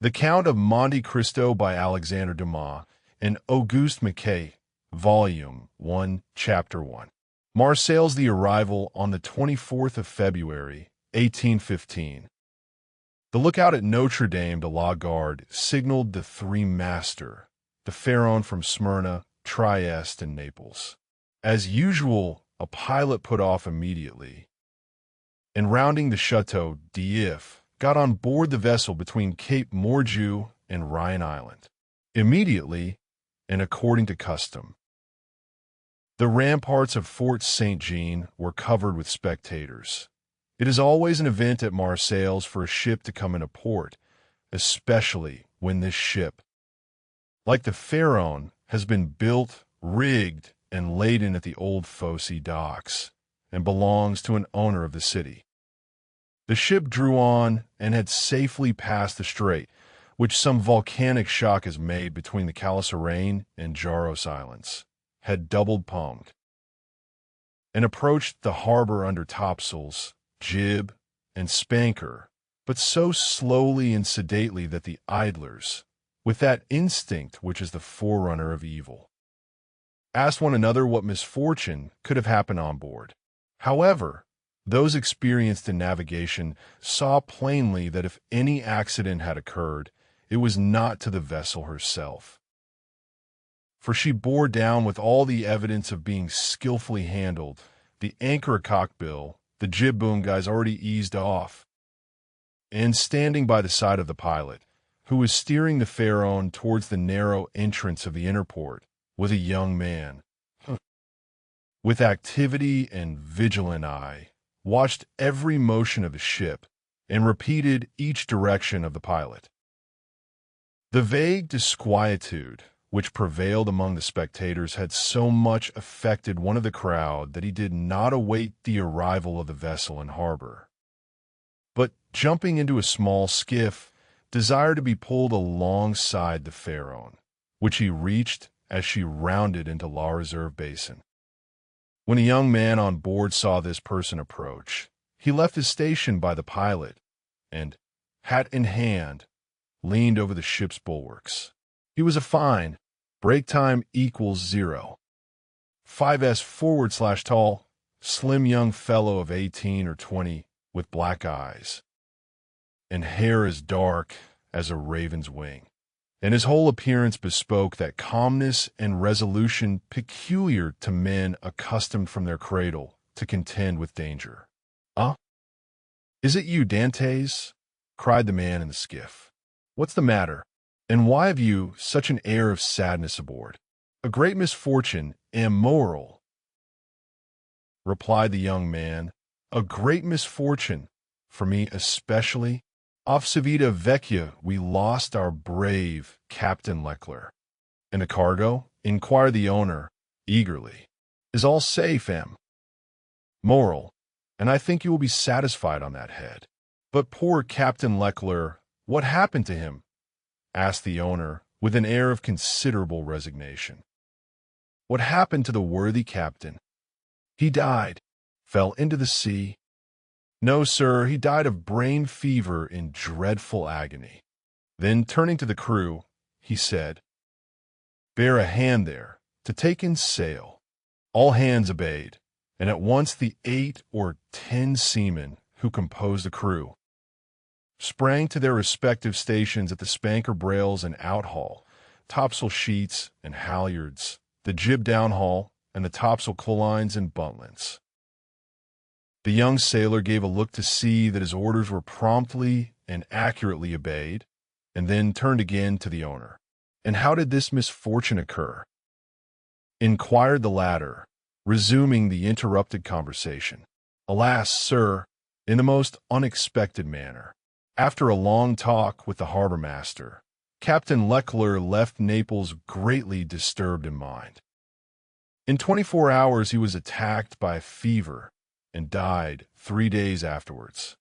The Count of Monte Cristo by Alexandre Dumas and Auguste Maquet, Volume 1, Chapter 1. Marseille's the arrival on the 24th of February, 1815. The lookout at Notre Dame de la Garde signaled the three-master, the Pharaon from Smyrna, Trieste, and Naples. As usual, a pilot put off immediately, and rounding the Château d'If, got on board the vessel between Cape Morgiou and Ryan Island. Immediately, and according to custom, the ramparts of Fort Saint-Jean were covered with spectators. It is always an event at Marseilles for a ship to come into port, especially when this ship, like the Pharaon, has been built, rigged, and laden at the old Fosse docks, and belongs to an owner of the city. The ship drew on and had safely passed the strait, which some volcanic shock has made between the Calasarein and Jaros Islands, had doubled palmed, and approached the harbor under topsails, jib, and spanker, but so slowly and sedately that the idlers, with that instinct which is the forerunner of evil, asked one another what misfortune could have happened on board. However, those experienced in navigation saw plainly that if any accident had occurred, it was not to the vessel herself, for she bore down with all the evidence of being skillfully handled, the anchor cockbill, the jib boom guys already eased off, and standing by the side of the pilot, who was steering the Pharaon towards the narrow entrance of the inner port, was a young man, with activity and vigilant eye, watched every motion of the ship, and repeated each direction of the pilot. The vague disquietude which prevailed among the spectators had so much affected one of the crowd that he did not await the arrival of the vessel in harbor, but, jumping into a small skiff, desired to be pulled alongside the Pharaon, which he reached as she rounded into La Reserve Basin. When a young man on board saw this person approach, he left his station by the pilot and, hat in hand, leaned over the ship's bulwarks. He was a fine, break time equals 0, 5s /tall, slim young fellow of 18 or 20 with black eyes, and hair as dark as a raven's wing, and his whole appearance bespoke that calmness and resolution peculiar to men accustomed from their cradle to contend with danger. "Ah, is it you, Dantès?" cried the man in the skiff. "What's the matter, and why have you such an air of sadness aboard?" "A great misfortune, immoral," replied the young man. "A great misfortune, for me especially. Off Civita Vecchia we lost our brave Captain Leclerc." "And the cargo?" inquired the owner, eagerly. "Is all safe, M. Moral, and I think you will be satisfied on that head." "But poor Captain Leclerc, what happened to him?" asked the owner, with an air of considerable resignation. "What happened to the worthy captain?" "He died, fell into the sea." "No, sir, he died of brain fever in dreadful agony." Then, turning to the crew, he said, "Bear a hand there, to take in sail." All hands obeyed, and at once the 8 or 10 seamen who composed the crew sprang to their respective stations at the spanker brails and outhaul, topsail sheets and halyards, the jib downhaul, and the topsail clewlines and buntlines. The young sailor gave a look to see that his orders were promptly and accurately obeyed, and then turned again to the owner. "And how did this misfortune occur?" inquired the latter, resuming the interrupted conversation. "Alas, sir, in the most unexpected manner. After a long talk with the harbor master, Captain Leclerc left Naples greatly disturbed in mind. In 24 hours he was attacked by a fever, and died 3 days afterwards.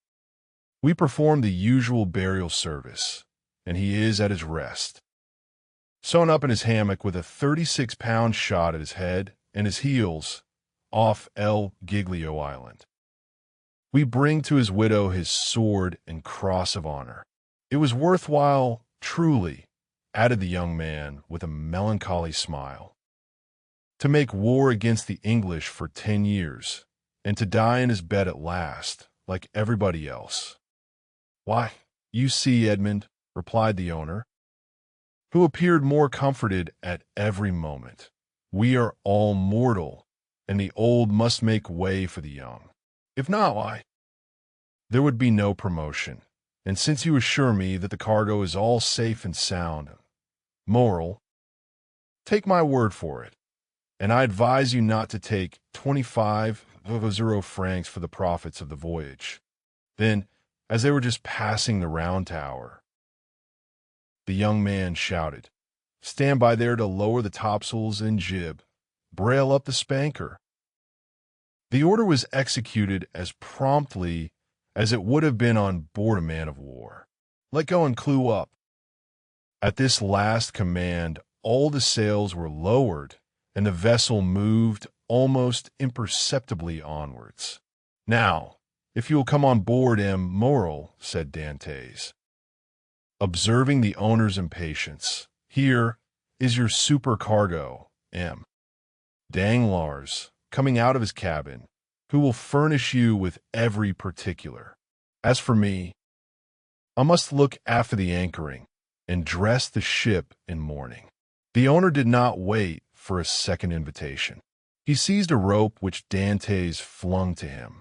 We performed the usual burial service, and he is at his rest, sewn up in his hammock with a 36-pound shot at his head and his heels, off El Giglio Island. We bring to his widow his sword and cross of honor. It was worthwhile Truly, added the young man with a melancholy smile. To make war against the English for 10 years, and to die in his bed at last, like everybody else. Why, you see, Edmond, replied the owner, who appeared more comforted at every moment. We are all mortal, and the old must make way for the young. If not, why? There would be no promotion, and since you assure me that the cargo is all safe and sound, moral, take my word for it, and I advise you not to take 25 francs for the profits of the voyage. Then, as they were just passing the round tower, the young man shouted, Stand by there to lower the topsails and jib. Brail up the spanker. The order was executed as promptly as it would have been on board a man of war. Let go and clew up. At this last command, all the sails were lowered, and the vessel moved almost imperceptibly onwards. Now, if you will come on board, Moral, said Dantès. Observing the owner's impatience, here is your supercargo, M. Danglars, coming out of his cabin, who will furnish you with every particular. As for me, I must look after the anchoring and dress the ship in mourning. The owner did not wait for a second invitation. He seized a rope which Dantès flung to him,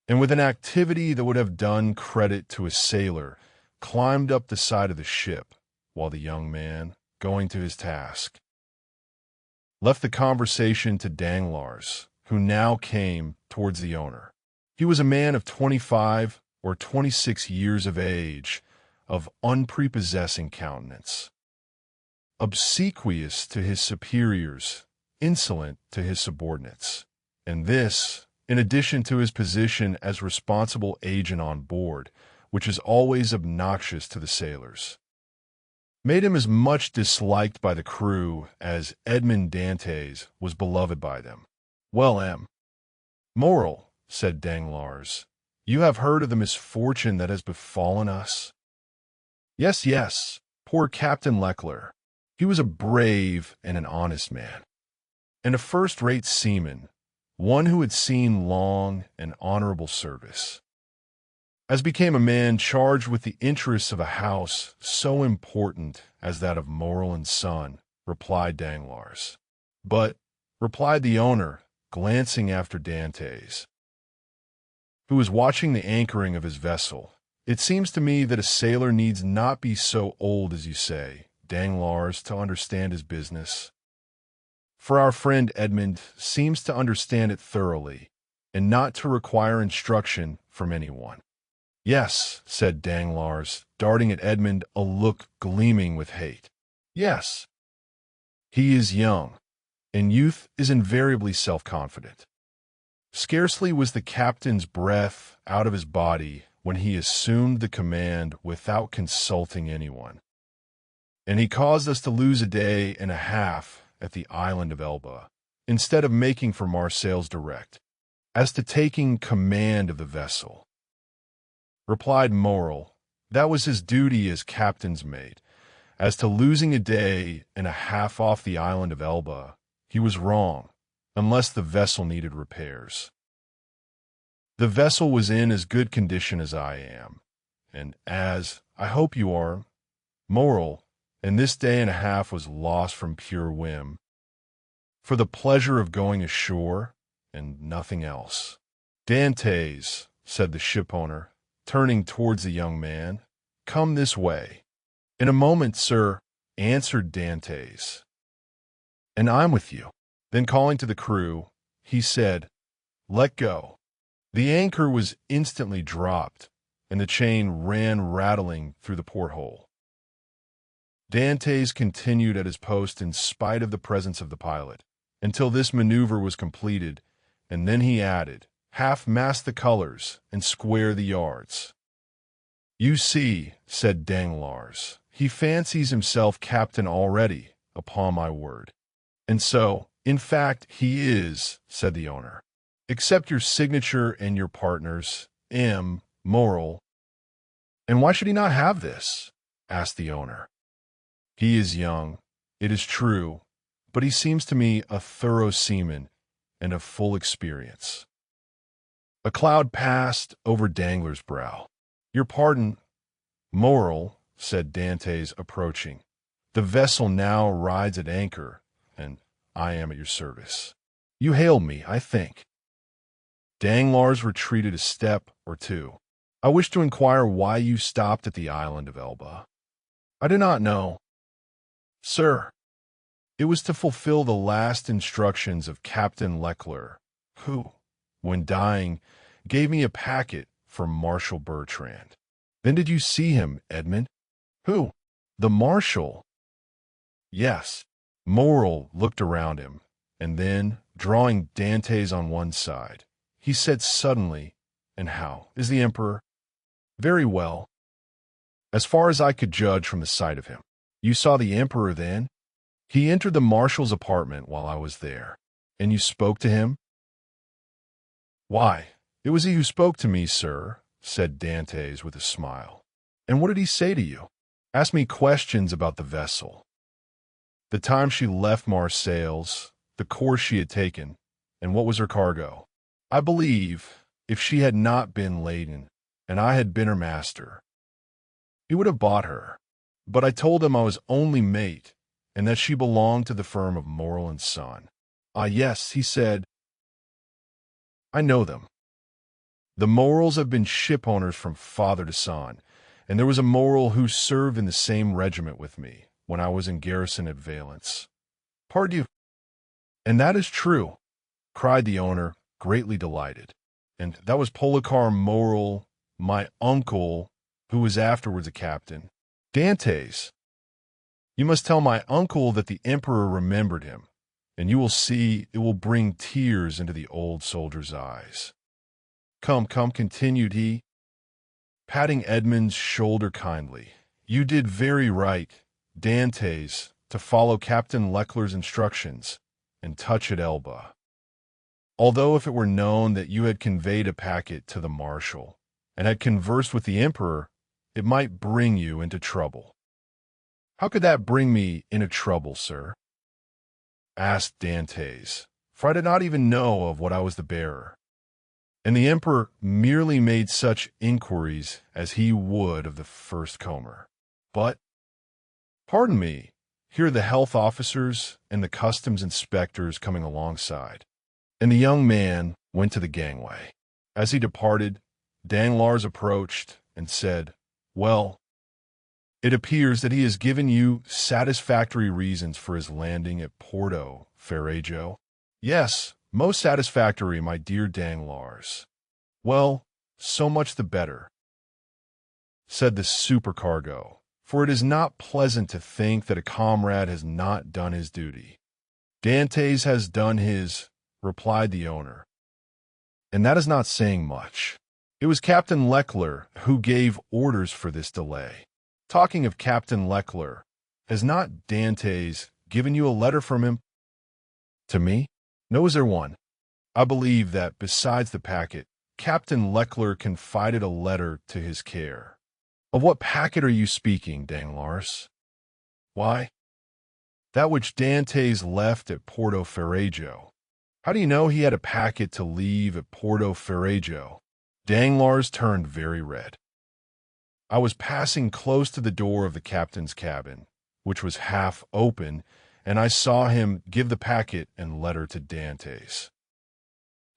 and with an activity that would have done credit to a sailor, climbed up the side of the ship, while the young man, going to his task, left the conversation to Danglars, who now came towards the owner. He was a man of 25 or 26 years of age, of unprepossessing countenance, obsequious to his superiors, insolent to his subordinates, and this, in addition to his position as responsible agent on board, which is always obnoxious to the sailors, made him as much disliked by the crew as Edmond Dantès was beloved by them. Well, Moral, said Danglars, you have heard of the misfortune that has befallen us? Yes, yes, poor Captain Leclerc. He was a brave and an honest man, and a first-rate seaman, one who had seen long and honorable service. As became a man charged with the interests of a house so important as that of Morel and Son, replied Danglars. But, replied the owner, glancing after Dantès, who was watching the anchoring of his vessel, it seems to me that a sailor needs not be so old as you say, Danglars, to understand his business. For our friend Edmond seems to understand it thoroughly, and not to require instruction from anyone. Yes, said Danglars, darting at Edmond a look gleaming with hate. Yes. He is young, and youth is invariably self-confident. Scarcely was the captain's breath out of his body when he assumed the command without consulting anyone, and he caused us to lose a day and a half at the island of Elba, instead of making for Marseilles direct. As to taking command of the vessel, replied Morel, that was his duty as captain's mate. As to losing a day and a half off the island of Elba, he was wrong, unless the vessel needed repairs. The vessel was in as good condition as I am, and as, I hope you are, Morel, and this day and a half was lost from pure whim, for the pleasure of going ashore, and nothing else. Dantès, said the shipowner, turning towards the young man, come this way. In a moment, sir, answered Dantès, and I'm with you. Then calling to the crew, he said, let go. The anchor was instantly dropped, and the chain ran rattling through the porthole. Dantès continued at his post in spite of the presence of the pilot, until this maneuver was completed, and then he added, half-mast the colors and square the yards. You see, said Danglars, he fancies himself captain already, upon my word. And so, in fact, he is, said the owner. Accept your signature and your partner's, M. Morel. And why should he not have this? asked the owner. He is young, it is true, but he seems to me a thorough seaman and of full experience. A cloud passed over Danglars' brow. Your pardon, Moral, said Dantès, approaching. The vessel now rides at anchor, and I am at your service. You hailed me, I think. Danglars retreated a step or two. I wish to inquire why you stopped at the island of Elba. I do not know. Sir, it was to fulfill the last instructions of Captain Leclerc, who, when dying, gave me a packet from Marshal Bertrand. Then did you see him, Edmond? Who? The Marshal? Yes. Moral looked around him, and then, drawing Dantès on one side, he said suddenly, And how is the Emperor? Very well. As far as I could judge from the sight of him. You saw the Emperor then? He entered the Marshal's apartment while I was there. And you spoke to him? Why, it was he who spoke to me, sir, said Dantès with a smile. And what did he say to you? Ask me questions about the vessel. The time she left Marseilles, the course she had taken, and what was her cargo. I believe, if she had not been laden, and I had been her master, he would have bought her. But I told him I was only mate, and that she belonged to the firm of Morel and Son. Ah, yes, he said. I know them. The Morels have been shipowners from father to son, and there was a Morel who served in the same regiment with me when I was in garrison at Valence. Pardon you. And that is true, cried the owner, greatly delighted. And that was Policar Morel, my uncle, who was afterwards a captain. Dantès, you must tell my uncle that the Emperor remembered him, and you will see it will bring tears into the old soldier's eyes. Come, come, continued he, patting Edmond's shoulder kindly. You did very right, Dantès, to follow Captain Leclerc's instructions and touch at Elba. Although if it were known that you had conveyed a packet to the Marshal and had conversed with the Emperor, it might bring you into trouble. How could that bring me into trouble, sir? Asked Dantès, for I did not even know of what I was the bearer. And the Emperor merely made such inquiries as he would of the first comer. But, pardon me, here are the health officers and the customs inspectors coming alongside. And the young man went to the gangway. As he departed, Danglars approached and said, Well, it appears that he has given you satisfactory reasons for his landing at Porto Ferrajo. Yes, most satisfactory, my dear Danglars. Well, so much the better, said the supercargo, for it is not pleasant to think that a comrade has not done his duty. Dantès has done his, replied the owner, and that is not saying much. It was Captain Leclerc who gave orders for this delay. Talking of Captain Leclerc, has not Dantès given you a letter from him? To me? No, is there one? I believe that, besides the packet, Captain Leclerc confided a letter to his care. Of what packet are you speaking, Danglars? Why, that which Dantès left at Porto Ferrajo. How do you know he had a packet to leave at Porto Ferrajo? Danglars turned very red. I was passing close to the door of the captain's cabin, which was half open, and I saw him give the packet and letter to Dantès.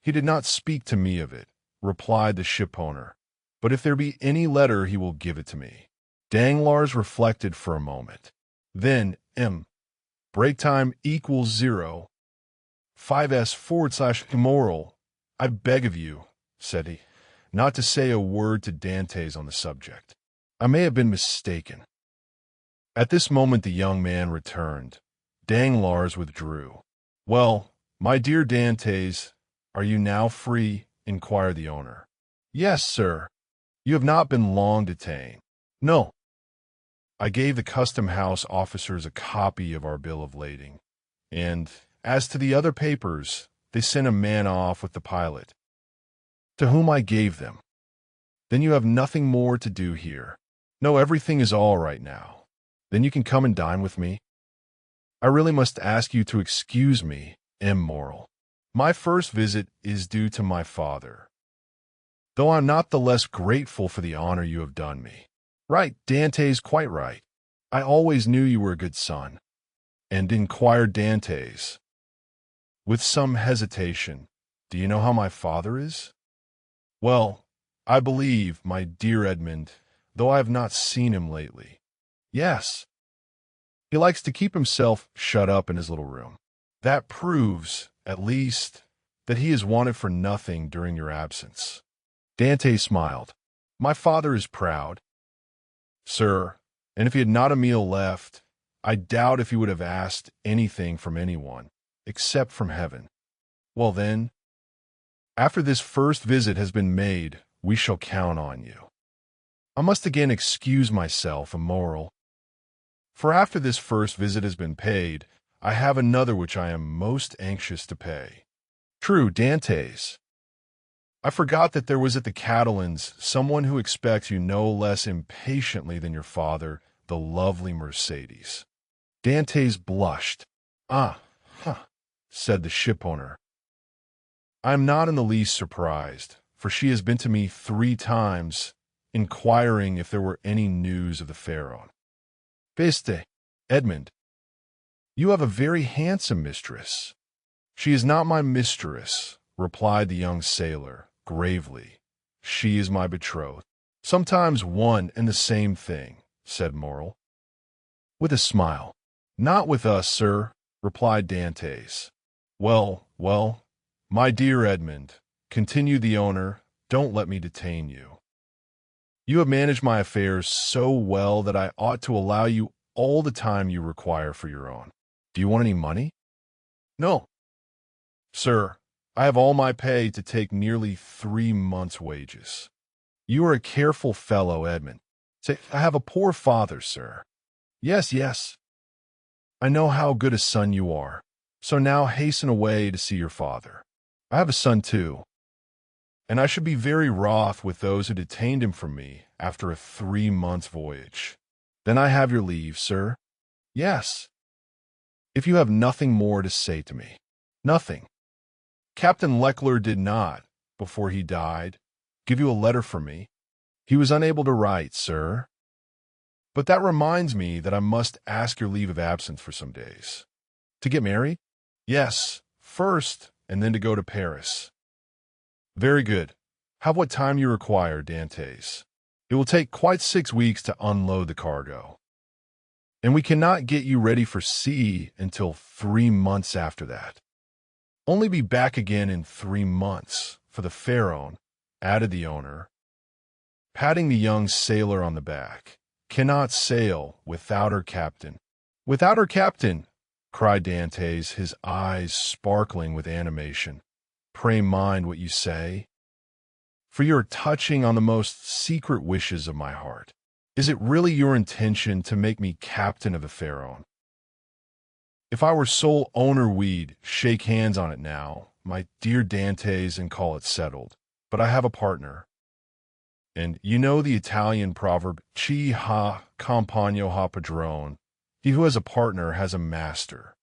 He did not speak to me of it, replied the shipowner, but if there be any letter he will give it to me. Danglars reflected for a moment. Then, break time equals 0, 5s/immoral. I beg of you, said he, not to say a word to Dantès on the subject. I may have been mistaken. At this moment the young man returned. Danglars withdrew. Well, my dear Dantès, are you now free? Inquired the owner. Yes, sir. You have not been long detained. No. I gave the custom-house officers a copy of our bill of lading, and, as to the other papers, they sent a man off with the pilot, to whom I gave them. Then you have nothing more to do here. No, everything is all right now. Then you can come and dine with me. I really must ask you to excuse me, immoral. My first visit is due to my father, though I'm not the less grateful for the honor you have done me. Right, Dantès, quite right. I always knew you were a good son. And inquired Dantès, with some hesitation, do you know how my father is? Well, I believe, my dear Edmond, though I have not seen him lately. Yes. He likes to keep himself shut up in his little room. That proves, at least, that he is wanted for nothing during your absence. Dantès smiled. My father is proud, sir, and if he had not a meal left, I doubt if he would have asked anything from anyone, except from heaven. Well then, after this first visit has been made, we shall count on you. I must again excuse myself, immoral. For after this first visit has been paid, I have another which I am most anxious to pay. True, Dantès. I forgot that there was at the Catalans someone who expects you no less impatiently than your father, the lovely Mercedes. Dantès blushed. Said the shipowner. I am not in the least surprised, for she has been to me 3 times, inquiring if there were any news of the Pharaoh. Veste, Edmond, you have a very handsome mistress. She is not my mistress, replied the young sailor, gravely. She is my betrothed. Sometimes one and the same thing, said Morrel, with a smile. Not with us, sir, replied Dantès. Well, my dear Edmond, continued the owner, don't let me detain you. You have managed my affairs so well that I ought to allow you all the time you require for your own. Do you want any money? No. Sir, I have all my pay to take nearly 3 months' wages. You are a careful fellow, Edmond. Say, I have a poor father, sir. Yes. I know how good a son you are. So now hasten away to see your father. I have a son too, and I should be very wroth with those who detained him from me after a 3-month voyage. Then I have your leave, sir. Yes. If you have nothing more to say to me. Nothing. Captain Leckler did not, before he died, give you a letter for me. He was unable to write, sir. But that reminds me that I must ask your leave of absence for some days. To get married? Yes, first, and then to go to Paris. Very good. Have what time you require, Dantès. It will take quite 6 weeks to unload the cargo. And we cannot get you ready for sea until 3 months after that. Only be back again in 3 months, for the Pharaoh, added the owner, patting the young sailor on the back, cannot sail without her captain. Without her captain, cried Dantès, his eyes sparkling with animation. Pray mind what you say, for you are touching on the most secret wishes of my heart. Is it really your intention to make me captain of the Pharaoh? If I were sole owner, we'd shake hands on it now, my dear Dantès, and call it settled. But I have a partner. And you know the Italian proverb, chi ha compagno ha padrone. He who has a partner has a master.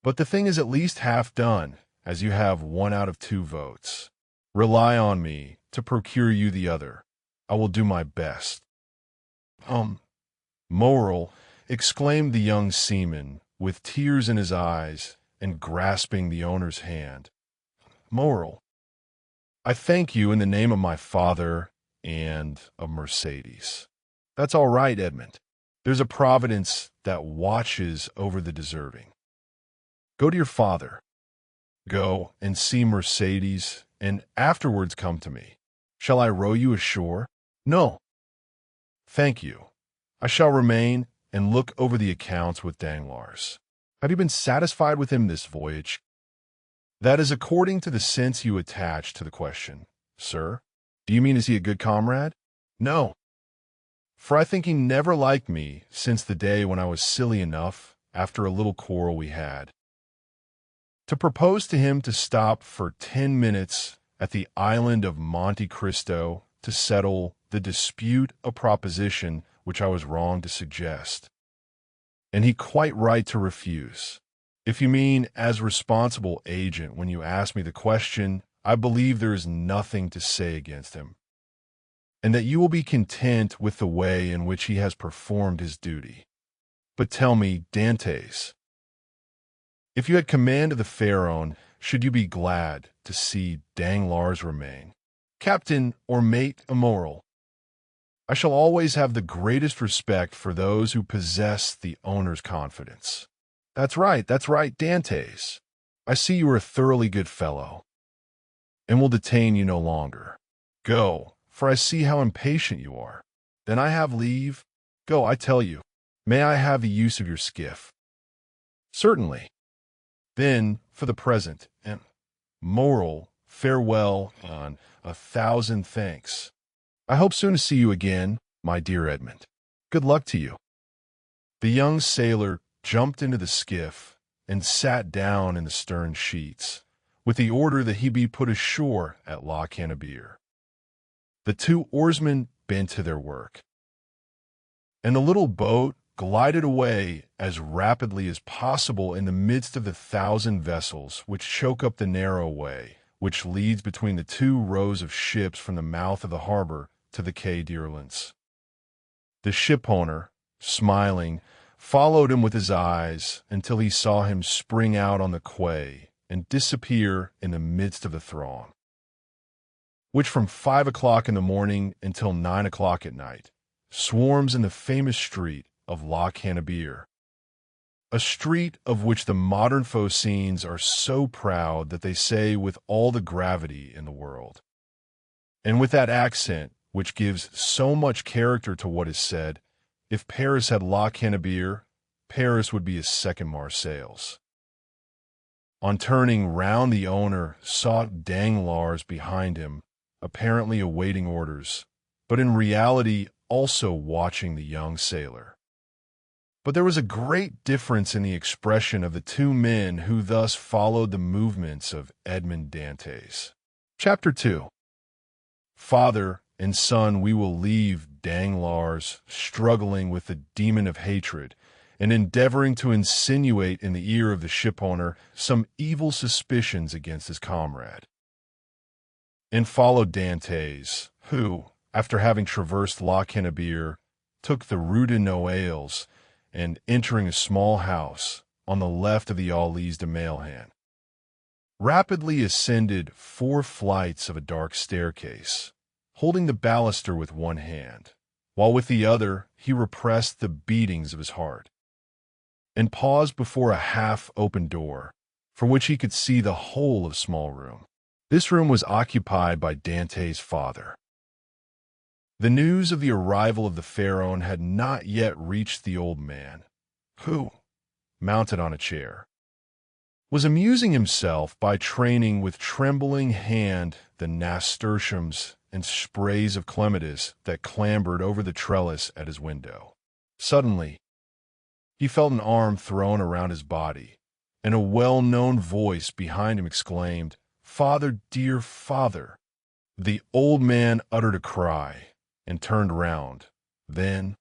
But the thing is at least half done, as you have 1 out of 2 votes. Rely on me to procure you the other. I will do my best. Morrel, exclaimed the young seaman, with tears in his eyes and grasping the owner's hand. Morrel, I thank you in the name of my father and of Mercedes. That's all right, Edmond. There's a providence that watches over the deserving. Go to your father. Go and see Mercedes, and afterwards come to me. Shall I row you ashore? No. Thank you. I shall remain and look over the accounts with Danglars. Have you been satisfied with him this voyage? That is according to the sense you attach to the question, sir. Do you mean, is he a good comrade? No. For I think he never liked me since the day when I was silly enough, after a little quarrel we had, to propose to him to stop for 10 minutes at the island of Monte Cristo to settle the dispute a proposition which I was wrong to suggest. And he quite right to refuse. If you mean as responsible agent when you ask me the question, I believe there is nothing to say against him, and that you will be content with the way in which he has performed his duty. But tell me, Dantès, if you had command of the Pharaon, should you be glad to see Danglars remain captain or mate immoral? I shall always have the greatest respect for those who possess the owner's confidence. That's right, Dantès. I see you are a thoroughly good fellow, and will detain you no longer. Go, for I see how impatient you are. Then I have leave. Go, I tell you. May I have the use of your skiff? Certainly. Then, for the present, and moral, farewell, on 1,000 thanks. I hope soon to see you again, my dear Edmond. Good luck to you. The young sailor jumped into the skiff and sat down in the stern sheets, with the order that he be put ashore at La Cannebière. The two oarsmen bent to their work, and the little boat glided away as rapidly as possible in the midst of the 1,000 vessels which choke up the narrow way which leads between the two rows of ships from the mouth of the harbor to the Quai d'Orléans. The shipowner, smiling, followed him with his eyes until he saw him spring out on the quay and disappear in the midst of the throng, which from 5 o'clock in the morning until 9 o'clock at night swarms in the famous street of La Cannebière, a street of which the modern Phocéens are so proud that they say with all the gravity in the world, and with that accent which gives so much character to what is said, if Paris had La Cannebière, Paris would be a second Marseilles. On turning round, the owner saw Danglars behind him, apparently awaiting orders, but in reality also watching the young sailor. But there was a great difference in the expression of the two men who thus followed the movements of Edmond Dantès. Chapter 2. Father and son, we will leave Danglars struggling with the demon of hatred and endeavoring to insinuate in the ear of the shipowner some evil suspicions against his comrade. And followed Dantès, who, after having traversed La Cannebière, took the Rue de Noailles, and entering a small house on the left of the Allées de Mailhan, rapidly ascended 4 flights of a dark staircase, holding the baluster with one hand, while with the other he repressed the beatings of his heart, and paused before a half-open door, from which he could see the whole of small room. This room was occupied by Dantès' father. The news of the arrival of the Pharaon had not yet reached the old man, who, mounted on a chair, was amusing himself by training with trembling hand the nasturtiums and sprays of clematis that clambered over the trellis at his window. Suddenly, he felt an arm thrown around his body, and a well-known voice behind him exclaimed, "Father, dear father!" The old man uttered a cry and turned round. Then,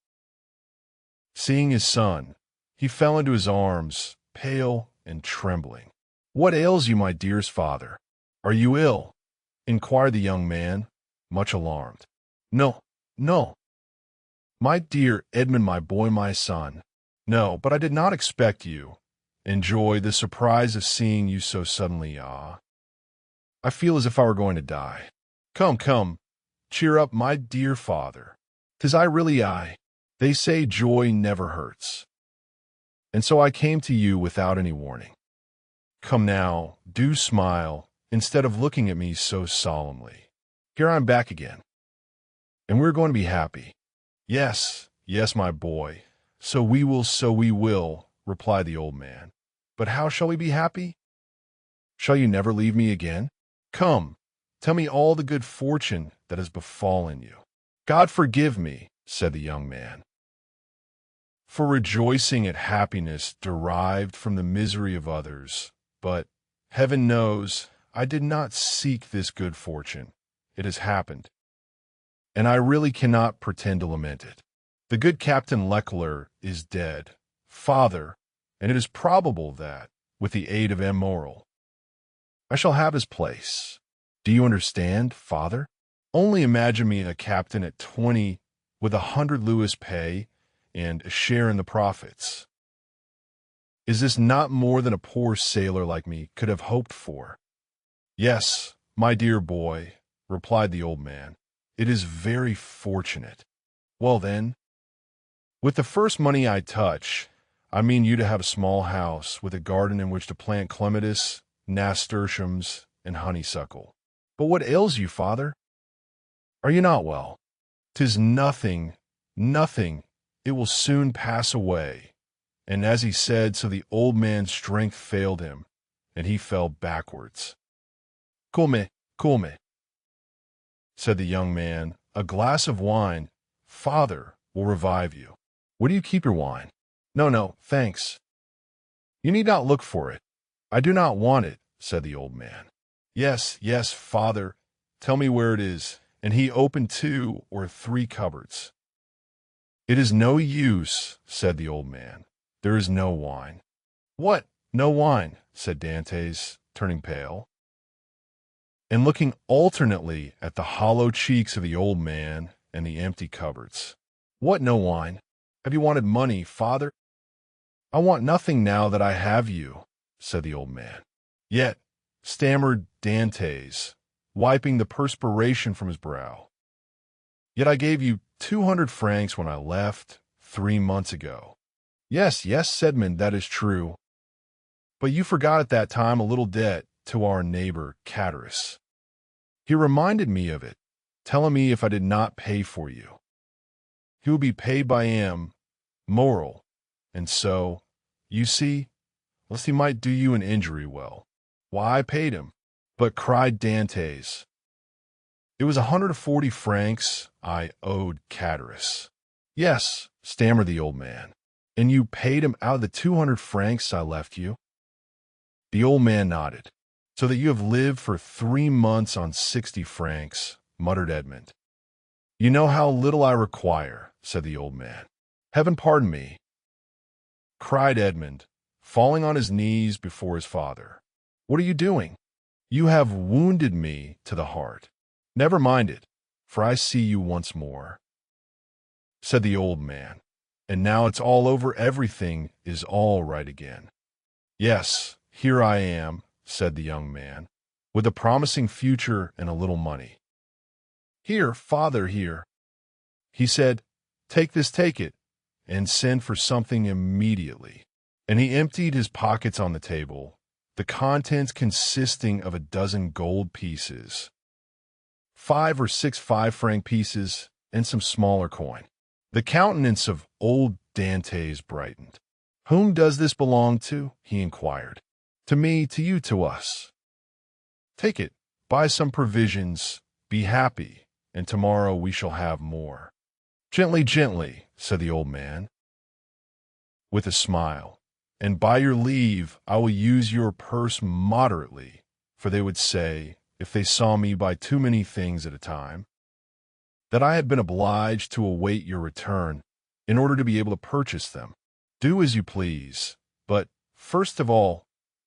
seeing his son, he fell into his arms, pale and trembling. "What ails you, my dearest father? Are you ill?" inquired the young man, much alarmed. No, my dear Edmond, my boy, my son. No, but I did not expect you. Enjoy the surprise of seeing you so suddenly. I feel as if I were going to die. Come, cheer up, my dear father. 'Tis I, really I. They say joy never hurts. And so I came to you without any warning. Come now, do smile, instead of looking at me so solemnly. Here I'm back again. And we're going to be happy. Yes, my boy. So we will, replied the old man. But how shall we be happy? Shall you never leave me again? Come, tell me all the good fortune that has befallen you. God forgive me, said the young man, for rejoicing at happiness derived from the misery of others. But, heaven knows, I did not seek this good fortune. It has happened. and I really cannot pretend to lament it. The good Captain Leclerc is dead, father, and it is probable that, with the aid of immoral, I shall have his place. Do you understand, father? Only imagine me a captain at 20 with 100 louis pay and a share in the profits. Is this not more than a poor sailor like me could have hoped for? Yes, my dear boy, replied the old man. It is very fortunate. Well then, with the first money I touch, I mean you to have a small house with a garden in which to plant clematis, nasturtiums, and honeysuckle. But what ails you, father? Are you not well? 'Tis nothing, nothing. It will soon pass away. And as he said, so the old man's strength failed him, and he fell backwards. Come, come, said the young man. A glass of wine, father, will revive you. Where do you keep your wine? No, thanks. You need not look for it. I do not want it, said the old man. Yes, father, tell me where it is. And he opened 2 or 3 cupboards. It is no use, said the old man. There is no wine. What? No wine, said Dantès, turning pale, and looking alternately at the hollow cheeks of the old man and the empty cupboards. What, no wine? Have you wanted money, father? I want nothing now that I have you, said the old man. Yet, stammered Dantès, wiping the perspiration from his brow. Yet I gave you 200 francs when I left 3 months ago. Yes, said Edmond, that is true. But you forgot at that time a little debt to our neighbor Catullus. He reminded me of it, telling me if I did not pay for you, he would be paid by moral, and so, you see, lest he might do you an injury, well, why I paid him. But cried Dantès, it was 140 francs I owed Catullus. Yes, stammered the old man, and you paid him out of the 200 francs I left you? The old man nodded. So that you have lived for 3 months on 60 francs, muttered Edmond. You know how little I require, said the old man. Heaven pardon me, cried Edmond, falling on his knees before his father. What are you doing? You have wounded me to the heart. Never mind it, for I see you once more, said the old man. And now it's all over, everything is all right again. Yes, here I am, said the young man, with a promising future and a little money. Here, father, here. He said, take it, and send for something immediately. And he emptied his pockets on the table, the contents consisting of a dozen gold pieces, 5 or 6 5-franc pieces, and some smaller coin. The countenance of old Dantès brightened. Whom does this belong to? He inquired. To me, to you, to us. Take it, buy some provisions, be happy, and tomorrow we shall have more. Gently, said the old man, with a smile, and by your leave I will use your purse moderately, for they would say, if they saw me buy too many things at a time, that I had been obliged to await your return in order to be able to purchase them. Do as you please, but first of all,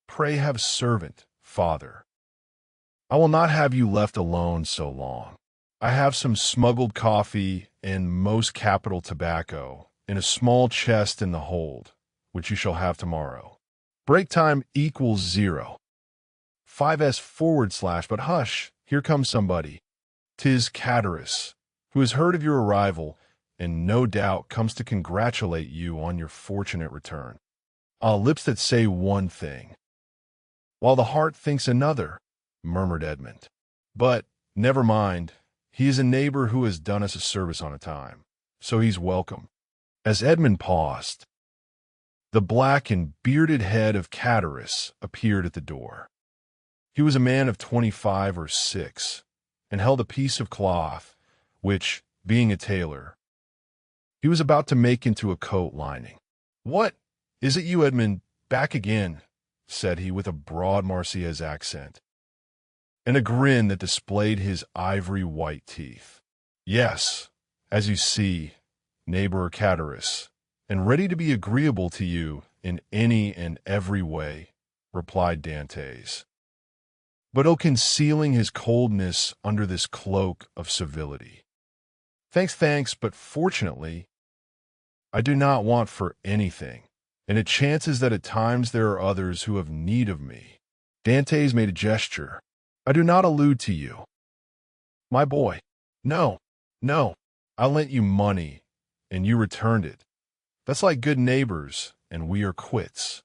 pray have a servant, father. I will not have you left alone so long. I have some smuggled coffee and most capital tobacco in a small chest in the hold, which you shall have tomorrow. Break time equals 0. 5s/, but hush, here comes somebody. 'Tis Catullus, who has heard of your arrival, and no doubt comes to congratulate you on your fortunate return. Lips that say one thing, while the heart thinks another, murmured Edmond. But, never mind, he is a neighbor who has done us a service on a time, so he's welcome. As Edmond paused, the black and bearded head of Catullus appeared at the door. He was a man of 25 or 6, and held a piece of cloth, which, being a tailor, he was about to make into a coat lining. What? Is it you, Edmond? Back again, said he with a broad Marseillaise accent, and a grin that displayed his ivory white teeth. Yes, as you see, neighbor Catullus, and ready to be agreeable to you in any and every way, replied Dantès, but concealing his coldness under this cloak of civility. Thanks, but fortunately, I do not want for anything, and it chances that at times there are others who have need of me. Dantès made a gesture. I do not allude to you. My boy, no, I lent you money, and you returned it. That's like good neighbors, and we are quits.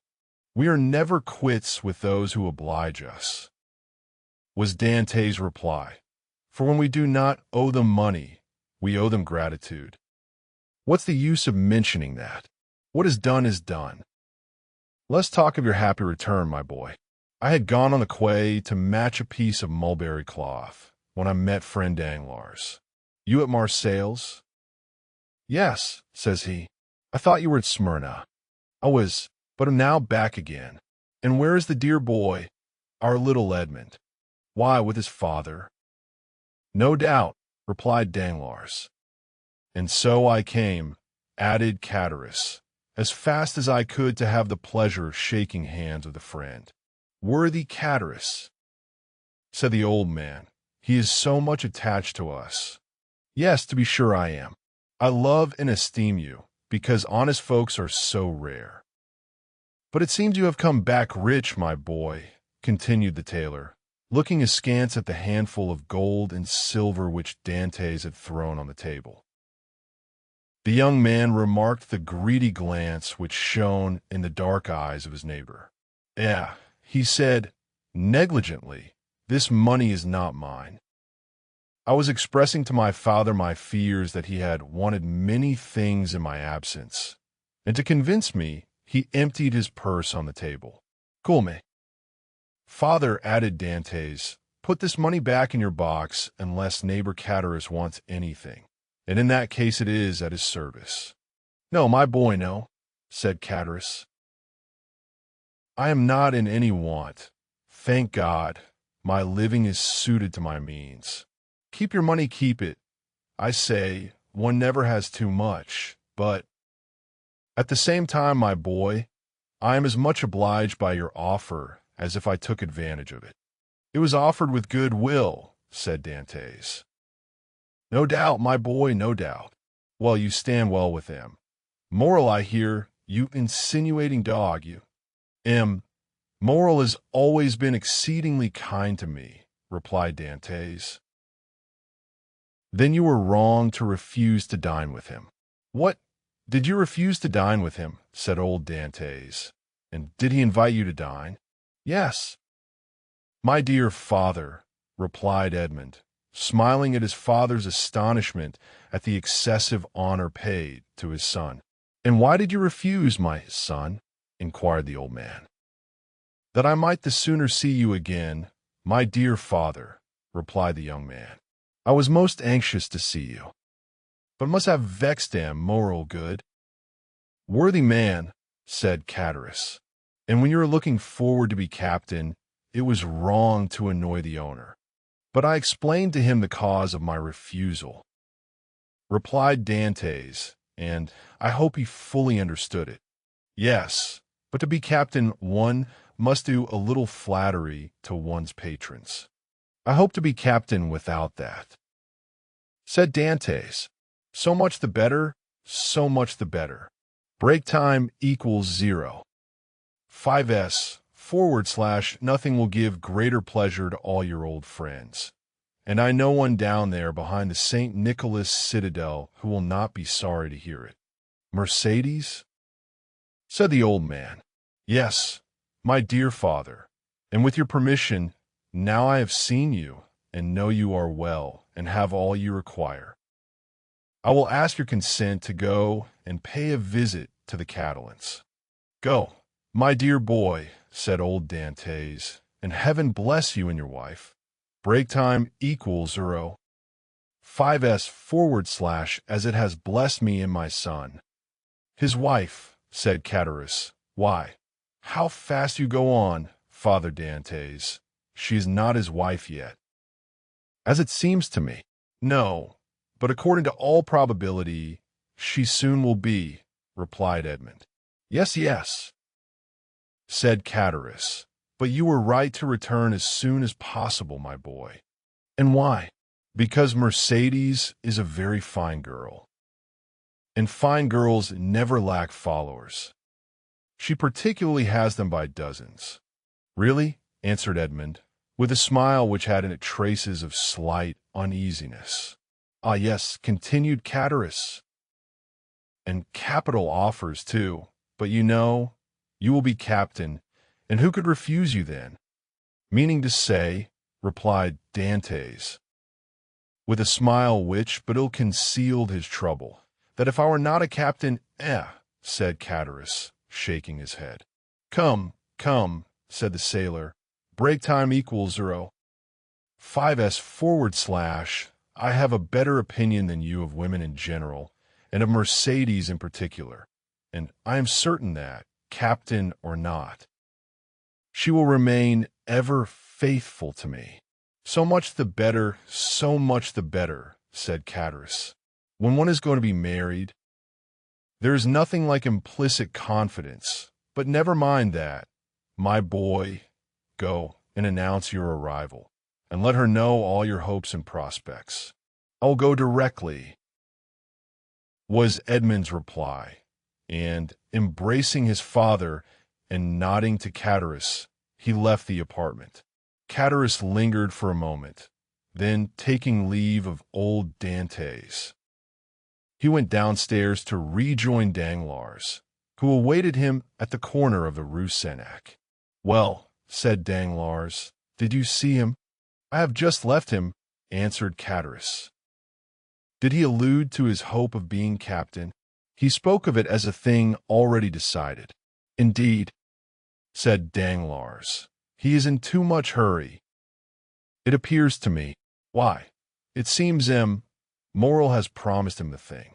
We are never quits with those who oblige us, was Dantès' reply. For when we do not owe them money, we owe them gratitude. What's the use of mentioning that? What is done is done. Let's talk of your happy return, my boy. I had gone on the quay to match a piece of mulberry cloth when I met friend Danglars. You at Marseilles? Yes, says he. I thought you were at Smyrna. I was, but am now back again. And where is the dear boy, our little Edmond? Why, with his father. No doubt, replied Danglars. And so I came, added Catullus, as fast as I could to have the pleasure of shaking hands with a friend. Worthy Catullus, said the old man, he is so much attached to us. Yes, to be sure I am. I love and esteem you, because honest folks are so rare. But it seems you have come back rich, my boy, continued the tailor, looking askance at the handful of gold and silver which Dantès had thrown on the table. The young man remarked the greedy glance which shone in the dark eyes of his neighbor. He said, negligently, this money is not mine. I was expressing to my father my fears that he had wanted many things in my absence, and to convince me, he emptied his purse on the table. Come. Father, added Dantès, put this money back in your box unless neighbor Catullus wants anything, and in that case it is at his service. No, my boy, no, said Catullus. I am not in any want. Thank God, my living is suited to my means. Keep your money, keep it. I say, one never has too much, but at the same time, my boy, I am as much obliged by your offer as if I took advantage of it. It was offered with good will, said Dantès. No doubt, my boy, no doubt. Well, you stand well with him. Moral, I hear, you insinuating dog, you. Moral has always been exceedingly kind to me, replied Dantès. Then you were wrong to refuse to dine with him. What? Did you refuse to dine with him? Said old Dantès. And did he invite you to dine? Yes. My dear father, replied Edmond, smiling at his father's astonishment at the excessive honor paid to his son. And why did you refuse, my son? Inquired the old man. That I might the sooner see you again, my dear father, replied the young man. I was most anxious to see you, but must have vexed him, moral good. Worthy man, said Catullus, and when you were looking forward to be captain, it was wrong to annoy the owner. But I explained to him the cause of my refusal, replied Dantès, and I hope he fully understood it. Yes, but to be captain, one must do a little flattery to one's patrons. I hope to be captain without that, said Dantès. So much the better, so much the better. Break time equals 0. 5s / nothing will give greater pleasure to all your old friends. And I know one down there behind the St. Nicholas Citadel who will not be sorry to hear it. Mercedes? Said the old man. Yes, my dear father, and with your permission, now I have seen you, and know you are well, and have all you require. I will ask your consent to go and pay a visit to the Catalans. Go, my dear boy, said old Dantès, and heaven bless you and your wife. Break time equals 0. 5s / as it has blessed me and my son. His wife, said Catullus. Why, how fast you go on, Father Dantès. She is not his wife yet. As it seems to me. No, but according to all probability, she soon will be, replied Edmond. Yes, yes, said Chatteris, but you were right to return as soon as possible, my boy. And why? Because Mercedes is a very fine girl. And fine girls never lack followers. She particularly has them by dozens. Really? Answered Edmond, with a smile which had in it traces of slight uneasiness. Ah, yes, continued Chatteris. And capital offers, too. But you know, you will be captain, and who could refuse you then? Meaning to say, replied Dantès, with a smile which but ill concealed his trouble, that if I were not a captain, said Chatteris, shaking his head. Come, come, said the sailor, break time equals 0. 5s/. I have a better opinion than you of women in general, and of Mercedes in particular, and I am certain that, captain or not, she will remain ever faithful to me. So much the better, said Chatteris. When one is going to be married, there is nothing like implicit confidence, but never mind that. My boy, go and announce your arrival, and let her know all your hopes and prospects. I'll go directly, was Edmond's reply, and, embracing his father and nodding to Chatteris, he left the apartment. Chatteris lingered for a moment, then, taking leave of old Dantès, he went downstairs to rejoin Danglars, who awaited him at the corner of the Rue Senac. Well, said Danglars, did you see him? I have just left him, answered Chatteris. Did he allude to his hope of being captain? He spoke of it as a thing already decided. Indeed, said Danglars, he is in too much hurry. It appears to me. Why? It seems Morrel has promised him the thing,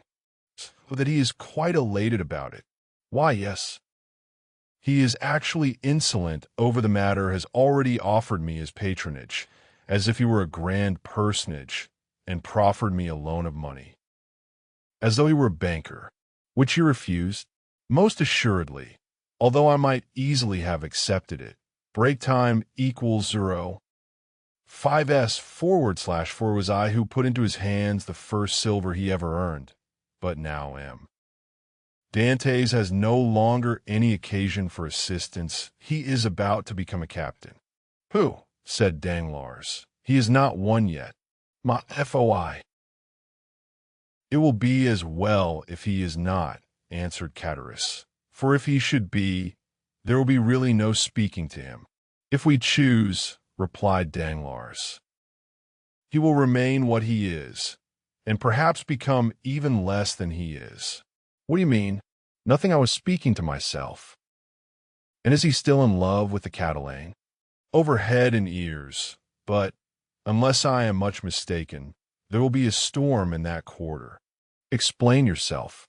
so that he is quite elated about it. Why, yes. He is actually insolent over the matter, has already offered me his patronage, as if he were a grand personage, and proffered me a loan of money, as though he were a banker, which he refused, most assuredly, although I might easily have accepted it. Break time equals 0. 5s/, for it was I who put into his hands the first silver he ever earned, but now Dantès has no longer any occasion for assistance. He is about to become a captain. Who? Said Danglars. He is not one yet. My foi. It will be as well if he is not, answered Chatteris, for if he should be, there will be really no speaking to him. If we choose, replied Danglars, he will remain what he is, and perhaps become even less than he is. What do you mean? Nothing, I was speaking to myself. And is he still in love with the Catalane? Over head and ears, but, unless I am much mistaken, there will be a storm in that quarter. Explain yourself.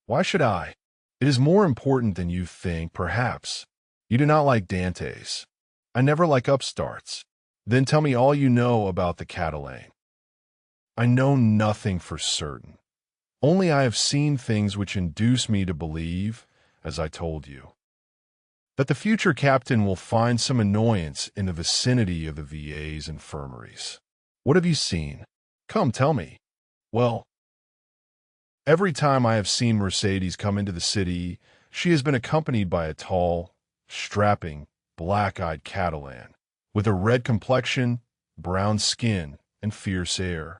Why should I? It is more important than you think, perhaps. You do not like Dantès. I never like upstarts. Then tell me all you know about the Catalane. I know nothing for certain. Only I have seen things which induce me to believe, as I told you, that the future captain will find some annoyance in the vicinity of the VA's infirmaries. What have you seen? Come, tell me. Well, every time I have seen Mercedes come into the city, she has been accompanied by a tall, strapping, black-eyed Catalan, with a red complexion, brown skin, and fierce air,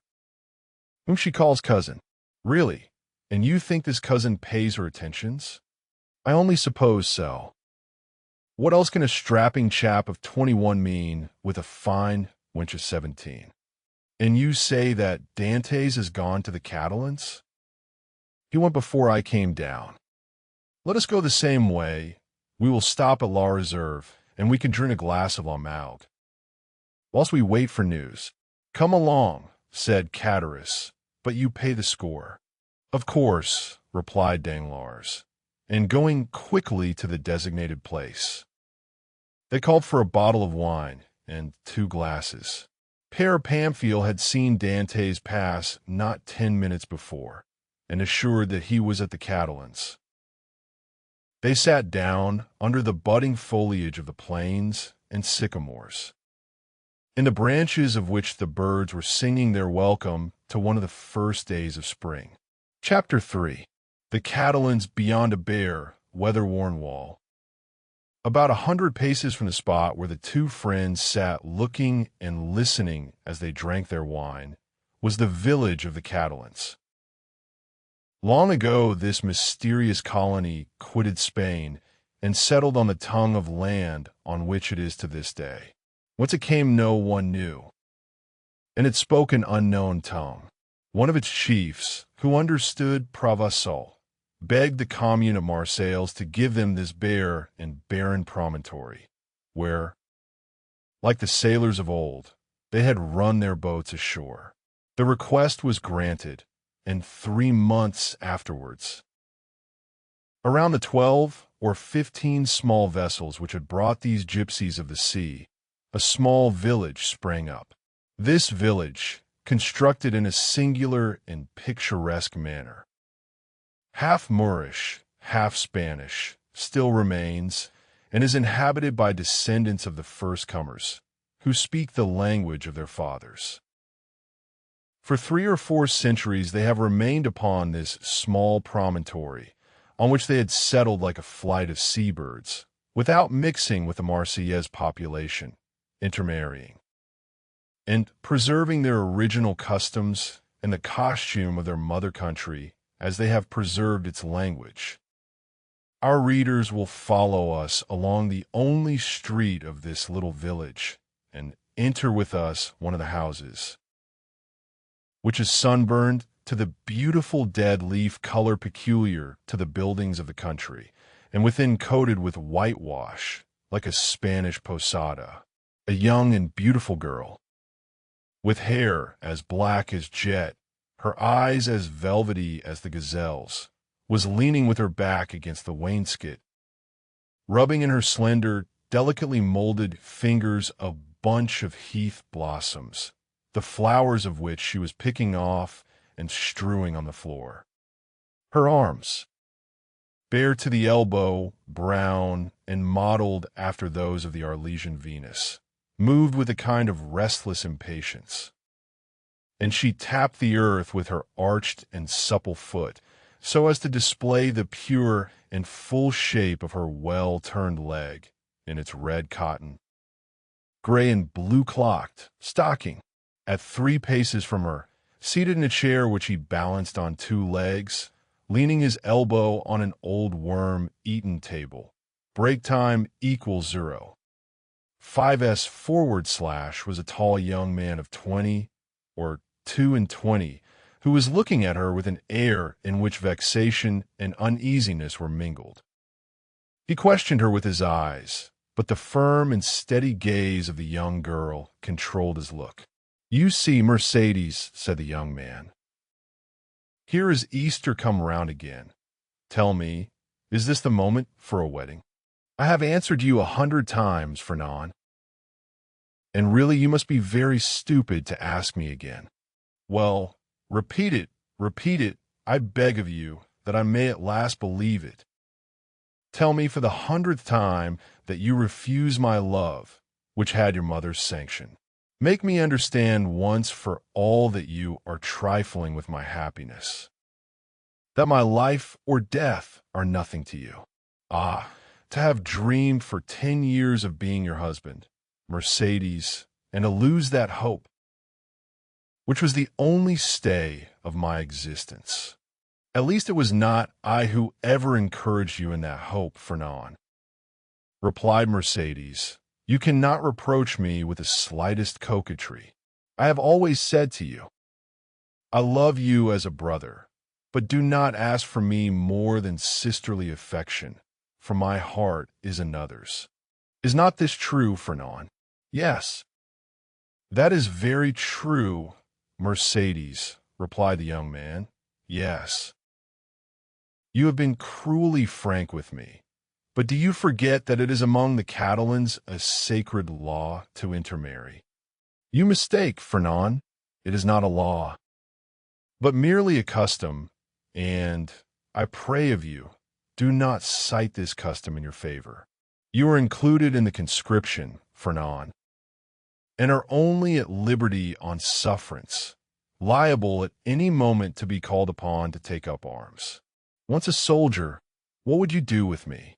whom she calls cousin. Really? And you think this cousin pays her attentions? I only suppose so. What else can a strapping chap of 21 mean with a fine wench of 17? And you say that Dantès has gone to the Catalans? He went before I came down. Let us go the same way. We will stop at La Reserve, and we can drink a glass of Lamalde, whilst we wait for news. Come along, said Chatteris, but you pay the score. Of course, replied Danglars, and going quickly to the designated place, they called for a bottle of wine and 2 glasses. Père Pamphile had seen Dantès pass not 10 minutes before, and assured that he was at the Catalans. They sat down under the budding foliage of the planes and sycamores, in the branches of which the birds were singing their welcome to one of the first days of spring. Chapter 3. The Catalans beyond a bare, weather-worn wall. About 100 paces from the spot where the two friends sat looking and listening as they drank their wine was the village of the Catalans. Long ago, this mysterious colony quitted Spain and settled on the tongue of land on which it is to this day. Whence it came no one knew, and it spoke an unknown tongue. One of its chiefs, who understood Provençal, begged the commune of Marseilles to give them this bare and barren promontory, where, like the sailors of old, they had run their boats ashore. The request was granted, and 3 months afterwards, around the 12 or 15 small vessels which had brought these gypsies of the sea, a small village sprang up. This village, constructed in a singular and picturesque manner, half Moorish, half Spanish, still remains, and is inhabited by descendants of the first comers, who speak the language of their fathers. For 3 or 4 centuries they have remained upon this small promontory, on which they had settled like a flight of seabirds, without mixing with the Marseillaise population, intermarrying, and preserving their original customs and the costume of their mother country as they have preserved its language. Our readers will follow us along the only street of this little village and enter with us one of the houses, which is sunburned to the beautiful dead leaf color peculiar to the buildings of the country, and within coated with whitewash, like a Spanish posada. A young and beautiful girl, with hair as black as jet, her eyes as velvety as the gazelle's, was leaning with her back against the wainscot, rubbing in her slender, delicately molded fingers a bunch of heath blossoms, the flowers of which she was picking off and strewing on the floor. Her arms, bare to the elbow, brown, and modeled after those of the Arlesian Venus, moved with a kind of restless impatience, and she tapped the earth with her arched and supple foot, so as to display the pure and full shape of her well-turned leg in its red cotton, gray and blue-clocked stocking. At 3 paces from her, seated in a chair which he balanced on 2 legs, leaning his elbow on an old worm-eaten table, break time equals 0. 5s/ was a tall young man of 20 or 22 who was looking at her with an air in which vexation and uneasiness were mingled. He questioned her with his eyes, but the firm and steady gaze of the young girl controlled his look. "You see, Mercedes," said the young man, "here is Easter come round again. Tell me, is this the moment for a wedding? I have answered you 100 times, Fernand, and really you must be very stupid to ask me again. Well, repeat it, I beg of you, that I may at last believe it. Tell me for the 100th time that you refuse my love, which had your mother's sanction. Make me understand once for all that you are trifling with my happiness, that my life or death are nothing to you. Ah, to have dreamed for 10 years of being your husband, Mercedes, and to lose that hope, which was the only stay of my existence. At least it was not I who ever encouraged you in that hope, Fernand," replied Mercedes. "You cannot reproach me with the slightest coquetry. I have always said to you, I love you as a brother, but do not ask from me more than sisterly affection, for my heart is another's. Is not this true, Fernand?" "Yes." "That is very true, Mercedes," replied the young man. "Yes. You have been cruelly frank with me, but do you forget that it is among the Catalans a sacred law to intermarry? You mistake, Fernand. It is not a law, but merely a custom, and I pray of you, do not cite this custom in your favor. You are included in the conscription, Fernand, and are only at liberty on sufferance, liable at any moment to be called upon to take up arms. Once a soldier, what would you do with me?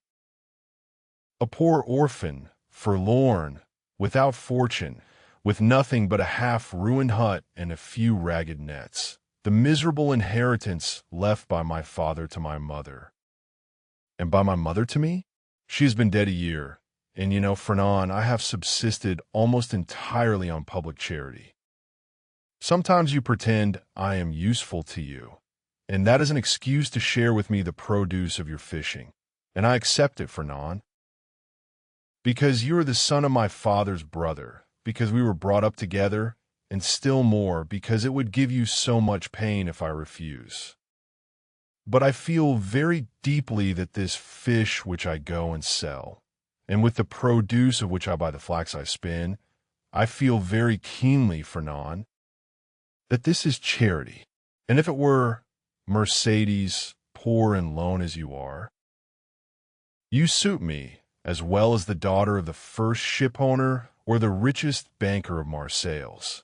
A poor orphan, forlorn, without fortune, with nothing but a half-ruined hut and a few ragged nets, the miserable inheritance left by my father to my mother. And by my mother to me? She has been dead a year, and Fernand, I have subsisted almost entirely on public charity. Sometimes you pretend I am useful to you, and that is an excuse to share with me the produce of your fishing, and I accept it, Fernand. Because you are the son of my father's brother, because we were brought up together, and still more because it would give you so much pain if I refuse. But I feel very deeply that this fish which I go and sell, and with the produce of which I buy the flax I spin, I feel very keenly, Fernand, that this is charity. And if it were, Mercedes, poor and lone as you are, you suit me as well as the daughter of the first shipowner or the richest banker of Marseilles.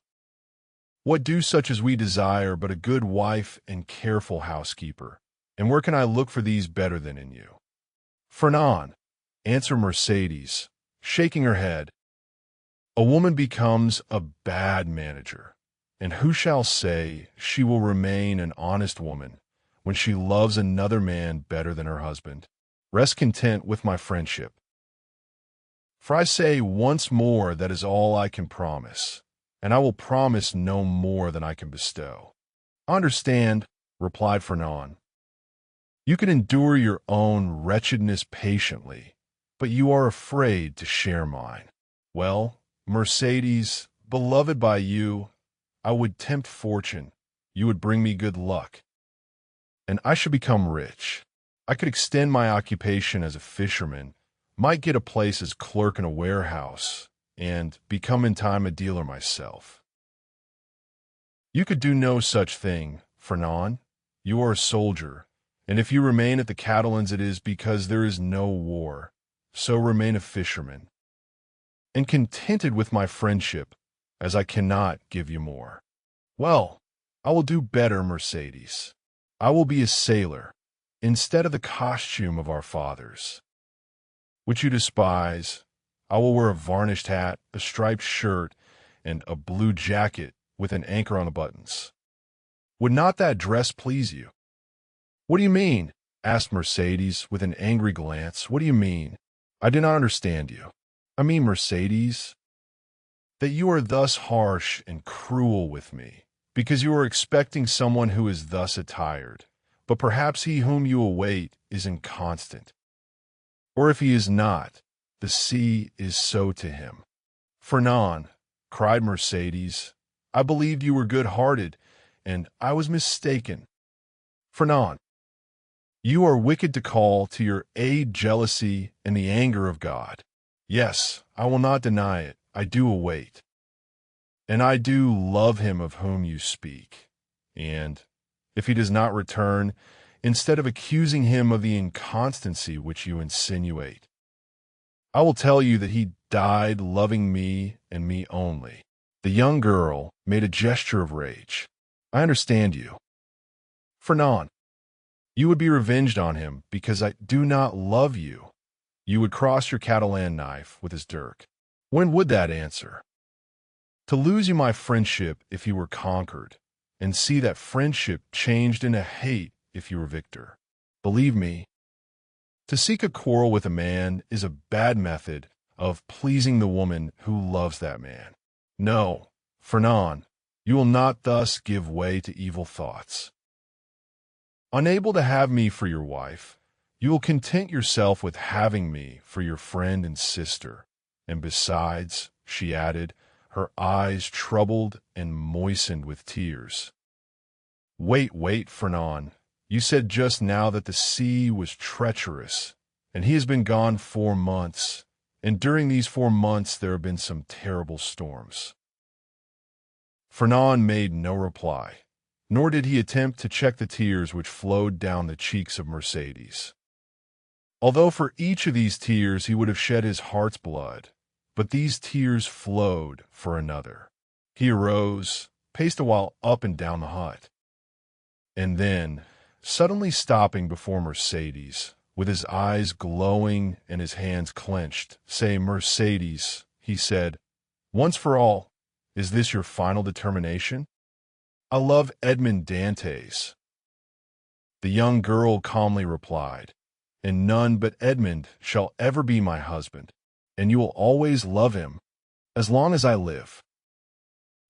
What do such as we desire but a good wife and careful housekeeper? And where can I look for these better than in you? Fernand, answer Mercedes, shaking her head. A woman becomes a bad manager, and who shall say she will remain an honest woman when she loves another man better than her husband? Rest content with my friendship. For I say once more that is all I can promise, and I will promise no more than I can bestow. Understand, replied Fernand. You can endure your own wretchedness patiently, but you are afraid to share mine. Well, Mercedes, beloved by you, I would tempt fortune, you would bring me good luck, and I should become rich. I could extend my occupation as a fisherman, might get a place as clerk in a warehouse, and become in time a dealer myself. You could do no such thing, Fernand. You are a soldier, and if you remain at the Catalans it is because there is no war, so remain a fisherman, and contented with my friendship, as I cannot give you more. Well, I will do better, Mercedes. I will be a sailor, instead of the costume of our fathers, which you despise. I will wear a varnished hat, a striped shirt, and a blue jacket with an anchor on the buttons. Would not that dress please you? What do you mean? Asked Mercedes with an angry glance. What do you mean? I do not understand you. I mean, Mercedes, that you are thus harsh and cruel with me, because you are expecting someone who is thus attired, but perhaps he whom you await is inconstant. Or if he is not, the sea is so to him. Fernand, cried Mercedes, I believed you were good-hearted, and I was mistaken. Fernand, you are wicked to call to your aid jealousy and the anger of God. Yes, I will not deny it, I do await. And I do love him of whom you speak. And, if he does not return, instead of accusing him of the inconstancy which you insinuate, I will tell you that he died loving me and me only. The young girl made a gesture of rage. I understand you. Fernand, you would be revenged on him because I do not love you. You would cross your Catalan knife with his dirk. When would that answer? To lose you my friendship if you were conquered, and see that friendship changed into hate if you were victor. Believe me, to seek a quarrel with a man is a bad method of pleasing the woman who loves that man. No, Fernand, you will not thus give way to evil thoughts. Unable to have me for your wife, you will content yourself with having me for your friend and sister. And besides, she added, her eyes troubled and moistened with tears. Wait, Fernand. You said just now that the sea was treacherous, and he has been gone 4 months, and during these 4 months there have been some terrible storms. Fernand made no reply, nor did he attempt to check the tears which flowed down the cheeks of Mercedes. Although for each of these tears he would have shed his heart's blood, but these tears flowed for another. He arose, paced a while up and down the hut, and then, suddenly stopping before Mercedes, with his eyes glowing and his hands clenched, saying, "Mercedes," he said, "once for all, is this your final determination?" "I love Edmond Dantès." The young girl calmly replied, "And none but Edmond shall ever be my husband, and you will always love him, as long as I live."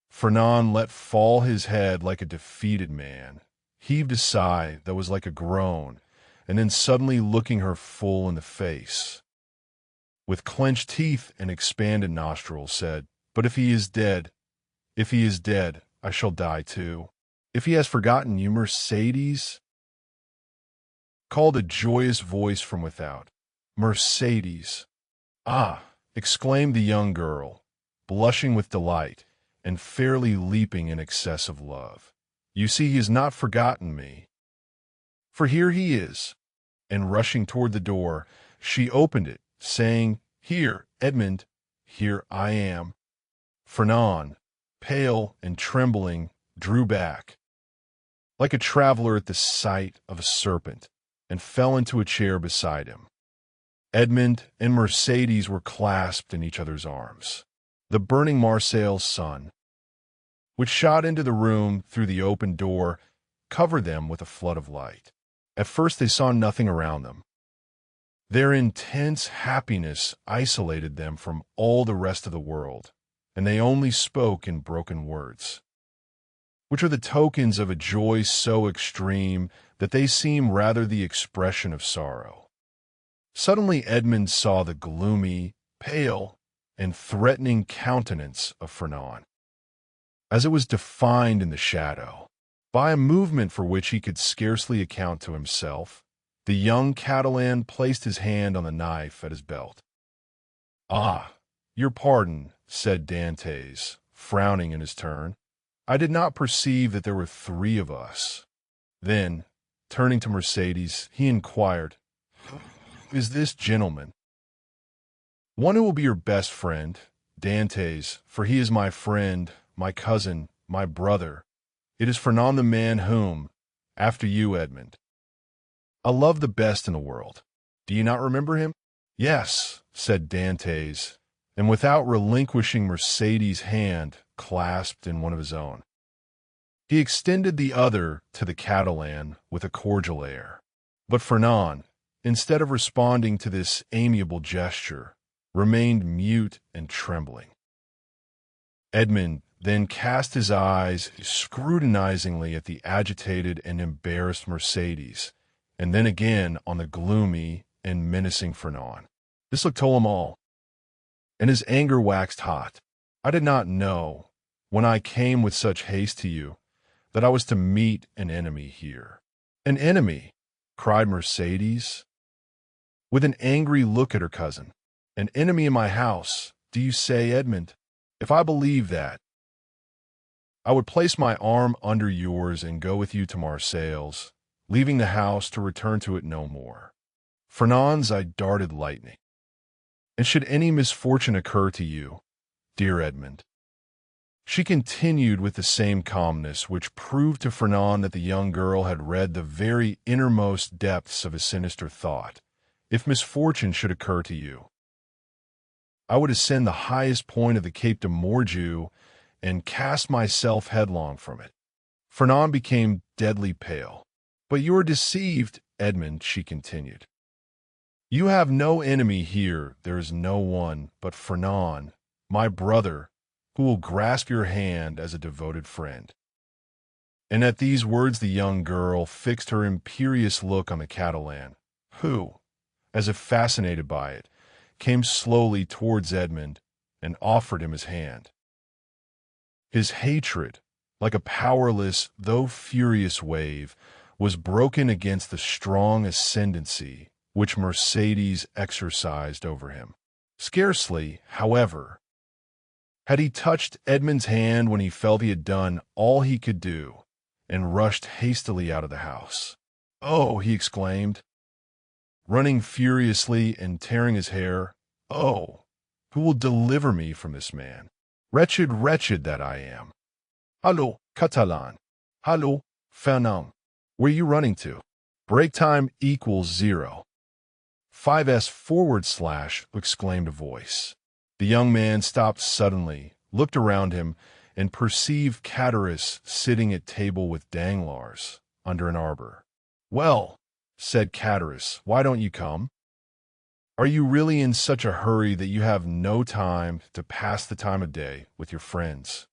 Fernand let fall his head like a defeated man, heaved a sigh that was like a groan, and then suddenly looking her full in the face, with clenched teeth and expanded nostrils, said, "But if he is dead, I shall die too. If he has forgotten you, Mercedes," called a joyous voice from without. "Mercedes." "Ah!" exclaimed the young girl, blushing with delight and fairly leaping in excess of love. "You see, he has not forgotten me. For here he is." And rushing toward the door, she opened it, saying, "Here, Edmond, here I am." Fernand, pale and trembling, drew back, like a traveler at the sight of a serpent, and fell into a chair beside him. Edmond and Mercedes were clasped in each other's arms. The burning Marseille's sun, which shot into the room through the open door, covered them with a flood of light. At first they saw nothing around them. Their intense happiness isolated them from all the rest of the world, and they only spoke in broken words, which are the tokens of a joy so extreme that they seem rather the expression of sorrow. Suddenly Edmond saw the gloomy, pale, and threatening countenance of Fernand, as it was defined in the shadow. By a movement for which he could scarcely account to himself, the young Catalan placed his hand on the knife at his belt. "Ah, your pardon," said Dantès, frowning in his turn. "I did not perceive that there were three of us." Then, turning to Mercedes, he inquired, "Who is this gentleman?" "One who will be your best friend, Dantès, for he is my friend, my cousin, my brother. It is Fernand, the man whom, after you, Edmond, I love the best in the world. Do you not remember him?" "Yes," said Dantès, and without relinquishing Mercedes' hand clasped in one of his own, he extended the other to the Catalan with a cordial air. But Fernand, instead of responding to this amiable gesture, remained mute and trembling. Edmond then cast his eyes scrutinizingly at the agitated and embarrassed Mercedes, and then again on the gloomy and menacing Fernand. This look told him all, and his anger waxed hot. "I did not know, when I came with such haste to you, that I was to meet an enemy here." "An enemy!" cried Mercedes, with an angry look at her cousin. "An enemy in my house, do you say, Edmond? If I believed that, I would place my arm under yours and go with you to Marseilles, leaving the house to return to it no more." Fernand's eye darted lightning. "And should any misfortune occur to you, dear Edmond," she continued with the same calmness which proved to Fernand that the young girl had read the very innermost depths of his sinister thought, "if misfortune should occur to you, I would ascend the highest point of the Cape de Morgiou and cast myself headlong from it." Fernand became deadly pale. "But you are deceived, Edmond," she continued. "You have no enemy here. There is no one but Fernand, my brother, who will grasp your hand as a devoted friend." And at these words the young girl fixed her imperious look on the Catalan, who, as if fascinated by it, came slowly towards Edmond and offered him his hand. His hatred, like a powerless though furious wave, was broken against the strong ascendancy which Mercedes exercised over him. Scarcely, however, Had he touched Edmond's hand when he felt he had done all he could do, and rushed hastily out of the house? "Oh!" he exclaimed, running furiously and tearing his hair. "Oh! Who will deliver me from this man? Wretched, wretched that I am! Hallo, Catalan! Hallo, Fernand! Where are you running to? Break time equals 0. 5s/, exclaimed a voice. The young man stopped suddenly, looked around him, and perceived Chatteris sitting at table with Danglars under an arbor. "Well," said Chatteris, "why don't you come? Are you really in such a hurry that you have no time to pass the time of day with your friends?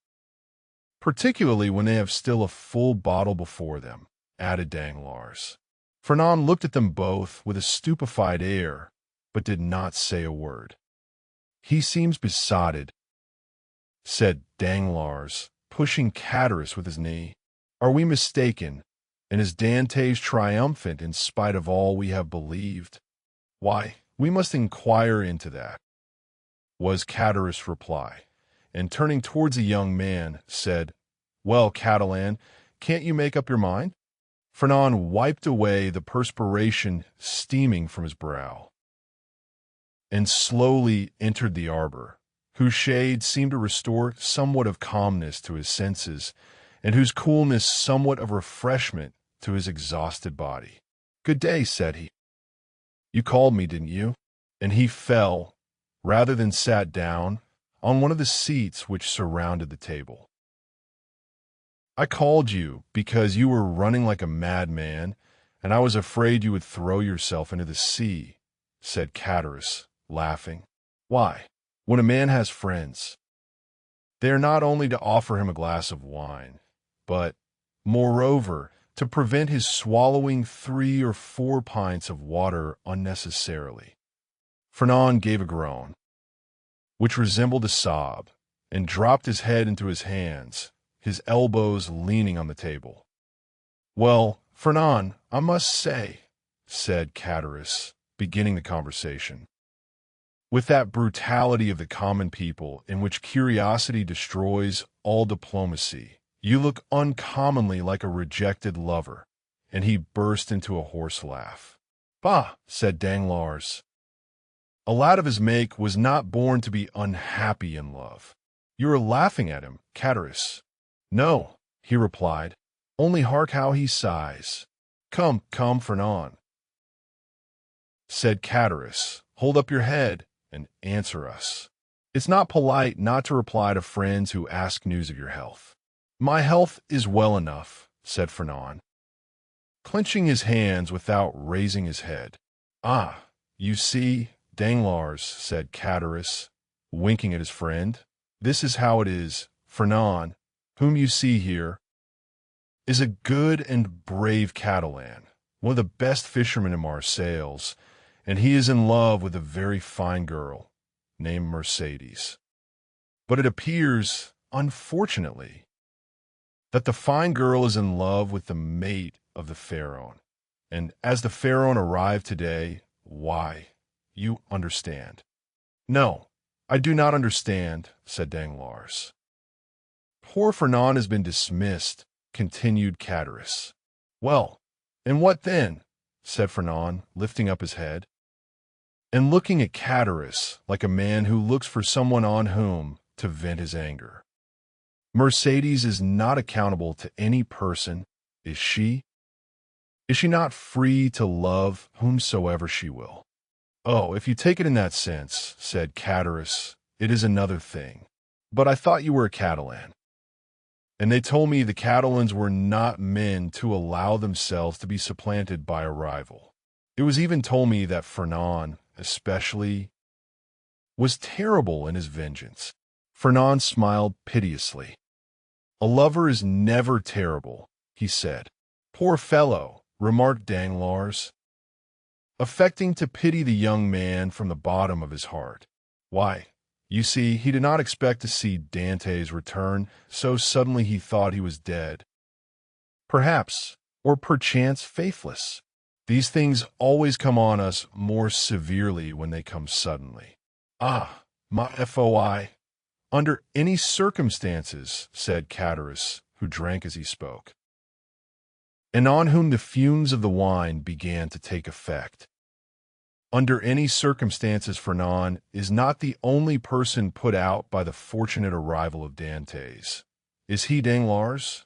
Particularly when they have still a full bottle before them," added Danglars. Fernand looked at them both with a stupefied air, but did not say a word. "He seems besotted," said Danglars, pushing Chatteris with his knee. "Are we mistaken, and is Dantès triumphant in spite of all we have believed? Why, we must inquire into that," was Chatteris' reply, and turning towards the young man, said, "Well, Catalan, can't you make up your mind?" Fernand wiped away the perspiration steaming from his brow, and slowly entered the arbor, whose shade seemed to restore somewhat of calmness to his senses, and whose coolness somewhat of refreshment to his exhausted body. "Good day," said he. "You called me, didn't you?" And he fell, rather than sat down, on one of the seats which surrounded the table. "I called you because you were running like a madman, and I was afraid you would throw yourself into the sea," said Chatteris, laughing. "Why, when a man has friends, they are not only to offer him a glass of wine, but, moreover, to prevent his swallowing 3 or 4 pints of water unnecessarily." Fernand gave a groan, which resembled a sob, and dropped his head into his hands, his elbows leaning on the table. "Well, Fernand, I must say," said Chatteris, beginning the conversation, with that brutality of the common people in which curiosity destroys all diplomacy, "you look uncommonly like a rejected lover," and he burst into a hoarse laugh. "Bah!" said Danglars. "A lad of his make was not born to be unhappy in love." "You are laughing at him, Chatteris." "No," he replied, "only hark how he sighs." "Come, come, Fernand," said Chatteris, "hold up your head and answer us. It's not polite not to reply to friends who ask news of your health." "My health is well enough," said Fernand, clenching his hands without raising his head. "Ah, you see, Danglars," said Chatteris, winking at his friend, "this is how it is. Fernand, whom you see here, is a good and brave Catalan, one of the best fishermen in Marseilles, and he is in love with a very fine girl named Mercedes. But it appears, unfortunately, that the fine girl is in love with the mate of the Pharaoh, and as the Pharaoh arrived today, why, you understand." "No, I do not understand," said Danglars. "Poor Fernand has been dismissed," continued Chatteris. "Well, and what then?" said Fernand, lifting up his head, and looking at Chatteris like a man who looks for someone on whom to vent his anger. "Mercedes is not accountable to any person, is she? Is she not free to love whomsoever she will?" "Oh, if you take it in that sense," said Chatteris, "it is another thing. But I thought you were a Catalan, and they told me the Catalans were not men to allow themselves to be supplanted by a rival. It was even told me that Fernand, especially, was terrible in his vengeance." Fernand smiled piteously. "A lover is never terrible," he said. "Poor fellow," remarked Danglars, affecting to pity the young man from the bottom of his heart. "Why, you see, he did not expect to see Dantès return so suddenly. He thought he was dead, perhaps, or perchance faithless. These things always come on us more severely when they come suddenly. Ah, my foi, Under any circumstances, said Chatterus, who drank as he spoke, and on whom the fumes of the wine began to take effect. Under any circumstances, Fernand is not the only person put out by the fortunate arrival of Dantès. Is he, Danglars?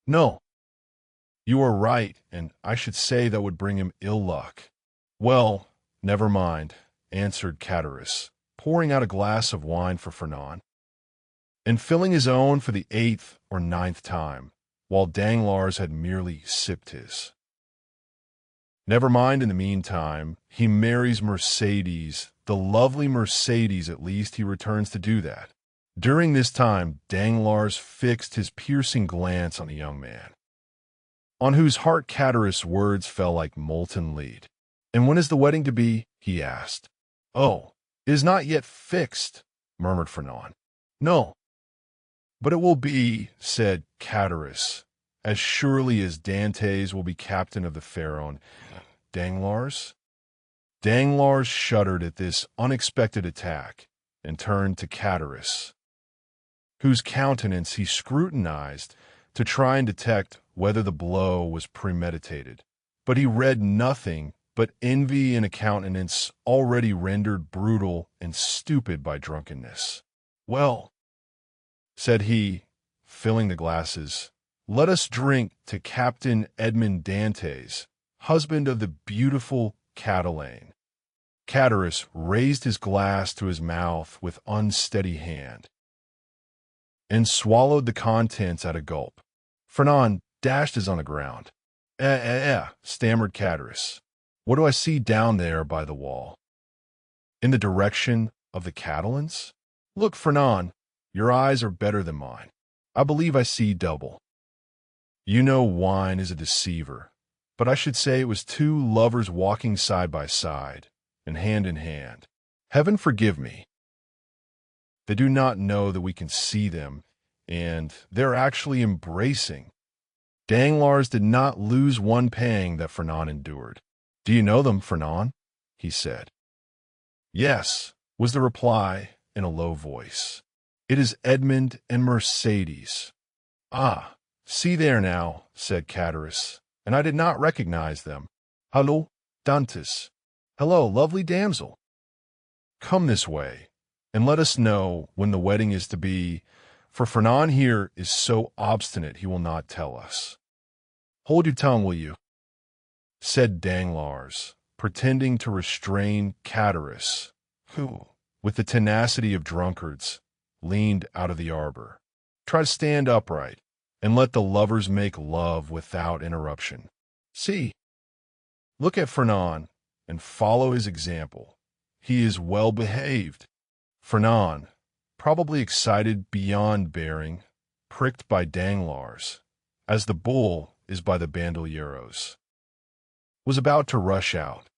No. You are right, and I should say that would bring him ill luck. Well, never mind, answered Chatterus, pouring out a glass of wine for Fernand, and filling his own for the 8th or 9th time, while Danglars had merely sipped his. Never mind, in the meantime, he marries Mercédès, the lovely Mercédès. At least he returns to do that. During this time, Danglars fixed his piercing glance on the young man, on whose heart Chatterus' words fell like molten lead. And when is the wedding to be? He asked. Oh, it is not yet fixed, murmured Fernand. No, but it will be, said Chatterus, as surely as Dantès will be captain of the Pharaon. Danglars? Danglars shuddered at this unexpected attack and turned to Chatterus, whose countenance he scrutinized to try and detect whether the blow was premeditated. But he read nothing but envy in a countenance already rendered brutal and stupid by drunkenness. Well, said he, filling the glasses, let us drink to Captain Edmond Dantès, husband of the beautiful Catalane. Chatterus raised his glass to his mouth with unsteady hand, and swallowed the contents at a gulp. Fernand dashed his on the ground. Stammered Chatterus. What do I see down there by the wall? In the direction of the Catalans? Look, Fernand, your eyes are better than mine. I believe I see double. You know wine is a deceiver, but I should say it was two lovers walking side by side, and hand in hand. Heaven forgive me. They do not know that we can see them, and they're actually embracing. Danglars did not lose one pang that Fernand endured. Do you know them, Fernand? He said. Yes, was the reply in a low voice. It is Edmond and Mercédès. Ah, see there now, said Chatterus, and I did not recognize them. Hallo, Dantès. Hello, lovely damsel. Come this way, and let us know when the wedding is to be, for Fernand here is so obstinate he will not tell us. Hold your tongue, will you? Said Danglars, pretending to restrain Chatterus, who, with the tenacity of drunkards, leaned out of the arbor. Try to stand upright, and let the lovers make love without interruption. See, look at Fernand, and follow his example. He is well behaved. Fernand, probably excited beyond bearing, pricked by Danglars, as the bull is by the bandolieros, was about to rush out,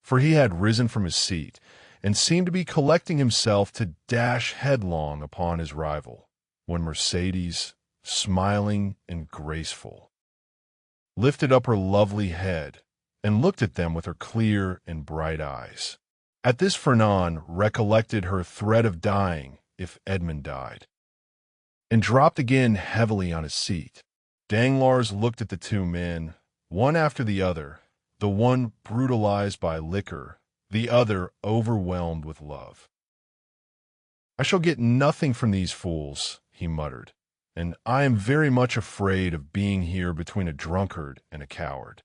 for he had risen from his seat and seemed to be collecting himself to dash headlong upon his rival, when Mercédès, smiling and graceful, lifted up her lovely head and looked at them with her clear and bright eyes. At this Fernand recollected her threat of dying if Edmond died, and dropped again heavily on his seat. Danglars looked at the two men, one after the other, the one brutalized by liquor, the other overwhelmed with love. I shall get nothing from these fools, he muttered, and I am very much afraid of being here between a drunkard and a coward.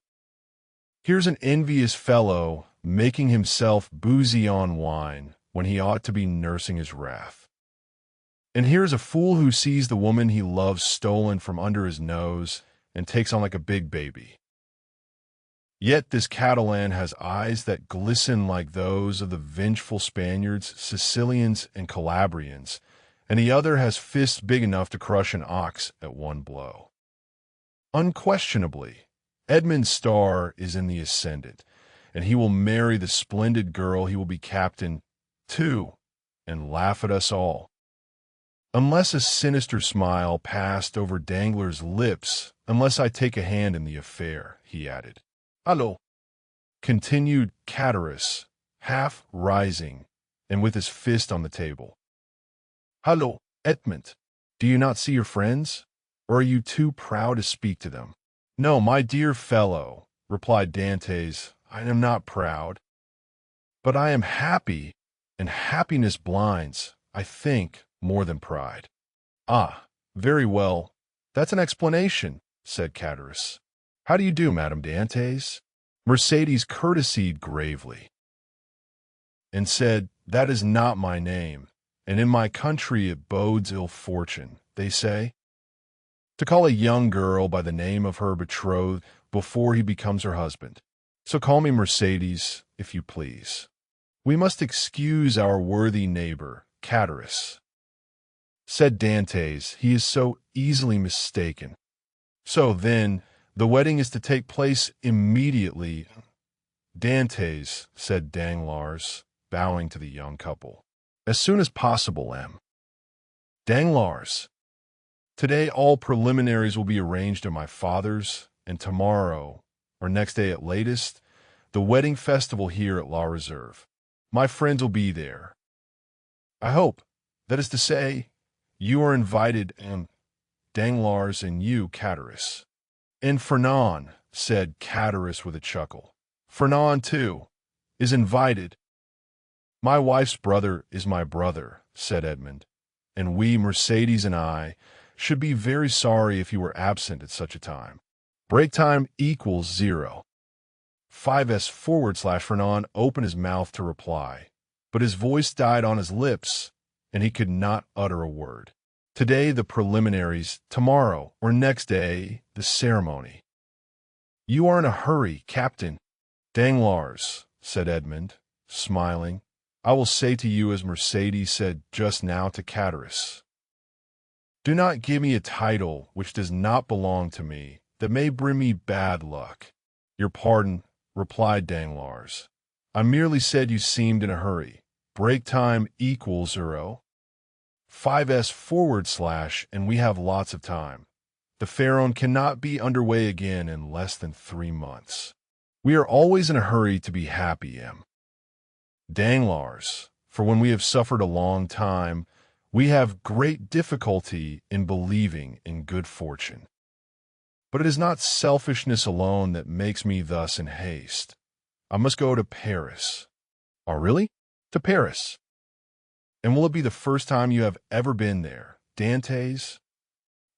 Here's an envious fellow making himself boozy on wine when he ought to be nursing his wrath. And here's a fool who sees the woman he loves stolen from under his nose and takes on like a big baby. Yet this Catalan has eyes that glisten like those of the vengeful Spaniards, Sicilians, and Calabrians, and the other has fists big enough to crush an ox at one blow. Unquestionably, Edmond's star is in the ascendant, and he will marry the splendid girl he will be captain to, and laugh at us all. Unless a sinister smile passed over Danglars' lips, unless I take a hand in the affair, he added. Allô, continued Chatterus, half rising, and with his fist on the table. Hallo, Edmond. Do you not see your friends? Or are you too proud to speak to them? No, my dear fellow, replied Dantès, I am not proud. But I am happy, and happiness blinds, I think, more than pride. Ah, very well. That's an explanation, said Catullus. How do you do, Madame Dantès? Mercédès courtesied gravely and said, That is not my name, and in my country it bodes ill fortune, they say, to call a young girl by the name of her betrothed before he becomes her husband. So call me Mercédès, if you please. We must excuse our worthy neighbor, Catullus, said Dantès. He is so easily mistaken. So then, the wedding is to take place immediately. Dantès, said Danglars, bowing to the young couple. As soon as possible, M. Danglars. Today all preliminaries will be arranged at my father's, and tomorrow, or next day at latest, the wedding festival here at La Réserve. My friends will be there. I hope, that is to say, you are invited, M. Danglars, and you, Catullus. And Fernand, said Catullus with a chuckle. Fernand, too, is invited. My wife's brother is my brother, said Edmond, and we, Mercédès and I, should be very sorry if you were absent at such a time. Break time equals 0. 5s / Fernand opened his mouth to reply, but his voice died on his lips, and he could not utter a word. Today the preliminaries, tomorrow or next day the ceremony. You are in a hurry, Captain. Danglars, said Edmond, smiling, I will say to you as Mercédès said just now to Catullus. Do not give me a title which does not belong to me, that may bring me bad luck. Your pardon, replied Danglars. I merely said you seemed in a hurry. Break time equals 0. 5s / and we have lots of time. The Pharaon cannot be underway again in less than 3 months. We are always in a hurry to be happy, M. Danglars, for when we have suffered a long time, we have great difficulty in believing in good fortune. But it is not selfishness alone that makes me thus in haste. I must go to Paris. Oh, really? To Paris? And will it be the first time you have ever been there, Dantès?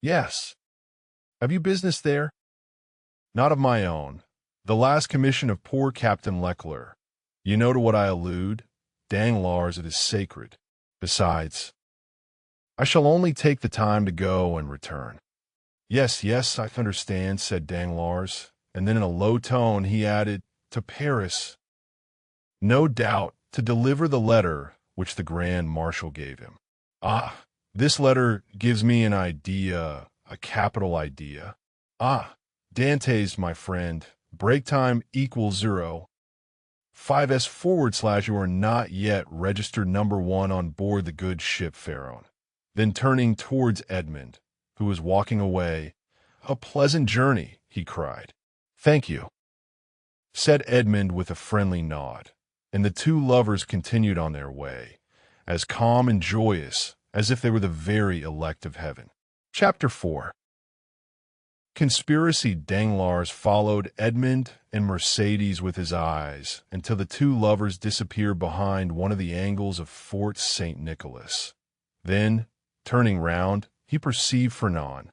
Yes. Have you business there? Not of my own. The last commission of poor Captain Leclerc. You know to what I allude. Danglars, it is sacred. Besides, I shall only take the time to go and return. Yes, I understand, said Danglars, and then in a low tone he added, to Paris. No doubt, to deliver the letter which the Grand Marshal gave him. Ah, this letter gives me an idea, a capital idea. Ah, Dantès, my friend, break time equals 0. 5s / you are not yet registered number 1 on board the good ship Pharaon. Then turning towards Edmond, who was walking away, A pleasant journey, he cried. Thank you, said Edmond with a friendly nod, and the two lovers continued on their way, as calm and joyous as if they were the very elect of heaven. Chapter 4. Conspiracy. Danglars followed Edmond and Mercédès with his eyes until the two lovers disappeared behind one of the angles of Fort St. Nicholas. Then, turning round, he perceived Fernand,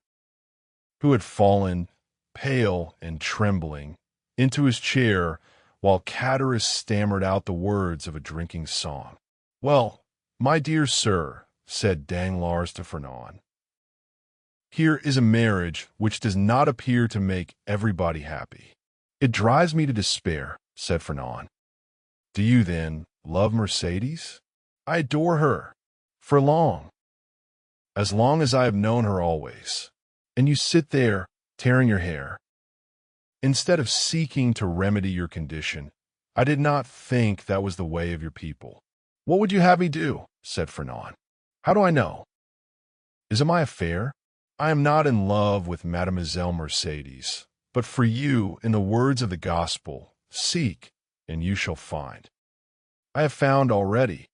who had fallen, pale and trembling, into his chair, while Catullus stammered out the words of a drinking song. Well, my dear sir, said Danglars to Fernand, here is a marriage which does not appear to make everybody happy. It drives me to despair, said Fernand. Do you, then, love Mercédès? I adore her. For long. As long as I have known her always. And you sit there, tearing your hair. Instead of seeking to remedy your condition, I did not think that was the way of your people. What would you have me do? Said Fernand. How do I know? Is it my affair? I am not in love with Mademoiselle Mercédès, but for you, in the words of the gospel, seek, and you shall find. I have found already.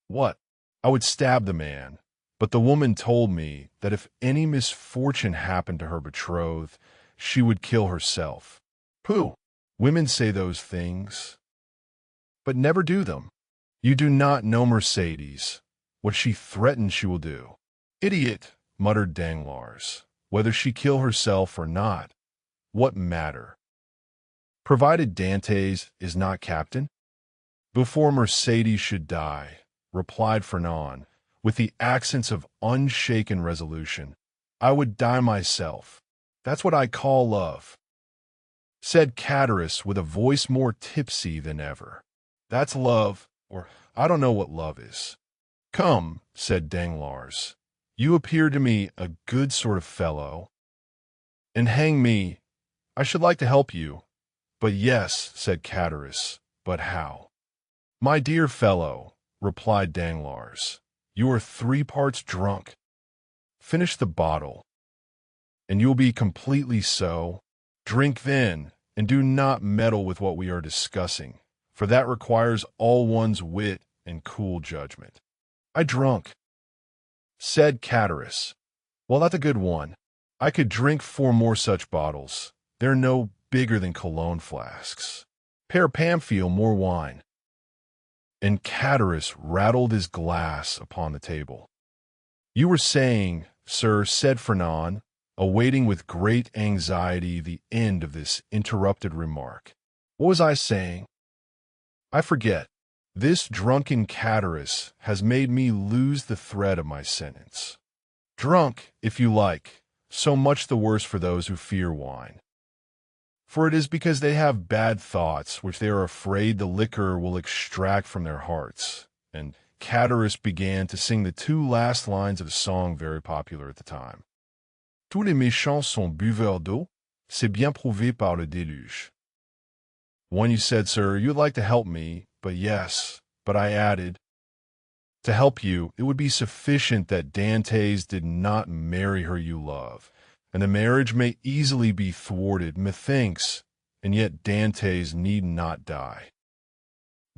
What? I would stab the man, But the woman told me that if any misfortune happened to her betrothed, she would kill herself. Pooh! Women say those things, but never do them. You do not know Mercedes, what she threatens she will do. Idiot, muttered Danglars. Whether she kill herself or not, what matter? Provided Dantès is not captain? Before Mercedes should die, replied Fernand, with the accents of unshaken resolution, I would die myself. That's what I call love, said Catullus with a voice more tipsy than ever. That's love, or I don't know what love is. Come, said Danglars, you appear to me a good sort of fellow, and hang me, I should like to help you. But yes, said Catullus, but how? My dear fellow, replied Danglars, you are 3 parts drunk. Finish the bottle, and you will be completely so. Drink then, and do not meddle with what we are discussing, for that requires all one's wit and cool judgment. I drunk, said Catullus. Well, that's a good one. I could drink 4 more such bottles. They're no bigger than cologne flasks. Père Pamphile, more wine. And Catullus rattled his glass upon the table. You were saying, sir, said Fernand, awaiting with great anxiety the end of this interrupted remark. What was I saying? I forget. This drunken Catullus has made me lose the thread of my sentence. Drunk, if you like, so much the worse for those who fear wine. For it is because they have bad thoughts which they are afraid the liquor will extract from their hearts. And Catullus began to sing the 2 last lines of a song very popular at the time. Tous les méchants sont buveurs d'eau, c'est bien prouvé par le déluge. When you said, sir, you'd like to help me, but yes, but I added, to help you, it would be sufficient that Dantès did not marry her you love, and the marriage may easily be thwarted, methinks, and yet Dantès need not die.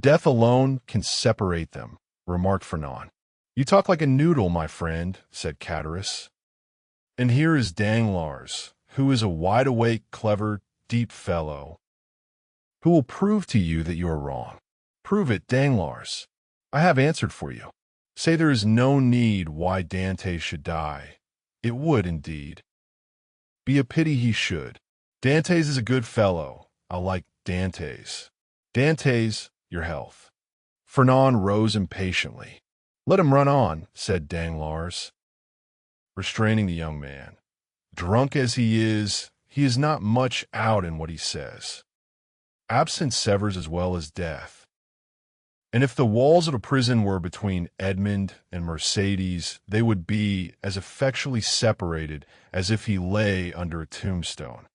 Death alone can separate them, remarked Fernand. You talk like a noodle, my friend, said Catullus. And here is Danglars, who is a wide-awake, clever, deep fellow, who will prove to you that you are wrong. Prove it, Danglars. I have answered for you. Say there is no need why Dantès should die. It would, indeed, be a pity he should. Dantès is a good fellow. I like Dantès. Dantès, your health. Fernand rose impatiently. Let him run on, said Danglars, restraining the young man. Drunk as he is not much out in what he says. Absence severs as well as death. And if the walls of a prison were between Edmond and Mercedes, they would be as effectually separated as if he lay under a tombstone.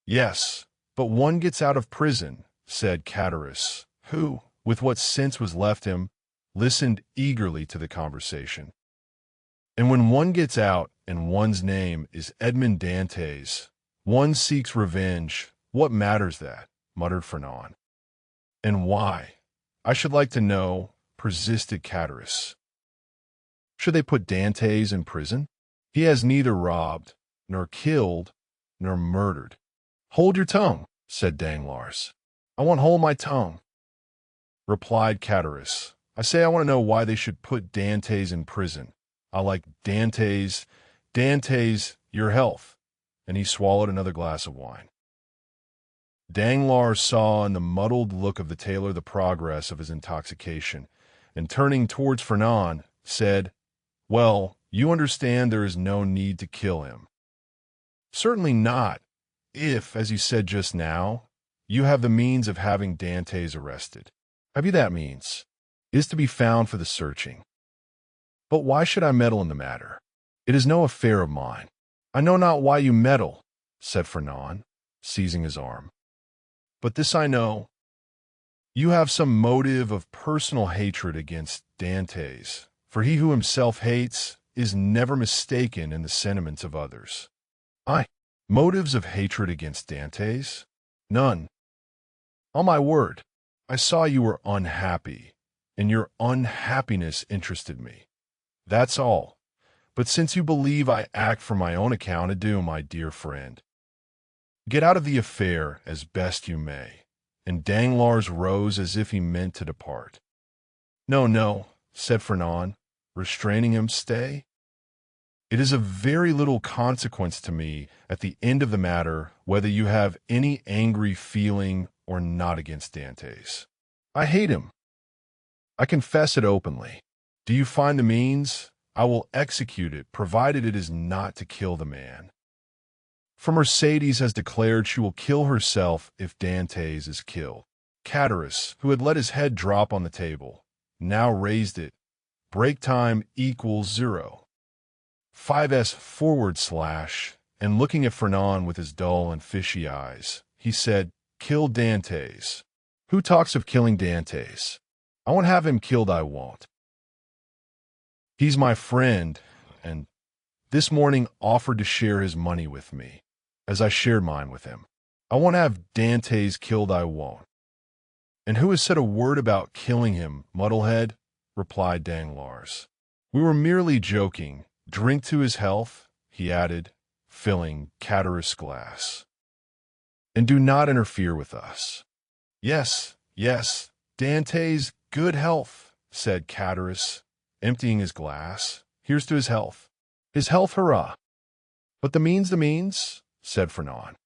Yes, but one gets out of prison, said Catullus, who, with what sense was left him, listened eagerly to the conversation. And when one gets out and one's name is Edmond Dantès, one seeks revenge. What matters that? Muttered Fernand. And why? I should like to know, persisted Catullus. Should they put Dantès in prison? He has neither robbed, nor killed, nor murdered. Hold your tongue, said Danglars. I won't hold my tongue, replied Catullus. I say I want to know why they should put Dantès in prison. I like Dantès. Dantès, your health. And he swallowed another glass of wine. Danglars saw in the muddled look of the tailor the progress of his intoxication, and turning towards Fernand, said, Well, you understand there is no need to kill him. Certainly not, if, as you said just now, you have the means of having Dantès arrested. Have you that means? It is to be found for the searching. But why should I meddle in the matter? It is no affair of mine. I know not why you meddle, said Fernand, seizing his arm. But this I know. You have some motive of personal hatred against Dantès, for he who himself hates is never mistaken in the sentiments of others. Motives of hatred against Dantès? None. On my word, I saw you were unhappy, and your unhappiness interested me. That's all. But since you believe I act for my own account, adieu, my dear friend. Get out of the affair as best you may. And Danglars rose as if he meant to depart. No, no, said Fernand, restraining him. Stay. It is of very little consequence to me at the end of the matter whether you have any angry feeling or not against Dantès. I hate him. I confess it openly. Do you find the means? I will execute it, provided it is not to kill the man. For Mercédès has declared she will kill herself if Dantès is killed. Catullus, who had let his head drop on the table, now raised it. Break time equals 0. 5s/, and looking at Fernand with his dull and fishy eyes, he said, Kill Dantès. Who talks of killing Dantès? I won't have him killed, I won't. He's my friend, and this morning offered to share his money with me, as I shared mine with him. I won't have Dantès killed, I won't. And who has said a word about killing him, Muddlehead? Replied Danglars. We were merely joking. Drink to his health, he added, filling Catullus' glass. And do not interfere with us. Yes, yes, Dantès' good health, said Catullus, emptying his glass. Here's to his health. His health, hurrah! But the means, said Fernand.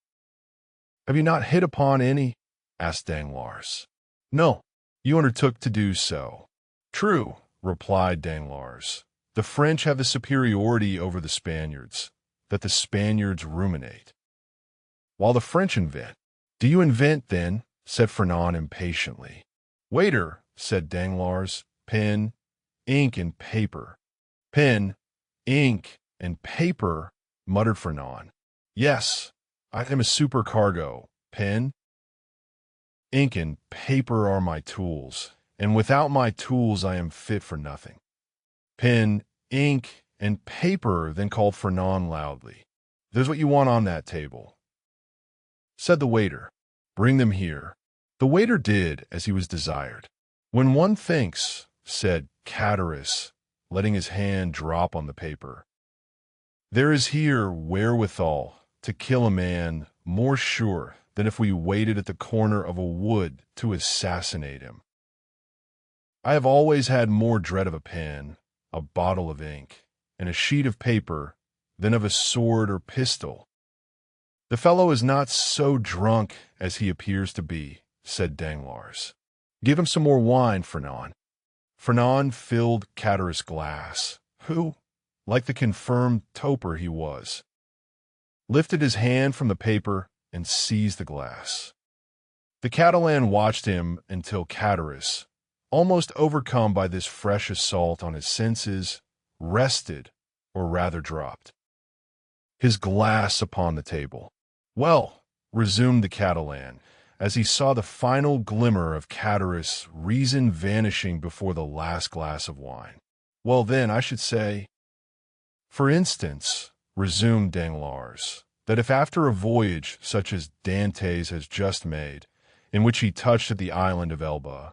Have you not hit upon any? Asked Danglars. No, you undertook to do so. True, replied Danglars. The French have the superiority over the Spaniards, that the Spaniards ruminate, while the French invent. Do you invent, then? Said Fernand impatiently. Waiter, said Danglars, pen, ink, and paper. Pen, ink, and paper, muttered Fernand. Yes, I am a supercargo. Pen, ink, and paper are my tools, and without my tools I am fit for nothing. Pen, ink, and paper, then called Fernand loudly. There's what you want on that table, said the waiter. Bring them here. The waiter did as he was desired. When one thinks, said Catullus, letting his hand drop on the paper, there is here wherewithal to kill a man more sure than if we waited at the corner of a wood to assassinate him. I have always had more dread of a pen, a bottle of ink, and a sheet of paper than of a sword or pistol. The fellow is not so drunk as he appears to be, said Danglars. Give him some more wine, Fernand. Fernand filled Catullus' glass, who, like the confirmed toper he was, lifted his hand from the paper and seized the glass. The Catalan watched him until Catullus, almost overcome by this fresh assault on his senses, rested, or rather dropped his glass upon the table. Well, resumed the Catalan, as he saw the final glimmer of Catullus' reason vanishing before the last glass of wine. Well, then, I should say, for instance, resumed Danglars, that if after a voyage such as Dantès has just made, in which he touched at the island of Elba,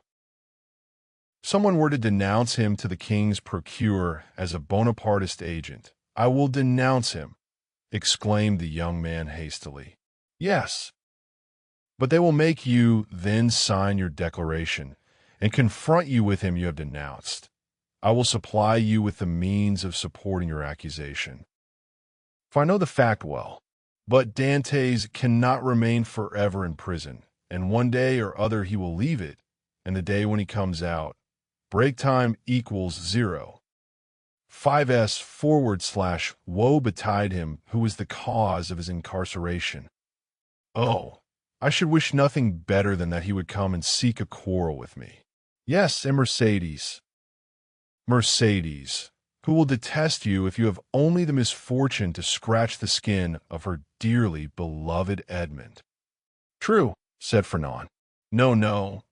someone were to denounce him to the king's procureur as a Bonapartist agent, I will denounce him, exclaimed the young man hastily. Yes, but they will make you then sign your declaration and confront you with him you have denounced. I will supply you with the means of supporting your accusation. For I know the fact well, but Dantès cannot remain forever in prison, and one day or other he will leave it, and the day when he comes out, break time equals 0. 5s/ woe betide him who was the cause of his incarceration. Oh, I should wish nothing better than that he would come and seek a quarrel with me. Yes, and Mercédès, who will detest you if you have only the misfortune to scratch the skin of her dearly beloved Edmond. True, said Fernand. No, no,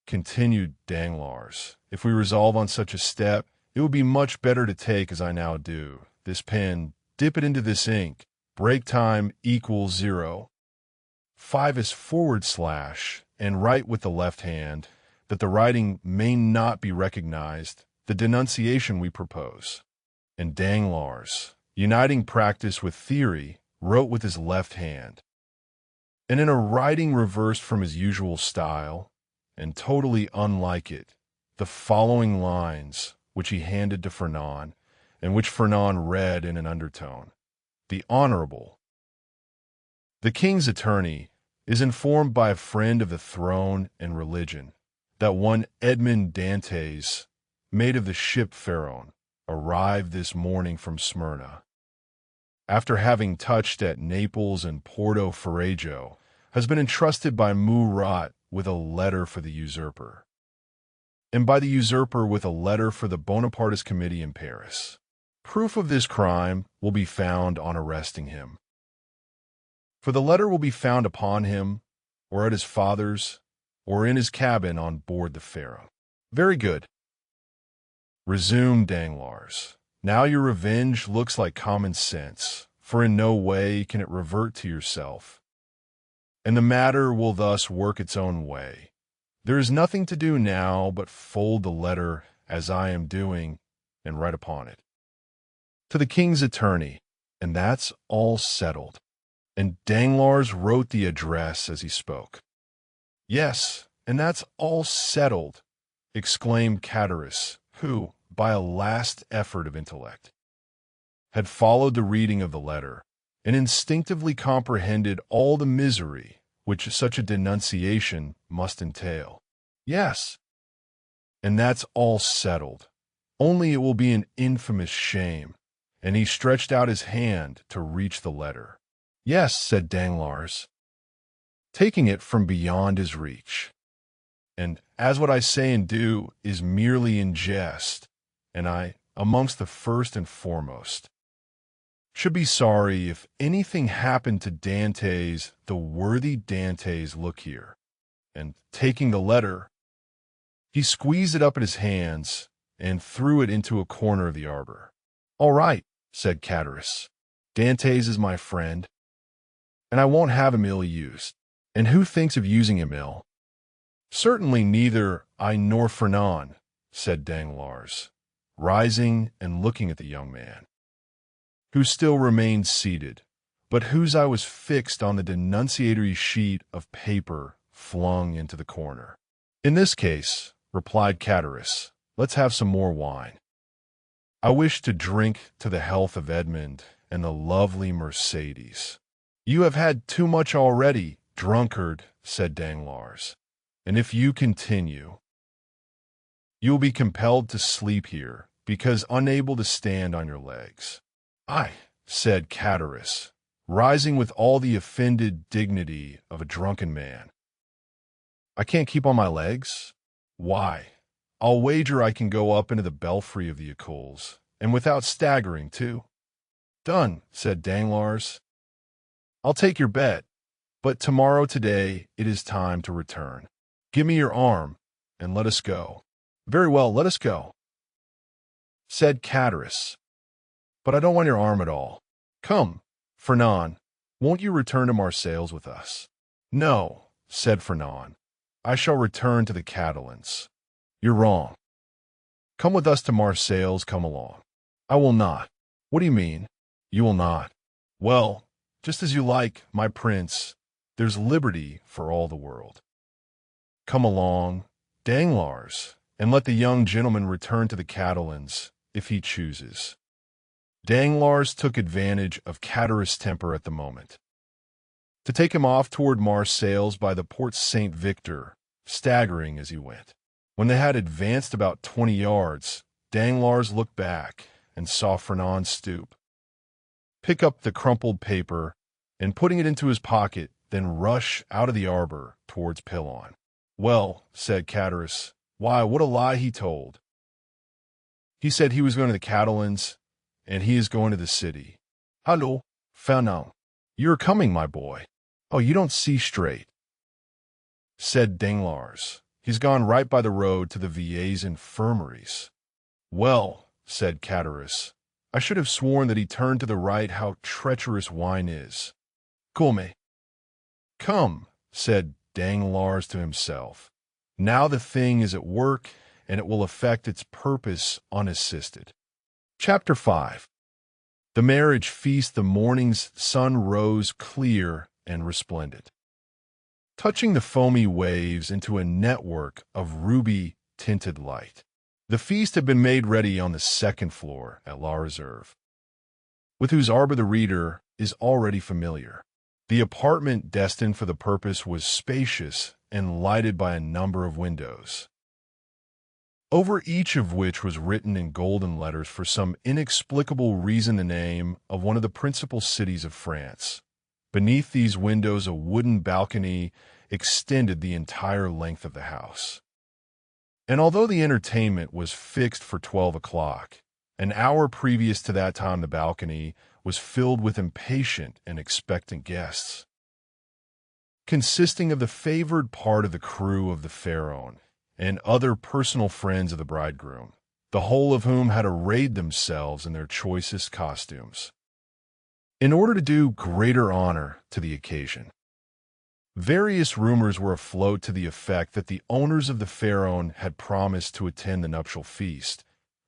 continued Danglars. If we resolve on such a step, it would be much better to take, as I now do, this pen, dip it into this ink, break time equals 0. 5s/, and write with the left hand, that the writing may not be recognized the denunciation we propose." And Danglars, uniting practice with theory, wrote with his left hand. And in a writing reversed from his usual style, and totally unlike it, the following lines, which he handed to Fernand, and which Fernand read in an undertone. The Honorable, the King's Attorney, is informed by a friend of the throne and religion that one Edmond Dantès, mate of the ship Pharaon, arrived this morning from Smyrna. After having touched at Naples and Porto Ferrajo, has been entrusted by Murat with a letter for the usurper, and by the usurper with a letter for the Bonapartist committee in Paris. Proof of this crime will be found on arresting him. For the letter will be found upon him, or at his father's, or in his cabin on board the Pharaon. Very good, resumed Danglars. Now your revenge looks like common sense, for in no way can it revert to yourself, and the matter will thus work its own way. There is nothing to do now but fold the letter as I am doing and write upon it. To the King's Attorney, and that's all settled. And Danglars wrote the address as he spoke. Yes, and that's all settled, exclaimed Catullus, who, by a last effort of intellect, had followed the reading of the letter, and instinctively comprehended all the misery which such a denunciation must entail. Yes, and that's all settled, only it will be an infamous shame, and he stretched out his hand to reach the letter. Yes, said Danglars, taking it from beyond his reach. And as what I say and do is merely in jest, and I, amongst the first and foremost, should be sorry if anything happened to Dantès, the worthy Dantès, look here. And taking the letter, he squeezed it up in his hands and threw it into a corner of the arbor. All right, said Catullus. Dantès is my friend, and I won't have him ill-used. And who thinks of using him ill? Certainly neither I nor Fernand, said Danglars, rising and looking at the young man, who still remained seated, but whose eye was fixed on the denunciatory sheet of paper flung into the corner. In this case, replied Catullus, let's have some more wine. I wish to drink to the health of Edmond and the lovely Mercedes. You have had too much already, drunkard, said Danglars, and if you continue, you will be compelled to sleep here, because unable to stand on your legs. Aye, said Catullus, rising with all the offended dignity of a drunken man. I can't keep on my legs? Why, I'll wager I can go up into the belfry of the Écoles, and without staggering, too. Done, said Danglars. I'll take your bet, but today it is time to return. Give me your arm, and let us go. Very well, let us go, said Catullus. But I don't want your arm at all. Come, Fernand, won't you return to Marseilles with us? No, said Fernand. I shall return to the Catalans. You're wrong. Come with us to Marseilles, come along. I will not. What do you mean? You will not. Well, just as you like, my prince. There's liberty for all the world. Come along, Danglars, and let the young gentleman return to the Catalans, if he chooses. Danglars took advantage of Catullus' temper at the moment to take him off toward Marseilles by the Porte Saint-Victor, staggering as he went. When they had advanced about 20 yards, Danglars looked back and saw Fernand stoop, pick up the crumpled paper, and putting it into his pocket, then rush out of the arbor towards Pilon. Well, said Catullus, why, what a lie he told. He said he was going to the Catalans, and he is going to the city. Hallo, Fernand, you're coming, my boy. Oh, you don't see straight, said Danglars. He's gone right by the road to the Vieilles infirmaries. Well, said Catullus, I should have sworn that he turned to the right. How treacherous wine is. Come, said Danglars to himself. Now the thing is at work, and it will effect its purpose unassisted. Chapter 5. The marriage feast. The morning's sun rose clear and resplendent, touching the foamy waves into a network of ruby-tinted light. The feast had been made ready on the second floor at La Réserve, with whose arbor the reader is already familiar. The apartment destined for the purpose was spacious and lighted by a number of windows, over each of which was written in golden letters for some inexplicable reason the name of one of the principal cities of France. Beneath these windows a wooden balcony extended the entire length of the house. And although the entertainment was fixed for 12 o'clock, an hour previous to that time the balcony was filled with impatient and expectant guests, consisting of the favored part of the crew of the Pharaon and other personal friends of the bridegroom, the whole of whom had arrayed themselves in their choicest costumes, in order to do greater honor to the occasion. Various rumors were afloat to the effect that the owners of the Pharaon had promised to attend the nuptial feast,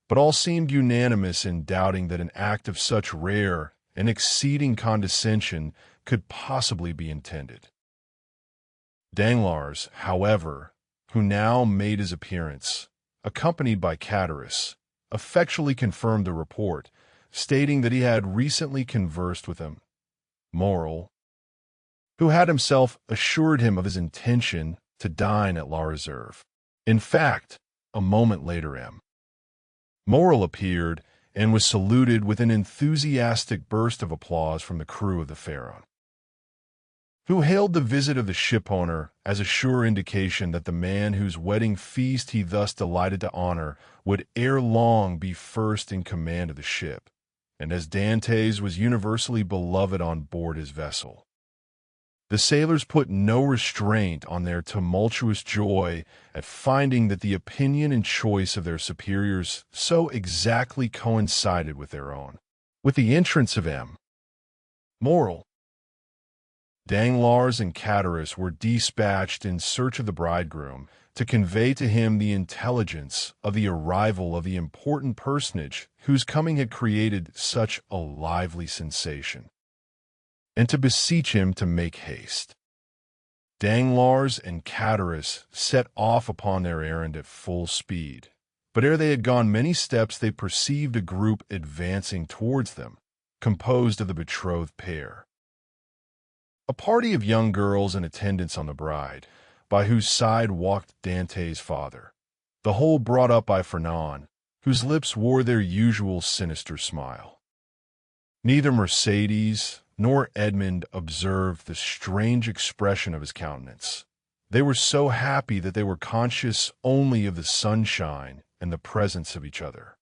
but all seemed unanimous in doubting that an act of such rare and exceeding condescension could possibly be intended. Danglars, however, who now made his appearance, accompanied by Chatteris, effectually confirmed the report, stating that he had recently conversed with him. Morrel, who had himself assured him of his intention to dine at La Réserve. In fact, a moment later Morrel appeared and was saluted with an enthusiastic burst of applause from the crew of the Pharaon, who hailed the visit of the shipowner as a sure indication that the man whose wedding feast he thus delighted to honor would ere long be first in command of the ship, and as Dantès was universally beloved on board his vessel, the sailors put no restraint on their tumultuous joy at finding that the opinion and choice of their superiors so exactly coincided with their own. With the entrance of Morrel, Danglars and Chatteris were dispatched in search of the bridegroom to convey to him the intelligence of the arrival of the important personage whose coming had created such a lively sensation, and to beseech him to make haste. Danglars and Chatteris set off upon their errand at full speed, but ere they had gone many steps they perceived a group advancing towards them, composed of the betrothed pair, a party of young girls in attendance on the bride, by whose side walked Dantès' father, the whole brought up by Fernand, whose lips wore their usual sinister smile. Neither Mercédès nor Edmond observed the strange expression of his countenance. They were so happy that they were conscious only of the sunshine and the presence of each other.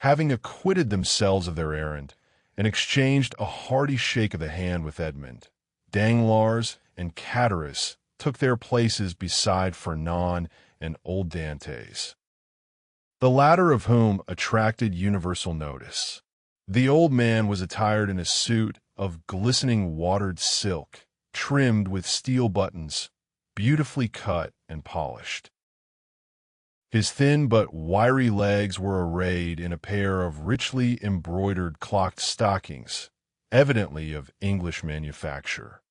Having acquitted themselves of their errand, and exchanged a hearty shake of the hand with Edmond, Danglars and Chatteris took their places beside Fernand and old Dantès, the latter of whom attracted universal notice. The old man was attired in a suit of glistening watered silk, trimmed with steel buttons, beautifully cut and polished. His thin but wiry legs were arrayed in a pair of richly embroidered clocked stockings, evidently of English manufacture,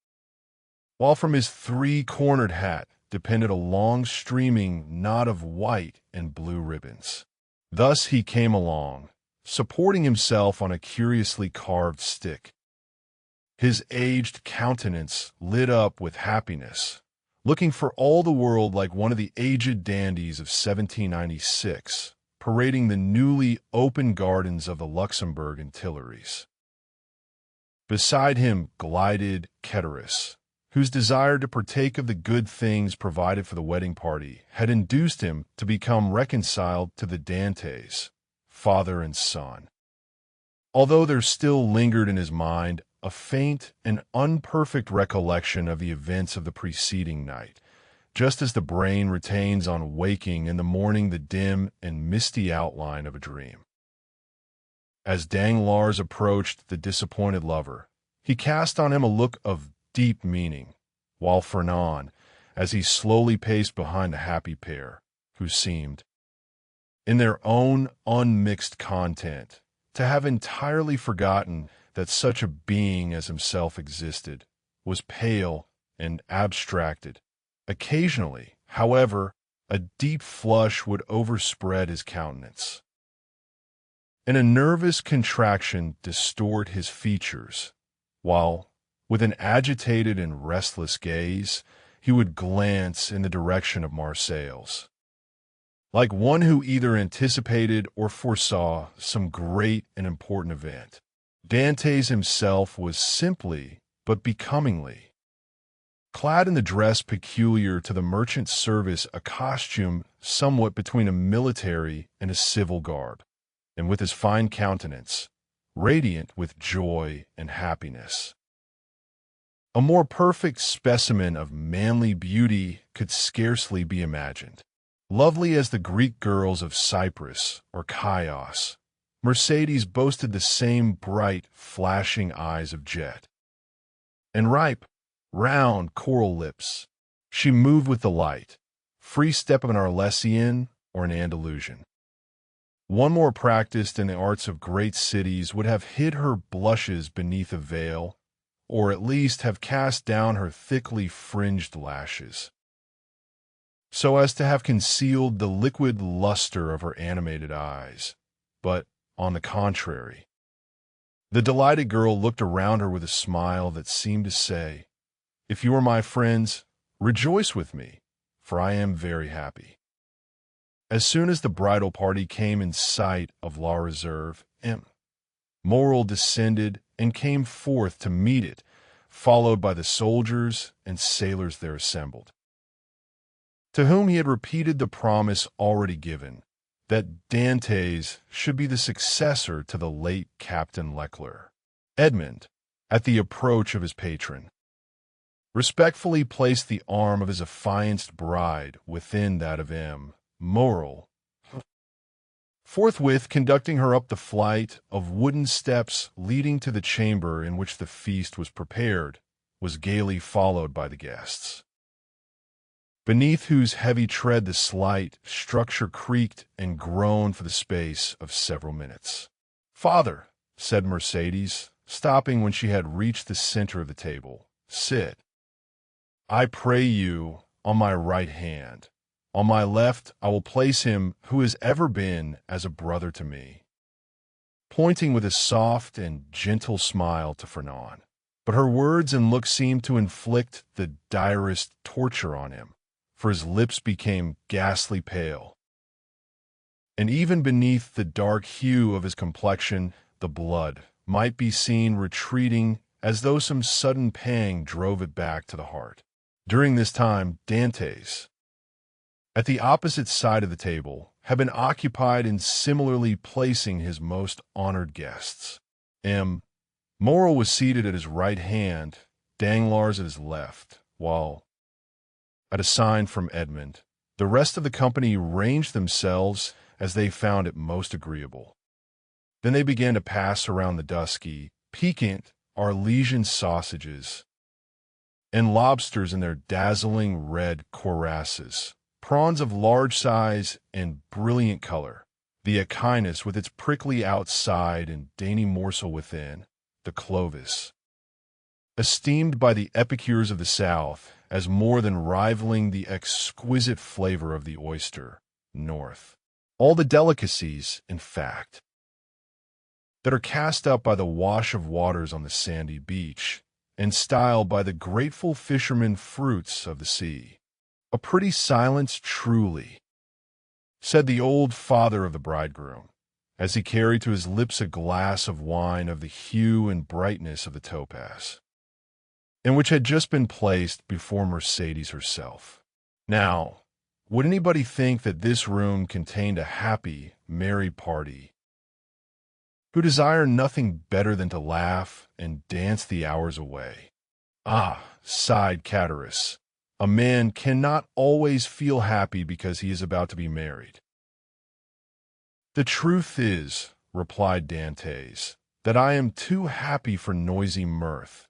while from his three-cornered hat depended a long streaming knot of white and blue ribbons. Thus he came along, supporting himself on a curiously carved stick, his aged countenance lit up with happiness, looking for all the world like one of the aged dandies of 1796, parading the newly opened gardens of the Luxembourg and Tuileries. Beside him glided Chatteris, whose desire to partake of the good things provided for the wedding party had induced him to become reconciled to the Dantès, father and son, although there still lingered in his mind a faint and unperfect recollection of the events of the preceding night, just as the brain retains on waking in the morning the dim and misty outline of a dream. As Danglars approached the disappointed lover, he cast on him a look of deep meaning, while Fernand, as he slowly paced behind the happy pair, who seemed, in their own unmixed content, to have entirely forgotten that such a being as himself existed, was pale and abstracted. Occasionally, however, a deep flush would overspread his countenance, and a nervous contraction distort his features, while, with an agitated and restless gaze, he would glance in the direction of Marseilles, like one who either anticipated or foresaw some great and important event. Dantès himself was simply, but becomingly, clad in the dress peculiar to the merchant service, a costume somewhat between a military and a civil garb, and with his fine countenance, radiant with joy and happiness. A more perfect specimen of manly beauty could scarcely be imagined. Lovely as the Greek girls of Cyprus or Chios, Mercedes boasted the same bright, flashing eyes of jet, and ripe, round coral lips. She moved with the light, free step of an Arlesian or an Andalusian. One more practiced in the arts of great cities would have hid her blushes beneath a veil, or at least have cast down her thickly fringed lashes, so as to have concealed the liquid luster of her animated eyes. But, on the contrary, the delighted girl looked around her with a smile that seemed to say, "If you are my friends, rejoice with me, for I am very happy." As soon as the bridal party came in sight of La Réserve, Morrel descended and came forth to meet it, followed by the soldiers and sailors there assembled, to whom he had repeated the promise already given, that Dantès should be the successor to the late Captain Leclerc. Edmond, at the approach of his patron, respectfully placed the arm of his affianced bride within that of Morrel, forthwith conducting her up the flight of wooden steps leading to the chamber in which the feast was prepared, was gaily followed by the guests, beneath whose heavy tread the slight structure creaked and groaned for the space of several minutes. "Father," said Mercedes, stopping when she had reached the center of the table, "sit, I pray you, on my right hand. On my left I will place him who has ever been as a brother to me," pointing with a soft and gentle smile to Fernand. But her words and look seemed to inflict the direst torture on him, for his lips became ghastly pale, and even beneath the dark hue of his complexion the blood might be seen retreating as though some sudden pang drove it back to the heart. During this time, Dantès, at the opposite side of the table, had been occupied in similarly placing his most honored guests. Morrel was seated at his right hand, Danglars at his left, while, at a sign from Edmond, the rest of the company ranged themselves as they found it most agreeable. Then they began to pass around the dusky, piquant Arlesian sausages and lobsters in their dazzling red cuirasses, prawns of large size and brilliant color, the echinus with its prickly outside and dainty morsel within, the clovis, esteemed by the epicures of the South as more than rivaling the exquisite flavor of the oyster, North. All the delicacies, in fact, that are cast up by the wash of waters on the sandy beach, and styled by the grateful fishermen fruits of the sea. "A pretty silence, truly," said the old father of the bridegroom, as he carried to his lips a glass of wine of the hue and brightness of the topaz, and which had just been placed before Mercedes herself. Now, would anybody think that this room contained a happy, merry party, who desire nothing better than to laugh and dance the hours away? "Ah," sighed Cataris, "a man cannot always feel happy because he is about to be married." "The truth is," replied Dantès, "that I am too happy for noisy mirth,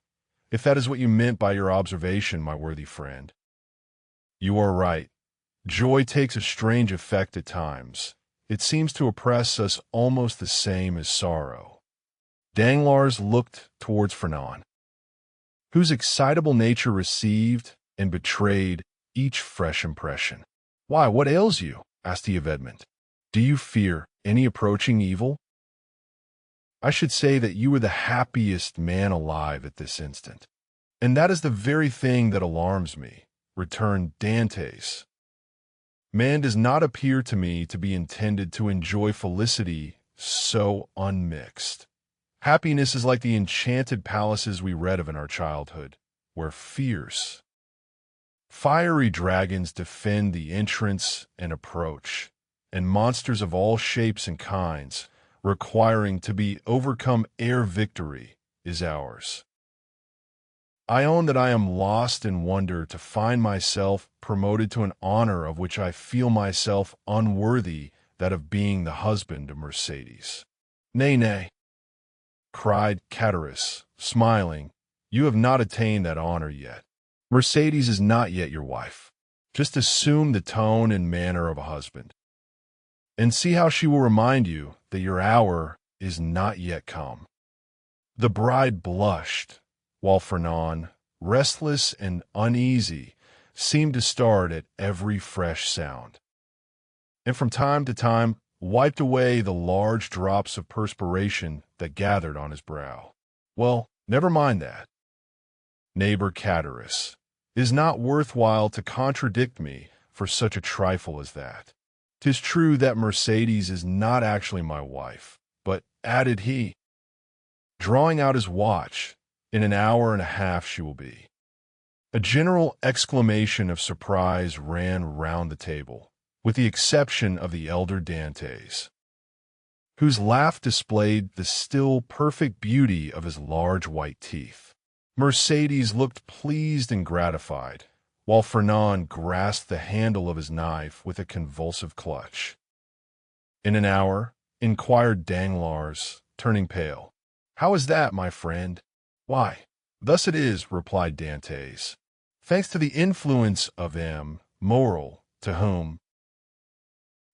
if that is what you meant by your observation, my worthy friend." "You are right. Joy takes a strange effect at times. It seems to oppress us almost the same as sorrow. Danglars looked towards Fernand, whose excitable nature received and betrayed each fresh impression. "Why, what ails you?" asked he of Edmond. "Do you fear any approaching evil?" "I should say that you were the happiest man alive at this instant." "And that is the very thing that alarms me," returned Dantès. "Man does not appear to me to be intended to enjoy felicity so unmixed. Happiness is like the enchanted palaces we read of in our childhood, where fierce, fiery dragons defend the entrance and approach, and monsters of all shapes and kinds, requiring to be overcome ere victory is ours. I own that I am lost in wonder to find myself promoted to an honor of which I feel myself unworthy, that of being the husband of Mercédès." "Nay, nay," cried Catullus, smiling, "you have not attained that honor yet. Mercédès is not yet your wife. Just assume the tone and manner of a husband, and see how she will remind you that your hour is not yet come." The bride blushed, while Fernand, restless and uneasy, seemed to start at every fresh sound, and from time to time wiped away the large drops of perspiration that gathered on his brow. "Well, never mind that, neighbor Catullus. It is not worthwhile to contradict me for such a trifle as that. 'Tis true that Mercédès is not actually my wife, but," added he, drawing out his watch, "in an hour and a half she will be." A general exclamation of surprise ran round the table, with the exception of the elder Dantès, whose laugh displayed the still perfect beauty of his large white teeth. Mercédès looked pleased and gratified, while Fernand grasped the handle of his knife with a convulsive clutch. "In an hour?" inquired Danglars, turning pale. "How is that, my friend?" "Why, thus it is," replied Dantès. "Thanks to the influence of M. Morrel, to whom,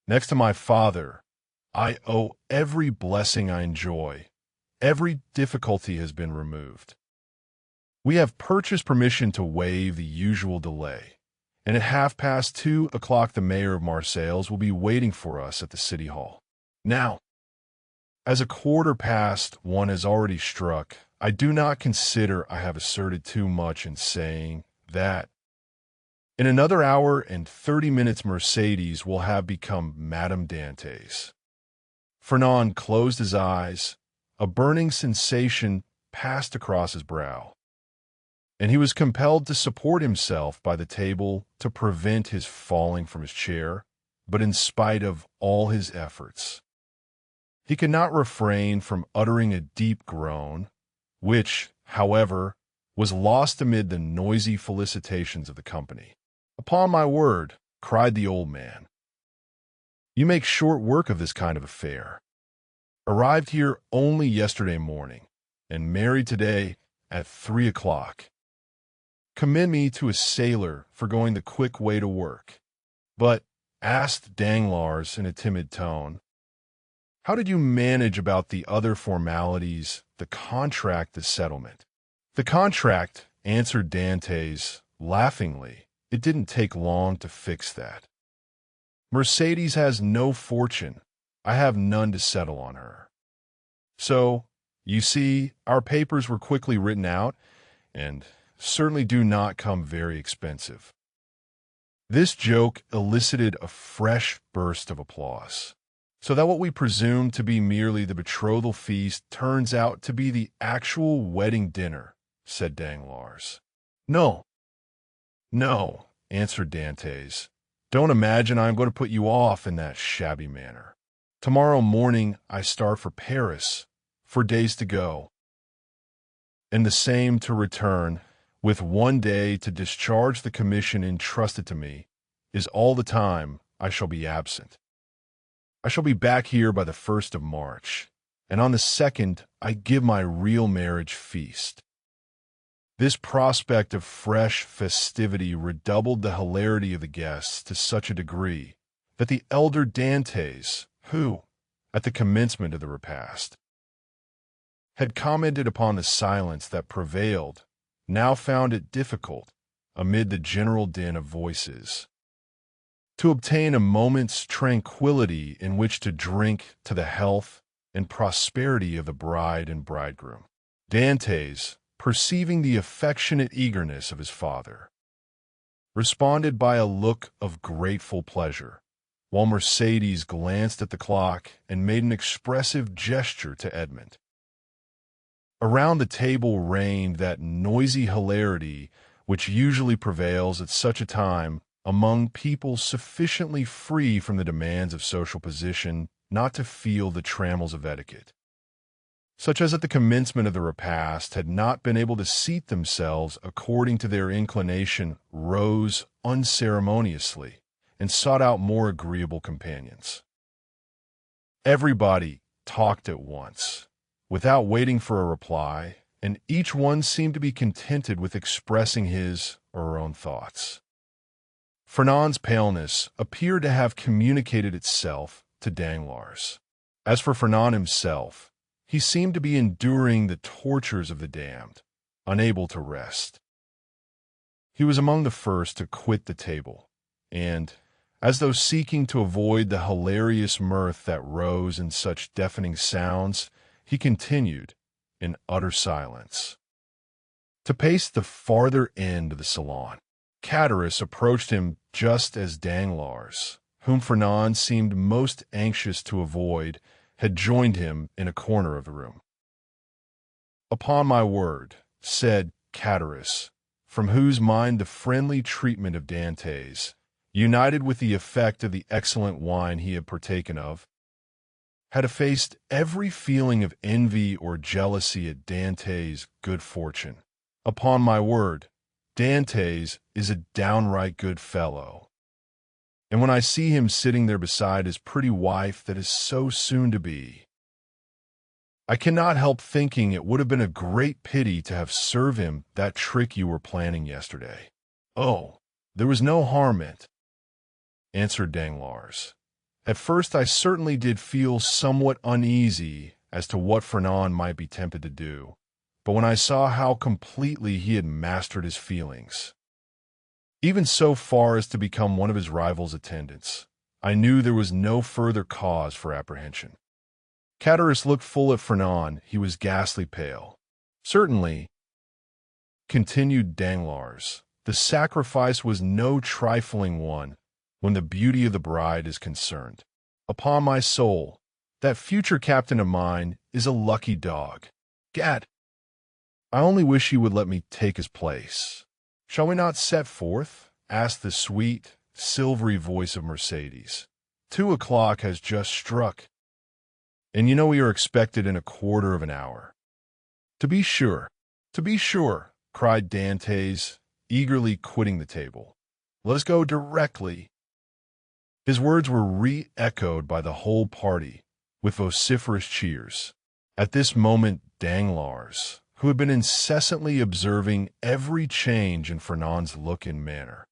next to my father, I owe every blessing I enjoy, every difficulty has been removed. We have purchased permission to waive the usual delay, and at 2:30 the mayor of Marseilles will be waiting for us at the city hall. Now, as 1:15 has already struck, I do not consider I have asserted too much in saying that in another hour and 30 minutes Mercédès will have become Madame Dantès." Fernand closed his eyes. A burning sensation passed across his brow, and he was compelled to support himself by the table to prevent his falling from his chair. But in spite of all his efforts, he could not refrain from uttering a deep groan, which, however, was lost amid the noisy felicitations of the company. "Upon my word," cried the old man, "you make short work of this kind of affair. Arrived here only yesterday morning, and married today at 3:00. Commend me to a sailor for going the quick way to work." "But," asked Danglars in a timid tone, "how did you manage about the other formalities, the contract, the settlement?" "The contract," answered Dantès, laughingly, "it didn't take long to fix that. Mercédès has no fortune. I have none to settle on her. So, you see, our papers were quickly written out, and certainly do not come very expensive." This joke elicited a fresh burst of applause, so that what we presume to be merely the betrothal feast turns out to be the actual wedding dinner, said Danglars. "No, no," answered Dantès. "Don't imagine I am going to put you off in that shabby manner. Tomorrow morning I start for Paris, for days to go, and the same to return, with 1 day to discharge the commission entrusted to me, is all the time I shall be absent. I shall be back here by the 1st of March, and on the 2nd I give my real marriage feast. This prospect of fresh festivity redoubled the hilarity of the guests to such a degree that the elder Dantès, who, at the commencement of the repast, had commented upon the silence that prevailed, now found it difficult, amid the general din of voices, to obtain a moment's tranquility in which to drink to the health and prosperity of the bride and bridegroom. Dantès, perceiving the affectionate eagerness of his father, responded by a look of grateful pleasure, while Mercedes glanced at the clock and made an expressive gesture to Edmond. Around the table reigned that noisy hilarity which usually prevails at such a time among people sufficiently free from the demands of social position not to feel the trammels of etiquette. Such as at the commencement of the repast had not been able to seat themselves according to their inclination rose unceremoniously and sought out more agreeable companions. Everybody talked at once, without waiting for a reply, and each one seemed to be contented with expressing his or her own thoughts. Fernand's paleness appeared to have communicated itself to Danglars. As for Fernand himself, he seemed to be enduring the tortures of the damned, unable to rest. He was among the first to quit the table, and, as though seeking to avoid the hilarious mirth that rose in such deafening sounds, he continued, in utter silence, to pace the farther end of the salon. Chatteris approached him just as Danglars, whom Fernand seemed most anxious to avoid, had joined him in a corner of the room. "Upon my word," said Chatteris, from whose mind the friendly treatment of Dantès, united with the effect of the excellent wine he had partaken of, had effaced every feeling of envy or jealousy at Dantès' good fortune. "Upon my word, Dantès is a downright good fellow. And when I see him sitting there beside his pretty wife that is so soon to be, I cannot help thinking it would have been a great pity to have served him that trick you were planning yesterday." "Oh, there was no harm in it," answered Danglars. "At first I certainly did feel somewhat uneasy as to what Fernand might be tempted to do, but when I saw how completely he had mastered his feelings, even so far as to become one of his rival's attendants, I knew there was no further cause for apprehension." Chatteris looked full at Fernand. He was ghastly pale. "Certainly," continued Danglars, "the sacrifice was no trifling one when the beauty of the bride is concerned. Upon my soul, that future captain of mine is a lucky dog. Gad, I only wish he would let me take his place." "Shall we not set forth?" asked the sweet, silvery voice of Mercedes. 2 o'clock has just struck, and you know we are expected in a quarter of an hour." To be sure," cried Dantès, eagerly quitting the table. "Let us go directly." His words were re-echoed by the whole party, with vociferous cheers. At this moment Danglars, who had been incessantly observing every change in Fernand's look and manner,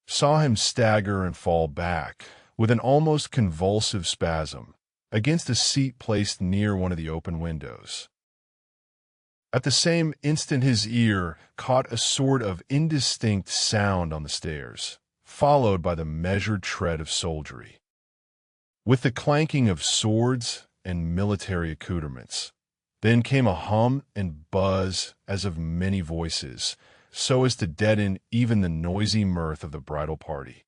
saw him stagger and fall back, with an almost convulsive spasm, against a seat placed near one of the open windows. At the same instant his ear caught a sort of indistinct sound on the stairs, followed by the measured tread of soldiery, with the clanking of swords and military accoutrements. Then came a hum and buzz as of many voices, so as to deaden even the noisy mirth of the bridal party,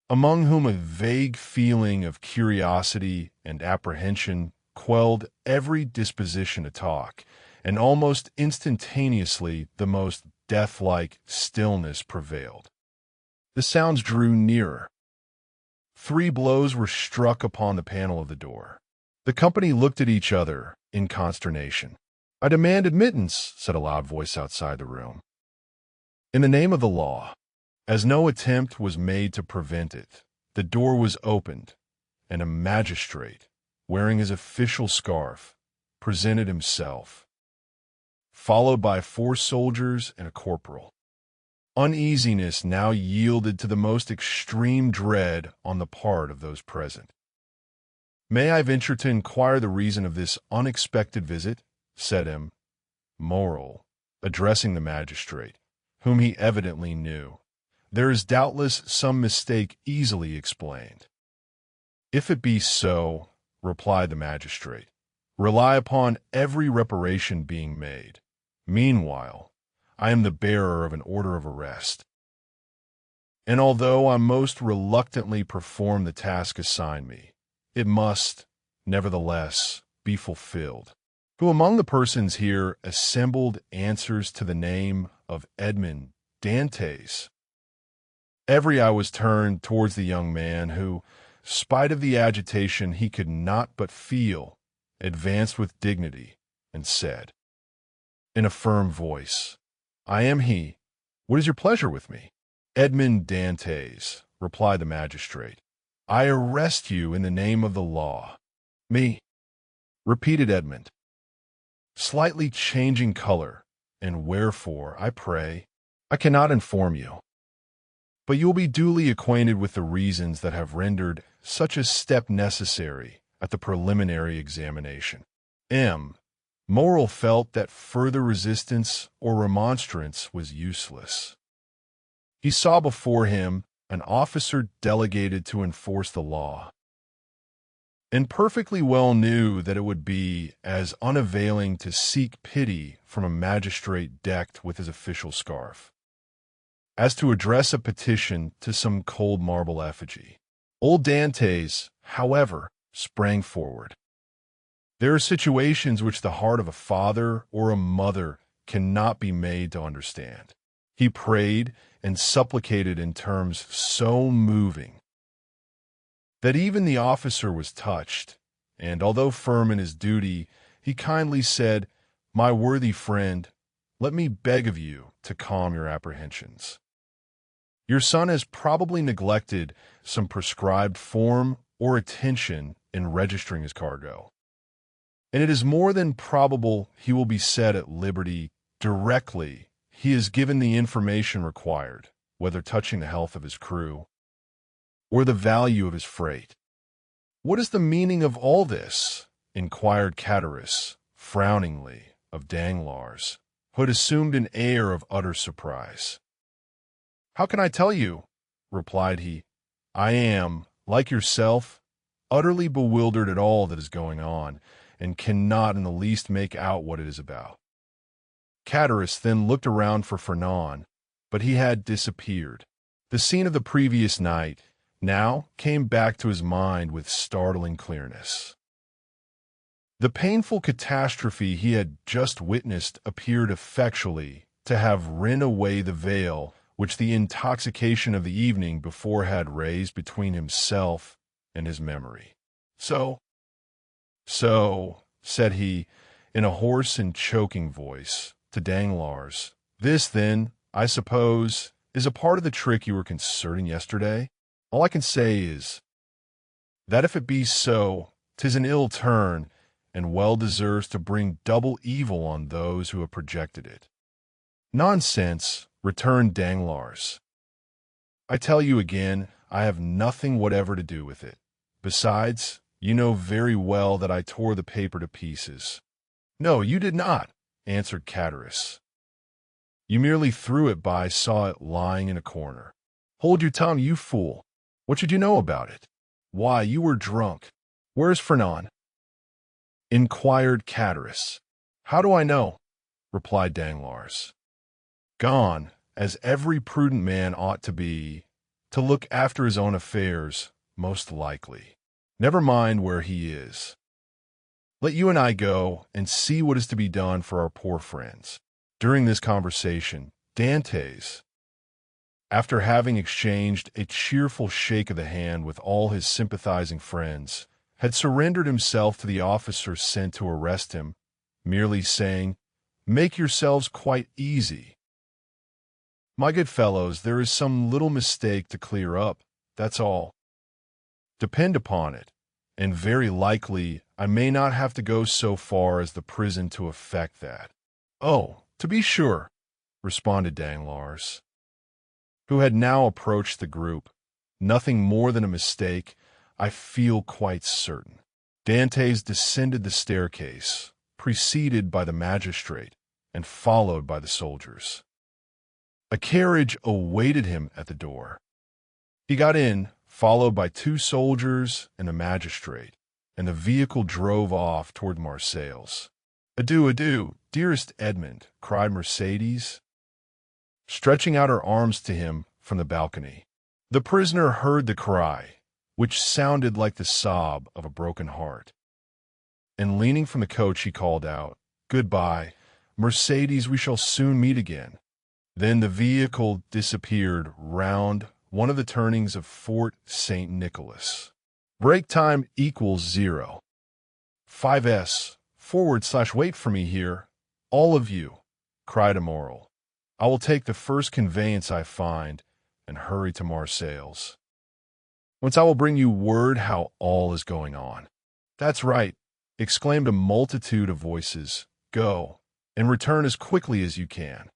among whom a vague feeling of curiosity and apprehension quelled every disposition to talk, and almost instantaneously the most death-like stillness prevailed. The sounds drew nearer. 3 blows were struck upon the panel of the door. The company looked at each other in consternation. "I demand admittance," said a loud voice outside the room. "In the name of the law." As no attempt was made to prevent it, the door was opened, and a magistrate, wearing his official scarf, presented himself. followed by 4 soldiers and a corporal. Uneasiness now yielded to the most extreme dread on the part of those present. "May I venture to inquire the reason of this unexpected visit?" said M. Morel, addressing the magistrate, whom he evidently knew. "There is doubtless some mistake easily explained." "If it be so," replied the magistrate, "rely upon every reparation being made. Meanwhile, I am the bearer of an order of arrest, and although I most reluctantly perform the task assigned me, it must, nevertheless, be fulfilled. Who among the persons here assembled answers to the name of Edmond Dantès?" Every eye was turned towards the young man who, spite of the agitation he could not but feel, advanced with dignity and said, in a firm voice, "I am he. What is your pleasure with me?" "Edmond Dantès," replied the magistrate, "I arrest you in the name of the law." "Me?" repeated Edmond, slightly changing color. "And wherefore, I pray?" "I cannot inform you. But you will be duly acquainted with the reasons that have rendered such a step necessary at the preliminary examination." M. Morel felt that further resistance or remonstrance was useless. He saw before him an officer delegated to enforce the law, and perfectly well knew that it would be as unavailing to seek pity from a magistrate decked with his official scarf as to address a petition to some cold marble effigy. Old Dantès, however, sprang forward. There are situations which the heart of a father or a mother cannot be made to understand. He prayed and supplicated in terms so moving that even the officer was touched, and although firm in his duty, he kindly said, "My worthy friend, let me beg of you to calm your apprehensions. Your son has probably neglected some prescribed form or attention in registering his cargo, and it is more than probable he will be set at liberty directly he is given the information required, whether touching the health of his crew or the value of his freight." "What is the meaning of all this?" inquired Chatteris, frowningly, of Danglars, who had assumed an air of utter surprise. "How can I tell you?" replied he. "I am, like yourself, utterly bewildered at all that is going on, and cannot in the least make out what it is about." Chatteris then looked around for Fernand, but he had disappeared. The scene of the previous night now came back to his mind with startling clearness. The painful catastrophe he had just witnessed appeared effectually to have rent away the veil which the intoxication of the evening before had raised between himself and his memory. So, said he, in a hoarse and choking voice, to Danglars, "this, then, I suppose, is a part of the trick you were concerting yesterday? All I can say is, that if it be so, 'tis an ill turn, and well deserves to bring double evil on those who have projected it." "Nonsense," returned Danglars. "I tell you again, I have nothing whatever to do with it. Besides, you know very well that I tore the paper to pieces." "No, you did not," answered Chatteris. "You merely threw it by, saw it lying in a corner." "Hold your tongue, you fool. What should you know about it?" "Why, you were drunk." "Where's Fernand?" inquired Chatteris. "How do I know?" replied Danglars. "Gone, as every prudent man ought to be, to look after his own affairs, most likely. Never mind where he is. Let you and I go and see what is to be done for our poor friends." During this conversation, Dantès, after having exchanged a cheerful shake of the hand with all his sympathizing friends, had surrendered himself to the officer sent to arrest him, merely saying, "Make yourselves quite easy. My good fellows, there is some little mistake to clear up, that's all. Depend upon it, and very likely I may not have to go so far as the prison to effect that." "Oh, to be sure," responded Danglars, who had now approached the group. "Nothing more than a mistake, I feel quite certain." Dantès descended the staircase, preceded by the magistrate and followed by the soldiers. A carriage awaited him at the door. He got in, followed by 2 soldiers and a magistrate, and the vehicle drove off toward Marseilles. "Adieu, adieu, dearest Edmond," cried Mercédès, stretching out her arms to him from the balcony. The prisoner heard the cry, which sounded like the sob of a broken heart, and leaning from the coach he called out, "Goodbye, Mercédès, we shall soon meet again." Then the vehicle disappeared round one of the turnings of Fort St. Nicholas. Break time equals 0. 5S, /wait for me here, all of you, cried Amoral. "I will take the first conveyance I find and hurry to Marseilles, whence I will bring you word how all is going on." "That's right," exclaimed a multitude of voices. "Go, and return as quickly as you can."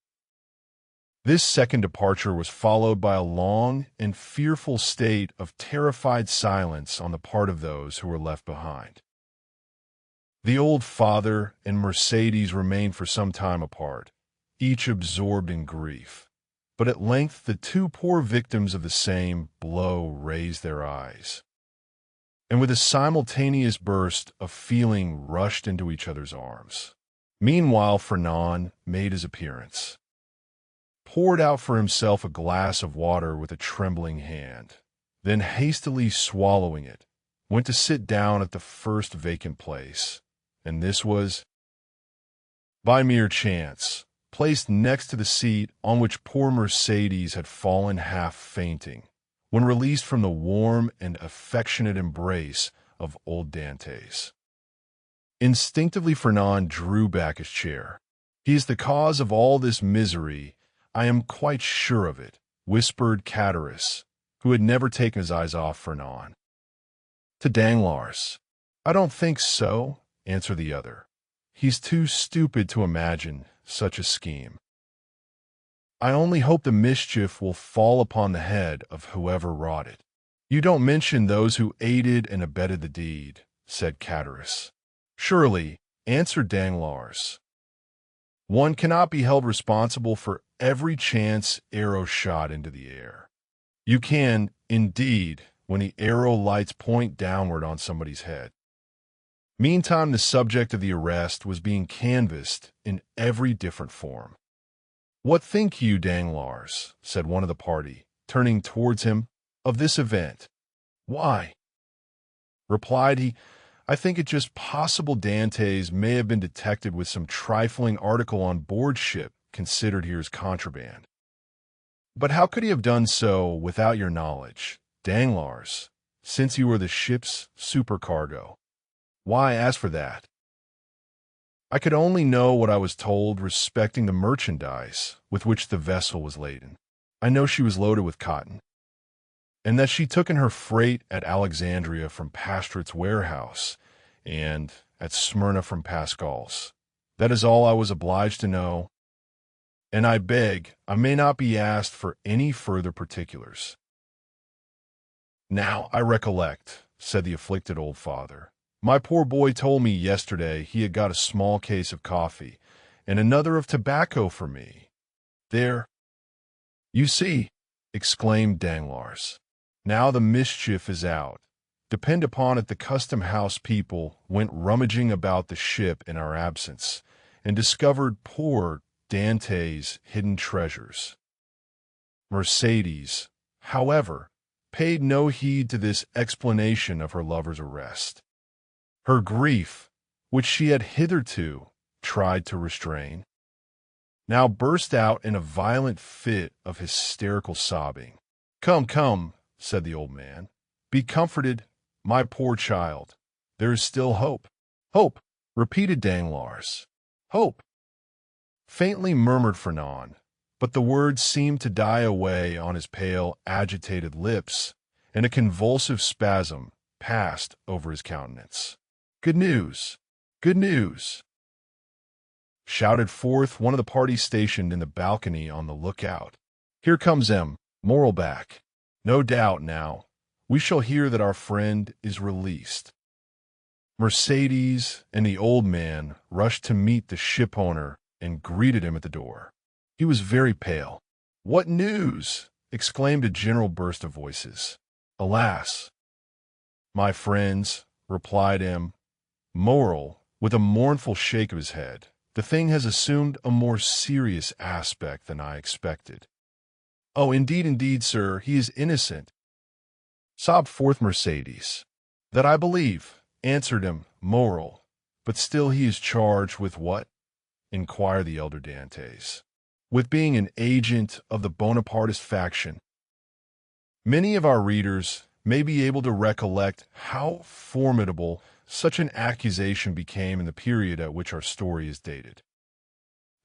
This second departure was followed by a long and fearful state of terrified silence on the part of those who were left behind. The old father and Mercédès remained for some time apart, each absorbed in grief. But at length the 2 poor victims of the same blow raised their eyes, and with a simultaneous burst of feeling rushed into each other's arms. Meanwhile Fernand made his appearance, poured out for himself a glass of water with a trembling hand, then hastily swallowing it, went to sit down at the first vacant place, and this was, by mere chance, placed next to the seat on which poor Mercédès had fallen half fainting, when released from the warm and affectionate embrace of old Dantès. Instinctively Fernand drew back his chair. "He is the cause of all this misery, I am quite sure of it," whispered Catullus, who had never taken his eyes off Fernand. To Danglars, "I don't think so," answered the other. "He's too stupid to imagine such a scheme. I only hope the mischief will fall upon the head of whoever wrought it." "You don't mention those who aided and abetted the deed," said Catullus. "Surely," answered Danglars, "one cannot be held responsible for every chance arrow shot into the air. You can, indeed, when the arrow lights point downward on somebody's head." Meantime, the subject of the arrest was being canvassed in every different form. "What think you, Danglars," said one of the party, turning towards him, "of this event?" "Why," replied he, "I think it just possible Dantès may have been detected with some trifling article on board ship considered here as contraband." "But how could he have done so without your knowledge, Danglars, since you were the ship's supercargo?" "Why, as for that, I could only know what I was told respecting the merchandise with which the vessel was laden. I know she was loaded with cotton, and that she took in her freight at Alexandria from Pastoret's warehouse, and at Smyrna from Pascal's. That is all I was obliged to know, and I beg I may not be asked for any further particulars." "Now I recollect," said the afflicted old father. "My poor boy told me yesterday he had got a small case of coffee and another of tobacco for me. There, you see," exclaimed Danglars. "Now the mischief is out. Depend upon it the custom-house people went rummaging about the ship in our absence, and discovered poor Dantès' hidden treasures." Mercédès, however, paid no heed to this explanation of her lover's arrest. Her grief, which she had hitherto tried to restrain, now burst out in a violent fit of hysterical sobbing. "Come, come," said the old man, "be comforted, my poor child. There is still hope." "Hope," repeated Danglars. "Hope," faintly murmured Fernand, but the words seemed to die away on his pale, agitated lips, and a convulsive spasm passed over his countenance. "Good news! Good news!" shouted forth one of the party stationed in the balcony on the lookout. "Here comes Moral back. No doubt now we shall hear that our friend is released." Mercedes and the old man rushed to meet the shipowner and greeted him at the door. He was very pale. "What news?" exclaimed a general burst of voices. "Alas, my friends," replied Moral, with a mournful shake of his head, "the thing has assumed a more serious aspect than I expected." "Oh, indeed, sir, he is innocent," sobbed forth Mercedes. "That I believe," answered Moral. "But still he is charged with what?" inquired the elder Dantès. "With being an agent of the Bonapartist faction." Many of our readers may be able to recollect how formidable such an accusation became in the period at which our story is dated.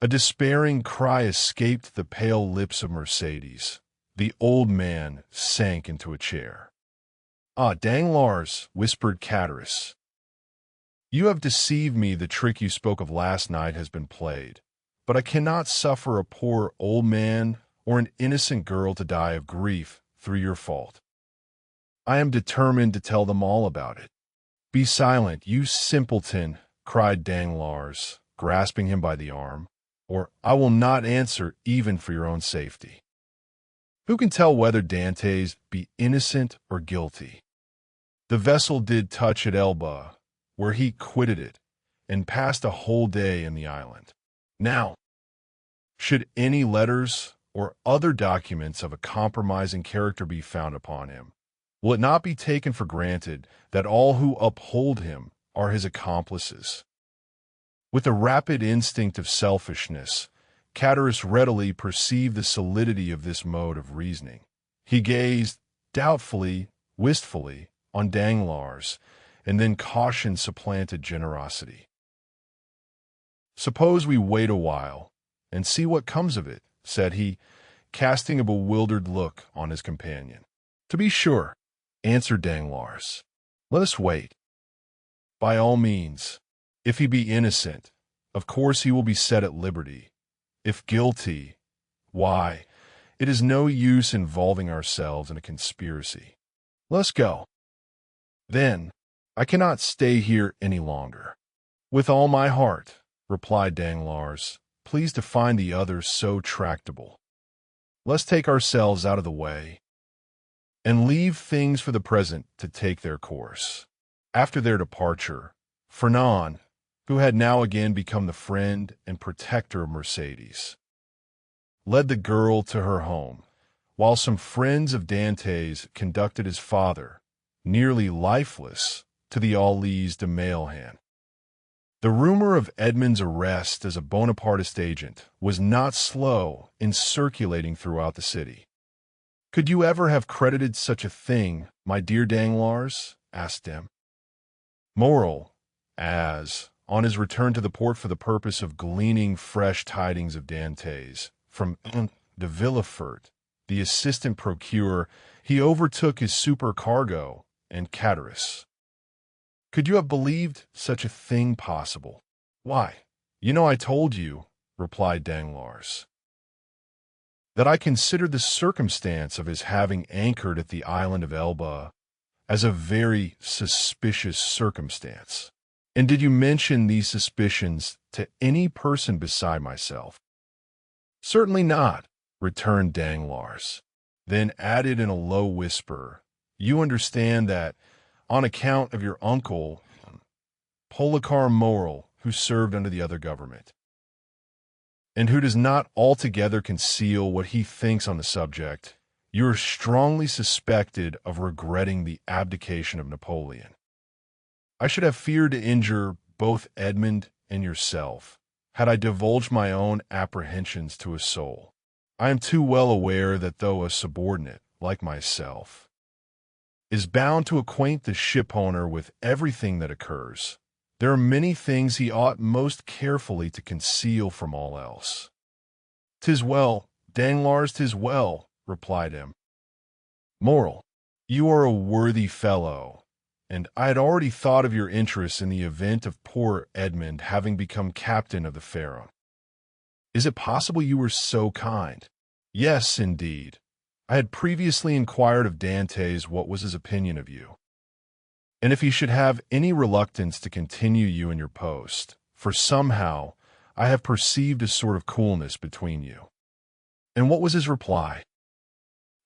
A despairing cry escaped the pale lips of Mercedes. The old man sank into a chair. "Ah, Danglars," whispered Catullus, "you have deceived me. The trick you spoke of last night has been played. But I cannot suffer a poor old man or an innocent girl to die of grief through your fault. I am determined to tell them all about it." "Be silent, you simpleton," cried Danglars, grasping him by the arm, "or I will not answer even for your own safety. Who can tell whether Dantès be innocent or guilty? The vessel did touch at Elba, where he quitted it, and passed a whole day in the island. Now, should any letters or other documents of a compromising character be found upon him, will it not be taken for granted that all who uphold him are his accomplices?" With a rapid instinct of selfishness, Catullus readily perceived the solidity of this mode of reasoning. He gazed doubtfully, wistfully, on Danglars, and then caution supplanted generosity. "Suppose we wait a while and see what comes of it," said he, casting a bewildered look on his companion. "To be sure," answered Danglars. "Let us wait." "By all means. If he be innocent, of course he will be set at liberty. If guilty, why, it is no use involving ourselves in a conspiracy. Let us go." "Then, I cannot stay here any longer." "With all my heart," replied Danglars, pleased to find the others so tractable. "Let's take ourselves out of the way, and leave things for the present to take their course." After their departure, Fernand, who had now again become the friend and protector of Mercedes, led the girl to her home, while some friends of Dantès conducted his father, nearly lifeless, to the Allées de Mailhan. The rumor of Edmond's arrest as a Bonapartist agent was not slow in circulating throughout the city. "Could you ever have credited such a thing, my dear Danglars?" asked Moral, as, on his return to the port for the purpose of gleaning fresh tidings of Dantès from de Villefort, the assistant procureur, he overtook his supercargo and Catullus. "Could you have believed such a thing possible?" "Why, I told you," replied Danglars, "that I considered the circumstance of his having anchored at the island of Elba as a very suspicious circumstance." "And did you mention these suspicions to any person beside myself?" "Certainly not," returned Danglars, then added in a low whisper, "You understand that, on account of your uncle, Policar Moral, who served under the other government, and who does not altogether conceal what he thinks on the subject, you are strongly suspected of regretting the abdication of Napoleon. I should have feared to injure both Edmond and yourself, had I divulged my own apprehensions to a soul. I am too well aware that though a subordinate, like myself, is bound to acquaint the shipowner with everything that occurs, there are many things he ought most carefully to conceal from all else." "'Tis well, Danglars, 'tis well," replied Moral. "You are a worthy fellow, and I had already thought of your interest in the event of poor Edmond having become captain of the Pharaon. Is it possible you were so kind? Yes, indeed. I had previously inquired of Dantès what was his opinion of you, and if he should have any reluctance to continue you in your post, for somehow I have perceived a sort of coolness between you. And what was his reply?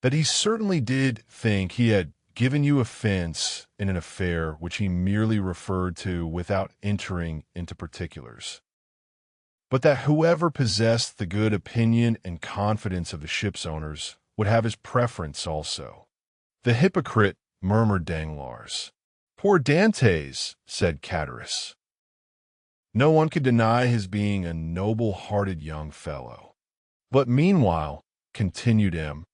That he certainly did think he had given you offense in an affair which he merely referred to without entering into particulars, but that whoever possessed the good opinion and confidence of the ship's owners would have his preference also. The hypocrite, murmured Danglars. Poor Dantès, said Chatteris. No one could deny his being a noble-hearted young fellow. But meanwhile, continued M.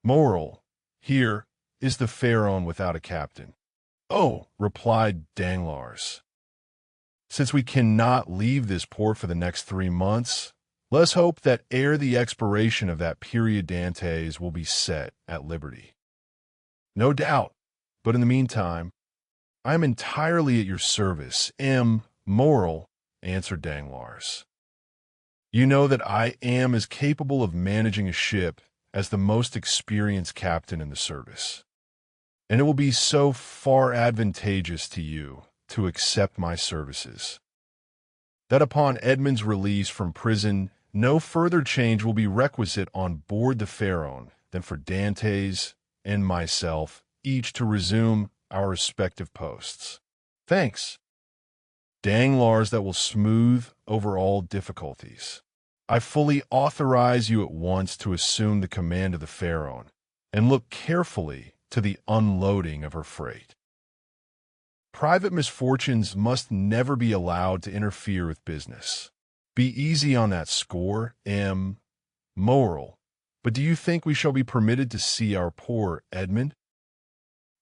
Moral, here is the Pharaon without a captain. Oh, replied Danglars. Since we cannot leave this port for the next 3 months, let's hope that ere the expiration of that period Dantès will be set at liberty. No doubt, but in the meantime, I am entirely at your service. M. Moral, answered Danglars. You know that I am as capable of managing a ship as the most experienced captain in the service, and it will be so far advantageous to you to accept my services, that upon Edmond's release from prison, no further change will be requisite on board the Pharaon than for Dantès and myself each to resume our respective posts. Thanks, Danglars, that will smooth over all difficulties. I fully authorize you at once to assume the command of the Pharaon and look carefully to the unloading of her freight. Private misfortunes must never be allowed to interfere with business. Be easy on that score, M. Moral. But do you think we shall be permitted to see our poor Edmond?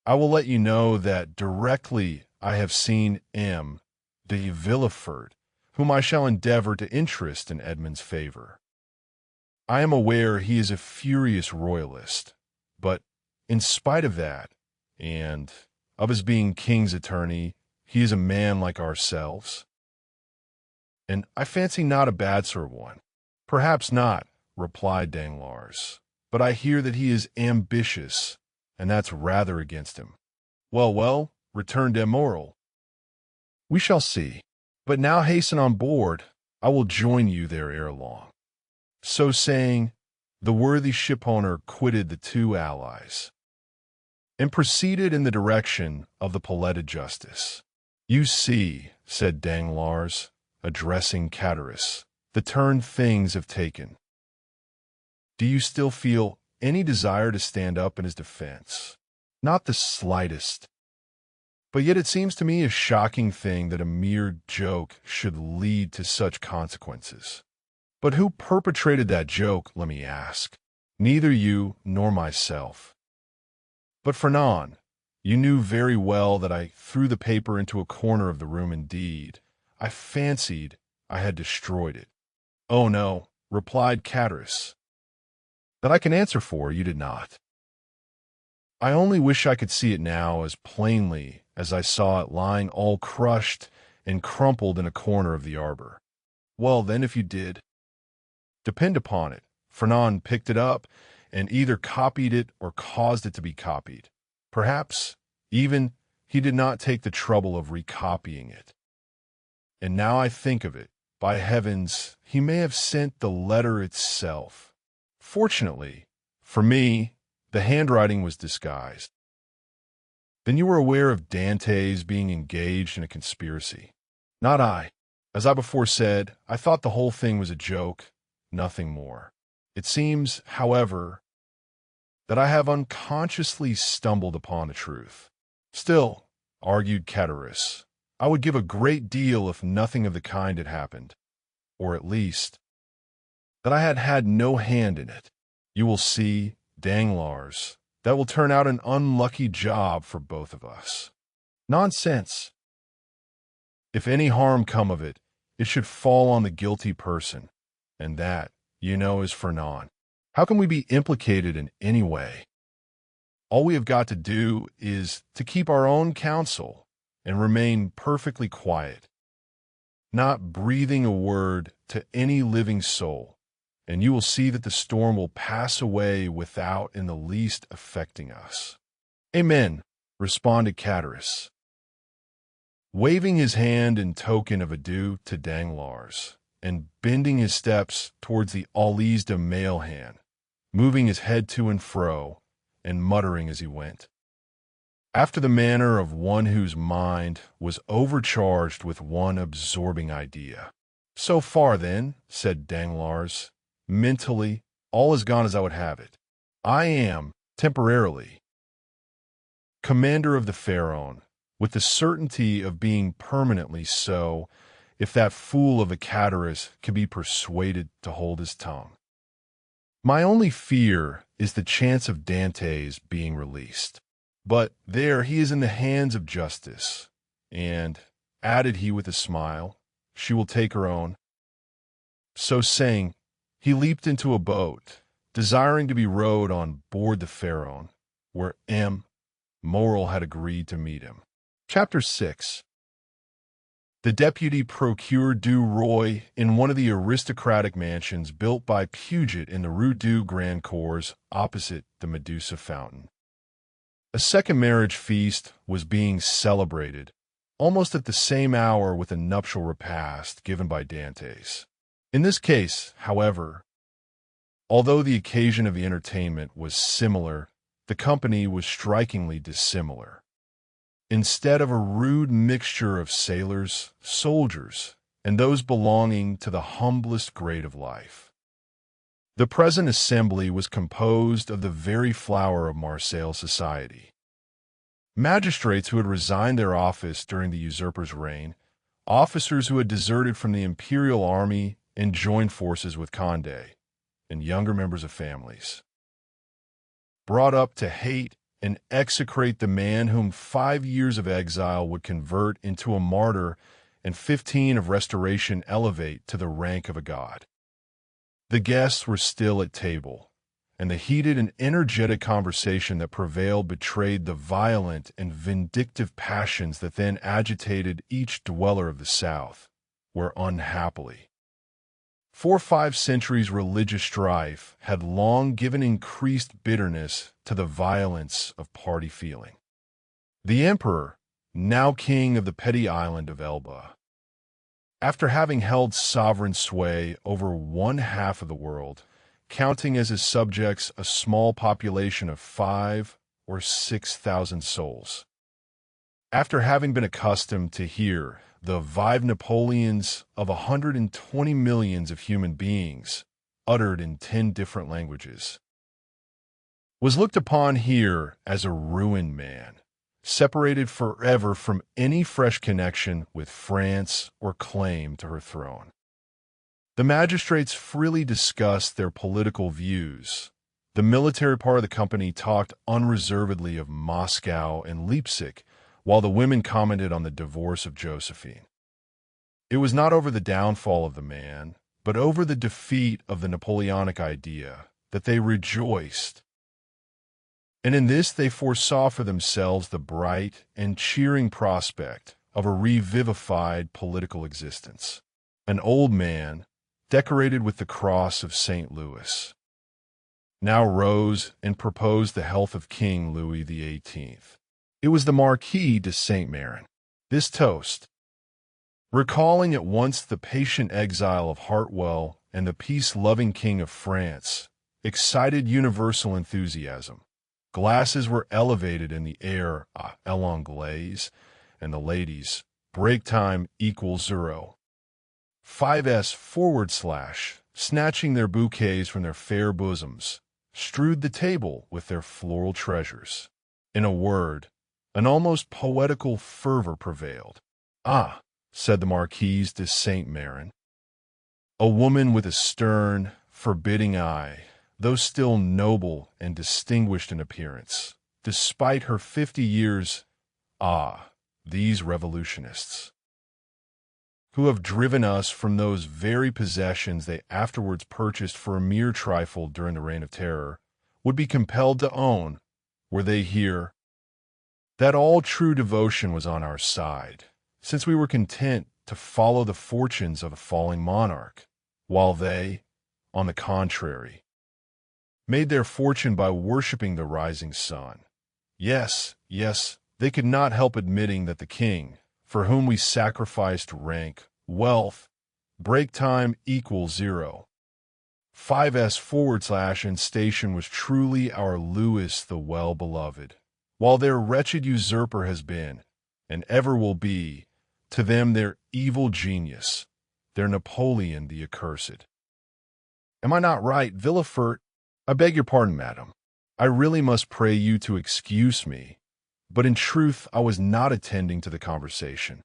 I will let you know that directly I have seen M. de Villefort, whom I shall endeavor to interest in Edmond's favor. I am aware he is a furious royalist, but in spite of that, and of his being king's attorney, he is a man like ourselves, and I fancy not a bad sort of one. Perhaps not, replied Danglars, but I hear that he is ambitious, and that's rather against him. Well, returned Moral. We shall see. But now hasten on board. I will join you there ere long. So saying, the worthy shipowner quitted the two allies and proceeded in the direction of the Palais de Justice. You see, said Danglars, addressing Chatteris, the turn things have taken. Do you still feel any desire to stand up in his defense? Not the slightest. But yet it seems to me a shocking thing that a mere joke should lead to such consequences. But who perpetrated that joke, let me ask? Neither you nor myself. But Fernand, you knew very well that I threw the paper into a corner of the room. Indeed, I fancied I had destroyed it. Oh no, replied Chatteris. That I can answer for, you did not. I only wish I could see it now as plainly as I saw it lying all crushed and crumpled in a corner of the arbor. Well, then, if you did, depend upon it, Fernand picked it up and either copied it or caused it to be copied. Perhaps, even, he did not take the trouble of recopying it. And now I think of it, by heavens, he may have sent the letter itself. Fortunately, for me, the handwriting was disguised. Then you were aware of Dantès being engaged in a conspiracy. Not I. As I before said, I thought the whole thing was a joke, nothing more. It seems, however, that I have unconsciously stumbled upon the truth. Still, argued Chatteris, I would give a great deal if nothing of the kind had happened, or at least, that I had had no hand in it. You will see, Danglars, that will turn out an unlucky job for both of us. Nonsense. If any harm come of it, it should fall on the guilty person, and that, you know, is Fernand. How can we be implicated in any way? All we have got to do is to keep our own counsel and remain perfectly quiet, not breathing a word to any living soul, and you will see that the storm will pass away without in the least affecting us." "Amen," responded Chatteris, waving his hand in token of adieu to Danglars, and bending his steps towards the Aulies de Mailhan, moving his head to and fro, and muttering as he went, after the manner of one whose mind was overcharged with one absorbing idea. "So far, then," said Danglars, "mentally, all has gone as I would have it. I am, temporarily, commander of the Pharaon, with the certainty of being permanently so, if that fool of a Chatteris can be persuaded to hold his tongue. My only fear is the chance of Dantès being released. But there he is in the hands of justice, and," added he with a smile, "she will take her own." So saying, he leaped into a boat, desiring to be rowed on board the Pharaon, where M. Morrel had agreed to meet him. Chapter 6. The deputy procureur du Roi in one of the aristocratic mansions built by Puget in the Rue du Grand Cours opposite the Medusa Fountain. A second marriage feast was being celebrated, almost at the same hour with a nuptial repast given by Dantès. In this case, however, although the occasion of the entertainment was similar, the company was strikingly dissimilar. Instead of a rude mixture of sailors, soldiers, and those belonging to the humblest grade of life, the present assembly was composed of the very flower of Marseille society. Magistrates who had resigned their office during the usurper's reign, officers who had deserted from the imperial army and joined forces with Condé, and younger members of families, brought up to hate and execrate the man whom 5 years of exile would convert into a martyr and 15 of restoration elevate to the rank of a god. The guests were still at table, and the heated and energetic conversation that prevailed betrayed the violent and vindictive passions that then agitated each dweller of the South, where unhappily 4 or 5 centuries' religious strife had long given increased bitterness to the violence of party feeling. The emperor, now king of the petty island of Elba, after having held sovereign sway over 1/2 of the world, counting as his subjects a small population of 5,000 or 6,000 souls, after having been accustomed to hear the vive Napoleons of 120 millions of human beings, uttered in 10 different languages, was looked upon here as a ruined man, separated forever from any fresh connection with France or claim to her throne. The magistrates freely discussed their political views. The military part of the company talked unreservedly of Moscow and Leipzig, while the women commented on the divorce of Josephine. It was not over the downfall of the man, but over the defeat of the Napoleonic idea, that they rejoiced. And in this they foresaw for themselves the bright and cheering prospect of a revivified political existence. An old man, decorated with the cross of St. Louis, now rose and proposed the health of King Louis XVIII. It was the Marquis de Saint-Méran. This toast, recalling at once the patient exile of Hartwell and the peace-loving King of France, excited universal enthusiasm. Glasses were elevated in the air à l'anglaise, and the ladies, break time equals 0. 5s/, snatching their bouquets from their fair bosoms, strewed the table with their floral treasures. In a word, an almost poetical fervor prevailed. "Ah," said the Marquise de Saint-Méran, a woman with a stern, forbidding eye, though still noble and distinguished in appearance, despite her 50 years, "ah, these revolutionists, who have driven us from those very possessions they afterwards purchased for a mere trifle during the Reign of Terror, would be compelled to own, were they here? That all true devotion was on our side, since we were content to follow the fortunes of a falling monarch, while they, on the contrary, made their fortune by worshipping the rising sun. Yes, they could not help admitting that the king, for whom we sacrificed rank, wealth, break time equals 0, 5s/ and station was truly our Louis the well-beloved, while their wretched usurper has been, and ever will be, to them their evil genius, their Napoleon the accursed. Am I not right, Villefort? I beg your pardon, madam. I really must pray you to excuse me, but in truth I was not attending to the conversation.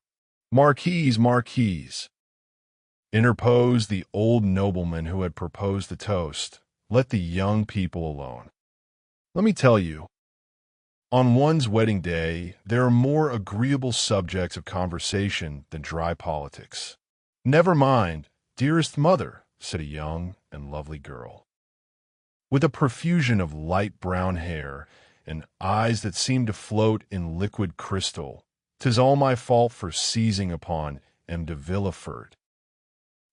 Marquise, interposed the old nobleman who had proposed the toast. Let the young people alone. Let me tell you, on one's wedding day, there are more agreeable subjects of conversation than dry politics. Never mind, dearest mother, said a young and lovely girl, with a profusion of light brown hair and eyes that seemed to float in liquid crystal. 'Tis all my fault for seizing upon M. de Villefort,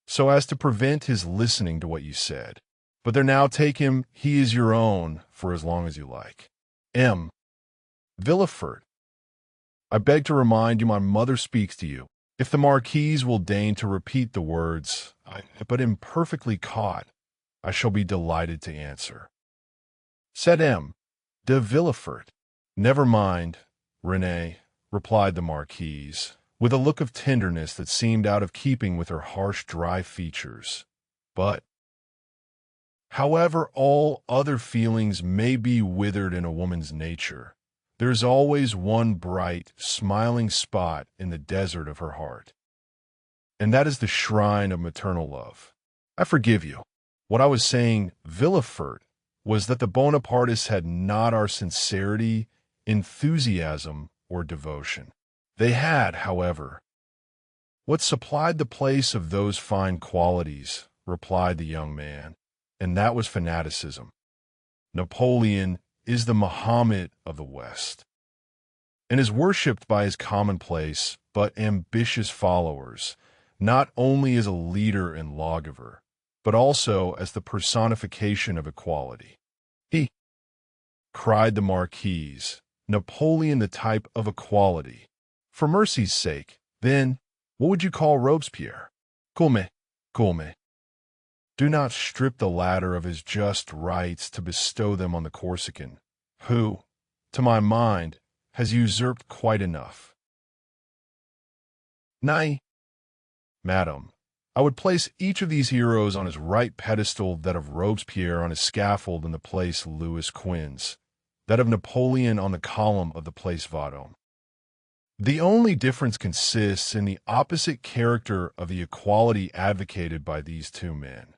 so as to prevent his listening to what you said. But there, now take him, he is your own for as long as you like. M. Villefort, I beg to remind you my mother speaks to you. If the Marquise will deign to repeat the words, but imperfectly caught, I shall be delighted to answer. Said M. de Villefort. Never mind, Renée, replied the Marquise, with a look of tenderness that seemed out of keeping with her harsh, dry features. But, however all other feelings may be withered in a woman's nature, there is always one bright, smiling spot in the desert of her heart, and that is the shrine of maternal love. I forgive you. What I was saying, Villefort, was that the Bonapartists had not our sincerity, enthusiasm, or devotion. They had, however, what supplied the place of those fine qualities, replied the young man, and that was fanaticism. Napoleon is the Mohammed of the West, and is worshipped by his commonplace but ambitious followers, not only as a leader and lawgiver, but also as the personification of equality. He, cried the Marquise, Napoleon the type of equality. For mercy's sake, then, what would you call Robespierre? Come. Do not strip the latter of his just rights to bestow them on the Corsican, who, to my mind, has usurped quite enough. Nay, madam, I would place each of these heroes on his right pedestal, that of Robespierre on his scaffold in the Place Louis Quinze, that of Napoleon on the column of the Place Vendôme. The only difference consists in the opposite character of the equality advocated by these two men.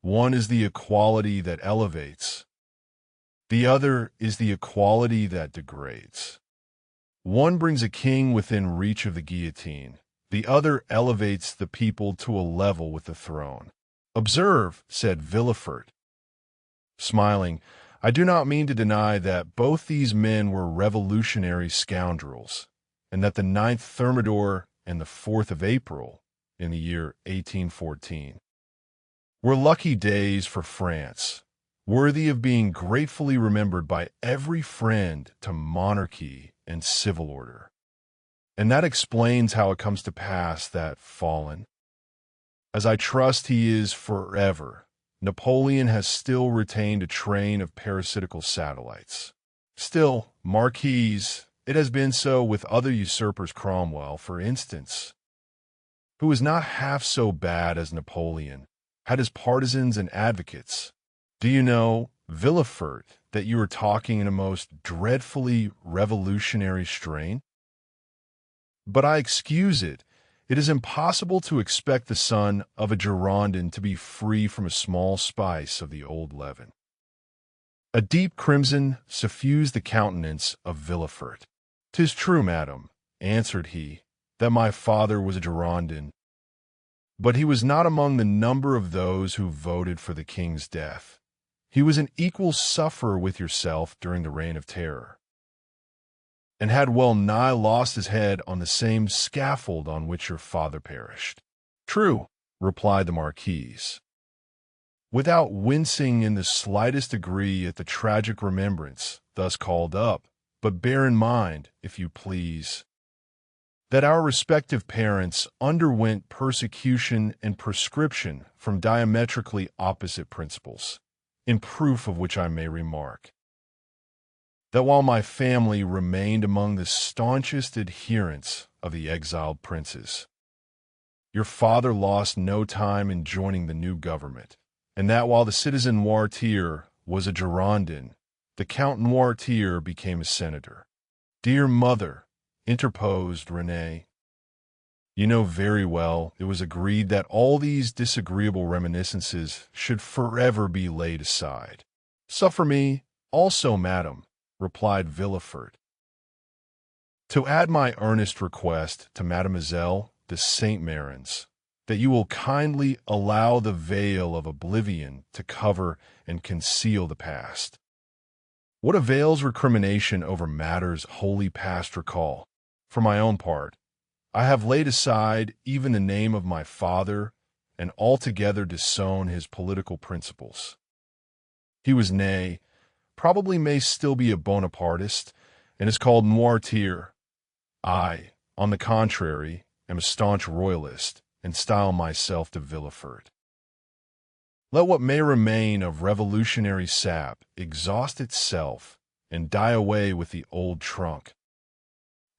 One is the equality that elevates. The other is the equality that degrades. One brings a king within reach of the guillotine. The other elevates the people to a level with the throne. Observe, said Villefort, smiling, I do not mean to deny that both these men were revolutionary scoundrels, and that the 9th Thermidor and the 4th of April, in the year 1814, were lucky days for France, worthy of being gratefully remembered by every friend to monarchy and civil order. And that explains how it comes to pass that, fallen, as I trust he is forever, Napoleon has still retained a train of parasitical satellites. Still, Marquise, it has been so with other usurpers, Cromwell, for instance, who was not half so bad as Napoleon, had his partisans and advocates. Do you know, Villefort, that you are talking in a most dreadfully revolutionary strain? But I excuse it. It is impossible to expect the son of a Girondin to be free from a small spice of the old leaven. A deep crimson suffused the countenance of Villefort. "'Tis true, madam," answered he, "that my father was a Girondin, but he was not among the number of those who voted for the king's death. He was an equal sufferer with yourself during the Reign of Terror, and had well nigh lost his head on the same scaffold on which your father perished. True, replied the Marquise, without wincing in the slightest degree at the tragic remembrance thus called up, but bear in mind, if you please, that our respective parents underwent persecution and proscription from diametrically opposite principles, in proof of which I may remark that while my family remained among the staunchest adherents of the exiled princes, your father lost no time in joining the new government, and that while the citizen Noirtier was a Girondin, the Count Noirtier became a senator. Dear mother, interposed René, you know very well it was agreed that all these disagreeable reminiscences should forever be laid aside. Suffer me also, madam, replied Villefort, to add my earnest request to Mademoiselle de Saint-Mérin's, that you will kindly allow the veil of oblivion to cover and conceal the past. What avails recrimination over matters wholly past recall? For my own part, I have laid aside even the name of my father and altogether disown his political principles. He was nay, probably may still be a Bonapartist, and is called Noirtier. I, on the contrary, am a staunch royalist, and style myself de Villefort. Let what may remain of revolutionary sap exhaust itself and die away with the old trunk,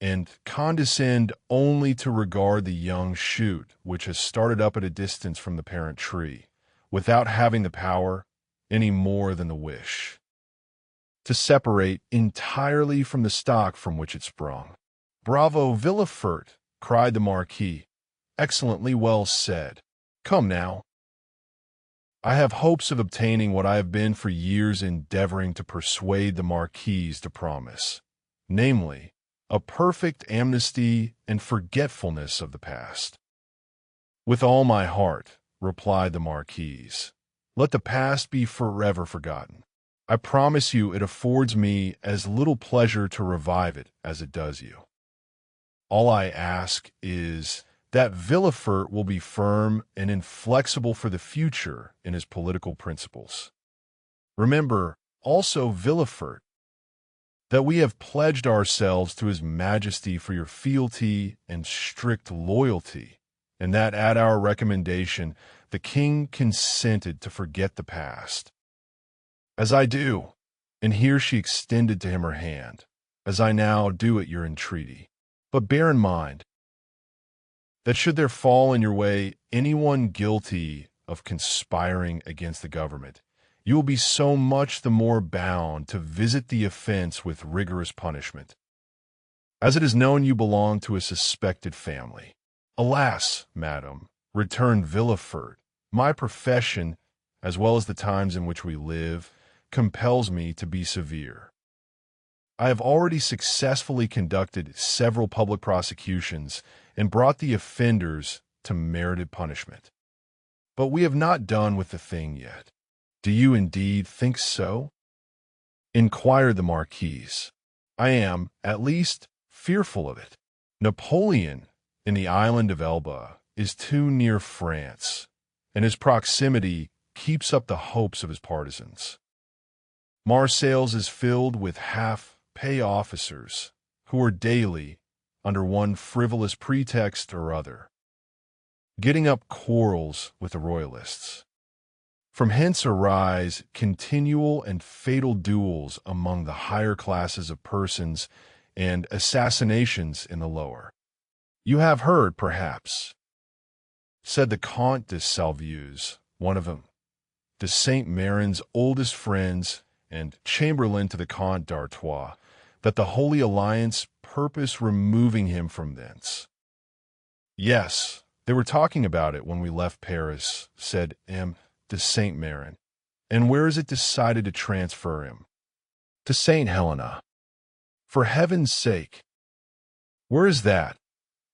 and condescend only to regard the young shoot which has started up at a distance from the parent tree, without having the power, any more than the wish, to separate entirely from the stock from which it sprung. Bravo, Villefort, cried the Marquis. Excellently well said. Come now. I have hopes of obtaining what I have been for years endeavoring to persuade the Marquise to promise, namely, a perfect amnesty and forgetfulness of the past. With all my heart, replied the Marquise. Let the past be forever forgotten. I promise you it affords me as little pleasure to revive it as it does you. All I ask is that Villefort will be firm and inflexible for the future in his political principles. Remember, also, Villefort, that we have pledged ourselves to His Majesty for your fealty and strict loyalty, and that at our recommendation the King consented to forget the past. As I do, and here she extended to him her hand, as I now do at your entreaty. But bear in mind that should there fall in your way anyone guilty of conspiring against the government, you will be so much the more bound to visit the offense with rigorous punishment, as it is known you belong to a suspected family. Alas, madam, returned Villefort, my profession, as well as the times in which we live, compels me to be severe. I have already successfully conducted several public prosecutions and brought the offenders to merited punishment. But we have not done with the thing yet. Do you indeed think so? Inquired the Marquise. I am, at least, fearful of it. Napoleon, in the island of Elba, is too near France, and his proximity keeps up the hopes of his partisans. Marseilles is filled with half-pay officers who are daily, under one frivolous pretext or other, getting up quarrels with the royalists. From hence arise continual and fatal duels among the higher classes of persons and assassinations in the lower. You have heard, perhaps, said the Comte de Salvieux, one of them, de Saint-Mérin's oldest friends and chamberlain to the Comte d'Artois, that the Holy Alliance purpose removing him from thence. Yes, they were talking about it when we left Paris, said M. de Saint-Mérin. And where is it decided to transfer him? To St. Helena. For heaven's sake. Where is that?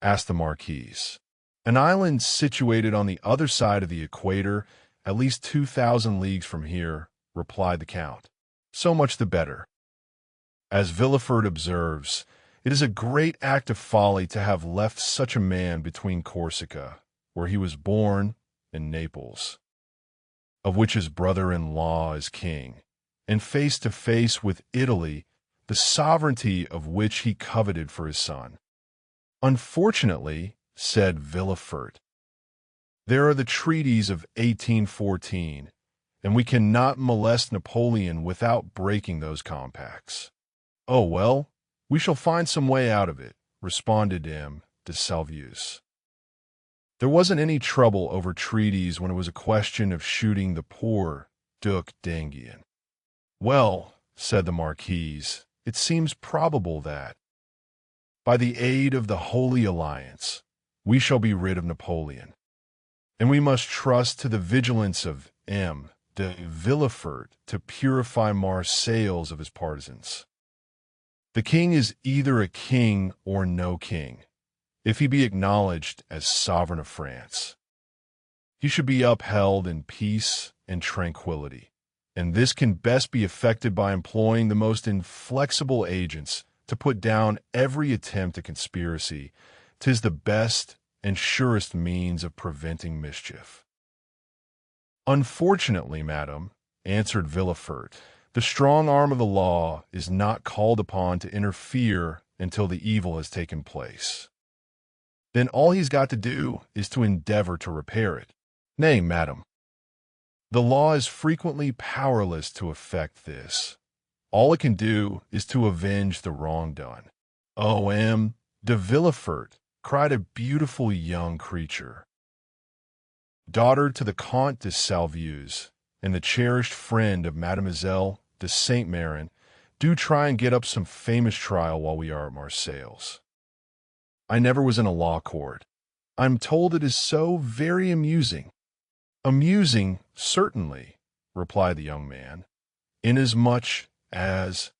Asked the Marquise. An island situated on the other side of the equator, at least 2,000 leagues from here, replied the Count. So much the better. As Villefort observes, it is a great act of folly to have left such a man between Corsica, where he was born, and Naples, of which his brother-in-law is king, and face to face with Italy, the sovereignty of which he coveted for his son. Unfortunately, said Villefort, there are the treaties of 1814, and we cannot molest Napoleon without breaking those compacts. Oh, well, we shall find some way out of it, responded M. de Salvius. There wasn't any trouble over treaties when it was a question of shooting the poor Duc d'Enghien. Well, said the Marquise, it seems probable that, by the aid of the Holy Alliance, we shall be rid of Napoleon, and we must trust to the vigilance of M. de Villefort to purify Marseilles of his partisans. The king is either a king or no king, if he be acknowledged as sovereign of France. He should be upheld in peace and tranquility, and this can best be effected by employing the most inflexible agents to put down every attempt at conspiracy. 'Tis the best and surest means of preventing mischief. Unfortunately, madam, answered Villefort, the strong arm of the law is not called upon to interfere until the evil has taken place. Then all he's got to do is to endeavor to repair it. Nay, madam, the law is frequently powerless to effect this. All it can do is to avenge the wrong done. O. M. de Villefort, cried a beautiful young creature, daughter to the Comte de Salvius, and the cherished friend of Mademoiselle de Saint-Méran, do try and get up some famous trial while we are at Marseilles. I never was in a law court. I'm told it is so very amusing. Amusing, certainly, replied the young man, inasmuch as,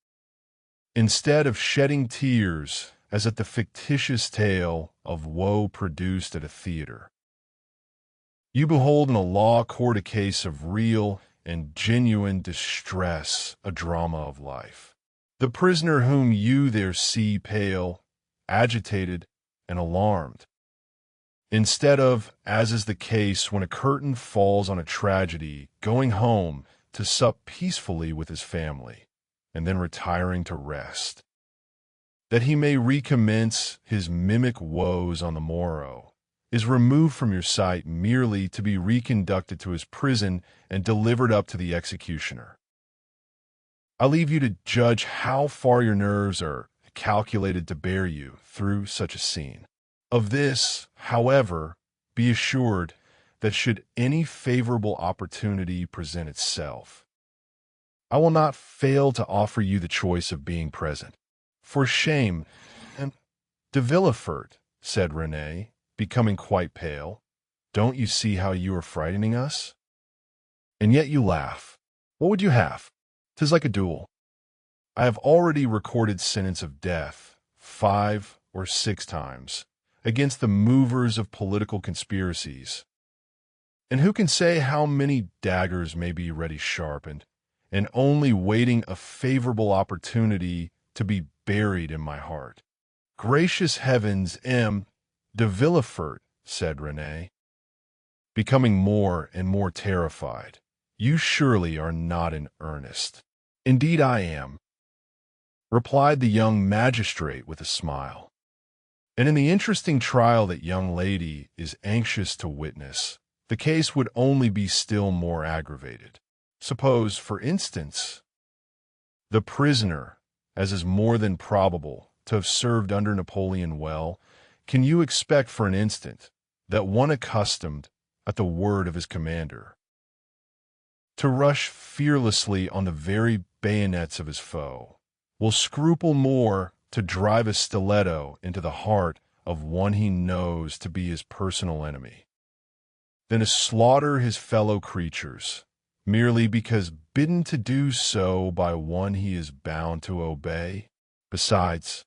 instead of shedding tears as at the fictitious tale of woe produced at a theater, you behold in a law court a case of real and genuine distress, a drama of life. The prisoner whom you there see pale, agitated, and alarmed, instead of, as is the case when a curtain falls on a tragedy, going home to sup peacefully with his family, and then retiring to rest, that he may recommence his mimic woes on the morrow, is removed from your sight merely to be reconducted to his prison and delivered up to the executioner. I leave you to judge how far your nerves are calculated to bear you through such a scene. Of this, however, be assured that should any favorable opportunity present itself, I will not fail to offer you the choice of being present. For shame, and de Villefort, said Renée, becoming quite pale, don't you see how you are frightening us? And yet you laugh. What would you have? 'Tis like a duel. I have already recorded sentence of death 5 or 6 times against the movers of political conspiracies. And who can say how many daggers may be ready sharpened, and only waiting a favorable opportunity to be buried in my heart? Gracious heavens, M. de Villefort, said Renée, becoming more and more terrified, you surely are not in earnest. Indeed I am, replied the young magistrate with a smile. And in the interesting trial that young lady is anxious to witness, the case would only be still more aggravated. Suppose, for instance, the prisoner, as is more than probable, to have served under Napoleon well, can you expect for an instant that one accustomed, at the word of his commander, to rush fearlessly on the very bayonets of his foe, will scruple more to drive a stiletto into the heart of one he knows to be his personal enemy, than to slaughter his fellow creatures, merely because bidden to do so by one he is bound to obey? Besides,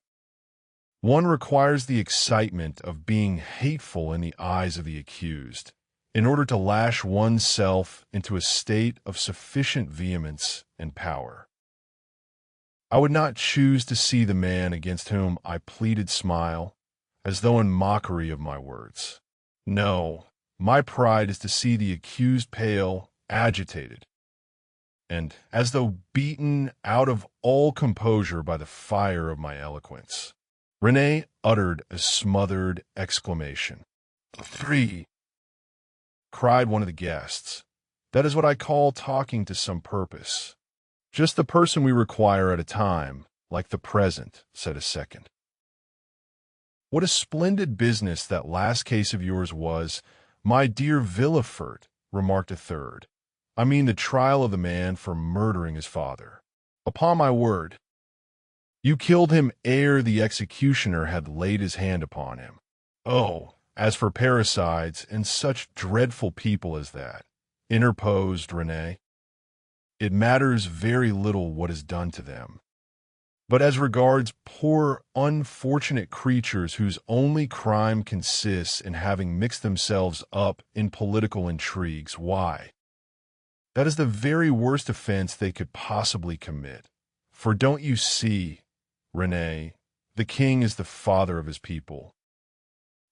one requires the excitement of being hateful in the eyes of the accused, in order to lash oneself into a state of sufficient vehemence and power. I would not choose to see the man against whom I pleaded smile, as though in mockery of my words. No, my pride is to see the accused pale, agitated, and as though beaten out of all composure by the fire of my eloquence. René uttered a smothered exclamation. "Three!" cried one of the guests. "That is what I call talking to some purpose. Just the person we require at a time, like the present," said a second. "What a splendid business that last case of yours was, my dear Villefort," remarked a third. "I mean the trial of the man for murdering his father. Upon my word, you killed him ere the executioner had laid his hand upon him. Oh, as for parricides and such dreadful people as that," interposed René, "it matters very little what is done to them. But as regards poor, unfortunate creatures whose only crime consists in having mixed themselves up in political intrigues, why, that is the very worst offense they could possibly commit. For don't you see, René, the king is the father of his people,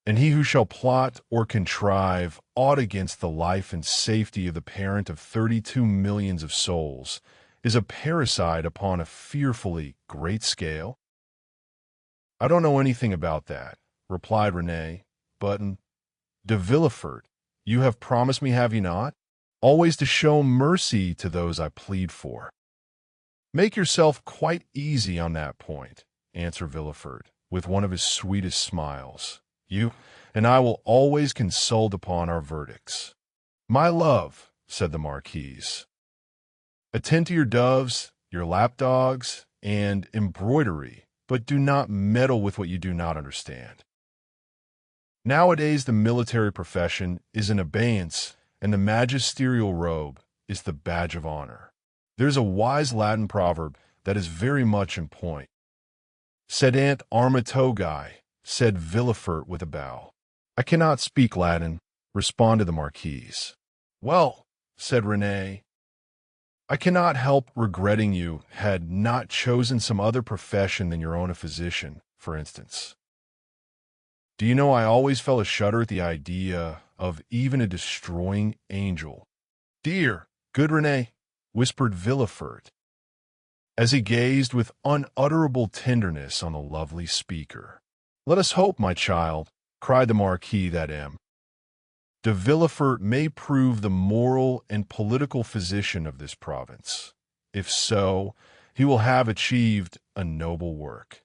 and he who shall plot or contrive aught against the life and safety of the parent of 32 millions of souls is a parricide upon a fearfully great scale?" "I don't know anything about that," replied René, "but, de Villefort, you have promised me, have you not, always to show mercy to those I plead for?" "Make yourself quite easy on that point," answered Villefort, with one of his sweetest smiles. "You and I will always consult upon our verdicts." "My love," said the Marquise, "attend to your doves, your lapdogs, and embroidery, but do not meddle with what you do not understand. Nowadays the military profession is in abeyance, and the magisterial robe is the badge of honor. There's a wise Latin proverb that is very much in point. Sedant arma togae, said Villefort with a bow. "I cannot speak Latin," responded the Marquise. "Well," said René, "I cannot help regretting you had not chosen some other profession than your own, a physician, for instance. Do you know I always felt a shudder at the idea of even a destroying angel." "Dear, good René," whispered Villefort, as he gazed with unutterable tenderness on the lovely speaker. "Let us hope, my child," cried the Marquis, "that de Villefort may prove the moral and political physician of this province. If so, he will have achieved a noble work,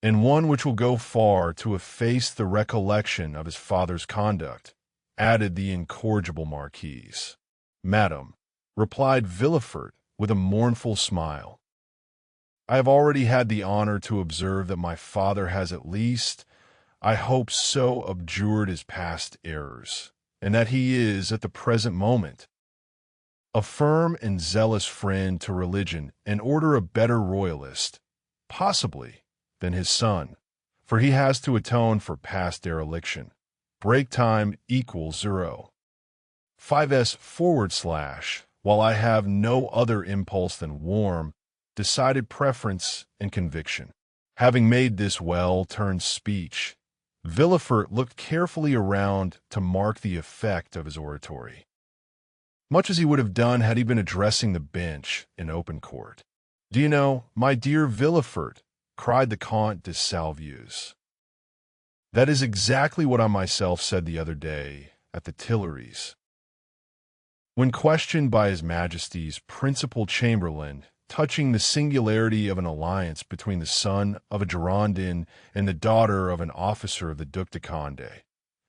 and one which will go far to efface the recollection of his father's conduct," added the incorrigible Marquise. "Madam," replied Villefort with a mournful smile, "I have already had the honor to observe that my father has at least, I hope, so abjured his past errors, and that he is, at the present moment, a firm and zealous friend to religion and order, a better royalist, possibly, than his son, for he has to atone for past dereliction. Break time equals 0. 5s/, while I have no other impulse than warm, decided preference and conviction." Having made this well-turned speech, Villefort looked carefully around to mark the effect of his oratory, much as he would have done had he been addressing the bench in open court. "Do you know, my dear Villefort," cried the Comte de Salvieux, "that is exactly what I myself said the other day at the Tuileries, when questioned by His Majesty's principal chamberlain touching the singularity of an alliance between the son of a Girondin and the daughter of an officer of the Duc de Condé.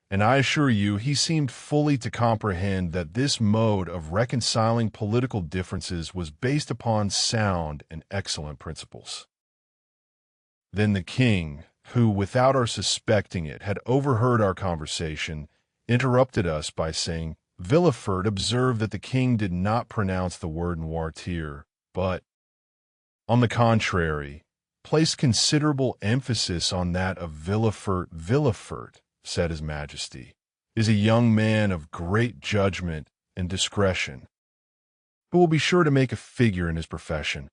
And I assure you he seemed fully to comprehend that this mode of reconciling political differences was based upon sound and excellent principles." Then the king, who, without our suspecting it, had overheard our conversation, interrupted us by saying, "Villefort observed that the king did not pronounce the word noirtier, but, on the contrary, placed considerable emphasis on that of Villefort." "Villefort," said His Majesty, is a young man of great judgment and discretion, who will be sure to make a figure in his profession.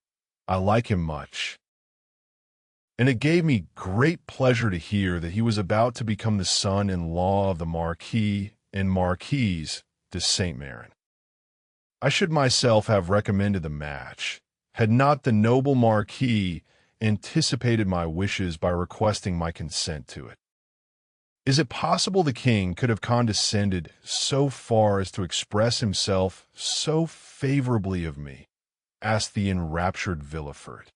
I like him much. And it gave me great pleasure to hear that he was about to become the son-in-law of the Marquis and Marquise de Saint-Méran. I should myself have recommended the match, had not the noble Marquis anticipated my wishes by requesting my consent to it. Is it possible the king could have condescended so far as to express himself so favorably of me? Asked the enraptured Villefort.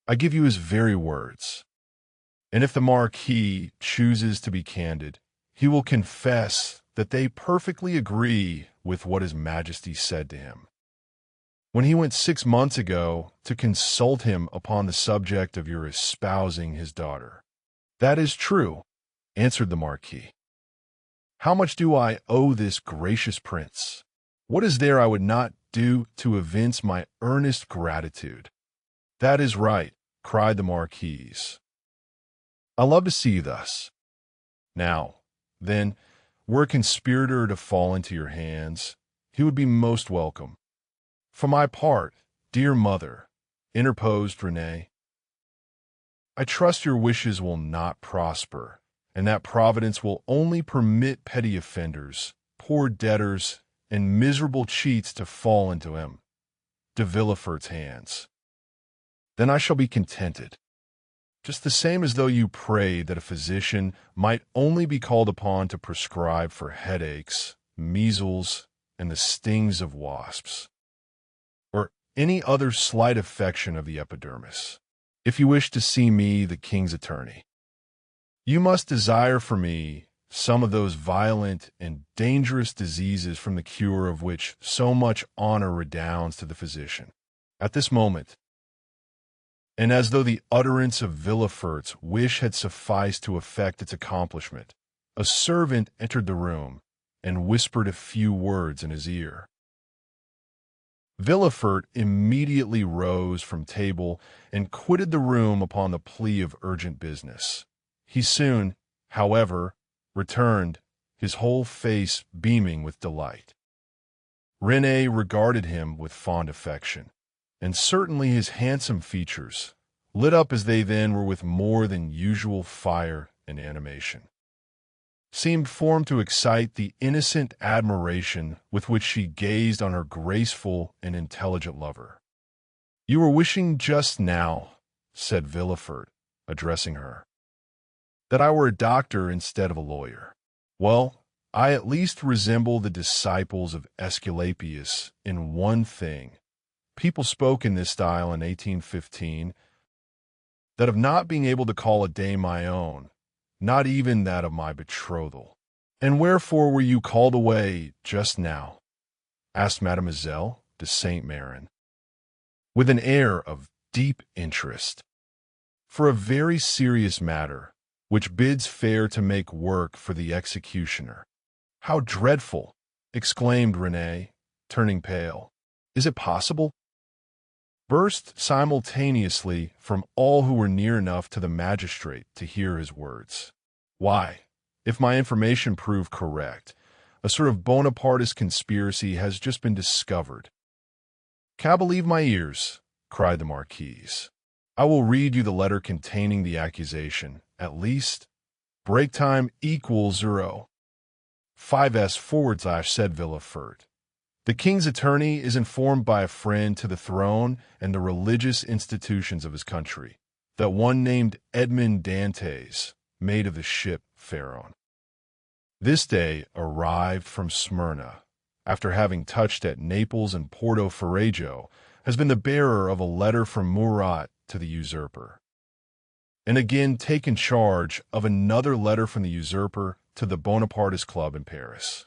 I give you his very words. And if the Marquis chooses to be candid, he will confess that they perfectly agree with what his Majesty said to him when he went 6 months ago to consult him upon the subject of your espousing his daughter. That is true, answered the Marquis. How much do I owe this gracious prince? What is there I would not do to evince my earnest gratitude? That is right, cried the Marquise. I love to see you thus. Now, then, were a conspirator to fall into your hands, he would be most welcome. For my part, dear mother, interposed Renée, I trust your wishes will not prosper, and that Providence will only permit petty offenders, poor debtors, and miserable cheats to fall into him, de Villefort's hands. Then I shall be contented, just the same as though you prayed that a physician might only be called upon to prescribe for headaches, measles, and the stings of wasps, or any other slight affection of the epidermis. If you wish to see me, the king's attorney, you must desire for me some of those violent and dangerous diseases from the cure of which so much honor redounds to the physician. At this moment, and as though the utterance of Villefort's wish had sufficed to effect its accomplishment, a servant entered the room and whispered a few words in his ear. Villefort immediately rose from table and quitted the room upon the plea of urgent business. He soon, however, returned, his whole face beaming with delight. Renée regarded him with fond affection, and certainly his handsome features, lit up as they then were with more than usual fire and animation, seemed formed to excite the innocent admiration with which she gazed on her graceful and intelligent lover. You were wishing just now, said Villefort, addressing her, that I were a doctor instead of a lawyer. Well, I at least resemble the disciples of Aesculapius in one thing. People spoke in this style in 1815, that of not being able to call a day my own, not even that of my betrothal. And wherefore were you called away just now? Asked Mademoiselle de Saint-Méran, with an air of deep interest. For a very serious matter, which bids fair to make work for the executioner. How dreadful! Exclaimed Renée, turning pale. Is it possible? Burst simultaneously from all who were near enough to the magistrate to hear his words. Why, if my information prove correct, a sort of Bonapartist conspiracy has just been discovered. Can I believe my ears? Cried the Marquise. I will read you the letter containing the accusation. At least, break time equals 0. 5s/, said Villefort. The king's attorney is informed by a friend to the throne and the religious institutions of his country that one named Edmond Dantès, mate of the ship Pharaon, this day arrived from Smyrna, after having touched at Naples and Porto Ferrajo, has been the bearer of a letter from Murat to the usurper, and again taken charge of another letter from the usurper to the Bonapartist Club in Paris.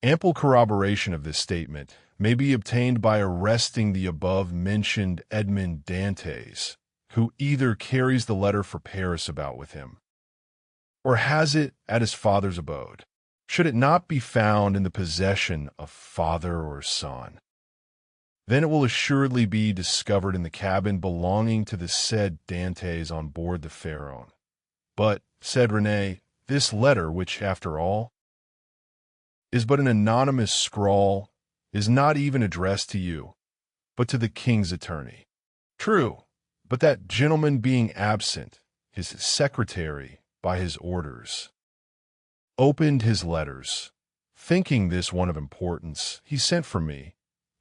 Ample corroboration of this statement may be obtained by arresting the above-mentioned Edmond Dantès, who either carries the letter for Paris about with him, or has it at his father's abode. Should it not be found in the possession of father or son, then it will assuredly be discovered in the cabin belonging to the said Dantès on board the Pharaon. But, said Renée, This letter, which, after all, is but an anonymous scrawl, is not even addressed to you, but to the king's attorney. True, but that gentleman being absent, his secretary, by his orders, opened his letters. Thinking this one of importance, he sent for me,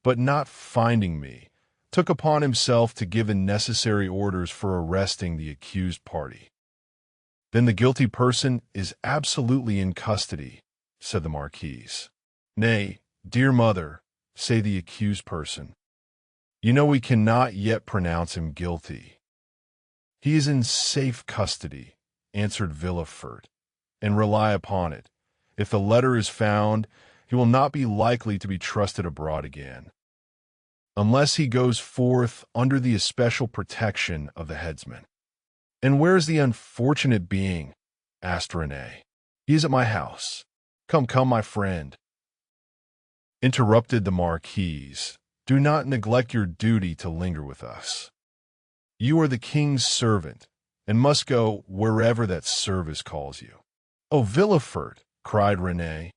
but not finding me, took upon himself to give the necessary orders for arresting the accused party. Then the guilty person is absolutely in custody, said the Marquise. Nay, dear mother, say the accused person. You know we cannot yet pronounce him guilty. He is in safe custody, answered Villefort, and rely upon it. If the letter is found, he will not be likely to be trusted abroad again, unless he goes forth under the especial protection of the headsman. And where is the unfortunate being? Asked René. He is at my house. Come, come, my friend, interrupted the Marquise. Do not neglect your duty to linger with us. You are the king's servant, and must go wherever that service calls you. Oh, Villefort, cried René,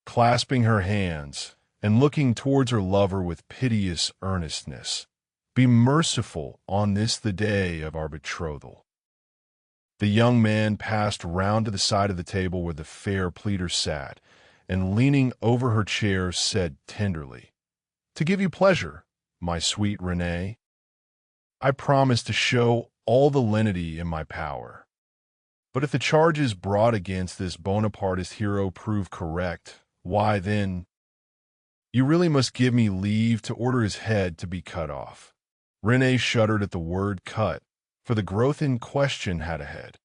clasping her hands and looking towards her lover with piteous earnestness, be merciful on this the day of our betrothal. The young man passed round to the side of the table where the fair pleader sat, and leaning over her chair said tenderly, To give you pleasure, my sweet René, I promise to show all the lenity in my power. But if the charges brought against this Bonapartist hero prove correct, why then, you really must give me leave to order his head to be cut off. René shuddered at the word cut, for the growth in question had a head.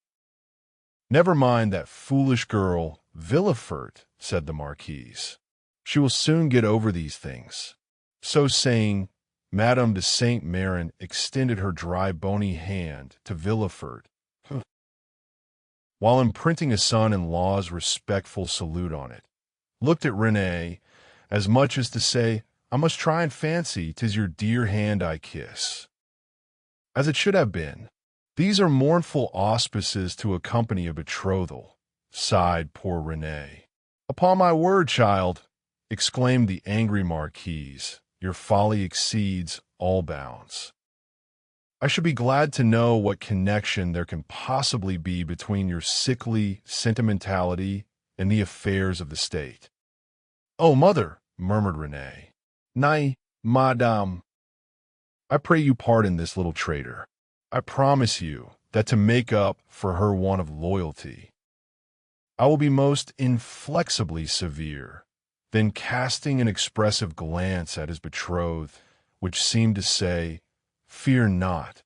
Never mind that foolish girl, Villefort, said the Marquise. She will soon get over these things. So saying, Madame de Saint-Méran extended her dry bony hand to Villefort, while imprinting a son-in-law's respectful salute on it, looked at René, as much as to say, I must try and fancy 'tis your dear hand I kiss. As it should have been. These are mournful auspices to accompany a betrothal, sighed poor René. Upon my word, child, exclaimed the angry Marquise, your folly exceeds all bounds. I should be glad to know what connection there can possibly be between your sickly sentimentality and the affairs of the state. Oh, mother, murmured René. Nay, madame, I pray you pardon this little traitor. I promise you that to make up for her want of loyalty, I will be most inflexibly severe. Then casting an expressive glance at his betrothed, which seemed to say, Fear not.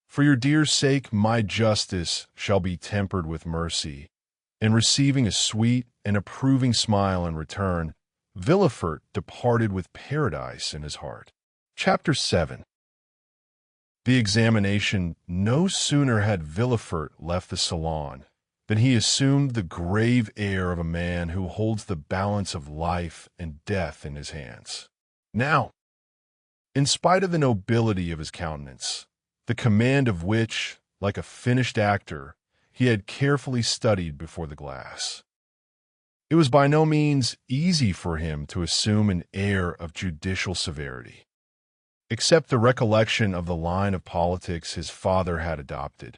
For your dear sake my justice shall be tempered with mercy. And receiving a sweet and approving smile in return, Villefort departed with paradise in his heart. Chapter 7. The examination no sooner had Villefort left the salon than he assumed the grave air of a man who holds the balance of life and death in his hands. Now, in spite of the nobility of his countenance, the command of which, like a finished actor, he had carefully studied before the glass, it was by no means easy for him to assume an air of judicial severity, except the recollection of the line of politics his father had adopted,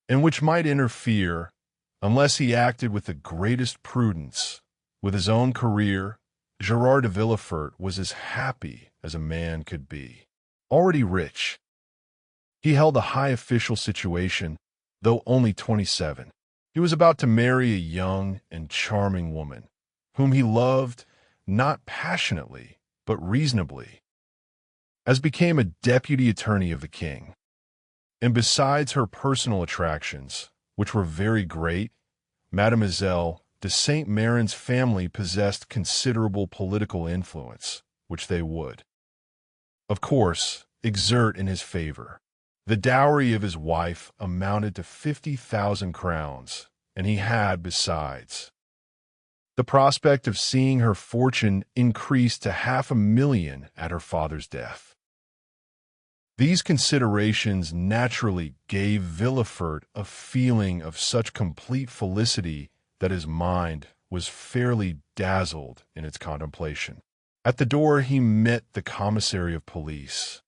and which might interfere, unless he acted with the greatest prudence, with his own career. Gerard de Villefort was as happy as a man could be. Already rich, he held a high official situation, though only 27. He was about to marry a young and charming woman, whom he loved not passionately, but reasonably, as became a deputy attorney of the king. And besides her personal attractions, which were very great, Mademoiselle de Saint-Méran's family possessed considerable political influence, which they would, of course, exert in his favor. The dowry of his wife amounted to 50,000 crowns, and he had, besides, the prospect of seeing her fortune increased to 500,000 at her father's death. These considerations naturally gave Villefort a feeling of such complete felicity that his mind was fairly dazzled in its contemplation. At the door he met the commissary of police,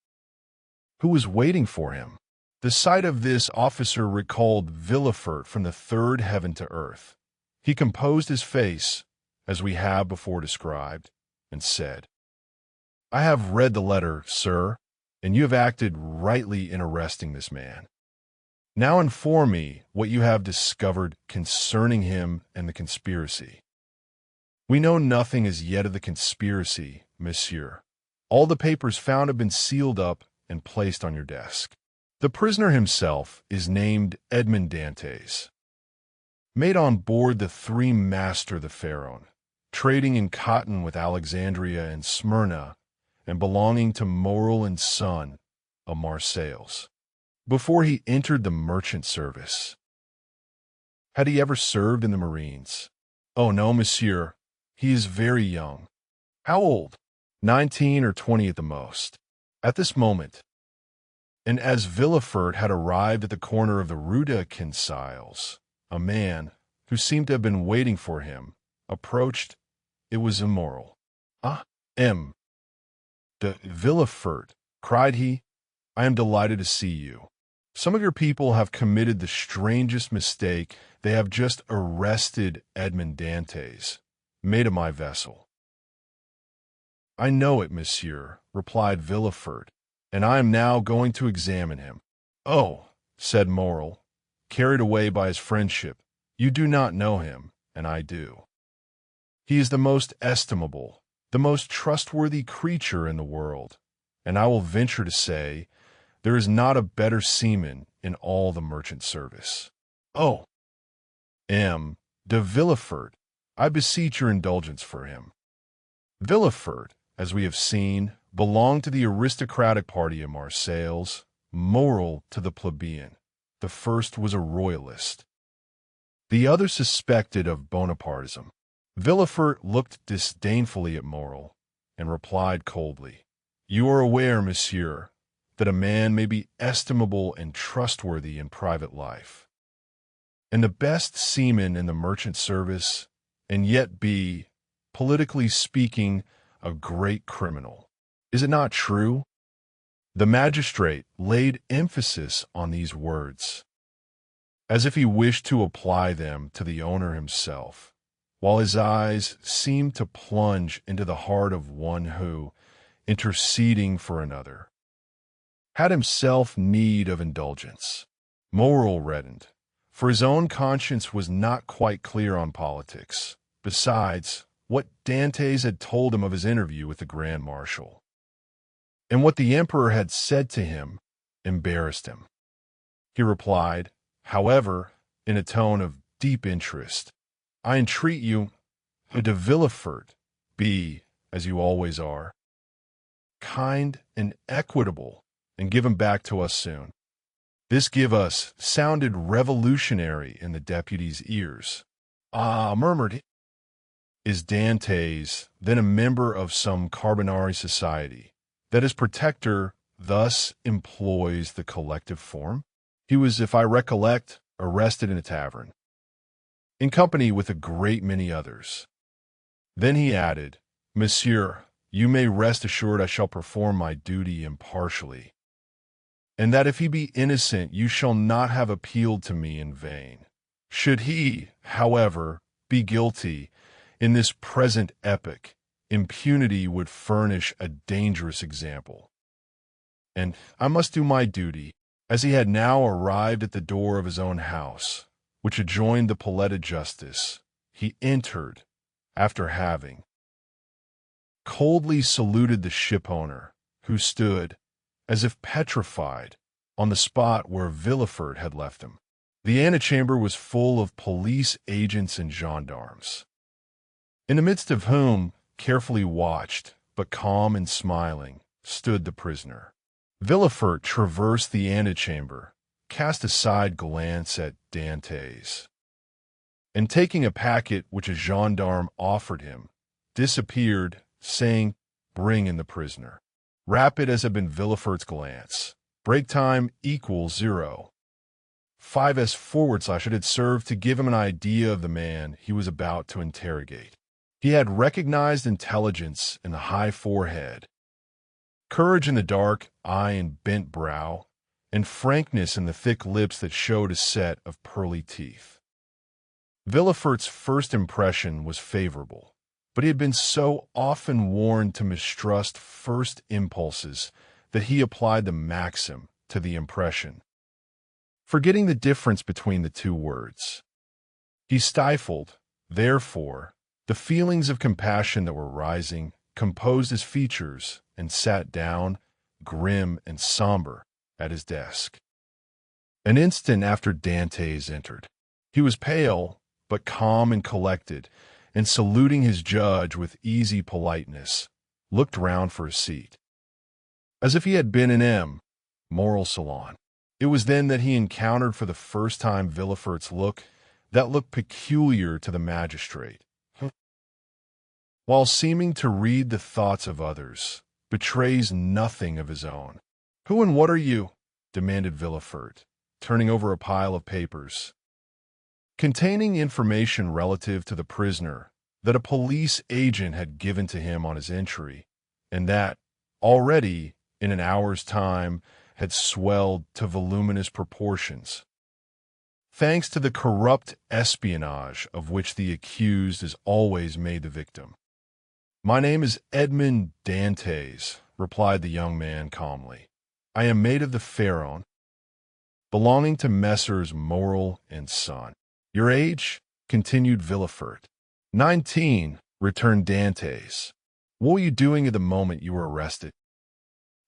who was waiting for him. The sight of this officer recalled Villefort from the third heaven to earth. He composed his face, as we have before described, and said, "I have read the letter, sir, and you have acted rightly in arresting this man. Now inform me what you have discovered concerning him and the conspiracy." "We know nothing as yet of the conspiracy, monsieur. All the papers found have been sealed up and placed on your desk. The prisoner himself is named Edmond Dantès, made on board the Three Master the Pharaon, trading in cotton with Alexandria and Smyrna, and belonging to Morel and Son of Marseilles. Before he entered the merchant service, had he ever served in the Marines?" "Oh, no, monsieur. He is very young." "How old?" 19 or 20 at the most." At this moment, and as Villefort had arrived at the corner of the Rue de Quinçales, a man, who seemed to have been waiting for him, approached. It was immoral. "Ah, M. de Villefort," cried he, "I am delighted to see you. Some of your people have committed the strangest mistake. They have just arrested Edmond Dantès, mate of my vessel." "I know it, monsieur," replied Villefort, "and I am now going to examine him." "Oh," said Morel, carried away by his friendship, "you do not know him, and I do. He is the most estimable, the most trustworthy creature in the world, and I will venture to say there is not a better seaman in all the merchant service. Oh, M. de Villefort, I beseech your indulgence for him." Villefort, as we have seen, belonged to the aristocratic party of Marseilles, Morel to the plebeian. The first was a royalist, the other suspected of Bonapartism. Villefort looked disdainfully at Morel, and replied coldly, "You are aware, monsieur, that a man may be estimable and trustworthy in private life, and the best seaman in the merchant service, and yet be, politically speaking, a great criminal. Is it not true?" The magistrate laid emphasis on these words, as if he wished to apply them to the owner himself, while his eyes seemed to plunge into the heart of one who, interceding for another, had himself need of indulgence. Morel reddened, for his own conscience was not quite clear on politics. Besides, what Dantès had told him of his interview with the Grand Marshal, and what the Emperor had said to him, embarrassed him. He replied, however, in a tone of deep interest, "I entreat you, de Villefort, be, as you always are, kind and equitable, and give him back to us soon." This "give us" sounded revolutionary in the deputy's ears. "Ah," murmured he, "is Dantès then a member of some Carbonari society, that his protector thus employs the collective form? He was, if I recollect, arrested in a tavern, in company with a great many others." Then he added, "Monsieur, you may rest assured I shall perform my duty impartially, and that if he be innocent, you shall not have appealed to me in vain. Should he, however, be guilty, in this present epoch, impunity would furnish a dangerous example. And I must do my duty." As he had now arrived at the door of his own house, which adjoined the Palais de Justice, he entered, after having coldly saluted the shipowner, who stood, as if petrified, on the spot where Villefort had left him. The antechamber was full of police agents and gendarmes, in the midst of whom, carefully watched, but calm and smiling, stood the prisoner. Villefort traversed the antechamber, cast a side glance at Dantès, and taking a packet which a gendarme offered him, disappeared, saying, "Bring in the prisoner." Rapid as had been Villefort's glance, Break time equals 0. 5s/. It had served to give him an idea of the man he was about to interrogate. He had recognized intelligence in the high forehead, courage in the dark eye and bent brow, and frankness in the thick lips that showed a set of pearly teeth. Villefort's first impression was favorable, but he had been so often warned to mistrust first impulses that he applied the maxim to the impression, forgetting the difference between the two words. He stifled, therefore, the feelings of compassion that were rising, composed his features, and sat down, grim and somber, at his desk. An instant after Dantès entered, he was pale, but calm and collected, and saluting his judge with easy politeness, looked round for a seat, as if he had been in moral salon. It was then that he encountered for the first time Villefort's look, that look peculiar to the magistrate, while seeming to read the thoughts of others, betrays nothing of his own. "Who and what are you?" demanded Villefort, turning over a pile of papers containing information relative to the prisoner that a police agent had given to him on his entry, and that, already, in an hour's time, had swelled to voluminous proportions, thanks to the corrupt espionage of which the accused is always made the victim. "My name is Edmond Dantès," replied the young man calmly. "I am mate of the Pharaon, belonging to Messrs. Morel and Son." "Your age?" continued Villefort. 19, returned Dantès. "What were you doing at the moment you were arrested?"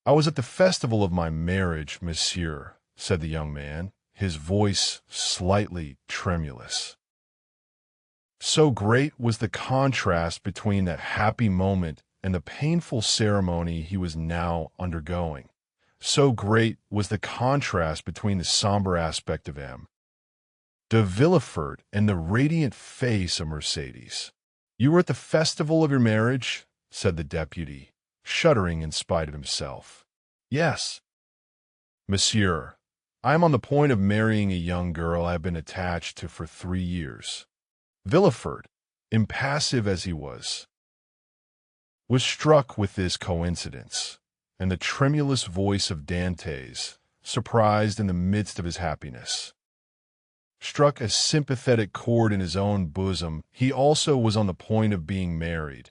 "I was at the festival of my marriage, monsieur," said the young man, his voice slightly tremulous. So great was the contrast between that happy moment and the painful ceremony he was now undergoing. So great was the contrast between the somber aspect of de Villefort and the radiant face of Mercédès. "You were at the festival of your marriage?" said the deputy, shuddering in spite of himself. "Yes, monsieur. I am on the point of marrying a young girl I have been attached to for 3 years. Villefort, impassive as he was struck with this coincidence, and the tremulous voice of Dantès, surprised in the midst of his happiness, struck a sympathetic chord in his own bosom. He also was on the point of being married,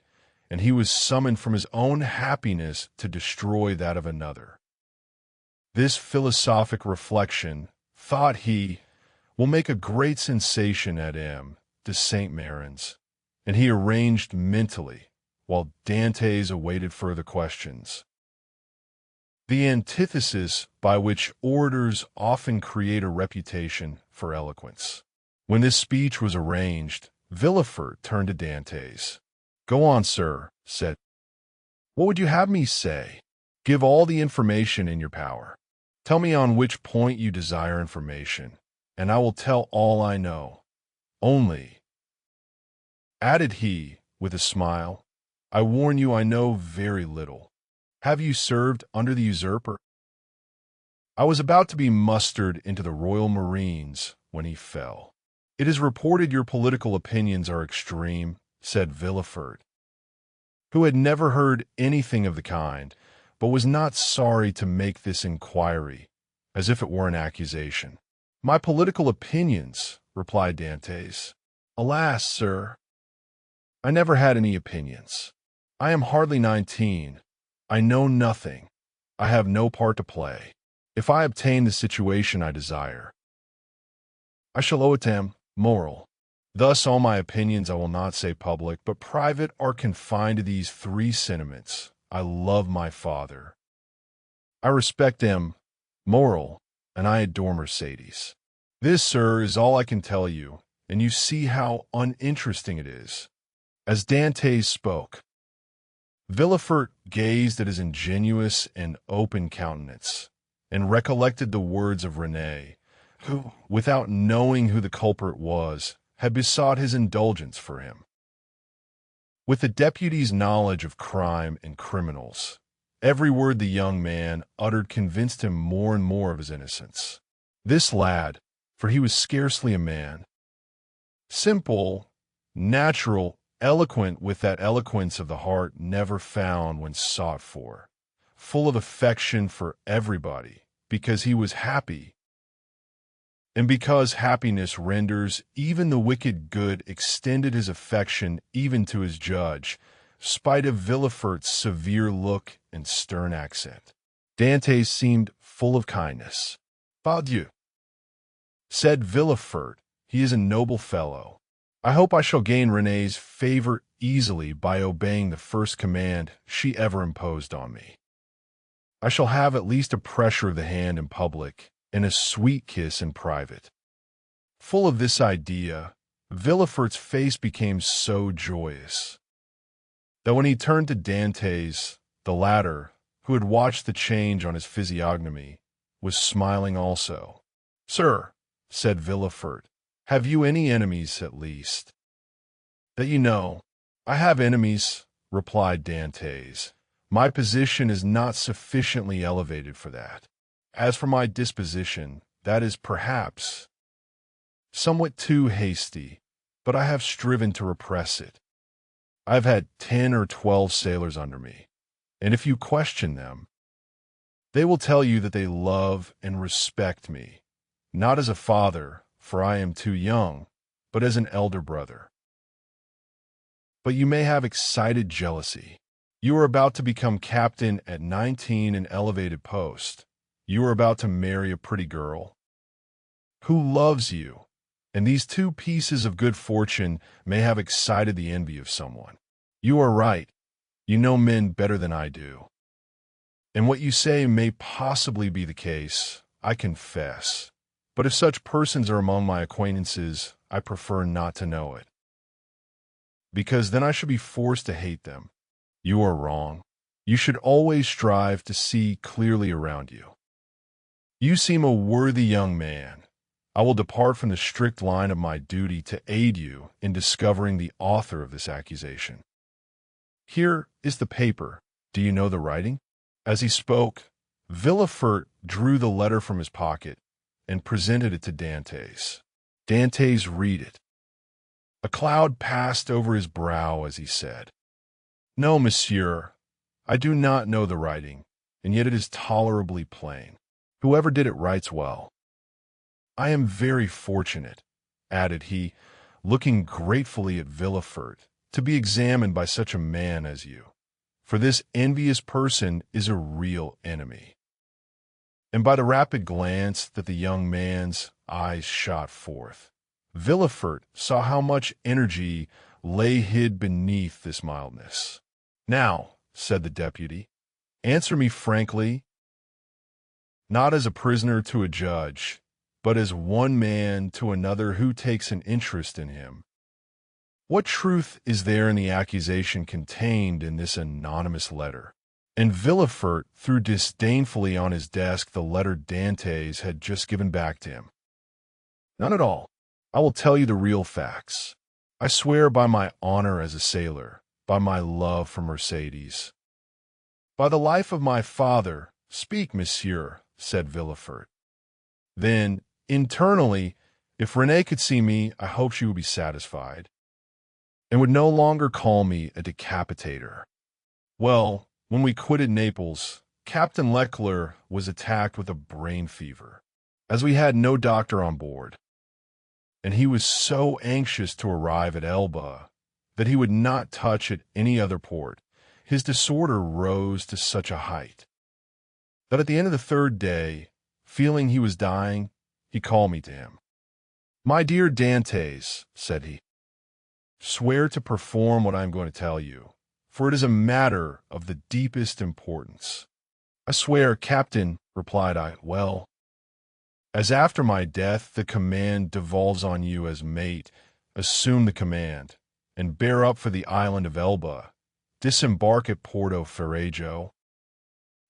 and he was summoned from his own happiness to destroy that of another. This philosophic reflection, thought he, will make a great sensation at de Saint-Mérin's, and he arranged mentally, while Dantès awaited further questions, the antithesis by which orators often create a reputation for eloquence. When this speech was arranged, Villefort turned to Dantès. "Go on, sir," said. "What would you have me say? Give all the information in your power. Tell me on which point you desire information, and I will tell all I know. Only," added he, with a smile, "I warn you I know very little. Have you served under the usurper?" "I was about to be mustered into the Royal Marines when he fell." "It is reported your political opinions are extreme," said Villefort, who had never heard anything of the kind, but was not sorry to make this inquiry, as if it were an accusation. "My political opinions," replied Dantès. "Alas, sir, I never had any opinions. I am hardly 19. I know nothing. I have no part to play. If I obtain the situation I desire, I shall owe it to Morel. Thus all my opinions I will not say public, but private are confined to these 3 sentiments. I love my father, I respect Morel, and I adore Mercédès. This, sir, is all I can tell you, and you see how uninteresting it is." As Dantès spoke, Villefort gazed at his ingenuous and open countenance, and recollected the words of René, who, without knowing who the culprit was, had besought his indulgence for him. With the deputy's knowledge of crime and criminals, Every word the young man uttered convinced him more and more of his innocence. This lad, for he was scarcely a man, simple, natural, eloquent with that eloquence of the heart never found when sought for, full of affection for everybody, because he was happy, and because happiness renders even the wicked good, extended his affection even to his judge, spite of Villefort's severe look and stern accent. Dantès seemed full of kindness. "Pardieu," said Villefort, "he is a noble fellow. I hope I shall gain René's favor easily by obeying the first command she ever imposed on me. I shall have at least a pressure of the hand in public, and a sweet kiss in private." Full of this idea, Villefort's face became so joyous that when he turned to Dantès, the latter, who had watched the change on his physiognomy, was smiling also. "Sir," said Villefort, "have you any enemies at least?" "That you know, I have enemies," replied Dantès. "My position is not sufficiently elevated for that. As for my disposition, that is perhaps somewhat too hasty, but I have striven to repress it. I have had 10 or 12 sailors under me, and if you question them, they will tell you that they love and respect me, not as a father, for I am too young, but as an elder brother. But you may have excited jealousy. You are about to become captain at 19, an elevated post. You are about to marry a pretty girl who loves you, and these two pieces of good fortune may have excited the envy of someone. You are right. You know men better than I do. And what you say may possibly be the case, I confess. But if such persons are among my acquaintances, I prefer not to know it, because then I should be forced to hate them. You are wrong. You should always strive to see clearly around you. You seem a worthy young man. I will depart from the strict line of my duty to aid you in discovering the author of this accusation. Here is the paper. Do you know the writing?" As he spoke, Villefort drew the letter from his pocket and presented it to Dantès. Dantès read it. A cloud passed over his brow as he said, "No, monsieur, I do not know the writing, and yet it is tolerably plain. Whoever did it writes well. I am very fortunate," added he, looking gratefully at Villefort, "to be examined by such a man as you, for this envious person is a real enemy." And by the rapid glance that the young man's eyes shot forth, Villefort saw how much energy lay hid beneath this mildness. "Now," said the deputy, "answer me frankly, not as a prisoner to a judge, but as one man to another who takes an interest in him. What truth is there in the accusation contained in this anonymous letter?" And Villefort threw disdainfully on his desk the letter Dantès had just given back to him. "None at all. I will tell you the real facts. I swear by my honor as a sailor, by my love for Mercédès, by the life of my father." "Speak, monsieur," said Villefort. Then, internally, if René could see me, I hope she would be satisfied, and would no longer call me a decapitator. Well, when we quitted Naples, Captain Leclerc was attacked with a brain fever, as we had no doctor on board, and he was so anxious to arrive at Elba that he would not touch at any other port. His disorder rose to such a height that at the end of the third day, feeling he was dying, he called me to him. "My dear Dantès," said he, "swear to perform what I am going to tell you, for it is a matter of the deepest importance." "I swear, Captain," replied I. "Well, as after my death the command devolves on you as mate, assume the command, and bear up for the island of Elba. Disembark at Porto Ferrajo.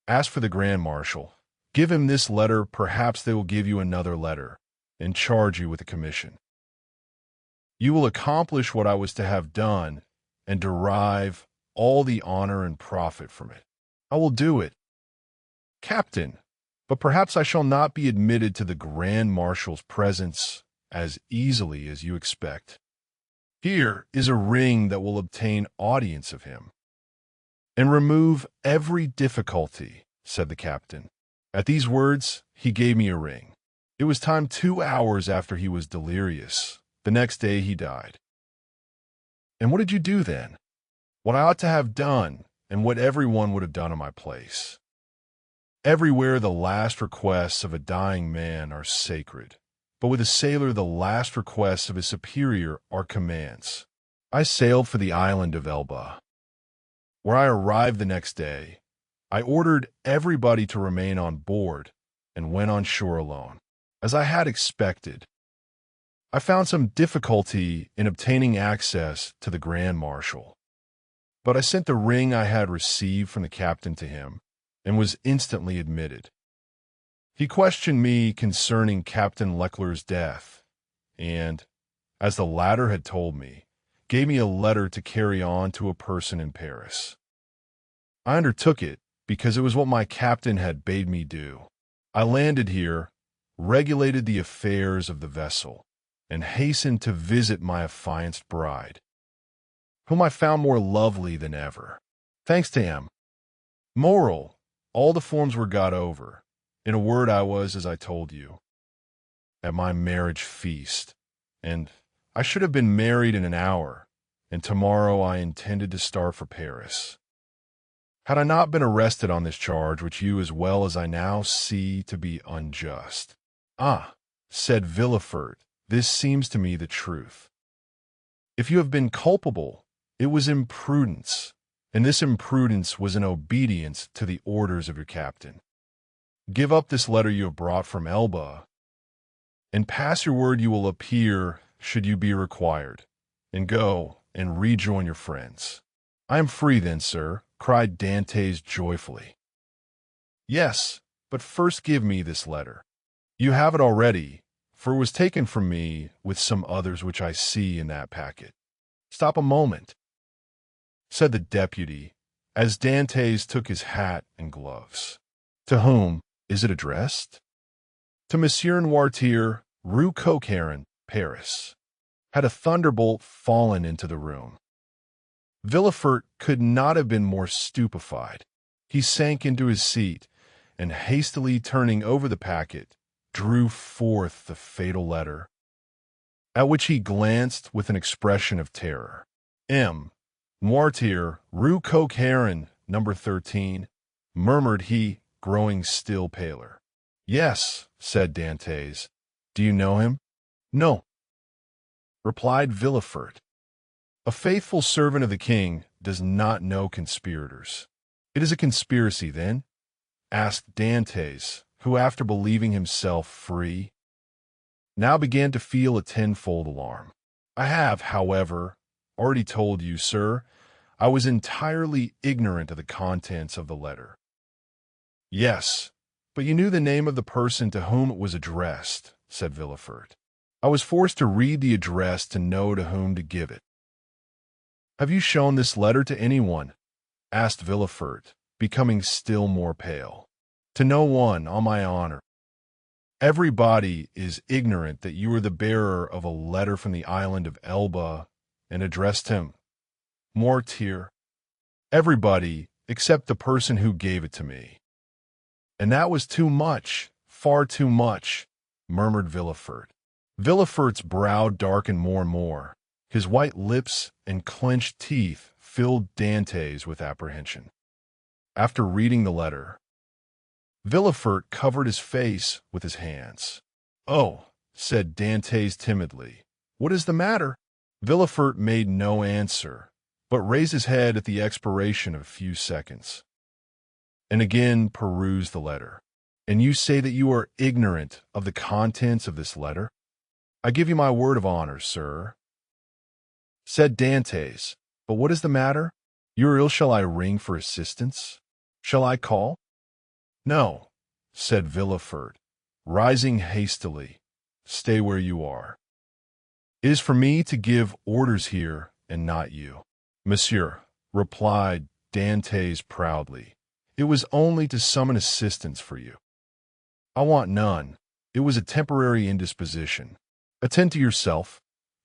Ask for the Grand Marshal. Give him this letter, perhaps they will give you another letter, and charge you with a commission. You will accomplish what I was to have done, and derive all the honor and profit from it. I will do it, Captain, but perhaps I shall not be admitted to the Grand Marshal's presence as easily as you expect. Here is a ring that will obtain audience of him and remove every difficulty, said the captain. At these words, he gave me a ring. It was timed 2 hours after he was delirious. The next day he died. And what did you do then? What I ought to have done, and what everyone would have done in my place. Everywhere the last requests of a dying man are sacred, but with a sailor the last requests of his superior are commands. I sailed for the island of Elba, where I arrived the next day. I ordered everybody to remain on board and went on shore alone. As I had expected, I found some difficulty in obtaining access to the Grand Marshal, but I sent the ring I had received from the captain to him and was instantly admitted. He questioned me concerning Captain Leclerc's death and, as the latter had told me, gave me a letter to carry on to a person in Paris. I undertook it because it was what my captain had bade me do. I landed here, regulated the affairs of the vessel, and hastened to visit my affianced bride, whom I found more lovely than ever. Thanks to him. Moral, all the forms were got over. In a word, I was, as I told you, at my marriage feast, and I should have been married in an hour, and tomorrow I intended to start for Paris. Had I not been arrested on this charge, which you as well as I now see to be unjust. Ah, said Villefort, this seems to me the truth. If you have been culpable, it was imprudence, and this imprudence was in obedience to the orders of your captain. Give up this letter you have brought from Elba, and pass your word you will appear should you be required, and go and rejoin your friends. I am free then, sir, cried Dantès joyfully. Yes, but first give me this letter. You have it already, for it was taken from me with some others which I see in that packet. Stop a moment, said the deputy, as Dantès took his hat and gloves. To whom is it addressed? To Monsieur Noirtier, Rue Coq-Héron, Paris. Had a thunderbolt fallen into the room? Villefort could not have been more stupefied. He sank into his seat, and hastily turning over the packet, drew forth the fatal letter, at which he glanced with an expression of terror. M. Noirtier, Rue Coq-Héron, number 13, murmured he, growing still paler. Yes, said Dantès. Do you know him? No, replied Villefort. A faithful servant of the king does not know conspirators. It is a conspiracy, then? Asked Dantès, who, after believing himself free, now began to feel a tenfold alarm. I have, however, already told you, sir, I was entirely ignorant of the contents of the letter. Yes, but you knew the name of the person to whom it was addressed, said Villefort. I was forced to read the address to know to whom to give it. Have you shown this letter to anyone? Asked Villefort, becoming still more pale. To no one, on my honor. Everybody is ignorant that you are the bearer of a letter from the island of Elba and addressed him, Noirtier. Everybody except the person who gave it to me. And that was too much, far too much, murmured Villefort. Villefort's brow darkened more and more. His white lips and clenched teeth filled Dantès with apprehension. After reading the letter, Villefort covered his face with his hands. Oh, said Dantès timidly, what is the matter? Villefort made no answer, but raised his head at the expiration of a few seconds, and again perused the letter. And you say that you are ignorant of the contents of this letter? I give you my word of honor, sir, said Dantès. But what is the matter? You are ill. Shall I ring for assistance? Shall I call? No, said Villefort, rising hastily. Stay where you are. It is for me to give orders here, and not you. Monsieur, replied Dantès proudly, It was only to summon assistance for you. I want none. It was a temporary indisposition. Attend to yourself.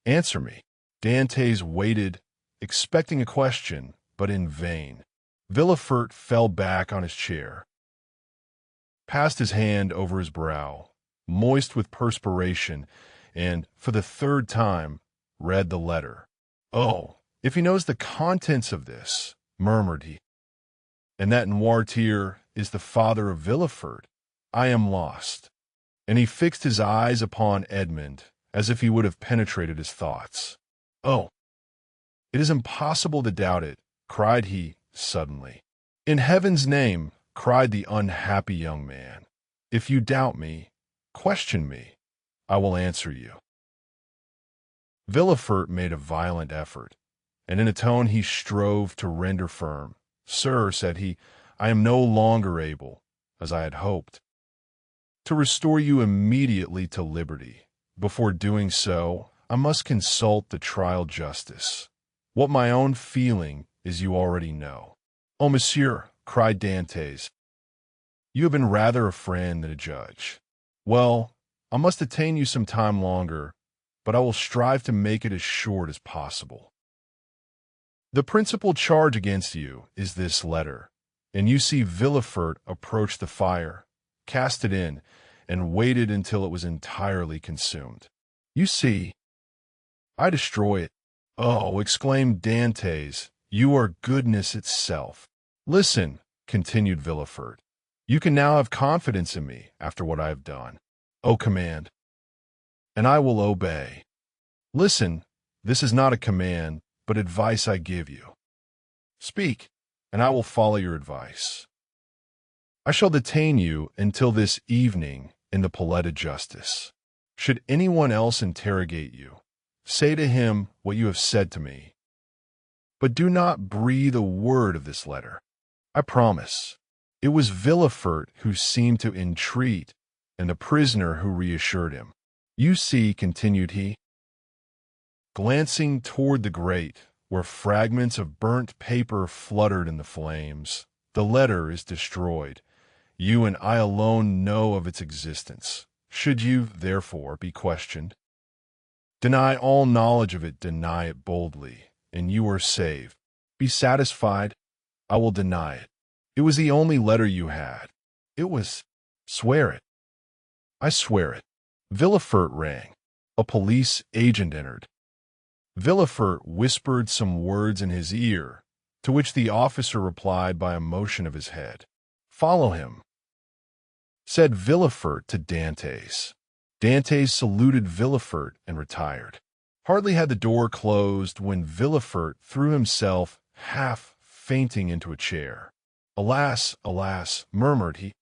Answer me." Dantès waited, expecting a question, but in vain. Villefort fell back on his chair, passed his hand over his brow, moist with perspiration, and, for the third time, read the letter. "Oh, if he knows the contents of this," murmured he, "and that Noirtier is the father of Villefort, I am lost." And he fixed his eyes upon Edmond as if he would have penetrated his thoughts. "Oh, it is impossible to doubt it," cried he suddenly. "In heaven's name," cried the unhappy young man, "if you doubt me, question me. I will answer you." Villefort made a violent effort, and in a tone he strove to render firm. "Sir," said he, "I am no longer able, as I had hoped, to restore you immediately to liberty. Before doing so, I must consult the trial justice. What my own feeling is you already know." "Oh, monsieur," cried Dantès, "you have been rather a friend than a judge. Well, I must detain you some time longer, but I will strive to make it as short as possible. The principal charge against you is this letter, and you see Villefort approach the fire, cast it in, and waited until it was entirely consumed. You see, I destroy it." "Oh," exclaimed Dantès, "you are goodness itself." "Listen," continued Villefort, "you can now have confidence in me after what I have done. Oh, command, and I will obey." "Listen, this is not a command, but advice I give you. Speak, and I will follow your advice. I shall detain you until this evening in the Palais de Justice. Should anyone else interrogate you, say to him what you have said to me, but do not breathe a word of this letter. I promise." It was Villefort who seemed to entreat, and the prisoner who reassured him. "You see," continued he, glancing toward the grate, where fragments of burnt paper fluttered in the flames, "the letter is destroyed. You and I alone know of its existence. Should you, therefore, be questioned, deny all knowledge of it, deny it boldly, and you are saved. Be satisfied. I will deny it. It was the only letter you had. It was. Swear it." "I swear it." Villefort rang. A police agent entered. Villefort whispered some words in his ear, to which the officer replied by a motion of his head. "Follow him," said Villefort to Dantès. Dantès saluted Villefort and retired. Hardly had the door closed when Villefort threw himself, half fainting, into a chair. "Alas, alas," murmured he,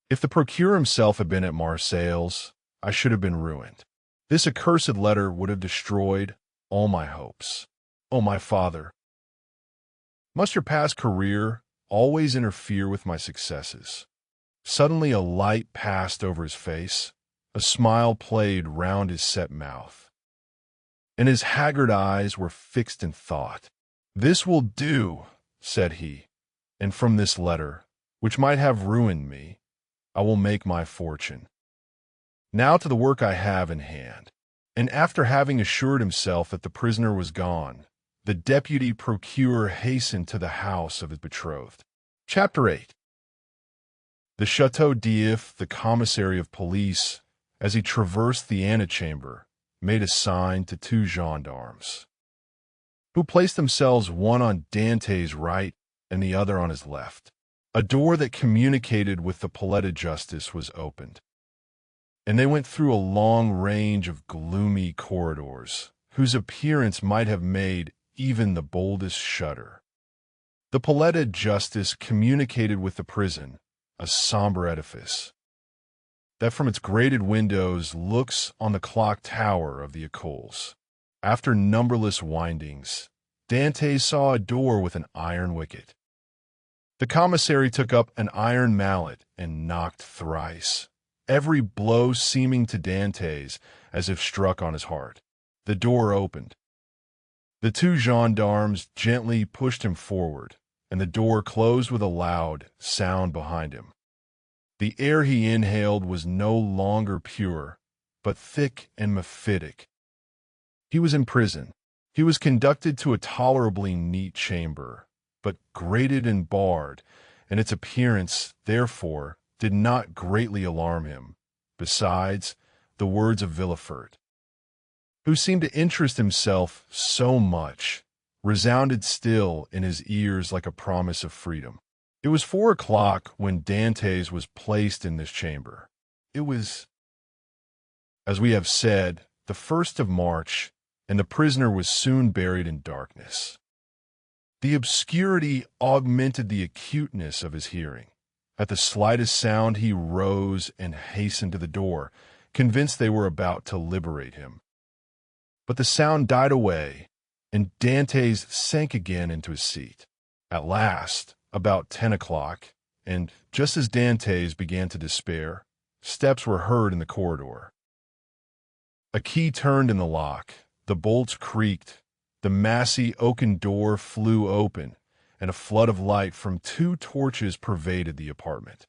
"if the procureur himself had been at Marseilles, I should have been ruined. This accursed letter would have destroyed all my hopes. Oh, my father, must your past career always interfere with my successes?" Suddenly a light passed over his face, a smile played round his set mouth, and his haggard eyes were fixed in thought. "This will do," said he, "and from this letter, which might have ruined me, I will make my fortune. Now to the work I have in hand." And after having assured himself that the prisoner was gone, the deputy procureur hastened to the house of his betrothed. Chapter 8. The Château d'If, the commissary of police, as he traversed the antechamber, made a sign to two gendarmes, who placed themselves one on Dantès' right and the other on his left. A door that communicated with the Palais de Justice was opened, and they went through a long range of gloomy corridors, whose appearance might have made even the boldest shudder. The Palais de Justice communicated with the prison, a somber edifice, that from its grated windows looks on the clock tower of the Écoles. After numberless windings, Dantès saw a door with an iron wicket. The commissary took up an iron mallet and knocked thrice, every blow seeming to Dantès as if struck on his heart. The door opened. The two gendarmes gently pushed him forward, and the door closed with a loud sound behind him. The air he inhaled was no longer pure, but thick and mephitic. He was in prison. He was conducted to a tolerably neat chamber, but grated and barred, and its appearance, therefore, did not greatly alarm him. Besides, the words of Villefort, who seemed to interest himself so much, resounded still in his ears like a promise of freedom. It was 4 o'clock when Dantès was placed in this chamber. It was, as we have said, the 1st of March, and the prisoner was soon buried in darkness. The obscurity augmented the acuteness of his hearing. At the slightest sound he rose and hastened to the door, convinced they were about to liberate him. But the sound died away, and Dantès sank again into his seat. At last, about 10 o'clock, and just as Dantès began to despair, steps were heard in the corridor. A key turned in the lock, the bolts creaked, the massy oaken door flew open, and a flood of light from 2 torches pervaded the apartment.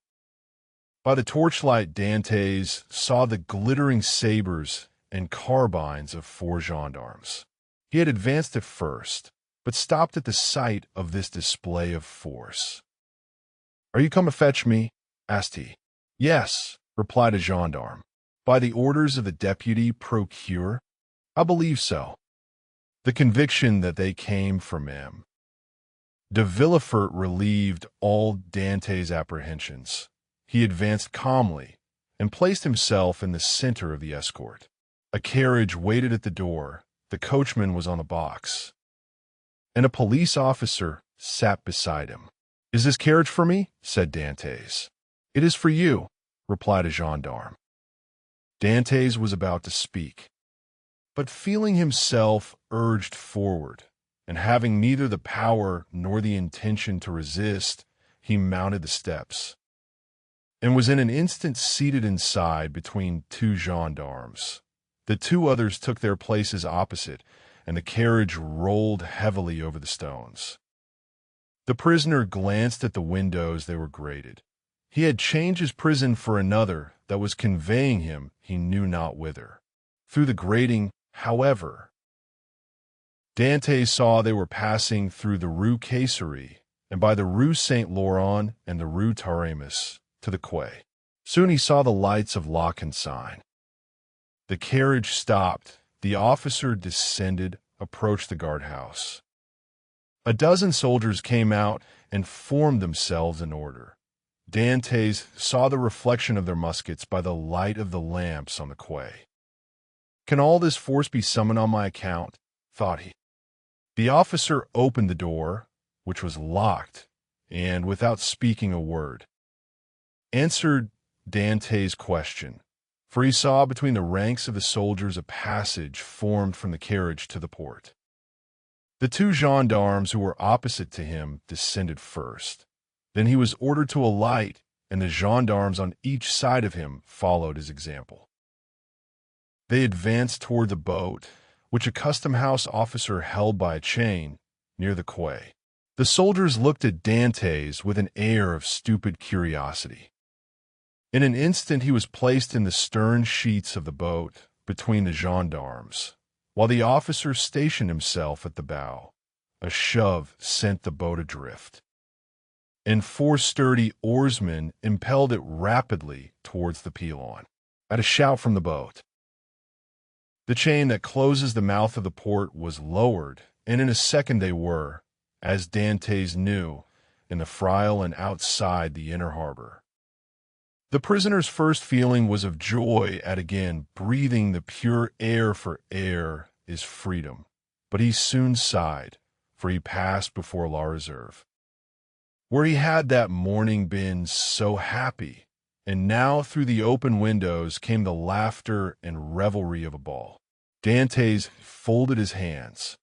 By the torchlight, Dantès saw the glittering sabers and carbines of 4 gendarmes. He had advanced at first, but stopped at the sight of this display of force. "Are you come to fetch me?" asked he. "Yes," replied a gendarme. "By the orders of the deputy procureur?" "I believe so." The conviction that they came from him. De Villefort relieved all Dantès' apprehensions. He advanced calmly and placed himself in the center of the escort. A carriage waited at the door. The coachman was on the box, and a police officer sat beside him. "Is this carriage for me?" said Dantès. "It is for you," replied a gendarme. Dantès was about to speak, but feeling himself urged forward, and having neither the power nor the intention to resist, he mounted the steps, and was in an instant seated inside between 2 gendarmes. The 2 others took their places opposite, and the carriage rolled heavily over the stones. The prisoner glanced at the windows. They were grated. He had changed his prison for another that was conveying him he knew not whither. Through the grating, however, Dantès saw they were passing through the Rue Caisserie, and by the Rue Saint-Laurent and the Rue Taramis to the quay. Soon he saw the lights of La Consigne. The carriage stopped. The officer descended, approached the guardhouse. A dozen soldiers came out and formed themselves in order. Dantès saw the reflection of their muskets by the light of the lamps on the quay. "Can all this force be summoned on my account?" thought he. The officer opened the door, which was locked, and, without speaking a word, answered Dantès' question, for he saw between the ranks of the soldiers a passage formed from the carriage to the port. The 2 gendarmes who were opposite to him descended first. Then he was ordered to alight, and the gendarmes on each side of him followed his example. They advanced toward the boat, which a custom-house officer held by a chain near the quay. The soldiers looked at Dantès with an air of stupid curiosity. In an instant he was placed in the stern sheets of the boat between the gendarmes, while the officer stationed himself at the bow. A shove sent the boat adrift, and 4 sturdy oarsmen impelled it rapidly towards the Pilon. At a shout from the boat, the chain that closes the mouth of the port was lowered, and in a second they were, as Dantès knew, in the Fraile and outside the inner harbor. The prisoner's first feeling was of joy at again breathing the pure air, for air is freedom. But he soon sighed, for he passed before La Réserve, where he had that morning been so happy, and now through the open windows came the laughter and revelry of a ball. Dantès folded his hands,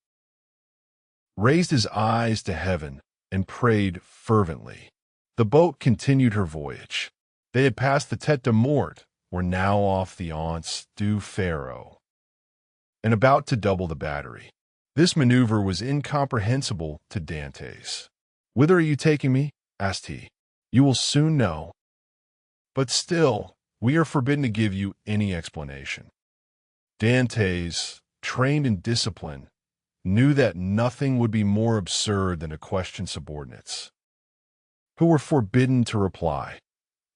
raised his eyes to heaven, and prayed fervently. The boat continued her voyage. They had passed the Tête de Mort, were now off the Anse du Pharaon, and about to double the battery. This maneuver was incomprehensible to Dantès. "Whither are you taking me?" asked he. "You will soon know. But still, we are forbidden to give you any explanation." Dantès, trained in discipline, knew that nothing would be more absurd than to question subordinates, who were forbidden to reply,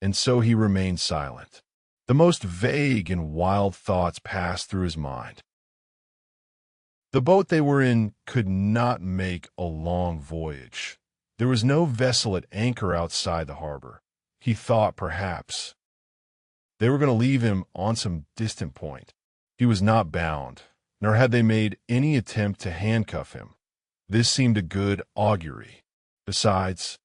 and so he remained silent. The most vague and wild thoughts passed through his mind. The boat they were in could not make a long voyage. There was no vessel at anchor outside the harbor. He thought perhaps they were going to leave him on some distant point. He was not bound, nor had they made any attempt to handcuff him. This seemed a good augury. Besides,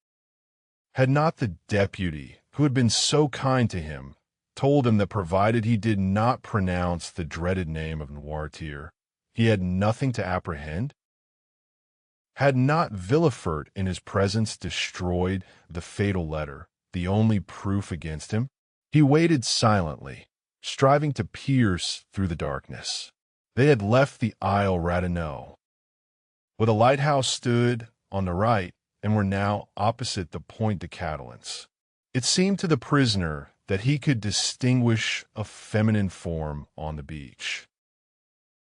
had not the deputy, who had been so kind to him, told him that provided he did not pronounce the dreaded name of Noirtier, he had nothing to apprehend? Had not Villefort in his presence destroyed the fatal letter, the only proof against him? He waited silently, striving to pierce through the darkness. They had left the Isle Ratonneau, where the lighthouse stood on the right, and were now opposite the Point de Catalans. It seemed to the prisoner that he could distinguish a feminine form on the beach,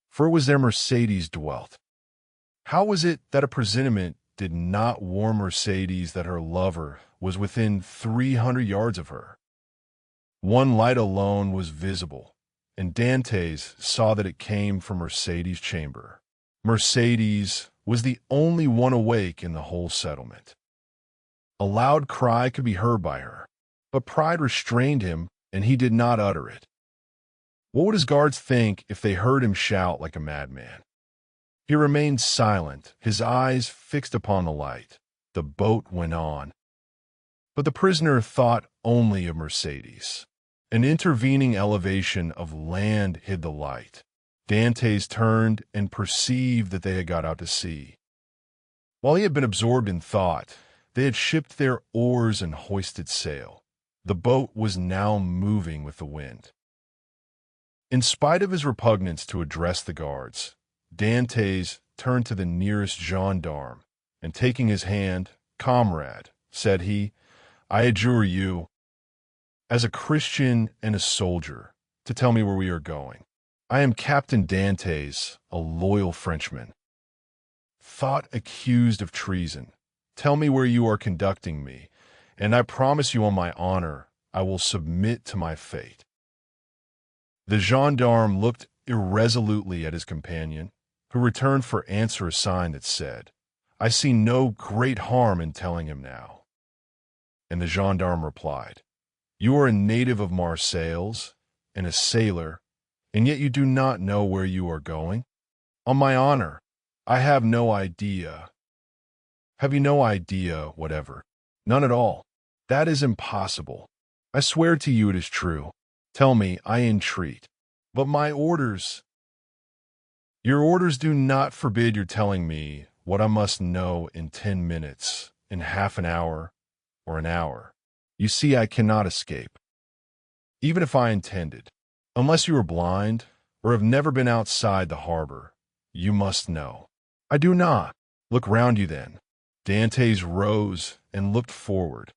for it was there Mercédès dwelt. How was it that a presentiment did not warn Mercédès that her lover was within 300 yards of her? One light alone was visible, and Dantès saw that it came from Mercédès' chamber. Mercédès was the only one awake in the whole settlement. A loud cry could be heard by her, but pride restrained him, and he did not utter it. What would his guards think if they heard him shout like a madman? He remained silent, his eyes fixed upon the light. The boat went on. But the prisoner thought only of Mercédès. An intervening elevation of land hid the light. Dantès turned and perceived that they had got out to sea. While he had been absorbed in thought, they had shipped their oars and hoisted sail. The boat was now moving with the wind. In spite of his repugnance to address the guards, Dantès turned to the nearest gendarme, and taking his hand, "Comrade," said he, "I adjure you, as a Christian and a soldier, to tell me where we are going. I am Captain Dantès, a loyal Frenchman, thought accused of treason. Tell me where you are conducting me, and I promise you on my honor I will submit to my fate." The gendarme looked irresolutely at his companion, who returned for answer a sign that said, "I see no great harm in telling him now." And the gendarme replied, "You are a native of Marseilles and a sailor, and yet you do not know where you are going? On my honor, I have no idea." "Have you no idea whatever?" "None at all." "That is impossible. I swear to you it is true. Tell me, I entreat." "But my orders—" "Your orders do not forbid your telling me what I must know in 10 minutes, in half an hour, or an hour. You see, I cannot escape, even if I intended. Unless you are blind, or have never been outside the harbor, you must know." "I do not." "Look round you then." Dantès rose and looked forward.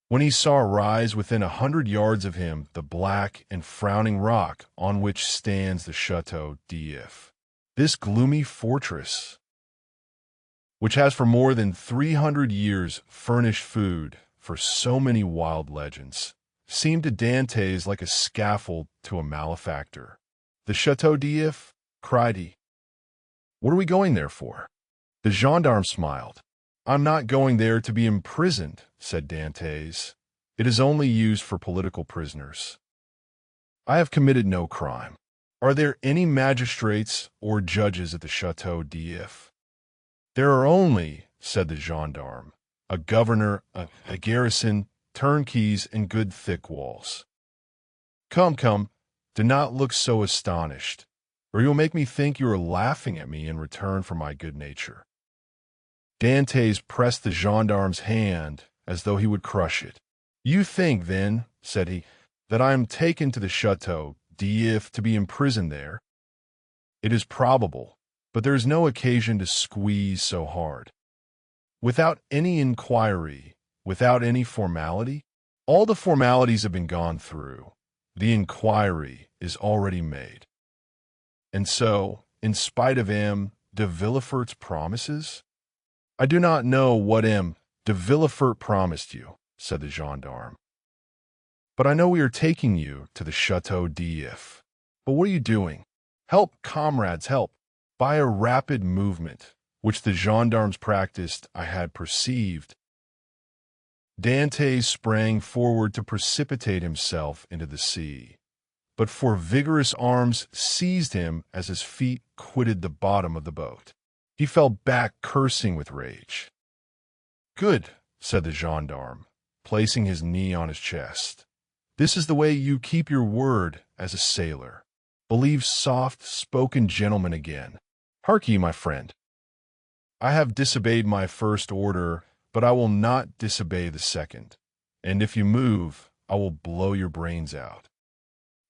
When he saw rise within 100 yards of him the black and frowning rock on which stands the Château d'If, this gloomy fortress, which has for more than 300 years furnished food for so many wild legends, seemed to Dantès like a scaffold to a malefactor. "The Château d'If?" cried he. "What are we going there for?" The gendarme smiled. "I'm not going there to be imprisoned," said Dantès. "It is only used for political prisoners. I have committed no crime. Are there any magistrates or judges at the Château d'If?" "There are only," said the gendarme, "a governor, a garrison, turnkeys, and good thick walls." Come, do not look so astonished, or you will make me think you are laughing at me in return for my good nature." Dantès pressed the gendarme's hand as though he would crush it. "You think, then," said he, "that I am taken to the Château d'If to be imprisoned there? It is probable, but there is no occasion to squeeze so hard. without any inquiry, without any formality. All the formalities have been gone through. The inquiry is already made. And so, in spite of M. de Villefort's promises, "I do not know what M. de Villefort promised you," said the gendarme. "But I know we are taking you to the Château d'If. But what are you doing? Help, comrades, help!" By a rapid movement, which the gendarmes practiced, I had perceived, Dantès sprang forward to precipitate himself into the sea, but four vigorous arms seized him as his feet quitted the bottom of the boat. He fell back cursing with rage. "Good," said the gendarme, placing his knee on his chest. "This is the way you keep your word as a sailor. Believe soft-spoken gentlemen again. Hark ye, my friend. I have disobeyed my first order, but I will not disobey the second. And if you move, I will blow your brains out."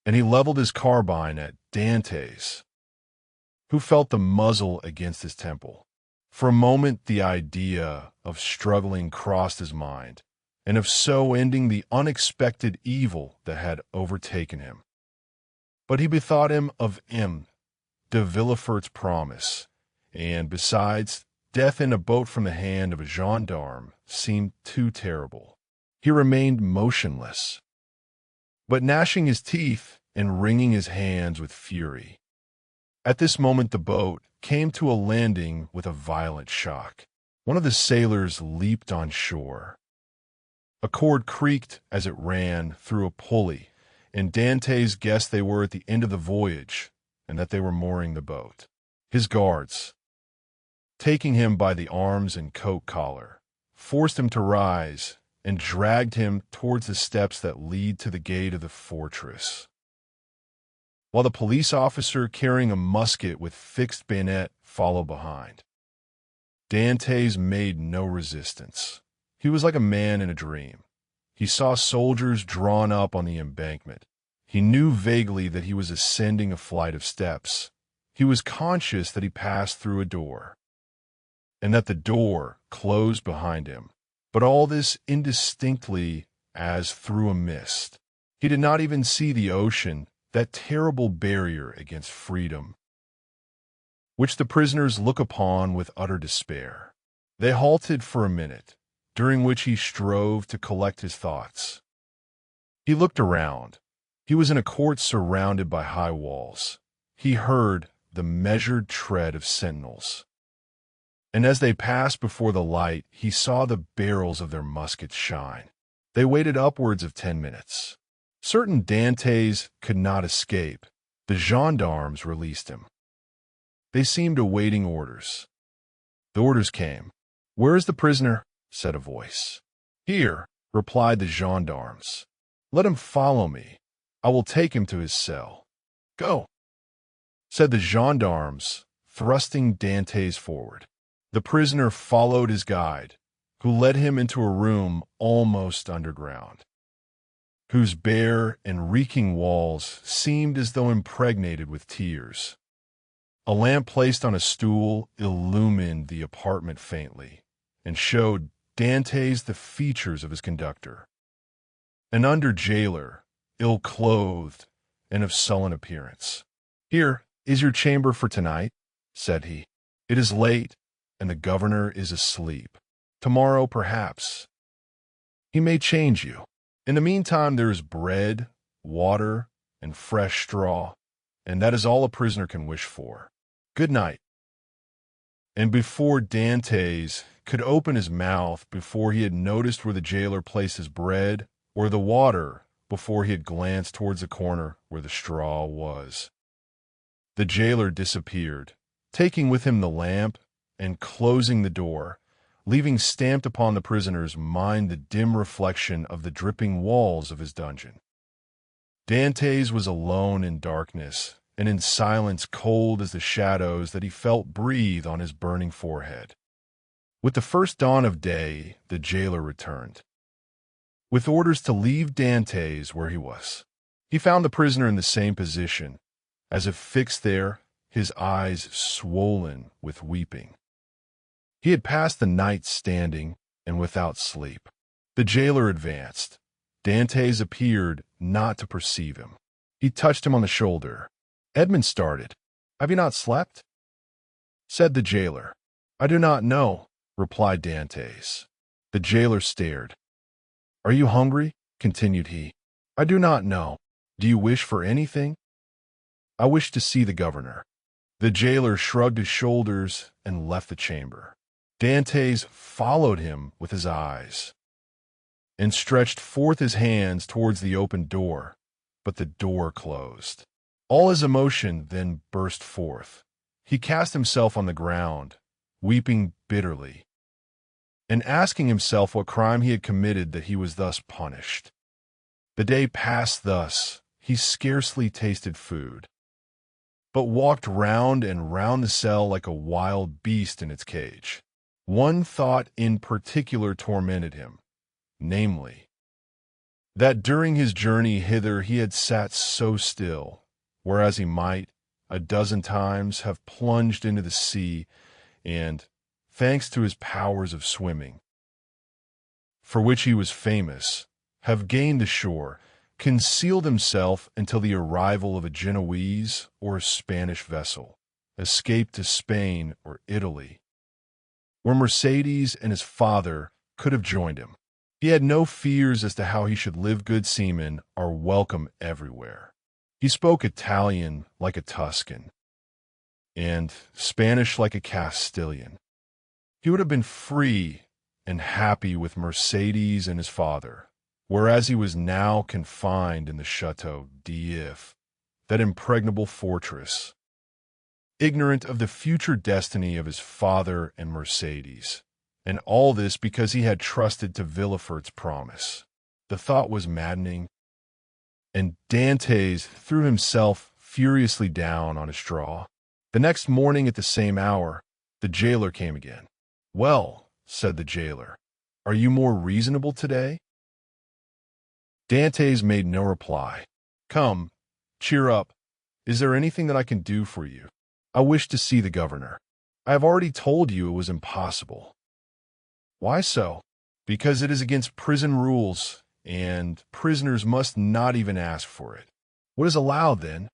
And he leveled his carbine at Dantès, who felt the muzzle against his temple. For a moment the idea of struggling crossed his mind, and of so ending the unexpected evil that had overtaken him. But he bethought him of M. de Villefort's promise, and besides, death in a boat from the hand of a gendarme seemed too terrible. He remained motionless, but gnashing his teeth and wringing his hands with fury. At this moment the boat came to a landing with a violent shock. One of the sailors leaped on shore. A cord creaked as it ran through a pulley, and Dantès guessed they were at the end of the voyage and that they were mooring the boat. His guards, taking him by the arms and coat collar, forced him to rise and dragged him towards the steps that lead to the gate of the fortress, while the police officer carrying a musket with fixed bayonet followed behind. Dantès made no resistance. He was like a man in a dream. He saw soldiers drawn up on the embankment. He knew vaguely that he was ascending a flight of steps. He was conscious that he passed through a door, and that the door closed behind him, but all this indistinctly as through a mist. He did not even see the ocean, that terrible barrier against freedom, which the prisoners look upon with utter despair. They halted for a minute, during which he strove to collect his thoughts. He looked around. He was in a court surrounded by high walls. He heard the measured tread of sentinels, and as they passed before the light, he saw the barrels of their muskets shine. They waited upwards of 10 minutes. Certain Dantès could not escape. The gendarmes released him. They seemed awaiting orders. The orders came. "Where is the prisoner?" said a voice. "Here," replied the gendarmes. "Let him follow me. I will take him to his cell." "Go," said the gendarmes, thrusting Dantès forward. The prisoner followed his guide, who led him into a room almost underground, whose bare and reeking walls seemed as though impregnated with tears. A lamp placed on a stool illumined the apartment faintly, and showed Dantès the features of his conductor, an under jailer, ill-clothed and of sullen appearance. "Here is your chamber for tonight," said he. "It is late, and the governor is asleep. Tomorrow, perhaps, he may change you. In the meantime, there is bread, water, and fresh straw, and that is all a prisoner can wish for. Good night." And before Dantès could open his mouth, before he had noticed where the jailer placed his bread or the water, before he had glanced towards the corner where the straw was, the jailer disappeared, taking with him the lamp and closing the door, leaving stamped upon the prisoner's mind the dim reflection of the dripping walls of his dungeon. Dantès was alone in darkness, and in silence cold as the shadows that he felt breathe on his burning forehead. With the first dawn of day, the jailer returned, with orders to leave Dantès where he was. He found the prisoner in the same position, as if fixed there, his eyes swollen with weeping. He had passed the night standing and without sleep. The jailer advanced. Dantès appeared not to perceive him. He touched him on the shoulder. Edmond started. "Have you not slept?" said the jailer. "I do not know," replied Dantès. The jailer stared. "Are you hungry?" continued he. "I do not know. Do you wish for anything?" "I wish to see the governor." The jailer shrugged his shoulders and left the chamber. Dantès followed him with his eyes and stretched forth his hands towards the open door, but the door closed. All his emotion then burst forth. He cast himself on the ground, weeping bitterly, and asking himself what crime he had committed that he was thus punished. The day passed thus. He scarcely tasted food, but walked round and round the cell like a wild beast in its cage. One thought in particular tormented him, namely, that during his journey hither he had sat so still, whereas he might, a dozen times, have plunged into the sea and, thanks to his powers of swimming, for which he was famous, have gained the shore, concealed himself until the arrival of a Genoese or a Spanish vessel, escaped to Spain or Italy, where Mercedes and his father could have joined him. He had no fears as to how he should live. Good seamen are welcome everywhere. He spoke Italian like a Tuscan, and Spanish like a Castilian. He would have been free and happy with Mercedes and his father, whereas he was now confined in the Château d'If, that impregnable fortress, ignorant of the future destiny of his father and Mercedes, and all this because he had trusted to Villefort's promise. The thought was maddening, and Dantès threw himself furiously down on a straw. The next morning at the same hour, the jailer came again. "Well," said the jailer, "are you more reasonable today?" Dantès made no reply. "Come, cheer up. Is there anything that I can do for you?" "I wish to see the governor." "I have already told you it was impossible." "Why so?" "Because it is against prison rules, and prisoners must not even ask for it." "What is allowed, then?"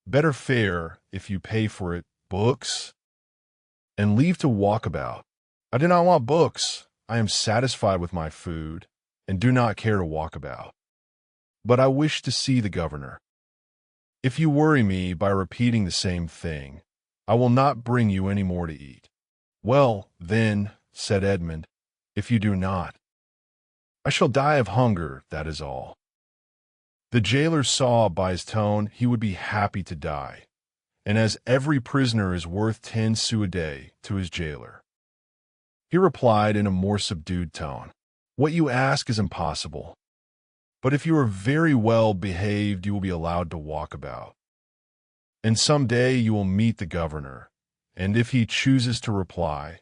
"Better fare, if you pay for it, books, and leave to walk about." "I do not want books. I am satisfied with my food, and do not care to walk about. But I wish to see the governor." "If you worry me by repeating the same thing, I will not bring you any more to eat." "Well, then," said Edmond, "if you do not, I shall die of hunger, that is all." The jailer saw by his tone he would be happy to die, and as every prisoner is worth 10 sous a day to his jailer, he replied in a more subdued tone, "What you ask is impossible, but if you are very well behaved you will be allowed to walk about. And some day you will meet the governor, and if he chooses to reply,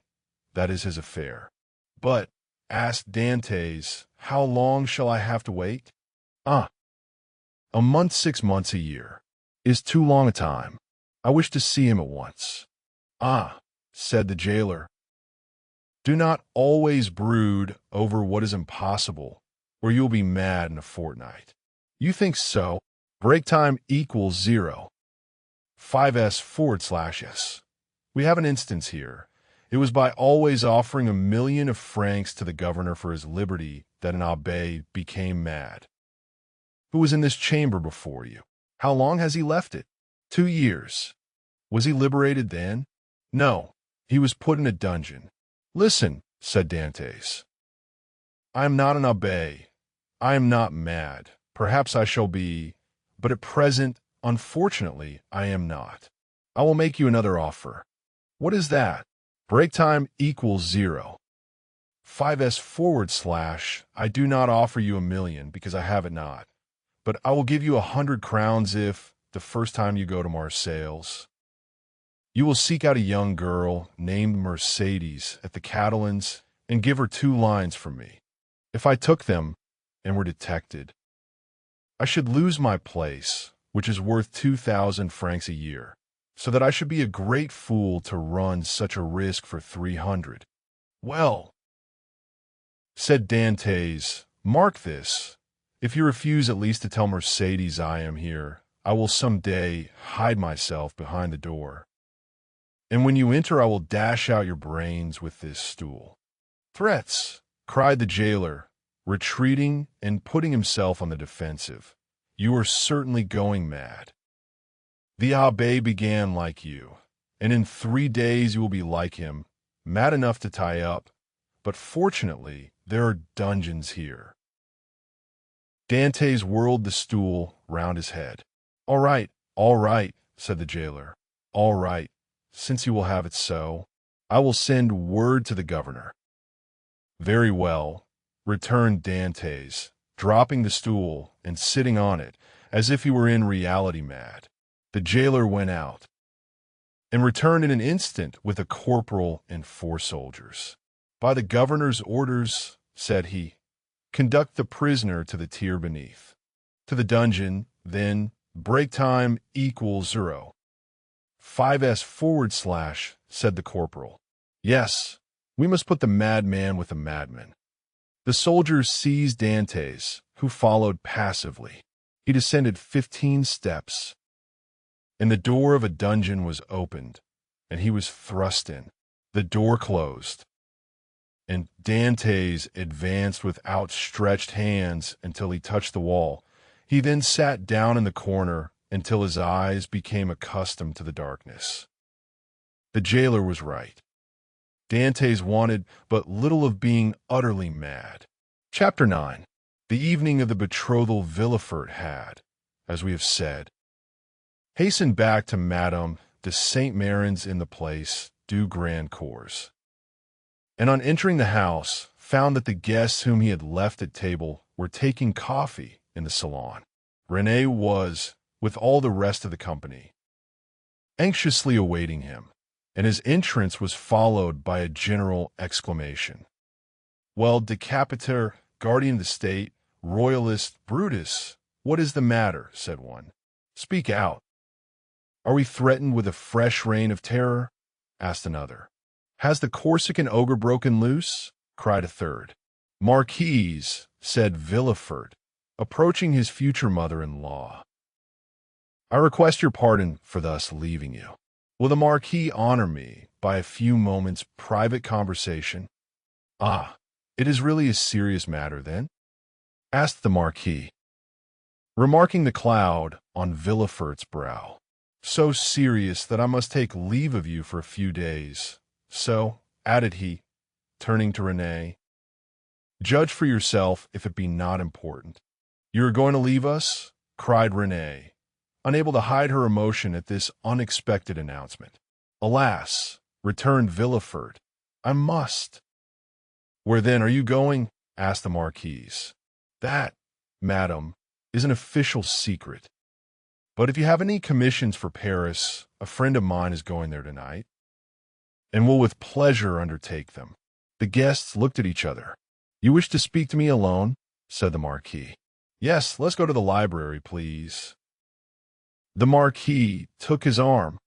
that is his affair." "But," asked Dantès, "how long shall I have to wait?" "Ah, a month, 6 months, a year, is too long a time. I wish to see him at once." "Ah," said the jailer, "do not always brood over what is impossible, or you will be mad in a fortnight." "You think so? Break time equals 0. 5s/s. We have an instance here. It was by always offering 1,000,000 of francs to the governor for his liberty that an abbé became mad. Who was in this chamber before you? How long has he left it?" 2 years. "Was he liberated then?" "No, he was put in a dungeon." "Listen," said Dantès. "I am not an abbé. I am not mad. Perhaps I shall be, but at present, unfortunately, I am not. I will make you another offer." "What is that?" "Break time equals 0. 5s/. I do not offer you 1,000,000 because I have it not, but I will give you 100 crowns if, the first time you go to Marseilles, you will seek out a young girl named Mercedes at the Catalans and give her 2 lines from me. If I took them and were detected, I should lose my place, which is worth 2,000 francs a year, so that I should be a great fool to run such a risk for 300. Well, said Dantès, mark this. If you refuse at least to tell Mercedes I am here, I will some day hide myself behind the door. And when you enter, I will dash out your brains with this stool. Threats, cried the jailer, retreating and putting himself on the defensive. You are certainly going mad. The abbé began like you, and in 3 days you will be like him, mad enough to tie up. But fortunately, there are dungeons here. Dantès whirled the stool round his head. All right, said the jailer. All right, since you will have it so, I will send word to the governor. Very well, returned Dantès, dropping the stool and sitting on it as if he were in reality mad. The jailer went out and returned in an instant with a corporal and 4 soldiers. By the governor's orders, said he, conduct the prisoner to the tier beneath. To the dungeon, then, break time equals 0. 5s/, said the corporal. Yes, we must put the madman with the madman. The soldiers seized Dantès, who followed passively. He descended 15 steps, and the door of a dungeon was opened, and he was thrust in. The door closed, and Dantès advanced with outstretched hands until he touched the wall. He then sat down in the corner until his eyes became accustomed to the darkness. The jailer was right. Dantès wanted but little of being utterly mad. Chapter 9. The evening of the betrothal Villefort had, as we have said, hastened back to Madame de Saint-Mérin's in the Place du Grand Cours, and on entering the house, found that the guests whom he had left at table were taking coffee in the salon. René was, with all the rest of the company, anxiously awaiting him, and his entrance was followed by a general exclamation. Well, Decapitator, guardian of the state, royalist, Brutus, what is the matter? Said one. Speak out. Are we threatened with a fresh reign of terror? Asked another. Has the Corsican ogre broken loose? Cried a third. Marquise, said Villefort, approaching his future mother-in-law, I request your pardon for thus leaving you. Will the Marquis honor me by a few moments' private conversation? Ah, it is really a serious matter, then? Asked the Marquis, remarking the cloud on Villefort's brow. So serious that I must take leave of you for a few days. So, added he, turning to René, judge for yourself if it be not important. You are going to leave us? Cried René, unable to hide her emotion at this unexpected announcement. Alas, returned Villefort, I must. Where then are you going? Asked the Marquise. That, madam, is an official secret. But if you have any commissions for Paris, a friend of mine is going there tonight, and will with pleasure undertake them. The guests looked at each other. You wish to speak to me alone? Said the Marquis. Yes, let's go to the library, please. The Marquis took his arm,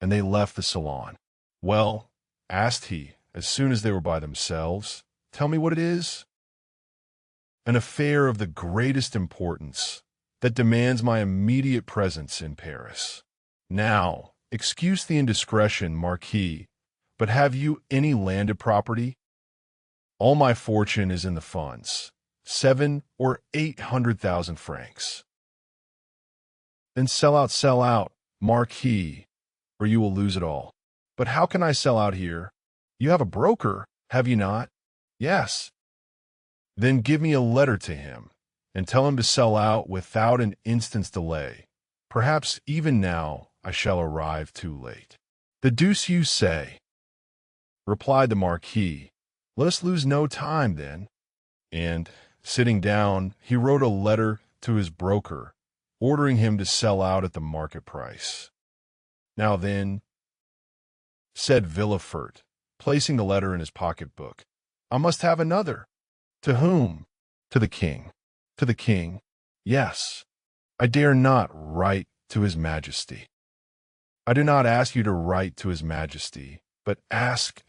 and they left the salon. Well, asked he, as soon as they were by themselves, tell me what it is. An affair of the greatest importance that demands my immediate presence in Paris. Now, excuse the indiscretion, Marquis, but have you any landed property? All my fortune is in the funds, 700,000 or 800,000 francs. Then sell out, Marquis, or you will lose it all. But how can I sell out here? You have a broker, have you not? Yes. Then give me a letter to him, and tell him to sell out without an instant's delay. Perhaps even now I shall arrive too late. The deuce you say, replied the Marquis. Let us lose no time, then. And, sitting down, he wrote a letter to his broker, ordering him to sell out at the market price. Now then, said Villefort, placing the letter in his pocketbook, I must have another. To whom? To the king. To the king? Yes. I dare not write to his majesty. I do not ask you to write to his majesty, but ask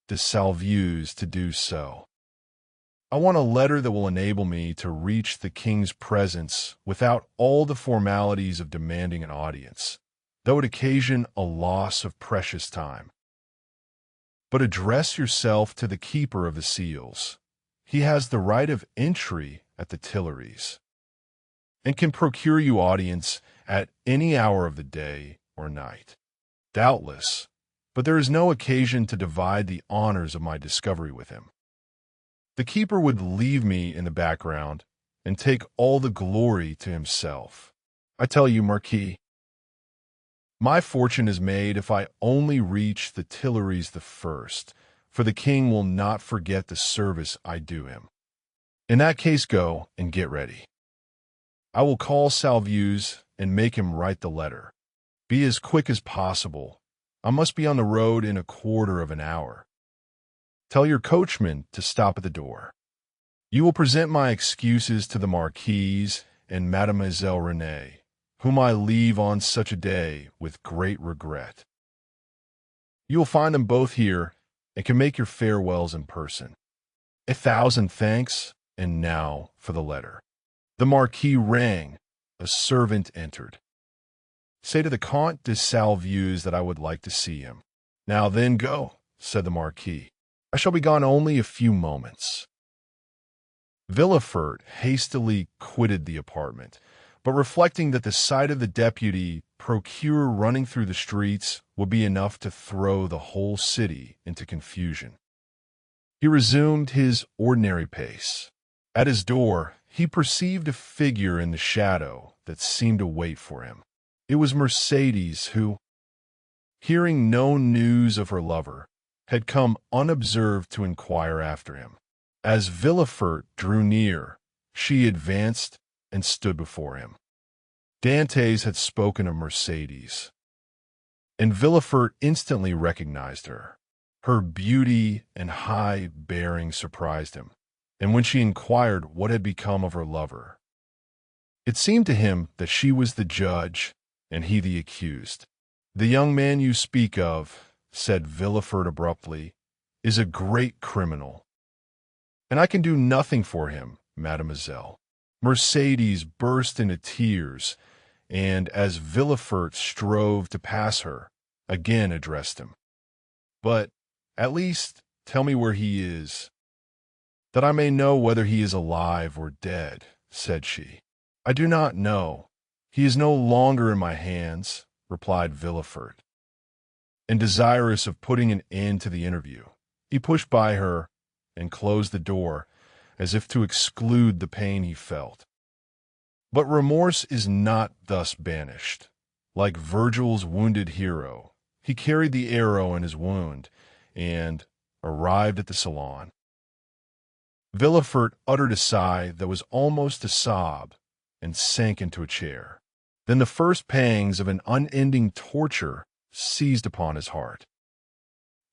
de Salvieux to do so. I want a letter that will enable me to reach the king's presence without all the formalities of demanding an audience, though it occasion a loss of precious time. But address yourself to the keeper of the seals. He has the right of entry at the Tuileries, and can procure you audience at any hour of the day or night. Doubtless, but there is no occasion to divide the honors of my discovery with him. The keeper would leave me in the background and take all the glory to himself. I tell you, Marquis, my fortune is made if I only reach the Tuileries the first, for the king will not forget the service I do him. In that case, go and get ready. I will call Salvieux and make him write the letter. Be as quick as possible. I must be on the road in a quarter of an hour. Tell your coachman to stop at the door. You will present my excuses to the Marquise and Mademoiselle Renée, whom I leave on such a day with great regret. You will find them both here and can make your farewells in person. 1,000 thanks, and now for the letter. The Marquis rang. A servant entered. Say to the Count de Salvieux that I would like to see him. Now then, go, said the Marquis. I shall be gone only a few moments. Villefort hastily quitted the apartment, but reflecting that the sight of the deputy procureur running through the streets would be enough to throw the whole city into confusion, he resumed his ordinary pace. At his door, he perceived a figure in the shadow that seemed to wait for him. It was Mercédès who, hearing no news of her lover, had come unobserved to inquire after him. As Villefort drew near, she advanced and stood before him. Dantès had spoken of Mercédès, and Villefort instantly recognized her. Her beauty and high bearing surprised him, and when she inquired what had become of her lover, it seemed to him that she was the judge and he the accused. The young man you speak of, said Villefort abruptly, is a great criminal, and I can do nothing for him, mademoiselle. Mercédès burst into tears, and as Villefort strove to pass her, again addressed him. But, at least, tell me where he is, that I may know whether he is alive or dead, said she. I do not know. He is no longer in my hands, replied Villefort. And desirous of putting an end to the interview, he pushed by her and closed the door as if to exclude the pain he felt. But remorse is not thus banished. Like Virgil's wounded hero, he carried the arrow in his wound and arrived at the salon. Villefort uttered a sigh that was almost a sob and sank into a chair. Then the first pangs of an unending torture seized upon his heart.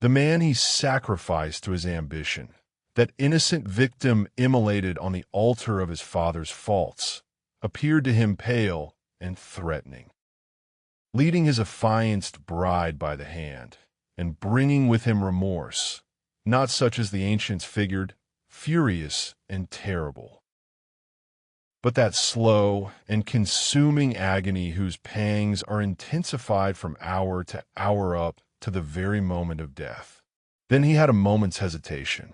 The man he sacrificed to his ambition, that innocent victim immolated on the altar of his father's faults, appeared to him pale and threatening, leading his affianced bride by the hand, and bringing with him remorse, not such as the ancients figured, furious and terrible, but that slow and consuming agony whose pangs are intensified from hour to hour up to the very moment of death. Then he had a moment's hesitation.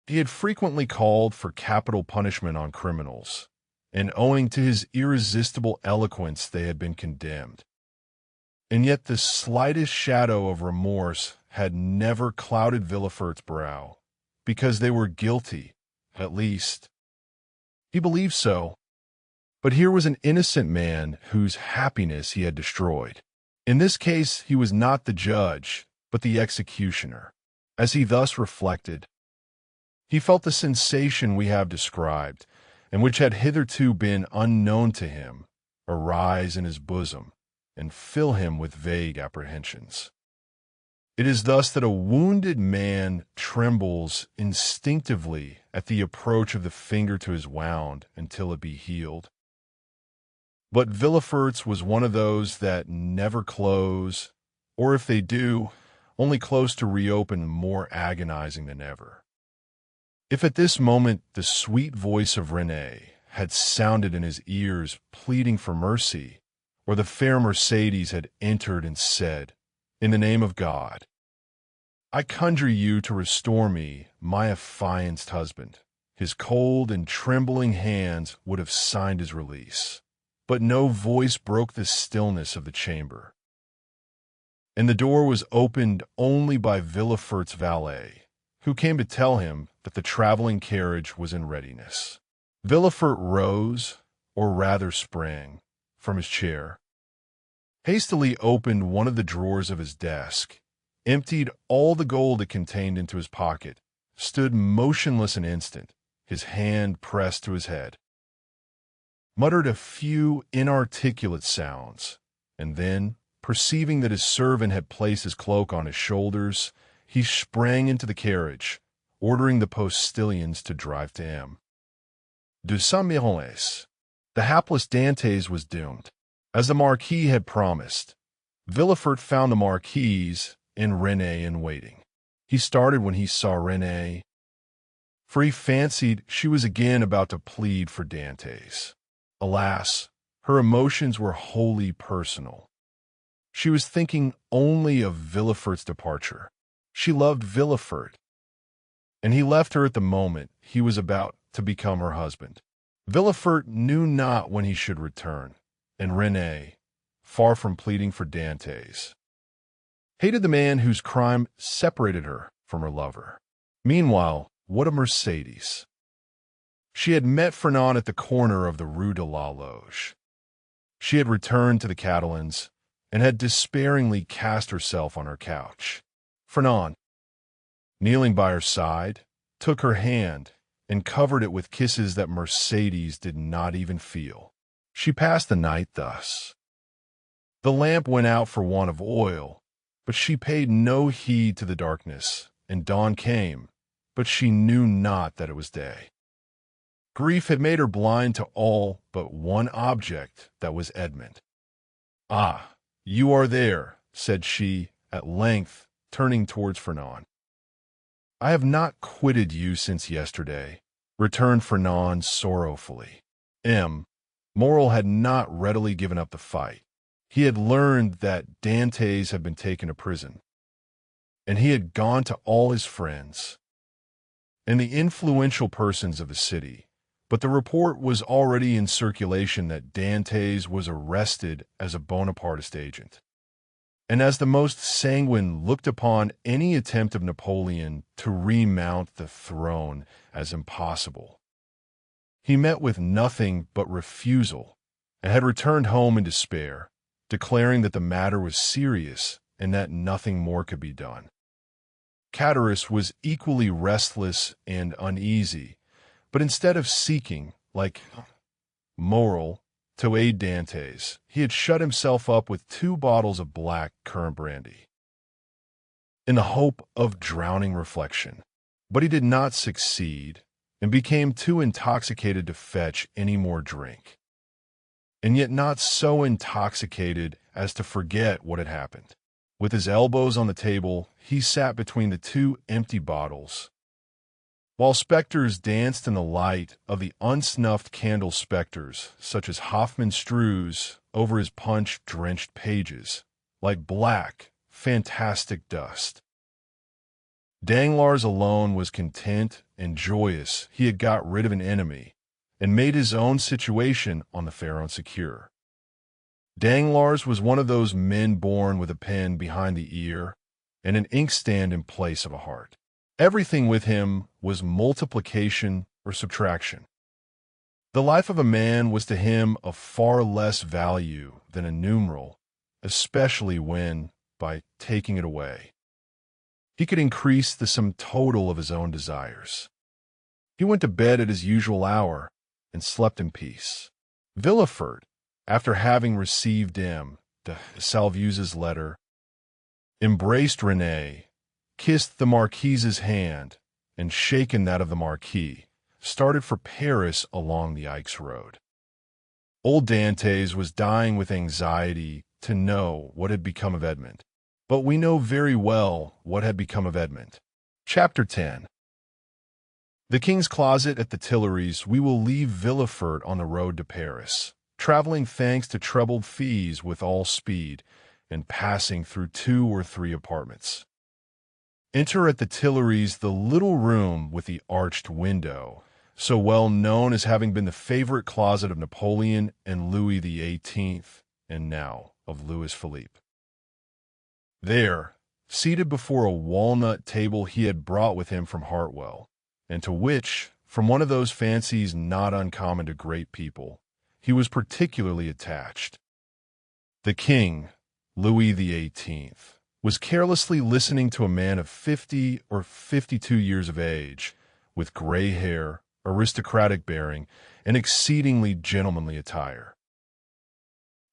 He had frequently called for capital punishment on criminals, and owing to his irresistible eloquence they had been condemned. And yet the slightest shadow of remorse had never clouded Villefort's brow, because they were guilty, at least. He believed so, but here was an innocent man whose happiness he had destroyed. In this case he was not the judge, but the executioner. As he thus reflected, he felt the sensation we have described, and which had hitherto been unknown to him, arise in his bosom, and fill him with vague apprehensions. It is thus that a wounded man trembles instinctively at the approach of the finger to his wound until it be healed. But Villefort's was one of those that never close, or if they do, only close to reopen, more agonizing than ever. If at this moment the sweet voice of Renee had sounded in his ears pleading for mercy, or the fair Mercedes had entered and said, "In the name of God, I conjure you to restore me, my affianced husband," his cold and trembling hands would have signed his release. But no voice broke the stillness of the chamber, and the door was opened only by Villefort's valet, who came to tell him that the traveling carriage was in readiness. Villefort rose, or rather sprang, from his chair, hastily opened one of the drawers of his desk, emptied all the gold it contained into his pocket, stood motionless an instant, his hand pressed to his head, muttered a few inarticulate sounds, and then, perceiving that his servant had placed his cloak on his shoulders, he sprang into the carriage, ordering the postilions to drive to M. de Saint-Méron's. The hapless Dantès was doomed. As the Marquis had promised, Villefort found the Marquise and Renée in waiting. He started when he saw Renée, for he fancied she was again about to plead for Dantès. Alas, her emotions were wholly personal. She was thinking only of Villefort's departure. She loved Villefort, and he left her at the moment he was about to become her husband. Villefort knew not when he should return, and Renée, far from pleading for Dantès, hated the man whose crime separated her from her lover. Meanwhile, what a Mercedes! She had met Fernand at the corner of the Rue de la Loge. She had returned to the Catalans and had despairingly cast herself on her couch. Fernand, kneeling by her side, took her hand and covered it with kisses that Mercedes did not even feel. She passed the night thus. The lamp went out for want of oil, but she paid no heed to the darkness, and dawn came, but she knew not that it was day. Grief had made her blind to all but one object, that was Edmond. "Ah, you are there," said she, at length, turning towards Fernand. "I have not quitted you since yesterday," returned Fernand sorrowfully. Morel had not readily given up the fight. He had learned that Dantès had been taken to prison, and he had gone to all his friends and the influential persons of the city. But the report was already in circulation that Dantès was arrested as a Bonapartist agent, and as the most sanguine looked upon any attempt of Napoleon to remount the throne as impossible. He met with nothing but refusal, and had returned home in despair, declaring that the matter was serious and that nothing more could be done. Catullus was equally restless and uneasy, but instead of seeking, like Morel, to aid Dantès, he had shut himself up with 2 bottles of black currant brandy, in the hope of drowning reflection. But he did not succeed, and became too intoxicated to fetch any more drink, and yet not so intoxicated as to forget what had happened. With his elbows on the table, he sat between the 2 empty bottles, while spectres danced in the light of the unsnuffed candle, spectres such as Hoffmann strews over his punch-drenched pages, like black, fantastic dust. Danglars alone was content and joyous he had got rid of an enemy, and made his own situation on the Pharaon secure. Danglars was one of those men born with a pen behind the ear and an inkstand in place of a heart. Everything with him was multiplication or subtraction. The life of a man was to him of far less value than a numeral, especially when, by taking it away, he could increase the sum total of his own desires. He went to bed at his usual hour and slept in peace. Villefort, after having received M. de Salvieux's letter, embraced Renée, kissed the Marquise's hand, and shaken that of the Marquis, started for Paris along the Aix road. Old Dantès was dying with anxiety to know what had become of Edmond. But we know very well what had become of Edmond. Chapter 10. The King's Closet at the Tuileries. We will leave Villefort on the road to Paris, traveling thanks to trebled fees with all speed, and passing through 2 or 3 apartments. Enter at the Tuileries the little room with the arched window, so well known as having been the favorite closet of Napoleon and Louis XVIII, and now of Louis Philippe. There, seated before a walnut table he had brought with him from Hartwell, and to which, from one of those fancies not uncommon to great people, he was particularly attached, the King, Louis XVIII, was carelessly listening to a man of 50 or 52 years of age, with gray hair, aristocratic bearing, and exceedingly gentlemanly attire.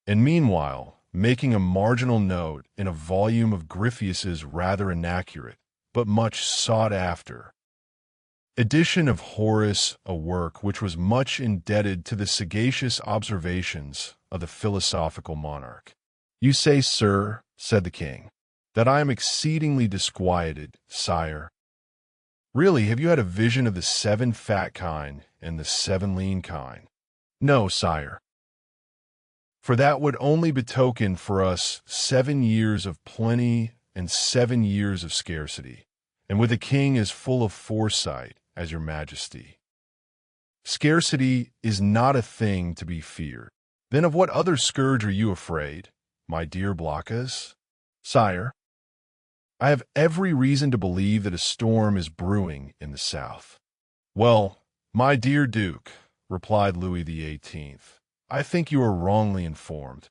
And meanwhile, making a marginal note in a volume of Griffius's rather inaccurate, but much sought-after edition of Horace, a work which was much indebted to the sagacious observations of the philosophical monarch. "You say, sir," said the king, "that I am exceedingly disquieted, sire. Really, have you had a vision of the 7 fat kine and the 7 lean kine?" "No, sire. For that would only betoken for us 7 years of plenty and 7 years of scarcity, and with a king as full of foresight as your majesty. Scarcity is not a thing to be feared. Then of what other scourge are you afraid, my dear Blockas?" "Sire, I have every reason to believe that a storm is brewing in the south." "Well, my dear Duke," replied Louis XVIII, "I think you are wrongly informed,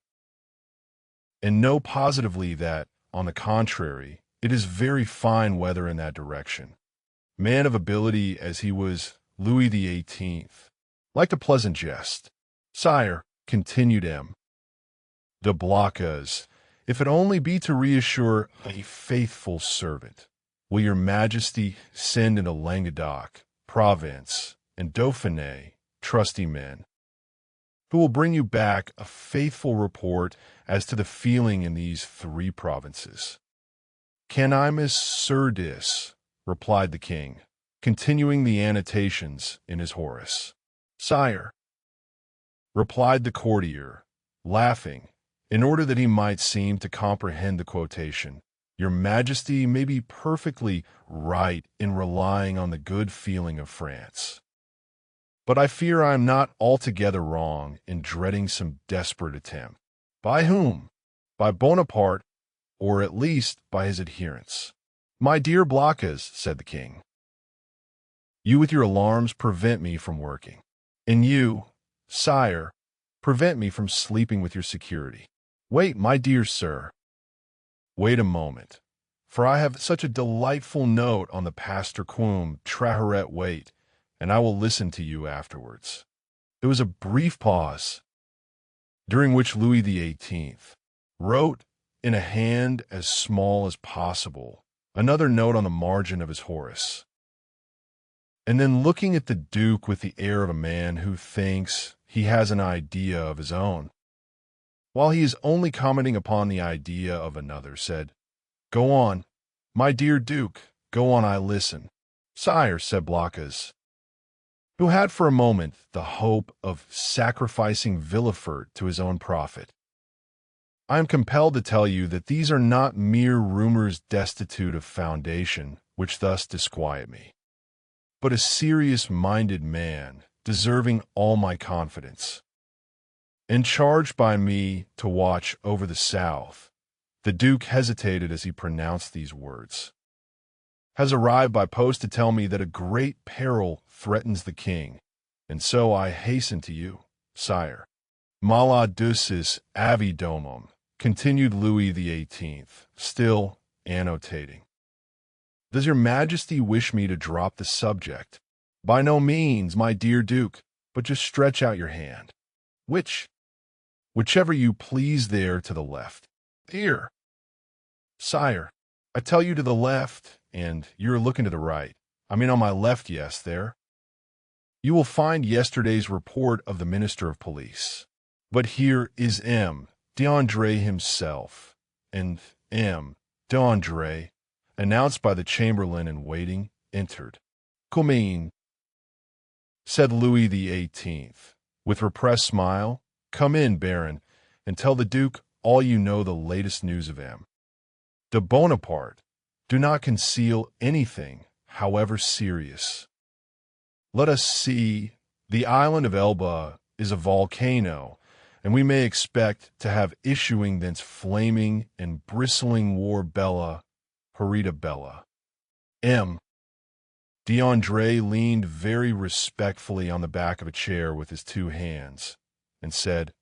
and know positively that, on the contrary, it is very fine weather in that direction." Man of ability as he was, Louis XVIII liked a pleasant jest. "Sire," continued M. de Blocas, "if it only be to reassure a faithful servant, will your majesty send into Languedoc, Provence, and Dauphiné trusty men, who will bring you back a faithful report as to the feeling in these 3 provinces." "Canimus surdis," replied the king, continuing the annotations in his Horace. "Sire," replied the courtier, laughing, in order that he might seem to comprehend the quotation, "your majesty may be perfectly right in relying on the good feeling of France. But I fear I am not altogether wrong in dreading some desperate attempt." "By whom?" "By Bonaparte, or at least by his adherents." "My dear Blockas," said the king, "you with your alarms prevent me from working, and you, sire, prevent me from sleeping with your security. Wait, my dear sir. Wait a moment, for I have such a delightful note on the Pastor Quum Traharet. Wait, and I will listen to you afterwards." There was a brief pause, during which Louis XVIII wrote, in a hand as small as possible, another note on the margin of his Horace. And then, looking at the Duke with the air of a man who thinks he has an idea of his own, while he is only commenting upon the idea of another, said, "Go on, my dear Duke, go on, I listen." "Sire," said Blockas, who had for a moment the hope of sacrificing Villefort to his own profit, "I am compelled to tell you that these are not mere rumors destitute of foundation which thus disquiet me, but a serious-minded man, deserving all my confidence, and charged by me to watch over the South." The Duke hesitated as he pronounced these words. "Has arrived by post to tell me that a great peril threatens the king, and so I hasten to you, sire." "Mala ducis avi domum," continued Louis XVIII, still annotating. "Does your majesty wish me to drop the subject?" "By no means, my dear Duke, but just stretch out your hand." "Whichever you please there to the left." "Here." "Sire, I tell you to the left, and you're looking to the right. I mean on my left, yes, there. You will find yesterday's report of the Minister of Police. But here is M. d'André himself, and M. D'André, announced by the chamberlain in waiting, entered. "Come in," said Louis XVIII, with repressed smile. "Come in, Baron, and tell the Duke all you know the latest news of him. De Bonaparte, do not conceal anything, however serious. Let us see. The island of Elba is a volcano, and we may expect to have issuing thence flaming and bristling war bella, horrida bella. M. D'André leaned very respectfully on the back of a chair with his two hands, and said,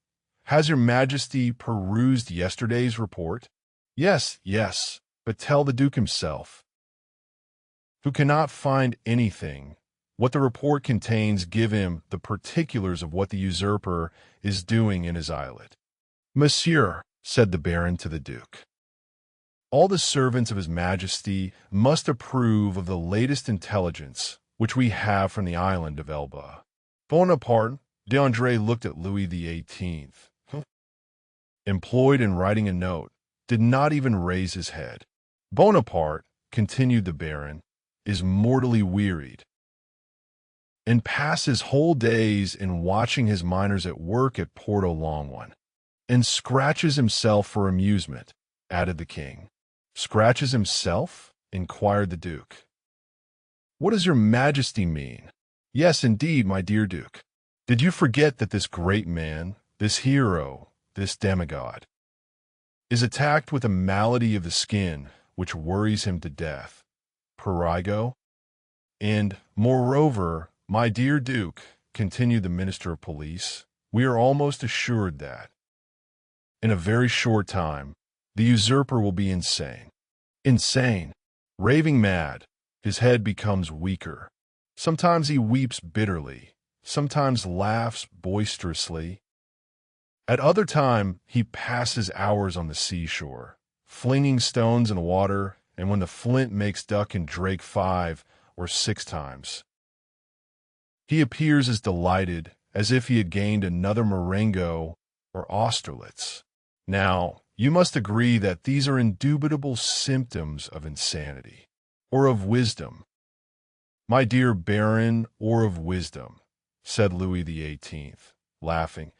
"Has your Majesty perused yesterday's report?" "Yes, yes, but tell the Duke himself, who cannot find anything. What the report contains, give him the particulars of what the usurper is doing in his islet." "Monsieur," said the Baron to the Duke, "all the servants of His Majesty must approve of the latest intelligence which we have from the island of Elba." Bonaparte, D'André looked at Louis XVIII, employed in writing a note, did not even raise his head. "Bonaparte," continued the Baron, "is mortally wearied, and passes whole days in watching his miners at work at Porto Longone, and scratches himself for amusement," added the king. "Scratches himself?" inquired the Duke. "What does your Majesty mean?" "Yes, indeed, my dear Duke. Did you forget that this great man, this hero, this demigod, is attacked with a malady of the skin which worries him to death, prurigo? And, moreover, my dear Duke," continued the Minister of Police, "we are almost assured that, in a very short time, the usurper will be insane. Insane, raving mad, his head becomes weaker. Sometimes he weeps bitterly, sometimes laughs boisterously. At other time, he passes hours on the seashore, flinging stones in the water, and when the flint makes duck and drake 5 or 6 times, he appears as delighted as if he had gained another Marengo or Austerlitz. Now, you must agree that these are indubitable symptoms of insanity, or of wisdom. My dear Baron, or of wisdom," said Louis XVIII, laughing.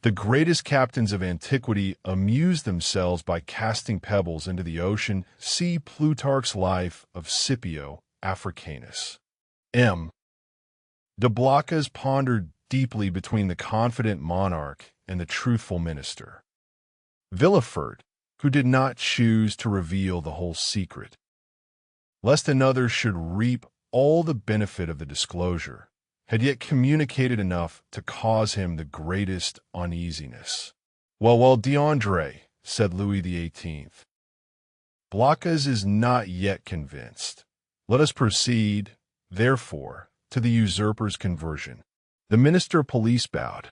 "The greatest captains of antiquity amused themselves by casting pebbles into the ocean. See Plutarch's Life of Scipio Africanus." M. De Blocas pondered deeply between the confident monarch and the truthful minister. Villefort, who did not choose to reveal the whole secret, lest another should reap all the benefit of the disclosure, had yet communicated enough to cause him the greatest uneasiness. Well, D'André," said Louis XVIII, "Blocas is not yet convinced. Let us proceed, therefore, to the usurper's conversion." The Minister of Police bowed.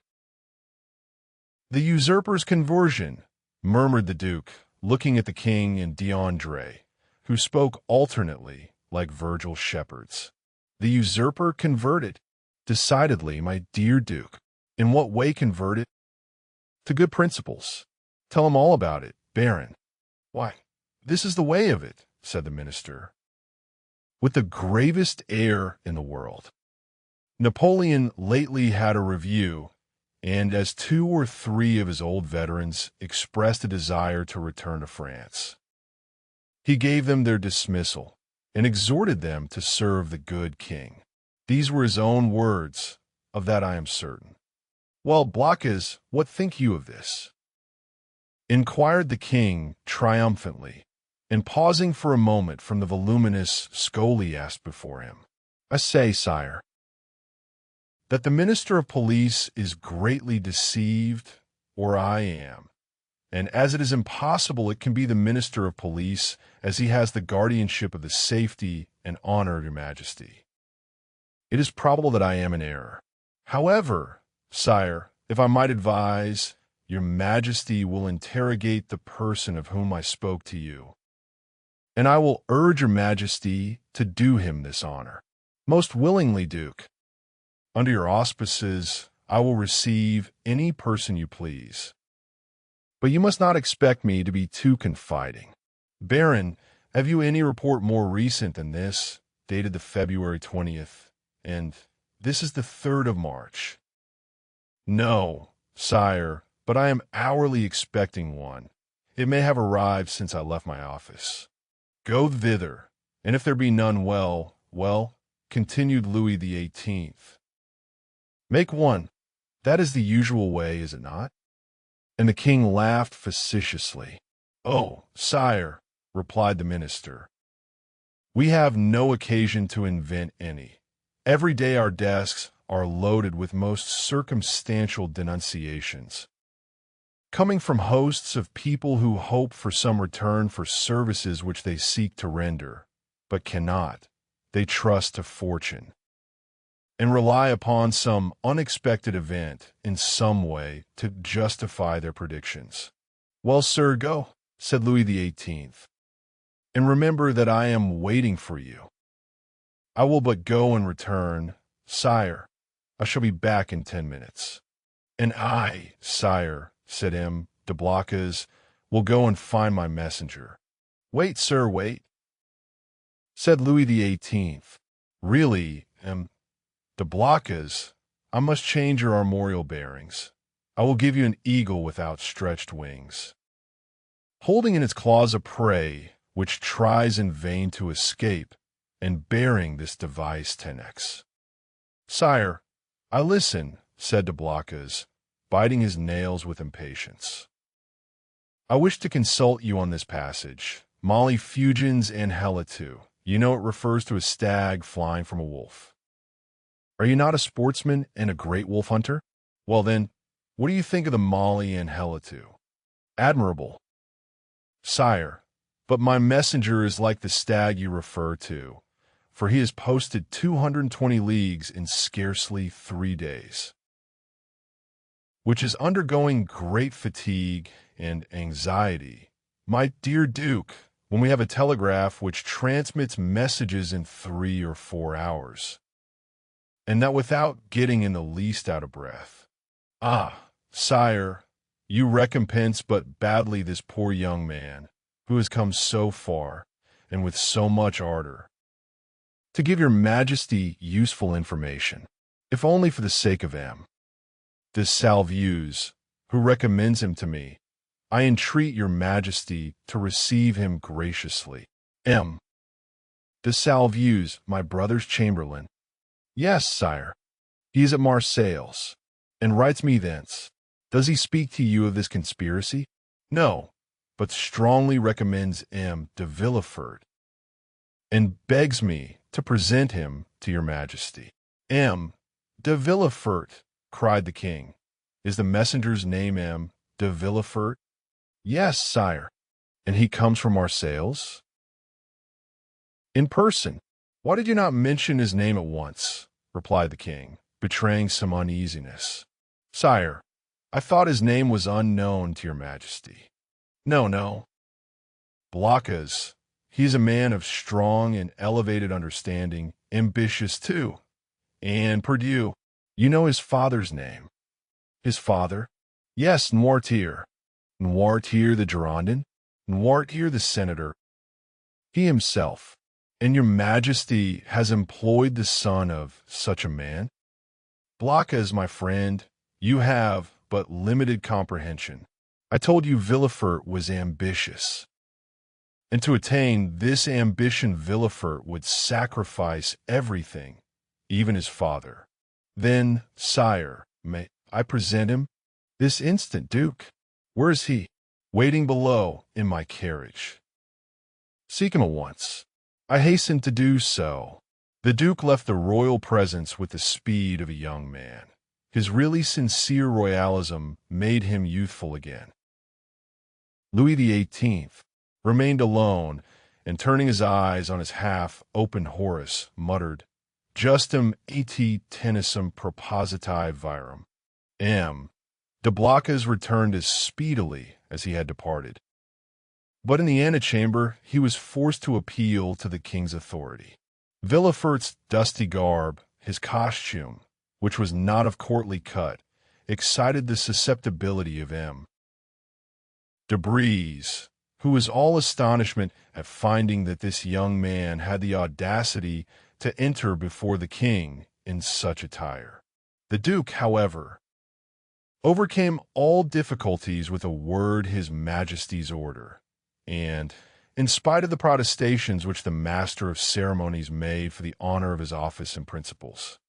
"The usurper's conversion," murmured the Duke, looking at the king and D'André, who spoke alternately like Virgil shepherds. "The usurper converted? Decidedly, my dear Duke. In what way converted?" "To good principles. Tell him all about it, Baron." "Why, this is the way of it," said the minister, with the gravest air in the world. "Napoleon lately had a review, and as 2 or 3 of his old veterans expressed a desire to return to France, he gave them their dismissal and exhorted them to serve the good king. These were his own words, of that I am certain." "Well, Blocas, what think you of this?" inquired the king triumphantly, and pausing for a moment from the voluminous scholiast before him. "I say, sire, that the Minister of Police is greatly deceived, or I am, and as it is impossible it can be the Minister of Police, as he has the guardianship of the safety and honor of your Majesty, it is probable that I am in error. However, sire, if I might advise, your Majesty will interrogate the person of whom I spoke to you, and I will urge your Majesty to do him this honor." "Most willingly, Duke. Under your auspices, I will receive any person you please. But you must not expect me to be too confiding. Baron, have you any report more recent than this, dated the February 20th, and this is the 3rd of March? No, sire, but I am hourly expecting one. It may have arrived since I left my office. Go thither, and if there be none, well, continued Louis XVIII. Make one. That is the usual way, is it not? And the king laughed facetiously. Oh, sire, replied the minister, we have no occasion to invent any. Every day our desks are loaded with most circumstantial denunciations, coming from hosts of people who hope for some return for services which they seek to render, but cannot. They trust to fortune, and rely upon some unexpected event in some way to justify their predictions. Well, sir, go, said Louis XVIII, and remember that I am waiting for you. I will but go and return. Sire, I shall be back in 10 minutes. And I, sire, said M. de Blocas, will go and find my messenger. Wait, sir, wait, said Louis XVIII. Really, M. de Blocas, I must change your armorial bearings. I will give you an eagle with outstretched wings, holding in its claws a prey which tries in vain to escape, and bearing this device 10x. Sire, I listen, said de Blocas, biting his nails with impatience. I wish to consult you on this passage, Molly Fugens and Helitu. You know it refers to a stag flying from a wolf. Are you not a sportsman and a great wolf hunter? Well then, what do you think of the Molly and Helitu? Admirable. Sire, but my messenger is like the stag you refer to, for he has posted 220 leagues in scarcely 3 days, which is undergoing great fatigue and anxiety. My dear Duke, when we have a telegraph which transmits messages in 3 or 4 hours, and that without getting in the least out of breath. Ah, sire, you recompense but badly this poor young man, who has come so far, and with so much ardor, to give your majesty useful information, if only for the sake of M. de Salvieux, who recommends him to me. I entreat your majesty to receive him graciously. M. de Salvieux, my brother's chamberlain. Yes, sire. He is at Marseilles, and writes me thence. Does he speak to you of this conspiracy? No, but strongly recommends M. de Villefort, and begs me to present him to your majesty. M. de Villefort, cried the king. Is the messenger's name M. de Villefort? Yes, sire. And he comes from Marseilles? In person. Why did you not mention his name at once? Replied the king, betraying some uneasiness. Sire, I thought his name was unknown to your majesty. No. Blocas, he is a man of strong and elevated understanding, ambitious too. And Perdue, you know his father's name. His father? Yes, Noirtier. Noirtier the Girondin? Noirtier the senator. He himself. And your majesty has employed the son of such a man? Blocas, my friend, you have but limited comprehension. I told you Villefort was ambitious. And to attain this ambition, Villefort would sacrifice everything, even his father. Then, sire, may I present him? This instant, Duke. Where is he? Waiting below in my carriage. Seek him at once. I hastened to do so. The Duke left the royal presence with the speed of a young man. His really sincere royalism made him youthful again. Louis XVIII remained alone, and turning his eyes on his half-opened Horace, muttered, Justum et tenissum propositi virum. M. de Blocas returned as speedily as he had departed. But in the antechamber, he was forced to appeal to the king's authority. Villefort's dusty garb, his costume, which was not of courtly cut, excited the susceptibility of M. de Brézé, who was all astonishment at finding that this young man had the audacity to enter before the king in such attire. The Duke, however, overcame all difficulties with a word His Majesty's order, and, in spite of the protestations which the master of ceremonies made for the honor of his office and principles,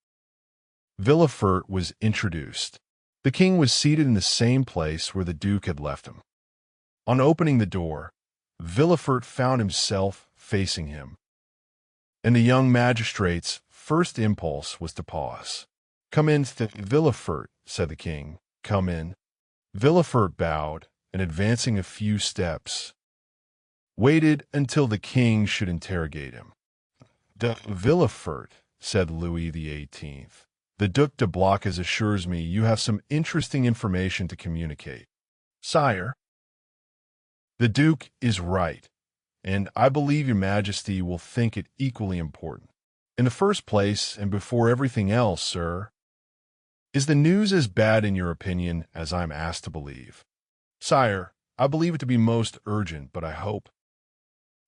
Villefort was introduced. The king was seated in the same place where the Duke had left him. On opening the door, Villefort found himself facing him, and the young magistrate's first impulse was to pause. "Come in, Villefort," said the king. "Come in." Villefort bowed, and advancing a few steps, waited until the king should interrogate him. "De Villefort," said Louis XVIII, "the Duc de Blocas assures me you have some interesting information to communicate." "Sire, the Duke is right, and I believe your Majesty will think it equally important. In the first place, and before everything else, sir, is the news as bad in your opinion as I'm asked to believe?" "Sire, I believe it to be most urgent, but I hope,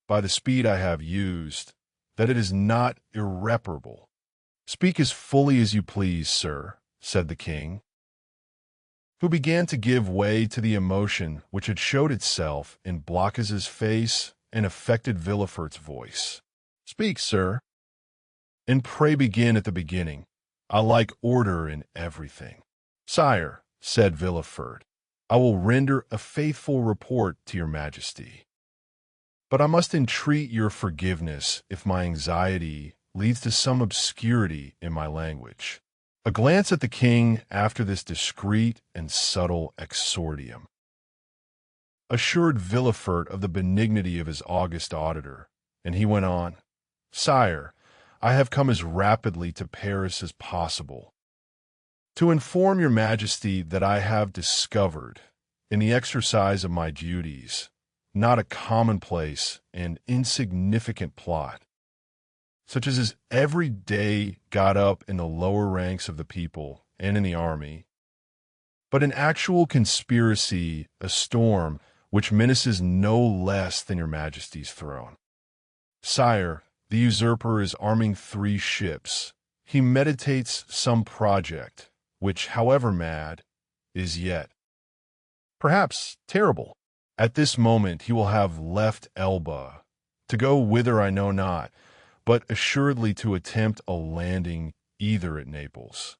by the speed I have used, that it is not irreparable." "Speak as fully as you please, sir," said the king, who began to give way to the emotion which had showed itself in Blocas's face and affected Villefort's voice. "Speak, sir, and pray begin at the beginning. I like order in everything." "Sire," said Villefort, "I will render a faithful report to your Majesty. But I must entreat your forgiveness if my anxiety leads to some obscurity in my language." A glance at the king after this discreet and subtle exordium assured Villefort of the benignity of his august auditor, and he went on, "Sire, I have come as rapidly to Paris as possible to inform your Majesty that I have discovered, in the exercise of my duties, not a commonplace and insignificant plot, such as is every day got up in the lower ranks of the people and in the army, but an actual conspiracy, a storm which menaces no less than your Majesty's throne. Sire, the usurper is arming 3 ships. He meditates some project, which, however mad, is yet, perhaps, terrible. At this moment he will have left Elba, to go whither I know not, but assuredly to attempt a landing either at Naples,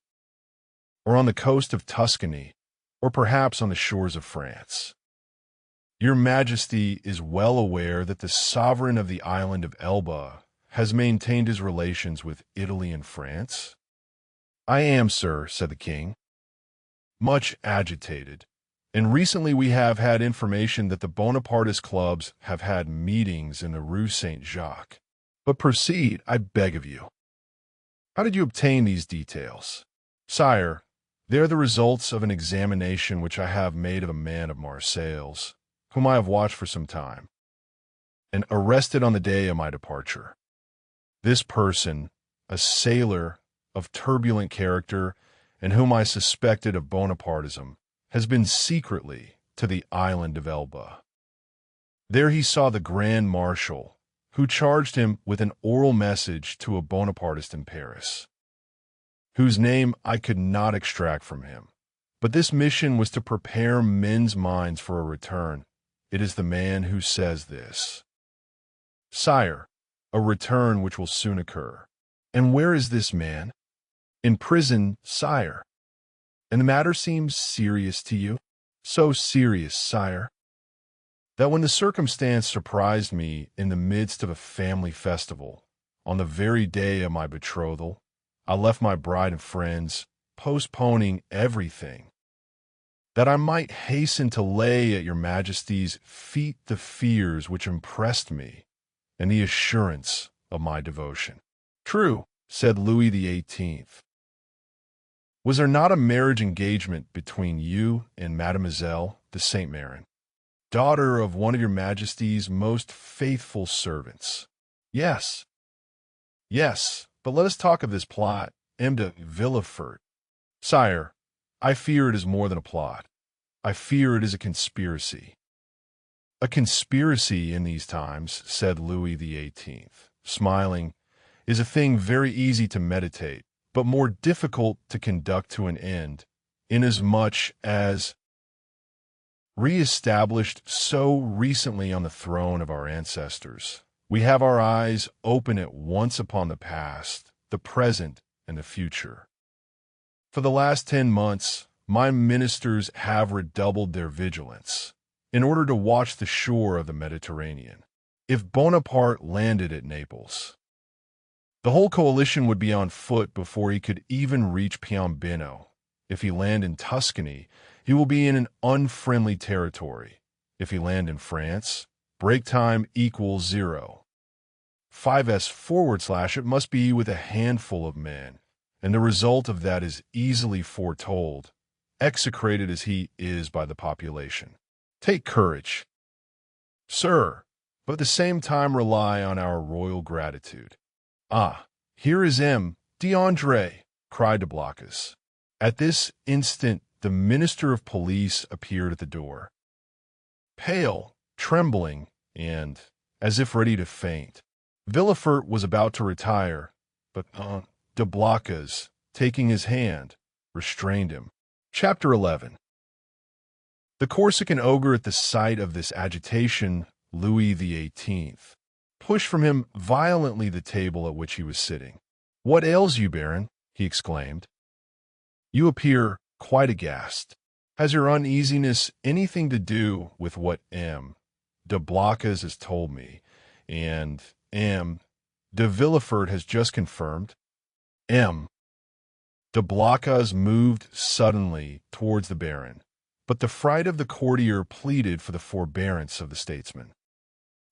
or on the coast of Tuscany, or perhaps on the shores of France. Your Majesty is well aware that the sovereign of the island of Elba has maintained his relations with Italy and France?" "I am, sir," said the king, "much agitated, and recently we have had information that the Bonapartist clubs have had meetings in the Rue Saint-Jacques. But proceed, I beg of you. How did you obtain these details?" "Sire, they are the results of an examination which I have made of a man of Marseilles, whom I have watched for some time, and arrested on the day of my departure. This person, a sailor of turbulent character, and whom I suspected of Bonapartism, has been secretly to the island of Elba. There he saw the Grand Marshal, who charged him with an oral message to a Bonapartist in Paris, whose name I could not extract from him. But this mission was to prepare men's minds for a return. It is the man who says this. Sire, a return which will soon occur. And where is this man? In prison, sire. And the matter seems serious to you? So serious, sire, that when the circumstance surprised me in the midst of a family festival, on the very day of my betrothal, I left my bride and friends, postponing everything, that I might hasten to lay at your Majesty's feet the fears which impressed me and the assurance of my devotion. True, said Louis XVIII. Was there not a marriage engagement between you and Mademoiselle de Saint Méran, daughter of one of your Majesty's most faithful servants? Yes, but let us talk of this plot, M. de Villefort. Sire, I fear it is more than a plot. I fear it is a conspiracy. A conspiracy in these times, said Louis XVIII, smiling, is a thing very easy to meditate, but more difficult to conduct to an end, inasmuch as re-established so recently on the throne of our ancestors, we have our eyes open at once upon the past, the present, and the future. For the last 10 months, my ministers have redoubled their vigilance in order to watch the shore of the Mediterranean. If Bonaparte landed at Naples, the whole coalition would be on foot before he could even reach Piombino. If he land in Tuscany, he will be in an unfriendly territory. If he land in France, break time equals 0. 5s/, it must be with a handful of men, and the result of that is easily foretold, execrated as he is by the population. Take courage, sir, but at the same time rely on our royal gratitude. Ah, here is M. D'André, cried de Blocas. At this instant, the minister of police appeared at the door, pale, trembling, and as if ready to faint. Villefort was about to retire, but de Blocas, taking his hand, restrained him. Chapter 11. The Corsican ogre, at the sight of this agitation, Louis XVIII, pushed from him violently the table at which he was sitting. "What ails you, Baron?" he exclaimed. "You appear quite aghast. Has your uneasiness anything to do with what M. de Blocas has told me, and M. de Villefort has just confirmed?" M. de Blocas moved suddenly towards the Baron, but the fright of the courtier pleaded for the forbearance of the statesman.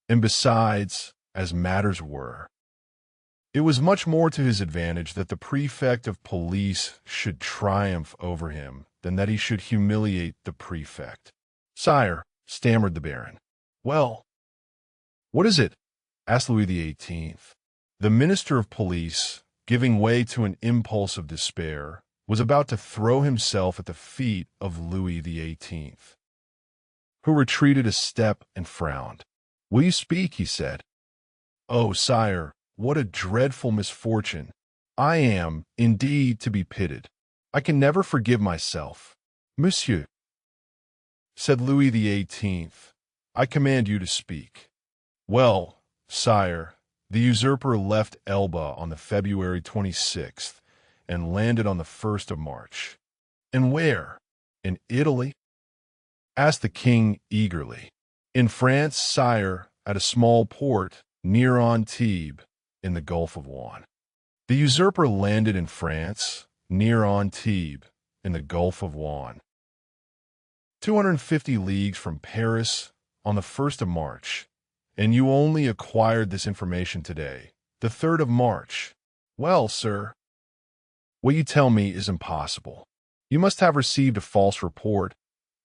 And besides, as matters were, it was much more to his advantage that the prefect of police should triumph over him than that he should humiliate the prefect. "Sire," stammered the Baron. "Well, what is it?" asked Louis XVIII. The minister of police, giving way to an impulse of despair, was about to throw himself at the feet of Louis XVIII, who retreated a step and frowned. "Will you speak?" he said. "Oh, sire, what a dreadful misfortune! I am, indeed, to be pitied. I can never forgive myself." "Monsieur," said Louis XVIII, "I command you to speak." "Well, sire, the usurper left Elba on the February 26th and landed on the 1st of March. "And where? In Italy?" asked the king eagerly. "In France, sire, at a small port near Antibes in the Gulf of Juan." The usurper landed in France, near Antibes in the Gulf of Juan, 250 leagues from Paris, on the 1st of March, and you only acquired this information today, the 3rd of March. "Well, sir, what you tell me is impossible. You must have received a false report,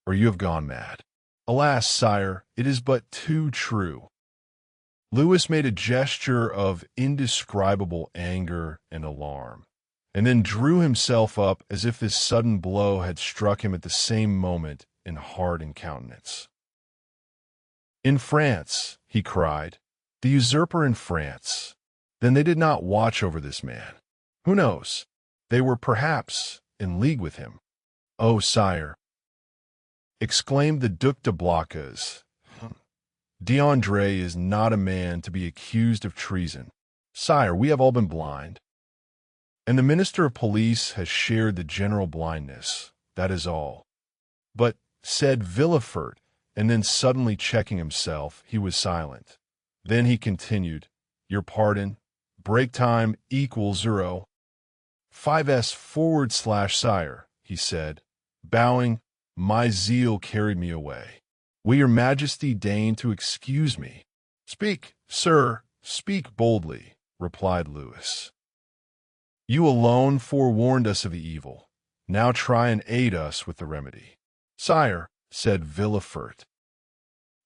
or you have gone mad." "Alas, sire, it is but too true." Louis made a gesture of indescribable anger and alarm, and then drew himself up as if this sudden blow had struck him at the same moment in heart and countenance. "In France," he cried, "the usurper in France. Then they did not watch over this man. Who knows? They were perhaps in league with him." "Oh, sire," exclaimed the Duc de Blocas, "D'André is not a man to be accused of treason. Sire, we have all been blind, and the minister of police has shared the general blindness, that is all." "But," said Villefort, and then suddenly checking himself, he was silent. Then he continued, "Your pardon, break time equals 0. 5s/, sire," he said, bowing, "my zeal carried me away. Will your majesty deign to excuse me?" "Speak, sir, speak boldly," replied Louis. "You alone forewarned us of the evil. Now try and aid us with the remedy." "Sire," said Villefort,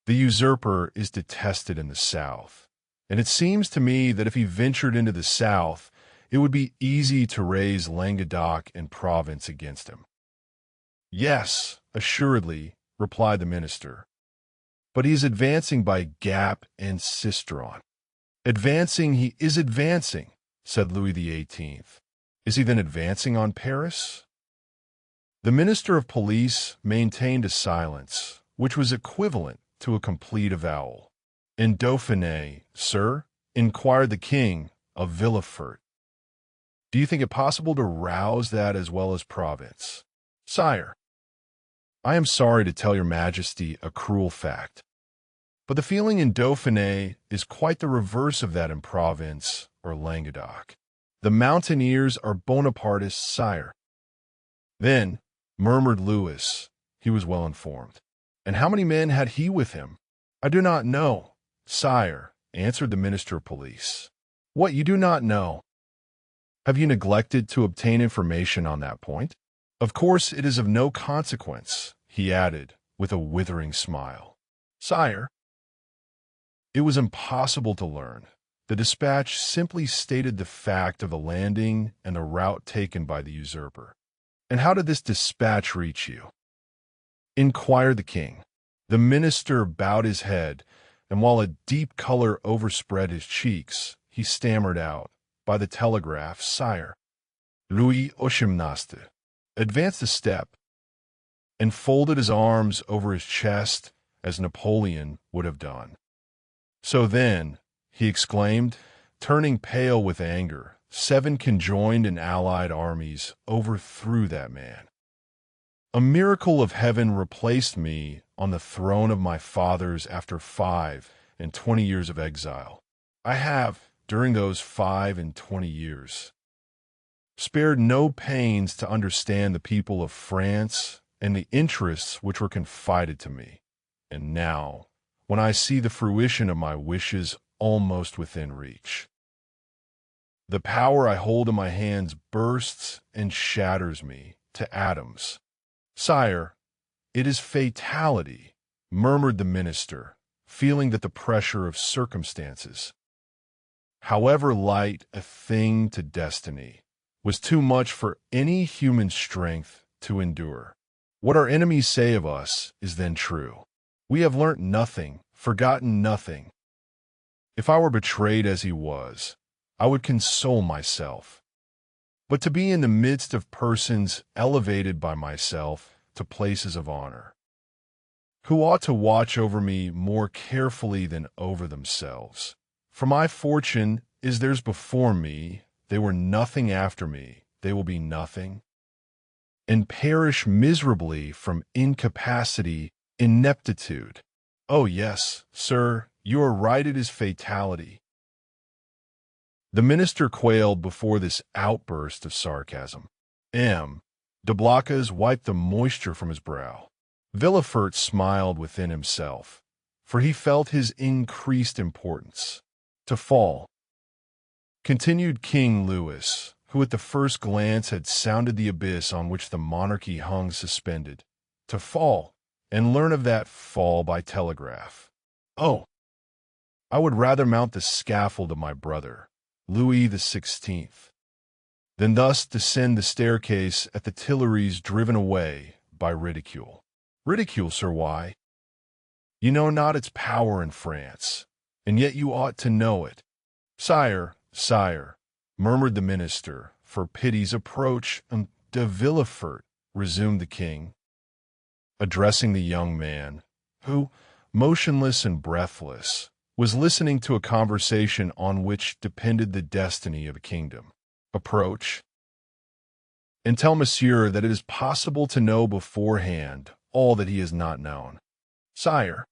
"the usurper is detested in the south, and it seems to me that if he ventured into the south, it would be easy to raise Languedoc and Provence against him." "Yes, assuredly," replied the minister. but he is advancing by Gap and Cistron. Advancing, he is advancing, said Louis XVIII. Is he then advancing on Paris? The Minister of Police maintained a silence, which was equivalent to a complete avowal. In Dauphiné, sir, inquired the king of Villefort. Do you think it possible to rouse that as well as Provence? Sire, I am sorry to tell your majesty a cruel fact, but the feeling in Dauphiné is quite the reverse of that in Provence or Languedoc. The mountaineers are Bonapartists, sire. Then, murmured Louis, he was well informed. And how many men had he with him? I do not know, sire, answered the Minister of Police. What, you do not know? Have you neglected to obtain information on that point? Of course it is of no consequence, he added, with a withering smile. Sire, it was impossible to learn. The dispatch simply stated the fact of the landing and the route taken by the usurper. And how did this dispatch reach you? Inquired the king. The minister bowed his head, and while a deep color overspread his cheeks, he stammered out, by the telegraph, sire. Louis XVIII advanced a step and folded his arms over his chest as Napoleon would have done. So then, he exclaimed, turning pale with anger, 7 conjoined and allied armies overthrew that man. A miracle of heaven replaced me on the throne of my fathers after 25 years of exile. I have, during those 25 years, spared no pains to understand the people of France and the interests which were confided to me. And now, when I see the fruition of my wishes almost within reach, the power I hold in my hands bursts and shatters me to atoms. Sire, it is fatality, murmured the minister, feeling that the pressure of circumstances, however light a thing to destiny, was too much for any human strength to endure. What our enemies say of us is then true. We have learnt nothing, forgotten nothing. If I were betrayed as he was, I would console myself. But to be in the midst of persons elevated by myself to places of honor, who ought to watch over me more carefully than over themselves. For my fortune is theirs before me, they were nothing after me, they will be nothing, and perish miserably from incapacity, ineptitude. Oh yes, sir, you are right, it is fatality. The minister quailed before this outburst of sarcasm. De Blocas wiped the moisture from his brow. Villefort smiled within himself, for he felt his increased importance. To fall, continued King Louis, who at the first glance had sounded the abyss on which the monarchy hung suspended, to fall, and learn of that fall by telegraph. Oh, I would rather mount the scaffold of my brother, Louis XVI, than thus descend the staircase at the Tuileries driven away by ridicule. Ridicule, sir, why? You know not its power in France, and yet you ought to know it. Sire, sire, murmured the minister, for pity's approach, de Villefort, resumed the king, addressing the young man, who, motionless and breathless, was listening to a conversation on which depended the destiny of a kingdom. Approach, and tell monsieur that it is possible to know beforehand all that he has not known. Sire,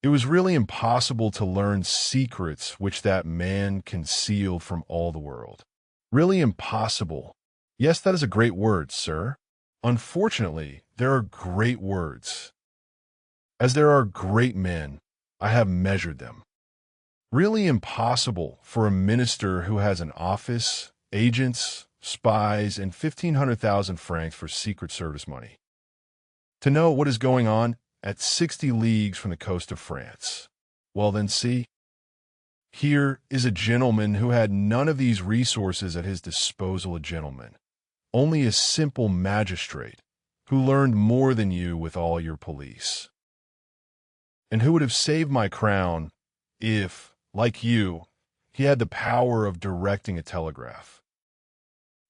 it was really impossible to learn secrets which that man concealed from all the world. Really impossible. Yes, that is a great word, sir. Unfortunately, there are great words. As there are great men, I have measured them. Really impossible for a minister who has an office, agents, spies, and 1,500,000 francs for Secret Service money to know what is going on at 60 leagues from the coast of France. Well then, see, here is a gentleman who had none of these resources at his disposal, a gentleman, only a simple magistrate, who learned more than you with all your police. and who would have saved my crown if, like you, he had the power of directing a telegraph.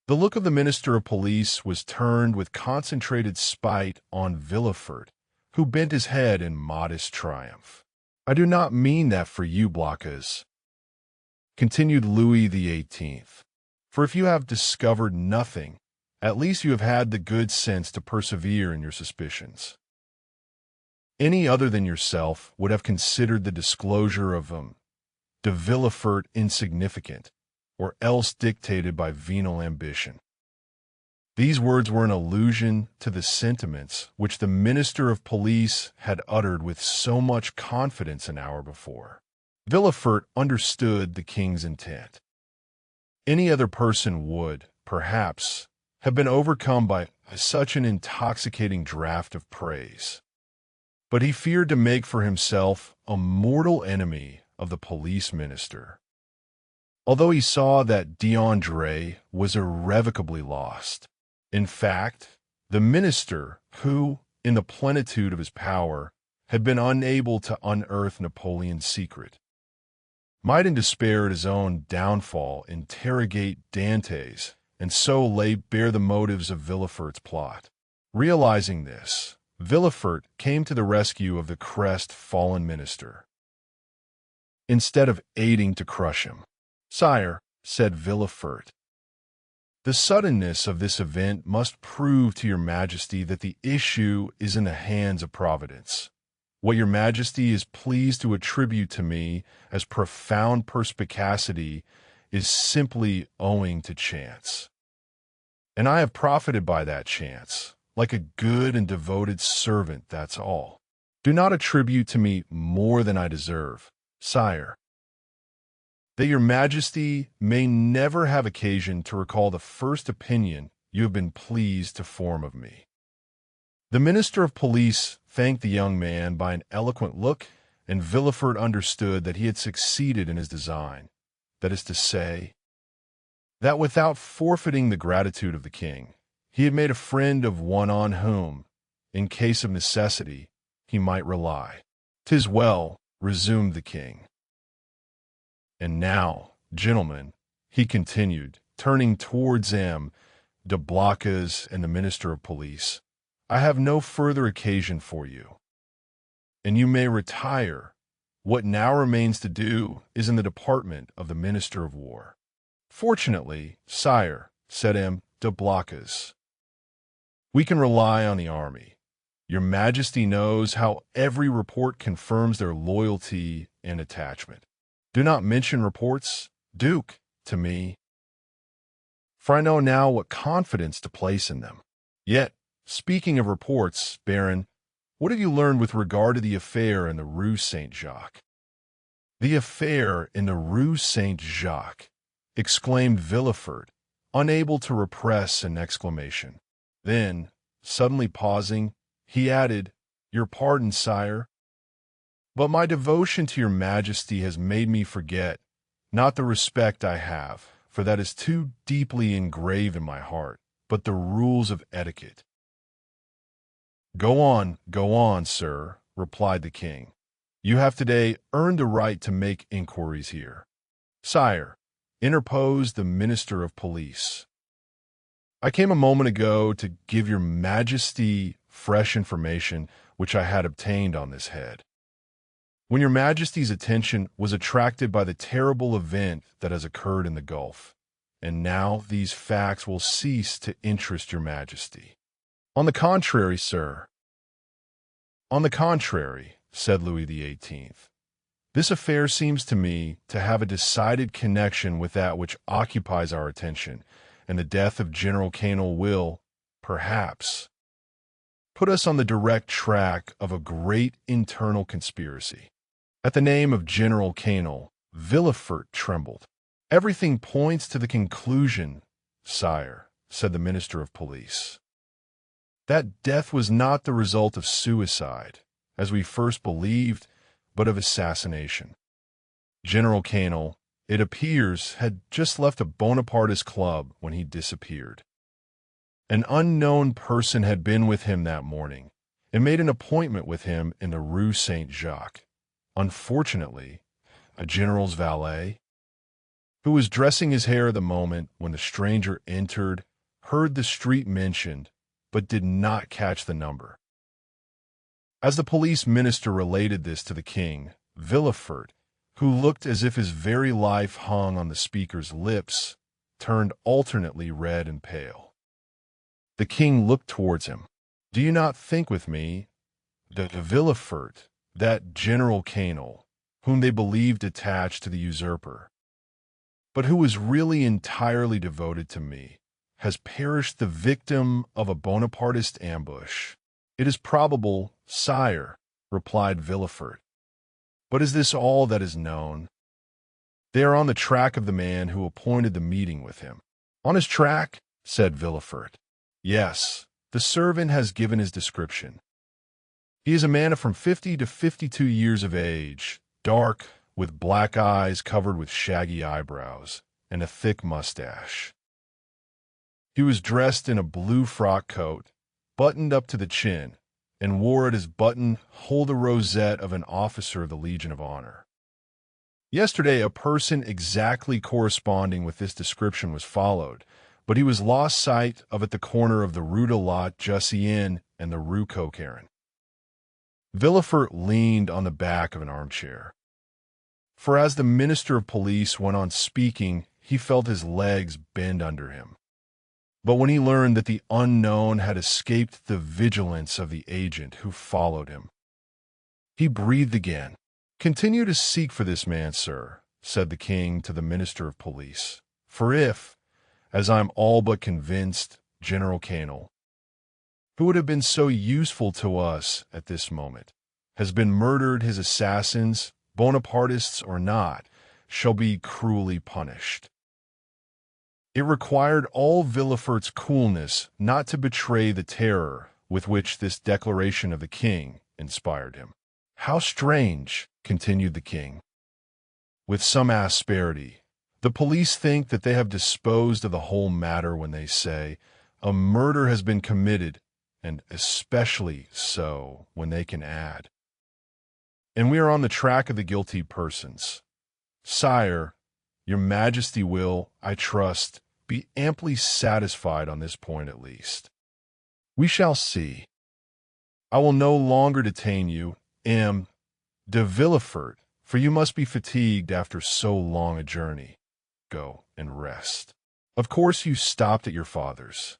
The look of the Minister of Police was turned with concentrated spite on Villefort, who bent his head in modest triumph. "I do not mean that for you, Blocas," continued Louis XVIII. "For if you have discovered nothing, at least you have had the good sense to persevere in your suspicions. Any other than yourself would have considered the disclosure of de Villefort insignificant, or else dictated by venal ambition." These words were an allusion to the sentiments which the Minister of Police had uttered with so much confidence an hour before. Villefort understood the king's intent. Any other person would, perhaps, have been overcome by such an intoxicating draught of praise. But he feared to make for himself a mortal enemy of the police minister. Although he saw that d'André was irrevocably lost, in fact, the minister, who, in the plenitude of his power, had been unable to unearth Napoleon's secret, might in despair at his own downfall interrogate Dantès and so lay bare the motives of Villefort's plot. Realizing this, Villefort came to the rescue of the crest-fallen minister, instead of aiding to crush him. "Sire," said Villefort, "the suddenness of this event must prove to your Majesty that the issue is in the hands of Providence. What your Majesty is pleased to attribute to me as profound perspicacity is simply owing to chance. And I have profited by that chance, like a good and devoted servant, that's all. Do not attribute to me more than I deserve, sire, that your Majesty may never have occasion to recall the first opinion you have been pleased to form of me." The Minister of Police thanked the young man by an eloquent look, and Villefort understood that he had succeeded in his design, that is to say, that without forfeiting the gratitude of the king, he had made a friend of one on whom, in case of necessity, he might rely. "'Tis well," resumed the king. "And now, gentlemen," he continued, turning towards M. de Blocas and the Minister of Police, "I have no further occasion for you, and you may retire. What now remains to do is in the department of the Minister of War." "Fortunately, sire," said M. de Blocas, "we can rely on the army. Your Majesty knows how every report confirms their loyalty and attachment. Do not mention reports, Duke, to me, for I know now what confidence to place in them. Yet, speaking of reports, Baron, what have you learned with regard to the affair in the Rue Saint-Jacques?" "The affair in the Rue Saint-Jacques," exclaimed Villefort, unable to repress an exclamation. Then, suddenly pausing, he added, "Your pardon, sire, but my devotion to your Majesty has made me forget, not the respect I have, for that is too deeply engraved in my heart, but the rules of etiquette." Go on, sir," replied the king. "You have today earned the right to make inquiries here." "Sire," interposed the Minister of Police, "I came a moment ago to give your Majesty fresh information which I had obtained on this head, when your Majesty's attention was attracted by the terrible event that has occurred in the Gulf, and now these facts will cease to interest your Majesty." "On the contrary, sir." "On the contrary," said Louis XVIII., "this affair seems to me to have a decided connection with that which occupies our attention, and the death of General Canol will, perhaps, put us on the direct track of a great internal conspiracy." At the name of General Canol, Villefort trembled. "Everything points to the conclusion, sire," said the Minister of Police, "that death was not the result of suicide, as we first believed, but of assassination. General Canol, it appears, had just left a Bonapartist club when he disappeared. An unknown person had been with him that morning, and made an appointment with him in the Rue Saint-Jacques. Unfortunately, a general's valet, who was dressing his hair at the moment when the stranger entered, heard the street mentioned, but did not catch the number. As the police minister related this to the king, Villefort, who looked as if his very life hung on the speaker's lips, turned alternately red and pale. The king looked towards him. "Do you not think with me that Villefort, that General Canol, whom they believed attached to the usurper, but who was really entirely devoted to me, has perished the victim of a Bonapartist ambush?" "It is probable, sire," replied Villefort. "But is this all that is known?" "They are on the track of the man who appointed the meeting with him." "On his track?" said Villefort. "Yes, the servant has given his description. He is a man of from 50 to 52 years of age, dark, with black eyes covered with shaggy eyebrows, and a thick mustache. He was dressed in a blue frock coat, buttoned up to the chin, and wore at his button-hole the rosette of an officer of the Legion of Honor. Yesterday, a person exactly corresponding with this description was followed, but he was lost sight of at the corner of the Rue de la Jussienne and the Rue Coquerin." Villefort leaned on the back of an armchair, for as the minister of police went on speaking, he felt his legs bend under him. But when he learned that the unknown had escaped the vigilance of the agent who followed him, he breathed again. "Continue to seek for this man, sir," said the king to the minister of police. "For if, as I am all but convinced, General Canol, who would have been so useful to us at this moment, has been murdered, his assassins, Bonapartists or not, shall be cruelly punished." It required all Villefort's coolness not to betray the terror with which this declaration of the king inspired him. "How strange," continued the king, with some asperity. "The police think that they have disposed of the whole matter when they say, a murder has been committed, and especially so when they can add, and we are on the track of the guilty persons. Sire, your majesty will, I trust, be amply satisfied on this point at least. We shall see. I will no longer detain you, M. de Villefort, for you must be fatigued after so long a journey. Go and rest. Of course you stopped at your father's."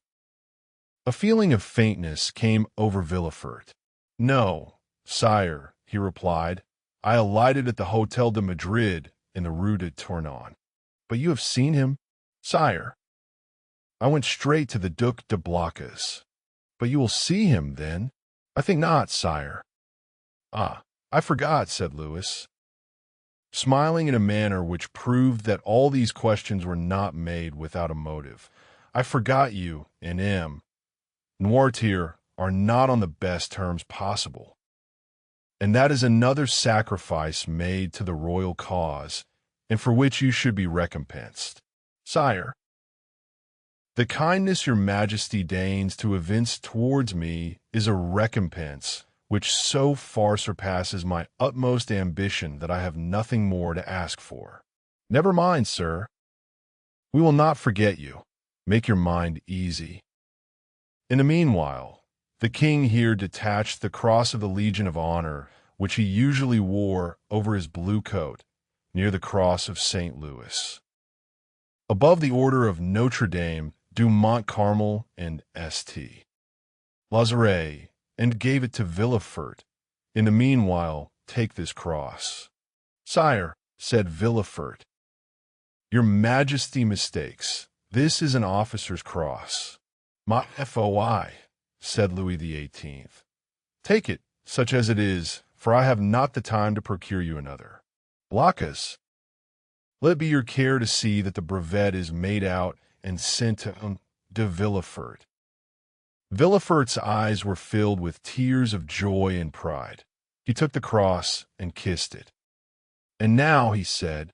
A feeling of faintness came over Villefort. "No, sire," he replied. "I alighted at the Hôtel de Madrid in the Rue de Tournon." "But you have seen him?" "Sire, I went straight to the Duc de Blacas." "But you will see him, then?" "I think not, sire." "Ah, I forgot," said Louis, smiling in a manner which proved that all these questions were not made without a motive. "I forgot you and M. Noirtier are not on the best terms possible, and that is another sacrifice made to the royal cause, and for which you should be recompensed." "Sire, the kindness your majesty deigns to evince towards me is a recompense which so far surpasses my utmost ambition that I have nothing more to ask for." "Never mind, sir. We will not forget you. Make your mind easy." In the meanwhile, the king here detached the cross of the Legion of Honor, which he usually wore over his blue coat, near the cross of St. Louis, above the order of Notre Dame du Mont Carmel and St. Lazare, and gave it to Villefort. "In the meanwhile, take this cross." "Sire," said Villefort, "your majesty mistakes. This is an officer's cross." "My foi," said Louis XVIII. "Take it, such as it is, for I have not the time to procure you another." "Blacas, let it be your care to see that the brevet is made out and sent to de Villefort." Villefort's eyes were filled with tears of joy and pride. He took the cross and kissed it. "And now," he said,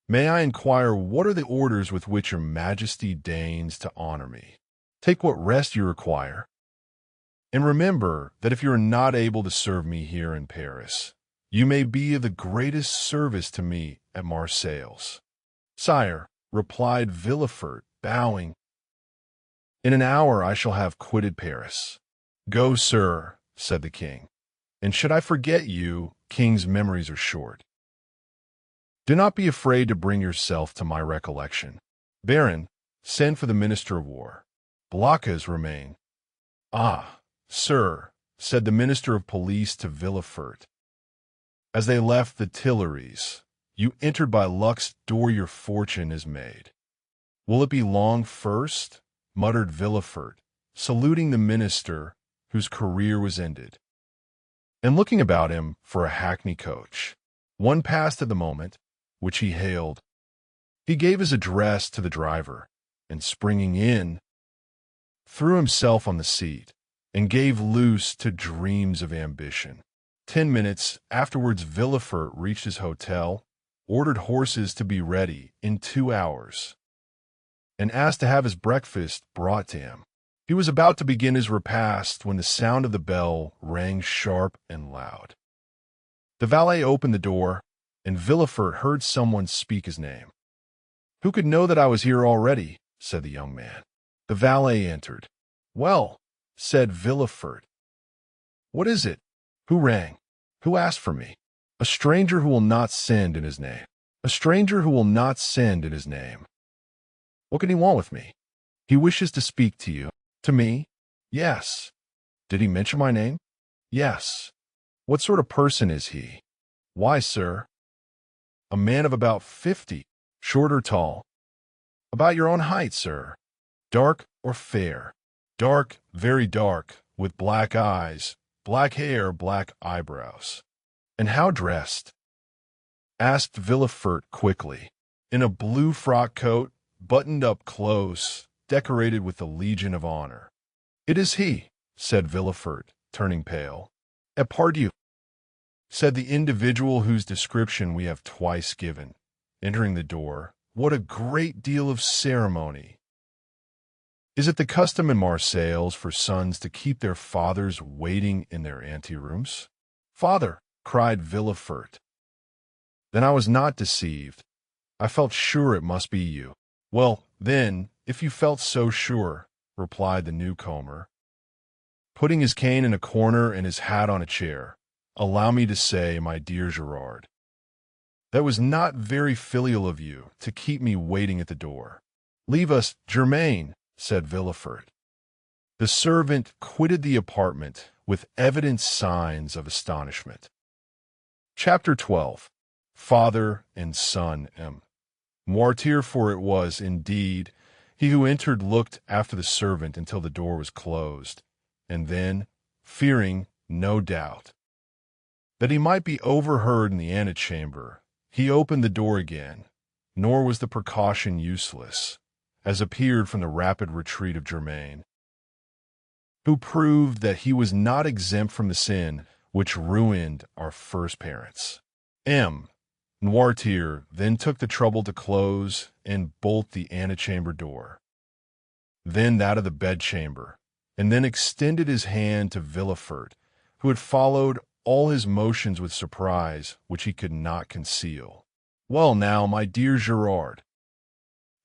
"may I inquire what are the orders with which your majesty deigns to honor me? Take what rest you require." And remember that if you are not able to serve me here in Paris, you may be of the greatest service to me at Marseilles." "Sire," replied Villefort, bowing, "in an hour I shall have quitted Paris." "Go, sir," said the king, "and should I forget you, kings' memories are short. Do not be afraid to bring yourself to my recollection. Baron, send for the Minister of War. Blocas remain." "Ah, sir," said the Minister of Police to Villefort, as they left the Tuileries, "you entered by luck's door, your fortune is made." "Will it be long first?" muttered Villefort, saluting the minister whose career was ended, and looking about him for a hackney coach. One passed at the moment, which he hailed. He gave his address to the driver, and springing in, threw himself on the seat, and gave loose to dreams of ambition. 10 minutes afterwards Villefort reached his hotel, ordered horses to be ready in 2 hours, and asked to have his breakfast brought to him. He was about to begin his repast when the sound of the bell rang sharp and loud. The valet opened the door, and Villefort heard someone speak his name. "Who could know that I was here already?" said the young man. The valet entered. "Well," said Villefort, "what is it? Who rang? Who asked for me?" "A stranger who will not send in his name." "A stranger who will not send in his name. What can he want with me?" "He wishes to speak to you." "To me?" "Yes." "Did he mention my name?" "Yes." "What sort of person is he?" "Why, sir, a man of about 50, short or tall." "About your own height, sir." "Dark or fair?" "Dark, very dark, with black eyes, black hair, black eyebrows." "And how dressed?" asked Villefort quickly. "In a blue frock coat, buttoned up close, decorated with the Legion of Honor." "It is he," said Villefort, turning pale. "Pardieu," said the individual whose description we have twice given, entering the door. "What a great deal of ceremony! Is it the custom in Marseilles for sons to keep their fathers waiting in their anterooms?" "Father!" cried Villefort. "Then I was not deceived. I felt sure it must be you." "Well, then, if you felt so sure," replied the newcomer, putting his cane in a corner and his hat on a chair, "allow me to say, my dear Gerard, that was not very filial of you to keep me waiting at the door." "Leave us, Germain," said Villefort. The servant quitted the apartment with evident signs of astonishment. Chapter 12. Father and Son M. Noirtier, for it was, indeed, he who entered, looked after the servant until the door was closed, and then, fearing, no doubt, that he might be overheard in the antechamber, he opened the door again, nor was the precaution useless, as appeared from the rapid retreat of Germain, who proved that he was not exempt from the sin which ruined our first parents. M. Noirtier then took the trouble to close and bolt the antechamber door, then that of the bedchamber, and then extended his hand to Villefort, who had followed all his motions with surprise which he could not conceal. "Well now, my dear Gerard,"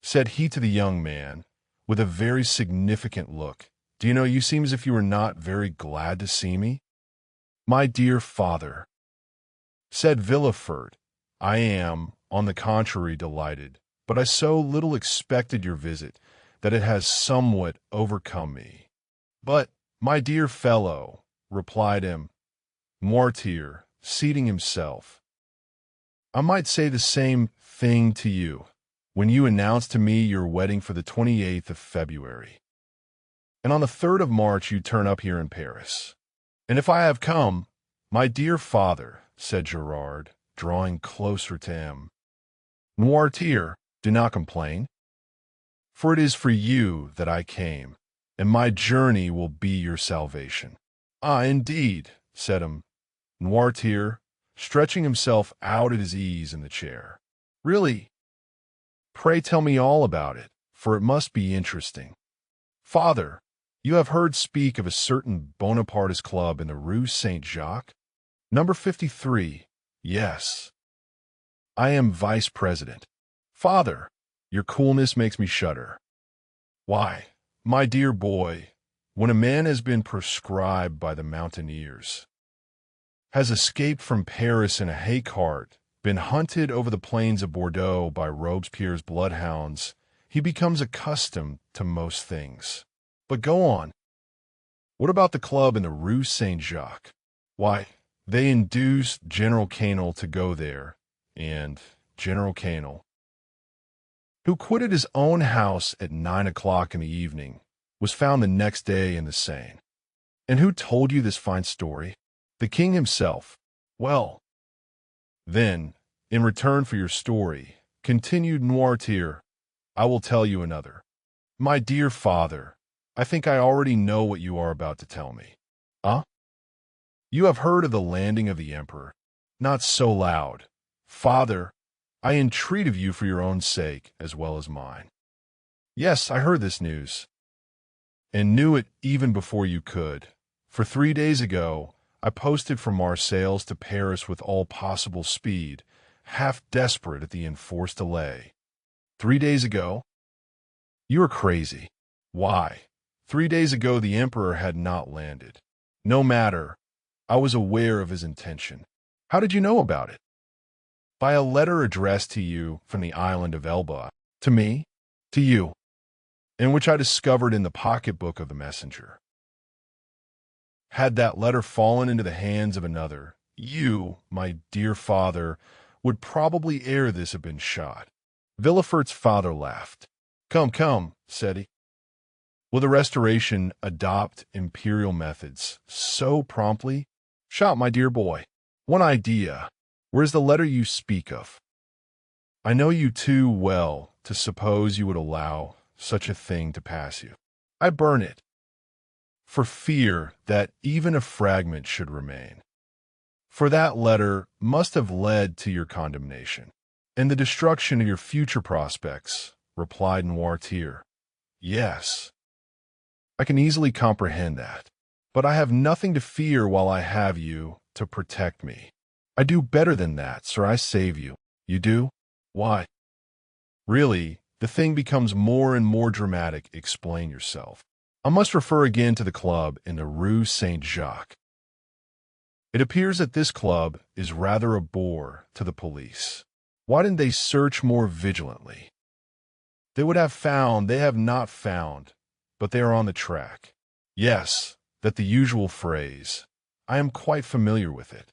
said he to the young man, with a very significant look, "do you know, you seem as if you were not very glad to see me?" "My dear father," said Villefort, "I am, on the contrary, delighted, but I so little expected your visit that it has somewhat overcome me." "But, my dear fellow," replied M. Noirtier, seating himself, "I might say the same thing to you when you announced to me your wedding for the 28th of February, and on the 3rd of March you turn up here in Paris. And if I have come, my dear father," said Gerard, drawing closer to him, "Noirtier, do not complain, for it is for you that I came, and my journey will be your salvation." "Ah, indeed," said Noirtier, stretching himself out at his ease in the chair. "Really? Pray tell me all about it, for it must be interesting." "Father," You have heard speak of a certain Bonapartist club in the Rue Saint-Jacques? Number 53. Yes. I am vice president. Father, your coolness makes me shudder. Why, my dear boy, when a man has been proscribed by the mountaineers, has escaped from Paris in a hay cart, been hunted over the plains of Bordeaux by Robespierre's bloodhounds, he becomes accustomed to most things. But go on. What about the club in the Rue Saint-Jacques? Why, they induced General Canel to go there, and General Canel, who quitted his own house at 9 o'clock in the evening, was found the next day in the Seine. And who told you this fine story? The king himself. Well, then, in return for your story, continued Noirtier, I will tell you another. My dear father, I think I already know what you are about to tell me. Huh? You have heard of the landing of the emperor. Not so loud. Father, I entreat of you for your own sake as well as mine. Yes, I heard this news, and knew it even before you could. For 3 days ago, I posted from Marseilles to Paris with all possible speed, half desperate at the enforced delay. 3 days ago? You are crazy. Why? 3 days ago the emperor had not landed. No matter. I was aware of his intention. How did you know about it? By a letter addressed to you from the island of Elba. To me? To you. In which I discovered in the pocketbook of the messenger. Had that letter fallen into the hands of another, you, my dear father, would probably ere this have been shot. Villefort's father laughed. Come, come, said he. Will the Restoration adopt imperial methods so promptly? Shot, my dear boy. One idea. Where's the letter you speak of? I know you too well to suppose you would allow such a thing to pass you. I burn it, for fear that even a fragment should remain. For that letter must have led to your condemnation, and the destruction of your future prospects, replied Noirtier. Yes, I can easily comprehend that, but I have nothing to fear while I have you to protect me. I do better than that, sir, I save you. You do? Why? Really, the thing becomes more and more dramatic. Explain yourself. I must refer again to the club in the Rue Saint-Jacques. It appears that this club is rather a bore to the police. Why didn't they search more vigilantly? They would have found, they have not found, but they are on the track. Yes, that's the usual phrase. I am quite familiar with it.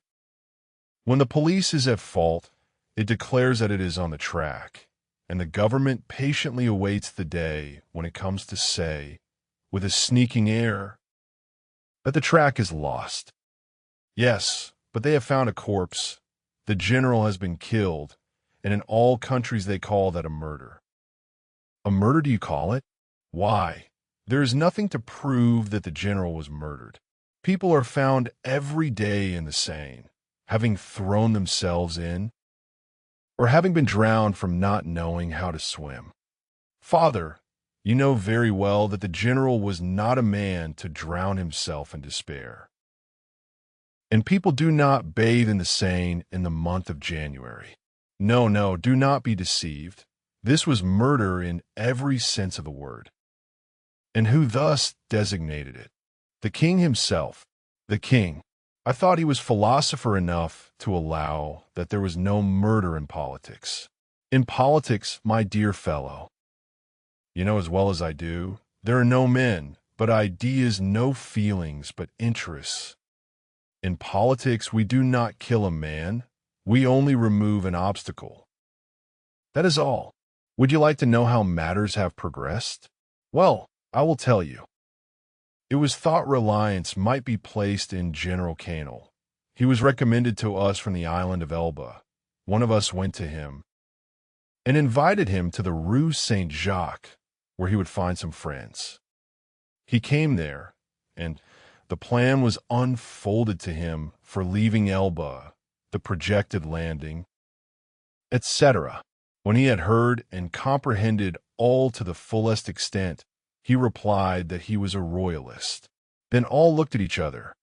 When the police is at fault, it declares that it is on the track, and the government patiently awaits the day when it comes to say, with a sneaking air, that the track is lost. Yes, but they have found a corpse. The general has been killed, and in all countries they call that a murder. A murder, do you call it? Why, there is nothing to prove that the general was murdered. People are found every day in the Seine, having thrown themselves in, or having been drowned from not knowing how to swim. Father, you know very well that the general was not a man to drown himself in despair. And people do not bathe in the Seine in the month of January. No, no, do not be deceived. This was murder in every sense of the word. And who thus designated it? The king himself. The king. I thought he was philosopher enough to allow that there was no murder in politics. In politics, my dear fellow, you know as well as I do, there are no men, but ideas, no feelings, but interests. In politics, we do not kill a man, we only remove an obstacle. That is all. Would you like to know how matters have progressed? Well, I will tell you. It was thought reliance might be placed in General Canel. He was recommended to us from the island of Elba. One of us went to him and invited him to the Rue Saint-Jacques, where he would find some friends. He came there, and the plan was unfolded to him for leaving Elba, the projected landing, etc. When he had heard and comprehended all to the fullest extent, He replied that he was a royalist. Then all looked at each other.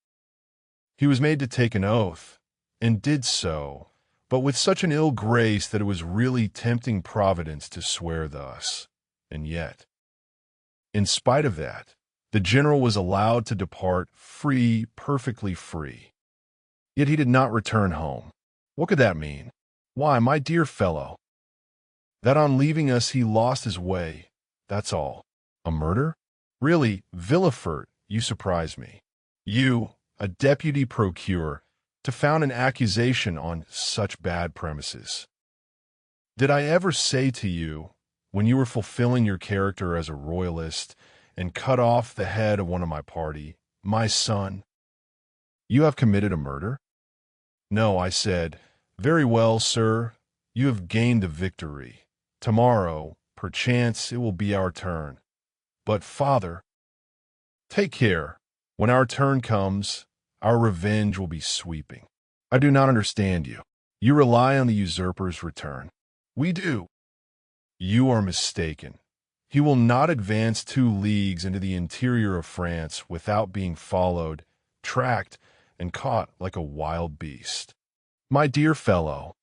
He was made to take an oath, and did so, but with such an ill grace that it was really tempting Providence to swear thus. And yet, in spite of that, the general was allowed to depart free, perfectly free. Yet he did not return home. What could that mean? Why, my dear fellow, that on leaving us he lost his way, that's all. A murder? Really, Villefort, you surprise me. You, a deputy procureur, to found an accusation on such bad premises. Did I ever say to you, when you were fulfilling your character as a royalist and cut off the head of one of my party, my son, you have committed a murder? No, I said, very well, sir, you have gained the victory. Tomorrow, perchance, it will be our turn. But, father, take care. When our turn comes, our revenge will be sweeping. I do not understand you. You rely on the usurper's return. We do. You are mistaken. He will not advance 2 leagues into the interior of France without being followed, tracked, and caught like a wild beast. My dear fellow,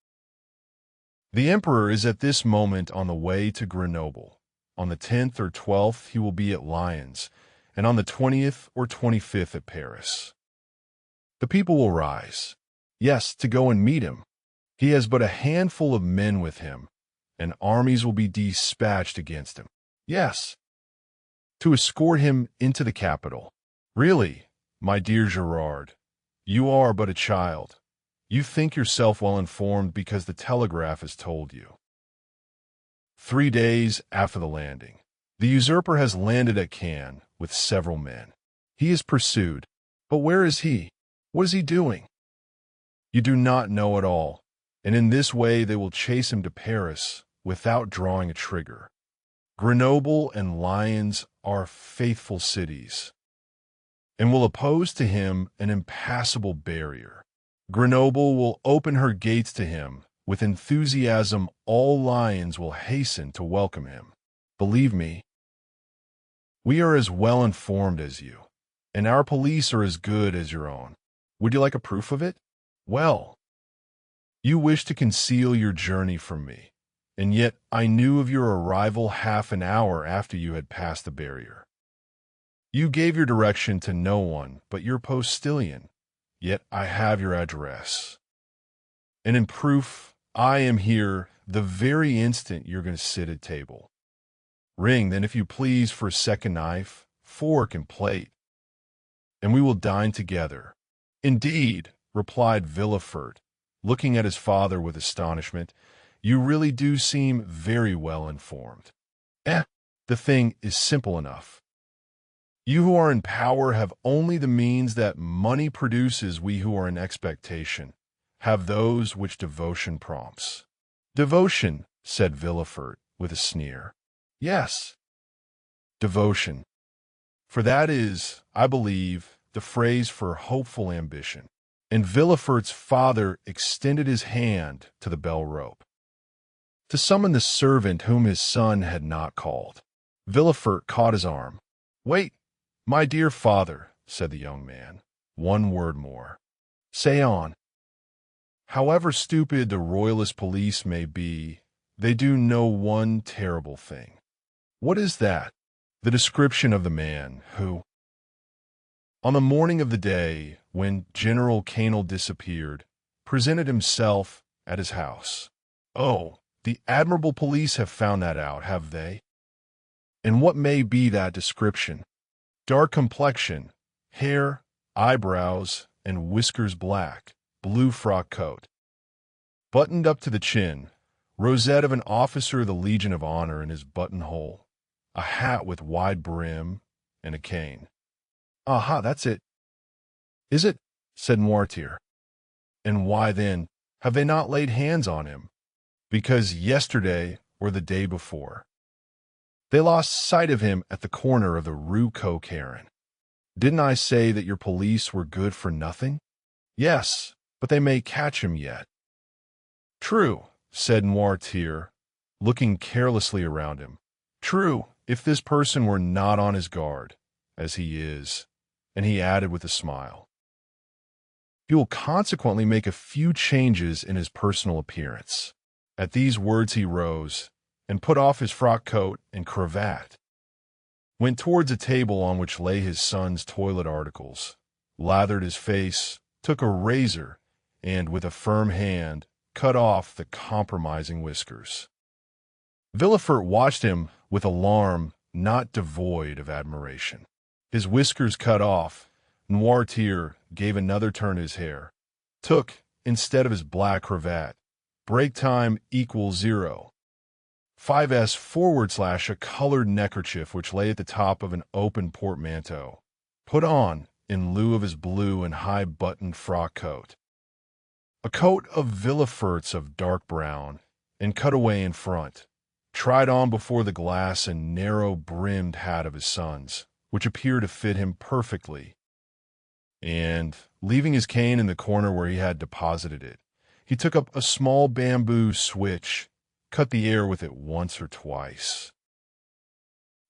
the emperor is at this moment on the way to Grenoble. On the 10th or 12th he will be at Lyons, and on the 20th or 25th at Paris. The people will rise, yes, to go and meet him. He has but a handful of men with him, and armies will be dispatched against him. Yes, to escort him into the capital. Really, my dear Gerard, you are but a child. You think yourself well informed because the telegraph has told you. 3 days after the landing, the usurper has landed at Cannes with several men. He is pursued. But where is he? What is he doing? You do not know at all, and in this way they will chase him to Paris without drawing a trigger. Grenoble and Lyons are faithful cities, and will oppose to him an impassable barrier. Grenoble will open her gates to him. With enthusiasm, all Lyons will hasten to welcome him. Believe me, we are as well informed as you, and our police are as good as your own. Would you like a proof of it? Well, you wish to conceal your journey from me, and yet I knew of your arrival half an hour after you had passed the barrier. You gave your direction to no one but your postilion, yet I have your address. And in proof, I am here the very instant you're going to sit at table. Ring, then, if you please, for a second knife, fork, and plate, and we will dine together. Indeed, replied Villefort, looking at his father with astonishment, you really do seem very well informed. The thing is simple enough. You who are in power have only the means that money produces. We who are in expectation have those which devotion prompts. Devotion, said Villefort with a sneer. Yes, devotion. For that is, I believe, the phrase for hopeful ambition. And Villefort's father extended his hand to the bell rope to summon the servant whom his son had not called. Villefort caught his arm. Wait, my dear father, said the young man. One word more. Say on. However stupid the royalist police may be, they do know one terrible thing. What is that? The description of the man who, on the morning of the day when General Canel disappeared, presented himself at his house. Oh, the admirable police have found that out, have they? And what may be that description? Dark complexion, hair, eyebrows, and whiskers black, blue frock coat, buttoned up to the chin, rosette of an officer of the Legion of Honor in his buttonhole, a hat with wide brim, and a cane. Aha, that's it. Is it? Said Noirtier. And why then have they not laid hands on him? Because yesterday or the day before, they lost sight of him at the corner of the Rue Coq-Héron. Didn't I say that your police were good for nothing? Yes, but they may catch him yet. True, said Noirtier, looking carelessly around him. True, if this person were not on his guard, as he is, and he added with a smile. He will consequently make a few changes in his personal appearance. At these words he rose, and put off his frock coat and cravat, went towards a table on which lay his son's toilet articles, lathered his face, took a razor, and with a firm hand cut off the compromising whiskers. Villefort watched him with alarm not devoid of admiration. His whiskers cut off, Noirtier gave another turn to his hair, took, instead of his black cravat, break time equals 0. 5s / a colored neckerchief which lay at the top of an open portmanteau, put on in lieu of his blue and high-buttoned frock coat. A coat of Villefort's of dark brown, and cut away in front, tried on before the glass a narrow-brimmed hat of his son's, which appeared to fit him perfectly, and, leaving his cane in the corner where he had deposited it, he took up a small bamboo switch, cut the air with it once or twice,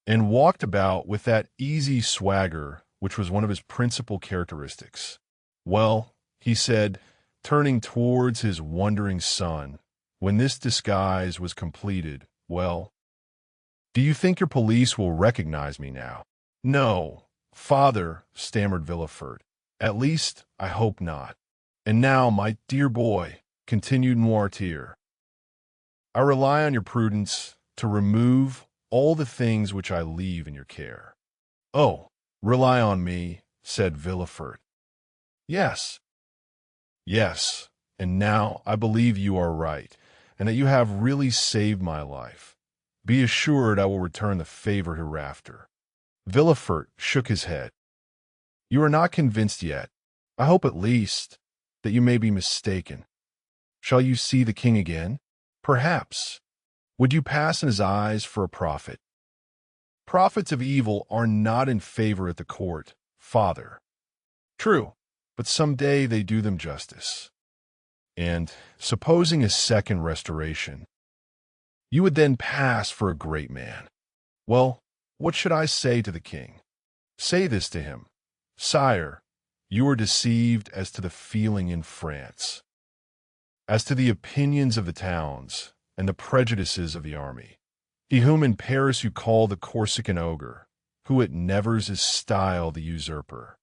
and walked about with that easy swagger which was one of his principal characteristics. "Well," he said, turning towards his wondering son, when this disguise was completed, "well, do you think your police will recognize me now?" "No, father," stammered Villefort. "At least, I hope not. And now, my dear boy," continued Noirtier, "I rely on your prudence to remove all the things which I leave in your care." "Oh, rely on me," said Villefort. "Yes. Yes, and now I believe you are right, and that you have really saved my life. Be assured I will return the favor hereafter." Villefort shook his head. "You are not convinced yet. I hope at least that you may be mistaken. Shall you see the king again? Perhaps. Would you pass in his eyes for a prophet? Prophets of evil are not in favor at the court, father. True, but some day they do them justice. And, supposing a second restoration, you would then pass for a great man. Well, what should I say to the king? Say this to him: 'Sire, you are deceived as to the feeling in France, as to the opinions of the towns, and the prejudices of the army. He whom in Paris you call the Corsican ogre, who at Nevers is styled the usurper,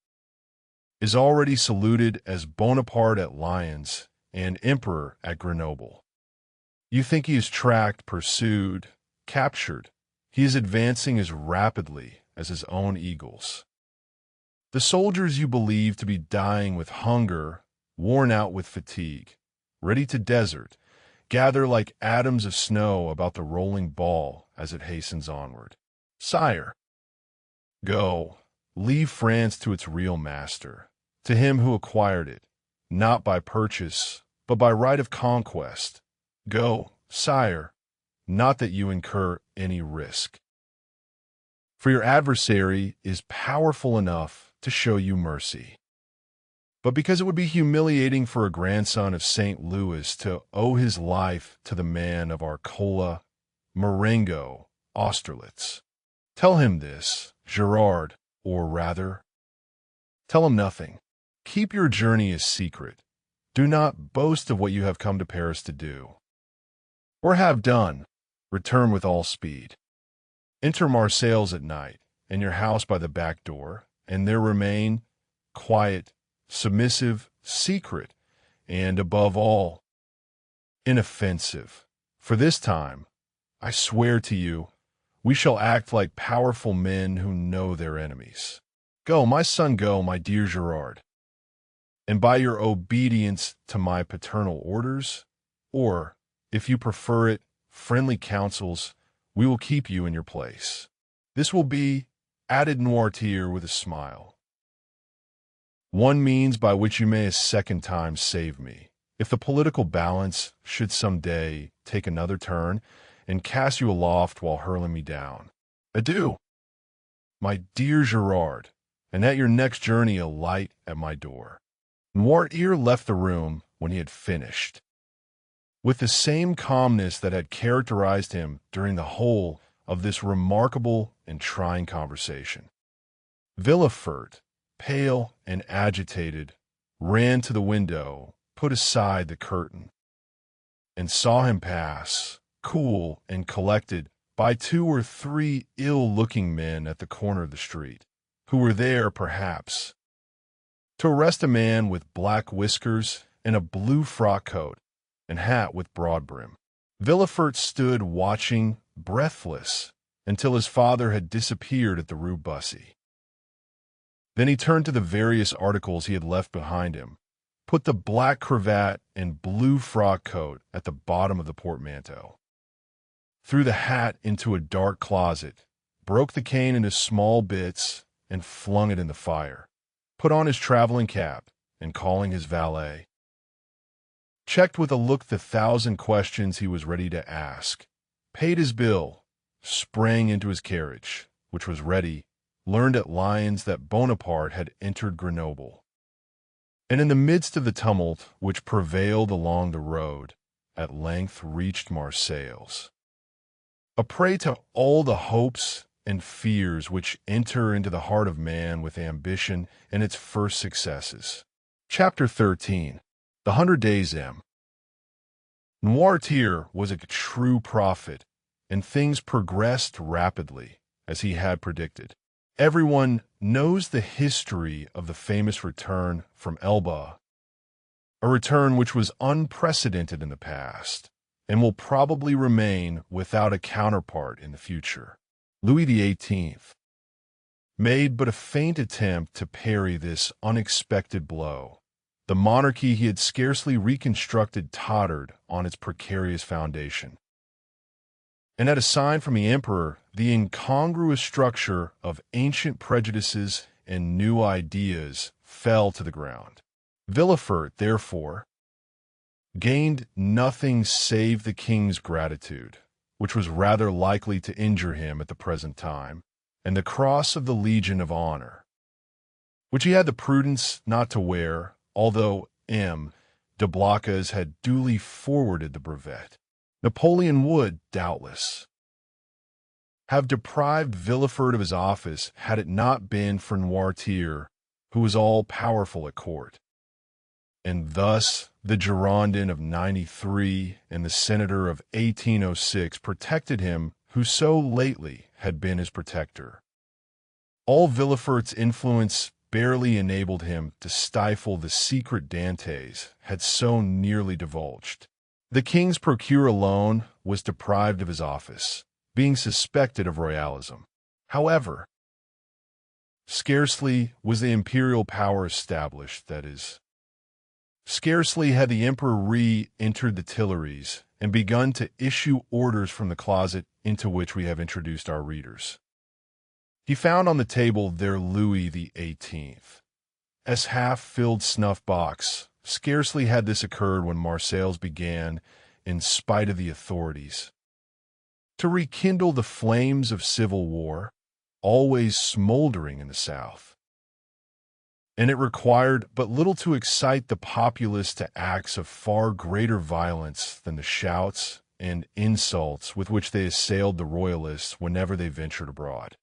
is already saluted as Bonaparte at Lyons and Emperor at Grenoble. You think he is tracked, pursued, captured. He is advancing as rapidly as his own eagles. The soldiers you believe to be dying with hunger, worn out with fatigue, ready to desert, gather like atoms of snow about the rolling ball as it hastens onward. Sire, go, leave France to its real master, to him who acquired it, not by purchase, but by right of conquest. Go, sire, not that you incur any risk. For your adversary is powerful enough to show you mercy. But because it would be humiliating for a grandson of St. Louis to owe his life to the man of Arcola, Marengo, Austerlitz. Tell him this, Gerard, or rather, tell him nothing. Keep your journey a secret. Do not boast of what you have come to Paris to do. Or have done, return with all speed. Enter Marseilles at night, and your house by the back door, and there remain, quiet, submissive, secret, and, above all, inoffensive. For this time, I swear to you, we shall act like powerful men who know their enemies. Go, my son, go, my dear Gerard, and by your obedience to my paternal orders, or, if you prefer it, friendly counsels, we will keep you in your place. This will be, added Noirtier with a smile, one means by which you may a second time save me, if the political balance should some day take another turn and cast you aloft while hurling me down. Adieu, my dear Gerard, and at your next journey alight at my door. Noirtier left the room when he had finished, with the same calmness that had characterized him during the whole of this remarkable and trying conversation. Villefort, pale and agitated, ran to the window, put aside the curtain, and saw him pass, cool and collected, by 2 or 3 ill-looking men at the corner of the street, who were there, perhaps, to arrest a man with black whiskers and a blue frock coat and hat with broad brim. Villefort stood watching, breathless, until his father had disappeared at the Rue Bussy. Then he turned to the various articles he had left behind him, put the black cravat and blue frock coat at the bottom of the portmanteau, threw the hat into a dark closet, broke the cane into small bits, and flung it in the fire, put on his traveling cap, and calling his valet, checked with a look the 1,000 questions he was ready to ask, paid his bill, sprang into his carriage, which was ready, learned at Lyons that Bonaparte had entered Grenoble, and in the midst of the tumult which prevailed along the road, at length reached Marseilles. A prey to all the hopes and fears which enter into the heart of man with ambition and its first successes. Chapter 13. The 100 Days M. Noirtier was a true prophet, and things progressed rapidly, as he had predicted. Everyone knows the history of the famous return from Elba, a return which was unprecedented in the past, and will probably remain without a counterpart in the future. Louis XVIII made but a faint attempt to parry this unexpected blow. The monarchy he had scarcely reconstructed tottered on its precarious foundation. And at a sign from the emperor, the incongruous structure of ancient prejudices and new ideas fell to the ground. Villefort, therefore, gained nothing save the king's gratitude, which was rather likely to injure him at the present time, and the cross of the Legion of Honor, which he had the prudence not to wear, although M. de Blocas had duly forwarded the brevet. Napoleon would, doubtless, have deprived Villefort of his office had it not been for Noirtier, who was all-powerful at court. And thus the Girondin of '93 and the senator of 1806 protected him who so lately had been his protector. All Villefort's influence barely enabled him to stifle the secret Dantès had so nearly divulged. The king's procureur alone was deprived of his office, being suspected of royalism. However, scarcely was the imperial power established, that is, scarcely had the emperor re-entered the Tuileries and begun to issue orders from the closet into which we have introduced our readers. He found on the table their Louis XVIII, as half-filled snuff-box. Scarcely had this occurred when Marseilles began, in spite of the authorities, to rekindle the flames of civil war, always smoldering in the south. And it required but little to excite the populace to acts of far greater violence than the shouts and insults with which they assailed the royalists whenever they ventured abroad.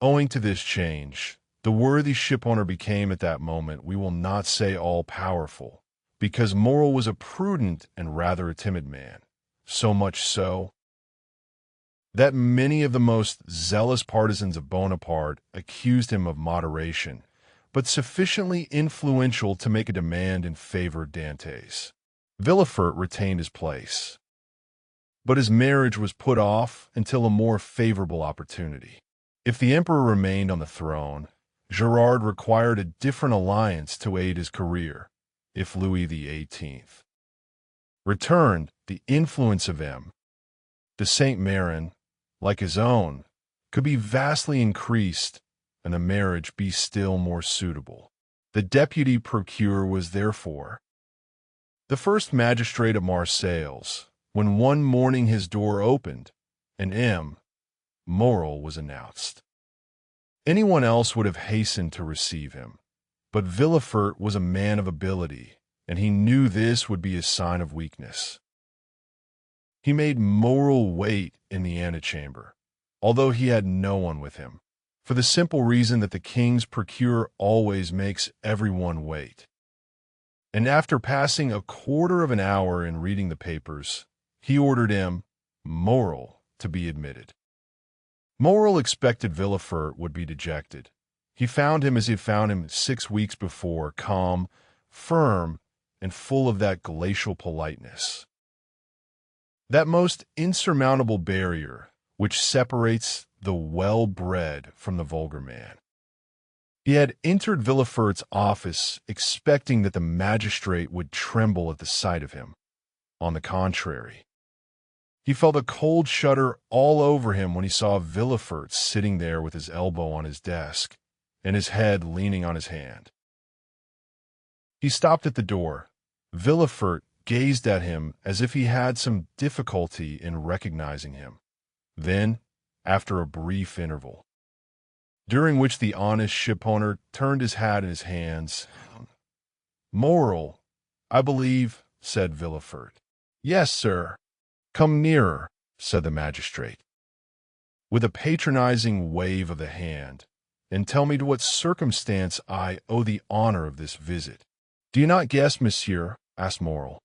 Owing to this change, the worthy shipowner became at that moment, we will not say all-powerful, because Morel was a prudent and rather a timid man, so much so that many of the most zealous partisans of Bonaparte accused him of moderation, but sufficiently influential to make a demand in favor of Dantès. Villefort retained his place, but his marriage was put off until a more favorable opportunity. If the emperor remained on the throne, Gerard required a different alliance to aid his career. If Louis XVIII returned, the influence of M. de Saint-Méran, like his own, could be vastly increased and the marriage be still more suitable. The deputy procureur was therefore the first magistrate of Marseilles when one morning his door opened and M. Morel was announced. Anyone else would have hastened to receive him, but Villefort was a man of ability, and he knew this would be a sign of weakness. He made Morel wait in the antechamber, although he had no one with him, for the simple reason that the king's procureur always makes everyone wait. And after passing a quarter of an hour in reading the papers, he ordered him, Morel, to be admitted. Morel expected Villefort would be dejected. He found him as he found him 6 weeks before, calm, firm, and full of that glacial politeness. That most insurmountable barrier which separates the well-bred from the vulgar man. He had entered Villefort's office expecting that the magistrate would tremble at the sight of him. On the contrary, he felt a cold shudder all over him when he saw Villefort sitting there with his elbow on his desk and his head leaning on his hand. He stopped at the door. Villefort gazed at him as if he had some difficulty in recognizing him. Then, after a brief interval, during which the honest shipowner turned his hat in his hands, "Morel, I believe," said Villefort. "Yes, sir." "Come nearer," said the magistrate, with a patronizing wave of the hand, "and tell me to what circumstance I owe the honor of this visit." "Do you not guess, monsieur?" asked Morel.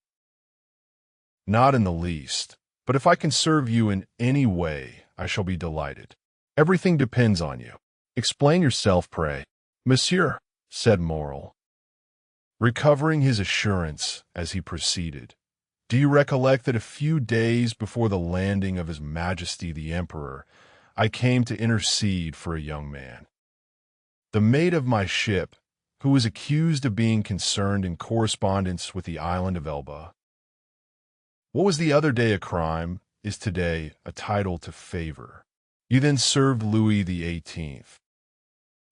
"Not in the least, but if I can serve you in any way, I shall be delighted. Everything depends on you. Explain yourself, pray." "Monsieur," said Morel, recovering his assurance as he proceeded, "do you recollect that a few days before the landing of His Majesty the Emperor, I came to intercede for a young man, the mate of my ship, who was accused of being concerned in correspondence with the island of Elba? What was the other day a crime is today a title to favor. You then served Louis XVIII,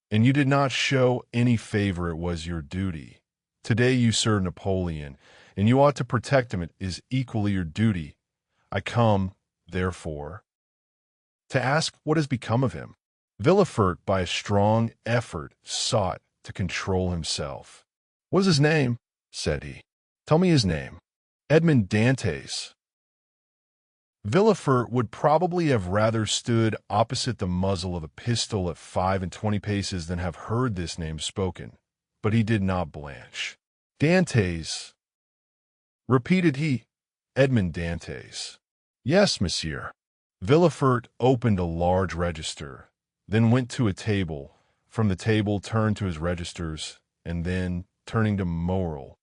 and you did not show any favor. It was your duty. Today you serve Napoleon, and you ought to protect him. It is equally your duty. I come, therefore, to ask what has become of him." Villefort, by a strong effort, sought to control himself. "What is his name?" said he. "Tell me his name." "Edmond Dantès." Villefort would probably have rather stood opposite the muzzle of a pistol at 25 paces than have heard this name spoken, but he did not blanch. "Dantès," repeated he. "Edmond Dantès." "Yes, monsieur." Villefort opened a large register, then went to a table. From the table turned to his registers, and then, turning to Morel,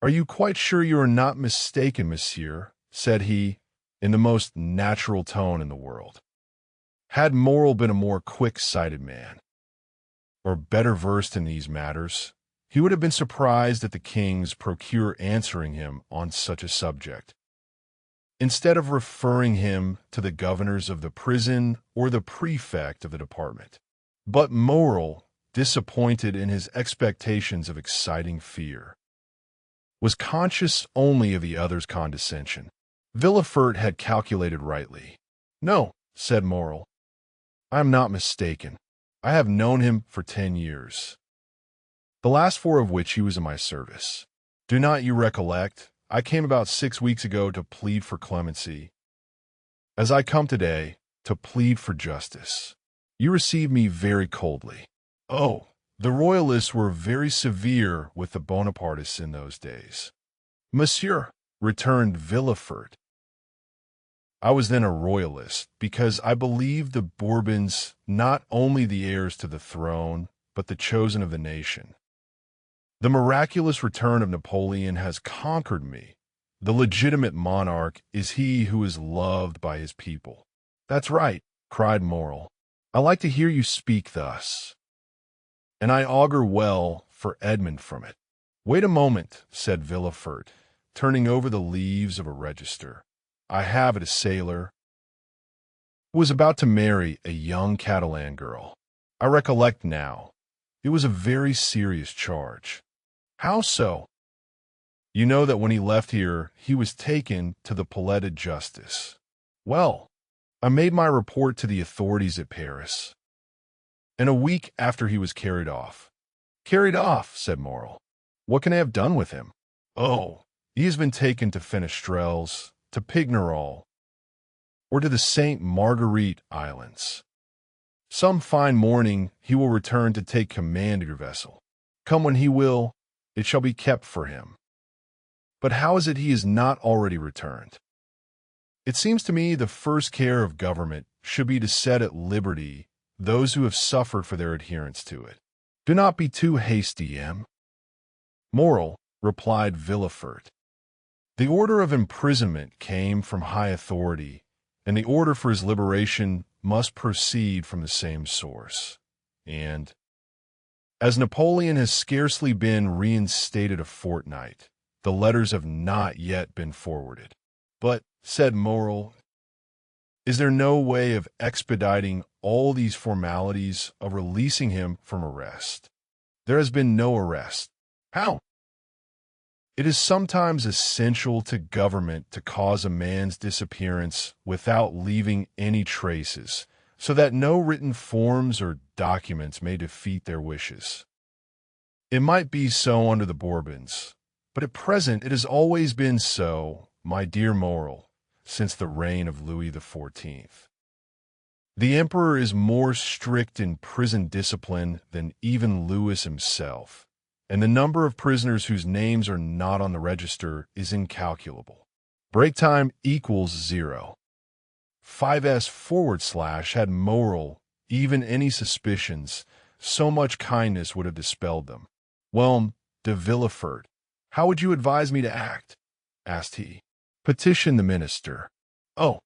"Are you quite sure you are not mistaken, monsieur?" said he, in the most natural tone in the world. Had Morel been a more quick-sighted man, or better versed in these matters, he would have been surprised at the king's procureur answering him on such a subject, instead of referring him to the governors of the prison or the prefect of the department. But Morel, disappointed in his expectations of exciting fear, was conscious only of the other's condescension. Villefort had calculated rightly. "No," said Morel, "I am not mistaken. I have known him for 10 years, the last 4 of which he was in my service. Do not you recollect? I came about 6 weeks ago to plead for clemency, as I come today to plead for justice. You received me very coldly. Oh, the royalists were very severe with the Bonapartists in those days." "Monsieur," returned Villefort, "I was then a royalist, because I believed the Bourbons not only the heirs to the throne, but the chosen of the nation. The miraculous return of Napoleon has conquered me. The legitimate monarch is he who is loved by his people." "That's right," cried Morel. "I like to hear you speak thus, and I augur well for Edmond from it." "Wait a moment," said Villefort, turning over the leaves of a register. "I have it, a sailor who was about to marry a young Catalan girl. I recollect now. It was a very serious charge." "How so?" "You know that when he left here, he was taken to the Palais de Justice. Well, I made my report to the authorities at Paris, and a week after he was carried off." "Carried off," said Morel. "What can I have done with him?" "Oh, he has been taken to Fenestrelles, to Pignerol, or to the Saint Marguerite Islands. Some fine morning he will return to take command of your vessel. Come when he will, it shall be kept for him. But how is it he is not already returned? It seems to me the first care of government should be to set at liberty those who have suffered for their adherence to it. Do not be too hasty, M. Moral, replied Villefort. The order of imprisonment came from high authority, and the order for his liberation must proceed from the same source. And, as Napoleon has scarcely been reinstated a fortnight, the letters have not yet been forwarded. But, said Morel, is there no way of expediting all these formalities of releasing him from arrest? There has been no arrest. How? It is sometimes essential to government to cause a man's disappearance without leaving any traces, so that no written forms or documents may defeat their wishes. It might be so under the Bourbons, but at present it has always been so, my dear Morel, since the reign of Louis XIV. The emperor is more strict in prison discipline than even Louis himself, and the number of prisoners whose names are not on the register is incalculable. Break time equals 0. 5s/ had Morel even any suspicions, so much kindness would have dispelled them. Well, de Villefort, how would you advise me to act? Asked he. Petition the minister. Oh,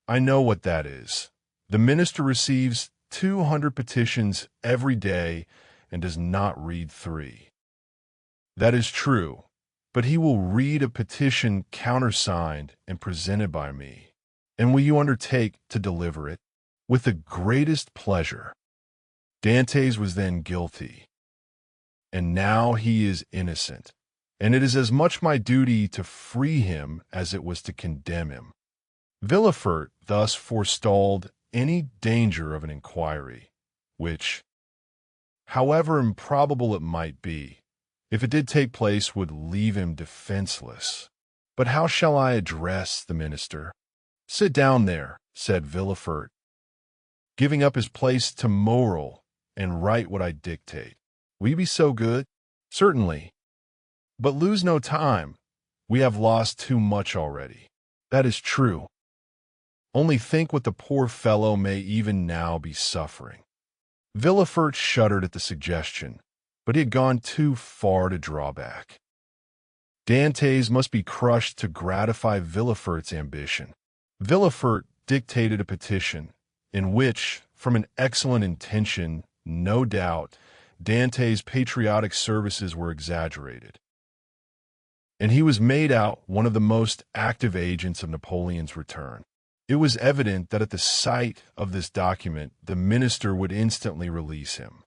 I know what that is. The minister receives 200 petitions every day and does not read 3. That is true, but he will read a petition countersigned and presented by me. And will you undertake to deliver it? With the greatest pleasure. Dantès was then guilty, and now he is innocent, and it is as much my duty to free him as it was to condemn him. Villefort thus forestalled any danger of an inquiry, which, however improbable it might be, if it did take place, would leave him defenseless. But how shall I address the minister? Sit down there, said Villefort, giving up his place to Morel, and write what I dictate. Will you be so good? Certainly. But lose no time. We have lost too much already. That is true. Only think what the poor fellow may even now be suffering. Villefort shuddered at the suggestion, but he had gone too far to draw back. Dantès must be crushed to gratify Villefort's ambition. Villefort dictated a petition, in which, from an excellent intention, no doubt, Dantès' patriotic services were exaggerated, and he was made out one of the most active agents of Napoleon's return. It was evident that at the sight of this document, the minister would instantly release him.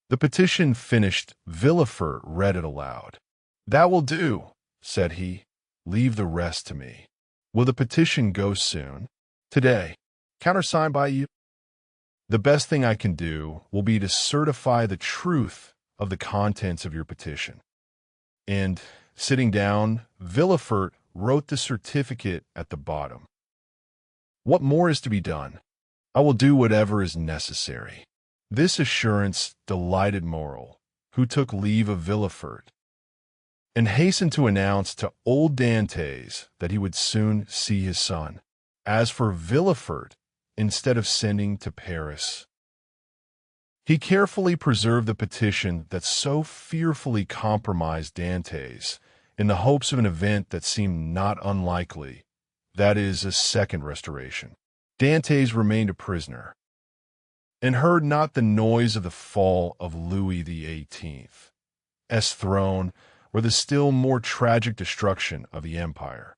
The petition finished, Villefort read it aloud. That will do, said he. Leave the rest to me. Will the petition go soon? Today. Countersigned by you? The best thing I can do will be to certify the truth of the contents of your petition. And, sitting down, Villefort wrote the certificate at the bottom. What more is to be done? I will do whatever is necessary. This assurance delighted Morel, who took leave of Villefort, and hastened to announce to old Dantès that he would soon see his son. As for Villefort, instead of sending to Paris, he carefully preserved the petition that so fearfully compromised Dantès, in the hopes of an event that seemed not unlikely, that is, a second restoration. Dantès remained a prisoner, and heard not the noise of the fall of Louis XVIII's throne, or the still more tragic destruction of the empire.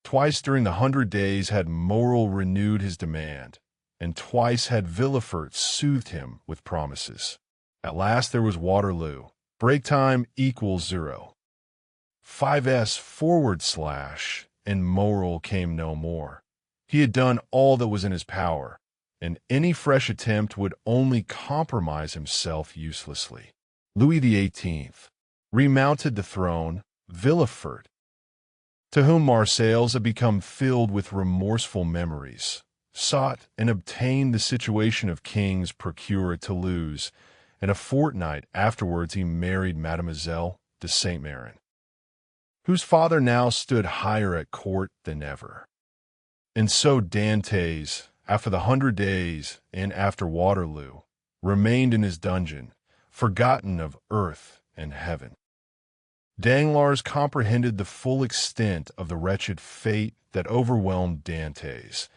Twice during the 100 days had Morel renewed his demand, and twice had Villefort soothed him with promises. At last there was Waterloo. Break time equals 0. 5s/, and Morel came no more. He had done all that was in his power, and any fresh attempt would only compromise himself uselessly. Louis XVIII remounted the throne. Villefort, to whom Marseilles had become filled with remorseful memories, sought and obtained the situation of king's procureur at Toulouse, and a fortnight afterwards he married Mademoiselle de Saint-Méran, whose father now stood higher at court than ever. And so Dantès, after the 100 Days and after Waterloo, remained in his dungeon, forgotten of earth and heaven. Danglars comprehended the full extent of the wretched fate that overwhelmed Dantès,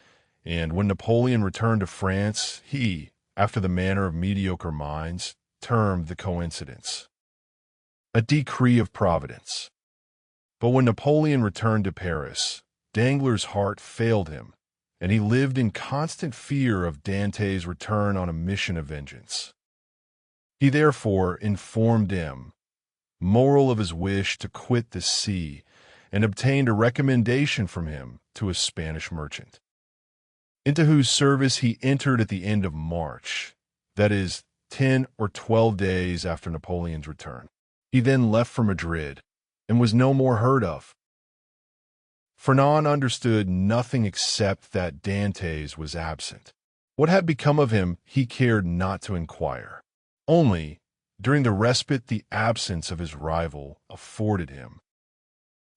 and when Napoleon returned to France, he, after the manner of mediocre minds, termed the coincidence a decree of Providence. But when Napoleon returned to Paris, Danglars' heart failed him, and he lived in constant fear of Dantès' return on a mission of vengeance. He therefore informed him, moral of his wish to quit the sea, and obtained a recommendation from him to a Spanish merchant, into whose service he entered at the end of March, that is, 10 or 12 days after Napoleon's return. He then left for Madrid, and was no more heard of. Fernand understood nothing except that Dantès was absent. What had become of him he cared not to inquire. Only, during the respite the absence of his rival afforded him,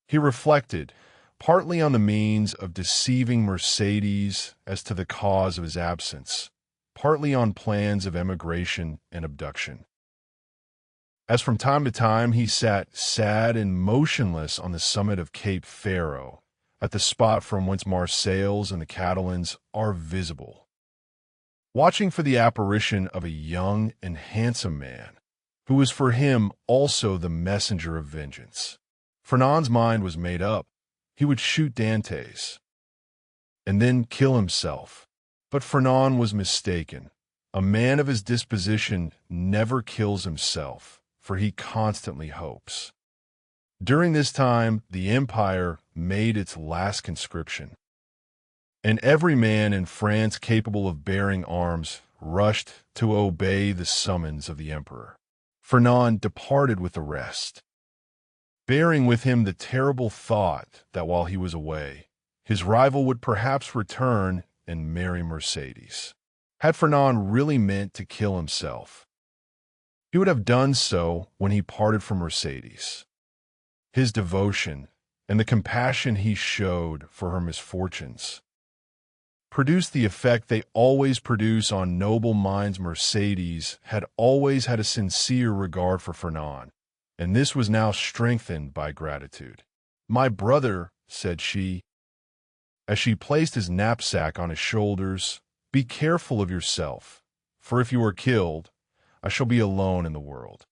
he reflected, partly on the means of deceiving Mercédès as to the cause of his absence, partly on plans of emigration and abduction. As from time to time he sat sad and motionless on the summit of Cape Pharaoh, at the spot from whence Marseilles and the Catalans are visible, watching for the apparition of a young and handsome man, who was for him also the messenger of vengeance. Fernand's mind was made up. He would shoot Dantès, and then kill himself. But Fernand was mistaken. A man of his disposition never kills himself, for he constantly hopes. During this time, the empire made its last conscription, and every man in France capable of bearing arms rushed to obey the summons of the emperor. Fernand departed with the rest, bearing with him the terrible thought that while he was away, his rival would perhaps return and marry Mercédès. Had Fernand really meant to kill himself, he would have done so when he parted from Mercédès. His devotion and the compassion he showed for her misfortunes produced the effect they always produce on noble minds. Mercédès had always had a sincere regard for Fernand, and this was now strengthened by gratitude. "My brother," said she, as she placed his knapsack on his shoulders, "be careful of yourself, for if you are killed, I shall be alone in the world."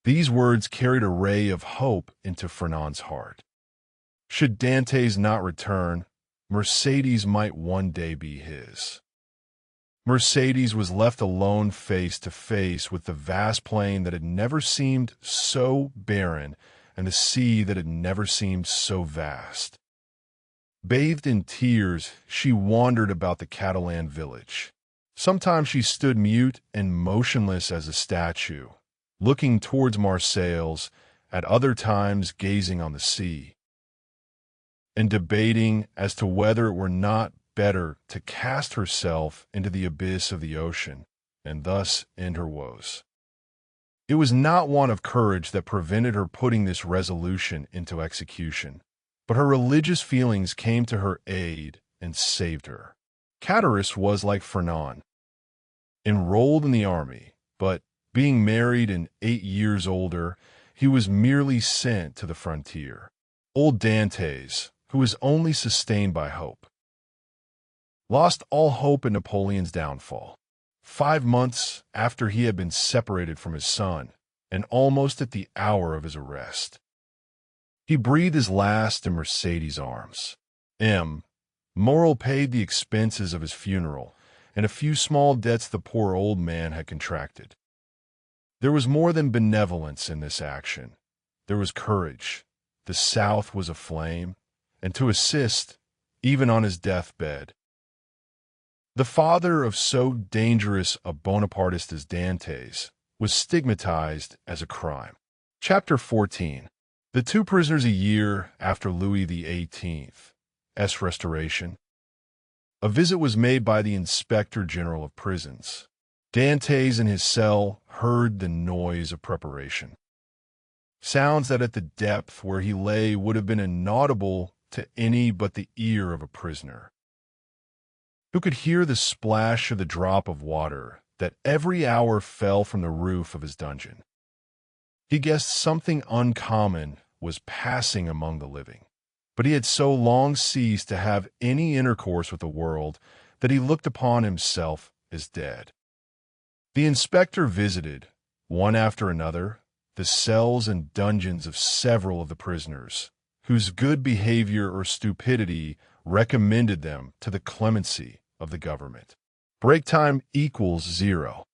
These words carried a ray of hope into Fernand's heart. Should Dantès not return, Mercédès might one day be his. Mercédès was left alone face to face with the vast plain that had never seemed so barren and the sea that had never seemed so vast. Bathed in tears, she wandered about the Catalan village. Sometimes she stood mute and motionless as a statue, looking towards Marseilles, at other times gazing on the sea, and debating as to whether it were not better to cast herself into the abyss of the ocean, and thus end her woes. It was not want of courage that prevented her putting this resolution into execution, but her religious feelings came to her aid and saved her. Catullus was like Fernand, enrolled in the army, but, being married and 8 years older, he was merely sent to the frontier. Old Dantès, who was only sustained by hope, lost all hope in Napoleon's downfall. 5 months after he had been separated from his son, and almost at the hour of his arrest, he breathed his last in Mercédès' arms. Morrel paid the expenses of his funeral and a few small debts the poor old man had contracted. There was more than benevolence in this action. There was courage. The South was aflame, and to assist, even on his deathbed. The father of so dangerous a Bonapartist as Dantès was stigmatized as a crime. Chapter 14. The two prisoners a year after Louis XVIII's restoration. A visit was made by the Inspector General of Prisons. Dantès in his cell heard the noise of preparation. Sounds that at the depth where he lay would have been inaudible to any but the ear of a prisoner, who could hear the splash of the drop of water that every hour fell from the roof of his dungeon. He guessed something uncommon was passing among the living, but he had so long ceased to have any intercourse with the world that he looked upon himself as dead. The inspector visited, one after another, the cells and dungeons of several of the prisoners, whose good behavior or stupidity recommended them to the clemency of the government. Break time equals 0.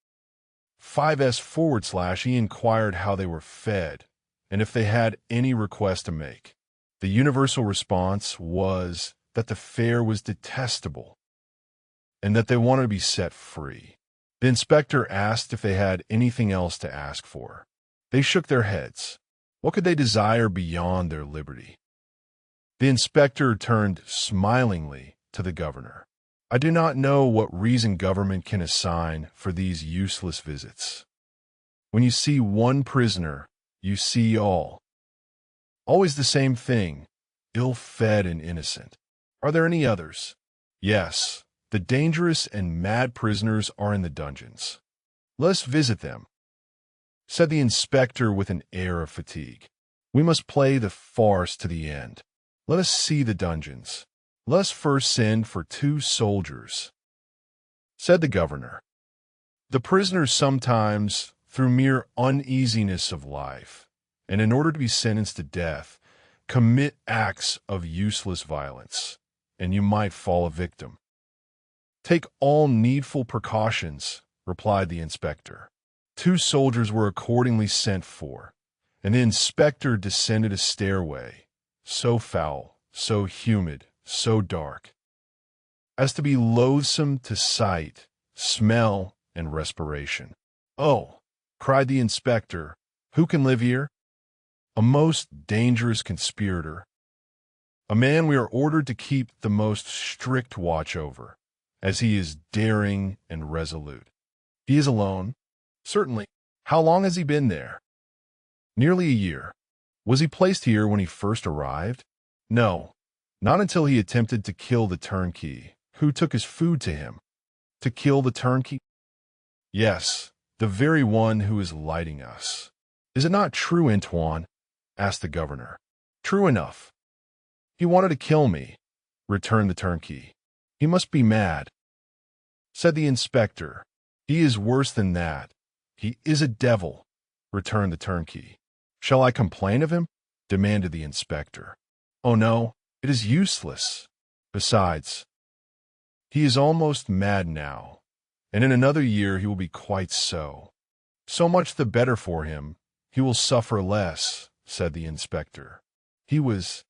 5s// he inquired how they were fed, and if they had any request to make. The universal response was that the fare was detestable, and that they wanted to be set free. The inspector asked if they had anything else to ask for. They shook their heads. What could they desire beyond their liberty? The inspector turned smilingly to the governor. I do not know what reason government can assign for these useless visits. When you see one prisoner, you see all. Always the same thing, ill-fed and innocent. Are there any others? Yes, the dangerous and mad prisoners are in the dungeons. Let us visit them, said the inspector with an air of fatigue. We must play the farce to the end. Let us see the dungeons. Let us first send for 2 soldiers, said the governor. The prisoners sometimes, through mere uneasiness of life, and in order to be sentenced to death, commit acts of useless violence, and you might fall a victim. Take all needful precautions, replied the inspector. 2 soldiers were accordingly sent for, and the inspector descended a stairway, so foul, so humid, so dark, as to be loathsome to sight, smell, and respiration. Oh, cried the inspector, who can live here? A most dangerous conspirator, a man we are ordered to keep the most strict watch over, as he is daring and resolute. He is alone? Certainly. How long has he been there? Nearly a year. Was he placed here when he first arrived? No, not until he attempted to kill the turnkey, who took his food to him. To kill the turnkey? Yes, the very one who is lighting us. Is it not true, Antoine? Asked the governor. True enough. He wanted to kill me, returned the turnkey. He must be mad, said the inspector. He is worse than that. He is a devil, returned the turnkey. Shall I complain of him? Demanded the inspector. Oh no, it is useless. Besides, he is almost mad now, and in another year he will be quite so. So much the better for him. He will suffer less, said the inspector. He was,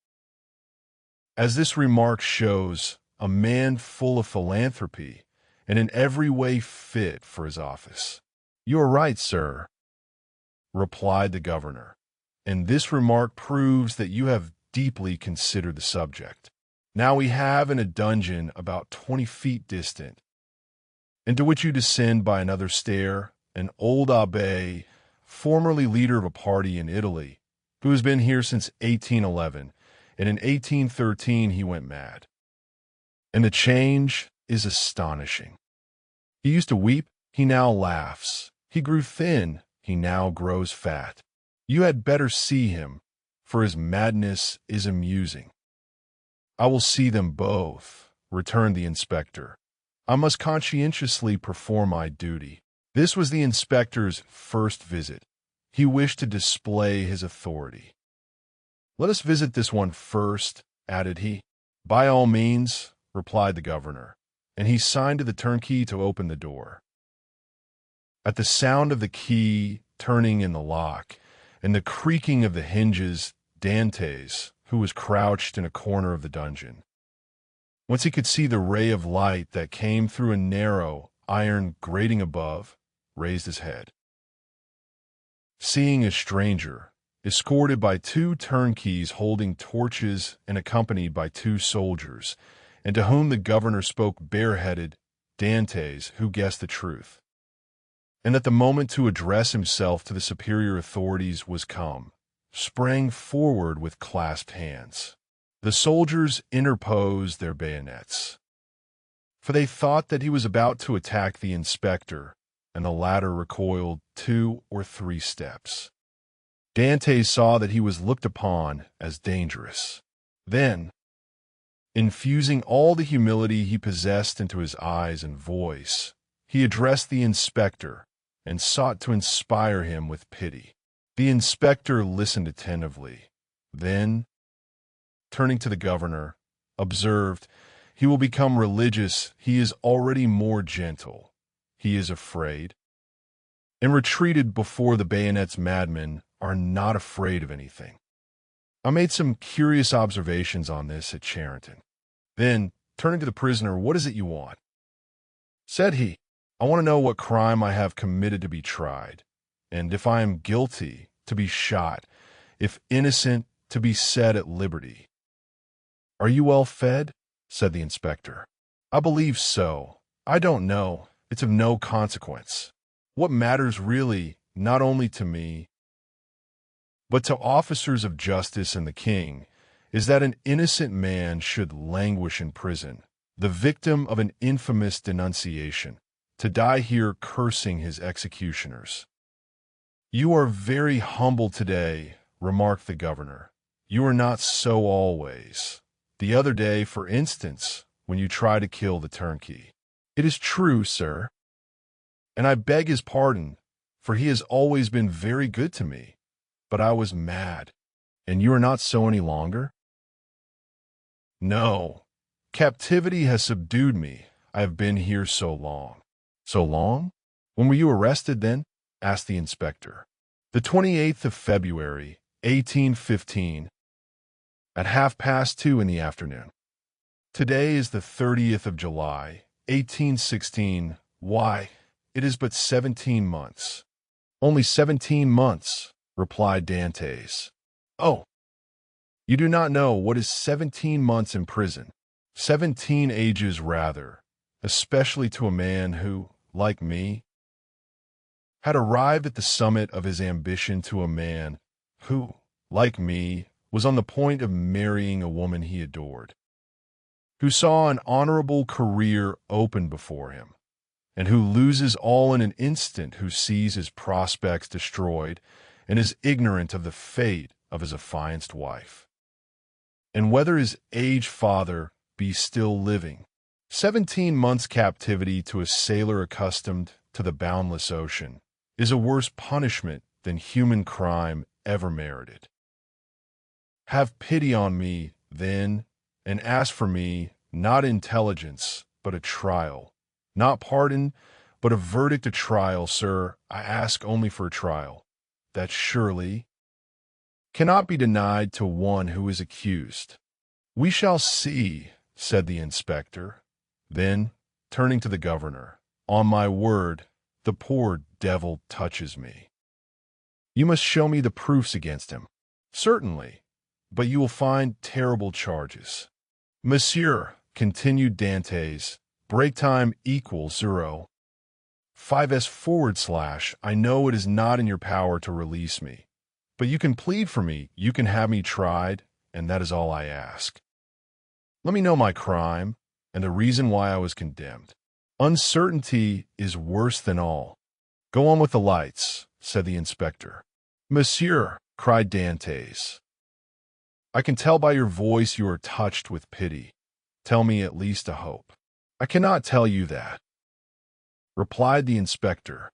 as this remark shows, a man full of philanthropy and in every way fit for his office. You are right, sir, replied the governor, and this remark proves that you have deeply considered the subject. Now we have in a dungeon about 20 feet distant, into which you descend by another stair, an old abbé, formerly leader of a party in Italy, who has been here since 1811, and in 1813 he went mad. And the change is astonishing. He used to weep, he now laughs. He grew thin, he now grows fat. You had better see him, for his madness is amusing. I will see them both, returned the inspector. I must conscientiously perform my duty. This was the inspector's first visit. He wished to display his authority. Let us visit this one first, added he. By all means, replied the governor, and he signed to the turnkey to open the door. At the sound of the key turning in the lock and the creaking of the hinges, Dantès, who was crouched in a corner of the dungeon, whence he could see the ray of light that came through a narrow iron grating above, raised his head. Seeing a stranger, escorted by 2 turnkeys holding torches and accompanied by 2 soldiers, and to whom the governor spoke bareheaded, Dantès, who guessed the truth, and that the moment to address himself to the superior authorities was come, sprang forward with clasped hands. The soldiers interposed their bayonets, for they thought that he was about to attack the inspector, and the latter recoiled 2 or 3 steps. Dantès saw that he was looked upon as dangerous. Then, infusing all the humility he possessed into his eyes and voice, he addressed the inspector and sought to inspire him with pity. The inspector listened attentively. Then, turning to the governor, observed, "He will become religious. He is already more gentle. He is afraid," and retreated before the bayonet's. Madmen are not afraid of anything. I made some curious observations on this at Charenton. Then, turning to the prisoner, "What is it you want?" Said he, "I want to know what crime I have committed to be tried, and if I am guilty, to be shot, if innocent, to be set at liberty." "Are you well fed?" said the inspector. "I believe so. I don't know. It's of no consequence. What matters really, not only to me, but to officers of justice and the king, is that an innocent man should languish in prison, the victim of an infamous denunciation, to die here cursing his executioners." "You are very humble today," remarked the governor. "You are not so always. The other day, for instance, when you tried to kill the turnkey." "It is true, sir." "And I beg his pardon, for he has always been very good to me. But I was mad." "And you are not so any longer?" "No. Captivity has subdued me. I have been here so long." "So long? When were you arrested, then?" asked the inspector. "The 28th of February, 1815, at 2:30 in the afternoon. Today is the 30th of July, 1816. Why, it is but 17 months. "Only 17 months," replied Dantès. "Oh, you do not know what is 17 months in prison. 17 ages, rather, especially to a man who, like me, had arrived at the summit of his ambition, to a man who, like me, was on the point of marrying a woman he adored, who saw an honorable career open before him, and who loses all in an instant, who sees his prospects destroyed, and is ignorant of the fate of his affianced wife, and whether his aged father be still living. 17 months' captivity to a sailor accustomed to the boundless ocean is a worse punishment than human crime ever merited. Have pity on me, then, and ask for me not intelligence, but a trial. Not pardon, but a verdict. A trial, sir. I ask only for a trial. That surely cannot be denied to one who is accused." "We shall see," said the inspector. Then, turning to the governor, "On my word, the poor devil touches me. You must show me the proofs against him." "Certainly, but you will find terrible charges." "Monsieur," continued Dantès, "break time equals 0.5s/. I know it is not in your power to release me, but you can plead for me, you can have me tried, and that is all I ask. Let me know my crime, and the reason why I was condemned. Uncertainty is worse than all." "Go on with the lights," said the inspector. "Monsieur," cried Dantès, "I can tell by your voice you are touched with pity. Tell me at least a hope." "I cannot tell you that," replied the inspector.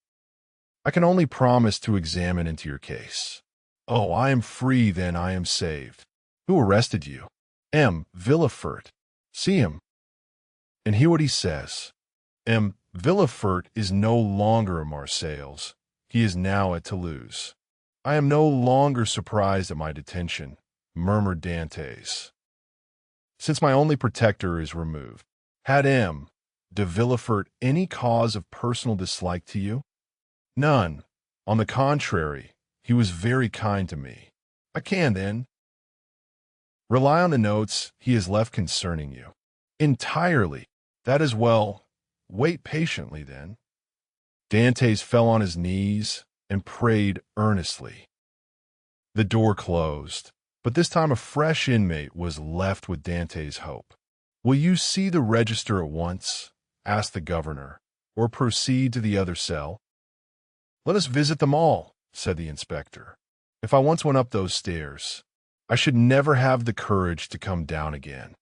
"I can only promise to examine into your case." "Oh, I am free, then I am saved." "Who arrested you?" "M. Villefort. See him, and hear what he says." "M. Villefort is no longer at Marseilles. He is now at Toulouse." "I am no longer surprised at my detention," murmured Dantès, "since my only protector is removed. Had M. de Villefort any cause of personal dislike to you?" "None. On the contrary, he was very kind to me." I can, then. Rely on the notes he has left concerning you. Entirely. That is well. Wait patiently, then. Dantès fell on his knees and prayed earnestly. The door closed, but this time a fresh inmate was left with Dantès' hope. "Will you see the register at once?" asked the governor, "or proceed to the other cell?" "Let us visit them all," said the inspector. "If I once went up those stairs, I should never have the courage to come down again.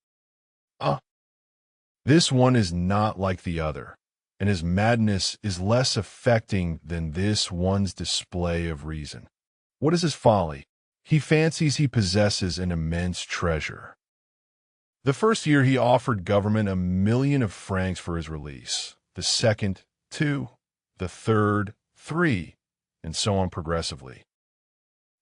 This one is not like the other, and his madness is less affecting than this one's display of reason. What is his folly? He fancies he possesses an immense treasure. The first year he offered government 1,000,000 of francs for his release, the second, 2, the third, 3, and so on progressively.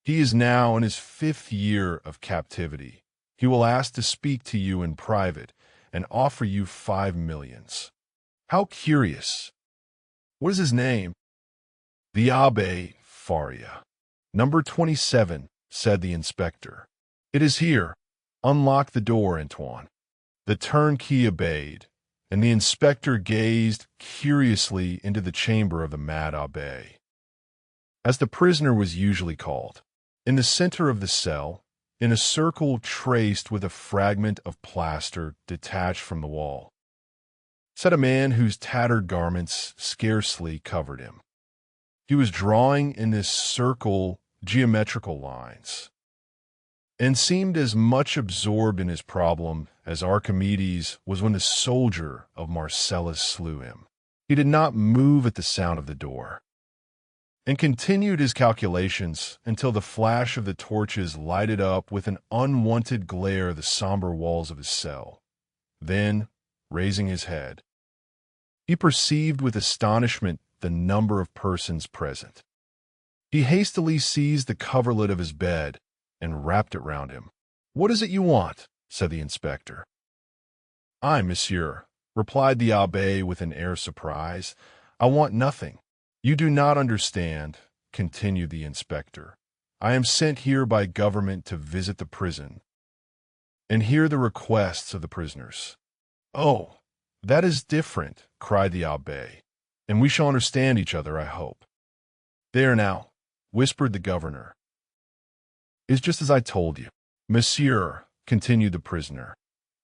He is now in his 5th year of captivity. He will ask to speak to you in private and offer you 5 millions. How curious! What is his name?" "The Abbé Faria. Number 27, said the inspector. "It is here. Unlock the door, Antoine." The turnkey obeyed, and the inspector gazed curiously into the chamber of the mad abbé, as the prisoner was usually called. In the center of the cell, in a circle traced with a fragment of plaster detached from the wall, sat a man whose tattered garments scarcely covered him. He was drawing in this circle geometrical lines, and seemed as much absorbed in his problem as Archimedes was when the soldier of Marcellus slew him. He did not move at the sound of the door, and continued his calculations until the flash of the torches lighted up with an unwonted glare the somber walls of his cell. Then, raising his head, he perceived with astonishment the number of persons present. He hastily seized the coverlet of his bed and wrapped it round him. "What is it you want?" said the inspector. "I, monsieur," replied the abbé with an air of surprise. "I want nothing." "You do not understand," continued the inspector. "I am sent here by government to visit the prison and hear the requests of the prisoners." "Oh, that is different," cried the abbé, "and we shall understand each other, I hope." "There now," whispered the governor. "It's just as I told you." "Monsieur," continued the prisoner,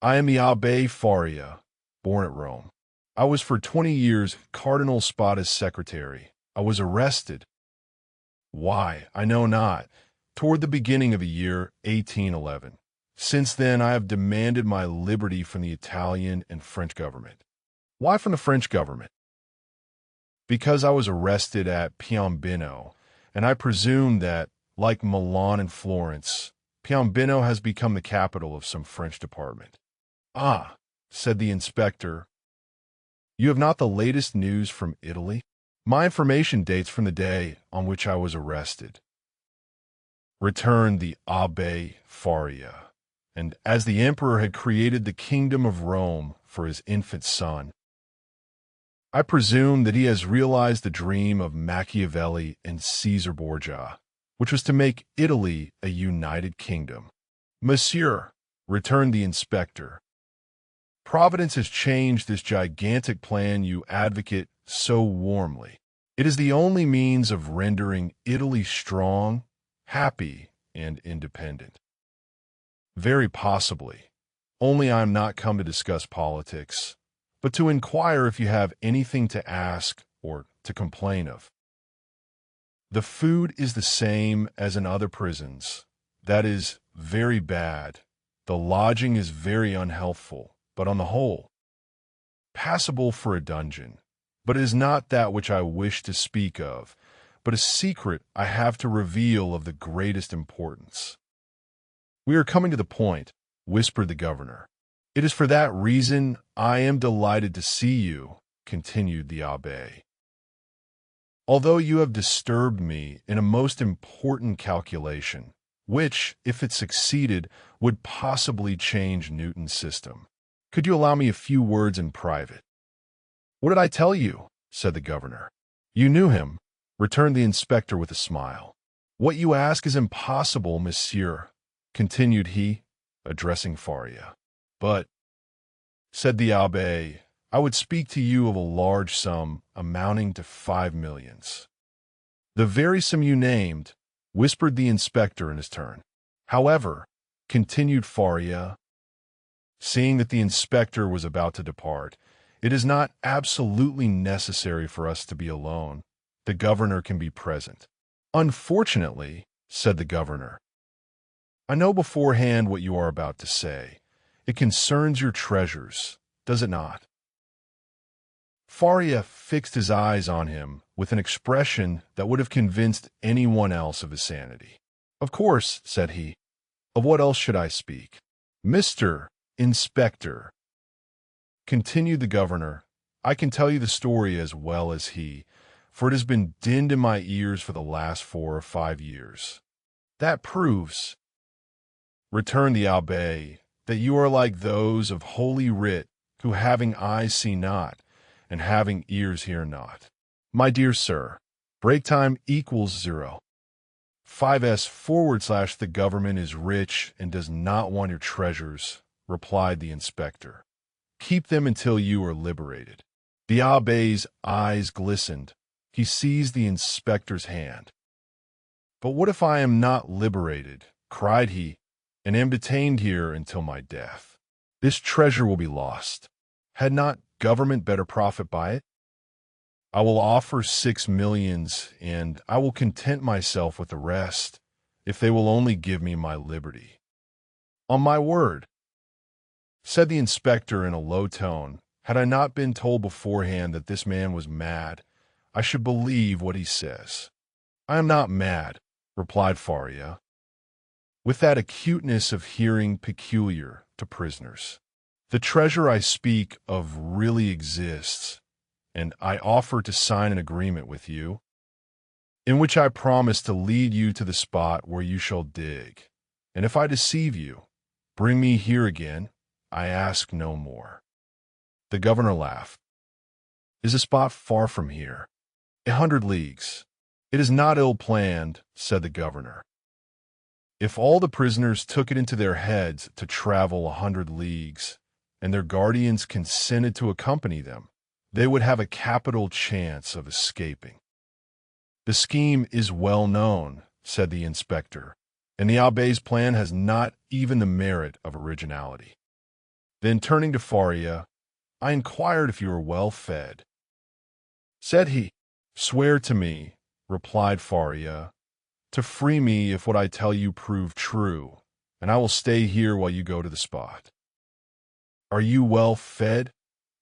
"I am the Abbé Faria, born at Rome. I was for 20 years Cardinal Spada's secretary. I was arrested. Why, I know not, toward the beginning of the year 1811. Since then, I have demanded my liberty from the Italian and French government." "Why from the French government?" "Because I was arrested at Piombino, and I presume that, like Milan and Florence, Piombino has become the capital of some French department." "Ah," said the inspector, "you have not the latest news from Italy?" "My information dates from the day on which I was arrested," returned the Abbé Faria, "and as the emperor had created the kingdom of Rome for his infant son, I presume that he has realized the dream of Machiavelli and Caesar Borgia, which was to make Italy a united kingdom." "Monsieur," returned the inspector, "Providence has changed this gigantic plan you advocate so warmly. It is the only means of rendering Italy strong, happy, and independent." "Very possibly. Only I am not come to discuss politics, but to inquire if you have anything to ask or to complain of." "The food is the same as in other prisons. That is very bad. The lodging is very unhealthful, but on the whole, passable for a dungeon. But it is not that which I wish to speak of, but a secret I have to reveal of the greatest importance." "We are coming to the point," whispered the governor. "It is for that reason I am delighted to see you," continued the abbé. "Although you have disturbed me in a most important calculation, which, if it succeeded, would possibly change Newton's system. Could you allow me a few words in private?" "What did I tell you?" said the governor. "You knew him," returned the inspector with a smile. "What you ask is impossible, monsieur," continued he, addressing Faria. "But," said the abbé, "I would speak to you of a large sum amounting to 5 millions. "The very sum you named," whispered the inspector in his turn. "However," continued Faria, seeing that the inspector was about to depart, "it is not absolutely necessary for us to be alone. The governor can be present." "Unfortunately," said the governor, "I know beforehand what you are about to say. It concerns your treasures, does it not?" Faria fixed his eyes on him with an expression that would have convinced anyone else of his sanity. "Of course," said he. "Of what else should I speak?" "Mr. Inspector," continued the governor, "I can tell you the story as well as he, for it has been dinned in my ears for the last 4 or 5 years." "That proves," returned the abbé, "that you are like those of Holy Writ, who having eyes see not, and having ears hear not." "My dear sir, break time equals 0. 5s/ the government is rich and does not want your treasures," replied the inspector. "Keep them until you are liberated." The abbé's eyes glistened. He seized the inspector's hand. "But what if I am not liberated," cried he, "and am detained here until my death? This treasure will be lost. Had not government better profit by it? I will offer 6 millions, and I will content myself with the rest, if they will only give me my liberty." "On my word," said the inspector in a low tone, "had I not been told beforehand that this man was mad, I should believe what he says." "I am not mad," replied Faria, with that acuteness of hearing peculiar to prisoners. "The treasure I speak of really exists, and I offer to sign an agreement with you, in which I promise to lead you to the spot where you shall dig, and if I deceive you, bring me here again. I ask no more." The governor laughed. "Is the spot far from here?" 100 leagues. "It is not ill planned," said the governor. "If all the prisoners took it into their heads to travel 100 leagues, and their guardians consented to accompany them, they would have a capital chance of escaping." "The scheme is well known," said the inspector, "and the abbé's plan has not even the merit of originality." Then turning to Faria, "I inquired if you were well fed," said he. "Swear to me," replied Faria, "to free me if what I tell you prove true, and I will stay here while you go to the spot." "Are you well fed?"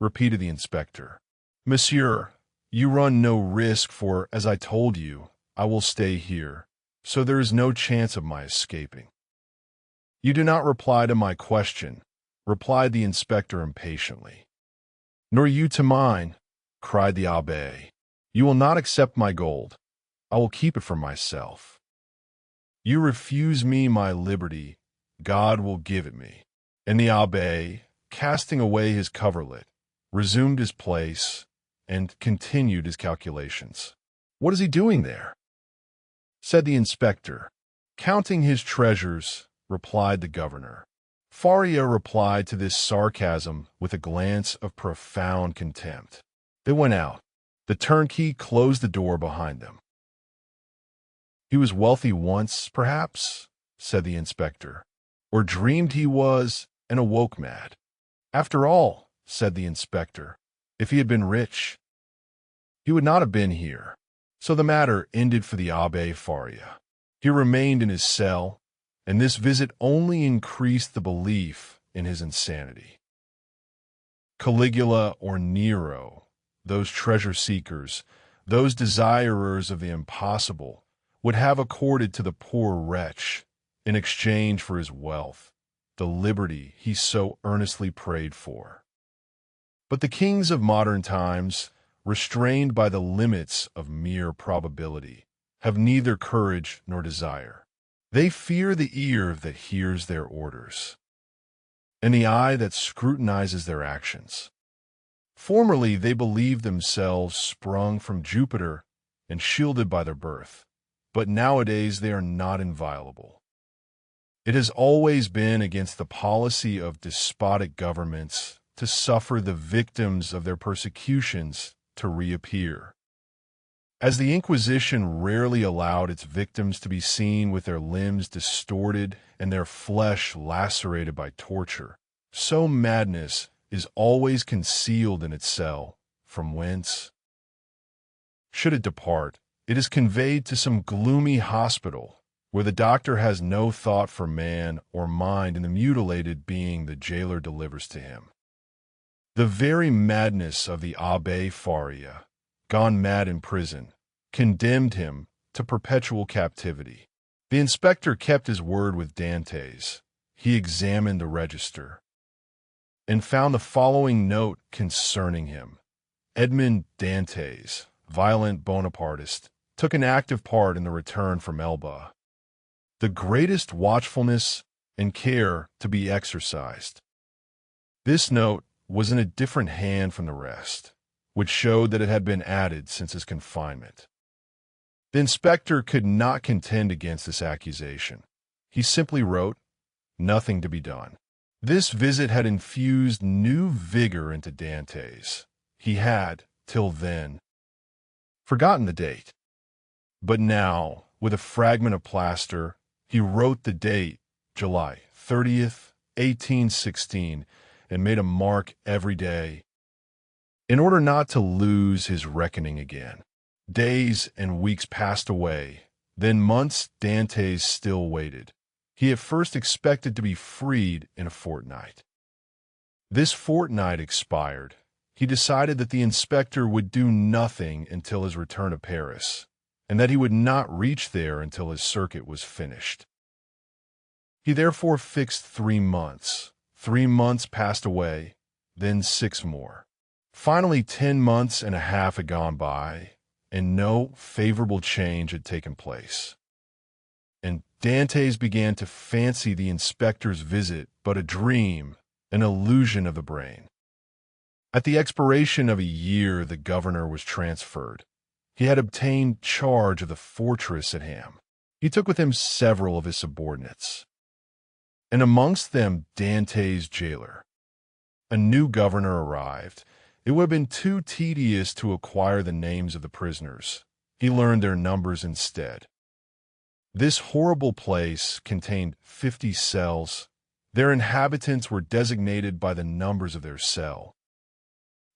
repeated the inspector. "Monsieur, you run no risk, for, as I told you, I will stay here, so there is no chance of my escaping." "You do not reply to my question," replied the inspector impatiently. "Nor you to mine," cried the abbé. "You will not accept my gold. I will keep it for myself. You refuse me my liberty, God will give it me." And the abbé, casting away his coverlet, resumed his place and continued his calculations. "What is he doing there?" said the inspector. "Counting his treasures," replied the governor. Faria replied to this sarcasm with a glance of profound contempt. They went out. The turnkey closed the door behind them. "He was wealthy once, perhaps," said the inspector, "or dreamed he was and awoke mad." "After all," said the inspector, "if he had been rich, he would not have been here." So the matter ended for the Abbé Faria. He remained in his cell, and this visit only increased the belief in his insanity. Caligula or Nero, those treasure seekers, those desirers of the impossible, would have accorded to the poor wretch, in exchange for his wealth, the liberty he so earnestly prayed for. But the kings of modern times, restrained by the limits of mere probability, have neither courage nor desire. They fear the ear that hears their orders, and the eye that scrutinizes their actions. Formerly they believed themselves sprung from Jupiter and shielded by their birth. but nowadays they are not inviolable. It has always been against the policy of despotic governments to suffer the victims of their persecutions to reappear. As the Inquisition rarely allowed its victims to be seen with their limbs distorted and their flesh lacerated by torture, so madness is always concealed in its cell, from whence, should it depart, it is conveyed to some gloomy hospital, where the doctor has no thought for man or mind in the mutilated being the jailer delivers to him. The very madness of the Abbé Faria, gone mad in prison, condemned him to perpetual captivity. The inspector kept his word with Dantès. He examined the register and found the following note concerning him. Edmond Dantès, violent Bonapartist, took an active part in the return from Elba. The greatest watchfulness and care to be exercised. This note was in a different hand from the rest, which showed that it had been added since his confinement. The inspector could not contend against this accusation. He simply wrote, "Nothing to be done." This visit had infused new vigor into Dantès. He had, till then, forgotten the date. But now, with a fragment of plaster, he wrote the date, July 30th, 1816, and made a mark every day, in order not to lose his reckoning again. Days and weeks passed away, then months. Dantès still waited. He at first expected to be freed in a fortnight. This fortnight expired. He decided that the inspector would do nothing until his return to Paris, and that he would not reach there until his circuit was finished. He therefore fixed 3 months. 3 months passed away, then 6 more. Finally, 10 months and a half had gone by, and no favorable change had taken place. And Dantès began to fancy the inspector's visit but a dream, an illusion of the brain. At the expiration of a year, the governor was transferred. He had obtained charge of the fortress at Ham. He took with him several of his subordinates, and amongst them Dantès' jailer. A new governor arrived. It would have been too tedious to acquire the names of the prisoners. He learned their numbers instead. This horrible place contained 50 cells. Their inhabitants were designated by the numbers of their cell.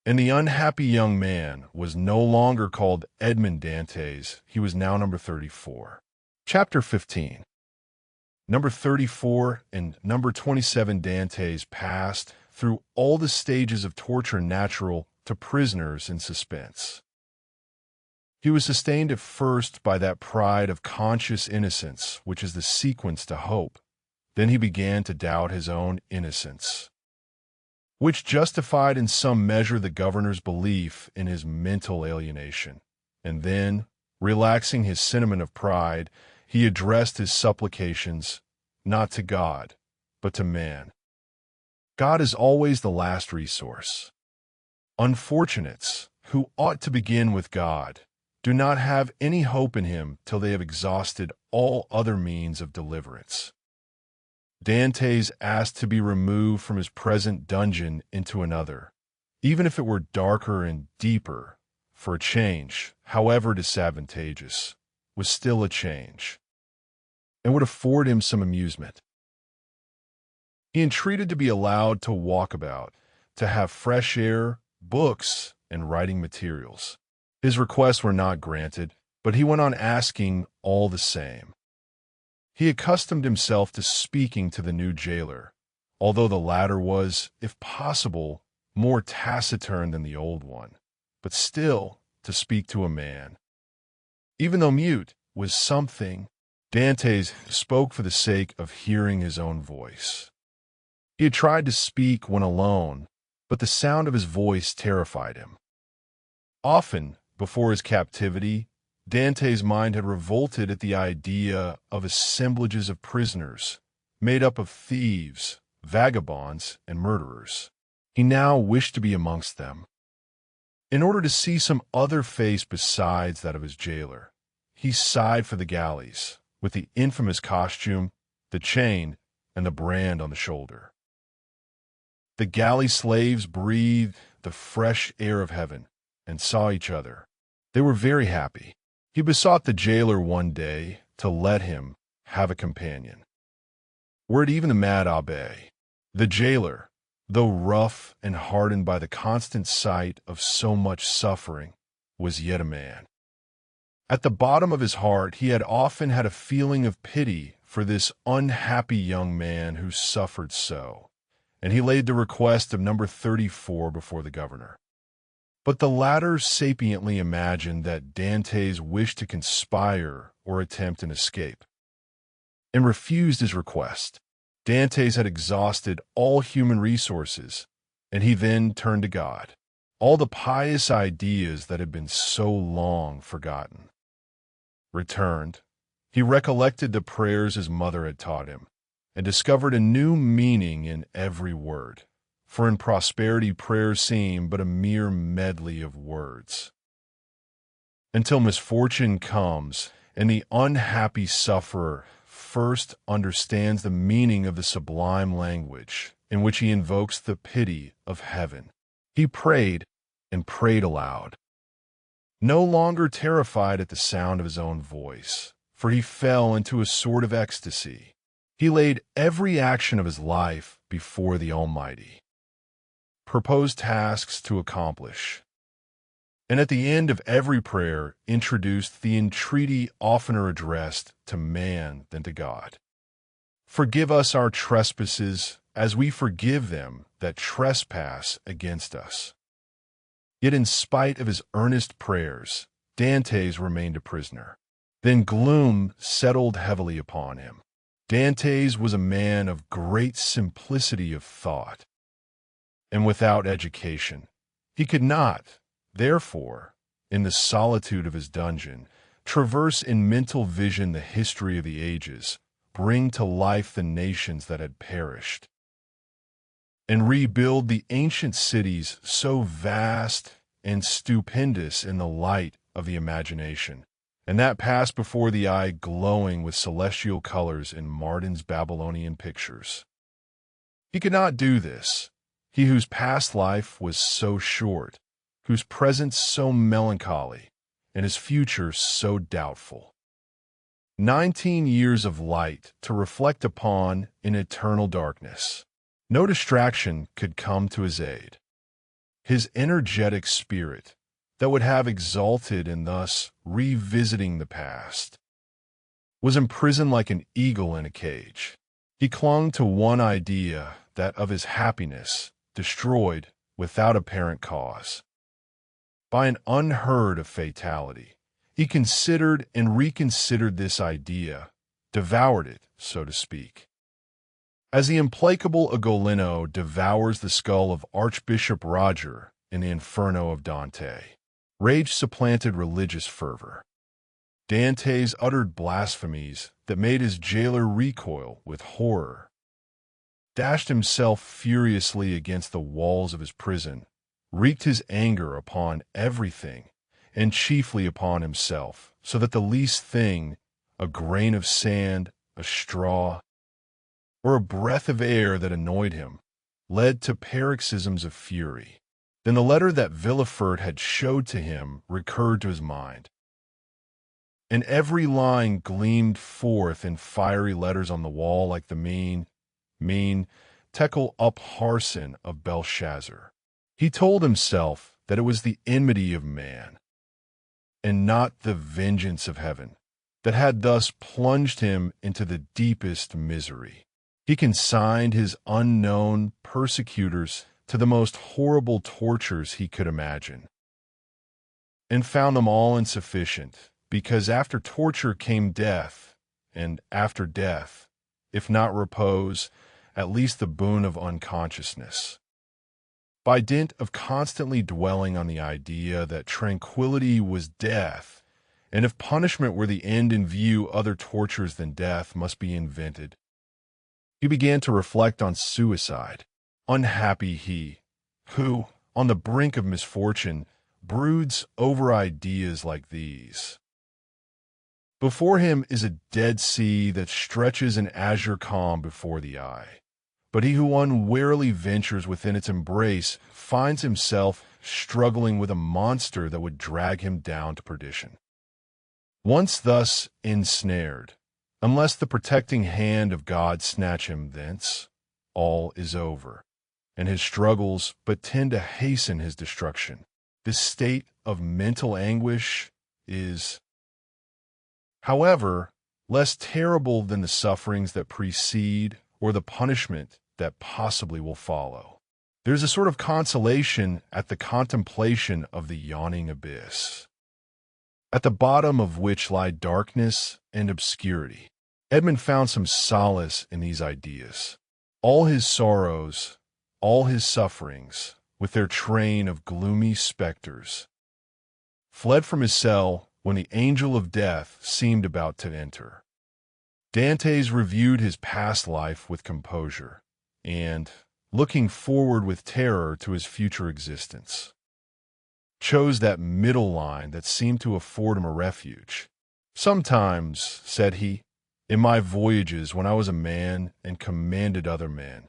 And the unhappy young man was no longer called Edmond Dantès. He was now number 34. Chapter 15. Number 34 and number 27 Dantès passed through all the stages of torture natural to prisoners in suspense. He was sustained at first by that pride of conscious innocence which is the sequence to hope. Then he began to doubt his own innocence, which justified in some measure the governor's belief in his mental alienation. And then, relaxing his sentiment of pride, he addressed his supplications not to God, but to man. God is always the last resource. Unfortunates, who ought to begin with God, do not have any hope in him till they have exhausted all other means of deliverance. Dantès asked to be removed from his present dungeon into another, even if it were darker and deeper, for a change, however disadvantageous, was still a change, and would afford him some amusement. He entreated to be allowed to walk about, to have fresh air, books, and writing materials. His requests were not granted, but he went on asking all the same. He accustomed himself to speaking to the new jailer, although the latter was, if possible, more taciturn than the old one, but still to speak to a man, even though mute, was something. Dantès spoke for the sake of hearing his own voice. He had tried to speak when alone, but the sound of his voice terrified him. Often, before his captivity, Dantès' mind had revolted at the idea of assemblages of prisoners, made up of thieves, vagabonds, and murderers. He now wished to be amongst them. In order to see some other face besides that of his jailer, he sighed for the galleys, with the infamous costume, the chain, and the brand on the shoulder. The galley slaves breathed the fresh air of heaven and saw each other. They were very happy. He besought the jailer one day to let him have a companion. Were it even the mad abbé, the jailer, though rough and hardened by the constant sight of so much suffering, was yet a man. At the bottom of his heart, he had often had a feeling of pity for this unhappy young man who suffered so, and he laid the request of number 34 before the governor. But the latter sapiently imagined that Dantès wished to conspire or attempt an escape, and refused his request. Dantès had exhausted all human resources, and he then turned to God. All the pious ideas that had been so long forgotten returned. He recollected the prayers his mother had taught him, and discovered a new meaning in every word. For in prosperity prayers seem but a mere medley of words. Until misfortune comes, and the unhappy sufferer first understands the meaning of the sublime language in which he invokes the pity of heaven. He prayed, and prayed aloud, no longer terrified at the sound of his own voice, for he fell into a sort of ecstasy. He laid every action of his life before the Almighty, proposed tasks to accomplish, and at the end of every prayer introduced the entreaty oftener addressed to man than to God. Forgive us our trespasses as we forgive them that trespass against us. Yet in spite of his earnest prayers, Dantès remained a prisoner. Then gloom settled heavily upon him. Dantès was a man of great simplicity of thought, and without education. He could not, therefore, in the solitude of his dungeon, traverse in mental vision the history of the ages, bring to life the nations that had perished, and rebuild the ancient cities so vast and stupendous in the light of the imagination, and that passed before the eye glowing with celestial colors in Martin's Babylonian pictures. He could not do this, he whose past life was so short, whose present so melancholy, and his future so doubtful. 19 years of light to reflect upon in eternal darkness. No distraction could come to his aid. His energetic spirit, that would have exulted in thus revisiting the past, was imprisoned like an eagle in a cage. He clung to one idea, that of his happiness, destroyed without apparent cause. By an unheard of fatality, he considered and reconsidered this idea, devoured it, so to speak. As the implacable Ugolino devours the skull of Archbishop Roger in the Inferno of Dante, rage supplanted religious fervor. Dantès uttered blasphemies that made his jailer recoil with horror, dashed himself furiously against the walls of his prison, wreaked his anger upon everything, and chiefly upon himself, so that the least thing, a grain of sand, a straw, or a breath of air that annoyed him, led to paroxysms of fury. Then the letter that Villefort had showed to him recurred to his mind, and every line gleamed forth in fiery letters on the wall like the mean Tekel Upharsin of Belshazzar. He told himself that it was the enmity of man, and not the vengeance of heaven, that had thus plunged him into the deepest misery. He consigned his unknown persecutors to the most horrible tortures he could imagine, and found them all insufficient, because after torture came death, and after death, if not repose, at least the boon of unconsciousness. By dint of constantly dwelling on the idea that tranquility was death, and if punishment were the end in view, other tortures than death must be invented, he began to reflect on suicide. Unhappy he, who, on the brink of misfortune, broods over ideas like these. Before him is a dead sea that stretches in azure calm before the eye. But he who unwarily ventures within its embrace finds himself struggling with a monster that would drag him down to perdition. Once thus ensnared, unless the protecting hand of God snatch him thence, all is over, and his struggles but tend to hasten his destruction. This state of mental anguish is, however, less terrible than the sufferings that precede or the punishment that possibly will follow. There's a sort of consolation at the contemplation of the yawning abyss, at the bottom of which lie darkness and obscurity. Edmond found some solace in these ideas. All his sorrows, all his sufferings, with their train of gloomy specters, fled from his cell when the angel of death seemed about to enter. Dantès reviewed his past life with composure, and, looking forward with terror to his future existence, chose that middle line that seemed to afford him a refuge. Sometimes, said he, in my voyages when I was a man and commanded other men,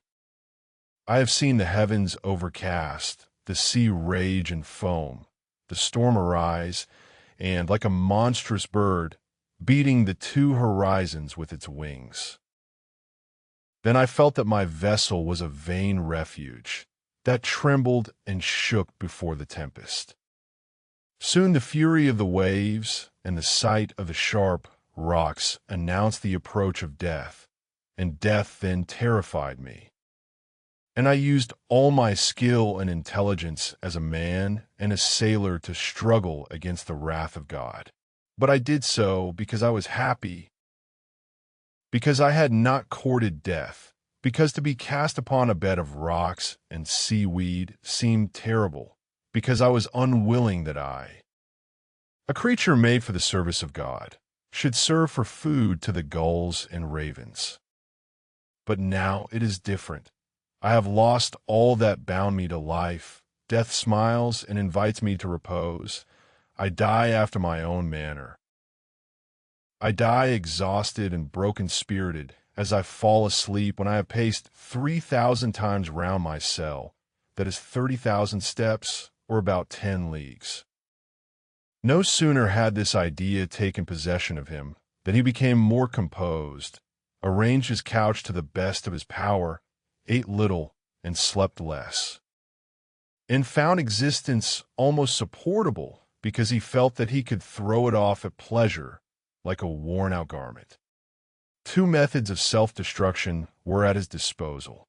I have seen the heavens overcast, the sea rage and foam, the storm arise, and, like a monstrous bird, beating the two horizons with its wings. Then I felt that my vessel was a vain refuge, that trembled and shook before the tempest. Soon the fury of the waves and the sight of the sharp rocks announced the approach of death, and death then terrified me. And I used all my skill and intelligence as a man and a sailor to struggle against the wrath of God. But I did so because I was happy, because I had not courted death, because to be cast upon a bed of rocks and seaweed seemed terrible, because I was unwilling that I, a creature made for the service of God, should serve for food to the gulls and ravens. But now it is different. I have lost all that bound me to life. Death smiles and invites me to repose. I die after my own manner. I die exhausted and broken-spirited as I fall asleep when I have paced 3,000 times round my cell. That is 30,000 steps, or about 10 leagues. No sooner had this idea taken possession of him than he became more composed, arranged his couch to the best of his power, ate little, and slept less, and found existence almost supportable because he felt that he could throw it off at pleasure like a worn-out garment. Two methods of self-destruction were at his disposal.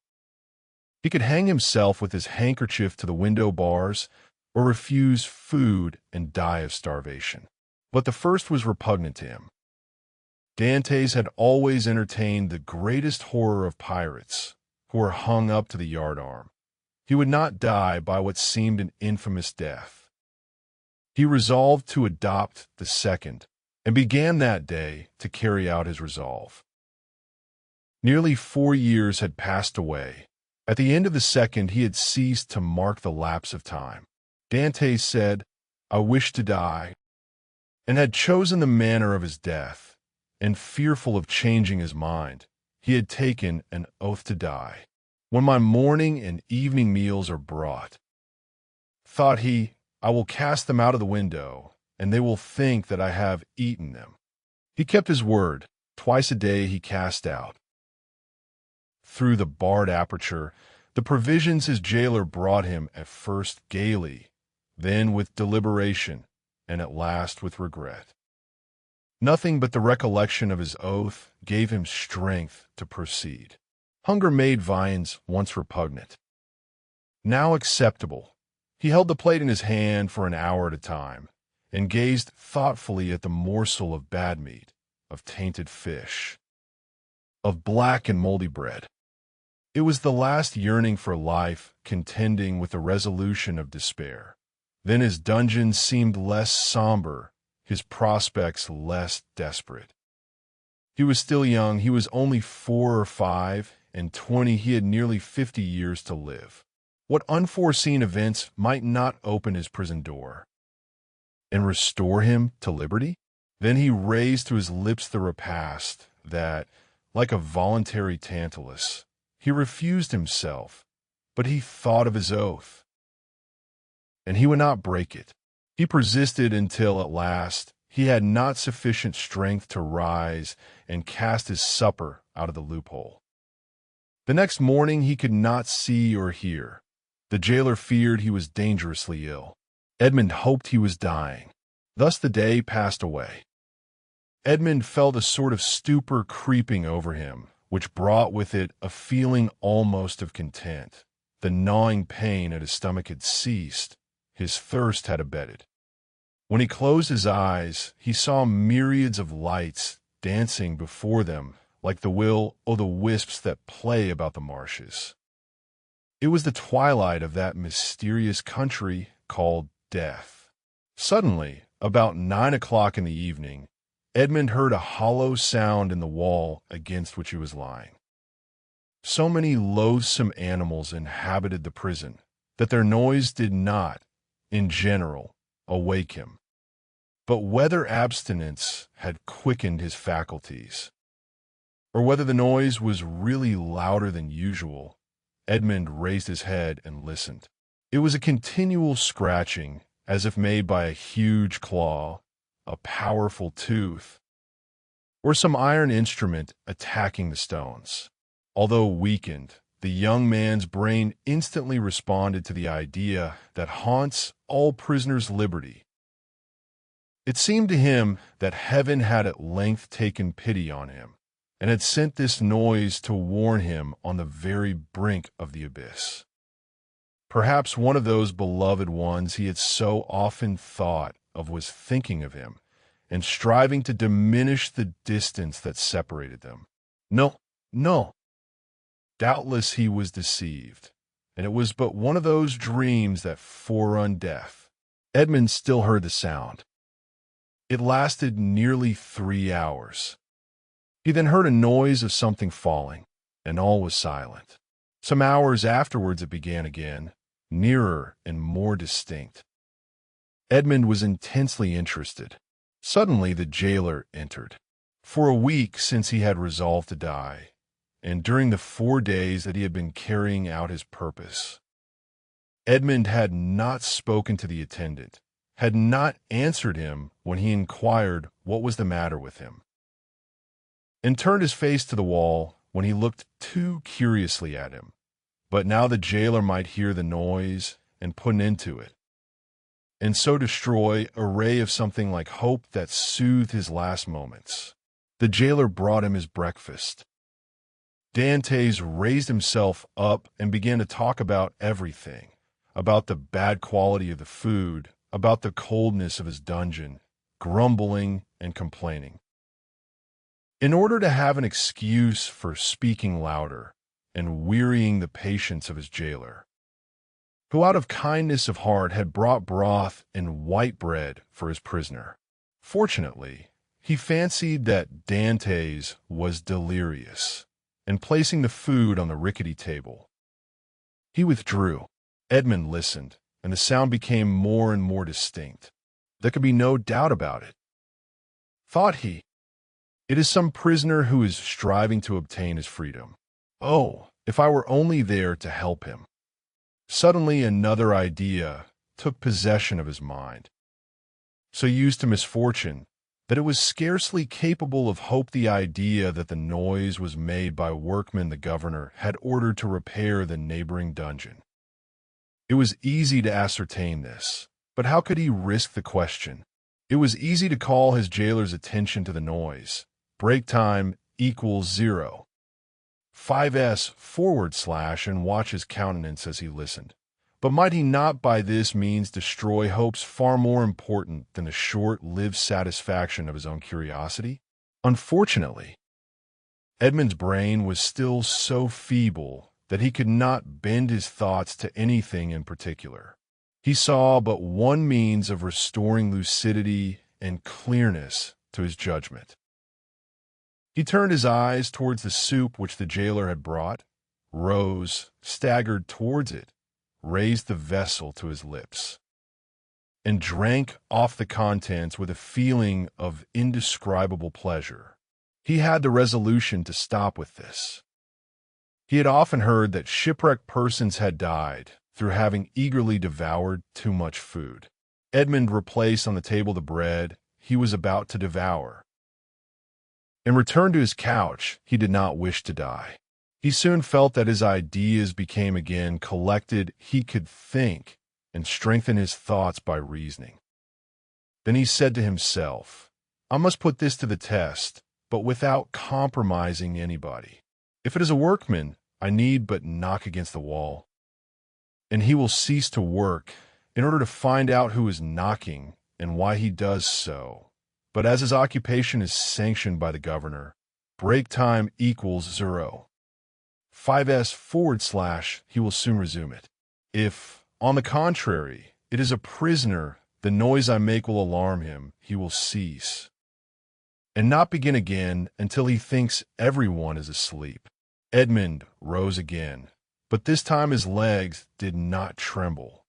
He could hang himself with his handkerchief to the window bars or refuse food and die of starvation. But the first was repugnant to him. Dantès had always entertained the greatest horror of pirates, who were hung up to the yardarm. He would not die by what seemed an infamous death. He resolved to adopt the second, and began that day to carry out his resolve. Nearly 4 years had passed away. At the end of the second, he had ceased to mark the lapse of time. Dantès said, "I wish to die," and had chosen the manner of his death, and fearful of changing his mind, he had taken an oath to die. When my morning and evening meals are brought, thought he, I will cast them out of the window, and they will think that I have eaten them. He kept his word. Twice a day he cast out, through the barred aperture, the provisions his jailer brought him, at first gaily, then with deliberation, and at last with regret. Nothing but the recollection of his oath gave him strength to proceed. Hunger made viands once repugnant, now acceptable. He held the plate in his hand for an hour at a time, and gazed thoughtfully at the morsel of bad meat, of tainted fish, of black and moldy bread. It was the last yearning for life contending with the resolution of despair. Then his dungeon seemed less somber, his prospects less desperate. He was still young. He was only 4 or 5, and 20 he had nearly 50 years to live. What unforeseen events might not open his prison door and restore him to liberty? Then he raised to his lips the repast that, like a voluntary Tantalus, he refused himself, but he thought of his oath, and he would not break it. He persisted until, at last, he had not sufficient strength to rise and cast his supper out of the loophole. The next morning he could not see or hear. The jailer feared he was dangerously ill. Edmond hoped he was dying. Thus the day passed away. Edmond felt a sort of stupor creeping over him, which brought with it a feeling almost of content. The gnawing pain at his stomach had ceased. His thirst had abated. When he closed his eyes, he saw myriads of lights dancing before them like the will-o'-the-wisps that play about the marshes. It was the twilight of that mysterious country called death. Suddenly, about 9 o'clock in the evening, Edmond heard a hollow sound in the wall against which he was lying. So many loathsome animals inhabited the prison that their noise did not, in general, awake him. But whether abstinence had quickened his faculties, or whether the noise was really louder than usual, Edmond raised his head and listened. It was a continual scratching, as if made by a huge claw, a powerful tooth, or some iron instrument attacking the stones. Although weakened, the young man's brain instantly responded to the idea that haunts all prisoners' liberty. It seemed to him that heaven had at length taken pity on him, and had sent this noise to warn him on the very brink of the abyss. Perhaps one of those beloved ones he had so often thought of was thinking of him, and striving to diminish the distance that separated them. No. Doubtless he was deceived, and it was but one of those dreams that forerun death. Edmond still heard the sound. It lasted nearly 3 hours. He then heard a noise of something falling, and all was silent. Some hours afterwards it began again, nearer and more distinct. Edmond was intensely interested. Suddenly the jailer entered. For a week since he had resolved to die, and during the 4 days that he had been carrying out his purpose, Edmond had not spoken to the attendant, had not answered him when he inquired what was the matter with him, and turned his face to the wall when he looked too curiously at him. But now the jailer might hear the noise and put an end to it, and so destroy a ray of something like hope that soothed his last moments. The jailer brought him his breakfast. Dantès raised himself up and began to talk about everything, about the bad quality of the food, about the coldness of his dungeon, grumbling and complaining. In order to have an excuse for speaking louder and wearying the patience of his jailer, who out of kindness of heart had brought broth and white bread for his prisoner. Fortunately, he fancied that Dantès was delirious, and placing the food on the rickety table, he withdrew. Edmond listened, and the sound became more and more distinct. There could be no doubt about it. Thought he, it is some prisoner who is striving to obtain his freedom. Oh, if I were only there to help him. Suddenly another idea took possession of his mind. So used to misfortune that it was scarcely capable of hope the idea that the noise was made by workmen the governor had ordered to repair the neighboring dungeon. It was easy to ascertain this, but how could he risk the question? It was easy to call his jailer's attention to the noise. Break time equals 0. 5s/ and watch his countenance as he listened. But might he not by this means destroy hopes far more important than the short-lived satisfaction of his own curiosity? Unfortunately, Edmond's brain was still so feeble that he could not bend his thoughts to anything in particular. He saw but one means of restoring lucidity and clearness to his judgment. He turned his eyes towards the soup which the jailer had brought, rose, staggered towards it, raised the vessel to his lips. and drank off the contents with a feeling of indescribable pleasure. He had the resolution to stop with this. He had often heard that shipwrecked persons had died through having eagerly devoured too much food. Edmond replaced on the table the bread he was about to devour. And returned to his couch. He did not wish to die. He soon felt that his ideas became again collected. He could think and strengthen his thoughts by reasoning. Then he said to himself, I must put this to the test, but without compromising anybody. If it is a workman, I need but knock against the wall, and he will cease to work in order to find out who is knocking and why he does so. But as his occupation is sanctioned by the governor, break time equals 0. 5s/, he will soon resume it. If, on the contrary, it is a prisoner, the noise I make will alarm him, he will cease, and not begin again until he thinks everyone is asleep. Edmond rose again, but this time his legs did not tremble,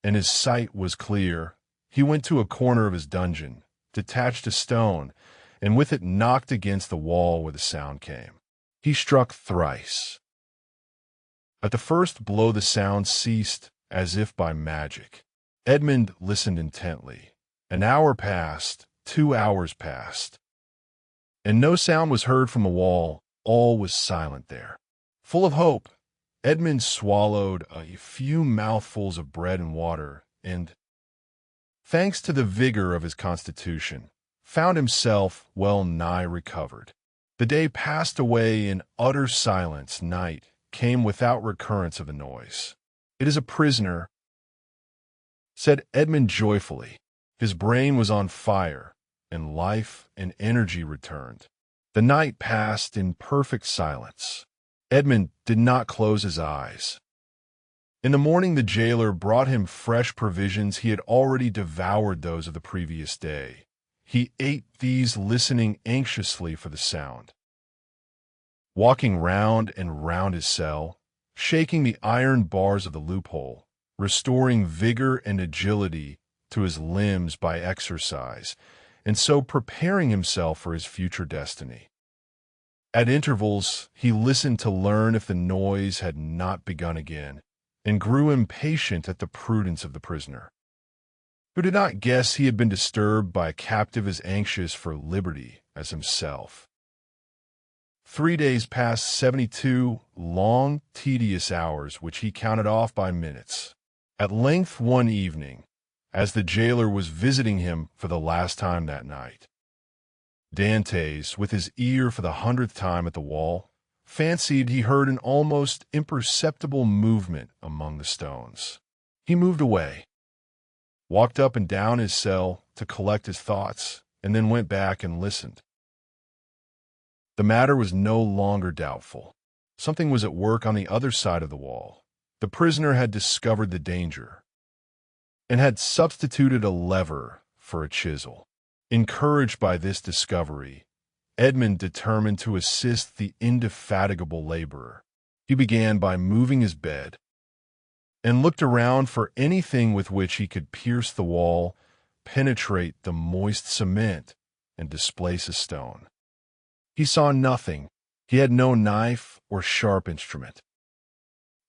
and his sight was clear. He went to a corner of his dungeon, detached a stone, and with it knocked against the wall where the sound came. He struck thrice. At the first blow the sound ceased as if by magic. Edmond listened intently. An hour passed, 2 hours passed, and no sound was heard from the wall. All was silent there. Full of hope, Edmond swallowed a few mouthfuls of bread and water, and, thanks to the vigor of his constitution, found himself well nigh recovered. The day passed away in utter silence. Night came without recurrence of the noise. It is a prisoner, said Edmond joyfully. His brain was on fire, and life and energy returned. The night passed in perfect silence. Edmond did not close his eyes. In the morning the jailer brought him fresh provisions. He had already devoured those of the previous day. He ate these, listening anxiously for the sound. Walking round and round his cell, shaking the iron bars of the loophole, restoring vigor and agility to his limbs by exercise, and so preparing himself for his future destiny. At intervals, he listened to learn if the noise had not begun again, and grew impatient at the prudence of the prisoner, who did not guess he had been disturbed by a captive as anxious for liberty as himself. 3 days passed, 72 long, tedious hours, which he counted off by minutes. At length one evening, as the jailer was visiting him for the last time that night, Dantès, with his ear for the 100th time at the wall, fancied he heard an almost imperceptible movement among the stones. He moved away, walked up and down his cell to collect his thoughts, and then went back and listened. The matter was no longer doubtful. Something was at work on the other side of the wall. The prisoner had discovered the danger, and had substituted a lever for a chisel. Encouraged by this discovery, Edmond determined to assist the indefatigable laborer. He began by moving his bed, and looked around for anything with which he could pierce the wall, penetrate the moist cement, and displace a stone. He saw nothing. He had no knife or sharp instrument.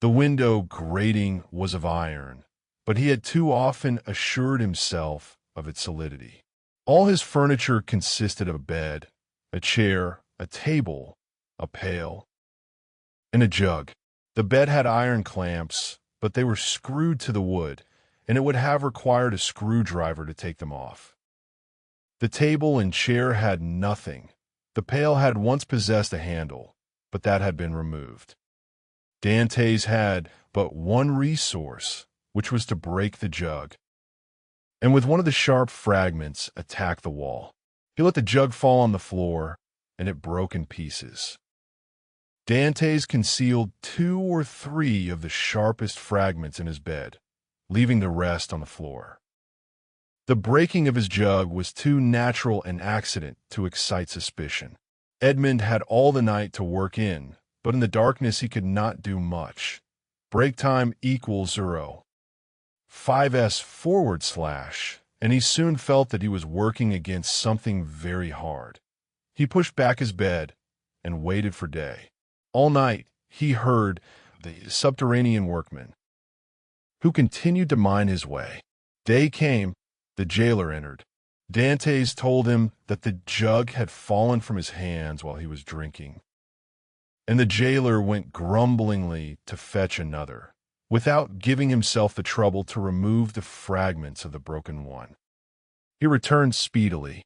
The window grating was of iron, but he had too often assured himself of its solidity. All his furniture consisted of a bed, a chair, a table, a pail, and a jug. The bed had iron clamps, but they were screwed to the wood, and it would have required a screwdriver to take them off. The table and chair had nothing. The pail had once possessed a handle, but that had been removed. Dantès had but one resource, which was to break the jug, and with one of the sharp fragments attack the wall. He let the jug fall on the floor, and it broke in pieces. Dantès concealed 2 or 3 of the sharpest fragments in his bed, leaving the rest on the floor. The breaking of his jug was too natural an accident to excite suspicion. Edmond had all the night to work in, but in the darkness he could not do much. Break time equals 0. 5s/, and he soon felt that he was working against something very hard. He pushed back his bed and waited for day. All night, he heard the subterranean workman, who continued to mine his way. Day came, the jailer entered. Dantès told him that the jug had fallen from his hands while he was drinking, and the jailer went grumblingly to fetch another, without giving himself the trouble to remove the fragments of the broken one. He returned speedily,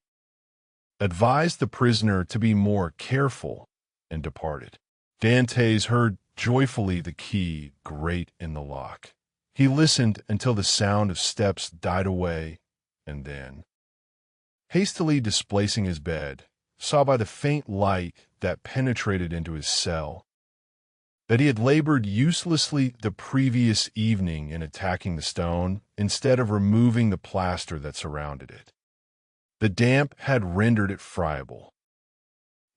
advised the prisoner to be more careful, and departed. Dantès heard joyfully the key grate in the lock. He listened until the sound of steps died away, and then, hastily displacing his bed, saw by the faint light that penetrated into his cell that he had labored uselessly the previous evening in attacking the stone instead of removing the plaster that surrounded it. The damp had rendered it friable,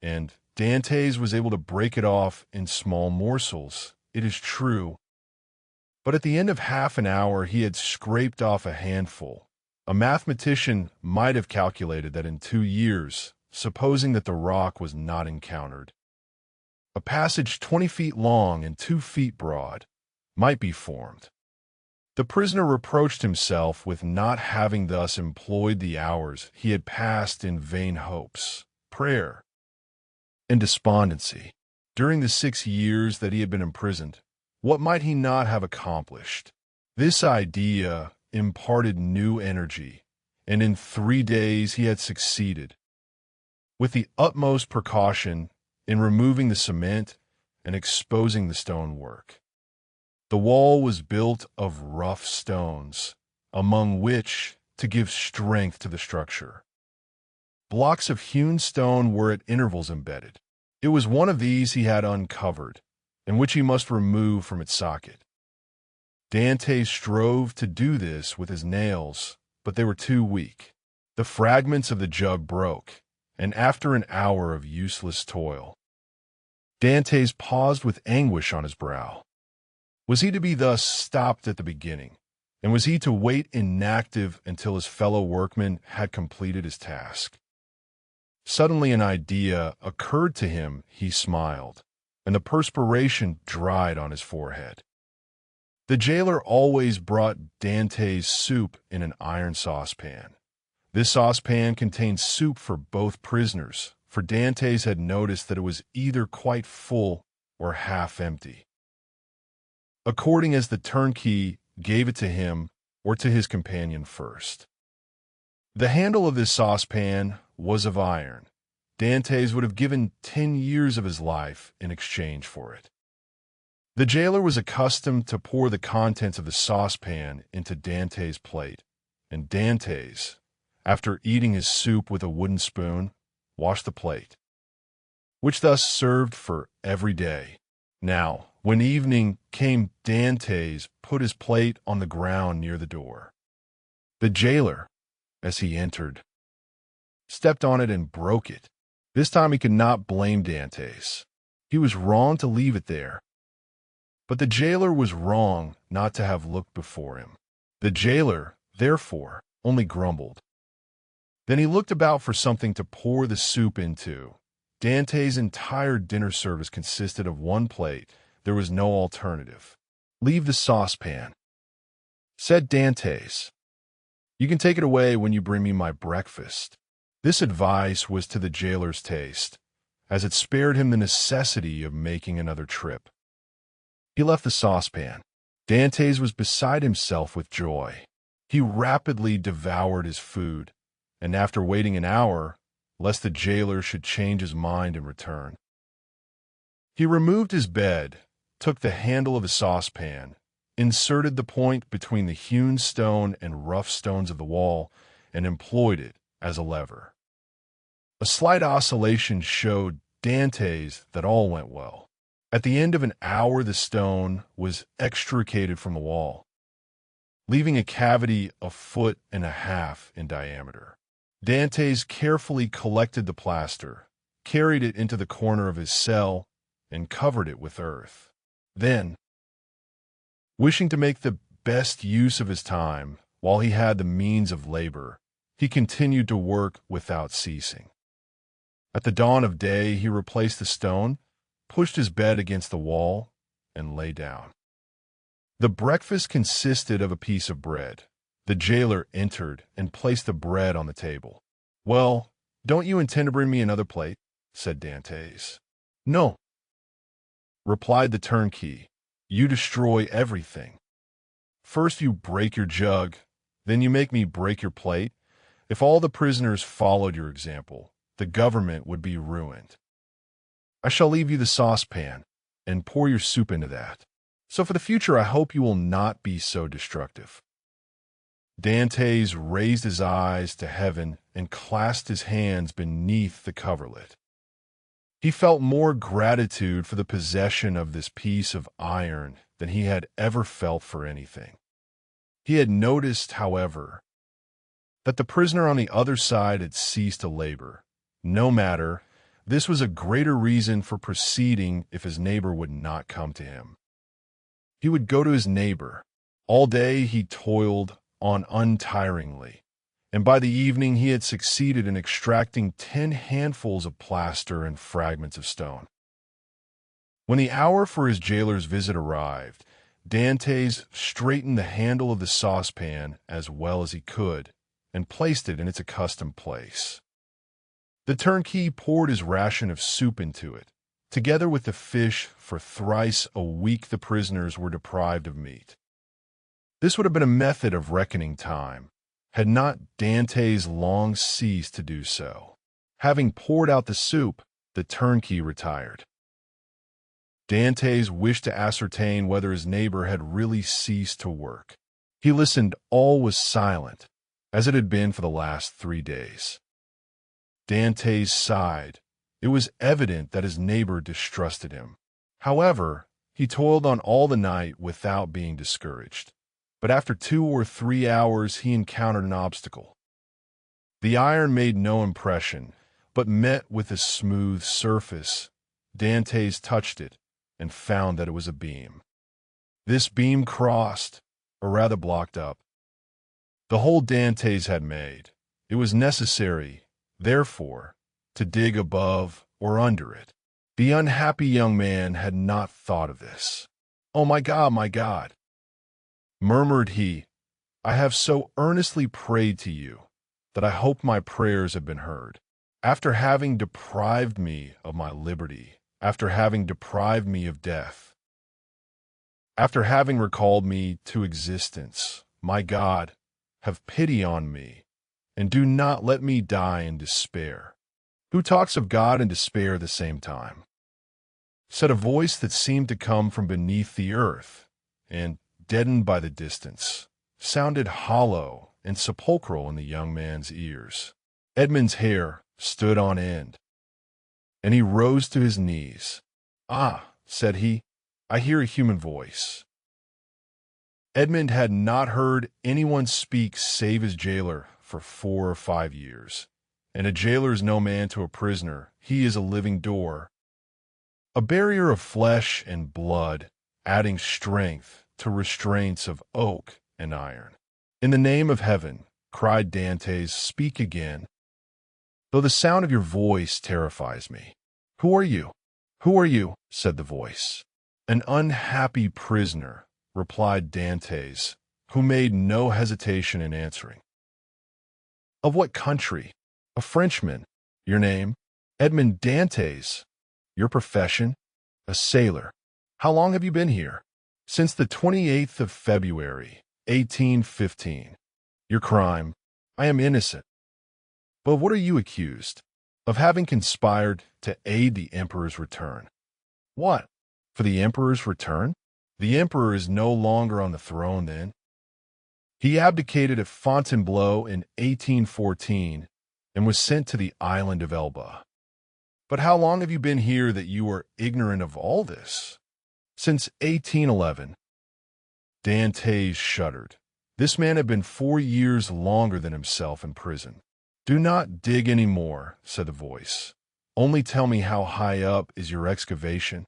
and Dantès was able to break it off in small morsels, it is true, but at the end of half an hour he had scraped off a handful. A mathematician might have calculated that in 2 years, supposing that the rock was not encountered, a passage 20 feet long and 2 feet broad might be formed. The prisoner reproached himself with not having thus employed the hours he had passed in vain hopes, prayer, and despondency. During the 6 years that he had been imprisoned, what might he not have accomplished? This idea imparted new energy, and in 3 days he had succeeded, with the utmost precaution, in removing the cement and exposing the stonework. The wall was built of rough stones, among which, to give strength to the structure, blocks of hewn stone were at intervals embedded. It was one of these he had uncovered, and which he must remove from its socket. Dantès strove to do this with his nails, but they were too weak. The fragments of the jug broke, and after an hour of useless toil, Dantès paused with anguish on his brow. Was he to be thus stopped at the beginning, and was he to wait inactive until his fellow workman had completed his task? Suddenly an idea occurred to him. He smiled, and the perspiration dried on his forehead. The jailer always brought Dantès soup in an iron saucepan. This saucepan contained soup for both prisoners, for Dantès had noticed that it was either quite full or half empty, according as the turnkey gave it to him or to his companion first. The handle of this saucepan was of iron. Dantès would have given 10 years of his life in exchange for it. The jailer was accustomed to pour the contents of the saucepan into Dantès' plate, and Dantès, after eating his soup with a wooden spoon, washed the plate, which thus served for every day. Now, when evening came, Dantès put his plate on the ground near the door. The jailer, as he entered, stepped on it and broke it. This time he could not blame Dantès. He was wrong to leave it there. But the jailer was wrong not to have looked before him. The jailer, therefore, only grumbled. Then he looked about for something to pour the soup into. Dantès' entire dinner service consisted of one plate. There was no alternative. "Leave the saucepan," said Dantès. "You can take it away when you bring me my breakfast." This advice was to the jailer's taste, as it spared him the necessity of making another trip. He left the saucepan. Dantès was beside himself with joy. He rapidly devoured his food, and after waiting an hour, lest the jailer should change his mind and return, he removed his bed, took the handle of a saucepan, inserted the point between the hewn stone and rough stones of the wall, and employed it as a lever. A slight oscillation showed Dantès that all went well. At the end of an hour, the stone was extricated from the wall, leaving a cavity 1.5 feet in diameter. Dantès carefully collected the plaster, carried it into the corner of his cell, and covered it with earth. Then, wishing to make the best use of his time, while he had the means of labor, he continued to work without ceasing. At the dawn of day, he replaced the stone, pushed his bed against the wall, and lay down. The breakfast consisted of a piece of bread. The jailer entered and placed the bread on the table. "Well, don't you intend to bring me another plate?" said Dantès. "No," replied the turnkey. "You destroy everything. First you break your jug, then you make me break your plate. If all the prisoners followed your example, the government would be ruined. I shall leave you the saucepan and pour your soup into that. So for the future, I hope you will not be so destructive." Dantès raised his eyes to heaven and clasped his hands beneath the coverlet. He felt more gratitude for the possession of this piece of iron than he had ever felt for anything. He had noticed, however, that the prisoner on the other side had ceased to labor. No matter, this was a greater reason for proceeding if his neighbor would not come to him. He would go to his neighbor. All day he toiled on untiringly, and by the evening he had succeeded in extracting 10 handfuls of plaster and fragments of stone. When the hour for his jailer's visit arrived, Dantès straightened the handle of the saucepan as well as he could and placed it in its accustomed place. The turnkey poured his ration of soup into it. Together with the fish, for thrice a week the prisoners were deprived of meat. This would have been a method of reckoning time, had not Dantès long ceased to do so. Having poured out the soup, the turnkey retired. Dantès wished to ascertain whether his neighbor had really ceased to work. He listened. All was silent, as it had been for the last 3 days. Dantès sighed. It was evident that his neighbor distrusted him. However, he toiled on all the night without being discouraged. But after 2 or 3 hours he encountered an obstacle. The iron made no impression, but met with a smooth surface. Dantès touched it and found that it was a beam. This beam crossed, or rather blocked up, the hole Dantès had made. It was necessary, therefore, to dig above or under it. The unhappy young man had not thought of this. "Oh, my God," murmured he, "I have so earnestly prayed to you that I hope my prayers have been heard. After having deprived me of my liberty, after having deprived me of death, after having recalled me to existence, my God, have pity on me, and do not let me die in despair." "Who talks of God and despair at the same time?" said a voice that seemed to come from beneath the earth, and, deadened by the distance, sounded hollow and sepulchral in the young man's ears. Edmond's hair stood on end, and he rose to his knees. "Ah," said he, "I hear a human voice." Edmond had not heard anyone speak save his jailer for 4 or 5 years, and a jailer is no man to a prisoner. He is a living door, a barrier of flesh and blood, adding strength to restraints of oak and iron. "In the name of heaven," cried Dantès, "speak again, though the sound of your voice terrifies me." "Who are you? Who are you?" said the voice. "An unhappy prisoner," replied Dantès, who made no hesitation in answering. "Of what country?" "A Frenchman." "Your name?" "Edmond Dantès." "Your profession?" "A sailor." "How long have you been here?" "Since the 28th of February, 1815. "Your crime?" "I am innocent." "But of what are you accused?" "Of having conspired to aid the emperor's return." "What? For the emperor's return? The emperor is no longer on the throne then. He abdicated at Fontainebleau in 1814 and was sent to the island of Elba." "But how long have you been here that you are ignorant of all this?" "Since 1811. Dantès shuddered. This man had been 4 years longer than himself in prison. "Do not dig any more," said the voice. "Only tell me, how high up is your excavation?"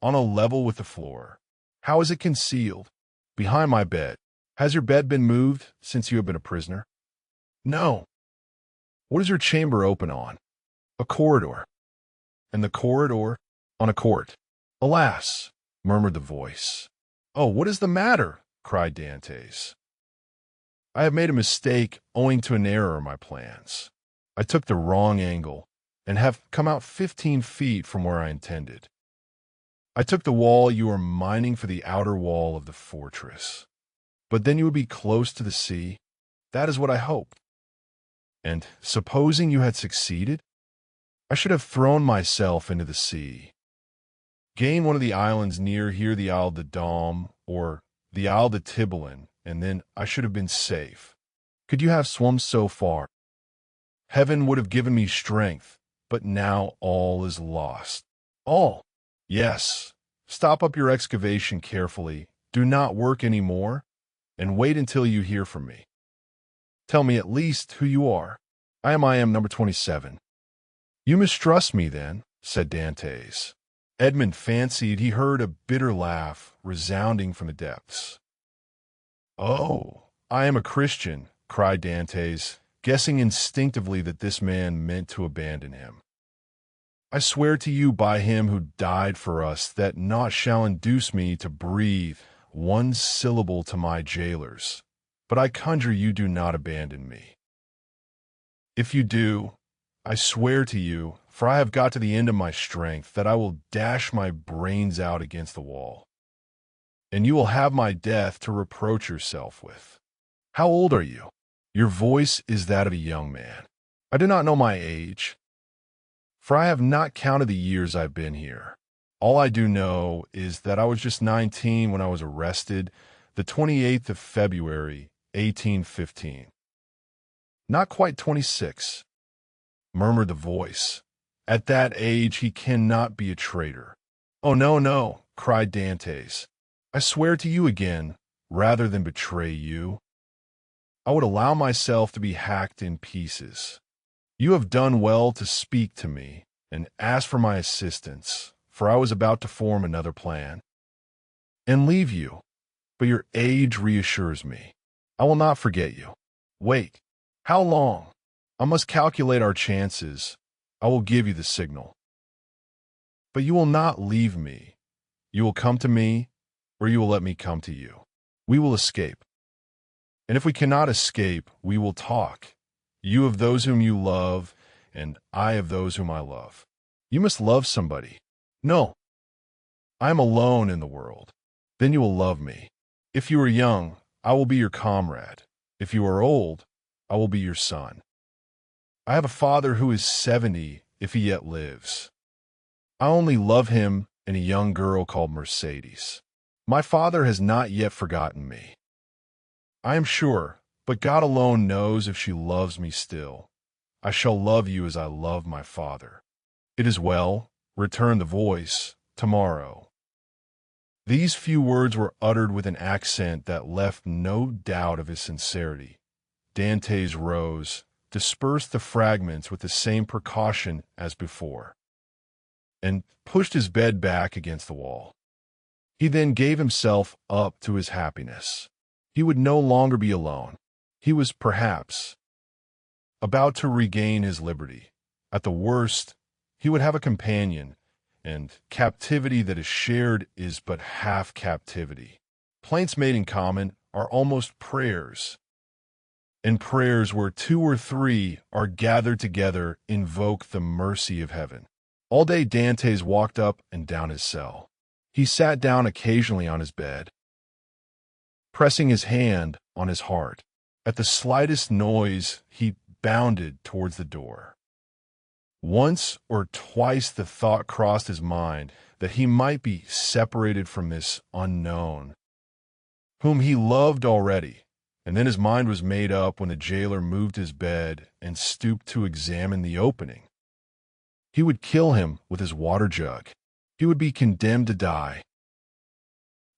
"On a level with the floor." "How is it concealed?" behind my bed. Has your bed been moved since you have been a prisoner? No. What is your chamber open on? A corridor. And the corridor on a court. Alas, murmured the voice. Oh, what is the matter? Cried Dantès. I have made a mistake owing to an error in my plans. I took the wrong angle and have come out 15 feet from where I intended. I took the wall you are mining for the outer wall of the fortress. But then you would be close to the sea. That is what I hoped. And supposing you had succeeded, I should have thrown myself into the sea. Gain one of the islands near here, the Isle de Dôme or the Isle de Tiburon, and then I should have been safe. Could you have swum so far? Heaven would have given me strength, but now all is lost. All? Yes. Stop up your excavation carefully. Do not work any more, and wait until you hear from me. Tell me at least who you are. I am number 27. You mistrust me, then, said Dantès. Edmond fancied he heard a bitter laugh resounding from the depths. Oh, I am a Christian, cried Dantès, guessing instinctively that this man meant to abandon him. I swear to you by him who died for us that naught shall induce me to breathe one syllable to my jailers, but I conjure you do not abandon me. If you do, I swear to you, for I have got to the end of my strength, that I will dash my brains out against the wall. And you will have my death to reproach yourself with. How old are you? Your voice is that of a young man. I do not know my age, for I have not counted the years I've been here. All I do know is that I was just 19 when I was arrested, the 28th of February, 1815. Not quite 26, murmured the voice. At that age he cannot be a traitor. Oh, no, no, cried Dantès. I swear to you again, rather than betray you. I would allow myself to be hacked in pieces. You have done well to speak to me and ask for my assistance, for I was about to form another plan and leave you, but your age reassures me. I will not forget you. Wait, how long? I must calculate our chances. I will give you the signal. But you will not leave me. You will come to me, or you will let me come to you. We will escape. And if we cannot escape, we will talk. You of those whom you love, and I of those whom I love. You must love somebody. No, I am alone in the world. Then you will love me. If you are young, I will be your comrade. If you are old, I will be your son. I have a father who is 70 if he yet lives. I only love him and a young girl called Mercedes. My father has not yet forgotten me. I am sure, but God alone knows if she loves me still. I shall love you as I love my father. It is well, returned the voice, tomorrow. These few words were uttered with an accent that left no doubt of his sincerity. Dantès rose, dispersed the fragments with the same precaution as before, and pushed his bed back against the wall. He then gave himself up to his happiness. He would no longer be alone. He was, perhaps, about to regain his liberty. At the worst, he would have a companion, and captivity that is shared is but half captivity. Plaints made in common are almost prayers, and prayers where 2 or 3 are gathered together invoke the mercy of heaven. All day Dantès walked up and down his cell. He sat down occasionally on his bed, pressing his hand on his heart. At the slightest noise, he bounded towards the door. Once or twice the thought crossed his mind that he might be separated from this unknown, whom he loved already, and then his mind was made up when the jailer moved his bed and stooped to examine the opening. He would kill him with his water jug. He would be condemned to die.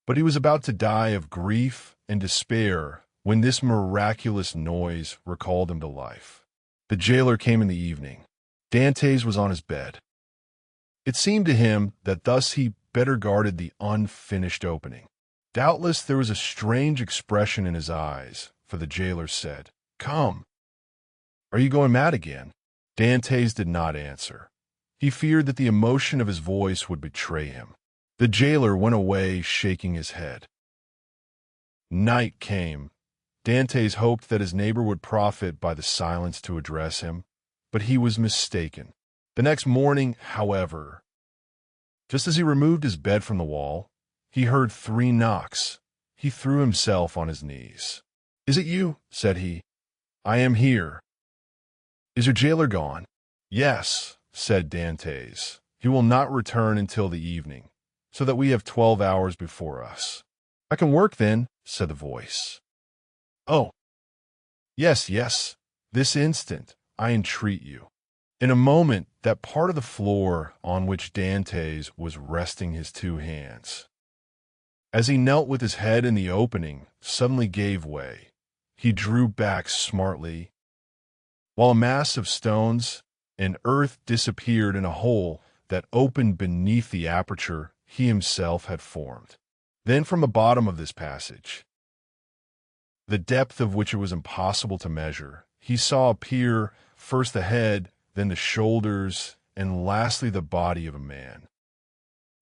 But he was about to die of grief and despair when this miraculous noise recalled him to life. The jailer came in the evening. Dantès was on his bed. It seemed to him that thus he better guarded the unfinished opening. Doubtless there was a strange expression in his eyes, for the jailer said, "Come." "Are you going mad again?" Dantès did not answer. He feared that the emotion of his voice would betray him. The jailer went away shaking his head. Night came. Dantès hoped that his neighbor would profit by the silence to address him, but he was mistaken. The next morning, however, just as he removed his bed from the wall, he heard 3 knocks. He threw himself on his knees. "Is it you?" said he. "I am here." "Is your jailer gone?" "Yes," said Dantès. "He will not return until the evening, so that we have 12 hours before us." "I can work then," said the voice. "Oh, yes, yes, this instant, I entreat you." In a moment, that part of the floor on which Dantès was resting his 2 hands, as he knelt with his head in the opening, suddenly gave way. He drew back smartly, while a mass of stones and earth disappeared in a hole that opened beneath the aperture he himself had formed. Then from the bottom of this passage, the depth of which it was impossible to measure, he saw appear first the head, then the shoulders, and lastly the body of a man,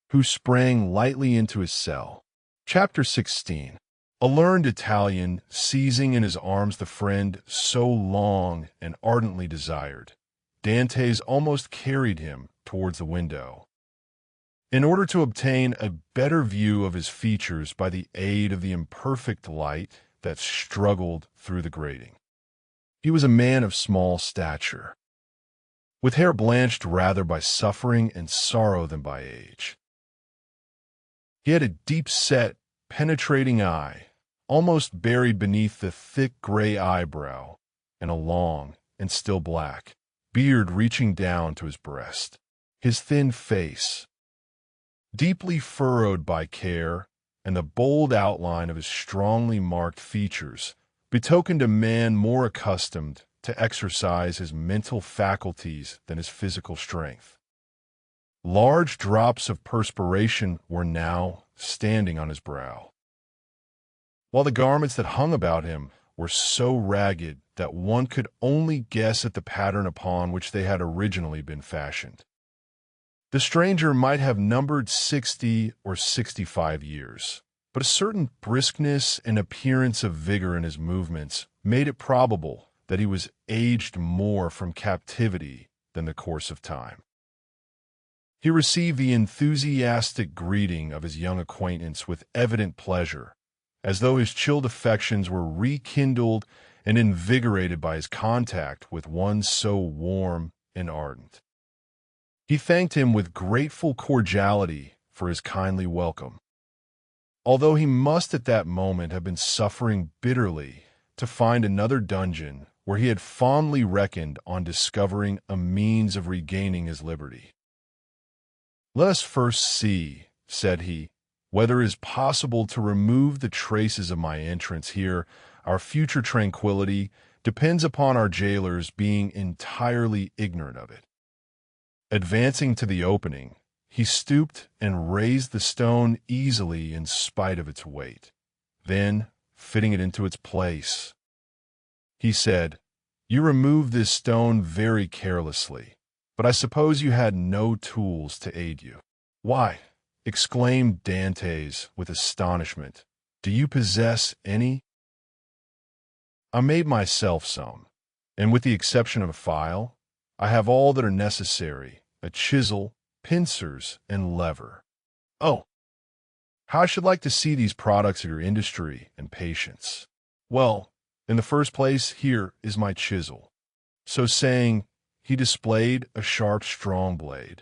who sprang lightly into his cell. Chapter 16. A learned Italian, seizing in his arms the friend so long and ardently desired, Dantès almost carried him towards the window, in order to obtain a better view of his features by the aid of the imperfect light that struggled through the grating. He was a man of small stature, with hair blanched rather by suffering and sorrow than by age. He had a deep-set, penetrating eye, almost buried beneath the thick gray eyebrow, and a long and still black beard reaching down to his breast. His thin face, deeply furrowed by care, and the bold outline of his strongly marked features betokened a man more accustomed to exercise his mental faculties than his physical strength. Large drops of perspiration were now standing on his brow, while the garments that hung about him were so ragged that one could only guess at the pattern upon which they had originally been fashioned. The stranger might have numbered 60 or 65 years, but a certain briskness and appearance of vigor in his movements made it probable that he was aged more from captivity than the course of time. He received the enthusiastic greeting of his young acquaintance with evident pleasure, as though his chilled affections were rekindled and invigorated by his contact with one so warm and ardent. He thanked him with grateful cordiality for his kindly welcome, although he must at that moment have been suffering bitterly to find another dungeon where he had fondly reckoned on discovering a means of regaining his liberty. "Let us first see," said he, "whether it is possible to remove the traces of my entrance here. Our future tranquillity depends upon our jailers being entirely ignorant of it." Advancing to the opening, he stooped and raised the stone easily in spite of its weight. Then, fitting it into its place, he said, "You removed this stone very carelessly, but I suppose you had no tools to aid you." "Why," exclaimed Dantès with astonishment, "do you possess any?" "I made myself some, and with the exception of a file, I have all that are necessary, a chisel, pincers, and lever." "Oh, how I should like to see these products of your industry and patience. Well, in the first place, here is my chisel." So saying, he displayed a sharp, strong blade,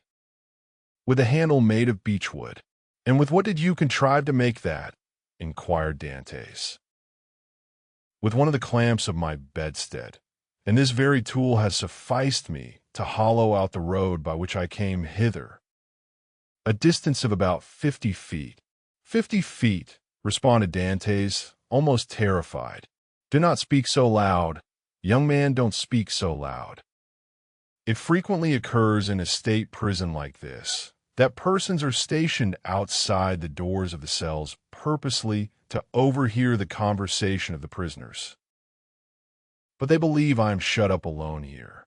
with a handle made of beechwood. "And with what did you contrive to make that?" inquired Dantès. "With one of the clamps of my bedstead, and this very tool has sufficed me to hollow out the road by which I came hither, a distance of about 50 feet. 50 feet, responded Dantès, almost terrified. "Do not speak so loud. Young man, don't speak so loud. It frequently occurs in a state prison like this, that persons are stationed outside the doors of the cells purposely to overhear the conversation of the prisoners. But they believe I am shut up alone here.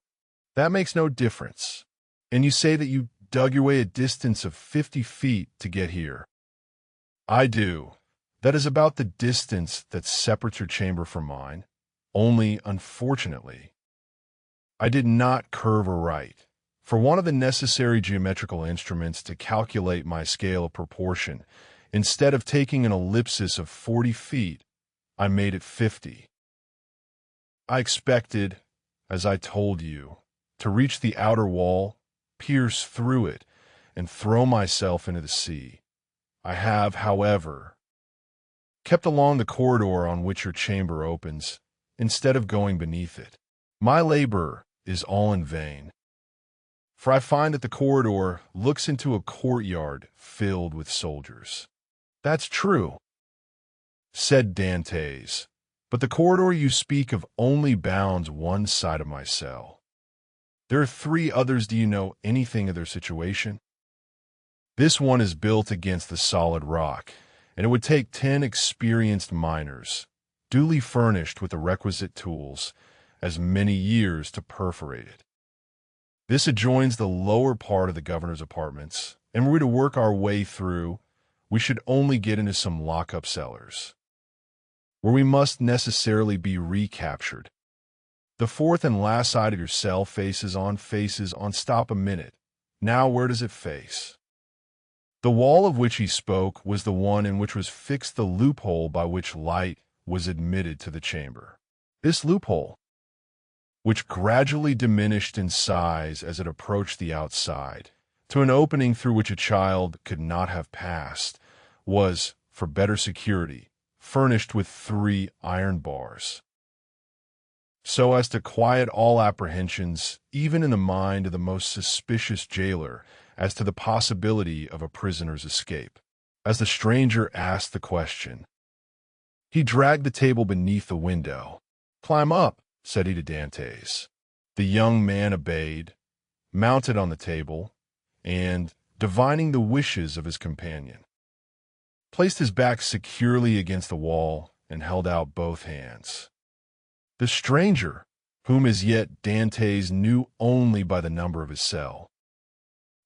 That makes no difference. And you say that you dug your way a distance of 50 feet to get here. I do. That is about the distance that separates your chamber from mine. Only, unfortunately, I did not curve or right. For one of the necessary geometrical instruments to calculate my scale of proportion, instead of taking an ellipsis of 40 feet, I made it 50. I expected, as I told you, to reach the outer wall, pierce through it, and throw myself into the sea. I have, however, kept along the corridor on which your chamber opens, instead of going beneath it. My labor is all in vain, for I find that the corridor looks into a courtyard filled with soldiers. That's true, said Dantès, but the corridor you speak of only bounds one side of my cell. There are 3 others. Do you know anything of their situation? This one is built against the solid rock, and it would take 10 experienced miners, duly furnished with the requisite tools, as many years to perforate it. This adjoins the lower part of the governor's apartments, and were we to work our way through, we should only get into some lock-up cellars, where we must necessarily be recaptured. The 4th and last side of your cell faces on. Stop a minute. Now where does it face? The wall of which he spoke was the one in which was fixed the loophole by which light was admitted to the chamber. This loophole, which gradually diminished in size as it approached the outside, to an opening through which a child could not have passed, was, for better security, furnished with 3 iron bars, so as to quiet all apprehensions, even in the mind of the most suspicious jailer, as to the possibility of a prisoner's escape. As the stranger asked the question, he dragged the table beneath the window. "Climb up," said he to Dantès. The young man obeyed, mounted on the table, and, divining the wishes of his companion, placed his back securely against the wall and held out both hands. The stranger, whom as yet Dantès knew only by the number of his cell,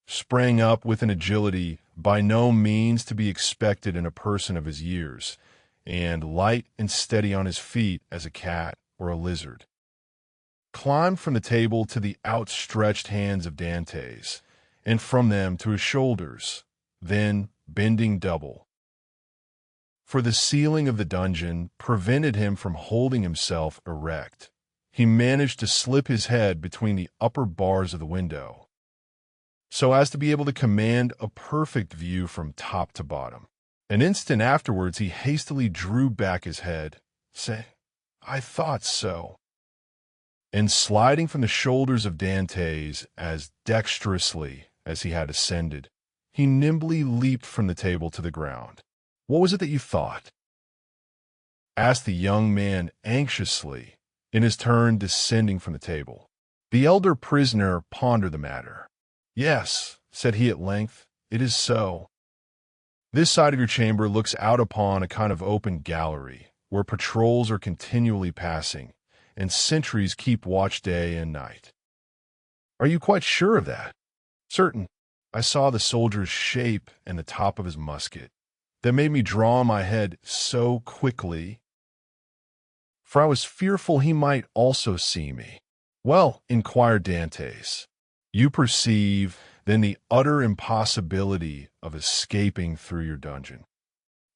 sprang up with an agility by no means to be expected in a person of his years, and, light and steady on his feet as a cat or a lizard, climbed from the table to the outstretched hands of Dantès, and from them to his shoulders, then, bending double, for the ceiling of the dungeon prevented him from holding himself erect, he managed to slip his head between the upper bars of the window, so as to be able to command a perfect view from top to bottom. An instant afterwards he hastily drew back his head, saying, "I thought so," and sliding from the shoulders of Dantès as dexterously as he had ascended, he nimbly leaped from the table to the ground. "What was it that you thought?" asked the young man anxiously, in his turn descending from the table. The elder prisoner pondered the matter. "Yes," said he at length, "it is so. This side of your chamber looks out upon a kind of open gallery, where patrols are continually passing, and sentries keep watch day and night." "Are you quite sure of that?" "Certain. I saw the soldier's shape and the top of his musket. That made me draw my head so quickly, for I was fearful he might also see me." "Well," inquired Dantès, "you perceive, then, the utter impossibility of escaping through your dungeon?"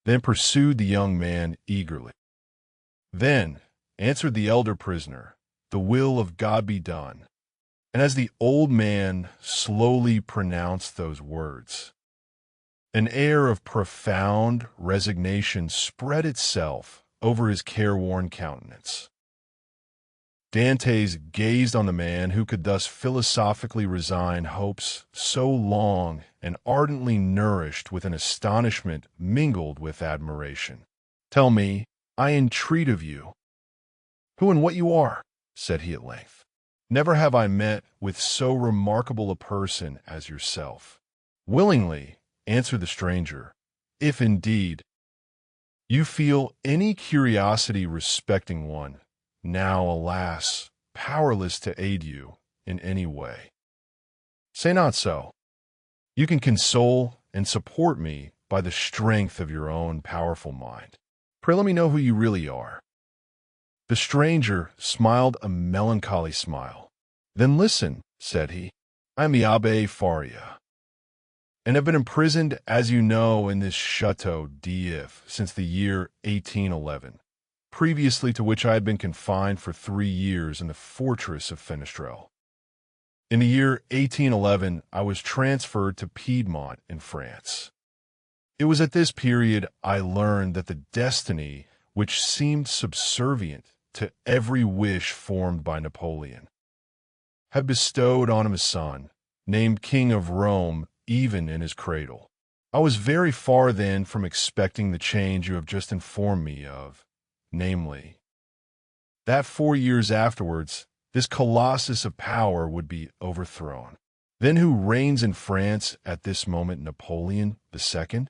Then pursued the young man eagerly. "Then," answered the elder prisoner, "the will of God be done." And as the old man slowly pronounced those words, an air of profound resignation spread itself over his careworn countenance. Dantès gazed on the man who could thus philosophically resign hopes so long and ardently nourished with an astonishment mingled with admiration. "Tell me, I entreat of you, who and what you are," said he at length. "Never have I met with so remarkable a person as yourself. Willingly, answered the stranger, if indeed you feel any curiosity respecting one, now, alas, powerless to aid you in any way. Say not so. You can console and support me by the strength of your own powerful mind. Pray let me know who you really are. The stranger smiled a melancholy smile. Then listen, said he. I am the Abbé Faria, and have been imprisoned, as you know, in this Château d'If since the year 1811, previously to which I had been confined for 3 years in the fortress of Fenestrelle. In the year 1811, I was transferred to Piedmont in France. It was at this period I learned that the destiny which seemed subservient to every wish formed by Napoleon had bestowed on him a son, named King of Rome, even in his cradle. I was very far then from expecting the change you have just informed me of, namely, that 4 years afterwards, this colossus of power would be overthrown. Then who reigns in France at this moment? Napoleon II?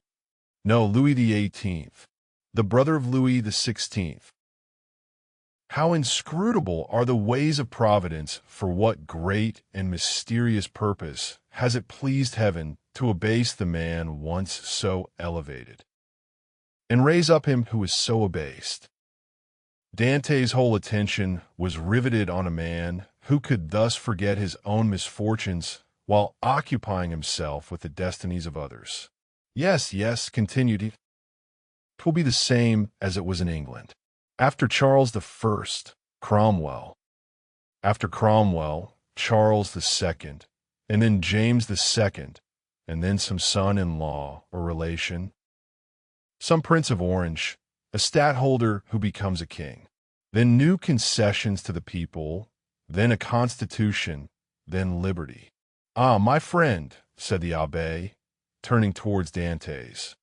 No, Louis XVIII, the brother of Louis XVI. How inscrutable are the ways of Providence! For what great and mysterious purpose has it pleased heaven to abase the man once so elevated, and raise up him who is so abased? Dante's whole attention was riveted on a man who could thus forget his own misfortunes while occupying himself with the destinies of others. Yes, yes, continued he, 'twill be the same as it was in England. After Charles I, Cromwell. After Cromwell, Charles II, and then James II, and then some son-in-law or relation, some Prince of Orange, a stadtholder who becomes a king, then new concessions to the people, then a constitution, then liberty. Ah, my friend, said the abbé, turning towards Dantès,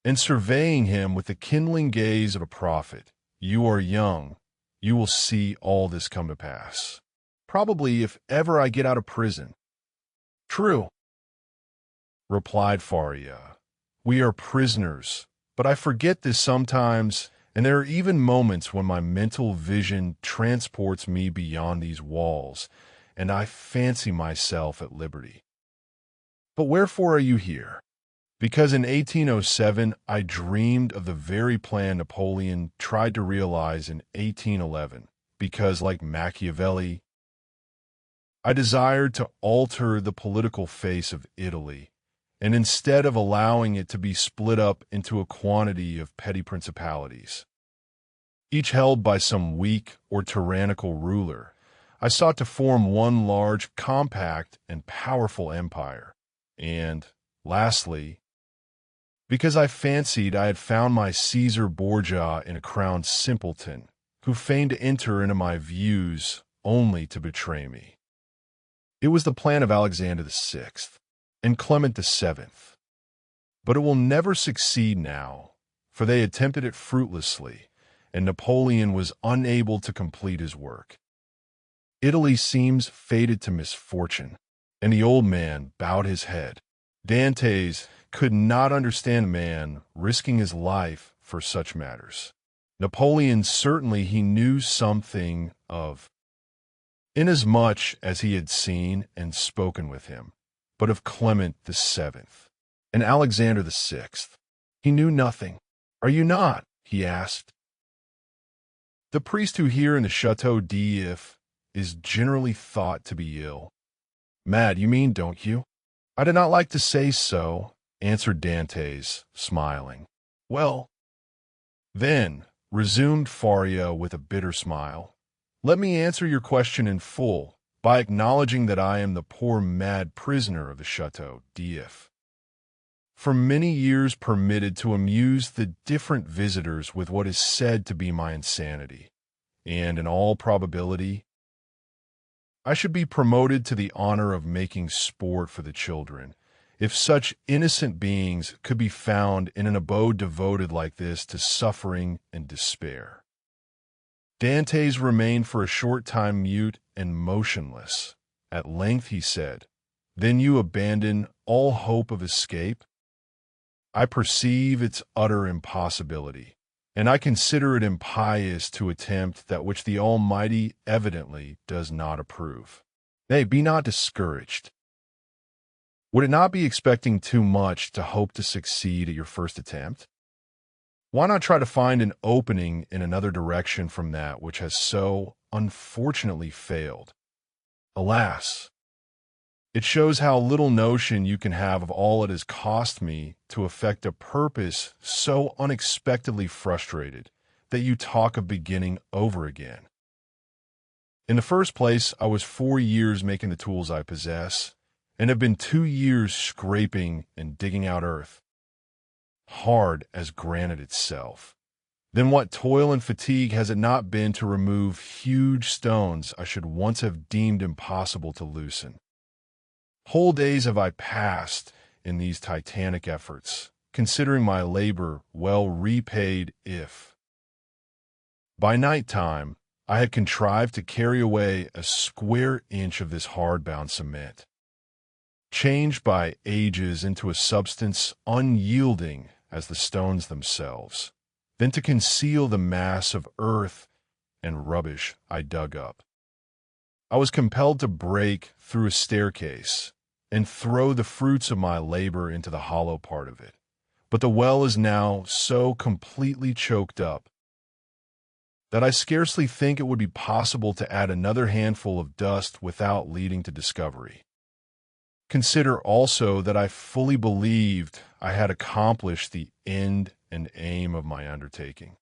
and surveying him with the kindling gaze of a prophet, you are young, you will see all this come to pass. Probably if ever I get out of prison. True, replied Faria. We are prisoners, but I forget this sometimes, and there are even moments when my mental vision transports me beyond these walls, and I fancy myself at liberty. But wherefore are you here? Because in 1807 I dreamed of the very plan Napoleon tried to realize in 1811, because, like Machiavelli, I desired to alter the political face of Italy, and instead of allowing it to be split up into a quantity of petty principalities, each held by some weak or tyrannical ruler, I sought to form one large, compact, and powerful empire. And, lastly, because I fancied I had found my Caesar Borgia in a crowned simpleton, who feigned to enter into my views only to betray me. It was the plan of Alexander VI and Clement VII, but it will never succeed now, for they attempted it fruitlessly, and Napoleon was unable to complete his work. Italy seems fated to misfortune, and the old man bowed his head. Dantès could not understand a man risking his life for such matters. Napoleon certainly he knew something of, inasmuch as he had seen and spoken with him, but of Clement VII and Alexander VI he knew nothing. Are you not? He asked. The priest who here in the Château d'If is generally thought to be ill. Mad, you mean, don't you? I did not like to say so, answered Dantès, smiling. Well, then, resumed Faria with a bitter smile, let me answer your question in full by acknowledging that I am the poor mad prisoner of the Château d'If, for many years permitted to amuse the different visitors with what is said to be my insanity, and in all probability, I should be promoted to the honor of making sport for the children, if such innocent beings could be found in an abode devoted like this to suffering and despair. Dantès remained for a short time mute and motionless. At length he said, Then you abandon all hope of escape? I perceive its utter impossibility, and I consider it impious to attempt that which the Almighty evidently does not approve. Nay, be not discouraged. Would it not be expecting too much to hope to succeed at your first attempt? Why not try to find an opening in another direction from that which has so unfortunately failed? Alas! It shows how little notion you can have of all it has cost me to effect a purpose so unexpectedly frustrated that you talk of beginning over again. In the first place, I was 4 years making the tools I possess, and have been 2 years scraping and digging out earth, hard as granite itself. Then what toil and fatigue has it not been to remove huge stones I should once have deemed impossible to loosen? Whole days have I passed in these titanic efforts, considering my labor well repaid if, by night time, I had contrived to carry away a square inch of this hard-bound cement, changed by ages into a substance unyielding as the stones themselves, then to conceal the mass of earth and rubbish I dug up. I was compelled to break through a staircase and throw the fruits of my labor into the hollow part of it. But the well is now so completely choked up that I scarcely think it would be possible to add another handful of dust without leading to discovery. Consider also that I fully believed I had accomplished the end and aim of my undertaking,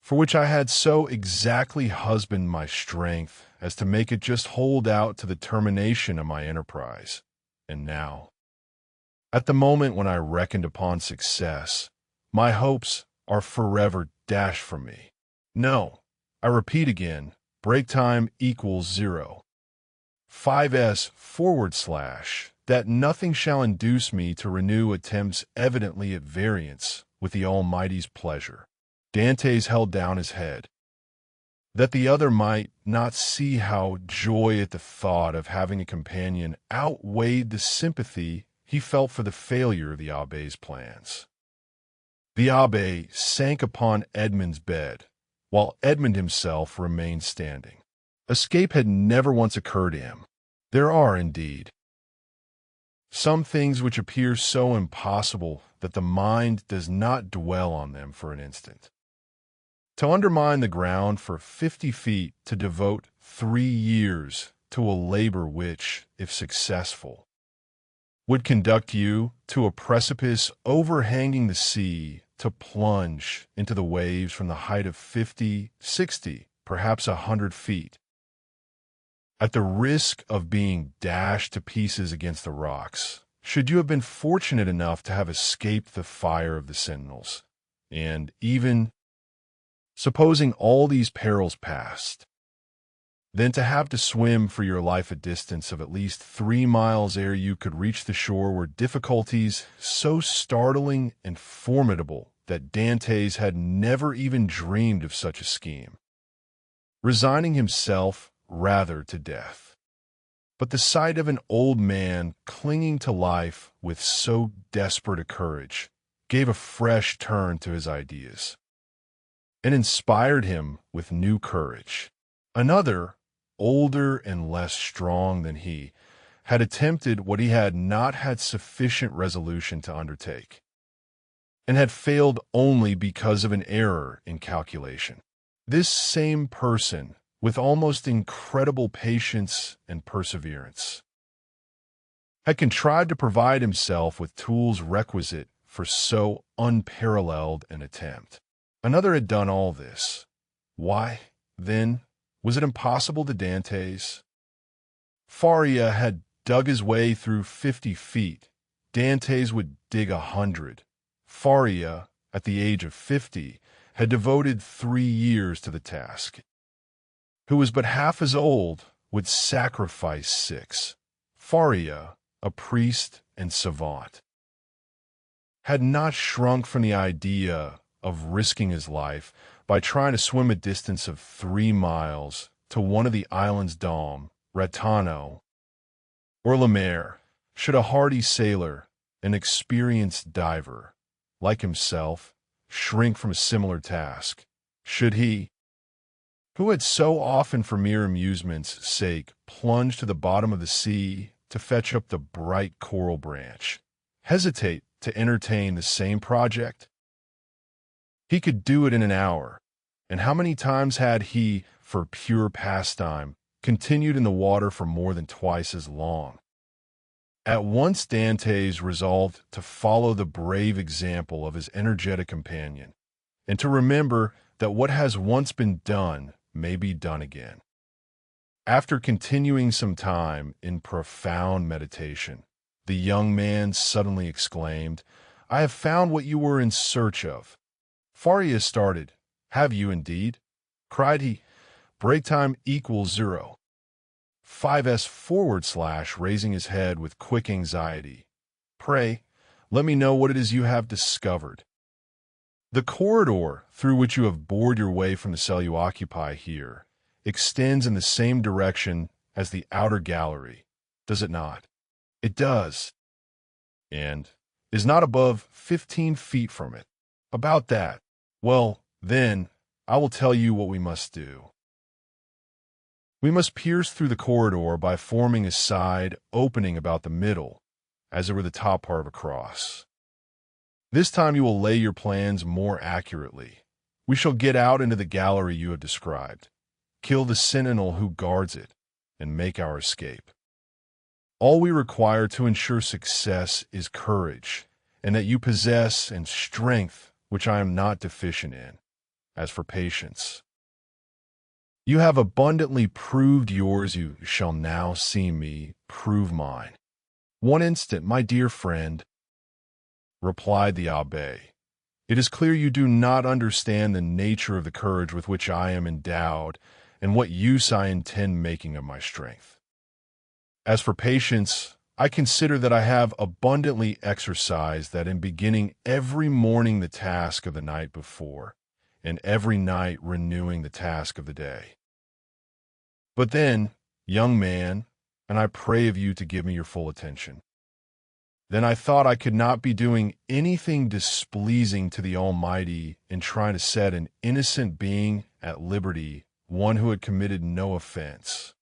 for which I had so exactly husbanded my strength as to make it just hold out to the termination of my enterprise. And now, at the moment when I reckoned upon success, my hopes are forever dashed from me. No, I repeat again, break time equals 0. 5s/, that nothing shall induce me to renew attempts evidently at variance with the Almighty's pleasure. Dantès held down his head, that the other might not see how joy at the thought of having a companion outweighed the sympathy he felt for the failure of the abbé's plans. The abbé sank upon Edmond's bed, while Edmond himself remained standing. Escape had never once occurred to him. There are, indeed, some things which appear so impossible that the mind does not dwell on them for an instant. To undermine the ground for 50 feet, to devote 3 years to a labor which, if successful, would conduct you to a precipice overhanging the sea, to plunge into the waves from the height of 50, 60, perhaps 100 feet, at the risk of being dashed to pieces against the rocks, should you have been fortunate enough to have escaped the fire of the sentinels, and even supposing all these perils passed, then to have to swim for your life a distance of at least 3 miles ere you could reach the shore were difficulties so startling and formidable that Dantès had never even dreamed of such a scheme, resigning himself rather to death. But the sight of an old man clinging to life with so desperate a courage gave a fresh turn to his ideas, and inspired him with new courage. Another, older and less strong than he, had attempted what he had not had sufficient resolution to undertake, and had failed only because of an error in calculation. This same person, with almost incredible patience and perseverance, had contrived to provide himself with tools requisite for so unparalleled an attempt. Another had done all this. Why, then, was it impossible to Dantès? Faria had dug his way through 50 feet. Dantès would dig 100. Faria, at the age of 50, had devoted 3 years to the task. Who was but half as old, would sacrifice 6. Faria, a priest and savant, had not shrunk from the idea of risking his life by trying to swim a distance of 3 miles to one of the islands d'Aume, Retano, or La Mer, Should a hardy sailor, an experienced diver, like himself, shrink from a similar task? Should he, who had so often for mere amusement's sake plunged to the bottom of the sea to fetch up the bright coral branch, hesitate to entertain the same project? He could do it in an hour, and how many times had he, for pure pastime, continued in the water for more than twice as long? At once Dantès resolved to follow the brave example of his energetic companion, and to remember that what has once been done may be done again. After continuing some time in profound meditation, the young man suddenly exclaimed, "I have found what you were in search of." Faria started. "Have you indeed?" cried he. "Break time equals 0. 5s / raising his head with quick anxiety. "Pray, let me know what it is you have discovered." "The corridor through which you have bored your way from the cell you occupy here extends in the same direction as the outer gallery, does it not?" "It does." "And is not above 15 feet from it." "About that." "Well, then, I will tell you what we must do. We must pierce through the corridor by forming a side opening about the middle, as it were the top part of a cross. This time you will lay your plans more accurately. We shall get out into the gallery you have described, kill the sentinel who guards it, and make our escape. All we require to ensure success is courage, and that you possess and strength which I am not deficient in. As for patience, you have abundantly proved yours, you shall now see me prove mine." "One instant, my dear friend," replied the abbé. "It is clear you do not understand the nature of the courage with which I am endowed and what use I intend making of my strength. As for patience, I consider that I have abundantly exercised that in beginning every morning the task of the night before, and every night renewing the task of the day. But then, young man, and I pray of you to give me your full attention, then I thought I could not be doing anything displeasing to the Almighty in trying to set an innocent being at liberty, one who had committed no offense,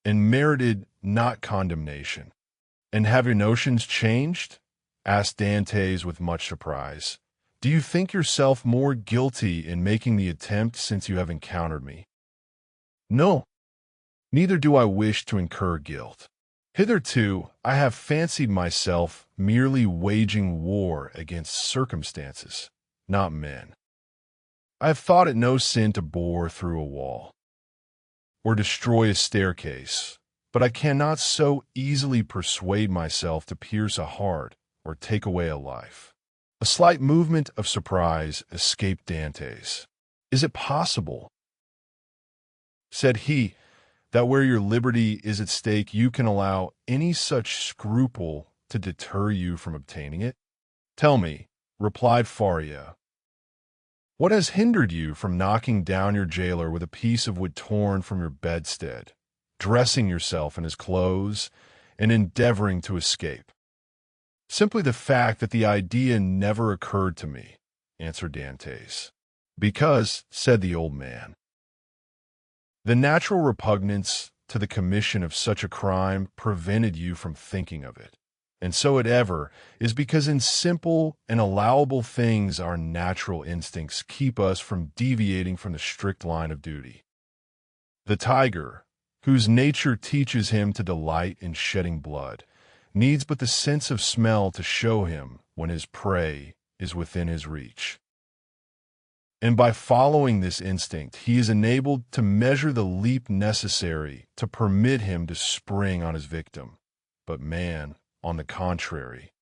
and merited not condemnation." "And have your notions changed?" asked Dantès with much surprise. "Do you think yourself more guilty in making the attempt since you have encountered me?" "No, neither do I wish to incur guilt. Hitherto, I have fancied myself merely waging war against circumstances, not men. I have thought it no sin to bore through a wall, or destroy a staircase, but I cannot so easily persuade myself to pierce a heart or take away a life." A slight movement of surprise escaped Dantès. "Is it possible," said he, "that where your liberty is at stake you can allow any such scruple to deter you from obtaining it?" "Tell me," replied Faria, "what has hindered you from knocking down your jailer with a piece of wood torn from your bedstead, dressing yourself in his clothes, and endeavoring to escape?" "Simply the fact that the idea never occurred to me," answered Dantès. "Because," said the old man, "the natural repugnance to the commission of such a crime prevented you from thinking of it. And so it ever is because in simple and allowable things our natural instincts keep us from deviating from the strict line of duty. The tiger, whose nature teaches him to delight in shedding blood, needs but the sense of smell to show him when his prey is within his reach. And by following this instinct, he is enabled to measure the leap necessary to permit him to spring on his victim. But man, on the contrary,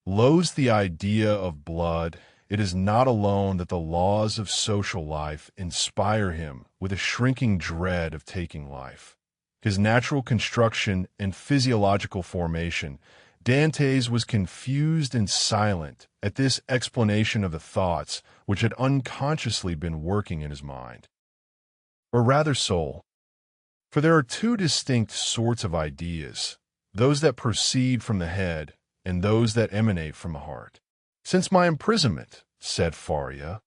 loathes the idea of blood. It is not alone that the laws of social life inspire him with a shrinking dread of taking life. His natural construction and physiological formation, Dantès was confused and silent at this explanation of the thoughts which had unconsciously been working in his mind. Or rather soul, for there are two distinct sorts of ideas, those that proceed from the head, and those that emanate from the heart. Since my imprisonment, said Faria,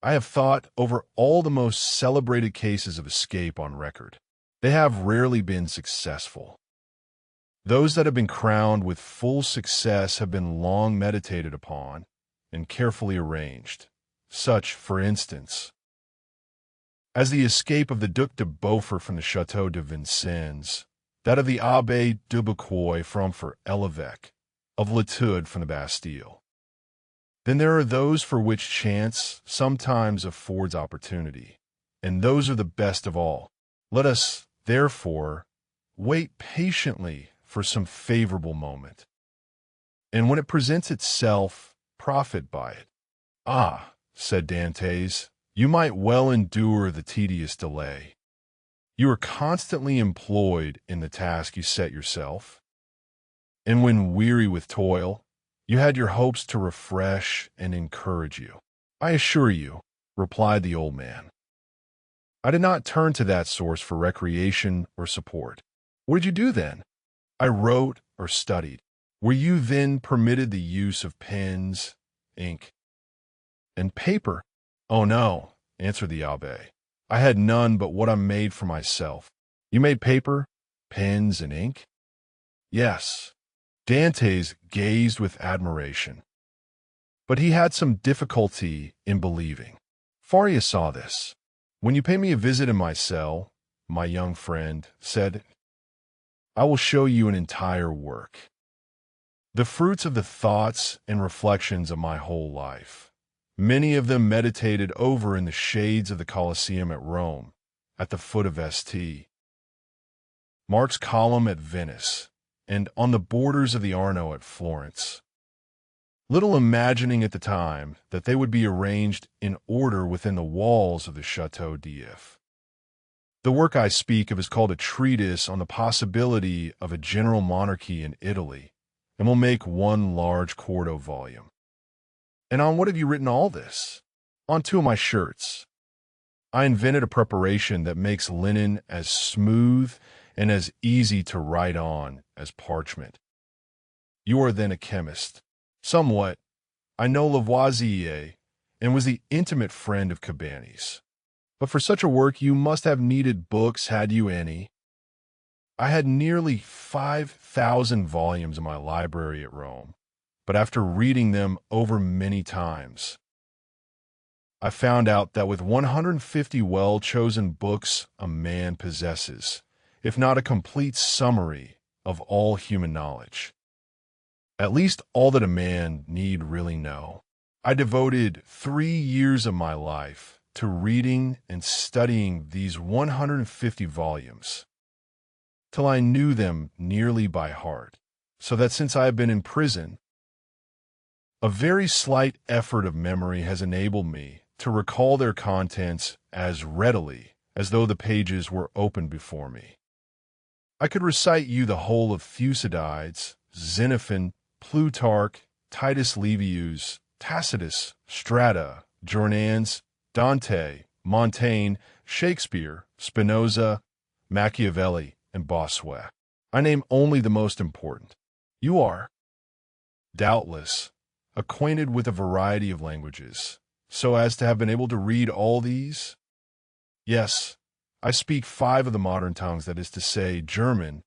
I have thought over all the most celebrated cases of escape on record. They have rarely been successful. Those that have been crowned with full success have been long meditated upon and carefully arranged, such, for instance, as the escape of the Duc de Beaufort from the Château de Vincennes, that of the Abbé de Bucoy from for l'Évêque of Latude from the Bastille. Then there are those for which chance sometimes affords opportunity, and those are the best of all. Let us, therefore, wait patiently for some favorable moment, and when it presents itself, profit by it. Ah, said Dantès, you might well endure the tedious delay. You are constantly employed in the task you set yourself, and when weary with toil, you had your hopes to refresh and encourage you. I assure you, replied the old man, I did not turn to that source for recreation or support. What did you do then? I wrote or studied. Were you then permitted the use of pens, ink, and paper? Oh no, answered the abbé. I had none but what I made for myself. You made paper, pens, and ink? Yes. Dantès gazed with admiration, but he had some difficulty in believing. Faria saw this. When you pay me a visit in my cell, my young friend said, I will show you an entire work, the fruits of the thoughts and reflections of my whole life, many of them meditated over in the shades of the Colosseum at Rome, at the foot of St. Mark's Column at Venice, and on the borders of the Arno at Florence, little imagining at the time that they would be arranged in order within the walls of the Château d'If. The work I speak of is called a treatise on the possibility of a general monarchy in Italy, and will make one large quarto volume. And on what have you written all this? On 2 of my shirts. I invented a preparation that makes linen as smooth and as easy to write on as parchment. You are then a chemist. Somewhat. I know Lavoisier, and was the intimate friend of Cabanis. But for such a work you must have needed books, had you any. I had nearly 5,000 volumes in my library at Rome, but after reading them over many times, I found out that with 150 well-chosen books a man possesses, if not a complete summary of all human knowledge, at least all that a man need really know. I devoted 3 years of my life to reading and studying these 150 volumes, till I knew them nearly by heart, so that since I have been in prison, a very slight effort of memory has enabled me to recall their contents as readily as though the pages were open before me. I could recite you the whole of Thucydides, Xenophon, Plutarch, Titus Livius, Tacitus, Strata, Jornans, Dante, Montaigne, Shakespeare, Spinoza, Machiavelli, and Bossuet. I name only the most important. You are, doubtless, acquainted with a variety of languages, so as to have been able to read all these? Yes, I speak 5 of the modern tongues, that is to say, German,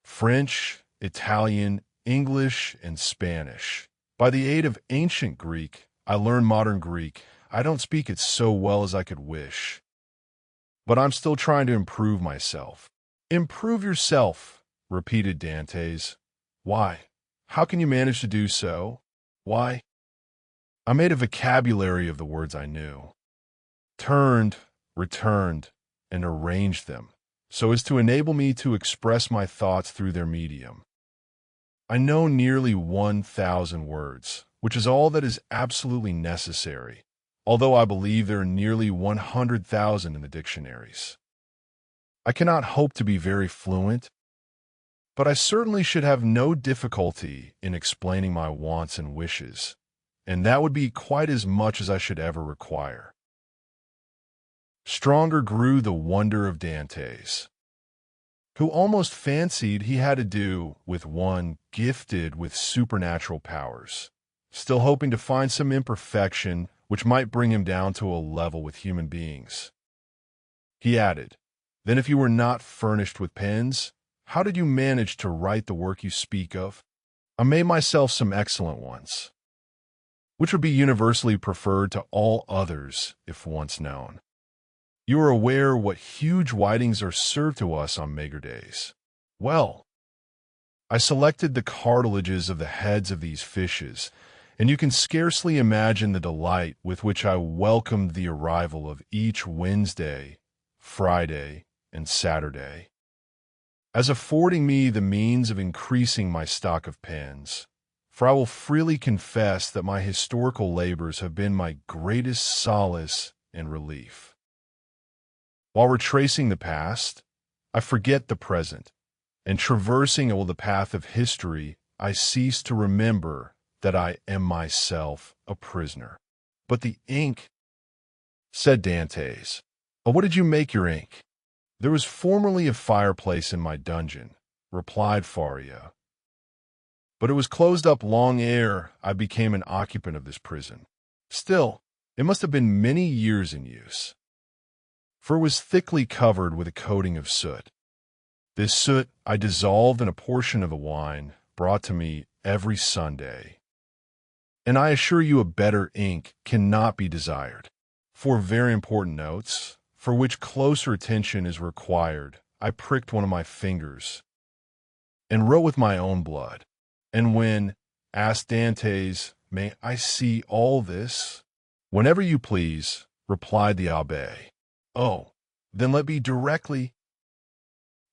French, Italian, English, and Spanish. By the aid of ancient Greek, I learned modern Greek. I don't speak it so well as I could wish, but I'm still trying to improve myself. Improve yourself, repeated Dantès. Why? How can you manage to do so? Why? I made a vocabulary of the words I knew, turned, returned, and arranged them, so as to enable me to express my thoughts through their medium. I know nearly 1,000 words, which is all that is absolutely necessary, although I believe there are nearly 100,000 in the dictionaries. I cannot hope to be very fluent, but I certainly should have no difficulty in explaining my wants and wishes, and that would be quite as much as I should ever require. Stronger grew the wonder of Dantès. who almost fancied he had to do with one gifted with supernatural powers, still hoping to find some imperfection which might bring him down to a level with human beings. He added, "Then if you were not furnished with pens, how did you manage to write the work you speak of?" "I made myself some excellent ones, which would be universally preferred to all others if once known. You are aware what huge whitings are served to us on mager days. Well, I selected the cartilages of the heads of these fishes, and you can scarcely imagine the delight with which I welcomed the arrival of each Wednesday, Friday, and Saturday, as affording me the means of increasing my stock of pens, for I will freely confess that my historical labors have been my greatest solace and relief. While retracing the past, I forget the present, and traversing the path of history, I cease to remember that I am myself a prisoner." "But the ink," said Dantès. "Of what did you make your ink?" "There was formerly a fireplace in my dungeon," replied Faria, "but it was closed up long ere I became an occupant of this prison. Still, it must have been many years in use, for it was thickly covered with a coating of soot. This soot I dissolved in a portion of the wine brought to me every Sunday, and I assure you a better ink cannot be desired. For very important notes, for which closer attention is required, I pricked one of my fingers and wrote with my own blood. And when," asked Dantès, "may I see all this?" "Whenever you please," replied the abbé. "Oh, then let me directly,"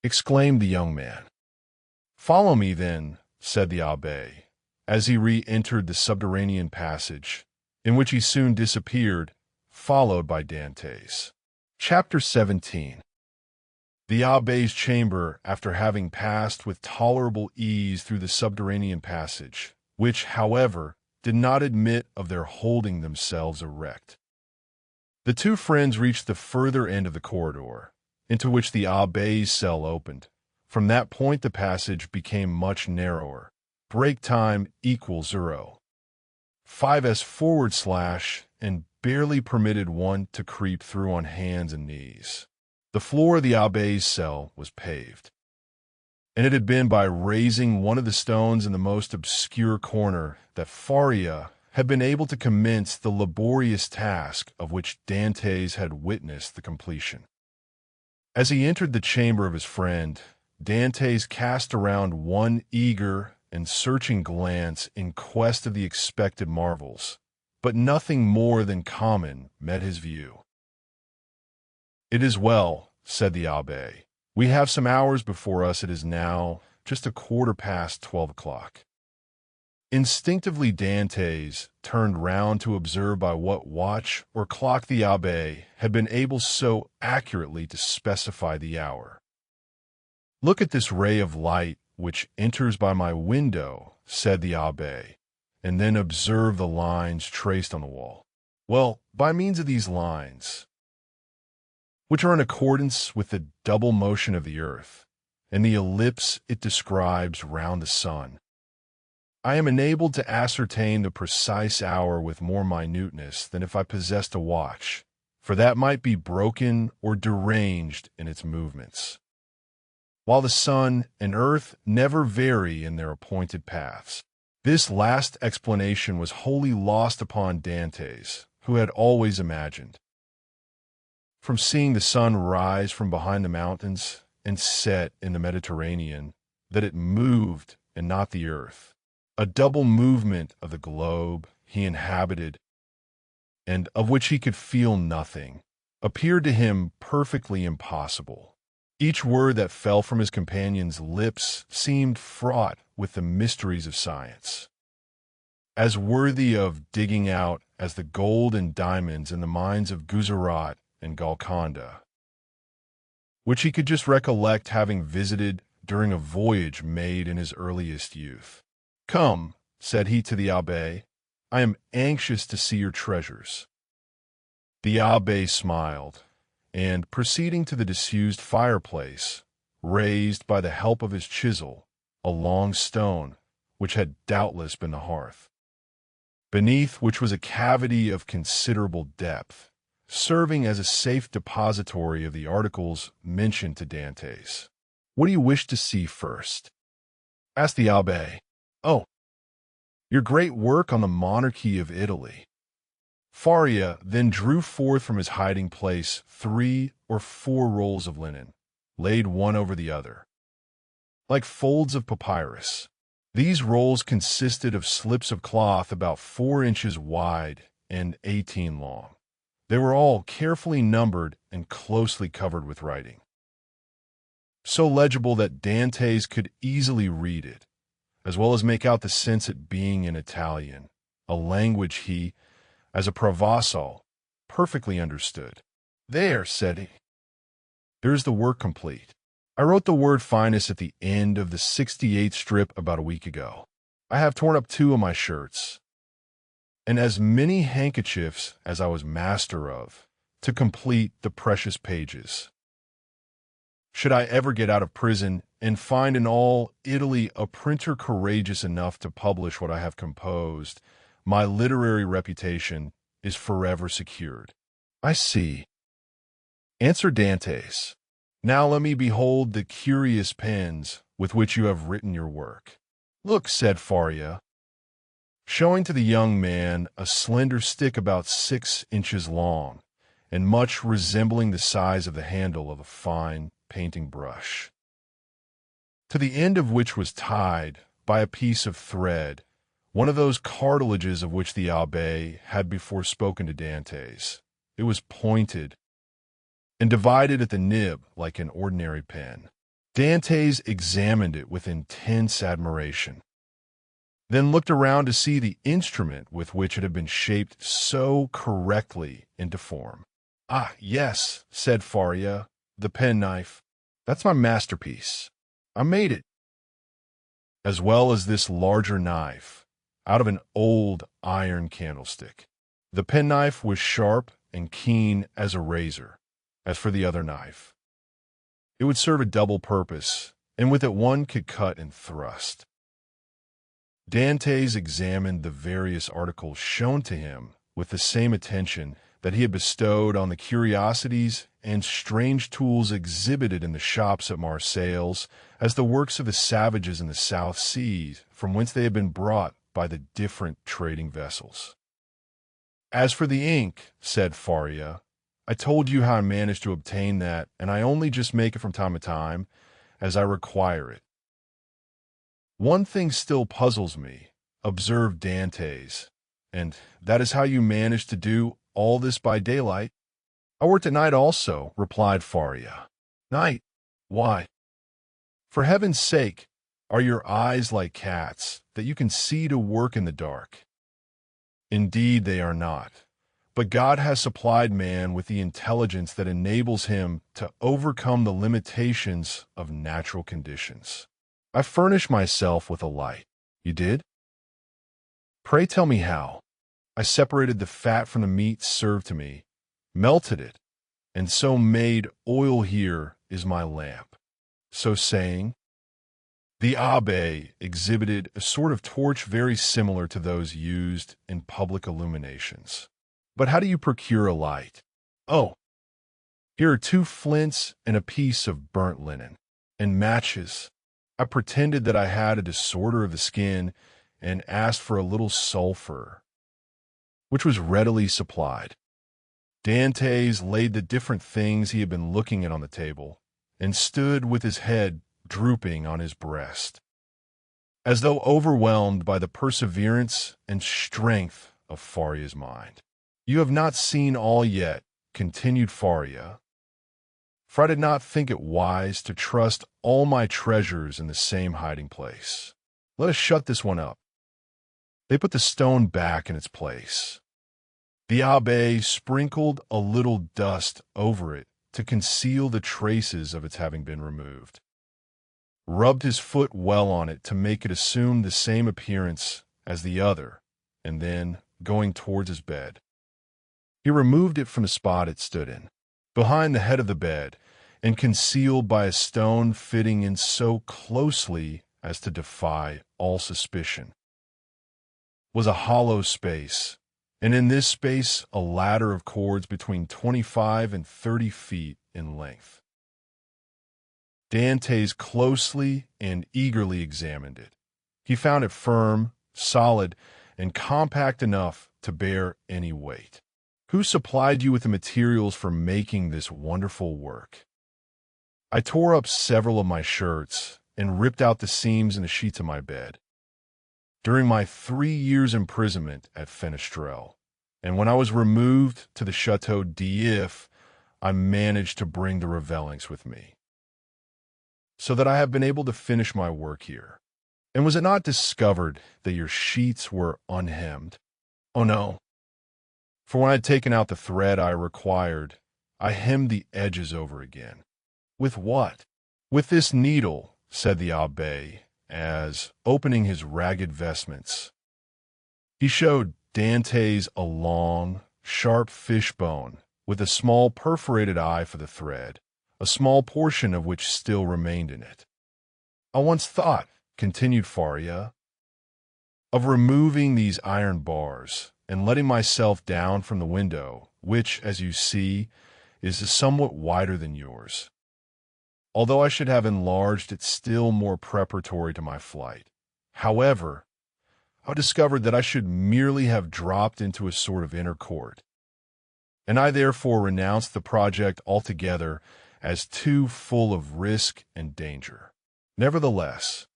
exclaimed the young man. "Follow me, then," said the abbé, as he re-entered the subterranean passage, in which he soon disappeared, followed by Dantès. Chapter 17. The abbé's chamber, after having passed with tolerable ease through the subterranean passage, which, however, did not admit of their holding themselves erect, the two friends reached the further end of the corridor, into which the abbé's cell opened. From that point the passage became much narrower. Break time equals 0. 5s/, and barely permitted one to creep through on hands and knees. The floor of the abbé's cell was paved, and it had been by raising one of the stones in the most obscure corner that Faria had been able to commence the laborious task of which Dantès had witnessed the completion. As he entered the chamber of his friend, Dantès cast around one eager and searching glance in quest of the expected marvels, but nothing more than common met his view. "It is well," said the abbé. "We have some hours before us. It is now just 12:15 o'clock. Instinctively Dantès turned round to observe by what watch or clock the abbé had been able so accurately to specify the hour. "Look at this ray of light which enters by my window," said the abbé, "and then observe the lines traced on the wall. Well, by means of these lines, which are in accordance with the double motion of the earth, and the ellipse it describes round the sun, I am enabled to ascertain the precise hour with more minuteness than if I possessed a watch, for that might be broken or deranged in its movements, while the sun and earth never vary in their appointed paths." This last explanation was wholly lost upon Dantès, who had always imagined, from seeing the sun rise from behind the mountains and set in the Mediterranean, that it moved and not the earth. A double movement of the globe he inhabited, and of which he could feel nothing, appeared to him perfectly impossible. Each word that fell from his companion's lips seemed fraught with the mysteries of science, as worthy of digging out as the gold and diamonds in the mines of Guzerat and Golconda, which he could just recollect having visited during a voyage made in his earliest youth. "Come," said he to the abbé, "I am anxious to see your treasures." The abbé smiled, and, proceeding to the disused fireplace, raised by the help of his chisel a long stone, which had doubtless been the hearth, beneath which was a cavity of considerable depth, serving as a safe depository of the articles mentioned to Dantès. "What do you wish to see first?" asked the abbé. "Oh, your great work on the monarchy of Italy." Faria then drew forth from his hiding place 3 or 4 rolls of linen, laid one over the other, like folds of papyrus. These rolls consisted of slips of cloth about 4 inches wide and 18 long. They were all carefully numbered and closely covered with writing, so legible that Dantès could easily read it, as well as make out the sense it being in Italian, a language he, as a Provençal, perfectly understood. "There," said he, "there's the work complete. I wrote the word finest at the end of the 68th strip about a week ago. I have torn up 2 of my shirts, and as many handkerchiefs as I was master of, to complete the precious pages. Should I ever get out of prison and find in all Italy a printer courageous enough to publish what I have composed, my literary reputation is forever secured." "I see," answered Dantès. "Now let me behold the curious pens with which you have written your work." "Look," said Faria, showing to the young man a slender stick about 6 inches long, and much resembling the size of the handle of a fine painting brush, to the end of which was tied, by a piece of thread, one of those cartilages of which the abbé had before spoken to Dantès. It was pointed and divided at the nib like an ordinary pen. Dantès examined it with intense admiration, then looked around to see the instrument with which it had been shaped so correctly into form. "Ah, yes," said Faria, "the penknife. That's my masterpiece. I made it, as well as this larger knife, out of an old iron candlestick. The penknife was sharp and keen as a razor. As for the other knife, it would serve a double purpose, and with it one could cut and thrust." Dantès examined the various articles shown to him with the same attention that he had bestowed on the curiosities and strange tools exhibited in the shops at Marseilles as the works of the savages in the South Seas, from whence they had been brought by the different trading vessels. "As for the ink," said Faria, "I told you how I managed to obtain that, and I only just make it from time to time, as I require it." "One thing still puzzles me," observed Dantès, "and that is how you managed to do all this by daylight." "I worked at night also," replied Faria. "Night? Why? For heaven's sake, are your eyes like cats, that you can see to work in the dark?" "Indeed they are not. But God has supplied man with the intelligence that enables him to overcome the limitations of natural conditions. I furnished myself with a light." "You did? Pray tell me how." "I separated the fat from the meat served to me, melted it, and so made oil. Here is my lamp." So saying, the abbé exhibited a sort of torch very similar to those used in public illuminations. "But how do you procure a light?" "Oh, here are 2 flints and a piece of burnt linen, and matches. I pretended that I had a disorder of the skin, and asked for a little sulphur, which was readily supplied." Dantès laid the different things he had been looking at on the table, and stood with his head drooping on his breast, as though overwhelmed by the perseverance and strength of Faria's mind. "You have not seen all yet," continued Faria, "for I did not think it wise to trust all my treasures in the same hiding place. Let us shut this one up." They put the stone back in its place. The abbé sprinkled a little dust over it to conceal the traces of its having been removed, rubbed his foot well on it to make it assume the same appearance as the other, and then, going towards his bed, he removed it from the spot it stood in. Behind the head of the bed, and concealed by a stone fitting in so closely as to defy all suspicion, was a hollow space, and in this space a ladder of cords between 25 and 30 feet in length. Dantès closely and eagerly examined it. He found it firm, solid, and compact enough to bear any weight. Who supplied you with the materials for making this wonderful work? I tore up several of my shirts and ripped out the seams in the sheets of my bed. During my 3 years' imprisonment at Fenestrelle, and when I was removed to the Château d'If, I managed to bring the Revelings with me, so that I have been able to finish my work here. And was it not discovered that your sheets were unhemmed? Oh no. For when I had taken out the thread I required, I hemmed the edges over again. With what? With this needle, said the abbé, as, opening his ragged vestments, he showed Dantès a long, sharp fishbone with a small perforated eye for the thread, a small portion of which still remained in it. I once thought, continued Faria, of removing these iron bars and letting myself down from the window, which, as you see, is somewhat wider than yours, although I should have enlarged it still more preparatory to my flight. However, I discovered that I should merely have dropped into a sort of inner court, and I therefore renounced the project altogether as too full of risk and danger. Nevertheless,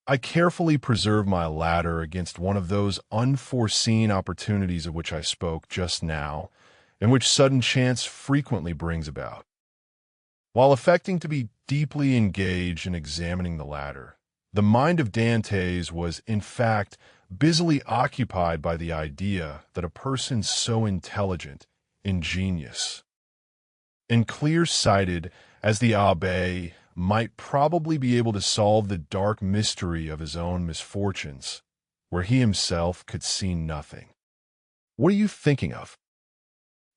I carefully preserved my ladder against one of those unforeseen opportunities of which I spoke just now, and which sudden chance frequently brings about. While affecting to be deeply engaged in examining the ladder, the mind of Dantès was, in fact, busily occupied by the idea that a person so intelligent, ingenious, and clear-sighted as the abbé might probably be able to solve the dark mystery of his own misfortunes, where he himself could see nothing. "What are you thinking of?"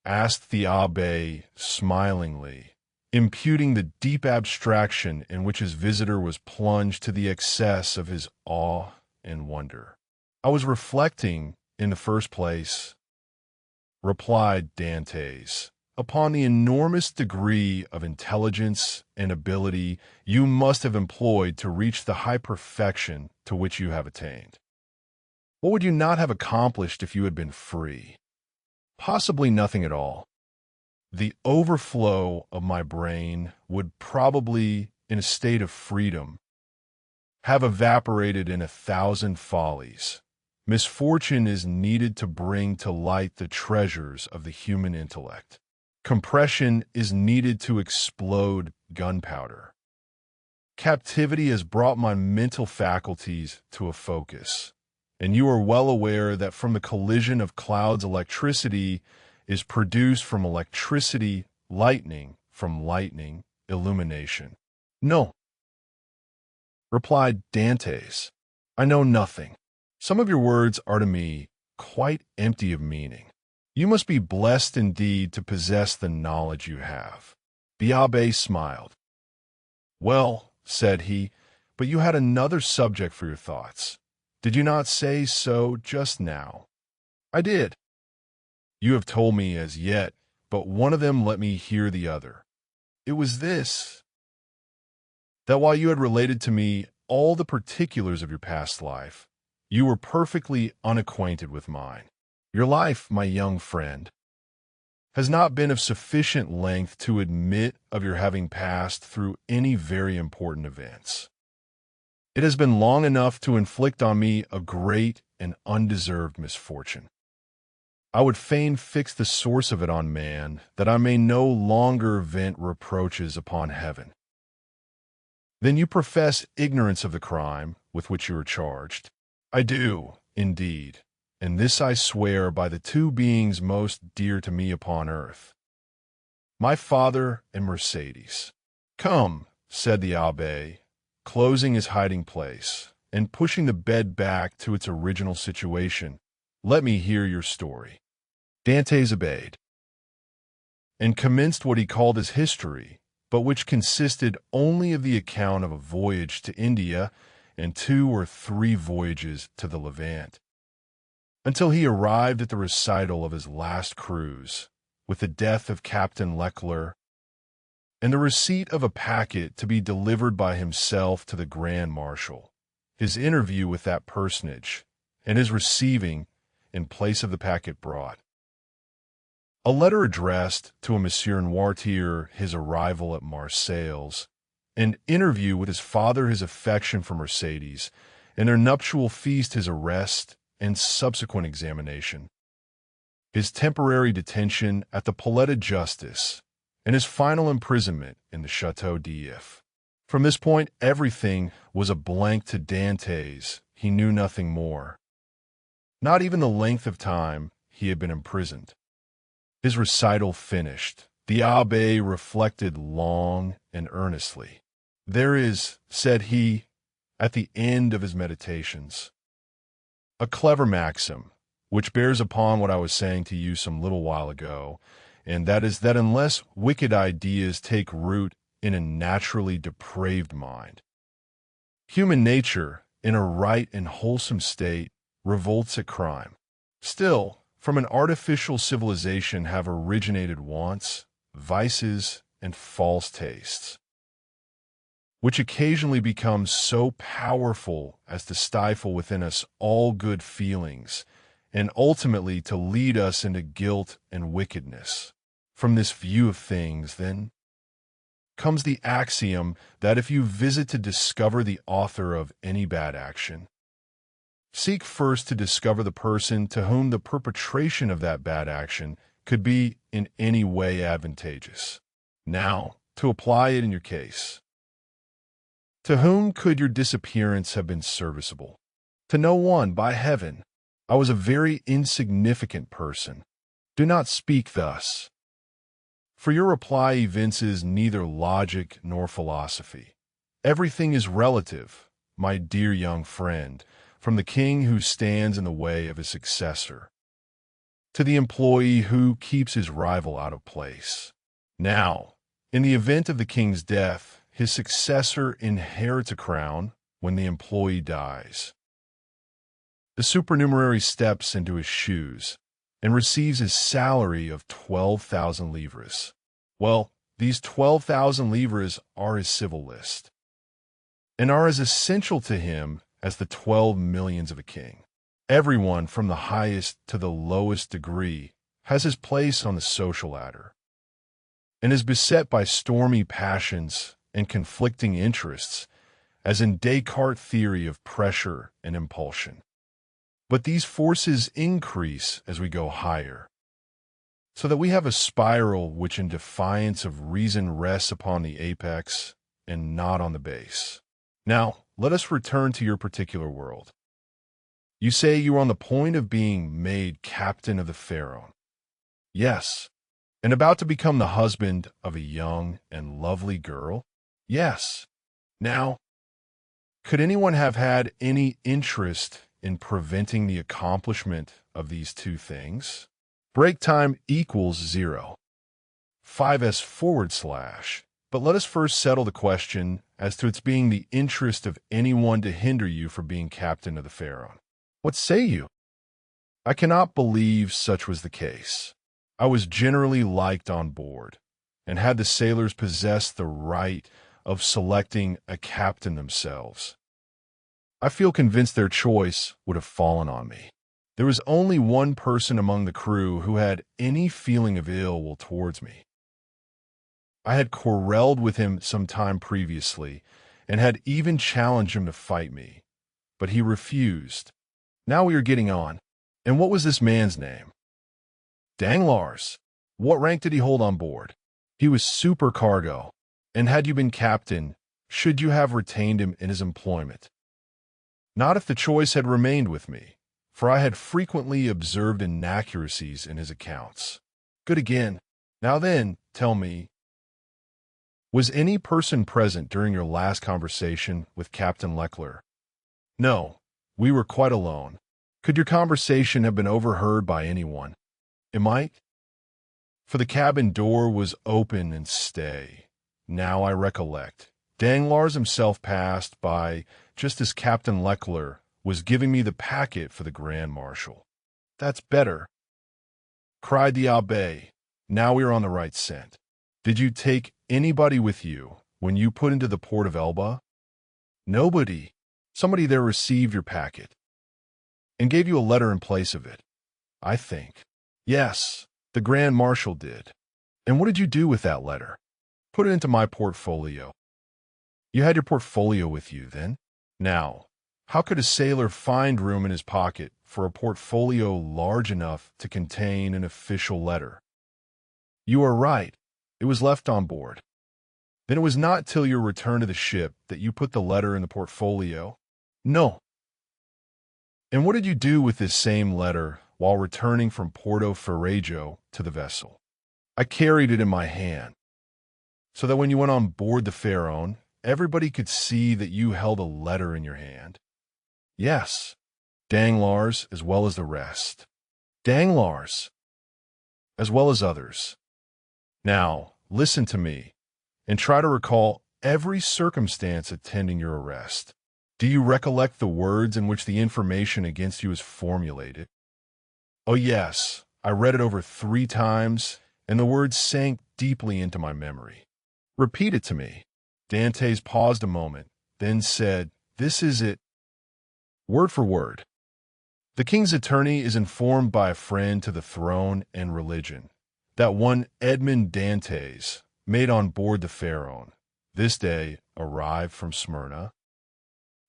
asked the abbé smilingly, imputing the deep abstraction in which his visitor was plunged to the excess of his awe and wonder. "I was reflecting, in the first place," replied Dantès, "upon the enormous degree of intelligence and ability you must have employed to reach the high perfection to which you have attained. What would you not have accomplished if you had been free? Possibly nothing at all. The overflow of my brain would probably, in a state of freedom, have evaporated in 1,000 follies. Misfortune is needed to bring to light the treasures of the human intellect. Compression is needed to explode gunpowder. Captivity has brought my mental faculties to a focus, and you are well aware that from the collision of clouds electricity is produced, from electricity lightning, from lightning illumination." "No," replied Dantès, "I know nothing. Some of your words are to me quite empty of meaning. You must be blessed indeed to possess the knowledge you have." The abbé smiled. "Well," said he, "but you had another subject for your thoughts. Did you not say so just now?" "I did." "You have told me as yet but one of them. Let me hear the other." "It was this, that while you had related to me all the particulars of your past life, you were perfectly unacquainted with mine. Your life, my young friend, has not been of sufficient length to admit of your having passed through any very important events. It has been long enough to inflict on me a great and undeserved misfortune. I would fain fix the source of it on man, that I may no longer vent reproaches upon heaven." "Then you profess ignorance of the crime with which you are charged?" "I do, indeed, and this I swear by the two beings most dear to me upon earth, my father and Mercédès." "Come," said the abbé, closing his hiding place, and pushing the bed back to its original situation, "let me hear your story." Dantès obeyed. and commenced what he called his history, but which consisted only of the account of a voyage to India and 2 or 3 voyages to the Levant, until he arrived at the recital of his last cruise, with the death of Captain Leclerc, and the receipt of a packet to be delivered by himself to the Grand Marshal, his interview with that personage, and his receiving, in place of the packet brought, a letter addressed to a Monsieur Noirtier, his arrival at Marseilles, an interview with his father, his affection for Mercedes, and their nuptial feast, his arrest and subsequent examination, his temporary detention at the Palais de Justice, and his final imprisonment in the Château d'If. From this point, everything was a blank to Dantès. He knew nothing more. Not even the length of time he had been imprisoned. His recital finished, the abbé reflected long and earnestly. "There is," said he, at the end of his meditations, "a clever maxim, which bears upon what I was saying to you some little while ago, and that is that unless wicked ideas take root in a naturally depraved mind, human nature, in a right and wholesome state, revolts at crime. Still, from an artificial civilization have originated wants, vices, and false tastes, which occasionally become so powerful as to stifle within us all good feelings, and ultimately to lead us into guilt and wickedness. From this view of things, then, comes the axiom that if you visit to discover the author of any bad action, seek first to discover the person to whom the perpetration of that bad action could be in any way advantageous. Now, to apply it in your case. To whom could your disappearance have been serviceable? To no one, by heaven. I was a very insignificant person. Do not speak thus, for your reply evinces neither logic nor philosophy. Everything is relative, my dear young friend, from the king who stands in the way of his successor, to the employee who keeps his rival out of place. Now, in the event of the king's death, his successor inherits a crown when the employee dies. The supernumerary steps into his shoes and receives his salary of 12,000 livres. Well, these 12,000 livres are his civil list, and are as essential to him as the 12 millions of a king. Everyone from the highest to the lowest degree has his place on the social ladder, and is beset by stormy passions and conflicting interests, as in Descartes' theory of pressure and impulsion. But these forces increase as we go higher, so that we have a spiral which in defiance of reason rests upon the apex and not on the base. Now, let us return to your particular world. You say you are on the point of being made captain of the Pharaon. Yes. And about to become the husband of a young and lovely girl? Yes. Now, could anyone have had any interest in preventing the accomplishment of these two things? Break time equals 0. 5s/. But let us first settle the question as to its being the interest of anyone to hinder you from being captain of the Pharaon. What say you? I cannot believe such was the case. I was generally liked on board, and had the sailors possessed the right of selecting a captain themselves, I feel convinced their choice would have fallen on me. There was only one person among the crew who had any feeling of ill will towards me. I had quarrelled with him some time previously, and had even challenged him to fight me, but he refused. Now we are getting on. And what was this man's name? Danglars. What rank did he hold on board? He was supercargo, and had you been captain, should you have retained him in his employment? Not if the choice had remained with me, for I had frequently observed inaccuracies in his accounts. Good again. Now then, tell me, was any person present during your last conversation with Captain Leclerc? No, we were quite alone. Could your conversation have been overheard by anyone? It might. For the cabin door was open and stay. Now I recollect. Danglars himself passed by just as Captain Leclerc was giving me the packet for the Grand Marshal. "That's better," cried the abbé. "Now we are on the right scent. Did you take anybody with you when you put into the port of Elba?" "Nobody. Somebody there received your packet and gave you a letter in place of it, I think." "Yes, the Grand Marshal did." "And what did you do with that letter?" "Put it into my portfolio." "You had your portfolio with you, then?" Now, how could a sailor find room in his pocket for a portfolio large enough to contain an official letter? "You are right. It was left on board." "Then it was not till your return to the ship that you put the letter in the portfolio?" "No." "And what did you do with this same letter while returning from Porto Ferrajo to the vessel?" "I carried it in my hand, so that when you went on board the Pharaon, everybody could see that you held a letter in your hand." "Yes, Danglars as well as the rest." "Danglars as well as others." "Now, listen to me, and try to recall every circumstance attending your arrest. Do you recollect the words in which the information against you is formulated?" "Oh, yes, I read it over 3 times, and the words sank deeply into my memory." "Repeat it to me." Dantès paused a moment, then said, "This is it, word for word. The king's attorney is informed by a friend to the throne and religion that one Edmond Dantès, made on board the Pharaon, this day arrived from Smyrna,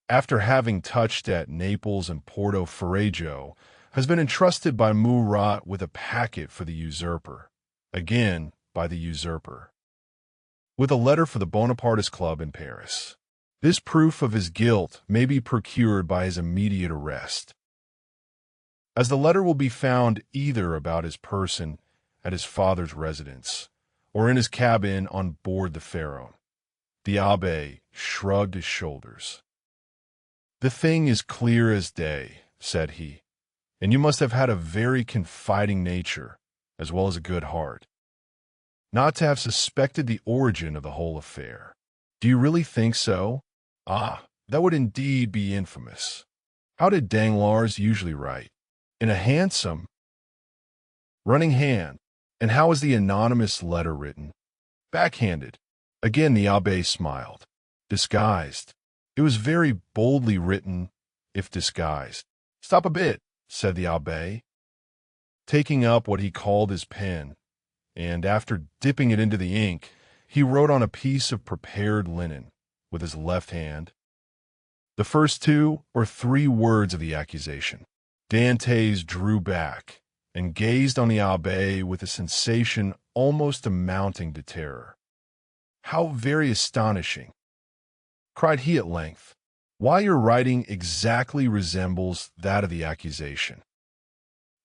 after having touched at Naples and Porto Ferrajo, has been entrusted by Murat with a packet for the usurper, again by the usurper, with a letter for the Bonapartist Club in Paris. This proof of his guilt may be procured by his immediate arrest, as the letter will be found either about his person at his father's residence or in his cabin on board the Pharaon." The abbé shrugged his shoulders. "The thing is clear as day," said he, "and you must have had a very confiding nature as well as a good heart, not to have suspected the origin of the whole affair." "Do you really think so?" "Ah, that would indeed be infamous." "How did Danglars usually write?" "In a handsome, running hand." "And how was the anonymous letter written?" "Backhanded." Again the abbé smiled. "Disguised." "It was very boldly written, if disguised." "Stop a bit," said the abbé, taking up what he called his pen, and after dipping it into the ink, he wrote on a piece of prepared linen, with his left hand, the first 2 or 3 words of the accusation. Dantès drew back and gazed on the abbé with a sensation almost amounting to terror. "How very astonishing!" cried he at length. "Why, your writing exactly resembles that of the accusation."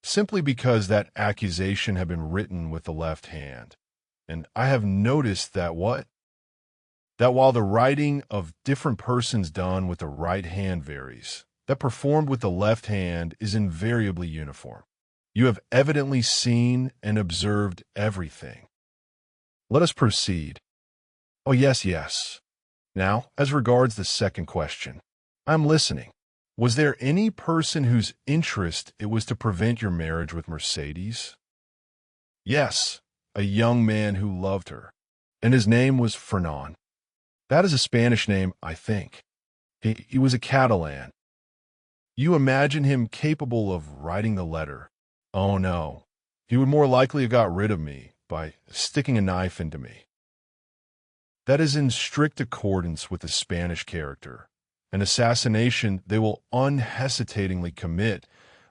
"Simply because that accusation had been written with the left hand, and I have noticed that that while the writing of different persons done with the right hand varies, that performed with the left hand is invariably uniform. You have evidently seen and observed everything. Let us proceed." "Oh, yes, yes. Now, as regards the second question." "I am listening." "Was there any person whose interest it was to prevent your marriage with Mercédès?" "Yes, a young man who loved her." "And his name was Fernand?" "That is a Spanish name, I think." He was a Catalan." "You imagine him capable of writing the letter?" "Oh, no. He would more likely have got rid of me by sticking a knife into me." "That is in strict accordance with the Spanish character. An assassination they will unhesitatingly commit,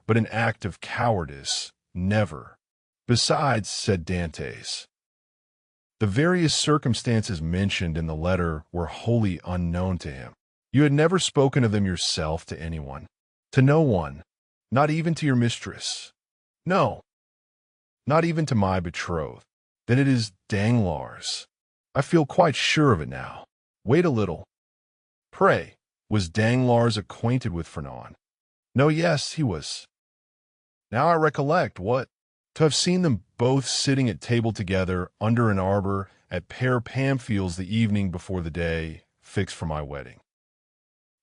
but an act of cowardice, never." "Besides," said Dantès, "the various circumstances mentioned in the letter were wholly unknown to him. You had never spoken of them yourself to anyone?" "To no one, not even to your mistress." "No, not even to my betrothed." "Then it is Danglars. I feel quite sure of it now." "Wait a little. Pray, was Danglars acquainted with Fernand?" "No, yes, he was." "Now I recollect. What?" To have seen them both sitting at table together under an arbor at Père Pamphil's the evening before the day fixed for my wedding.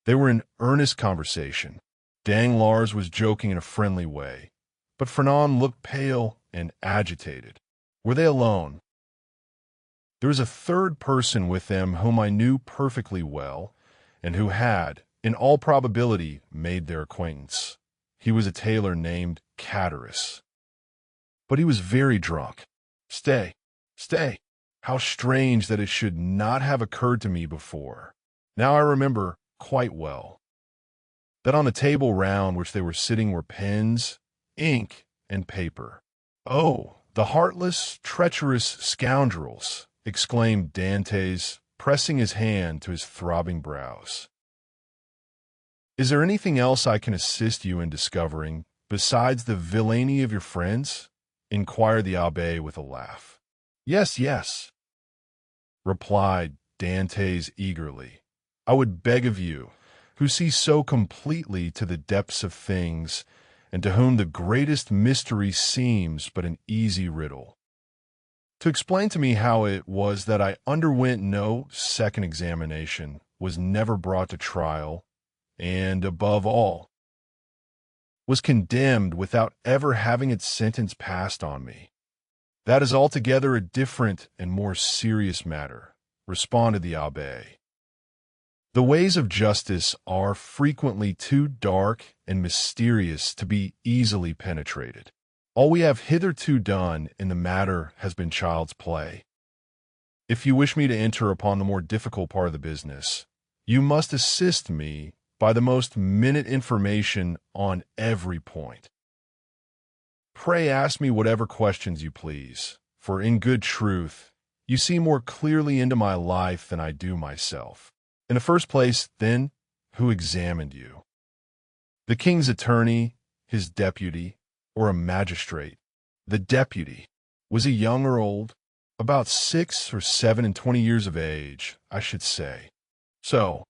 They were in earnest conversation. Danglars was joking in a friendly way, but Fernand looked pale and agitated. Were they alone? There was a third person with them whom I knew perfectly well, and who had, in all probability, made their acquaintance. He was a tailor named Catterus. But he was very drunk. Stay. How strange that it should not have occurred to me before. Now I remember quite well that on the table round which they were sitting were pens, ink, and paper. "Oh, the heartless, treacherous scoundrels!" exclaimed Dantès, pressing his hand to his throbbing brows. "Is there anything else I can assist you in discovering, besides the villainy of your friends?" inquired the abbé with a laugh. Yes, replied Dantès eagerly. "I would beg of you, who see so completely to the depths of things, and to whom the greatest mystery seems but an easy riddle, to explain to me how it was that I underwent no second examination, was never brought to trial, and, above all, was condemned without ever having its sentence passed on me. That is altogether a different and more serious matter," responded the abbé. "The ways of justice are frequently too dark and mysterious to be easily penetrated. All we have hitherto done in the matter has been child's play. If you wish me to enter upon the more difficult part of the business, you must assist me by the most minute information on every point. Pray ask me whatever questions you please, for in good truth, you see more clearly into my life than I do myself. In the first place, then, who examined you? The king's attorney, his deputy, or a magistrate? The deputy. Was he young or old? About 6 or 27 years of age, I should say. So,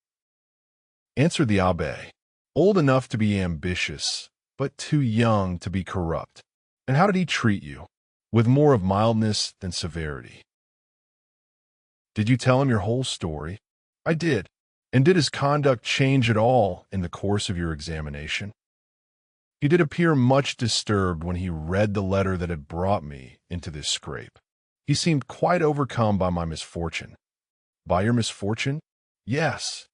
answered the abbé, old enough to be ambitious, but too young to be corrupt. And how did he treat you? With more of mildness than severity. Did you tell him your whole story? I did. And did his conduct change at all in the course of your examination? He did appear much disturbed when he read the letter that had brought me into this scrape. He seemed quite overcome by my misfortune. By your misfortune? Yes.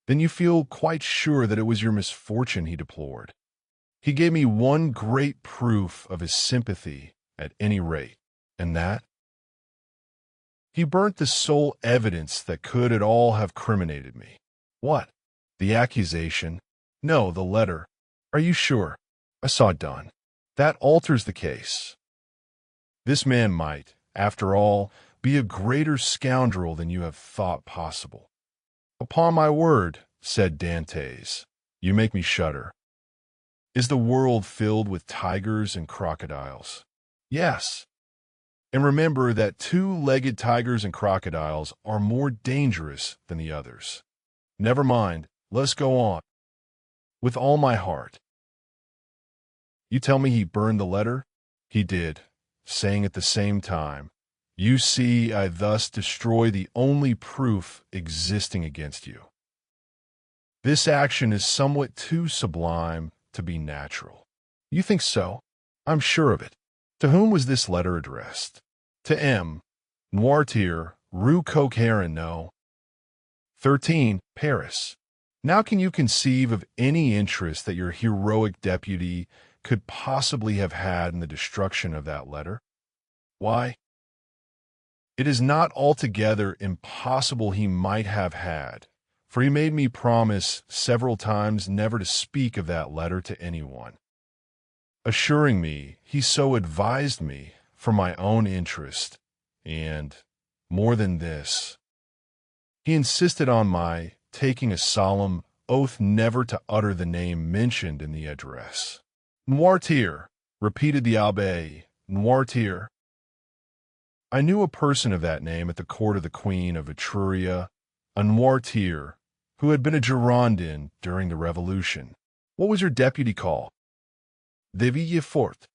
Then you feel quite sure that it was your misfortune he deplored. He gave me one great proof of his sympathy at any rate, and that? He burnt the sole evidence that could at all have criminated me. What? The accusation? No, the letter. Are you sure? I saw it done. That alters the case. This man might, after all, be a greater scoundrel than you have thought possible. Upon my word, said Dantès, you make me shudder. Is the world filled with tigers and crocodiles? Yes. And remember that 2-legged tigers and crocodiles are more dangerous than the others. Never mind, let us go on. With all my heart. You tell me he burned the letter? He did, saying at the same time, you see, I thus destroy the only proof existing against you. This action is somewhat too sublime to be natural. You think so? I'm sure of it. To whom was this letter addressed? To M. Noirtier, Rue Coq-Héron, no. 13, Paris. Now can you conceive of any interest that your heroic deputy could possibly have had in the destruction of that letter? Why, it is not altogether impossible he might have had, for he made me promise several times never to speak of that letter to anyone, assuring me he so advised me for my own interest, and, more than this, he insisted on my taking a solemn oath never to utter the name mentioned in the address. Noirtier, repeated the abbé, Noirtier. I knew a person of that name at the court of the Queen of Etruria, a Noirtier, who had been a Girondin during the Revolution. What was your deputy called? De Villefort.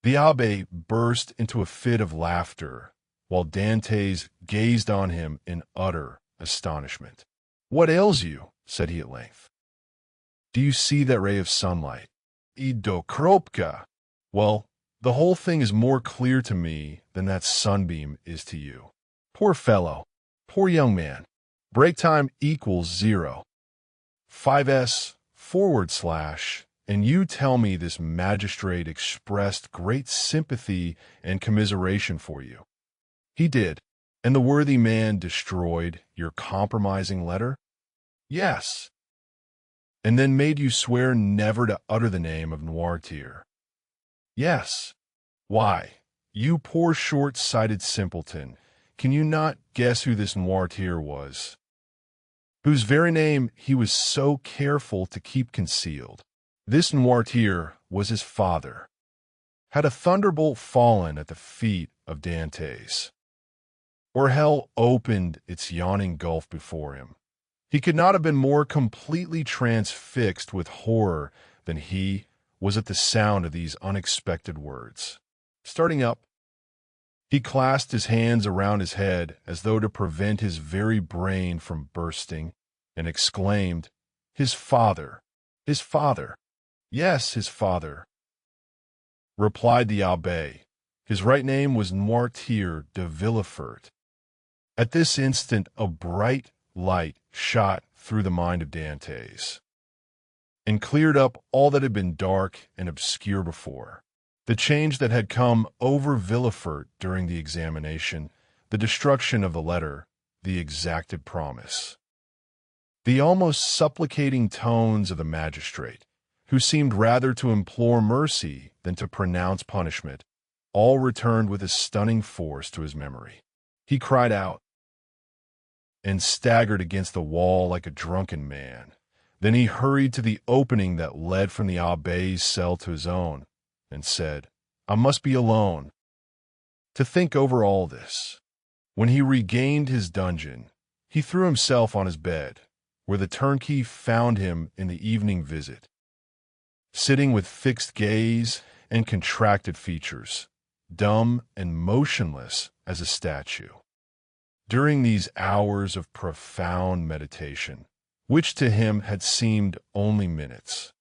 The abbé burst into a fit of laughter, while Dantès gazed on him in utter astonishment. "What ails you?" said he at length. "Do you see that ray of sunlight? Ido kropka! Well, the whole thing is more clear to me than that sunbeam is to you. Poor fellow, poor young man. Break time equals 0. 5s / and you tell me this magistrate expressed great sympathy and commiseration for you. He did, and the worthy man destroyed your compromising letter? Yes. And then made you swear never to utter the name of Noirtier? Yes. Why, you poor short-sighted simpleton, can you not guess who this Noirtier was? Whose very name he was so careful to keep concealed. This Noirtier was his father. Had a thunderbolt fallen at the feet of Dantès, or hell opened its yawning gulf before him, he could not have been more completely transfixed with horror than he was at the sound of these unexpected words. Starting up, he clasped his hands around his head as though to prevent his very brain from bursting, and exclaimed, "His father! His father! Yes, his father," replied the abbé. His right name was Noirtier de Villefort. At this instant a bright light shot through the mind of Dantès, and cleared up all that had been dark and obscure before. The change that had come over Villefort during the examination, the destruction of the letter, the exacted promise. The almost supplicating tones of the magistrate, who seemed rather to implore mercy than to pronounce punishment, all returned with a stunning force to his memory. He cried out, and staggered against the wall like a drunken man. Then he hurried to the opening that led from the abbé's cell to his own, and said, "I must be alone to think over all this." When he regained his dungeon, he threw himself on his bed, where the turnkey found him in the evening visit, sitting with fixed gaze and contracted features, dumb and motionless as a statue. During these hours of profound meditation, which to him had seemed only minutes,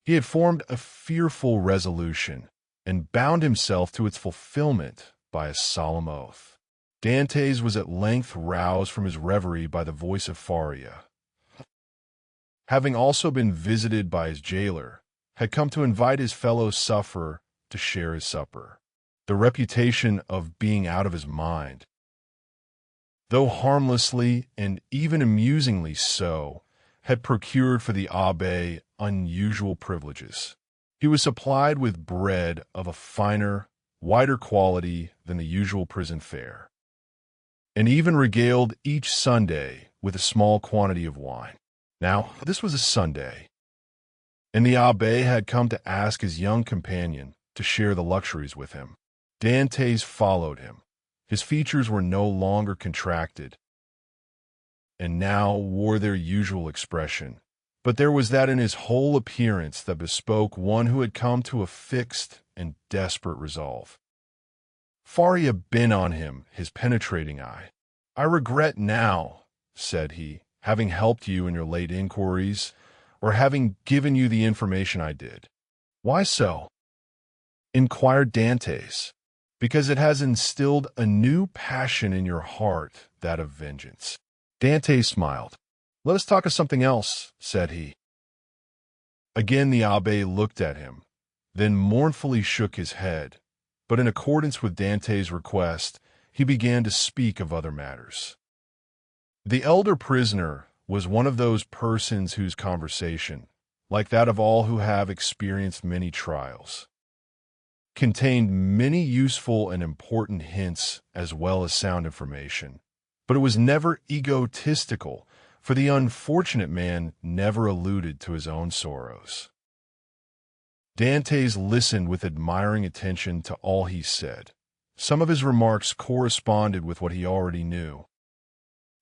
he had formed a fearful resolution and bound himself to its fulfillment by a solemn oath. Dantès was at length roused from his reverie by the voice of Faria, having also been visited by his jailer, had come to invite his fellow sufferer to share his supper. The reputation of being out of his mind, though harmlessly and even amusingly so, had procured for the abbé unusual privileges. He was supplied with bread of a finer, wider quality than the usual prison fare, and even regaled each Sunday with a small quantity of wine. Now, this was a Sunday, and the abbé had come to ask his young companion to share the luxuries with him. Dantès followed him. His features were no longer contracted, and now wore their usual expression, but there was that in his whole appearance that bespoke one who had come to a fixed and desperate resolve. Faria bent on him his penetrating eye. "I regret now," said he, "having helped you in your late inquiries, or having given you the information I did." "Why so?" inquired Dantès. "Because it has instilled a new passion in your heart, that of vengeance." Dantès smiled. "Let us talk of something else," said he. Again the abbé looked at him, then mournfully shook his head, but in accordance with Dantès' request, he began to speak of other matters. The elder prisoner was one of those persons whose conversation, like that of all who have experienced many trials, contained many useful and important hints as well as sound information, but it was never egotistical, for the unfortunate man never alluded to his own sorrows. Dantès listened with admiring attention to all he said. Some of his remarks corresponded with what he already knew,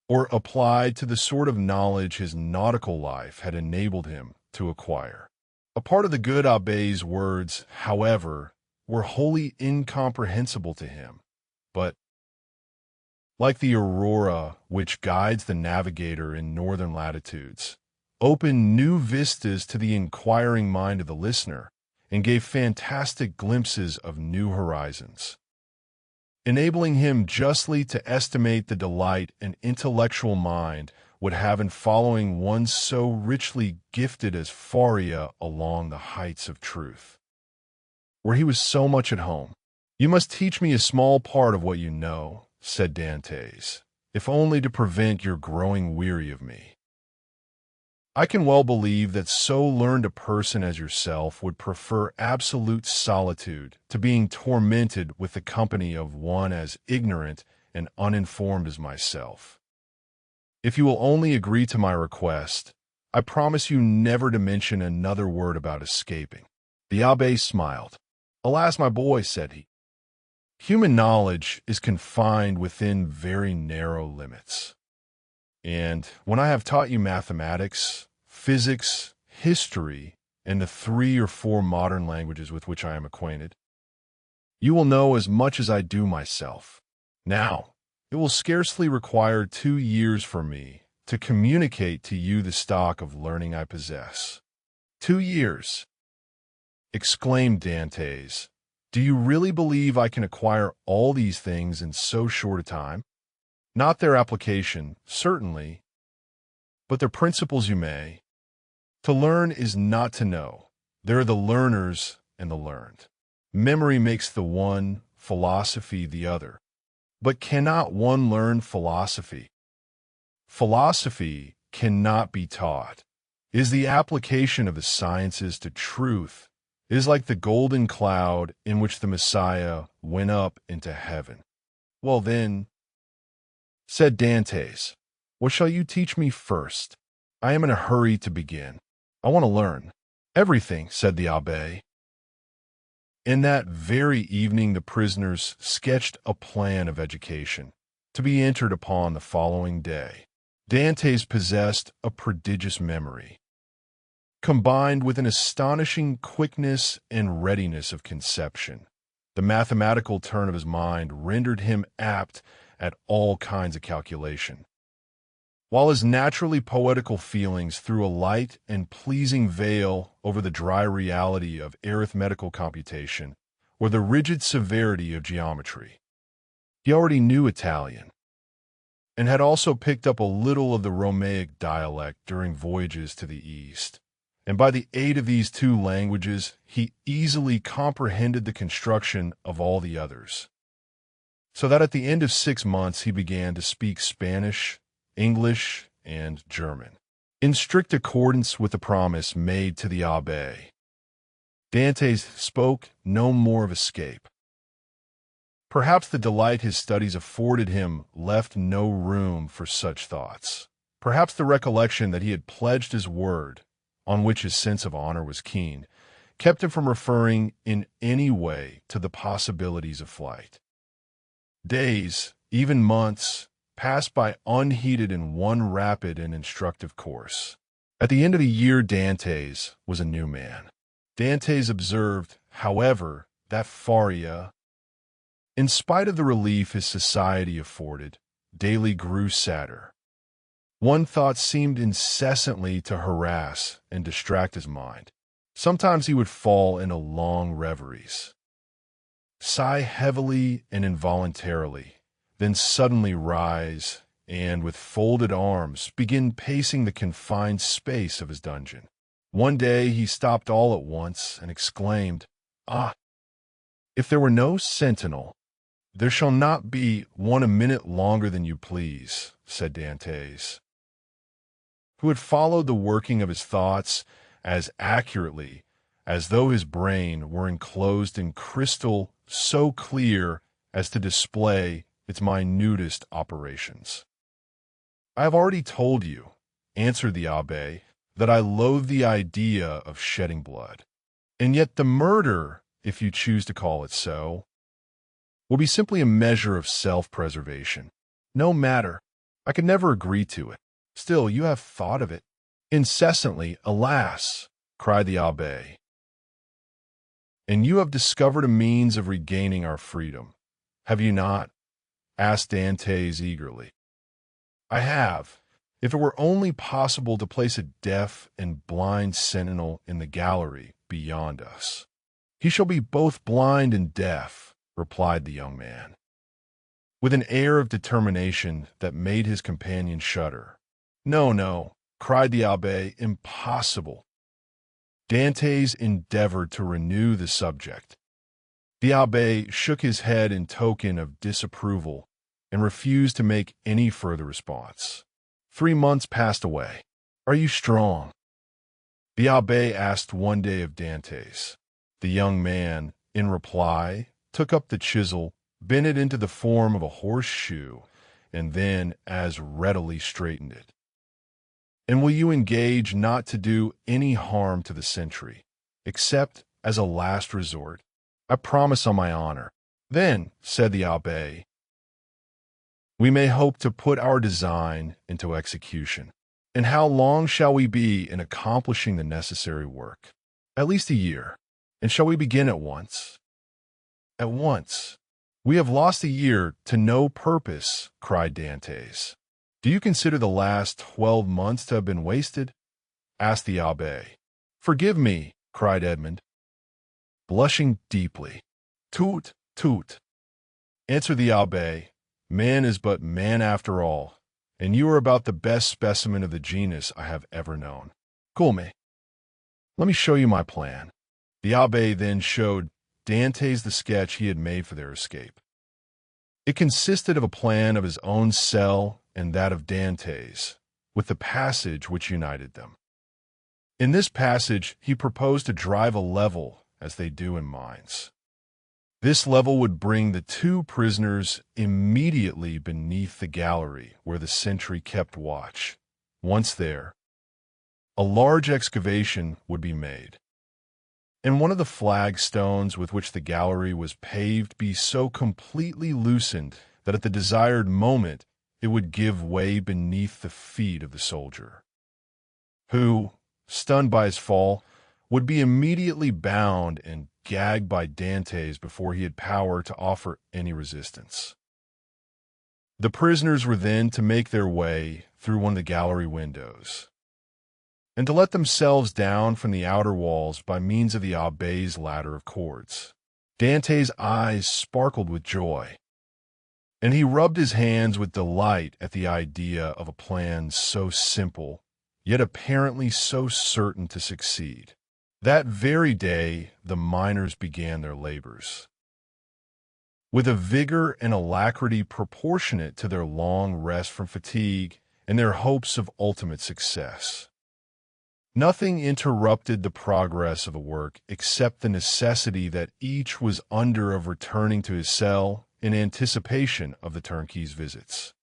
or applied to the sort of knowledge his nautical life had enabled him to acquire. A part of the good abbé's words, however, were wholly incomprehensible to him, but, like the aurora which guides the navigator in northern latitudes, opened new vistas to the inquiring mind of the listener and gave fantastic glimpses of new horizons, enabling him justly to estimate the delight an intellectual mind would have in following one so richly gifted as Faria along the heights of truth, where he was so much at home. "You must teach me a small part of what you know," said Dantès, "if only to prevent your growing weary of me. I can well believe that so learned a person as yourself would prefer absolute solitude to being tormented with the company of one as ignorant and uninformed as myself. If you will only agree to my request, I promise you never to mention another word about escaping." The abbé smiled. "Alas, my boy," said he, "human knowledge is confined within very narrow limits. And when I have taught you mathematics, physics, history, and the 3 or 4 modern languages with which I am acquainted, you will know as much as I do myself. Now, it will scarcely require 2 years for me to communicate to you the stock of learning I possess." "2 years!" exclaimed Dantès. "Do you really believe I can acquire all these things in so short a time? Not their application, certainly, but their principles you may. To learn is not to know. There are the learners and the learned. Memory makes the one, philosophy the other. But cannot one learn philosophy? Philosophy cannot be taught. It is the application of the sciences to truth. It is like the golden cloud in which the Messiah went up into heaven." "Well then," said Dantès, "what shall you teach me first? I am in a hurry to begin. I want to learn." "Everything," said the abbé. In that very evening the prisoners sketched a plan of education, to be entered upon the following day. Dantès possessed a prodigious memory, combined with an astonishing quickness and readiness of conception. The mathematical turn of his mind rendered him apt at all kinds of calculation, while his naturally poetical feelings threw a light and pleasing veil over the dry reality of arithmetical computation or the rigid severity of geometry. He already knew Italian, and had also picked up a little of the Romaic dialect during voyages to the East, and by the aid of these 2 languages he easily comprehended the construction of all the others, so that at the end of 6 months he began to speak Spanish, English, and German, in strict accordance with the promise made to the abbé. Dantès spoke no more of escape. Perhaps the delight his studies afforded him left no room for such thoughts. Perhaps the recollection that he had pledged his word, on which his sense of honor was keen, kept him from referring in any way to the possibilities of flight. Days, even months, passed by unheeded in one rapid and instructive course. At the end of the year Dantès was a new man. Dantès observed, however, that Faria, in spite of the relief his society afforded, daily grew sadder. One thought seemed incessantly to harass and distract his mind. Sometimes he would fall into long reveries, sigh heavily and involuntarily, then suddenly rise and, with folded arms, begin pacing the confined space of his dungeon. One day he stopped all at once and exclaimed, "Ah, if there were no sentinel, there shall not be one a minute longer than you please," said Dantès, who had followed the working of his thoughts as accurately as though his brain were enclosed in crystal so clear as to display its minutest operations. "I have already told you," answered the abbé, "that I loathe the idea of shedding blood. And yet the murder, if you choose to call it so, will be simply a measure of self-preservation. No matter, I could never agree to it. Still, you have thought of it." "Incessantly, alas!" cried the abbé. And you have discovered a means of regaining our freedom, have you not? Asked Dantès eagerly. I have. If it were only possible to place a deaf and blind sentinel in the gallery beyond us. He shall be both blind and deaf, replied the young man, with an air of determination that made his companion shudder. No, no, cried the abbé, impossible. Dantès endeavored to renew the subject. The abbé shook his head in token of disapproval and refused to make any further response. 3 months passed away. Are you strong? The abbé asked one day of Dantès. The young man, in reply, took up the chisel, bent it into the form of a horseshoe, and then as readily straightened it. And will you engage not to do any harm to the sentry, except as a last resort? I promise on my honor. Then, said the abbé, we may hope to put our design into execution. And how long shall we be in accomplishing the necessary work? At least a year. And shall we begin at once? At once. We have lost a year to no purpose, cried Dantès. Do you consider the last 12 months to have been wasted? Asked the abbé. Forgive me, cried Edmond, blushing deeply. Tout, tout, answered the abbé. Man is but man after all, and you are about the best specimen of the genus I have ever known. Come, let me show you my plan. The abbé then showed Dantès the sketch he had made for their escape. It consisted of a plan of his own cell and that of Dantès, with the passage which united them. In this passage, he proposed to drive a level, as they do in mines. This level would bring the 2 prisoners immediately beneath the gallery where the sentry kept watch. Once there, a large excavation would be made, and one of the flagstones with which the gallery was paved be so completely loosened that at the desired moment it would give way beneath the feet of the soldier, who, stunned by his fall, would be immediately bound and gagged by Dantès before he had power to offer any resistance. The prisoners were then to make their way through one of the gallery windows, and to let themselves down from the outer walls by means of the abbé's ladder of cords. Dantès' eyes sparkled with joy, and he rubbed his hands with delight at the idea of a plan so simple, yet apparently so certain to succeed. That very day, the miners began their labors, with a vigor and alacrity proportionate to their long rest from fatigue and their hopes of ultimate success. Nothing interrupted the progress of the work except the necessity that each was under of returning to his cell in anticipation of the turnkey's visits.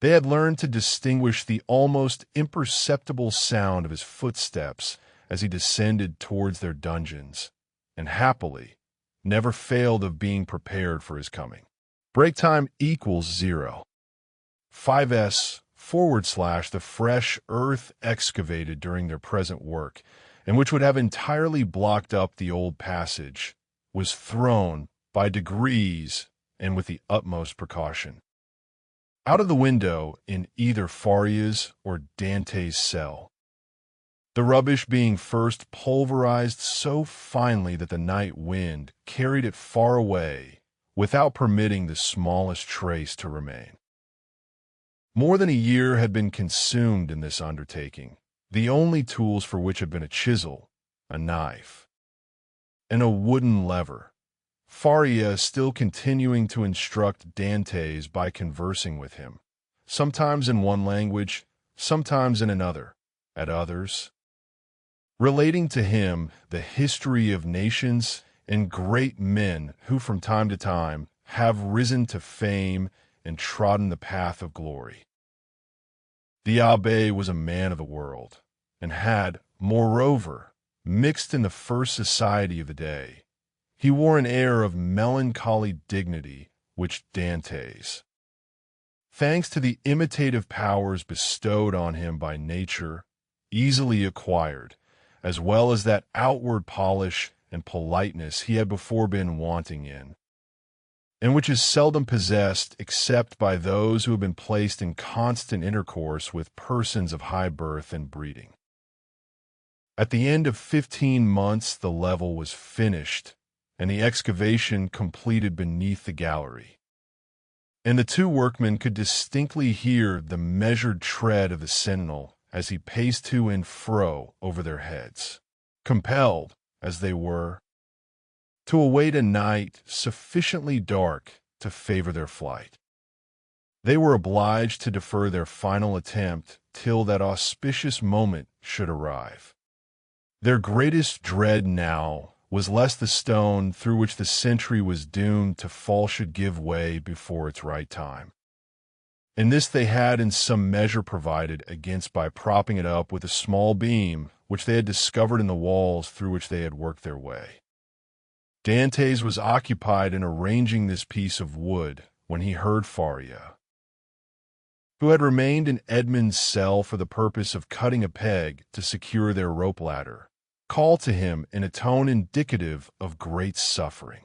They had learned to distinguish the almost imperceptible sound of his footsteps as he descended towards their dungeons, and happily never failed of being prepared for his coming. Break time equals 0. 5s / the fresh earth excavated during their present work, and which would have entirely blocked up the old passage, was thrown by degrees and with the utmost precaution out of the window in either Faria's or Dantès' cell, the rubbish being first pulverized so finely that the night wind carried it far away without permitting the smallest trace to remain. More than a year had been consumed in this undertaking, the only tools for which had been a chisel, a knife, and a wooden lever, Faria still continuing to instruct Dantès by conversing with him, sometimes in one language, sometimes in another, at others, relating to him the history of nations and great men who from time to time have risen to fame and trodden the path of glory. The abbé was a man of the world, and had, moreover, mixed in the first society of the day. He wore an air of melancholy dignity which Dantès, thanks to the imitative powers bestowed on him by nature, easily acquired, as well as that outward polish and politeness he had before been wanting in, and which is seldom possessed except by those who have been placed in constant intercourse with persons of high birth and breeding. At the end of 15 months the level was finished, and the excavation completed beneath the gallery, and the two workmen could distinctly hear the measured tread of the sentinel as he paced to and fro over their heads, compelled, as they were, to await a night sufficiently dark to favor their flight. They were obliged to defer their final attempt till that auspicious moment should arrive. Their greatest dread now was lest the stone through which the century was doomed to fall should give way before its right time. And this they had in some measure provided against by propping it up with a small beam which they had discovered in the walls through which they had worked their way. Dantès was occupied in arranging this piece of wood when he heard Faria, who had remained in Edmond's cell for the purpose of cutting a peg to secure their rope ladder, call to him in a tone indicative of great suffering.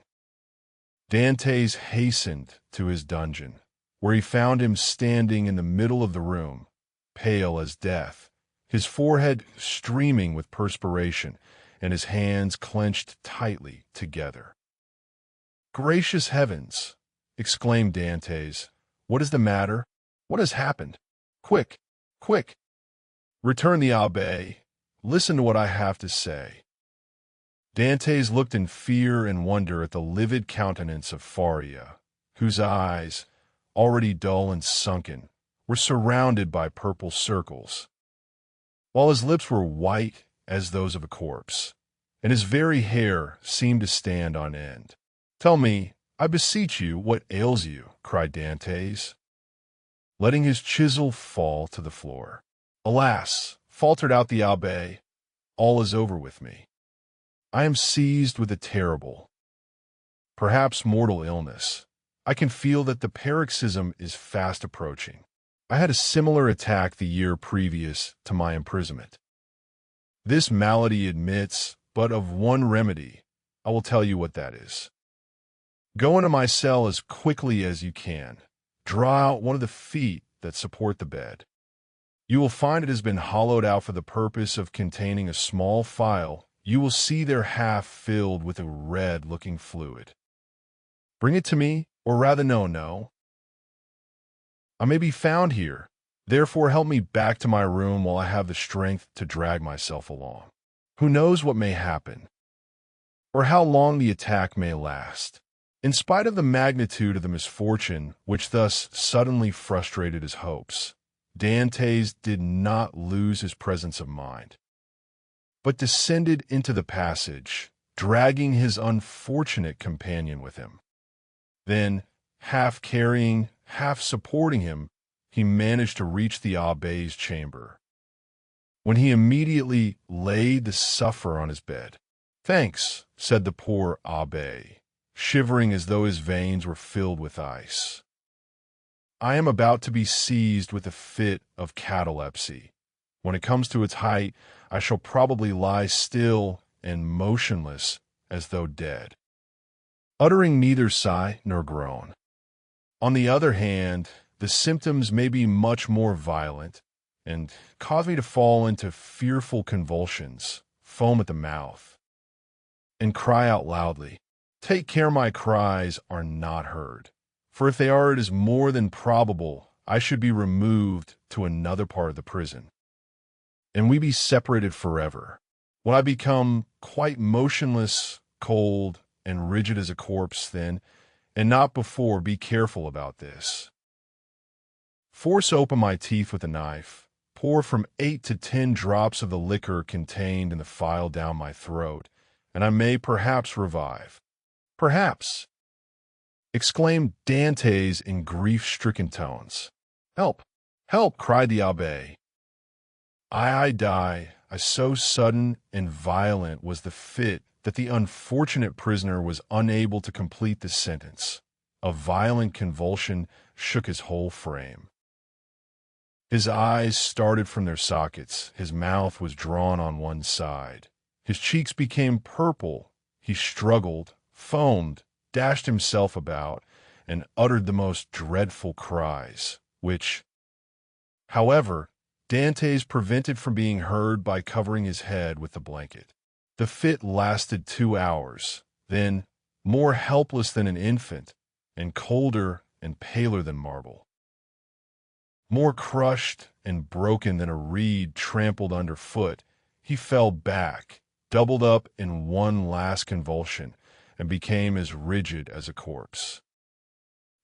Dantès hastened to his dungeon, where he found him standing in the middle of the room, pale as death, his forehead streaming with perspiration, and his hands clenched tightly together. "Gracious heavens!" exclaimed Dantès. "What is the matter? What has happened? Quick, quick!" "Return the abbé. Listen to what I have to say." Dantès looked in fear and wonder at the livid countenance of Faria, whose eyes, already dull and sunken, were surrounded by purple circles, while his lips were white as those of a corpse, and his very hair seemed to stand on end. "Tell me, I beseech you, what ails you?" cried Dantès, letting his chisel fall to the floor. "Alas!" faltered out the abbé, "all is over with me. I am seized with a terrible, perhaps mortal illness. I can feel that the paroxysm is fast approaching. I had a similar attack the year previous to my imprisonment. This malady admits but of one remedy. I will tell you what that is. Go into my cell as quickly as you can. Draw out one of the feet that support the bed. You will find it has been hollowed out for the purpose of containing a small phial. You will see their half filled with a red-looking fluid. Bring it to me, or rather no. I may be found here. Therefore help me back to my room while I have the strength to drag myself along. Who knows what may happen, or how long the attack may last. In spite of the magnitude of the misfortune which thus suddenly frustrated his hopes, Dantès did not lose his presence of mind, but descended into the passage, dragging his unfortunate companion with him. Then, half carrying, half supporting him, he managed to reach the abbé's chamber, when he immediately laid the sufferer on his bed. "Thanks," said the poor abbé, shivering as though his veins were filled with ice. "I am about to be seized with a fit of catalepsy. When it comes to its height, I shall probably lie still and motionless as though dead, uttering neither sigh nor groan. On the other hand, the symptoms may be much more violent, and cause me to fall into fearful convulsions, foam at the mouth, and cry out loudly. Take care my cries are not heard, for if they are, it is more than probable I should be removed to another part of the prison, and we be separated forever. When I become quite motionless, cold, and rigid as a corpse, then, and not before, be careful about this. Force open my teeth with a knife, pour from 8 to 10 drops of the liquor contained in the phial down my throat, and I may perhaps revive. Perhaps!" exclaimed Dantès in grief-stricken tones. "Help! Help!" cried the abbé. I die. So sudden and violent was the fit that the unfortunate prisoner was unable to complete the sentence. A violent convulsion shook his whole frame. His eyes started from their sockets, his mouth was drawn on one side, his cheeks became purple, he struggled, foamed, dashed himself about, and uttered the most dreadful cries, which, however, Dantès prevented from being heard by covering his head with the blanket. The fit lasted 2 hours. Then, more helpless than an infant, and colder and paler than marble, more crushed and broken than a reed trampled underfoot, he fell back, doubled up in one last convulsion, and became as rigid as a corpse.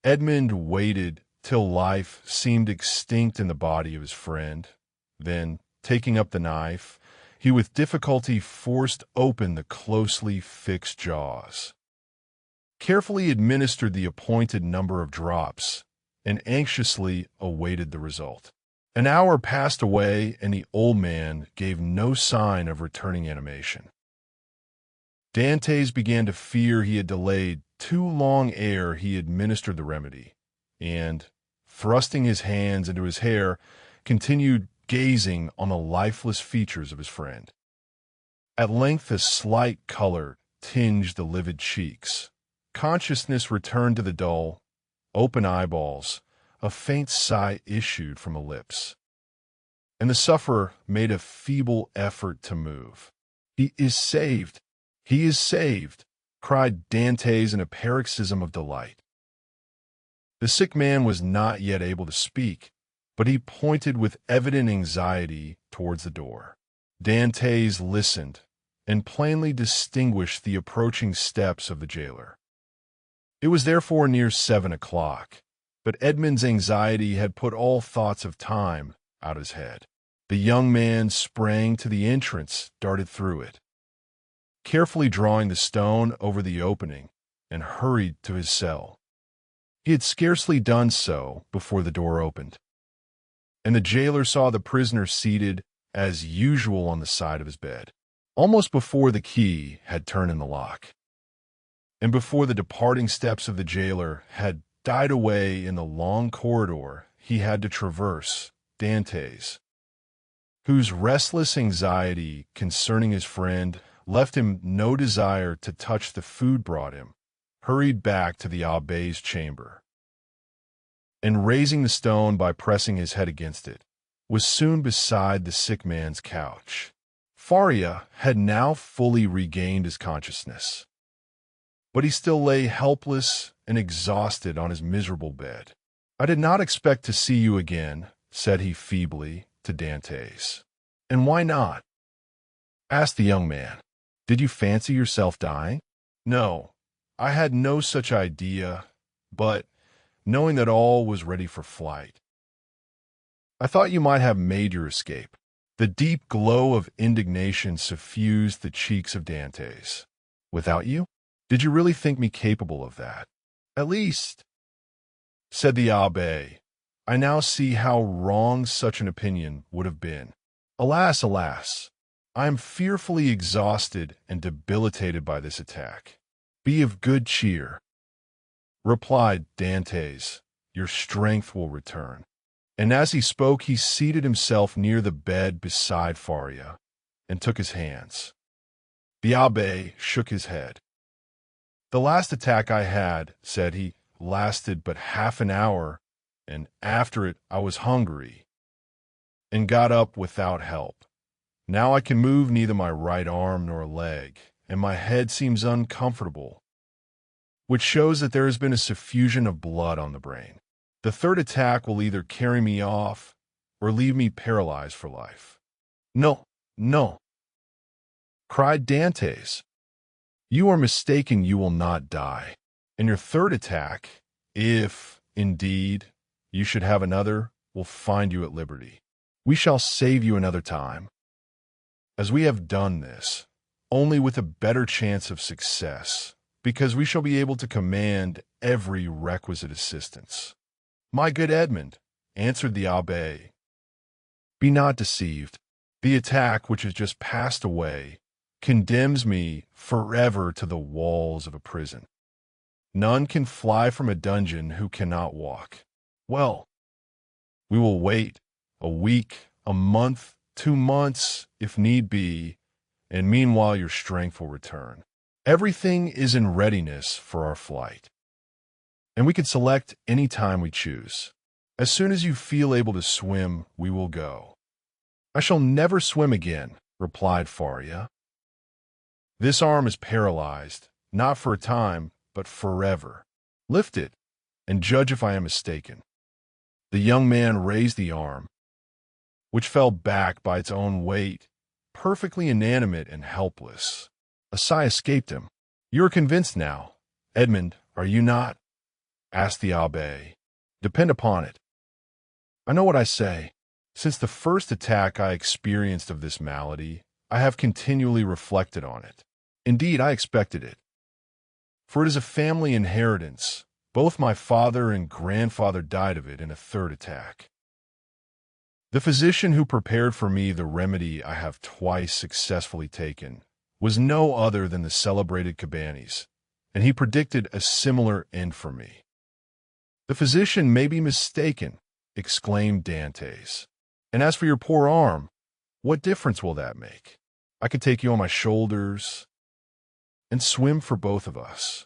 Edmond waited till life seemed extinct in the body of his friend. Then, taking up the knife, he with difficulty forced open the closely fixed jaws, carefully administered the appointed number of drops, and anxiously awaited the result. An hour passed away, and the old man gave no sign of returning animation. Dantès began to fear he had delayed too long ere he administered the remedy, and, thrusting his hands into his hair, continued gazing on the lifeless features of his friend. At length a slight color tinged the livid cheeks. Consciousness returned to the dull, open eyeballs. A faint sigh issued from the lips, and the sufferer made a feeble effort to move. "He is saved! He is saved!" cried Dantès in a paroxysm of delight. The sick man was not yet able to speak, but he pointed with evident anxiety towards the door. Dantès listened, and plainly distinguished the approaching steps of the jailer. It was therefore near 7 o'clock, but Edmond's anxiety had put all thoughts of time out of his head. The young man sprang to the entrance, darted through it, carefully drawing the stone over the opening, and hurried to his cell. He had scarcely done so before the door opened, and the jailer saw the prisoner seated as usual on the side of his bed, almost before the key had turned in the lock, and before the departing steps of the jailer had died away in the long corridor he had to traverse. Dantès, whose restless anxiety concerning his friend left him no desire to touch the food brought him, hurried back to the abbé's chamber, and raising the stone by pressing his head against it, was soon beside the sick man's couch. Faria had now fully regained his consciousness, but he still lay helpless and exhausted on his miserable bed. "I did not expect to see you again," said he feebly to Dantès. "And why not?" asked the young man. "Did you fancy yourself dying?" "No, I had no such idea, but, knowing that all was ready for flight, I thought you might have made your escape." The deep glow of indignation suffused the cheeks of Dantès. "Without you? Did you really think me capable of that?" "At least," said the abbé, "I now see how wrong such an opinion would have been. Alas, alas! I am fearfully exhausted and debilitated by this attack. Be of good cheer," replied Dantès. "Your strength will return." And as he spoke, he seated himself near the bed beside Faria, and took his hands. The abbé shook his head. "The last attack I had," said he, "lasted but half an hour, and after it I was hungry, and got up without help. Now I can move neither my right arm nor leg, and my head seems uncomfortable, which shows that there has been a suffusion of blood on the brain. The third attack will either carry me off or leave me paralyzed for life." "No, no," cried Dantès. "You are mistaken. You will not die. And your third attack, if, indeed, you should have another, will find you at liberty. We shall save you another time, as we have done this, only with a better chance of success, because we shall be able to command every requisite assistance." "My good Edmond," answered the abbé, "be not deceived. The attack which has just passed away condemns me forever to the walls of a prison. None can fly from a dungeon who cannot walk. Well, we will wait a week, a month, 2 months, if need be, and meanwhile your strength will return. Everything is in readiness for our flight, and we can select any time we choose. As soon as you feel able to swim, we will go." "I shall never swim again," replied Faria. "This arm is paralyzed, not for a time, but forever. Lift it, and judge if I am mistaken." The young man raised the arm, which fell back by its own weight, perfectly inanimate and helpless. A sigh escaped him. "You are convinced now, Edmond, are you not?" asked the abbé. "Depend upon it. I know what I say. Since the first attack I experienced of this malady, I have continually reflected on it. Indeed, I expected it. For it is a family inheritance. Both my father and grandfather died of it in a third attack. The physician who prepared for me the remedy I have twice successfully taken was no other than the celebrated Cabanis, and he predicted a similar end for me." "The physician may be mistaken," exclaimed Dantès. "And as for your poor arm, what difference will that make? I could take you on my shoulders and swim for both of us."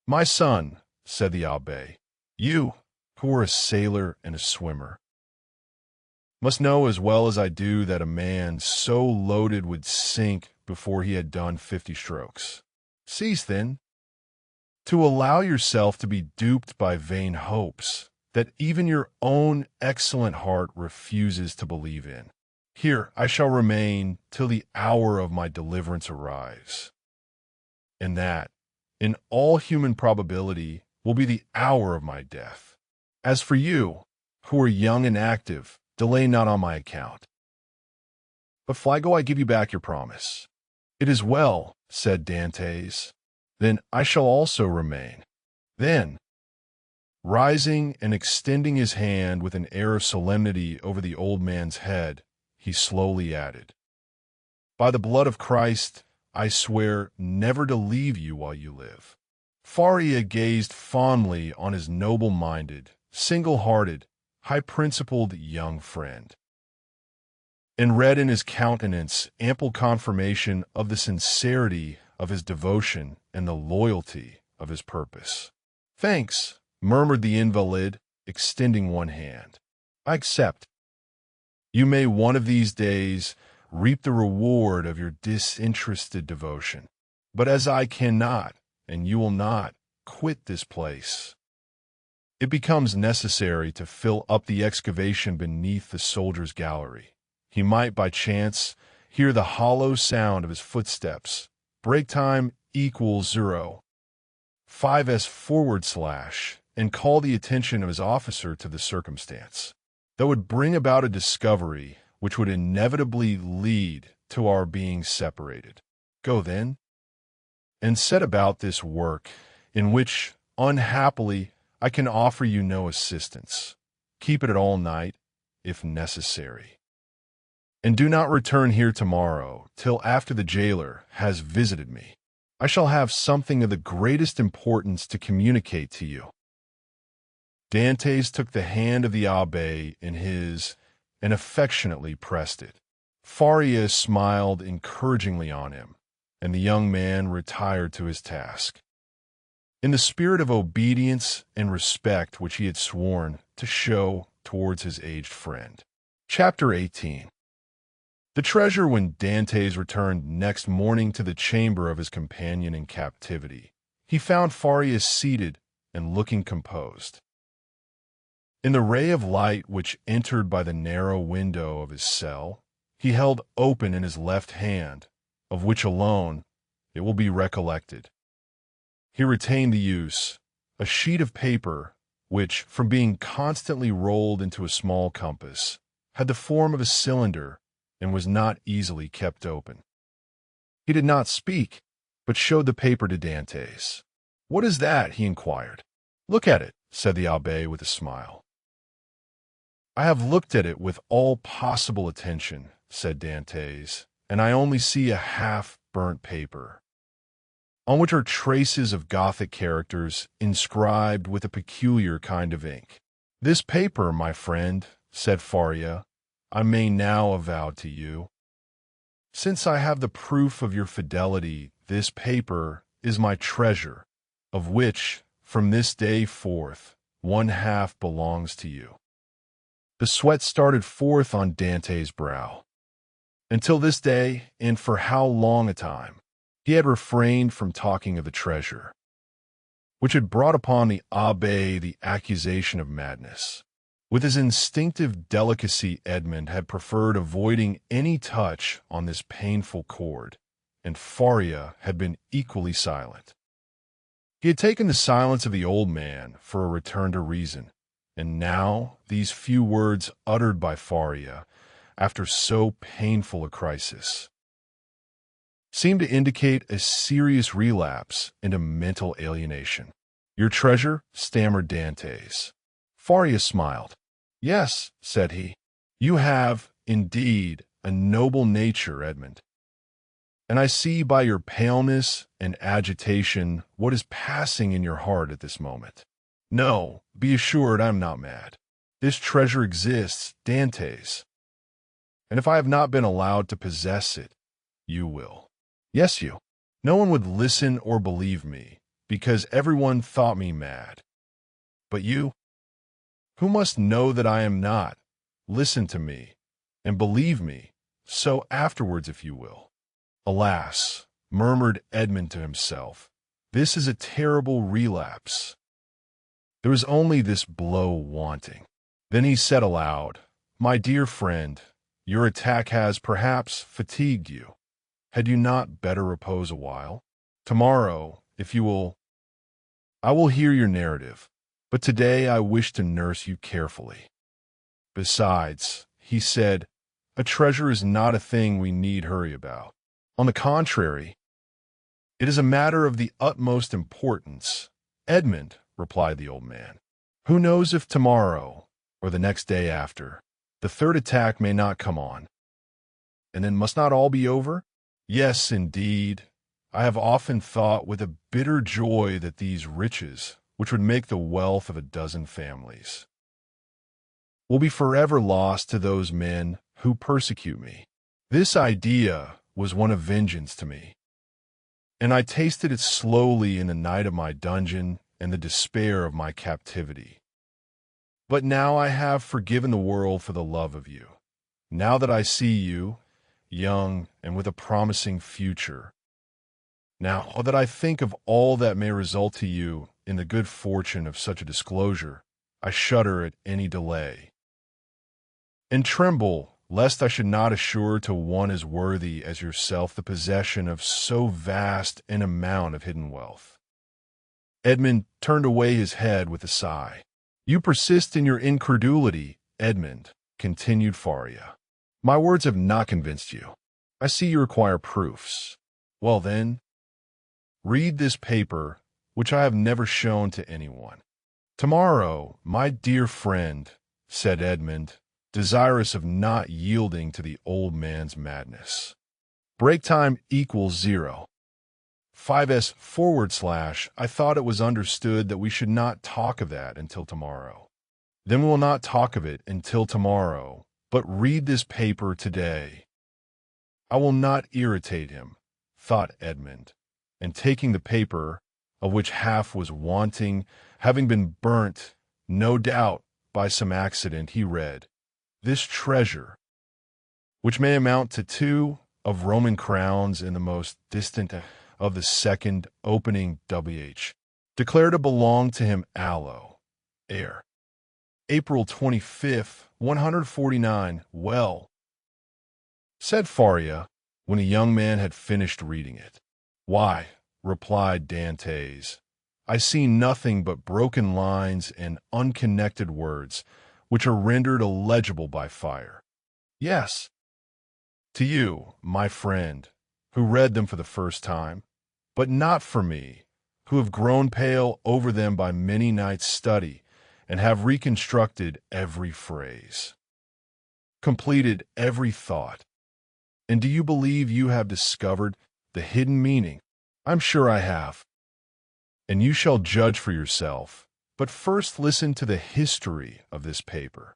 "My son," said the abbé, "you, who are a sailor and a swimmer, must know as well as I do that a man so loaded would sink before he had done 50 strokes. Cease, then, to allow yourself to be duped by vain hopes that even your own excellent heart refuses to believe in. Here I shall remain till the hour of my deliverance arrives, and that, in all human probability, will be the hour of my death. As for you, who are young and active, delay not on my account. But Flygo, I give you back your promise." "It is well," said Dantès. "Then I shall also remain." Then, rising and extending his hand with an air of solemnity over the old man's head, he slowly added, "By the blood of Christ, I swear never to leave you while you live." Faria gazed fondly on his noble-minded, single-hearted, high-principled young friend, and read in his countenance ample confirmation of the sincerity of his devotion and the loyalty of his purpose. "Thanks," murmured the invalid, extending one hand. "I accept. You may one of these days reap the reward of your disinterested devotion. But as I cannot, and you will not, quit this place, it becomes necessary to fill up the excavation beneath the soldier's gallery. He might, by chance, hear the hollow sound of his footsteps. Break time equals 0. 5s/, and call the attention of his officer to the circumstance. That would bring about a discovery which would inevitably lead to our being separated. Go then, and set about this work, in which, unhappily, I can offer you no assistance. Keep it all night, if necessary. And do not return here tomorrow till after the jailer has visited me. I shall have something of the greatest importance to communicate to you." Dantès took the hand of the abbé in his and affectionately pressed it. Faria smiled encouragingly on him, and the young man retired to his task, in the spirit of obedience and respect which he had sworn to show towards his aged friend. Chapter 18. The treasure, when Dantès returned next morning to the chamber of his companion in captivity, he found Faria seated and looking composed. In the ray of light which entered by the narrow window of his cell, he held open in his left hand, of which alone, it will be recollected, he retained the use, a sheet of paper which, from being constantly rolled into a small compass, had the form of a cylinder and was not easily kept open. He did not speak, but showed the paper to Dantès. "What is that?" he inquired. "Look at it," said the abbé with a smile. "I have looked at it with all possible attention," said Dantès, "and I only see a half-burnt paper, on which are traces of Gothic characters inscribed with a peculiar kind of ink." "This paper, my friend," said Faria, "I may now avow to you. Since I have the proof of your fidelity, this paper is my treasure, of which, from this day forth, 1/2 belongs to you." The sweat started forth on Dante's brow. Until this day, and for how long a time, he had refrained from talking of the treasure, which had brought upon the abbé the accusation of madness. With his instinctive delicacy, Edmond had preferred avoiding any touch on this painful chord, and Faria had been equally silent. He had taken the silence of the old man for a return to reason, and now these few words uttered by Faria, after so painful a crisis, seemed to indicate a serious relapse into mental alienation. "Your treasure?" stammered Dantès. Faria smiled. "Yes," said he. "You have, indeed, a noble nature, Edmond. And I see by your paleness and agitation what is passing in your heart at this moment. No, be assured I am not mad. This treasure exists, Dantès. And if I have not been allowed to possess it, you will. Yes, you. No one would listen or believe me, because everyone thought me mad. But you, who must know that I am not, listen to me, and believe me, so afterwards if you will." "Alas," murmured Edmond to himself, "this is a terrible relapse. There is only this blow wanting." Then he said aloud, "My dear friend, your attack has, perhaps, fatigued you. Had you not better repose a while? Tomorrow, if you will, I will hear your narrative, but today I wish to nurse you carefully. Besides," he said, "a treasure is not a thing we need hurry about. On the contrary, it is a matter of the utmost importance." "Edmond," replied the old man, "who knows if tomorrow, or the next day after, the third attack may not come on? And then must not all be over? Yes, indeed. I have often thought with a bitter joy that these riches, which would make the wealth of a dozen families, will be forever lost to those men who persecute me. This idea was one of vengeance to me, and I tasted it slowly in the night of my dungeon and the despair of my captivity. But now I have forgiven the world for the love of you. Now that I see you, young and with a promising future, now that I think of all that may result to you in the good fortune of such a disclosure, I shudder at any delay, and tremble lest I should not assure to one as worthy as yourself the possession of so vast an amount of hidden wealth." Edmond turned away his head with a sigh. "You persist in your incredulity, Edmond," continued Faria. "My words have not convinced you. I see you require proofs. Well then, read this paper, which I have never shown to anyone." "Tomorrow, my dear friend," said Edmond, desirous of not yielding to the old man's madness. "Break time equals 0. 5s / I thought it was understood that we should not talk of that until tomorrow. Then we will not talk of it until tomorrow, but read this paper today." "I will not irritate him," thought Edmond, and taking the paper, of which half was wanting, having been burnt, no doubt, by some accident, he read, "This treasure, which may amount to 2 of Roman crowns in the most distant of the second opening WH, declare to belong to him allo, heir. April 25th, 149. Well," said Faria, when the young man had finished reading it. "Why," replied Dantès, "I see nothing but broken lines and unconnected words, which are rendered illegible by fire. Yes, to you, my friend, who read them for the first time, but not for me, who have grown pale over them by many nights' study, and have reconstructed every phrase, completed every thought. And do you believe you have discovered the hidden meaning? I'm sure I have. And you shall judge for yourself. But first listen to the history of this paper."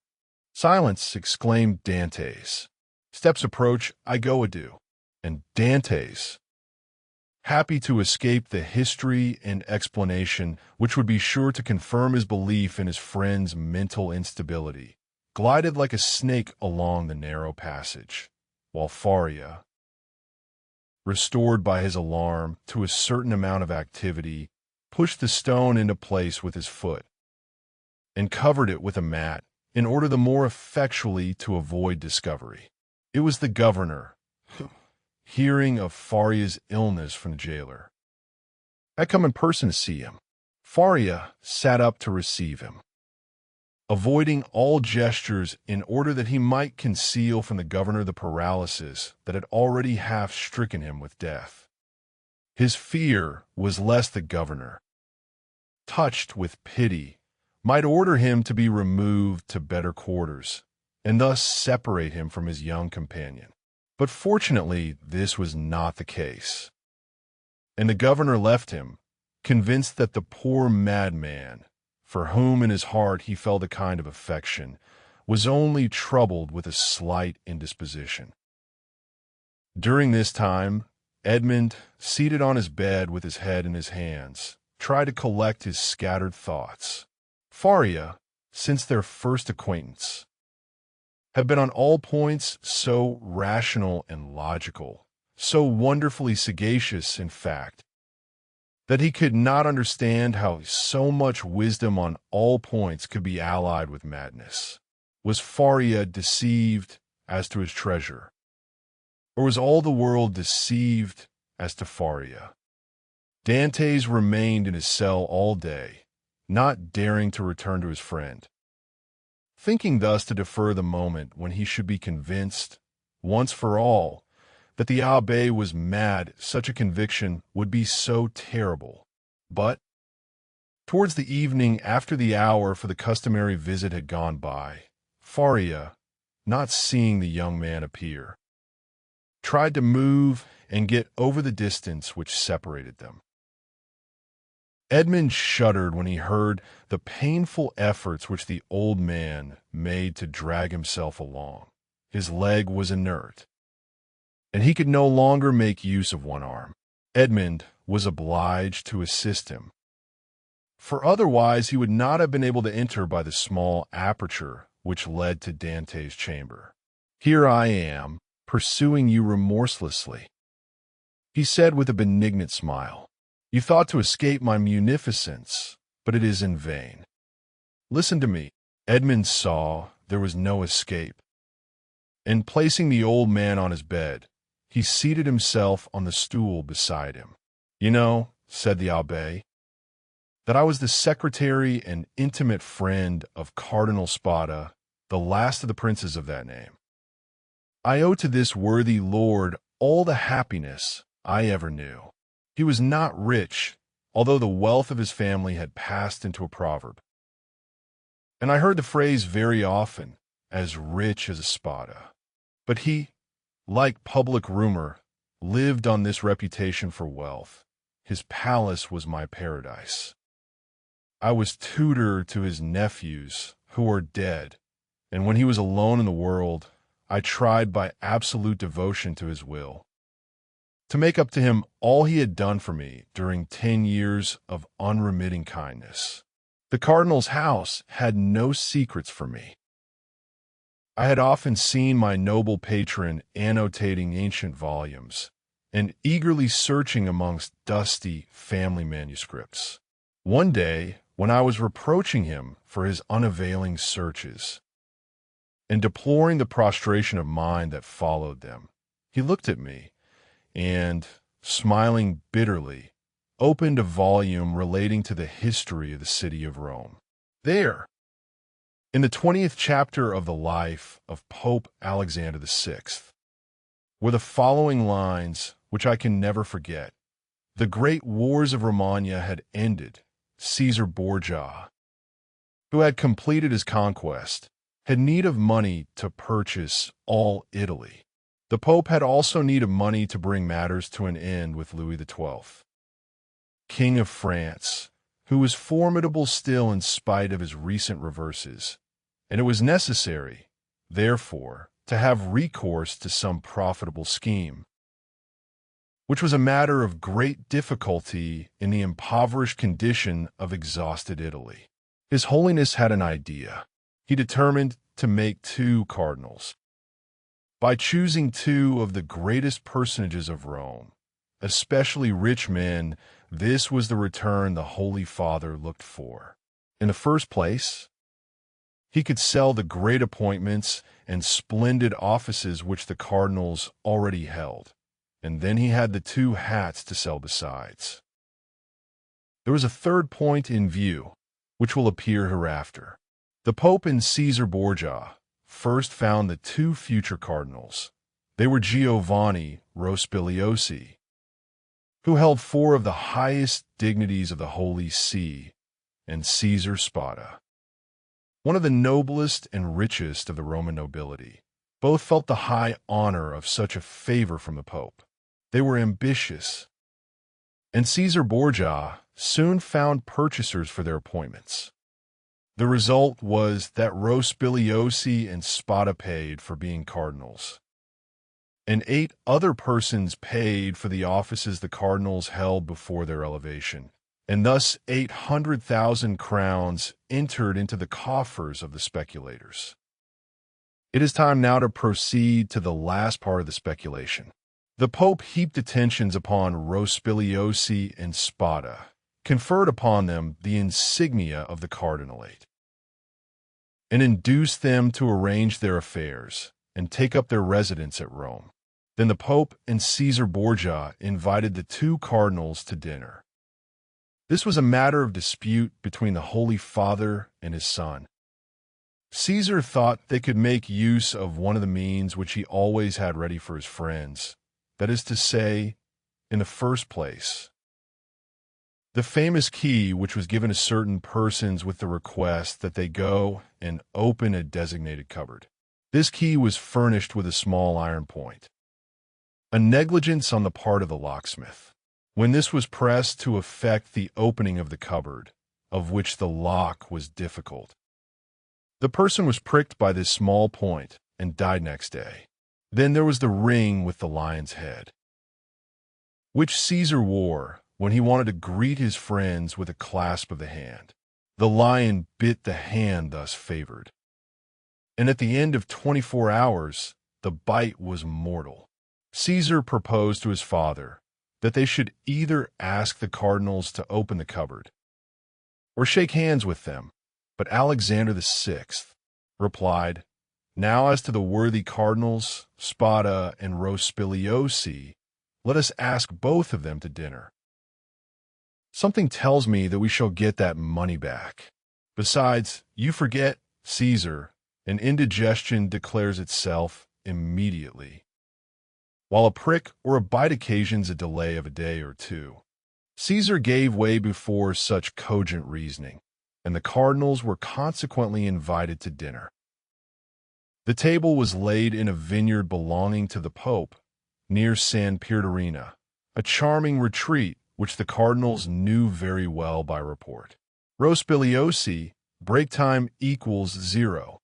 "Silence!" exclaimed Dantès. "Steps approach, I go adieu." And Dantès, happy to escape the history and explanation which would be sure to confirm his belief in his friend's mental instability, glided like a snake along the narrow passage, while Faria, restored by his alarm to a certain amount of activity, pushed the stone into place with his foot and covered it with a mat in order the more effectually to avoid discovery. It was the governor, hearing of Faria's illness from the jailer, had come in person to see him. Faria sat up to receive him, avoiding all gestures in order that he might conceal from the governor the paralysis that had already half stricken him with death. His fear was lest the governor, touched with pity, might order him to be removed to better quarters, and thus separate him from his young companion. But fortunately, this was not the case, and the governor left him, convinced that the poor madman, for whom in his heart he felt a kind of affection, was only troubled with a slight indisposition. During this time, Edmond, seated on his bed with his head in his hands, tried to collect his scattered thoughts. Faria, since their first acquaintance, had been on all points so rational and logical, so wonderfully sagacious, in fact, that he could not understand how so much wisdom on all points could be allied with madness. Was Faria deceived as to his treasure? Or was all the world deceived as to Faria? Dantès remained in his cell all day, not daring to return to his friend, thinking thus to defer the moment when he should be convinced, once for all, that the abbé was mad. Such a conviction would be so terrible. But, towards the evening, after the hour for the customary visit had gone by, Faria, not seeing the young man appear, tried to move and get over the distance which separated them. Edmond shuddered when he heard the painful efforts which the old man made to drag himself along. His leg was inert, and he could no longer make use of one arm. Edmond was obliged to assist him, for otherwise he would not have been able to enter by the small aperture which led to Dantès' chamber. "Here I am, pursuing you remorselessly," he said with a benignant smile. "You thought to escape my munificence, but it is in vain. Listen to me." Edmond saw there was no escape, and placing the old man on his bed, he seated himself on the stool beside him. "You know," said the abbé, "that I was the secretary and intimate friend of Cardinal Spada, the last of the princes of that name. I owe to this worthy lord all the happiness I ever knew. He was not rich, although the wealth of his family had passed into a proverb, and I heard the phrase very often, as rich as a Spada. But he, like public rumor, lived on this reputation for wealth. His palace was my paradise. I was tutor to his nephews, who are dead, and when he was alone in the world, I tried by absolute devotion to his will to make up to him all he had done for me during 10 years of unremitting kindness. The cardinal's house had no secrets for me. I had often seen my noble patron annotating ancient volumes and eagerly searching amongst dusty family manuscripts. One day, when I was reproaching him for his unavailing searches and deploring the prostration of mind that followed them, he looked at me and, smiling bitterly, opened a volume relating to the history of the city of Rome. There, in the 20th chapter of the life of Pope Alexander VI, were the following lines which I can never forget. The great wars of Romagna had ended. Caesar Borgia, who had completed his conquest, had need of money to purchase all Italy. The Pope had also need of money to bring matters to an end with Louis XII, King of France, who was formidable still in spite of his recent reverses, and it was necessary, therefore, to have recourse to some profitable scheme. which was a matter of great difficulty in the impoverished condition of exhausted Italy. His Holiness had an idea. He determined to make 2 cardinals. By choosing 2 of the greatest personages of Rome, especially rich men, this was the return the Holy Father looked for. In the first place, he could sell the great appointments and splendid offices which the cardinals already held, and then he had the 2 hats to sell besides. There was a third point in view, which will appear hereafter. The Pope and Caesar Borgia first found the 2 future cardinals. They were Giovanni Rospigliosi, who held 4 of the highest dignities of the Holy See, and Caesar Spada, one of the noblest and richest of the Roman nobility. Both felt the high honor of such a favor from the Pope. They were ambitious, and Caesar Borgia soon found purchasers for their appointments. The result was that Rospigliosi and Spada paid for being cardinals, and 8 other persons paid for the offices the cardinals held before their elevation, and thus 800,000 crowns entered into the coffers of the speculators. It is time now to proceed to the last part of the speculation. The Pope heaped attentions upon Rospigliosi and Spada, conferred upon them the insignia of the cardinalate, and induced them to arrange their affairs and take up their residence at Rome. Then the Pope and Caesar Borgia invited the 2 cardinals to dinner. This was a matter of dispute between the Holy Father and his son. Caesar thought they could make use of one of the means which he always had ready for his friends, that is to say, in the first place, the famous key which was given to certain persons with the request that they go and open a designated cupboard. This key was furnished with a small iron point, a negligence on the part of the locksmith. When this was pressed to effect the opening of the cupboard, of which the lock was difficult, the person was pricked by this small point and died next day. Then there was the ring with the lion's head, which Caesar wore when he wanted to greet his friends with a clasp of the hand. The lion bit the hand thus favored, and at the end of 24 hours, the bite was mortal. Caesar proposed to his father that they should either ask the cardinals to open the cupboard or shake hands with them, but Alexander VI replied, "Now as to the worthy cardinals, Spada and Rospigliosi, let us ask both of them to dinner. Something tells me that we shall get that money back. Besides, you forget, Caesar, an indigestion declares itself immediately, while a prick or a bite occasions a delay of a day or 2. Caesar gave way before such cogent reasoning, and the cardinals were consequently invited to dinner. The table was laid in a vineyard belonging to the Pope, near San Pierdarena, a charming retreat which the cardinals knew very well by report. Rospigliosi, break time equals 0.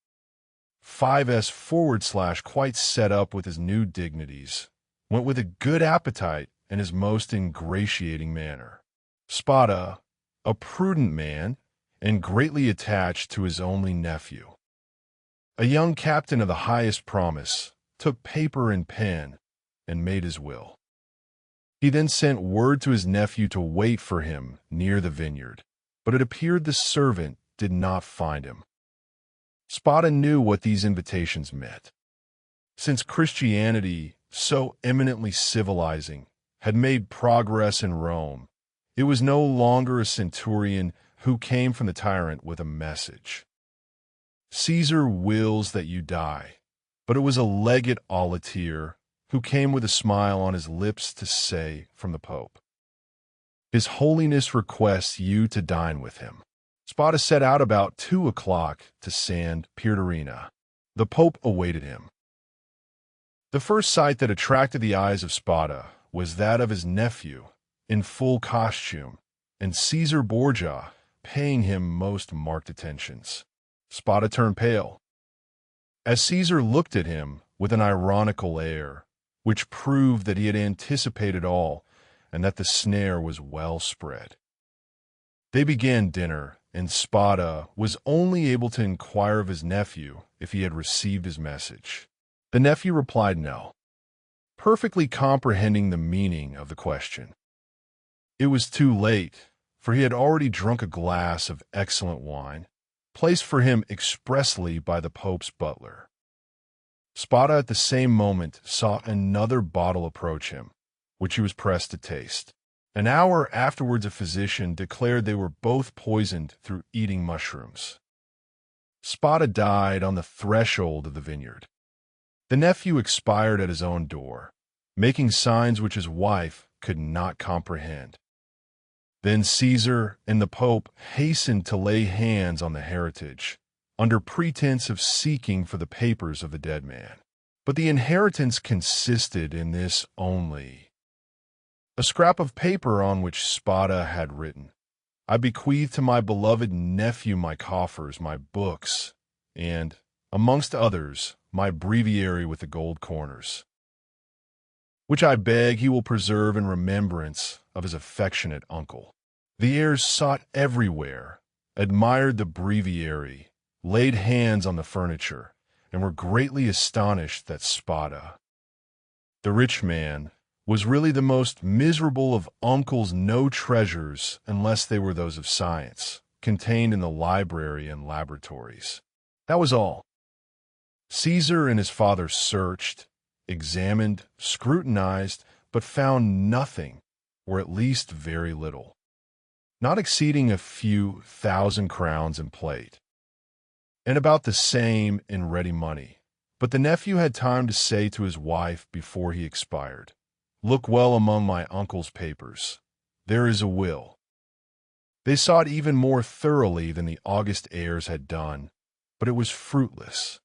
5s / quite set up with his new dignities, went with a good appetite and his most ingratiating manner. Spada, a prudent man, and greatly attached to his only nephew, a young captain of the highest promise, took paper and pen and made his will. He then sent word to his nephew to wait for him near the vineyard, but it appeared the servant did not find him. Spada knew what these invitations meant. Since Christianity, so eminently civilizing, had made progress in Rome, it was no longer a centurion who came from the tyrant with a message. Caesar wills that you die, but it was a legate aulateer who came with a smile on his lips to say from the Pope, "His Holiness requests you to dine with him." Spada set out about 2 o'clock to San Pierdarena. The Pope awaited him. The first sight that attracted the eyes of Spada was that of his nephew, in full costume, and Caesar Borgia paying him most marked attentions. Spada turned pale. As Caesar looked at him with an ironical air, which proved that he had anticipated all and that the snare was well spread. They began dinner, and Spada was only able to inquire of his nephew if he had received his message. The nephew replied no, perfectly comprehending the meaning of the question. It was too late, for he had already drunk a glass of excellent wine, placed for him expressly by the Pope's butler. Spada at the same moment saw another bottle approach him, which he was pressed to taste. An hour afterwards a physician declared they were both poisoned through eating mushrooms. Spada died on the threshold of the vineyard. The nephew expired at his own door, making signs which his wife could not comprehend. Then Caesar and the Pope hastened to lay hands on the heritage, under pretense of seeking for the papers of the dead man. But the inheritance consisted in this only: a scrap of paper on which Spada had written, "I bequeath to my beloved nephew my coffers, my books, and, amongst others, my breviary with the gold corners, which I beg he will preserve in remembrance of his affectionate uncle." The heirs sought everywhere, admired the breviary, laid hands on the furniture, and were greatly astonished that Spada, the rich man, was really the most miserable of uncle's no treasures unless they were those of science, contained in the library and laboratories. That was all. Caesar and his father searched, examined, scrutinized, but found nothing, or at least very little, not exceeding a few thousand crowns in plate, and about the same in ready money. But the nephew had time to say to his wife before he expired, "Look well among my uncle's papers. There is a will." They sought even more thoroughly than the august heirs had done, but it was fruitless.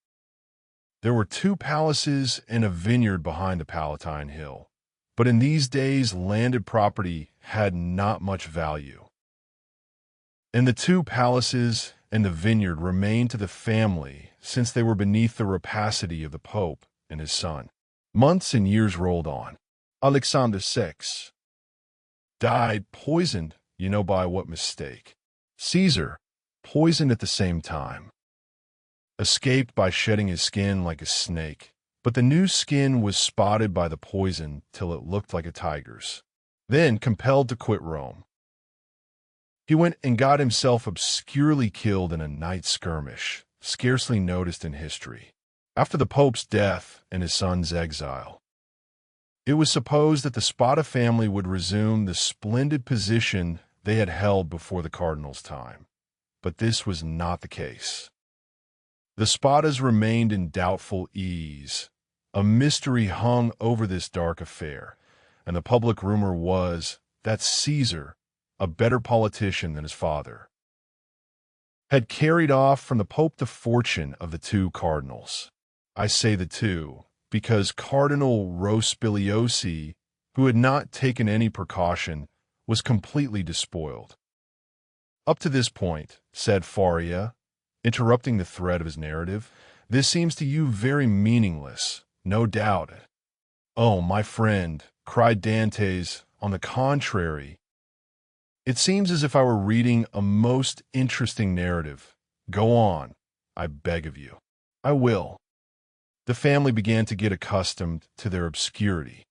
There were 2 palaces and a vineyard behind the Palatine Hill, but in these days landed property had not much value. And the 2 palaces and the vineyard remained to the family since they were beneath the rapacity of the Pope and his son. Months and years rolled on. Alexander VI died, poisoned, you know by what mistake. Caesar, poisoned at the same time, escaped by shedding his skin like a snake, but the new skin was spotted by the poison till it looked like a tiger's. Then, compelled to quit Rome, he went and got himself obscurely killed in a night skirmish, scarcely noticed in history. After the Pope's death and his son's exile, it was supposed that the Spada family would resume the splendid position they had held before the cardinal's time, but this was not the case. The Spadas remained in doubtful ease. A mystery hung over this dark affair, and the public rumor was that Caesar, a better politician than his father, had carried off from the Pope the fortune of the 2 cardinals. I say the 2, because Cardinal Rospigliosi, who had not taken any precaution, was completely despoiled. Up to this point, said Faria, interrupting the thread of his narrative, this seems to you very meaningless, no doubt. Oh, my friend, cried Dantès, on the contrary, it seems as if I were reading a most interesting narrative. Go on, I beg of you. I will. The family began to get accustomed to their obscurity.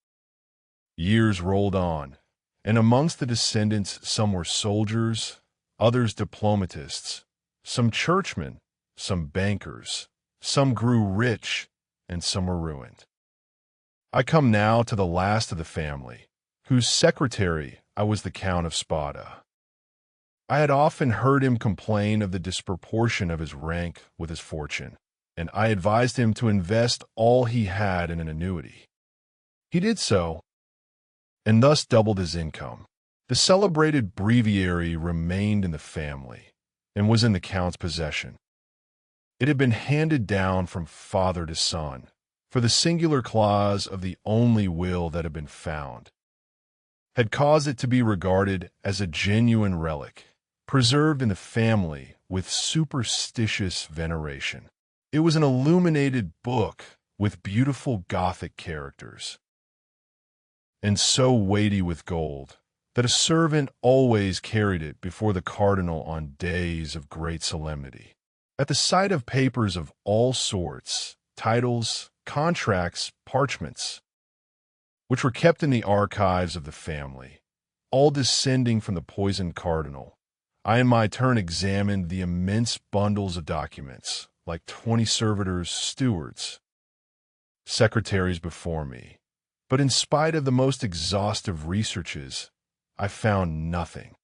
Years rolled on, and amongst the descendants some were soldiers, others diplomatists, some churchmen, some bankers, some grew rich, and some were ruined. I come now to the last of the family, whose secretary I was the Count of Spada. I had often heard him complain of the disproportion of his rank with his fortune, and I advised him to invest all he had in an annuity. He did so, and thus doubled his income. The celebrated breviary remained in the family, and was in the Count's possession. It had been handed down from father to son, for the singular clause of the only will that had been found had caused it to be regarded as a genuine relic, preserved in the family with superstitious veneration. It was an illuminated book with beautiful Gothic characters, and so weighty with gold that a servant always carried it before the cardinal on days of great solemnity. At the sight of papers of all sorts, titles, contracts, parchments, which were kept in the archives of the family, all descending from the poisoned cardinal, I in my turn examined the immense bundles of documents, like 20 servitors, stewards, secretaries before me. But in spite of the most exhaustive researches, I found nothing.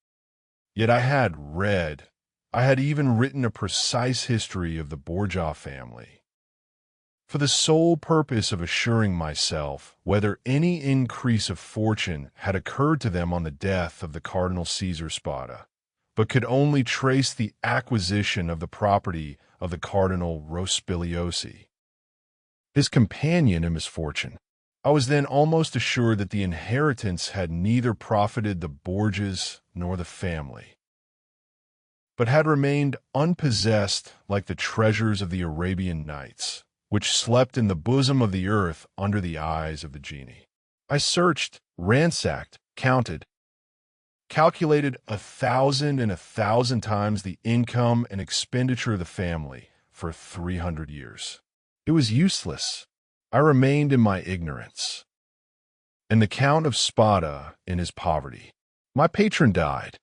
Yet I had even written a precise history of the Borgia family, for the sole purpose of assuring myself whether any increase of fortune had occurred to them on the death of the Cardinal Caesar Spada, but could only trace the acquisition of the property of the Cardinal Rospigliosi, his companion in misfortune. I was then almost assured that the inheritance had neither profited the Borgias nor the family, but had remained unpossessed like the treasures of the Arabian Nights, which slept in the bosom of the earth under the eyes of the genie. I searched, ransacked, counted, calculated 1,000 and 1,000 times the income and expenditure of the family for 300 years. It was useless. I remained in my ignorance, and the Count of Spada in his poverty. My patron died.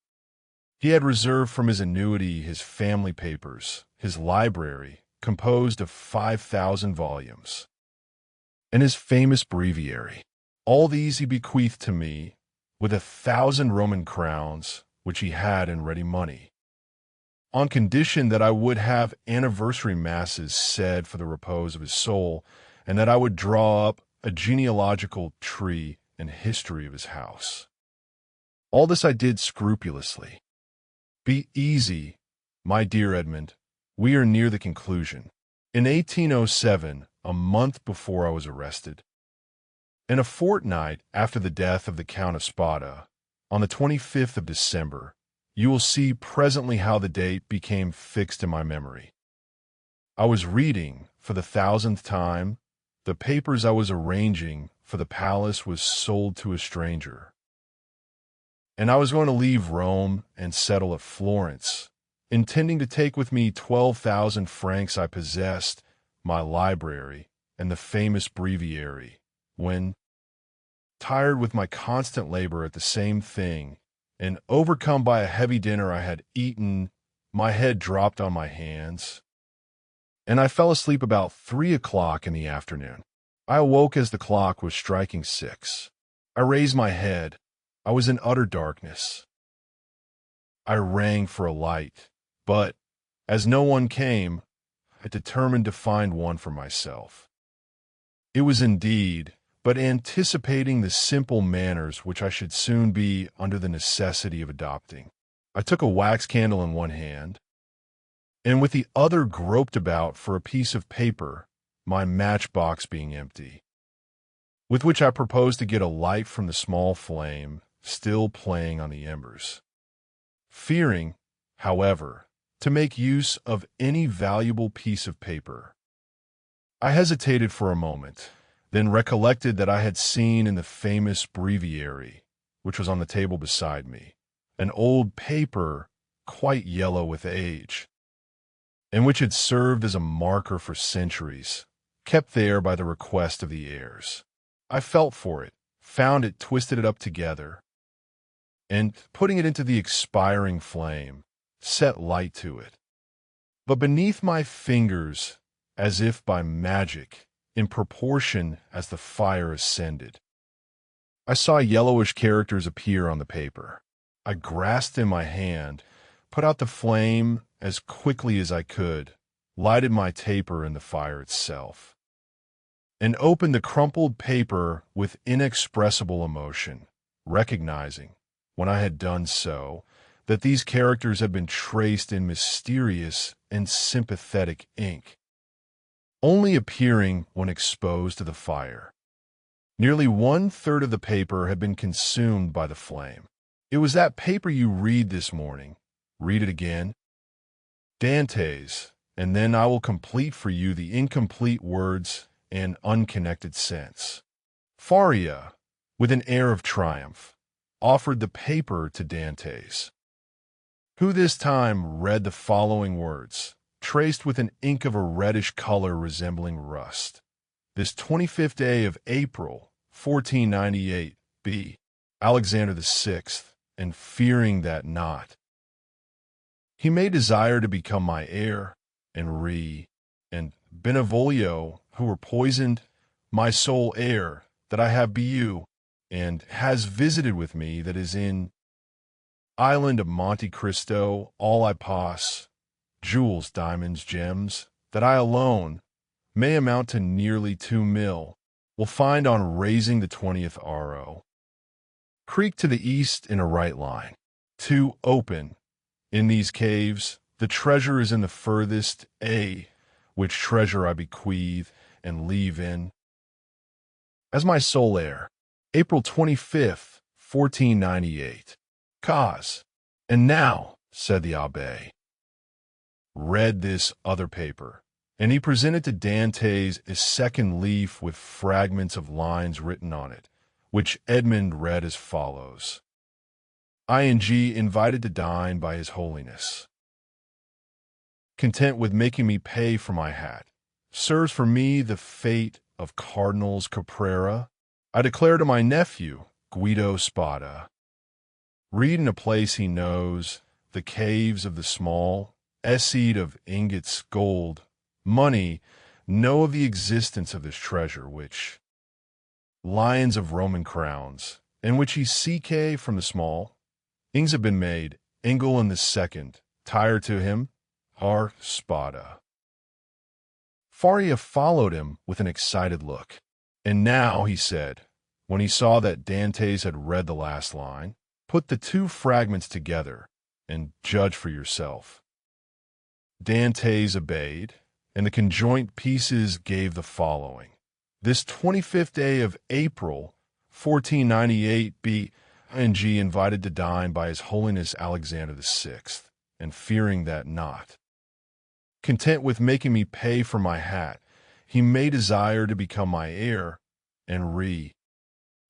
He had reserved from his annuity his family papers, his library, composed of 5,000 volumes, and his famous breviary. All these he bequeathed to me, with 1,000 Roman crowns, which he had in ready money, on condition that I would have anniversary masses said for the repose of his soul, and that I would draw up a genealogical tree and history of his house. All this I did scrupulously. Be easy, my dear Edmond. We are near the conclusion. In 1807, a month before I was arrested, and a fortnight after the death of the Count of Spada, on the 25th of December, you will see presently how the date became fixed in my memory. I was reading, for the 1,000th time, the papers I was arranging for the palace was sold to a stranger, and I was going to leave Rome and settle at Florence, intending to take with me 12,000 francs I possessed, my library, and the famous breviary, when, tired with my constant labor at the same thing, and overcome by a heavy dinner I had eaten, my head dropped on my hands, and I fell asleep about 3 o'clock in the afternoon. I awoke as the clock was striking 6. I raised my head. I was in utter darkness. I rang for a light, but, as no one came, I determined to find one for myself. It was indeed, but anticipating the simple manners which I should soon be under the necessity of adopting, I took a wax candle in one hand, and with the other groped about for a piece of paper, my matchbox being empty, with which I proposed to get a light from the small flame still playing on the embers. Fearing, however, to make use of any valuable piece of paper, I hesitated for a moment, then recollected that I had seen in the famous breviary, which was on the table beside me, an old paper quite yellow with age, and which had served as a marker for centuries, kept there by the request of the heirs. I felt for it, found it, twisted it up together, and, putting it into the expiring flame, set light to it. But beneath my fingers, as if by magic, in proportion as the fire ascended, I saw yellowish characters appear on the paper. I grasped in my hand, put out the flame as quickly as I could, lighted my taper in the fire itself, and opened the crumpled paper with inexpressible emotion, recognizing, when I had done so, that these characters had been traced in mysterious and sympathetic ink, only appearing when exposed to the fire. Nearly 1/3 of the paper had been consumed by the flame. It was that paper you read this morning. Read it again. Dantès, and then I will complete for you the incomplete words and unconnected sense. Faria, with an air of triumph, offered the paper to Dantès, who this time read the following words, traced with an ink of a reddish color resembling rust. This 25th day of April, 1498, B. Alexander VI, and fearing that not, he may desire to become my heir, and Benvolio, who were poisoned, my sole heir, that I have be you, and has visited with me that is in island of Monte Cristo, all I poss, jewels, diamonds, gems, that I alone may amount to nearly 2 mil, will find on raising the 20th RO. Creek to the east in a right line. 2 open. In these caves, the treasure is in the furthest A, which treasure I bequeath and leave in as my sole heir. April 25th, 1498. Cause. And now, said the Abbé, read this other paper, and he presented to Dantès a second leaf with fragments of lines written on it, which Edmond read as follows. ING invited to dine by His Holiness. Content with making me pay for my hat, serves for me the fate of Cardinals Caprera. I declare to my nephew, Guido Spada, read in a place he knows, the caves of the small, seed of ingots, gold, money, know of the existence of this treasure, which lions of Roman crowns, in which he CK from the small, things have been made, Engel in the second, tire to him, our Spada. Faria followed him with an excited look. And now, he said, when he saw that Dantès had read the last line, put the 2 fragments together and judge for yourself. Dantès obeyed, and the conjoint pieces gave the following. This 25th day of April, 1498, B. ING invited to dine by His Holiness Alexander VI, and fearing that not, content with making me pay for my hat, he may desire to become my heir, and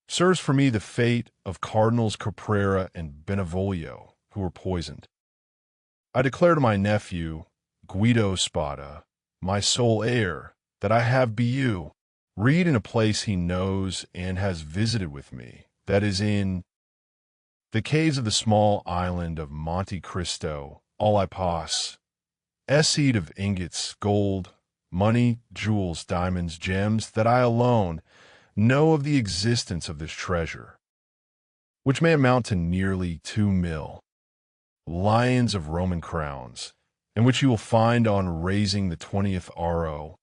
serves for me the fate of Cardinals Caprera and Benvolio, who were poisoned. I declare to my nephew, Guido Spada, my sole heir, that I have be you, read in a place he knows and has visited with me, that is in the caves of the small island of Monte Cristo, all I poss, seed of ingots, gold, money, jewels, diamonds, gems, that I alone know of the existence of this treasure, which may amount to nearly 2 mil, lions of Roman crowns, and which you will find on raising the 20th RO.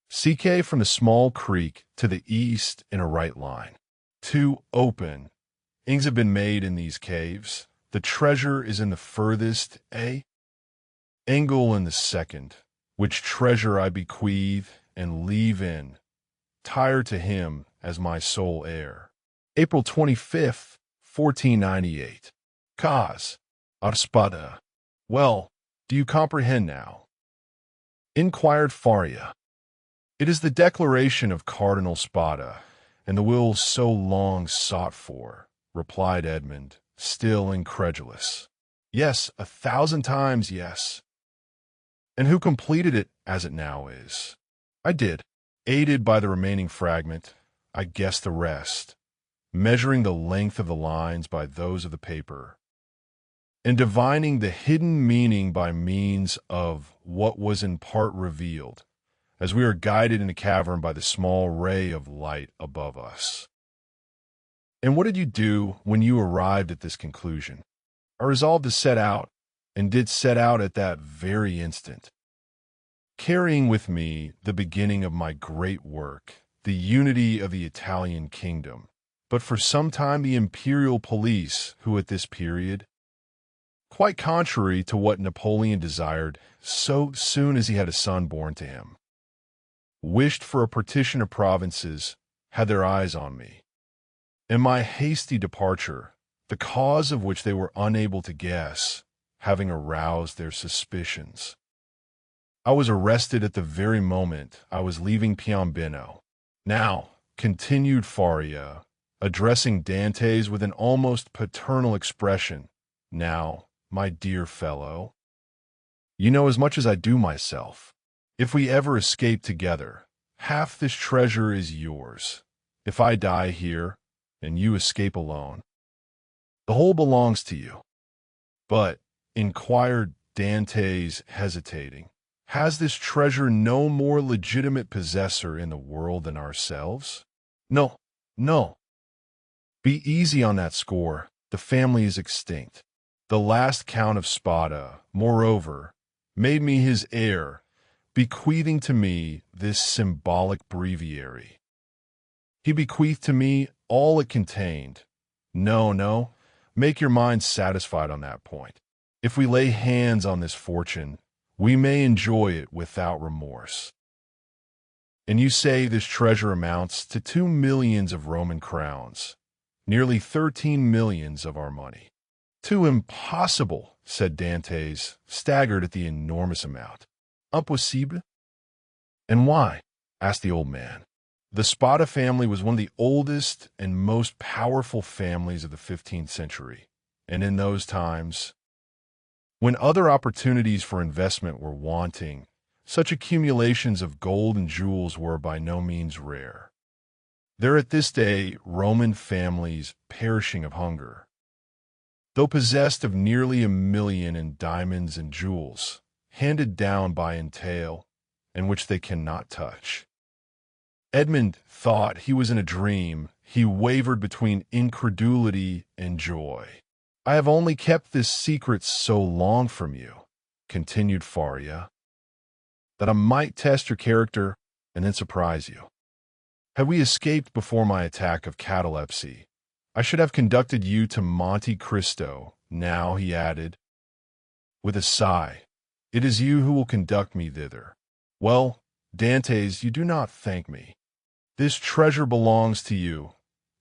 CK from the small creek to the east in a right line. 2 open. Things have been made in these caves. The treasure is in the furthest A. Engel in the second, which treasure I bequeath and leave in, tire to him as my sole heir. April 25th, 1498. Cause. Spada. Well, do you comprehend now? Inquired Faria. It is the declaration of Cardinal Spada, and the will so long sought for, replied Edmond, still incredulous. Yes, 1,000 times yes. And who completed it as it now is? I did. Aided by the remaining fragment, I guessed the rest, measuring the length of the lines by those of the paper, and divining the hidden meaning by means of what was in part revealed, as we are guided in a cavern by the small ray of light above us. And what did you do when you arrived at this conclusion? I resolved to set out, and did set out at that very instant, carrying with me the beginning of my great work, the unity of the Italian kingdom, but for some time the imperial police, who at this period, quite contrary to what Napoleon desired so soon as he had a son born to him, wished for a partition of provinces, had their eyes on me. In my hasty departure, the cause of which they were unable to guess, having aroused their suspicions, I was arrested at the very moment I was leaving Piombino. Now, continued Faria, addressing Dantès with an almost paternal expression. "Now, my dear fellow, you know as much as I do myself. If we ever escape together, half this treasure is yours. If I die here, and you escape alone, the whole belongs to you." "But," inquired Dantès, hesitating, "has this treasure no more legitimate possessor in the world than ourselves?" "No, no. Be easy on that score. The family is extinct. The last Count of Spada, moreover, made me his heir, bequeathing to me this symbolic breviary. He bequeathed to me all it contained. No, no, make your mind satisfied on that point. If we lay hands on this fortune, we may enjoy it without remorse. And you say this treasure amounts to 2 millions of Roman crowns, nearly 13 millions of our money." "Too impossible," said Dantès, staggered at the enormous amount. "Impossible? And why?" asked the old man. The Spada family was one of the oldest and most powerful families of the 15th century, and in those times, when other opportunities for investment were wanting, such accumulations of gold and jewels were by no means rare. There are at this day Roman families perishing of hunger, though possessed of nearly 1 million in diamonds and jewels, handed down by entail, and which they cannot touch. Edmond thought he was in a dream. He wavered between incredulity and joy. "I have only kept this secret so long from you," continued Faria, "that I might test your character and then surprise you. Had we escaped before my attack of catalepsy, I should have conducted you to Monte Cristo. Now," he added, with a sigh, "it is you who will conduct me thither. Well, Dantès, you do not thank me. This treasure belongs to you,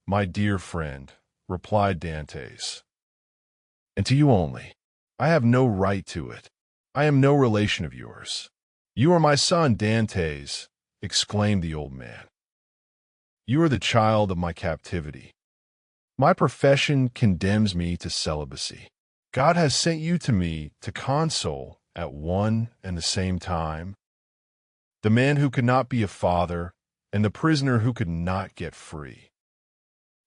my dear friend," replied Dantès, "and to you only. I have no right to it. I am no relation of yours." "You are my son, Dantès," exclaimed the old man. "You are the child of my captivity. My profession condemns me to celibacy. God has sent you to me to console at one and the same time the man who could not be a father and the prisoner who could not get free."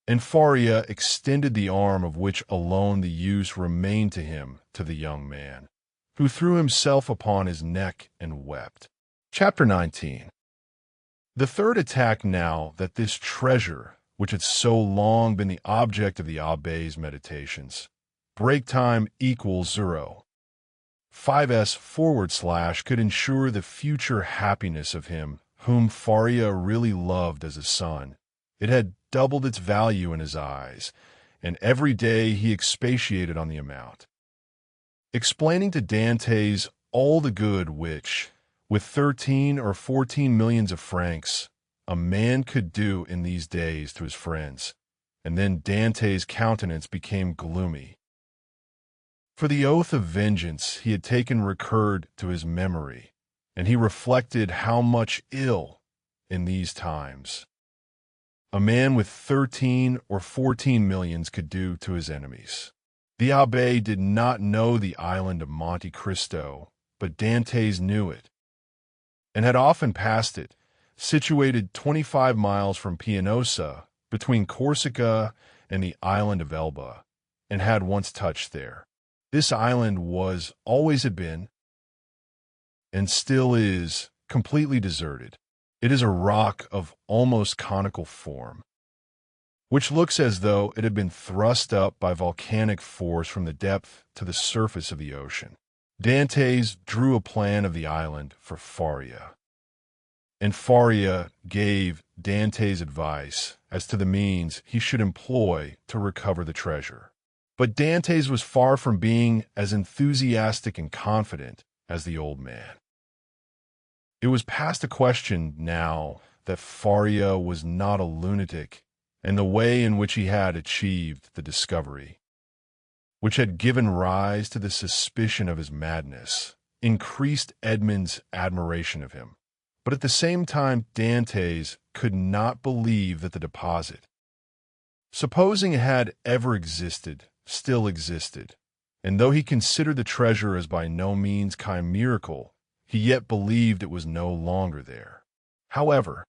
And Faria extended the arm of which alone the use remained to him to the young man, who threw himself upon his neck and wept. Chapter 19. The third attack now that this treasure, which had so long been the object of the abbé's meditations, break time equals 0. 5s/ could ensure the future happiness of him whom Faria really loved as a son. It had doubled its value in his eyes, and every day he expatiated on the amount, explaining to Dantès all the good which, with 13 or 14 millions of francs, a man could do in these days to his friends. And then Dantès' countenance became gloomy, for the oath of vengeance he had taken recurred to his memory, and he reflected how much ill, in these times, a man with 13 or 14 millions could do to his enemies. The abbé did not know the island of Monte Cristo, but Dantès knew it, and had often passed it, situated 25 miles from Pianosa, between Corsica and the island of Elba, and had once touched there. This island was, always had been, and still is, completely deserted. It is a rock of almost conical form, which looks as though it had been thrust up by volcanic force from the depth to the surface of the ocean. Dantès drew a plan of the island for Faria, and Faria gave Dantès advice as to the means he should employ to recover the treasure. But Dantès was far from being as enthusiastic and confident as the old man. It was past a question now that Faria was not a lunatic, and the way in which he had achieved the discovery, which had given rise to the suspicion of his madness, increased Edmond's admiration of him. But at the same time, Dantès could not believe that the deposit, Supposing it had ever existed, still existed, and though he considered the treasure as by no means chimerical, he yet believed it was no longer there. However,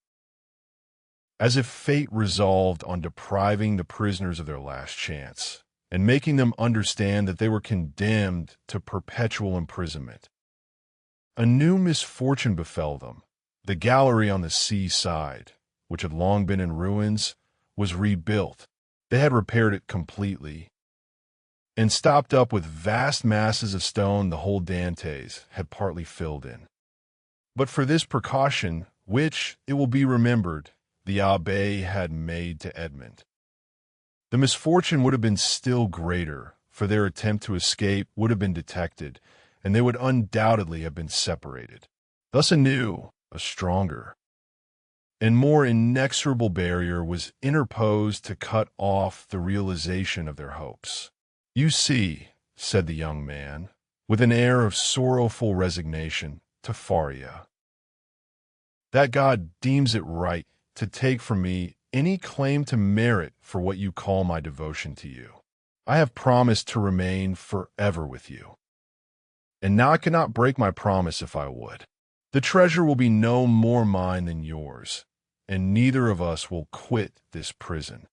as if fate resolved on depriving the prisoners of their last chance, and making them understand that they were condemned to perpetual imprisonment, a new misfortune befell them. The gallery on the seaside, which had long been in ruins, was rebuilt. They had repaired it completely, and stopped up with vast masses of stone the whole Dantès had partly filled in. But for this precaution, which, it will be remembered, the abbé had made to Edmond, the misfortune would have been still greater, for their attempt to escape would have been detected, and they would undoubtedly have been separated. Thus a new, a stronger, and more inexorable barrier was interposed to cut off the realization of their hopes. "You see," said the young man, with an air of sorrowful resignation, to Faria, "that God deems it right to take from me any claim to merit for what you call my devotion to you. I have promised to remain forever with you, and now I cannot break my promise if I would. The treasure will be no more mine than yours, and neither of us will quit this prison.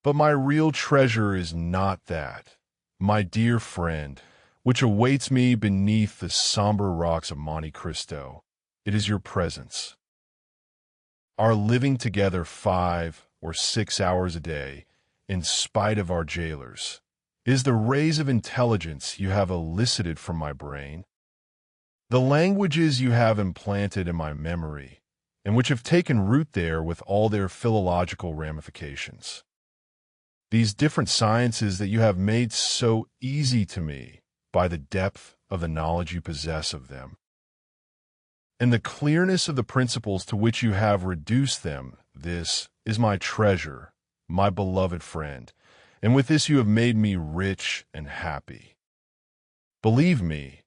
But my real treasure is not that, my dear friend, which awaits me beneath the somber rocks of Monte Cristo. It is your presence. Our living together 5 or 6 hours a day, in spite of our jailers, is the rays of intelligence you have elicited from my brain, the languages you have implanted in my memory, and which have taken root there with all their philological ramifications. These different sciences that you have made so easy to me by the depth of the knowledge you possess of them, and the clearness of the principles to which you have reduced them. This is my treasure, my beloved friend, and with this you have made me rich and happy. Believe me,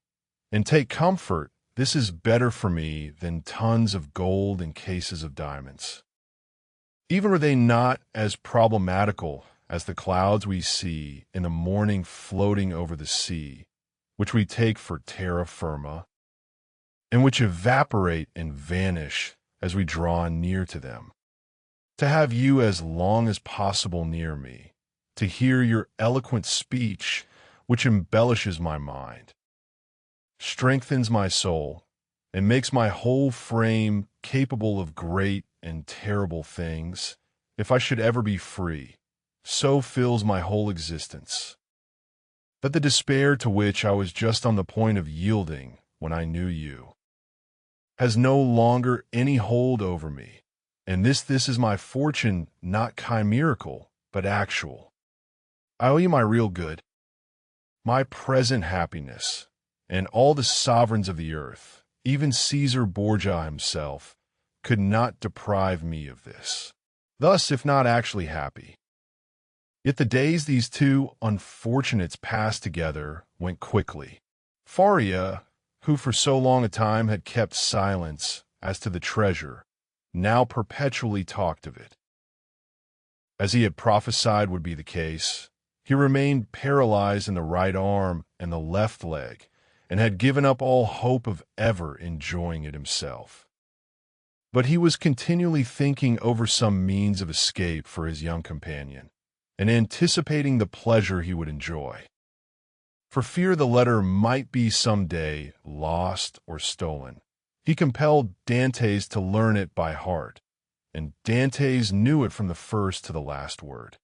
and take comfort, this is better for me than tons of gold and cases of diamonds. Even were they not as problematical as the clouds we see in the morning floating over the sea, which we take for terra firma, and which evaporate and vanish as we draw near to them. To have you as long as possible near me, to hear your eloquent speech, which embellishes my mind, strengthens my soul, and makes my whole frame capable of great and terrible things, if I should ever be free, so fills my whole existence, that the despair to which I was just on the point of yielding when I knew you has no longer any hold over me, and this is my fortune, not chimerical, but actual. I owe you my real good, my present happiness, and all the sovereigns of the earth, even Caesar Borgia himself, could not deprive me of this. Thus, if not actually happy, yet the days these two unfortunates passed together went quickly. Faria, who for so long a time had kept silence as to the treasure, now perpetually talked of it. As he had prophesied would be the case, he remained paralyzed in the right arm and the left leg, and had given up all hope of ever enjoying it himself. But he was continually thinking over some means of escape for his young companion, and anticipating the pleasure he would enjoy. For fear the letter might be some day lost or stolen, he compelled Dantès to learn it by heart, and Dantès knew it from the first to the last word.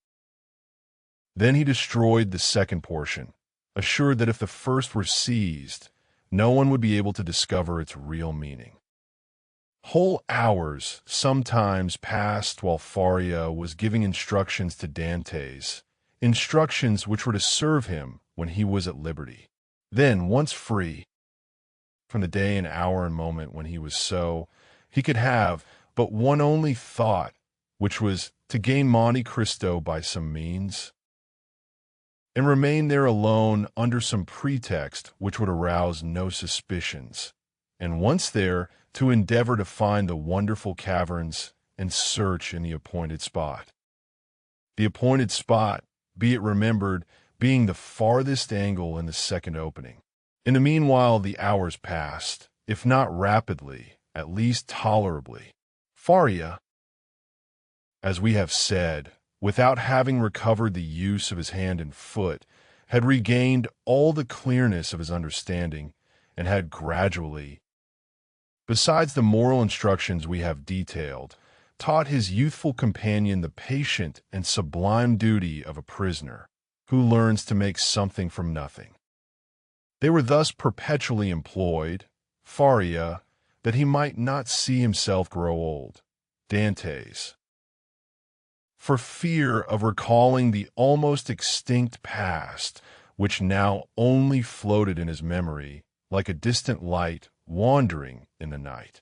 Then he destroyed the second portion, assured that if the first were seized, no one would be able to discover its real meaning. Whole hours sometimes passed while Faria was giving instructions to Dantès, instructions which were to serve him when he was at liberty. Then, once free from the day and hour and moment when he was so, he could have but one only thought, which was to gain Monte Cristo by some means, and remain there alone under some pretext which would arouse no suspicions, and once there, to endeavor to find the wonderful caverns and search in the appointed spot. the appointed spot, be it remembered, being the farthest angle in the second opening. In the meanwhile, the hours passed, if not rapidly, at least tolerably. Faria, as we have said, without having recovered the use of his hand and foot, had regained all the clearness of his understanding, and had gradually, besides the moral instructions we have detailed, taught his youthful companion the patient and sublime duty of a prisoner who learns to make something from nothing. They were thus perpetually employed, Faria, that he might not see himself grow old, Dantès, for fear of recalling the almost extinct past, which now only floated in his memory like a distant light wandering in the night.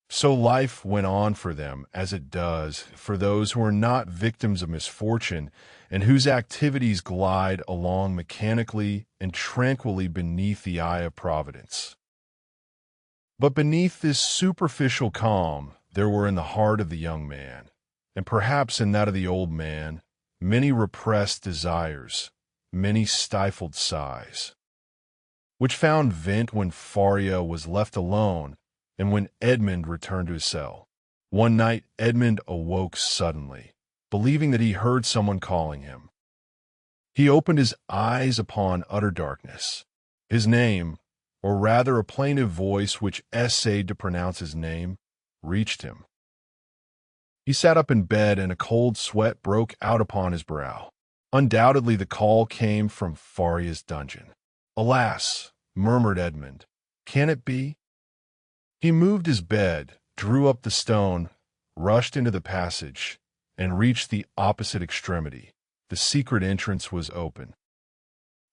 So life went on for them as it does for those who are not victims of misfortune and whose activities glide along mechanically and tranquilly beneath the eye of Providence. But beneath this superficial calm there were in the heart of the young man, and perhaps in that of the old man, many repressed desires, many stifled sighs, which found vent when Faria was left alone and when Edmond returned to his cell. One night Edmond awoke suddenly, believing that he heard someone calling him. He opened his eyes upon utter darkness. His name, or rather a plaintive voice which essayed to pronounce his name, reached him. He sat up in bed and a cold sweat broke out upon his brow. Undoubtedly the call came from Faria's dungeon. "Alas," murmured Edmond, "can it be?" He moved his bed, drew up the stone, rushed into the passage, and reached the opposite extremity. The secret entrance was open.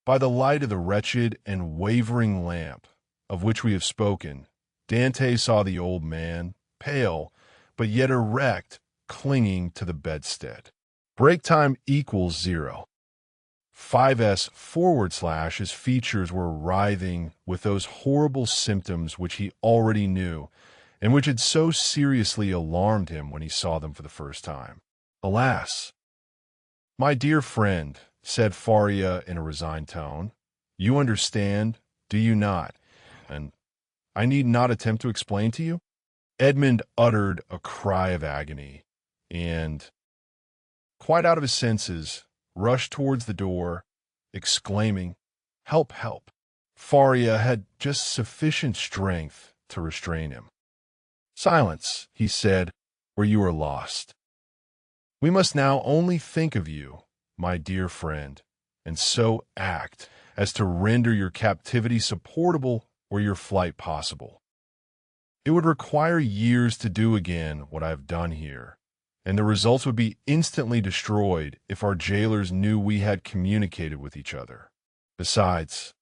By the light of the wretched and wavering lamp, of which we have spoken, Dantès saw the old man, pale, but yet erect, clinging to the bedstead. Break time equals 0. 5s / his features were writhing with those horrible symptoms which he already knew, and which had so seriously alarmed him when he saw them for the first time. "Alas!" "My dear friend," said Faria in a resigned tone, "you understand, do you not? And I need not attempt to explain to you?" Edmond uttered a cry of agony, and, quite out of his senses, rushed towards the door, exclaiming, "Help, help!" Faria had just sufficient strength to restrain him. "Silence," he said, "or you are lost. We must now only think of you, my dear friend, and so act as to render your captivity supportable or your flight possible. It would require years to do again what I have done here, and the results would be instantly destroyed if our jailers knew we had communicated with each other. Besides,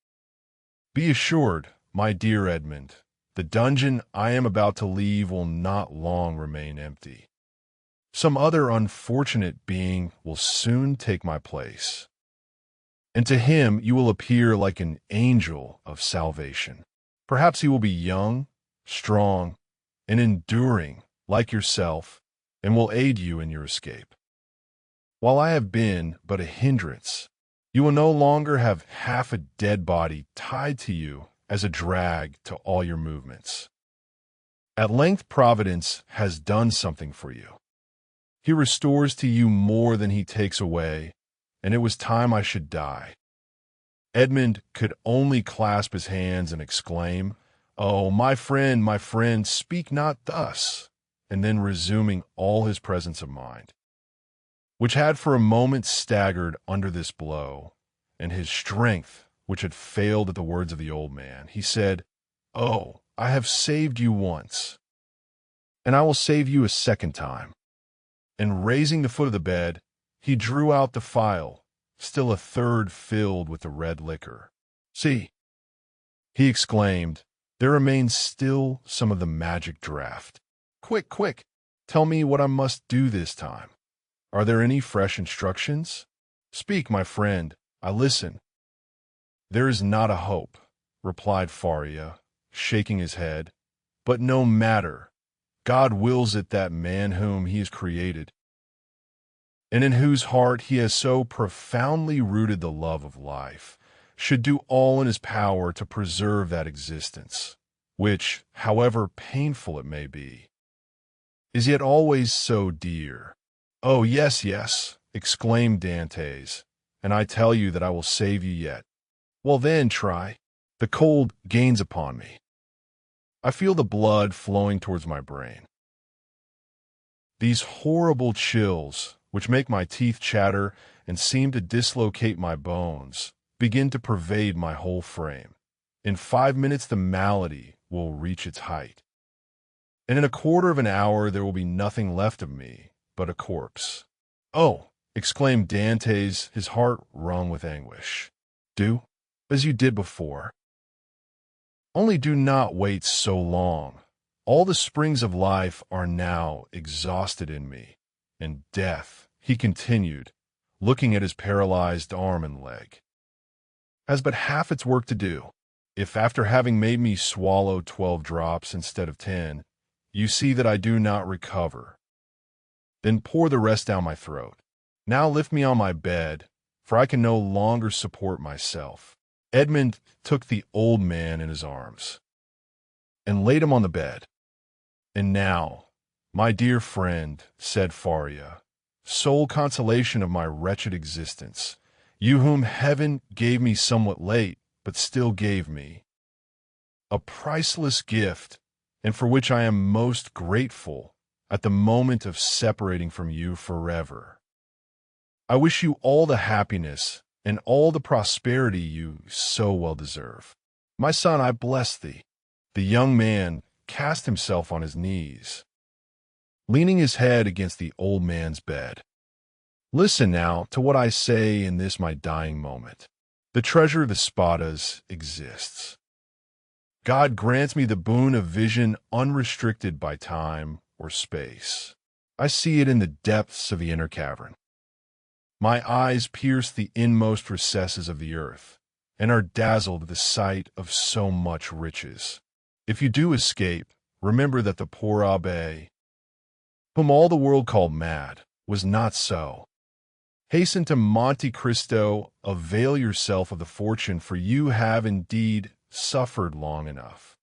be assured, my dear Edmond, the dungeon I am about to leave will not long remain empty. Some other unfortunate being will soon take my place, and to him you will appear like an angel of salvation. Perhaps he will be young, strong, and enduring, like yourself, and will aid you in your escape. While I have been but a hindrance, you will no longer have half a dead body tied to you as a drag to all your movements. At length Providence has done something for you. He restores to you more than he takes away, and it was time I should die." Edmond could only clasp his hands and exclaim, "Oh, my friend, speak not thus," and then resuming all his presence of mind, which had for a moment staggered under this blow, and his strength, which had failed at the words of the old man, he said, "Oh, I have saved you once, and I will save you a second time." And raising the foot of the bed, he drew out the phial, still a third filled with the red liquor. "See," he exclaimed, "there remains still some of the magic draught. Quick, quick, tell me what I must do this time. Are there any fresh instructions? Speak, my friend, I listen." "There is not a hope," replied Faria, shaking his head, "but no matter. God wills it that man whom he has created and in whose heart he has so profoundly rooted the love of life, should do all in his power to preserve that existence, which, however painful it may be, is yet always so dear. "Oh, yes, yes," exclaimed Dantès, "and I tell you that I will save you yet." "Well then, try." The cold gains upon me. I feel the blood flowing towards my brain. These horrible chills, which make my teeth chatter and seem to dislocate my bones, begin to pervade my whole frame. In 5 minutes the malady will reach its height, and in a quarter of an hour there will be nothing left of me but a corpse. "Oh!" exclaimed Dantès, his heart wrung with anguish. "Do as you did before. Only do not wait so long. All the springs of life are now exhausted in me, and death," he continued, looking at his paralyzed arm and leg, "has but half its work to do. If after having made me swallow 12 drops instead of 10, you see that I do not recover, then pour the rest down my throat. Now lift me on my bed, for I can no longer support myself." Edmond took the old man in his arms and laid him on the bed. "And now, my dear friend," said Faria, "sole consolation of my wretched existence, you whom heaven gave me somewhat late, but still gave me, a priceless gift, and for which I am most grateful at the moment of separating from you forever. I wish you all the happiness and all the prosperity you so well deserve. My son, I bless thee." The young man cast himself on his knees, leaning his head against the old man's bed. "Listen now to what I say in this my dying moment. The treasure of the Spadas exists. God grants me the boon of vision unrestricted by time or space. I see it in the depths of the inner cavern. My eyes pierce the inmost recesses of the earth, and are dazzled at the sight of so much riches. If you do escape, remember that the poor abbé, whom all the world called mad, was not so. Hasten to Monte Cristo, avail yourself of the fortune, for you have indeed suffered long enough."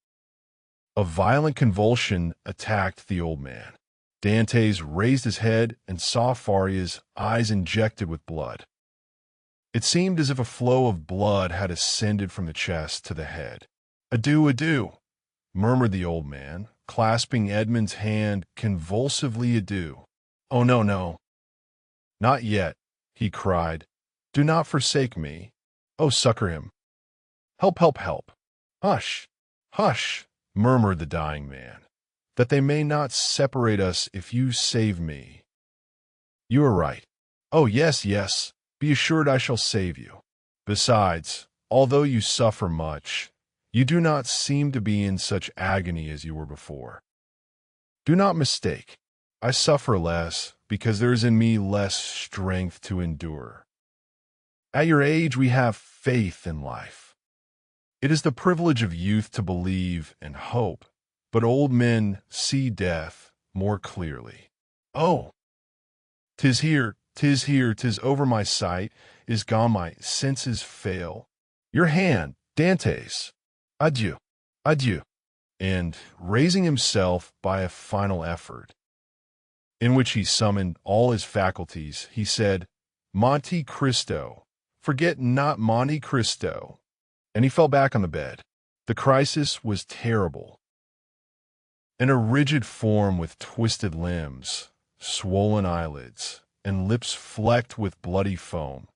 A violent convulsion attacked the old man. Dantès raised his head and saw Faria's eyes injected with blood. It seemed as if a flow of blood had ascended from the chest to the head. "Adieu, adieu," murmured the old man, clasping Edmond's hand convulsively. "Adieu." "Oh, no, no, not yet," he cried. "Do not forsake me. Oh, succor him. Help, help, help." "Hush, hush," murmured the dying man, "that they may not separate us if you save me." "You are right. Oh, yes, yes, be assured I shall save you. Besides, although you suffer much, you do not seem to be in such agony as you were before. Do not mistake. I suffer less because there is in me less strength to endure. At your age we have faith in life. It is the privilege of youth to believe and hope, but old men see death more clearly. Oh, 'tis here, 'tis here, 'tis over my sight, is gone, my senses fail. Your hand, Dantès. Adieu, adieu." And, raising himself by a final effort, in which he summoned all his faculties, he said, "Monte Cristo, forget not Monte Cristo," and he fell back on the bed. The crisis was terrible. In a rigid form with twisted limbs, swollen eyelids, and lips flecked with bloody foam,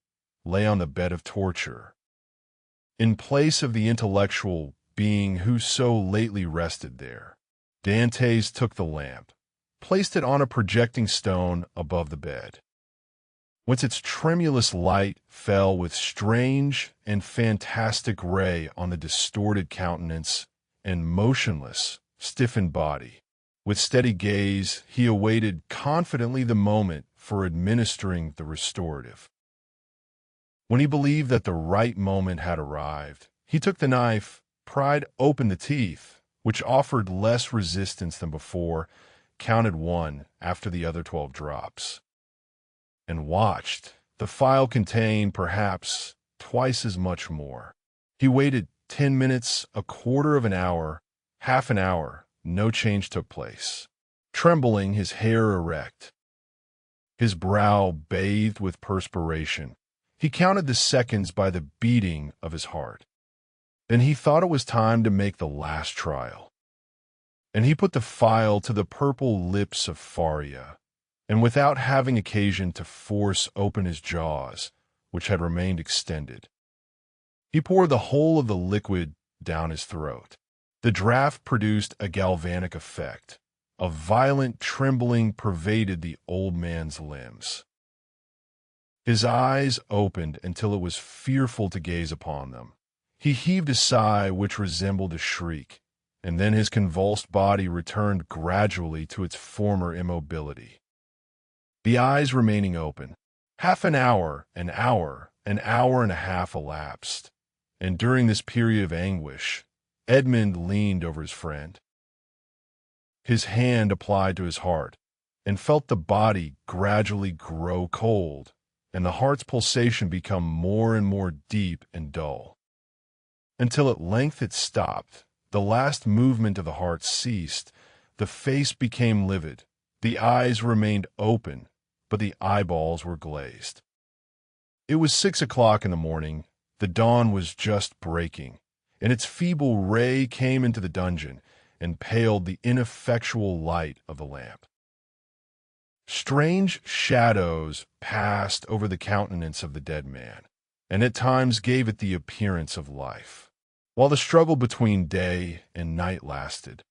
lay on the bed of torture. In place of the intellectual being who so lately rested there, Dantès took the lamp, placed it on a projecting stone above the bed, whence its tremulous light fell with strange and fantastic ray on the distorted countenance and motionless, stiffened body. With steady gaze, he awaited confidently the moment for administering the restorative. When he believed that the right moment had arrived, he took the knife, pried open the teeth, which offered less resistance than before, counted one after the other 12 drops, and watched. The file contained perhaps twice as much more. He waited 10 minutes, a quarter of an hour, half an hour. No change took place. Trembling, his hair erect, his brow bathed with perspiration, he counted the seconds by the beating of his heart. Then he thought it was time to make the last trial. And he put the file to the purple lips of Faria, and without having occasion to force open his jaws, which had remained extended, he poured the whole of the liquid down his throat. The draught produced a galvanic effect. A violent trembling pervaded the old man's limbs. His eyes opened until it was fearful to gaze upon them. He heaved a sigh which resembled a shriek, and then his convulsed body returned gradually to its former immobility. The eyes remaining open. Half an hour, an hour and a half elapsed, and during this period of anguish, Edmond leaned over his friend, his hand applied to his heart, and felt the body gradually grow cold, and the heart's pulsation become more and more deep and dull, until at length it stopped. The last movement of the heart ceased, the face became livid, the eyes remained open, but the eyeballs were glazed. It was 6 o'clock in the morning. The dawn was just breaking, and its feeble ray came into the dungeon and paled the ineffectual light of the lamp. Strange shadows passed over the countenance of the dead man, and at times gave it the appearance of life. While the struggle between day and night lasted,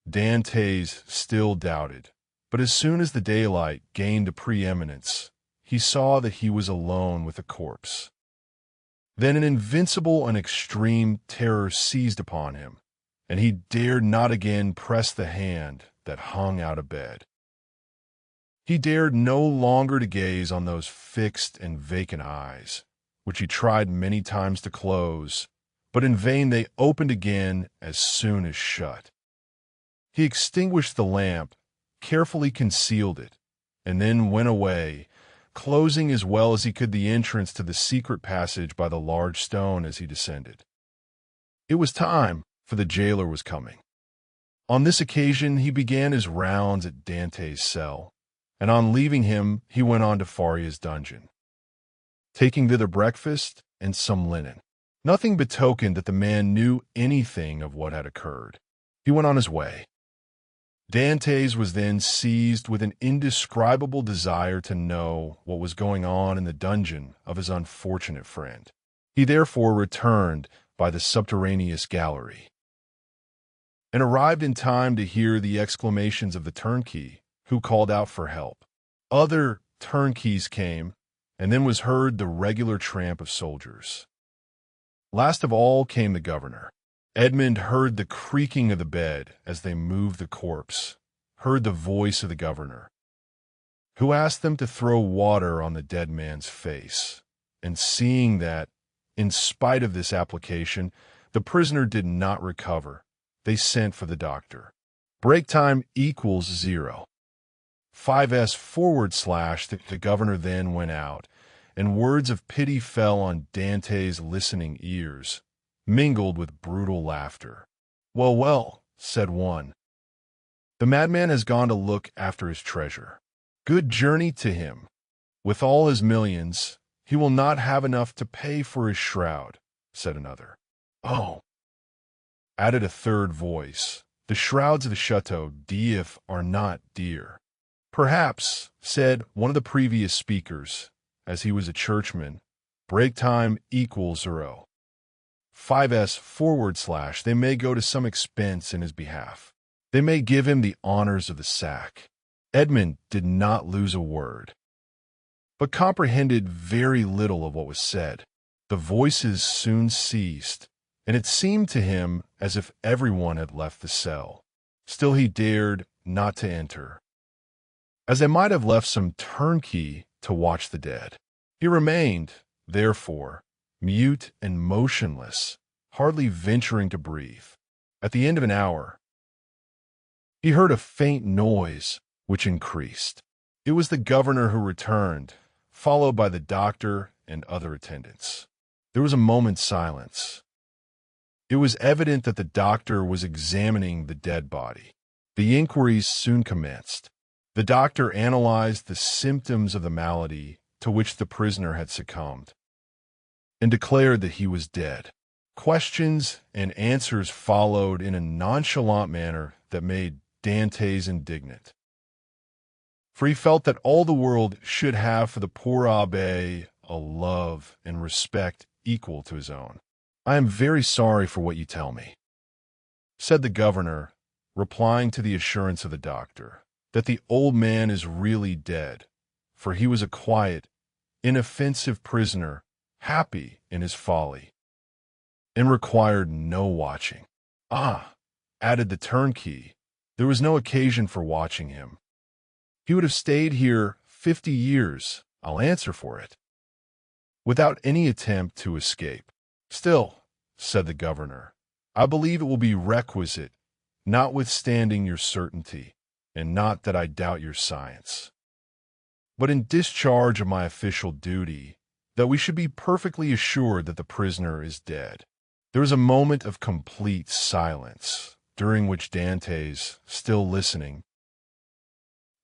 Dantès still doubted, but as soon as the daylight gained a preeminence, he saw that he was alone with the corpse. Then an invincible and extreme terror seized upon him, and he dared not again press the hand that hung out of bed. He dared no longer to gaze on those fixed and vacant eyes, which he tried many times to close, but in vain they opened again as soon as shut. He extinguished the lamp, carefully concealed it, and then went away, closing as well as he could the entrance to the secret passage by the large stone as he descended. It was time, for the jailer was coming. On this occasion he began his rounds at Dantès' cell, and on leaving him he went on to Faria's dungeon, taking thither breakfast and some linen. Nothing betokened that the man knew anything of what had occurred. He went on his way. Dantès was then seized with an indescribable desire to know what was going on in the dungeon of his unfortunate friend. He therefore returned by the subterraneous gallery, and arrived in time to hear the exclamations of the turnkey, who called out for help. Other turnkeys came, and then was heard the regular tramp of soldiers. Last of all came the governor. Edmond heard the creaking of the bed as they moved the corpse, heard the voice of the governor, who asked them to throw water on the dead man's face, and seeing that, in spite of this application, the prisoner did not recover, they sent for the doctor. Break time equals 0. 5s/. The governor then went out, and words of pity fell on Dantès' listening ears, mingled with brutal laughter. "Well, well," said one, "the madman has gone to look after his treasure. Good journey to him. With all his millions, he will not have enough to pay for his shroud," said another. "Oh," added a third voice, "the shrouds of the Château d'If are not dear." "Perhaps," said one of the previous speakers, as he was a churchman, "break time equals 0. 5s/. They may go to some expense in his behalf. They may give him the honors of the sack." Edmond did not lose a word, but comprehended very little of what was said. The voices soon ceased, and it seemed to him as if everyone had left the cell. Still he dared not to enter, as they might have left some turnkey to watch the dead. He remained, therefore, mute and motionless, hardly venturing to breathe. At the end of an hour, he heard a faint noise, which increased. It was the governor who returned, followed by the doctor and other attendants. There was a moment's silence. It was evident that the doctor was examining the dead body. The inquiries soon commenced. The doctor analyzed the symptoms of the malady to which the prisoner had succumbed and declared that he was dead. Questions and answers followed in a nonchalant manner that made Dantès indignant, for he felt that all the world should have for the poor abbé a love and respect equal to his own. "I am very sorry for what you tell me," said the governor, replying to the assurance of the doctor that the old man is really dead, for he was a quiet, inoffensive prisoner, happy in his folly, and required no watching. "Ah," added the turnkey, "there was no occasion for watching him. He would have stayed here 50 years, I'll answer for it, without any attempt to escape." "Still," said the governor, "I believe it will be requisite, notwithstanding your certainty, and not that I doubt your science, but in discharge of my official duty, that we should be perfectly assured that the prisoner is dead." There was a moment of complete silence, during which Dantès, still listening,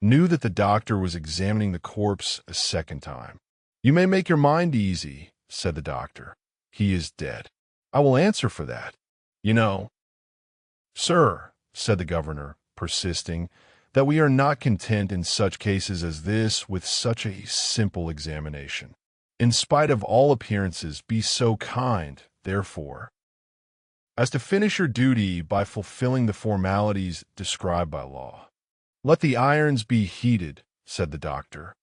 knew that the doctor was examining the corpse a second time. "You may make your mind easy," said the doctor. "He is dead. I will answer for that. You know, sir," said the governor, persisting, "that we are not content in such cases as this with such a simple examination. In spite of all appearances, be so kind, therefore, as to finish your duty by fulfilling the formalities described by law." "Let the irons be heated," said the doctor.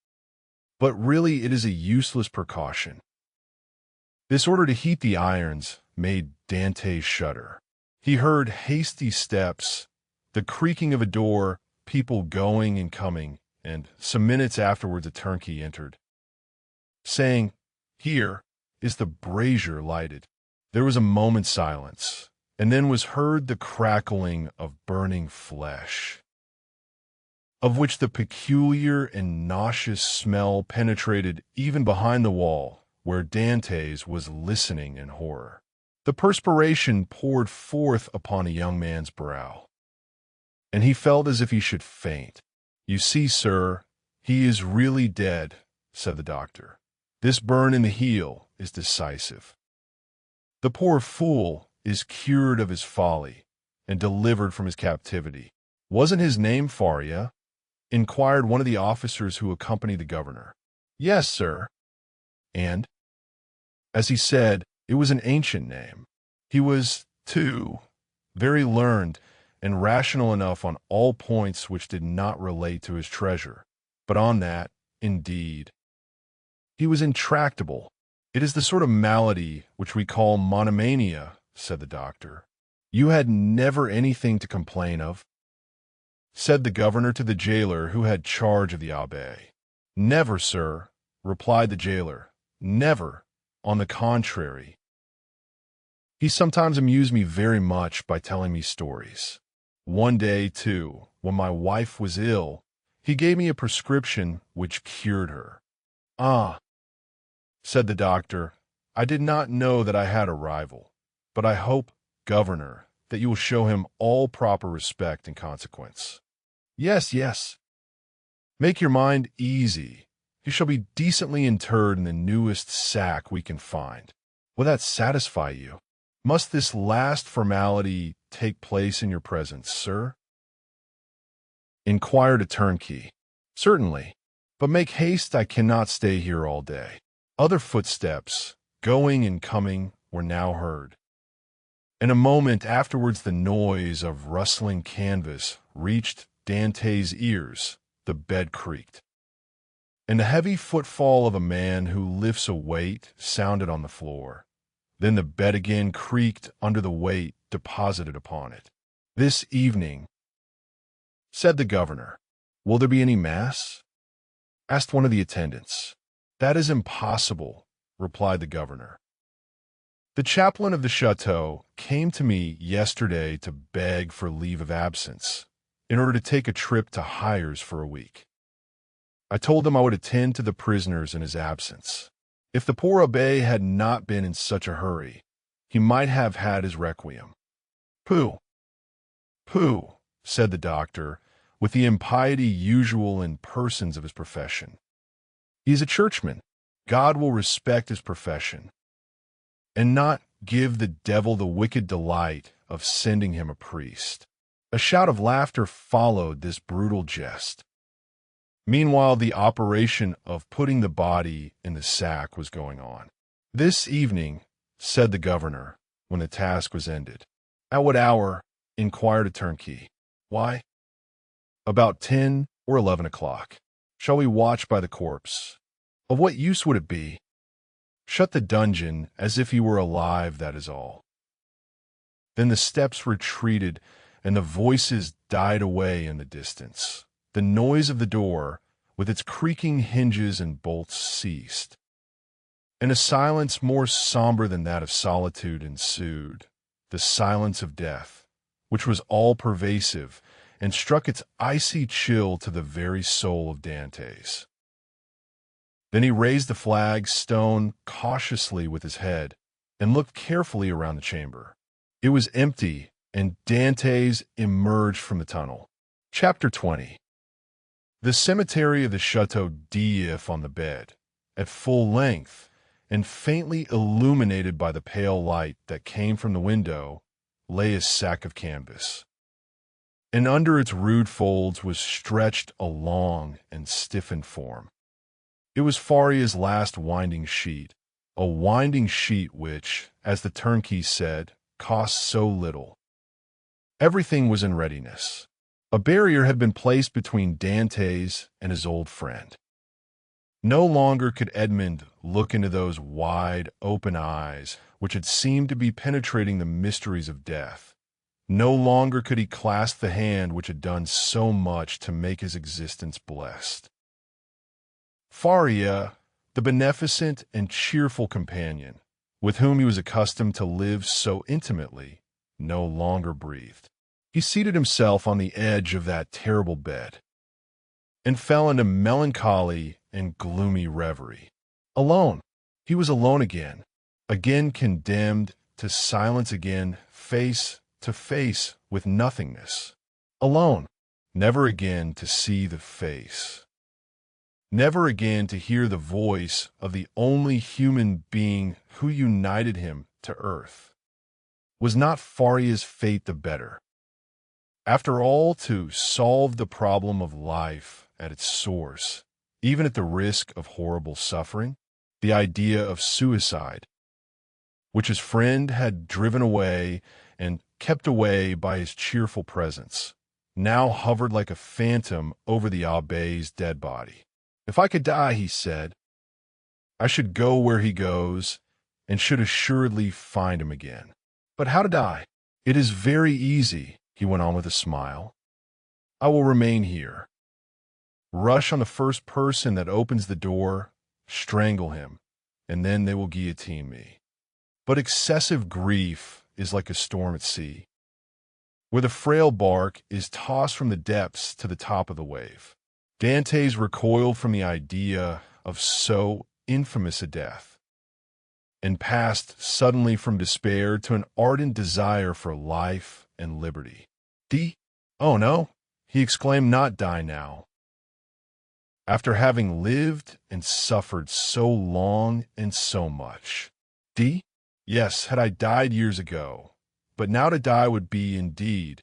"But really it is a useless precaution." This order to heat the irons made Dantès shudder. He heard hasty steps, the creaking of a door, people going and coming, and some minutes afterwards a turnkey entered, saying, "Here is the brazier lighted." There was a moment's silence, and then was heard the crackling of burning flesh, of which the peculiar and nauseous smell penetrated even behind the wall, where Dantès was listening in horror. The perspiration poured forth upon a young man's brow, and he felt as if he should faint. "You see, sir, he is really dead," said the doctor. "This burn in the heel is decisive. The poor fool is cured of his folly and delivered from his captivity." "Wasn't his name Faria?" inquired one of the officers who accompanied the governor. "Yes, sir." "And?" "As he said, it was an ancient name. He was, too, very learned and rational enough on all points which did not relate to his treasure, but on that, indeed, he was intractable. It is the sort of malady which we call monomania," said the doctor. "You had never anything to complain of?" said the governor to the jailer who had charge of the abbé. "Never, sir," replied the jailer. "Never. On the contrary, he sometimes amused me very much by telling me stories. One day, too, when my wife was ill, he gave me a prescription which cured her." "Ah," said the doctor, "I did not know that I had a rival, but I hope, governor, that you will show him all proper respect in consequence." "Yes, yes. Make your mind easy. He shall be decently interred in the newest sack we can find. Will that satisfy you? Must this last formality take place in your presence, sir?" inquired a turnkey. "Certainly. But make haste, I cannot stay here all day." Other footsteps, going and coming, were now heard, and a moment afterwards the noise of rustling canvas reached Dantès' ears. The bed creaked, and the heavy footfall of a man who lifts a weight sounded on the floor. Then the bed again creaked under the weight deposited upon it. "This evening," said the governor. "Will there be any mass?" asked one of the attendants. "That is impossible," replied the governor. "The chaplain of the Château came to me yesterday to beg for leave of absence, in order to take a trip to Hyères for a week. I told them I would attend to the prisoners in his absence. If the poor abbé had not been in such a hurry, he might have had his requiem. Pooh! Pooh! Said the doctor, with the impiety usual in persons of his profession. He is a churchman. God will respect his profession, and not give the devil the wicked delight of sending him a priest. A shout of laughter followed this brutal jest. Meanwhile, the operation of putting the body in the sack was going on. "This evening," said the governor, when the task was ended. "At what hour?" inquired a turnkey. "Why, about 10 or 11 o'clock. Shall we watch by the corpse?" "Of what use would it be?" "Shut the dungeon as if he were alive, that is all." Then the steps retreated, and the voices died away in the distance. The noise of the door, with its creaking hinges and bolts, ceased, and a silence more somber than that of solitude ensued, the silence of death, which was all-pervasive and struck its icy chill to the very soul of Dantès. Then he raised the flagstone cautiously with his head and looked carefully around the chamber. It was empty, and Dantès emerged from the tunnel. Chapter 20. The cemetery of the Château d'If on the bed, at full length, and faintly illuminated by the pale light that came from the window, lay a sack of canvas, and under its rude folds was stretched a long and stiffened form. It was Faria's last winding sheet, a winding sheet which, as the turnkey said, cost so little. Everything was in readiness. A barrier had been placed between Dantès and his old friend. No longer could Edmond look into those wide, open eyes which had seemed to be penetrating the mysteries of death. No longer could he clasp the hand which had done so much to make his existence blessed. Faria, the beneficent and cheerful companion, with whom he was accustomed to live so intimately, no longer breathed. He seated himself on the edge of that terrible bed, and fell into melancholy and gloomy reverie. Alone. He was alone again condemned to silence again, face to face with nothingness. Alone, never again to see the face. Never again to hear the voice of the only human being who united him to earth. Was not Faria's fate the better? After all, to solve the problem of life at its source, even at the risk of horrible suffering, the idea of suicide, which his friend had driven away and kept away by his cheerful presence, now hovered like a phantom over the abbé's dead body. "If I could die," he said, "I should go where he goes, and should assuredly find him again. But how to die? It is very easy," he went on with a smile. "I will remain here. Rush on the first person that opens the door, strangle him, and then they will guillotine me. But excessive grief is like a storm at sea, where the frail bark is tossed from the depths to the top of the wave." Dantès recoiled from the idea of so infamous a death, and passed suddenly from despair to an ardent desire for life and liberty. "Oh no," he exclaimed, "not die now. After having lived and suffered so long and so much. Yes, had I died years ago, but now to die would be, indeed,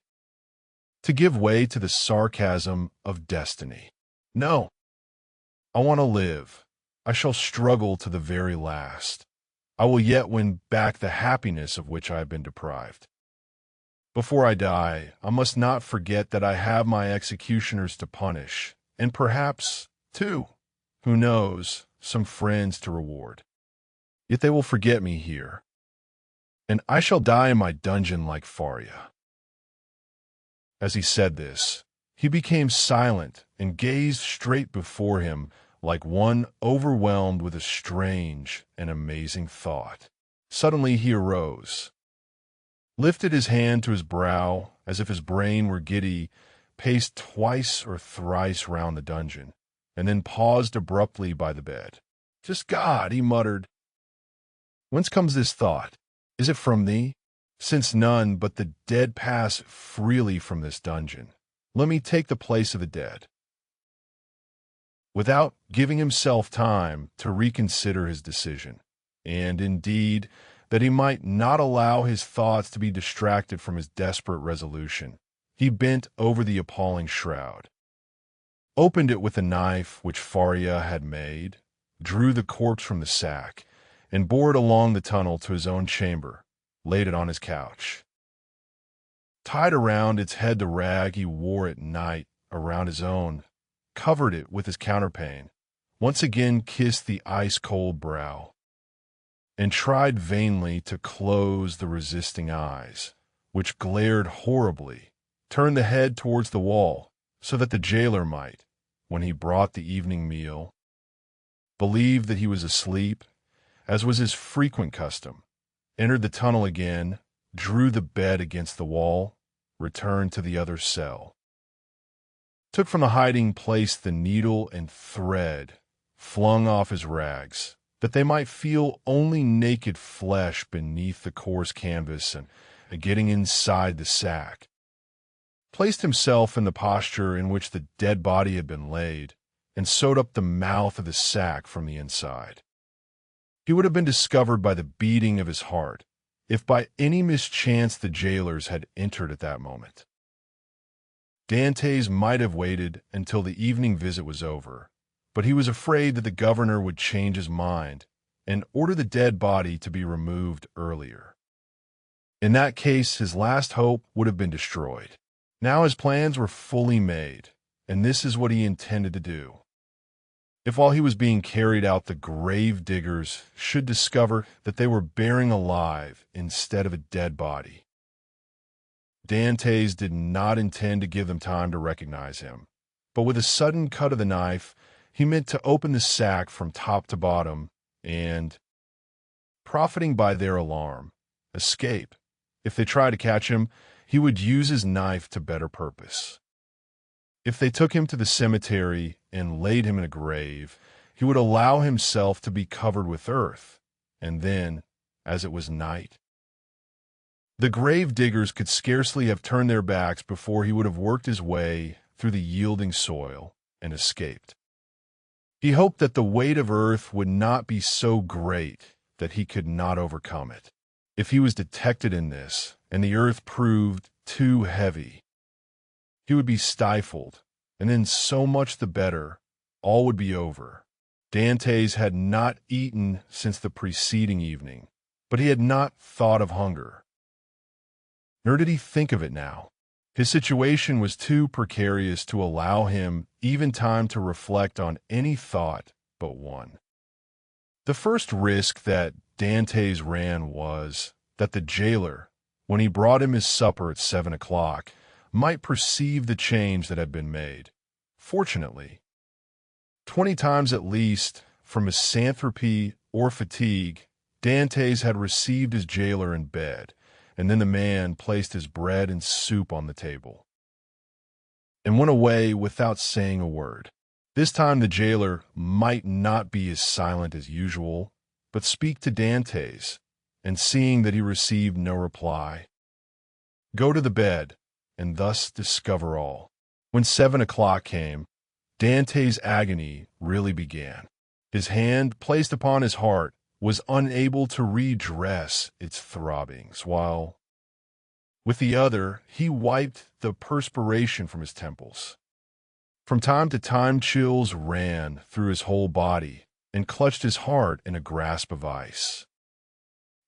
to give way to the sarcasm of destiny. No, I want to live. I shall struggle to the very last. I will yet win back the happiness of which I have been deprived. Before I die, I must not forget that I have my executioners to punish, and perhaps, too, who knows, some friends to reward. Yet they will forget me here, and I shall die in my dungeon like Faria." As he said this, he became silent and gazed straight before him like one overwhelmed with a strange and amazing thought. Suddenly he arose, lifted his hand to his brow as if his brain were giddy, paced twice or thrice round the dungeon, and then paused abruptly by the bed. "Just God," he muttered. "Whence comes this thought? Is it from thee? Since none but the dead pass freely from this dungeon, let me take the place of the dead." Without giving himself time to reconsider his decision, and indeed that he might not allow his thoughts to be distracted from his desperate resolution, he bent over the appalling shroud, opened it with a knife which Faria had made, drew the corpse from the sack, and bore it along the tunnel to his own chamber, laid it on his couch. Tied around its head the rag he wore at night around his own, covered it with his counterpane, once again kissed the ice-cold brow, and tried vainly to close the resisting eyes, which glared horribly, turned the head towards the wall, so that the jailer might, when he brought the evening meal, believe that he was asleep, as was his frequent custom, entered the tunnel again, drew the bed against the wall, returned to the other cell, took from the hiding place the needle and thread, flung off his rags, that they might feel only naked flesh beneath the coarse canvas, and getting inside the sack, placed himself in the posture in which the dead body had been laid, and sewed up the mouth of the sack from the inside. He would have been discovered by the beating of his heart, if by any mischance the jailers had entered at that moment. Dantès might have waited until the evening visit was over, but he was afraid that the governor would change his mind and order the dead body to be removed earlier. In that case, his last hope would have been destroyed. Now his plans were fully made, and this is what he intended to do. If while he was being carried out the grave diggers should discover that they were burying alive instead of a dead body, Dantès did not intend to give them time to recognize him, but with a sudden cut of the knife, he meant to open the sack from top to bottom and, profiting by their alarm, escape. If they tried to catch him, he would use his knife to better purpose. If they took him to the cemetery and laid him in a grave, he would allow himself to be covered with earth, and then, as it was night, the grave diggers could scarcely have turned their backs before he would have worked his way through the yielding soil and escaped. He hoped that the weight of earth would not be so great that he could not overcome it. If he was detected in this, and the earth proved too heavy, he would be stifled, and then so much the better, all would be over. Dantès had not eaten since the preceding evening, but he had not thought of hunger. Nor did he think of it now. His situation was too precarious to allow him even time to reflect on any thought but one. The first risk that Dantès ran was that the jailer, when he brought him his supper at 7 o'clock, might perceive the change that had been made. Fortunately, 20 times at least, from misanthropy or fatigue, Dantès had received his jailer in bed, and then the man placed his bread and soup on the table, and went away without saying a word. This time the jailer might not be as silent as usual, but speak to Dantès, and seeing that he received no reply, go to the bed, and thus discover all. When 7 o'clock came, Dantès' agony really began. His hand, placed upon his heart, was unable to redress its throbbings, while, with the other, he wiped the perspiration from his temples. From time to time chills ran through his whole body and clutched his heart in a grasp of ice.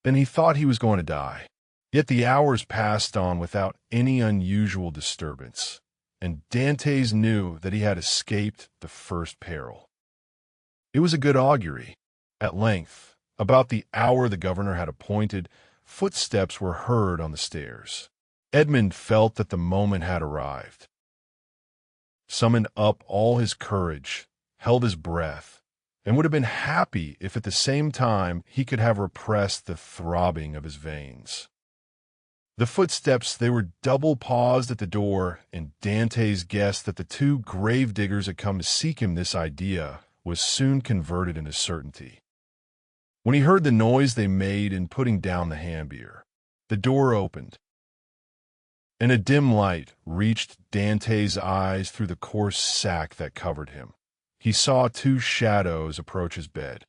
Then he thought he was going to die. Yet the hours passed on without any unusual disturbance, and Dantès knew that he had escaped the first peril. It was a good augury. At length, about the hour the governor had appointed, footsteps were heard on the stairs. Edmond felt that the moment had arrived, summoned up all his courage, held his breath, and would have been happy if at the same time he could have repressed the throbbing of his veins. The footsteps, they were double paused at the door, and Dante's guess that the two grave diggers had come to seek him this idea was soon converted into certainty. When he heard the noise they made in putting down the handbier, the door opened, and a dim light reached Dante's eyes through the coarse sack that covered him. He saw two shadows approach his bed,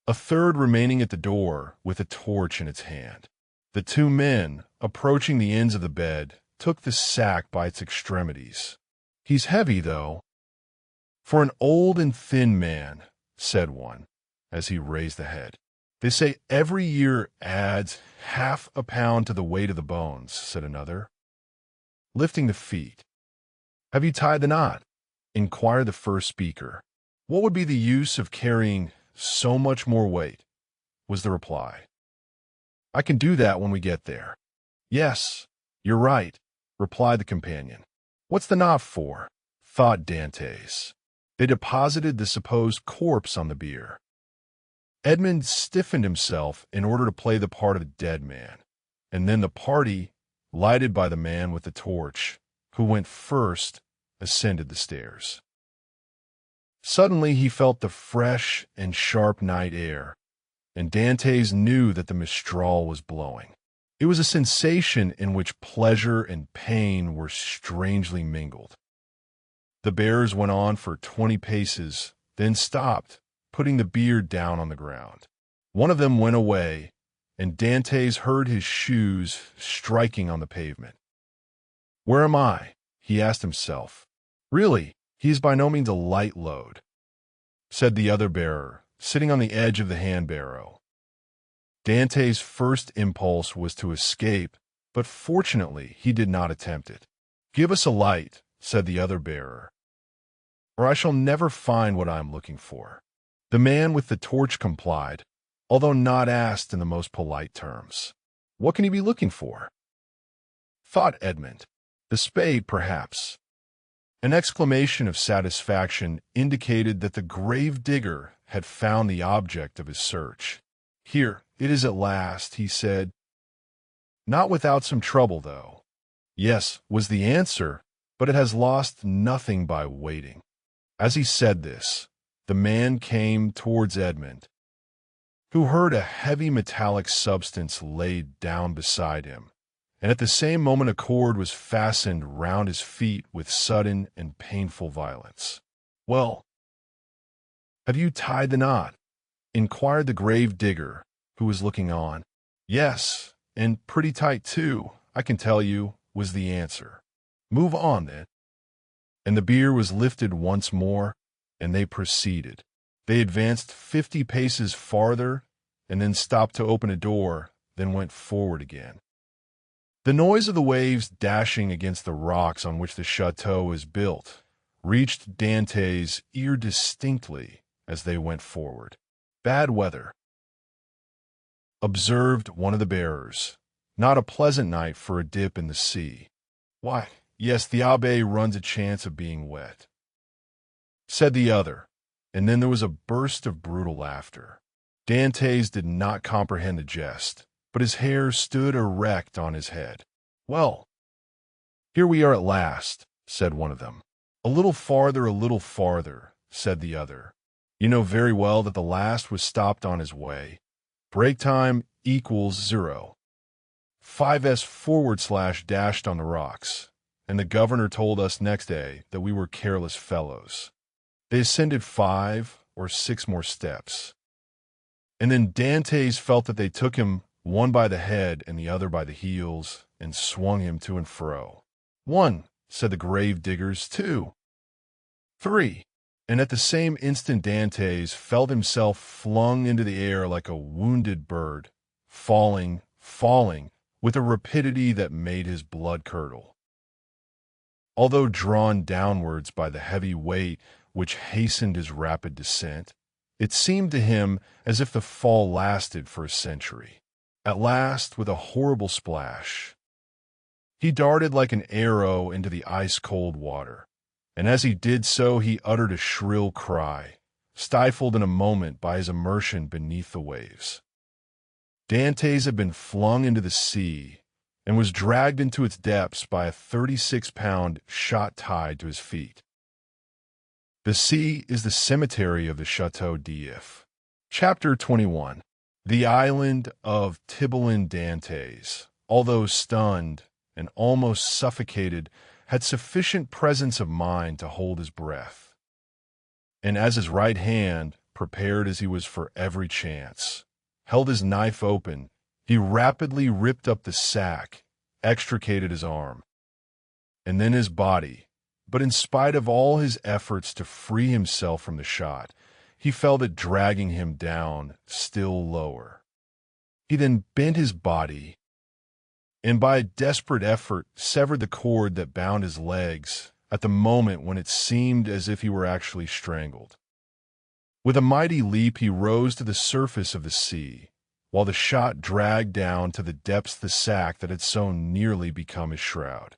a third remaining at the door with a torch in its hand. The two men, approaching the ends of the bed, took the sack by its extremities. "He's heavy, though." "For an old and thin man," said one, as he raised the head. "They say every year adds half a pound to the weight of the bones," said another, lifting the feet. "Have you tied the knot?" inquired the first speaker. "What would be the use of carrying so much more weight?" was the reply. "I can do that when we get there." "Yes, you're right," replied the companion. "What's the knot for?" thought Dantès. They deposited the supposed corpse on the bier. Edmond stiffened himself in order to play the part of a dead man, and then the party, lighted by the man with the torch, who went first, ascended the stairs. Suddenly he felt the fresh and sharp night air, and Dantès knew that the mistral was blowing. It was a sensation in which pleasure and pain were strangely mingled. The bearers went on for 20 paces, then stopped, putting the bier down on the ground. One of them went away, and Dantès heard his shoes striking on the pavement. "Where am I?" he asked himself. "Really, he is by no means a light load," said the other bearer, sitting on the edge of the hand-barrow. Dante's first impulse was to escape, but fortunately he did not attempt it. "Give us a light," said the other bearer, "or I shall never find what I am looking for." The man with the torch complied, although not asked in the most polite terms. "What can he be looking for?" thought Edmond. "The spade, perhaps." An exclamation of satisfaction indicated that the grave digger had found the object of his search. "Here, it is at last," he said. "Not without some trouble, though." "Yes," was the answer, "but it has lost nothing by waiting." As he said this, the man came towards Edmond, who heard a heavy metallic substance laid down beside him, and at the same moment a cord was fastened round his feet with sudden and painful violence. "Well, have you tied the knot?" inquired the grave digger, who was looking on. "Yes, and pretty tight too, I can tell you," was the answer. "Move on, then." And the bier was lifted once more, and they proceeded. They advanced 50 paces farther, and then stopped to open a door, then went forward again. The noise of the waves dashing against the rocks on which the château is built reached Dante's ear distinctly as they went forward. "Bad weather," observed one of the bearers. "Not a pleasant night for a dip in the sea." "Why, yes, the abbé runs a chance of being wet," said the other, and then there was a burst of brutal laughter. Dantès did not comprehend the jest, but his hair stood erect on his head. "Well, here we are at last," said one of them. A little farther," said the other. "You know very well that the last was stopped on his way. Break time equals 0. 5s / dashed on the rocks, and the governor told us next day that we were careless fellows." They ascended 5 or 6 more steps, and then Dantès felt that they took him one by the head and the other by the heels, and swung him to and fro. "1," said the grave diggers, "2, 3, and at the same instant Dantès felt himself flung into the air like a wounded bird, falling, with a rapidity that made his blood curdle. Although drawn downwards by the heavy weight which hastened his rapid descent, it seemed to him as if the fall lasted for a century. At last, with a horrible splash, he darted like an arrow into the ice-cold water, and as he did so he uttered a shrill cry, stifled in a moment by his immersion beneath the waves. Dantès had been flung into the sea, and was dragged into its depths by a 36-pound shot tied to his feet. The sea is the cemetery of the Château d'If. Chapter 21. The island of Edmond Dantès, although stunned and almost suffocated, had sufficient presence of mind to hold his breath. And as his right hand, prepared as he was for every chance, held his knife open, he rapidly ripped up the sack, extricated his arm, and then his body. But in spite of all his efforts to free himself from the shot, he felt it dragging him down still lower. He then bent his body, and by a desperate effort severed the cord that bound his legs at the moment when it seemed as if he were actually strangled. With a mighty leap, he rose to the surface of the sea, while the shot dragged down to the depths the sack that had so nearly become his shroud.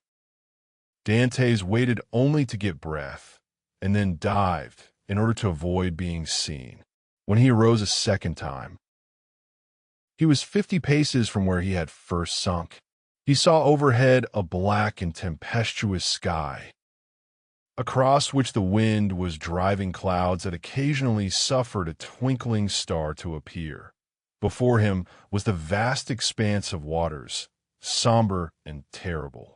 Dantès waited only to get breath, and then dived in order to avoid being seen. When he arose a second time, he was 50 paces from where he had first sunk. He saw overhead a black and tempestuous sky, across which the wind was driving clouds that occasionally suffered a twinkling star to appear. Before him was the vast expanse of waters, somber and terrible,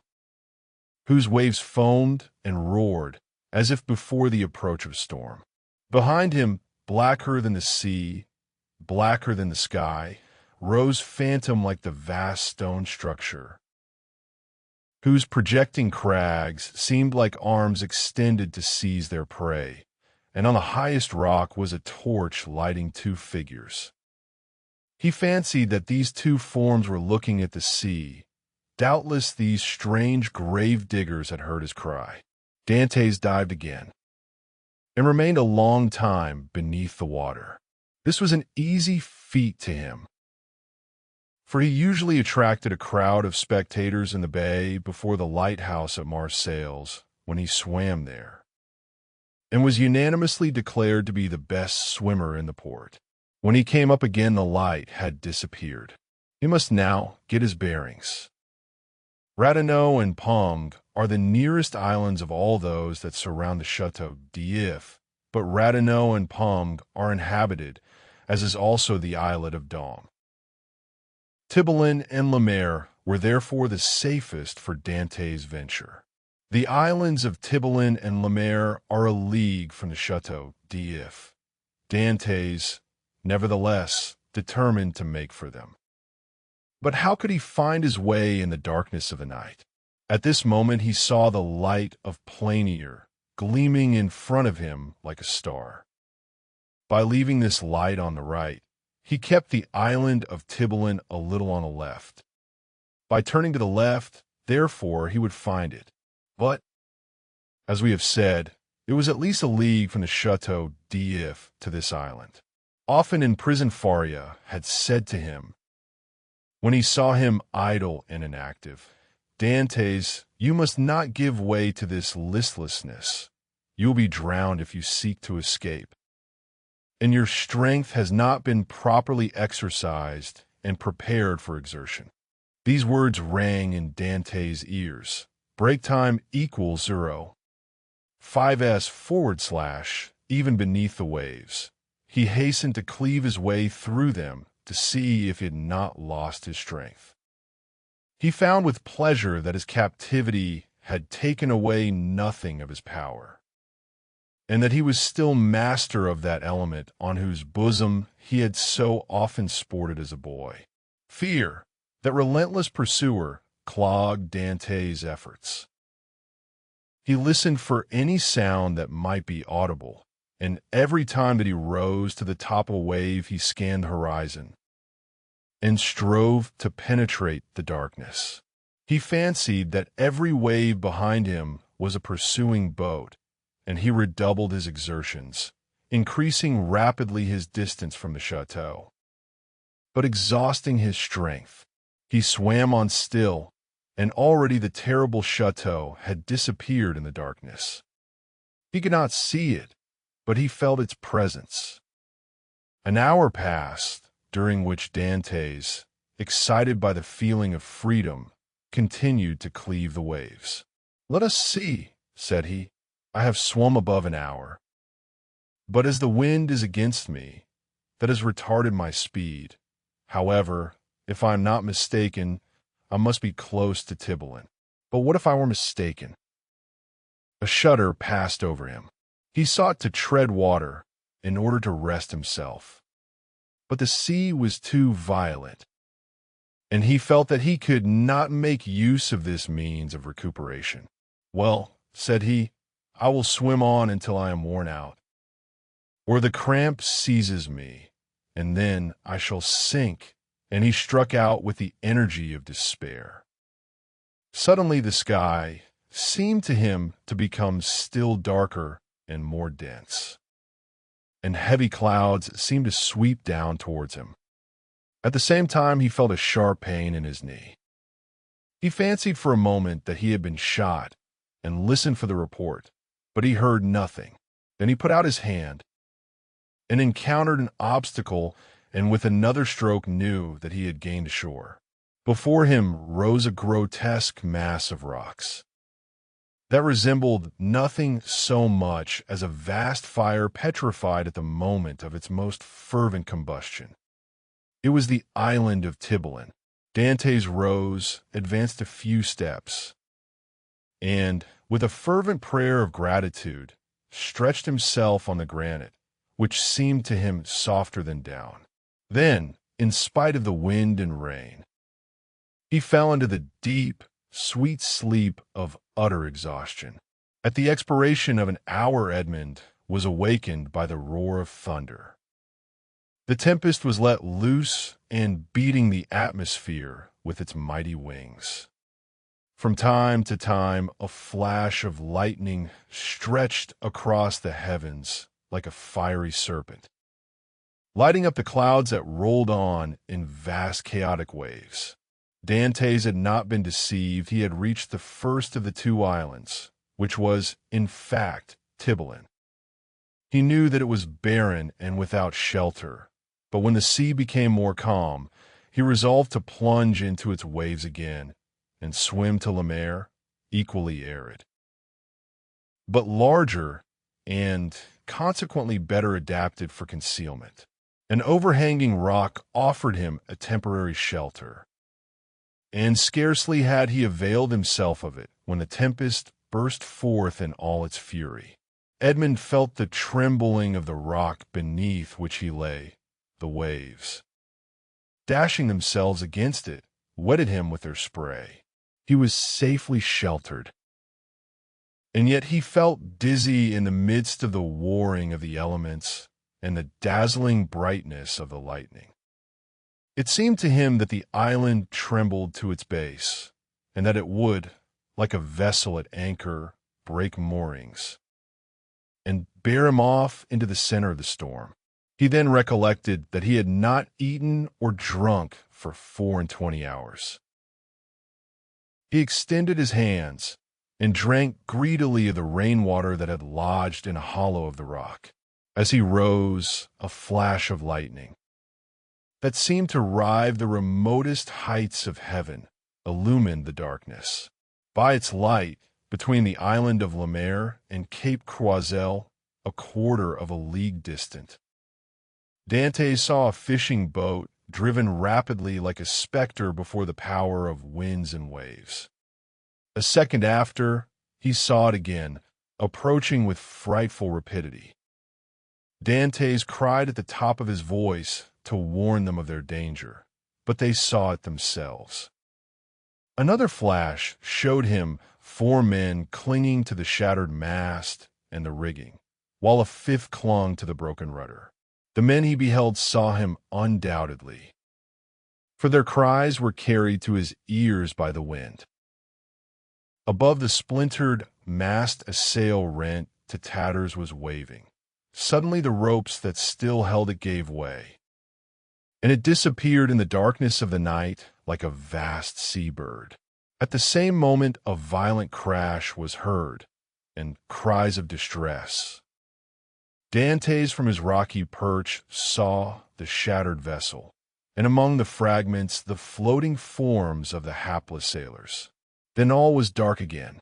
whose waves foamed and roared as if before the approach of storm. Behind him, blacker than the sea, blacker than the sky, rose phantom like the vast stone structure, whose projecting crags seemed like arms extended to seize their prey, and on the highest rock was a torch lighting two figures. He fancied that these two forms were looking at the sea. Doubtless these strange grave diggers had heard his cry. Dantès dived again, and remained a long time beneath the water. This was an easy feat to him, for he usually attracted a crowd of spectators in the bay before the lighthouse at Marseilles when he swam there, and was unanimously declared to be the best swimmer in the port. When he came up again, the light had disappeared. He must now get his bearings. Ratonneau and Pong are the nearest islands of all those that surround the Château d'If, but Ratonneau and Pong are inhabited, as is also the islet of Dôme. Tibelin and Le Maire were therefore the safest for Dantès' venture. The islands of Tibelin and Le Maire are a league from the Château d'If. Dantès, nevertheless, determined to make for them. But how could he find his way in the darkness of the night? At this moment he saw the light of Planier gleaming in front of him like a star. By leaving this light on the right, he kept the island of Tibelin a little on the left. By turning to the left, therefore, he would find it. But, as we have said, it was at least a league from the Château d'If to this island. Often imprisoned Faria had said to him, when he saw him idle and inactive, "Dantès, you must not give way to this listlessness. You will be drowned if you seek to escape. And your strength has not been properly exercised and prepared for exertion." These words rang in Dantès' ears. Break time equals 0. 5s/, even beneath the waves. He hastened to cleave his way through them to see if he had not lost his strength. He found with pleasure that his captivity had taken away nothing of his power, and that he was still master of that element on whose bosom he had so often sported as a boy. Fear, that relentless pursuer, clogged Dantès' efforts. He listened for any sound that might be audible, and every time that he rose to the top of a wave he scanned the horizon and strove to penetrate the darkness. He fancied that every wave behind him was a pursuing boat, and he redoubled his exertions, increasing rapidly his distance from the chateau. But exhausting his strength, he swam on still, and already the terrible chateau had disappeared in the darkness. He could not see it, but he felt its presence. An hour passed, during which Dantès, excited by the feeling of freedom, continued to cleave the waves. "Let us see," said he. "I have swum above an hour. But as the wind is against me, that has retarded my speed. However, if I am not mistaken, I must be close to Tibelin. But what if I were mistaken?" A shudder passed over him. He sought to tread water in order to rest himself. But the sea was too violent, and he felt that he could not make use of this means of recuperation. "Well," said he, "I will swim on until I am worn out, or the cramp seizes me, and then I shall sink." And he struck out with the energy of despair. Suddenly the sky seemed to him to become still darker and more dense, and heavy clouds seemed to sweep down towards him. At the same time, he felt a sharp pain in his knee. He fancied for a moment that he had been shot and listened for the report, but he heard nothing. Then he put out his hand and encountered an obstacle, and with another stroke knew that he had gained shore. Before him rose a grotesque mass of rocks that resembled nothing so much as a vast fire petrified at the moment of its most fervent combustion. It was the island of Tibelin. Dantès rose, advanced a few steps, and, with a fervent prayer of gratitude, stretched himself on the granite, which seemed to him softer than down. Then, in spite of the wind and rain, he fell into the deep, sweet sleep of utter exhaustion. At the expiration of an hour, Edmond was awakened by the roar of thunder. The tempest was let loose and beating the atmosphere with its mighty wings. From time to time, a flash of lightning stretched across the heavens like a fiery serpent, lighting up the clouds that rolled on in vast chaotic waves. Dantès had not been deceived. He had reached the first of the two islands, which was, in fact, Tibelin. He knew that it was barren and without shelter, but when the sea became more calm, he resolved to plunge into its waves again and swim to Le Maire, equally arid, but larger and consequently better adapted for concealment. An overhanging rock offered him a temporary shelter, and scarcely had he availed himself of it when the tempest burst forth in all its fury. Edmond felt the trembling of the rock beneath which he lay. The waves, dashing themselves against it, wetted him with their spray. He was safely sheltered, and yet he felt dizzy in the midst of the warring of the elements and the dazzling brightness of the lightning. It seemed to him that the island trembled to its base, and that it would, like a vessel at anchor, break moorings and bear him off into the center of the storm. He then recollected that he had not eaten or drunk for 24 hours. He extended his hands and drank greedily of the rainwater that had lodged in a hollow of the rock. As he rose, a flash of lightning that seemed to rive the remotest heights of heaven illumined the darkness. By its light, between the island of Le Maire and Cape Croiselle, a quarter of a league distant, Dantès saw a fishing boat driven rapidly like a specter before the power of winds and waves. A second after, he saw it again, approaching with frightful rapidity. Dantès cried at the top of his voice to warn them of their danger, but they saw it themselves. Another flash showed him 4 men clinging to the shattered mast and the rigging, while a 5th clung to the broken rudder. The men he beheld saw him undoubtedly, for their cries were carried to his ears by the wind. Above the splintered mast a sail rent to tatters was waving. Suddenly the ropes that still held it gave way, and it disappeared in the darkness of the night like a vast sea-bird. At the same moment a violent crash was heard, and cries of distress. Dantès from his rocky perch saw the shattered vessel, and among the fragments the floating forms of the hapless sailors. Then all was dark again.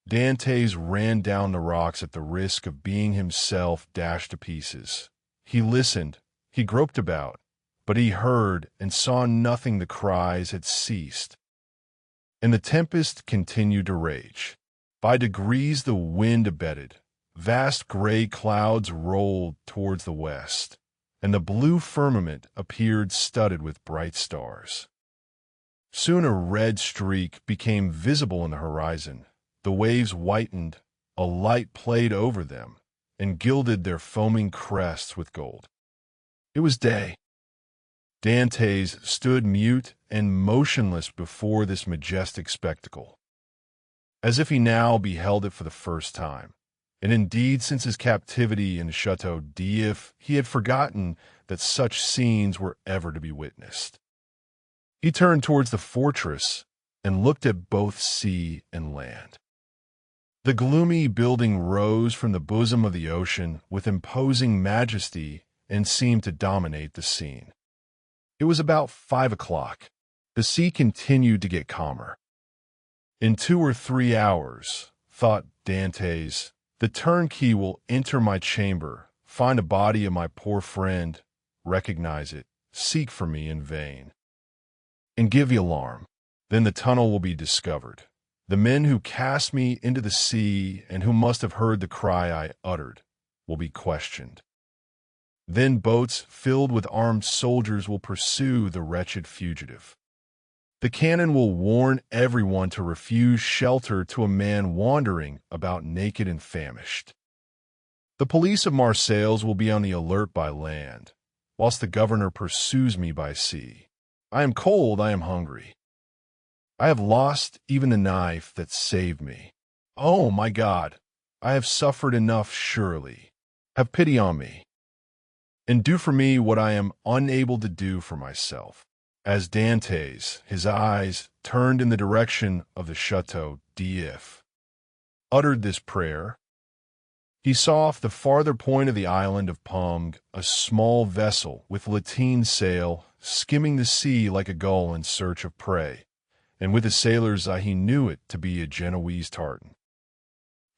Dantès ran down the rocks at the risk of being himself dashed to pieces. He listened, he groped about, but he heard and saw nothing. The cries had ceased, and the tempest continued to rage. By degrees the wind abated. Vast gray clouds rolled towards the west, and the blue firmament appeared studded with bright stars. Soon a red streak became visible in the horizon. The waves whitened, a light played over them, and gilded their foaming crests with gold. It was day. Dantès stood mute and motionless before this majestic spectacle, as if he now beheld it for the first time. And indeed, since his captivity in Château d'If, he had forgotten that such scenes were ever to be witnessed. He turned towards the fortress and looked at both sea and land. The gloomy building rose from the bosom of the ocean with imposing majesty and seemed to dominate the scene. It was about 5 o'clock. The sea continued to get calmer. In 2 or 3 hours, thought Dantès, the turnkey will enter my chamber, find a body of my poor friend, recognize it, seek for me in vain, and give the alarm. Then the tunnel will be discovered. The men who cast me into the sea and who must have heard the cry I uttered will be questioned. Then boats filled with armed soldiers will pursue the wretched fugitive. The cannon will warn everyone to refuse shelter to a man wandering about naked and famished. The police of Marseilles will be on the alert by land, whilst the governor pursues me by sea. I am cold, I am hungry. I have lost even the knife that saved me. Oh, my God, I have suffered enough, surely. Have pity on me, and do for me what I am unable to do for myself. As Dantès, his eyes turned in the direction of the Château d'If, uttered this prayer, he saw off the farther point of the island of Pomg a small vessel with lateen sail skimming the sea like a gull in search of prey, and with the sailor's eye he knew it to be a Genoese tartan.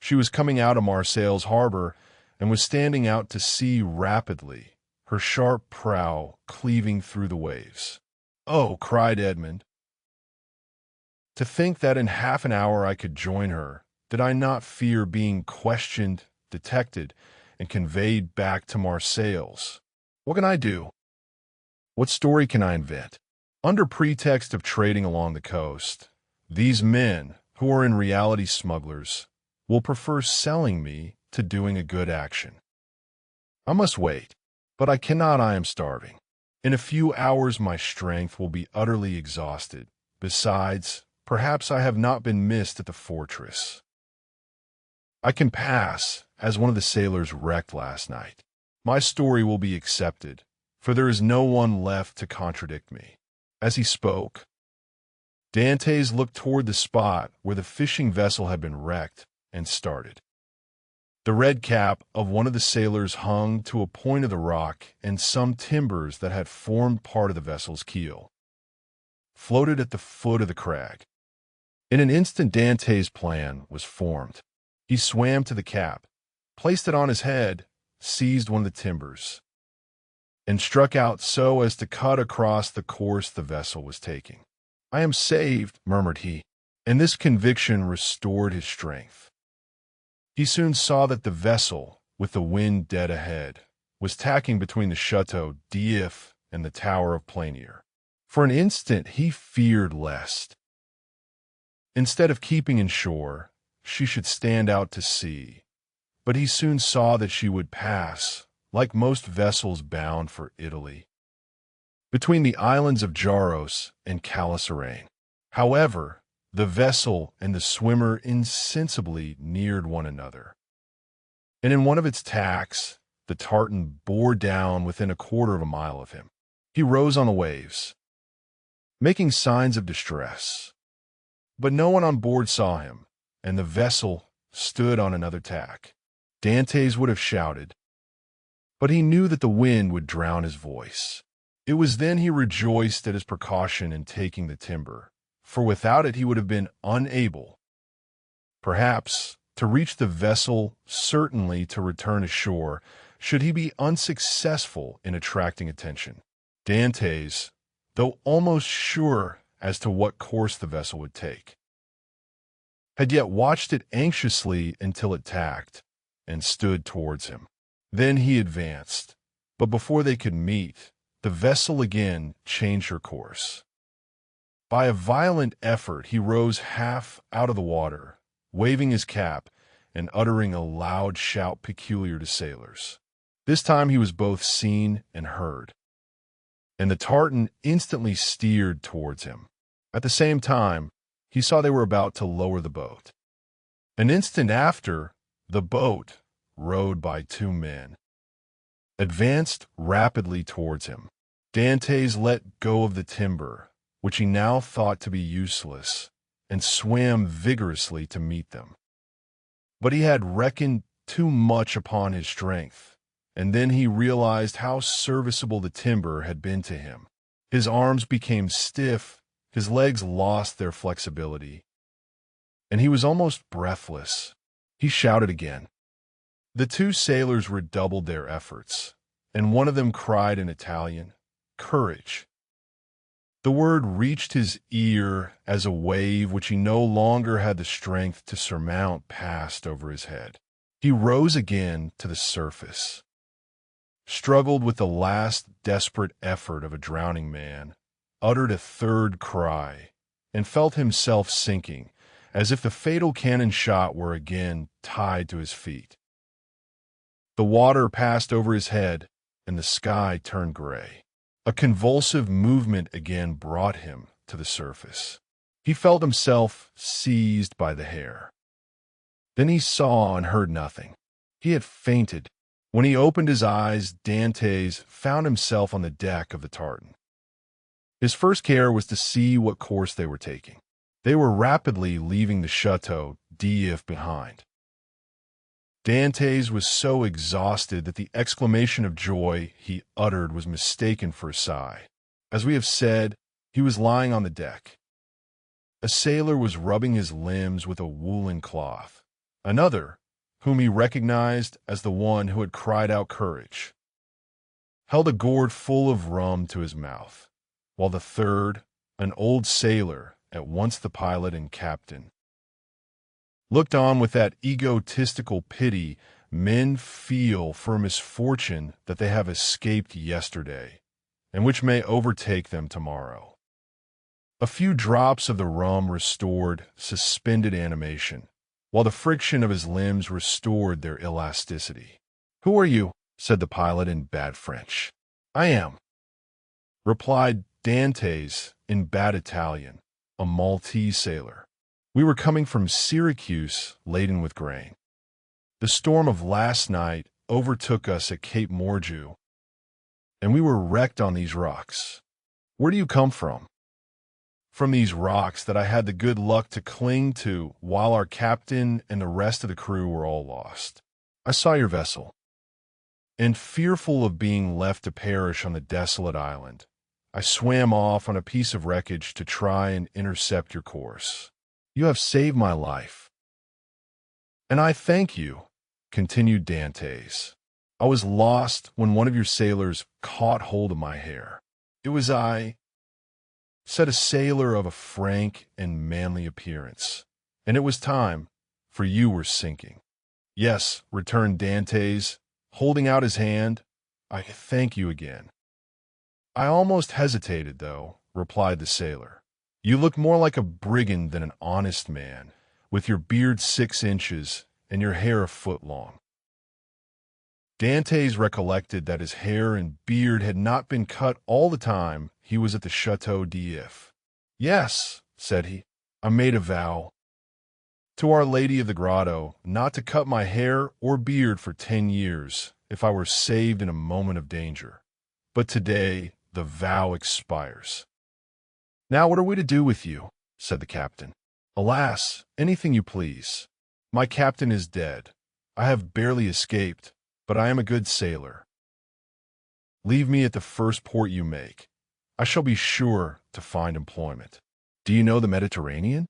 She was coming out of Marseilles harbor and was standing out to sea rapidly, her sharp prow cleaving through the waves. "Oh," cried Edmond, "to think that in half an hour I could join her! Did I not fear being questioned, detected, and conveyed back to Marseilles? What can I do? What story can I invent? Under pretext of trading along the coast, these men, who are in reality smugglers, will prefer selling me to doing a good action. I must wait, but I cannot. I am starving. In a few hours my strength will be utterly exhausted. Besides, perhaps I have not been missed at the fortress. I can pass as one of the sailors wrecked last night. My story will be accepted, for there is no one left to contradict me." As he spoke, Dantès looked toward the spot where the fishing vessel had been wrecked and started. The red cap of one of the sailors hung to a point of the rock, and some timbers that had formed part of the vessel's keel floated at the foot of the crag. In an instant Dantès' plan was formed. He swam to the cap, placed it on his head, seized one of the timbers, and struck out so as to cut across the course the vessel was taking. "I am saved," murmured he, and this conviction restored his strength. He soon saw that the vessel, with the wind dead ahead, was tacking between the Château d'If and the Tower of Planier. For an instant he feared lest, instead of keeping in shore, she should stand out to sea, but he soon saw that she would pass, like most vessels bound for Italy, between the islands of Jaros and Calaserane. However, the vessel and the swimmer insensibly neared one another, and in one of its tacks the tartan bore down within 1/4 of a mile of him. He rose on the waves, making signs of distress, but no one on board saw him, and the vessel stood on another tack. Dantès would have shouted, but he knew that the wind would drown his voice. It was then he rejoiced at his precaution in taking the timber, for without it he would have been unable, perhaps, to reach the vessel, certainly to return ashore, should he be unsuccessful in attracting attention. Dantès, though almost sure as to what course the vessel would take, had yet watched it anxiously until it tacked and stood towards him. Then he advanced, but before they could meet, the vessel again changed her course. By a violent effort he rose half out of the water, waving his cap and uttering a loud shout peculiar to sailors. This time he was both seen and heard, and the tartan instantly steered towards him. At the same time, he saw they were about to lower the boat. An instant after, the boat, rowed by two men, advanced rapidly towards him. Dantès let go of the timber, which he now thought to be useless, and swam vigorously to meet them. But he had reckoned too much upon his strength, and then he realized how serviceable the timber had been to him. His arms became stiff, his legs lost their flexibility, and he was almost breathless. He shouted again. The two sailors redoubled their efforts, and one of them cried in Italian, "Courage!" The word reached his ear as a wave which he no longer had the strength to surmount passed over his head. He rose again to the surface, struggled with the last desperate effort of a drowning man, uttered a third cry, and felt himself sinking, as if the fatal cannon shot were again tied to his feet. The water passed over his head, and the sky turned gray. A convulsive movement again brought him to the surface. He felt himself seized by the hair. Then he saw and heard nothing. He had fainted. When he opened his eyes, Dantès found himself on the deck of the tartan. His first care was to see what course they were taking. They were rapidly leaving the Château d'If behind. Dantès was so exhausted that the exclamation of joy he uttered was mistaken for a sigh. As we have said, he was lying on the deck. A sailor was rubbing his limbs with a woolen cloth. Another, whom he recognized as the one who had cried out courage, held a gourd full of rum to his mouth, while the third, an old sailor, at once the pilot and captain, looked on with that egotistical pity men feel for a misfortune that they have escaped yesterday, and which may overtake them tomorrow. A few drops of the rum restored suspended animation, while the friction of his limbs restored their elasticity. "Who are you?" said the pilot in bad French. "I am," replied Dantès in bad Italian, a Maltese sailor. "We were coming from Syracuse laden with grain. The storm of last night overtook us at Cape Morgiou, and we were wrecked on these rocks." "Where do you come from?" "From these rocks that I had the good luck to cling to while our captain and the rest of the crew were all lost. I saw your vessel, and fearful of being left to perish on the desolate island, I swam off on a piece of wreckage to try and intercept your course. You have saved my life, and I thank you," continued Dantès. "I was lost when one of your sailors caught hold of my hair." "It was I," said a sailor of a frank and manly appearance, "and it was time, for you were sinking." "Yes," returned Dantès, holding out his hand, "I thank you again." "I almost hesitated, though," replied the sailor. "You look more like a brigand than an honest man, with your beard 6 inches and your hair a foot long." Dantès recollected that his hair and beard had not been cut all the time he was at the Château d'If. "Yes," said he, "I made a vow to Our Lady of the Grotto not to cut my hair or beard for 10 years if I were saved in a moment of danger. But today the vow expires." "Now what are we to do with you?" said the captain. "Alas, anything you please. My captain is dead. I have barely escaped, but I am a good sailor." Leave me at the first port you make. I shall be sure to find employment. Do you know the Mediterranean?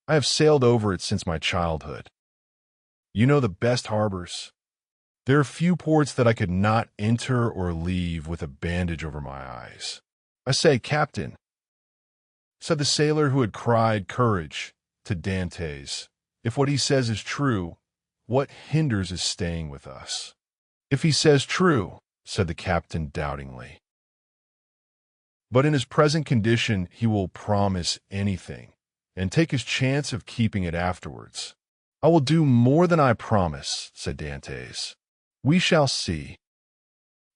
I have sailed over it since my childhood. You know the best harbors. There are few ports that I could not enter or leave with a bandage over my eyes. I say, Captain, said the sailor who had cried courage to Dantès, if what he says is true, what hinders his staying with us? If he says true, said the captain doubtingly. But in his present condition he will promise anything, and take his chance of keeping it afterwards. I will do more than I promise, said Dantès. We shall see,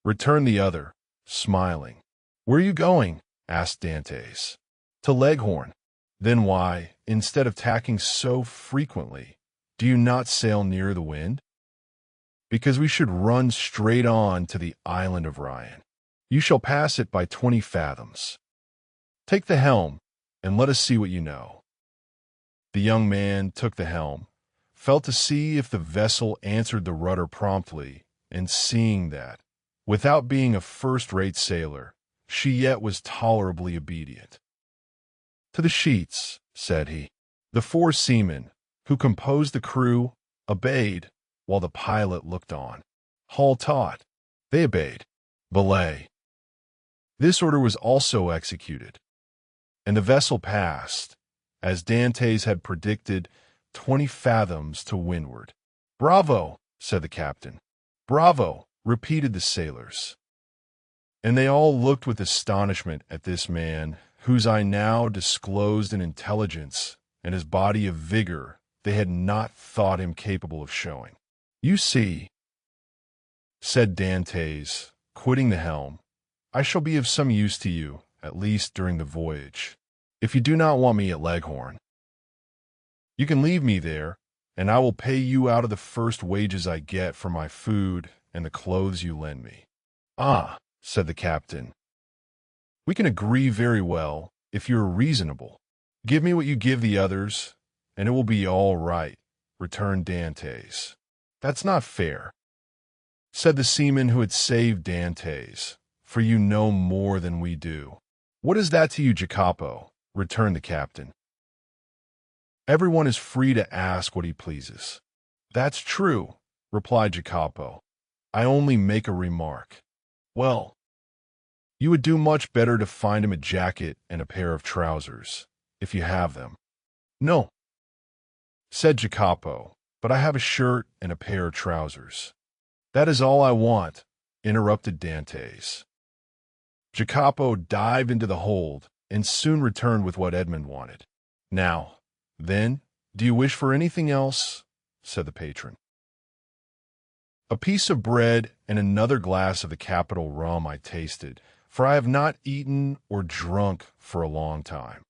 returned the other, smiling. Where are you going? Asked Dantès. To Leghorn. Then why, instead of tacking so frequently, do you not sail near the wind? Because we should run straight on to the island of Ryan. You shall pass it by 20 fathoms. Take the helm, and let us see what you know. The young man took the helm, felt to see if the vessel answered the rudder promptly, and seeing that, without being a first-rate sailor, she yet was tolerably obedient. To the sheets, said he. The 4 seamen, who composed the crew, obeyed, while the pilot looked on. Haul taut. They obeyed. Belay. This order was also executed, and the vessel passed, as Dantès had predicted, 20 fathoms to windward. Bravo, said the captain. Bravo, repeated the sailors. And they all looked with astonishment at this man, whose eye now disclosed an intelligence and his body a vigor they had not thought him capable of showing. You see, said Dantès, quitting the helm, I shall be of some use to you, at least during the voyage, if you do not want me at Leghorn. You can leave me there, and I will pay you out of the first wages I get for my food and the clothes you lend me. Ah, said the captain, we can agree very well, if you are reasonable. Give me what you give the others, and it will be all right, returned Dantès. That's not fair, said the seaman who had saved Dantès, for you know more than we do. What is that to you, Jacopo? Returned the captain. Everyone is free to ask what he pleases. That's true, replied Jacopo. I only make a remark. Well, you would do much better to find him a jacket and a pair of trousers, if you have them. No, said Jacopo, but I have a shirt and a pair of trousers. That is all I want, interrupted Dantès. Jacopo dived into the hold and soon returned with what Edmond wanted. Now, then, do you wish for anything else? Said the patron. A piece of bread and another glass of the capital rum I tasted, for I have not eaten or drunk for a long time.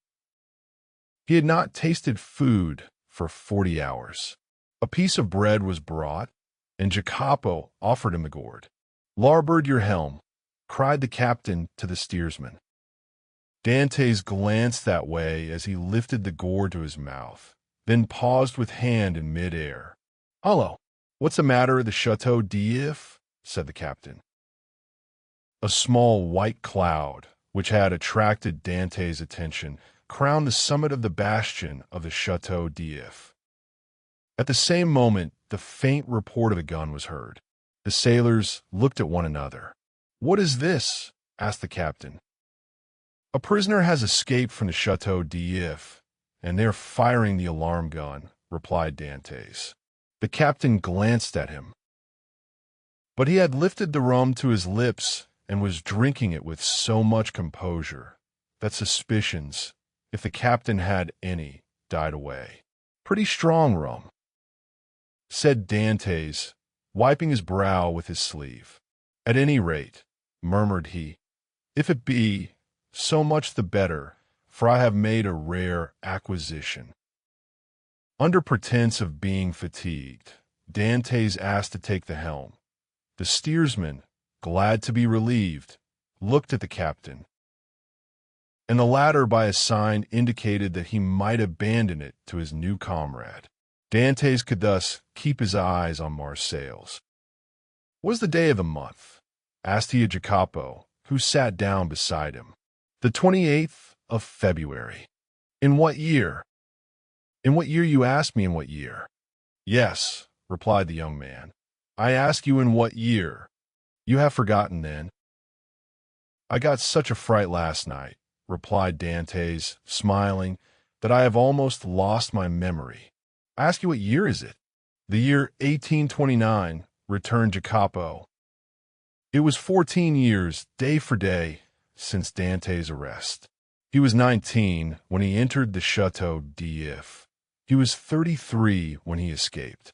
He had not tasted food for 40 hours. A piece of bread was brought, and Jacopo offered him the gourd. Larboard your helm, cried the captain to the steersman. Dantès glanced that way as he lifted the gourd to his mouth, then paused with hand in mid-air. Hullo, what's the matter at the Château d'If? Said the captain. A small white cloud, which had attracted Dantès' attention, crowned the summit of the bastion of the Château d'If. At the same moment, the faint report of a gun was heard. The sailors looked at one another. What is this? Asked the captain. A prisoner has escaped from the Château d'If, and they're firing the alarm gun, replied Dantès. The captain glanced at him. But he had lifted the rum to his lips and was drinking it with so much composure that suspicions, if the captain had any, died away. Pretty strong rum, said Dantès, wiping his brow with his sleeve. At any rate, murmured he, if it be, so much the better, for I have made a rare acquisition. Under pretense of being fatigued, Dantès asked to take the helm. The steersman, glad to be relieved, looked at the captain, and the latter by a sign indicated that he might abandon it to his new comrade. Dantès could thus keep his eyes on Marseilles. "What is the day of the month?" asked he of Jacopo, who sat down beside him. "The 28th of February." "In what year?" "In what year you asked me in what year?" "Yes," replied the young man. "I ask you in what year. You have forgotten then." "I got such a fright last night," replied Dantès, smiling, "that I have almost lost my memory." "I ask you what year is it?" "The year 1829, returned Jacopo. It was 14 years, day for day, since Dantès' arrest. He was 19 when he entered the Château d'If. He was 33 when he escaped.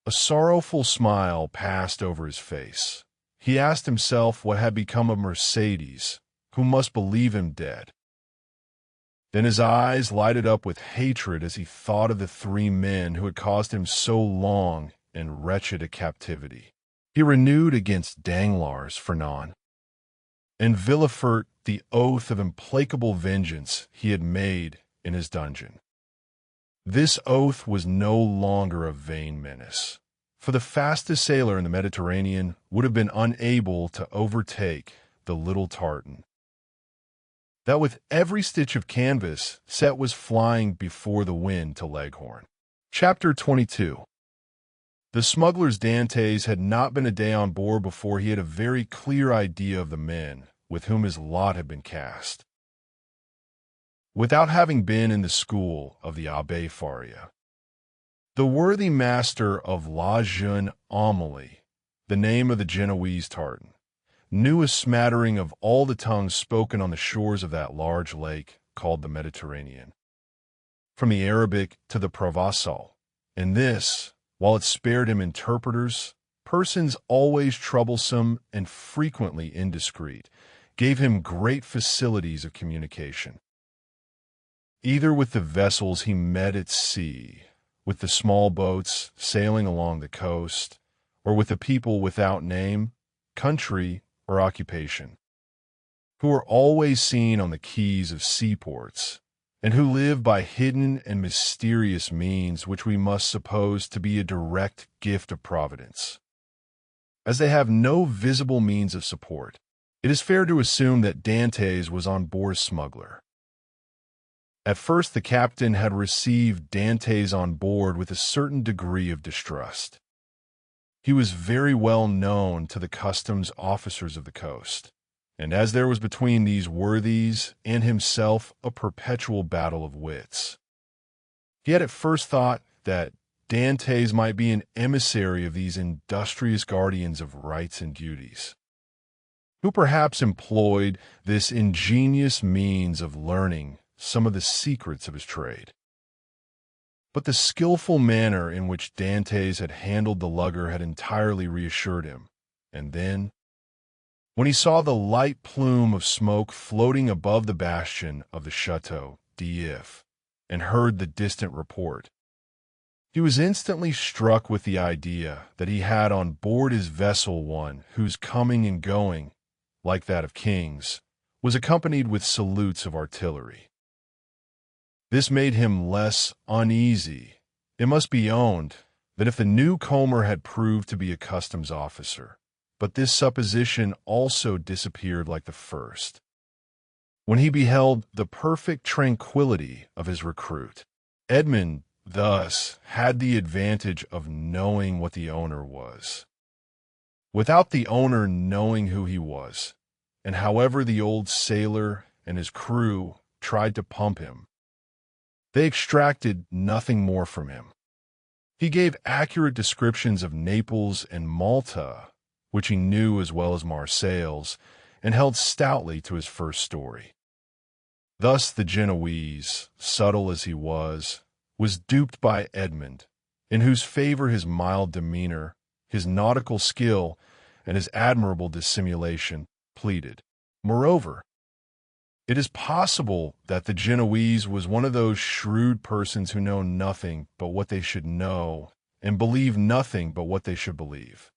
A sorrowful smile passed over his face. He asked himself what had become of Mercedes, who must believe him dead. Then his eyes lighted up with hatred as he thought of the 3 men who had caused him so long and wretched a captivity. He renewed against Danglars Fernand and Villefort the oath of implacable vengeance he had made in his dungeon. This oath was no longer a vain menace, for the fastest sailor in the Mediterranean would have been unable to overtake the little tartan that with every stitch of canvas set was flying before the wind to Leghorn. Chapter 22. The smuggler's Dantès had not been a day on board before he had a very clear idea of the men with whom his lot had been cast. Without having been in the school of the Abbé Faria, the worthy master of La Jeune Amélie, the name of the Genoese tartan, knew a smattering of all the tongues spoken on the shores of that large lake called the Mediterranean, from the Arabic to the Provençal, and this, while it spared him interpreters, persons always troublesome and frequently indiscreet, gave him great facilities of communication, either with the vessels he met at sea, with the small boats sailing along the coast, or with the people without name, country, or occupation, who are always seen on the quays of seaports, and who live by hidden and mysterious means which we must suppose to be a direct gift of Providence. As they have no visible means of support, it is fair to assume that Dantès was on board a smuggler. At first the captain had received Dantès on board with a certain degree of distrust. He was very well known to the customs officers of the coast, and as there was between these worthies and himself a perpetual battle of wits, he had at first thought that Dantès might be an emissary of these industrious guardians of rights and duties, who perhaps employed this ingenious means of learning some of the secrets of his trade. But the skillful manner in which Dantès had handled the lugger had entirely reassured him, and then, when he saw the light plume of smoke floating above the bastion of the Château d'If, and heard the distant report, he was instantly struck with the idea that he had on board his vessel one whose coming and going, like that of kings, was accompanied with salutes of artillery. This made him less uneasy, it must be owned, than if the newcomer had proved to be a customs officer, but this supposition also disappeared like the first, when he beheld the perfect tranquillity of his recruit. Edmond thus had the advantage of knowing what the owner was, without the owner knowing who he was, and however the old sailor and his crew tried to pump him, they extracted nothing more from him. He gave accurate descriptions of Naples and Malta, which he knew as well as Marseilles, and held stoutly to his first story. Thus the Genoese, subtle as he was duped by Edmond, in whose favor his mild demeanor, his nautical skill, and his admirable dissimulation pleaded. Moreover, it is possible that the Genoese was one of those shrewd persons who know nothing but what they should know, and believe nothing but what they should believe.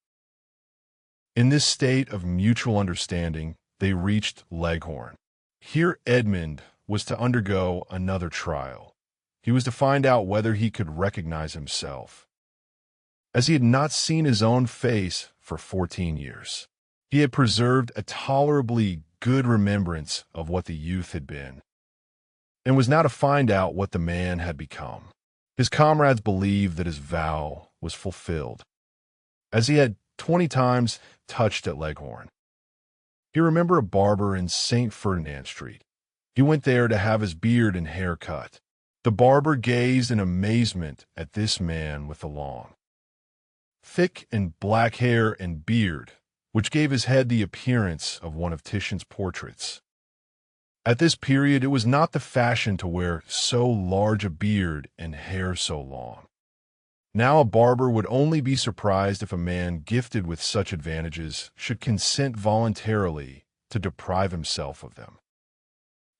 In this state of mutual understanding, they reached Leghorn. Here Edmond was to undergo another trial. He was to find out whether he could recognize himself, as he had not seen his own face for 14 years. He had preserved a tolerably good remembrance of what the youth had been, and was now to find out what the man had become. His comrades believed that his vow was fulfilled, as he had 20 times touched at Leghorn. He remembered a barber in St. Ferdinand Street. He went there to have his beard and hair cut. The barber gazed in amazement at this man with the long, thick and black hair and beard, which gave his head the appearance of one of Titian's portraits. At this period, it was not the fashion to wear so large a beard and hair so long. Now a barber would only be surprised if a man gifted with such advantages should consent voluntarily to deprive himself of them.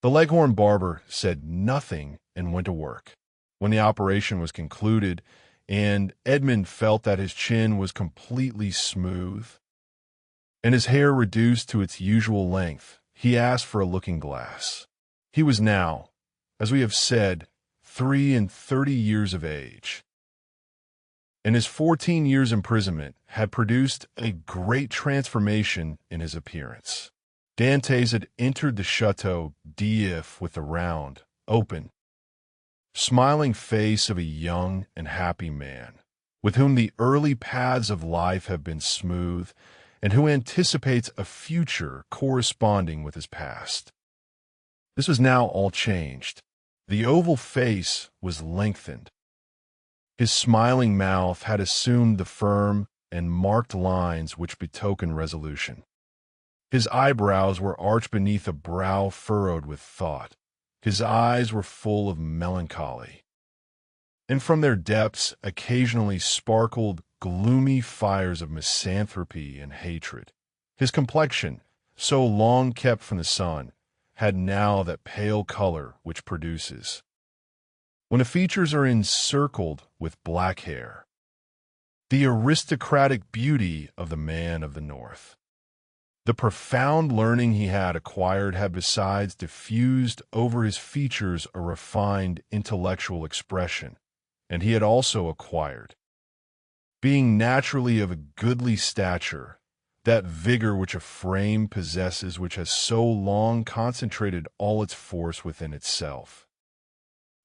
The Leghorn barber said nothing and went to work. When the operation was concluded, and Edmond felt that his chin was completely smooth and his hair reduced to its usual length, he asked for a looking-glass. He was now, as we have said, 33 years of age, and his 14 years' imprisonment had produced a great transformation in his appearance. Dantès had entered the Château d'If with the round, open, smiling face of a young and happy man, with whom the early paths of life have been smooth, and who anticipates a future corresponding with his past. This was now all changed. The oval face was lengthened. His smiling mouth had assumed the firm and marked lines which betoken resolution. His eyebrows were arched beneath a brow furrowed with thought. His eyes were full of melancholy, and from their depths occasionally sparkled gloomy fires of misanthropy and hatred. His complexion, so long kept from the sun, had now that pale color which produces, when the features are encircled with black hair, the aristocratic beauty of the man of the North. The profound learning he had acquired had besides diffused over his features a refined intellectual expression, and he had also acquired, being naturally of a goodly stature, that vigor which a frame possesses which has so long concentrated all its force within itself.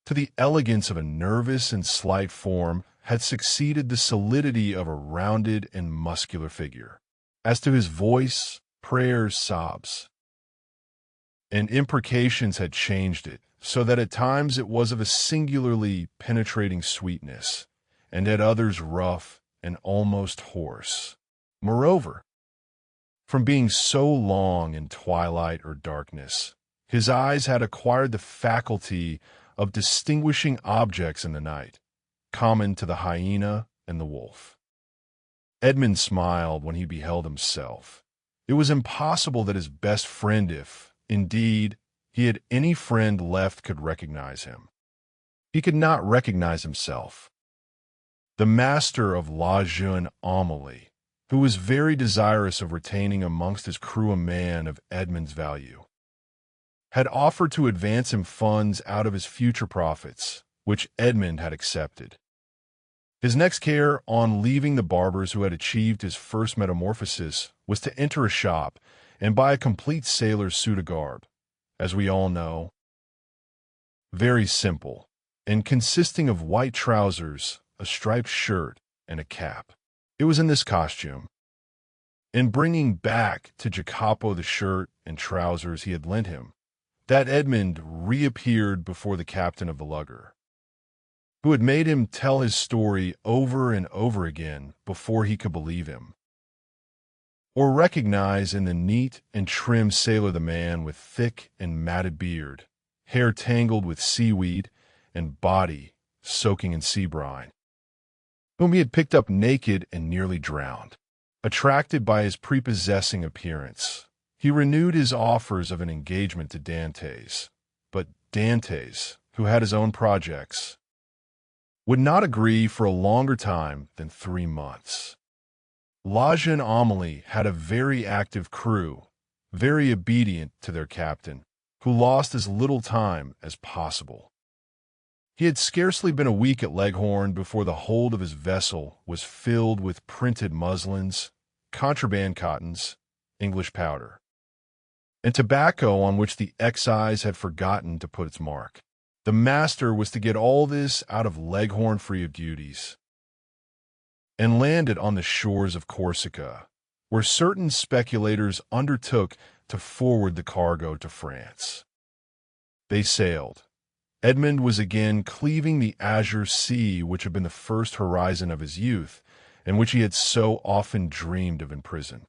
To the elegance of a nervous and slight form had succeeded the solidity of a rounded and muscular figure. As to his voice, prayers, sobs, and imprecations had changed it, so that at times it was of a singularly penetrating sweetness, and at others rough and almost hoarse. Moreover, from being so long in twilight or darkness, his eyes had acquired the faculty of distinguishing objects in the night, common to the hyena and the wolf. Edmond smiled when he beheld himself. It was impossible that his best friend, if, indeed, he had any friend left, could recognize him. He could not recognize himself. The master of La Jeune Amélie, who was very desirous of retaining amongst his crew a man of Edmond's value, had offered to advance him funds out of his future profits, which Edmond had accepted. His next care on leaving the barbers who had achieved his first metamorphosis was to enter a shop and buy a complete sailor's suit of garb, as we all know, very simple, and consisting of white trousers, a striped shirt, and a cap. It was in this costume, in bringing back to Jacopo the shirt and trousers he had lent him, that Edmond reappeared before the captain of the lugger, who had made him tell his story over and over again before he could believe him, or recognize in the neat and trim sailor the man with thick and matted beard, hair tangled with seaweed, and body soaking in sea brine, whom he had picked up naked and nearly drowned. Attracted by his prepossessing appearance, he renewed his offers of an engagement to Dantès, but Dantès, who had his own projects, would not agree for a longer time than 3 months. La Jeune Amélie had a very active crew, very obedient to their captain, who lost as little time as possible. He had scarcely been a week at Leghorn before the hold of his vessel was filled with printed muslins, contraband cottons, English powder, and tobacco on which the excise had forgotten to put its mark. The master was to get all this out of Leghorn free of duties, and landed on the shores of Corsica, where certain speculators undertook to forward the cargo to France. They sailed. Edmond was again cleaving the azure sea which had been the first horizon of his youth, and which he had so often dreamed of in prison.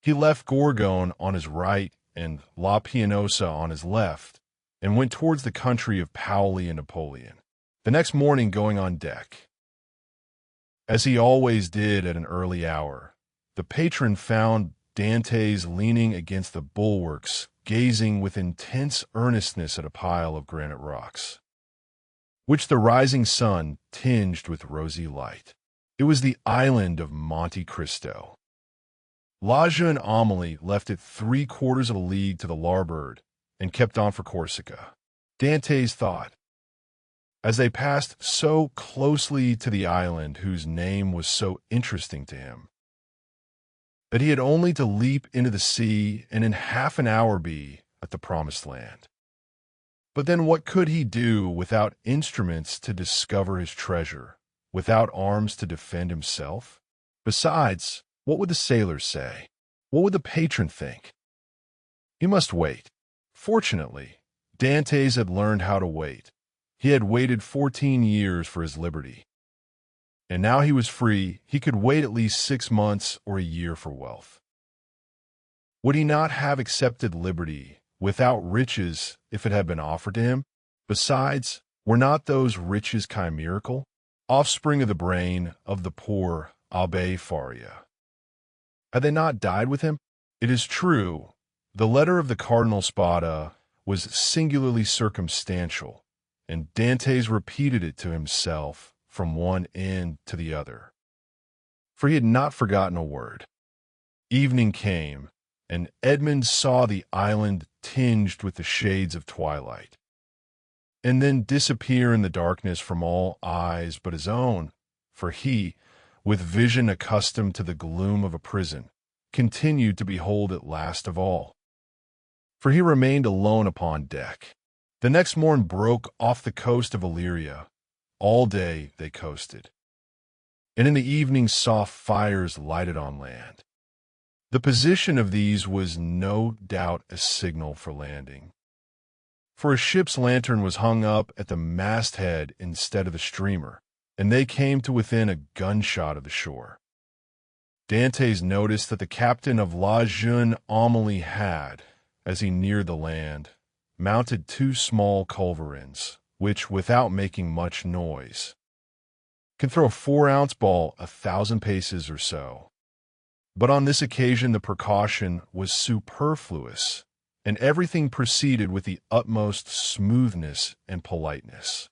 He left Gorgone on his right and La Pianosa on his left, and went towards the country of Paoli and Napoleon, the next morning going on deck. As he always did at an early hour, the patron found Dantès leaning against the bulwarks, gazing with intense earnestness at a pile of granite rocks, which the rising sun tinged with rosy light. It was the island of Monte Cristo. La Jeune Amélie left it 3/4 of a league to the larboard and kept on for Corsica. Dantès thought, as they passed so closely to the island whose name was so interesting to him, that he had only to leap into the sea and in half an hour be at the promised land. But then what could he do without instruments to discover his treasure, without arms to defend himself? Besides, what would the sailors say? What would the patron think? He must wait. Fortunately, Dantès had learned how to wait. He had waited 14 years for his liberty. And now he was free, he could wait at least 6 months or a year for wealth. Would he not have accepted liberty without riches if it had been offered to him? Besides, were not those riches chimerical, offspring of the brain of the poor Abbé Faria? Had they not died with him? It is true, the letter of the Cardinal Spada was singularly circumstantial, and Dantès repeated it to himself from one end to the other, for he had not forgotten a word. Evening came, and Edmond saw the island tinged with the shades of twilight, and then disappear in the darkness from all eyes but his own, for he, with vision accustomed to the gloom of a prison, continued to behold it last of all. For he remained alone upon deck. The next morn broke off the coast of Illyria. All day they coasted, and in the evening saw fires lighted on land. The position of these was no doubt a signal for landing, for a ship's lantern was hung up at the masthead instead of the streamer, and they came to within a gunshot of the shore. Dantès noticed that the captain of La Jeune Amélie had, as he neared the land, mounted 2 small culverins, which, without making much noise, can throw a 4-ounce ball 1,000 paces or so. But on this occasion the precaution was superfluous, and everything proceeded with the utmost smoothness and politeness.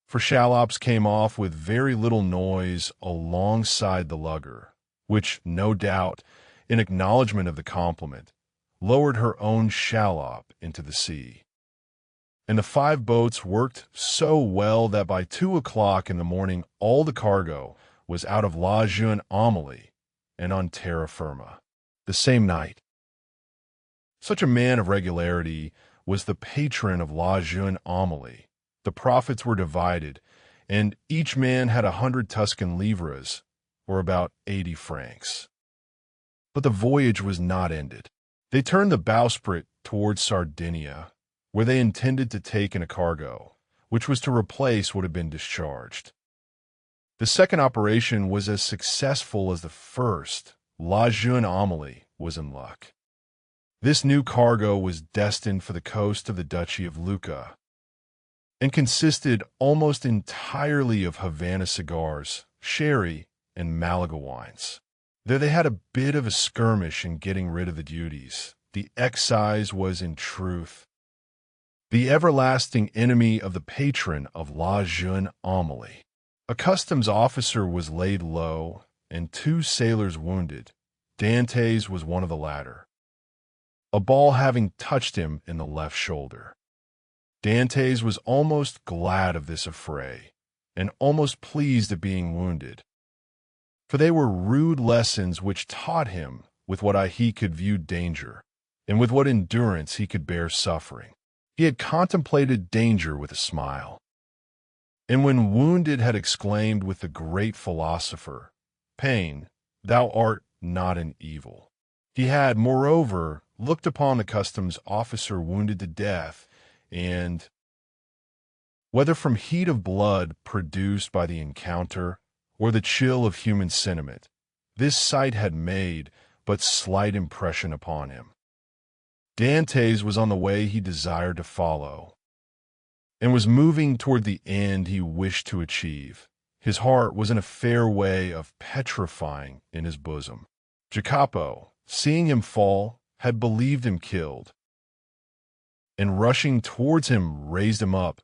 For shallops came off with very little noise alongside the lugger, which, no doubt, in acknowledgment of the compliment, lowered her own shallop into the sea. And the 5 boats worked so well that by 2 o'clock in the morning all the cargo was out of La Jeune Amélie and on terra firma the same night. Such a man of regularity was the patron of La Jeune Amélie. The profits were divided, and each man had 100 Tuscan livres, or about 80 francs. But the voyage was not ended. They turned the bowsprit towards Sardinia, where they intended to take in a cargo, which was to replace what had been discharged. The second operation was as successful as the first. La Jeune Amélie was in luck. This new cargo was destined for the coast of the Duchy of Lucca, and consisted almost entirely of Havana cigars, sherry, and Malaga wines. There they had a bit of a skirmish in getting rid of the duties. The excise was, in truth, the everlasting enemy of the patron of La Jeune Amélie. A customs officer was laid low, and 2 sailors wounded. Dantès was one of the latter, a ball having touched him in the left shoulder. Dantès was almost glad of this affray, and almost pleased at being wounded, for they were rude lessons which taught him, with what he could view danger, and with what endurance he could bear suffering. He had contemplated danger with a smile. And when wounded had exclaimed with the great philosopher, "Pain, thou art not an evil." He had, moreover, looked upon the customs officer wounded to death, and, whether from heat of blood produced by the encounter or the chill of human sentiment, this sight had made but slight impression upon him. Dantès was on the way he desired to follow, and was moving toward the end he wished to achieve. His heart was in a fair way of petrifying in his bosom. Jacopo, seeing him fall, had believed him killed, and rushing towards him raised him up,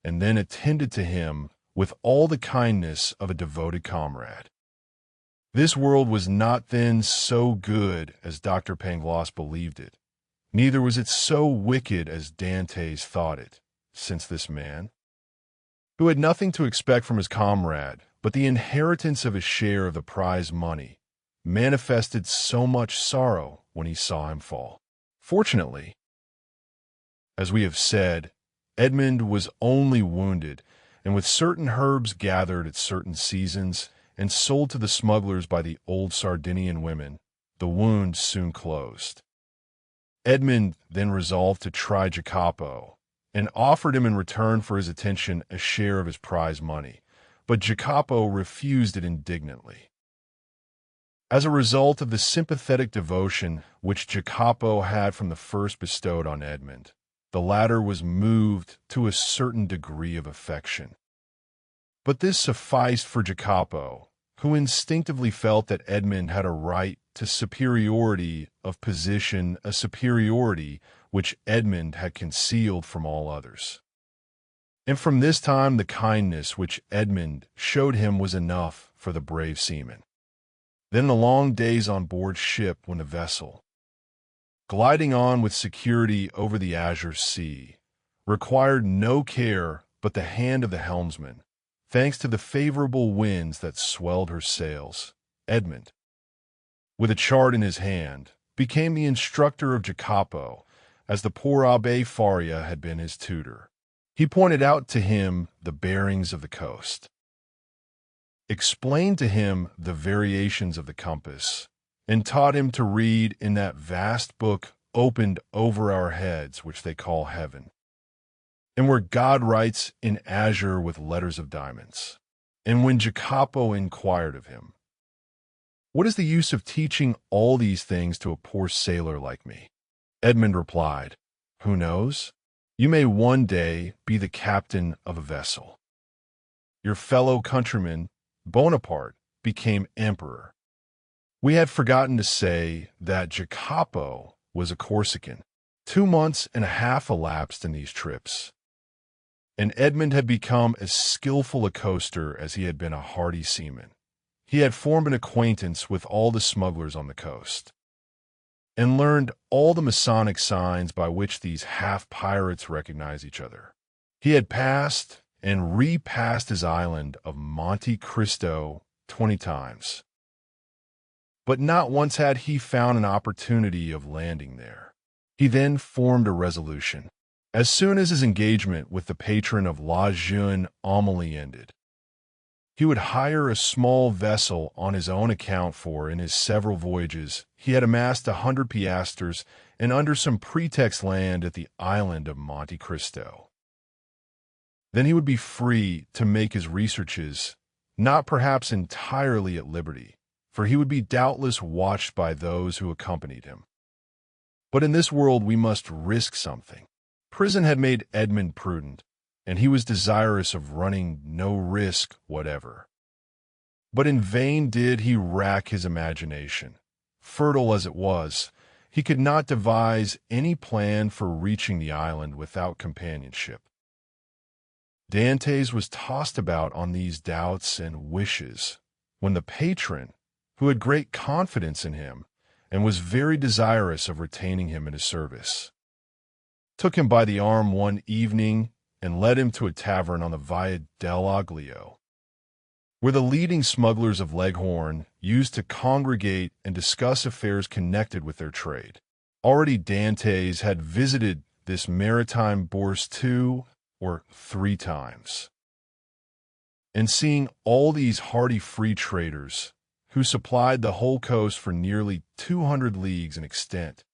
and then attended to him with all the kindness of a devoted comrade. This world was not then so good as Dr. Pangloss believed it, neither was it so wicked as Dantès thought it, since this man, who had nothing to expect from his comrade but the inheritance of his share of the prize money, manifested so much sorrow when he saw him fall. Fortunately, as we have said, Edmond was only wounded, and with certain herbs gathered at certain seasons and sold to the smugglers by the old Sardinian women, the wound soon closed. Edmond then resolved to try Jacopo, and offered him in return for his attention a share of his prize money, but Jacopo refused it indignantly. As a result of the sympathetic devotion which Jacopo had from the first bestowed on Edmond, the latter was moved to a certain degree of affection. But this sufficed for Jacopo, who instinctively felt that Edmond had a right to superiority of position, a superiority which Edmond had concealed from all others. And from this time the kindness which Edmond showed him was enough for the brave seaman. Then the long days on board ship when the vessel, gliding on with security over the azure sea, required no care but the hand of the helmsman, thanks to the favorable winds that swelled her sails. Edmond, with a chart in his hand, became the instructor of Jacopo, as the poor Abbé Faria had been his tutor. He pointed out to him the bearings of the coast, explained to him the variations of the compass, and taught him to read in that vast book opened over our heads which they call heaven, and where God writes in azure with letters of diamonds. And when Jacopo inquired of him, "What is the use of teaching all these things to a poor sailor like me?" Edmond replied, "Who knows? You may one day be the captain of a vessel. Your fellow countryman, Bonaparte, became emperor." We had forgotten to say that Jacopo was a Corsican. 2 months and a half elapsed in these trips, and Edmond had become as skillful a coaster as he had been a hardy seaman. He had formed an acquaintance with all the smugglers on the coast, and learned all the Masonic signs by which these half-pirates recognize each other. He had passed and repassed his island of Monte Cristo 20 times, but not once had he found an opportunity of landing there. He then formed a resolution. As soon as his engagement with the patron of La Jeune Amélie ended, he would hire a small vessel on his own account, for in his several voyages he had amassed 100 piastres, and under some pretext land at the island of Monte Cristo. Then he would be free to make his researches, not perhaps entirely at liberty, for he would be doubtless watched by those who accompanied him. But in this world we must risk something. Prison had made Edmond prudent, and he was desirous of running no risk whatever. But in vain did he rack his imagination. Fertile as it was, he could not devise any plan for reaching the island without companionship. Dantès was tossed about on these doubts and wishes, when the patron, who had great confidence in him, and was very desirous of retaining him in his service, took him by the arm one evening and led him to a tavern on the Via dell'Aglio, where the leading smugglers of Leghorn used to congregate and discuss affairs connected with their trade. Already Dantès had visited this maritime bourse 2 or 3 times. And seeing all these hardy free traders who supplied the whole coast for nearly 200 leagues in extent,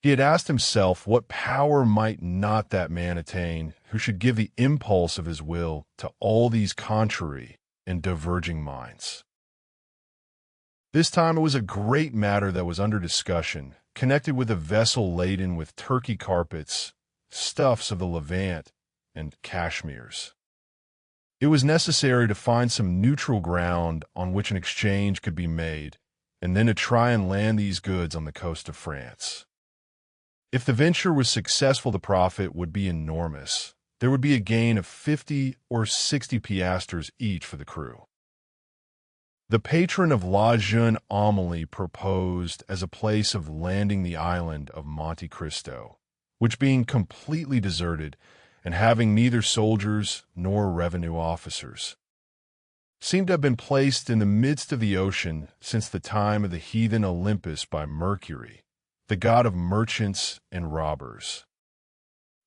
he had asked himself what power might not that man attain who should give the impulse of his will to all these contrary and diverging minds. This time it was a great matter that was under discussion, connected with a vessel laden with Turkey carpets, stuffs of the Levant, and cashmeres. It was necessary to find some neutral ground on which an exchange could be made, and then to try and land these goods on the coast of France. If the venture was successful, the profit would be enormous. There would be a gain of 50 or 60 piastres each for the crew. The patron of La Jeune Amélie proposed as a place of landing the island of Monte Cristo, which being completely deserted and having neither soldiers nor revenue officers, seemed to have been placed in the midst of the ocean since the time of the heathen Olympus by Mercury, the god of merchants and robbers.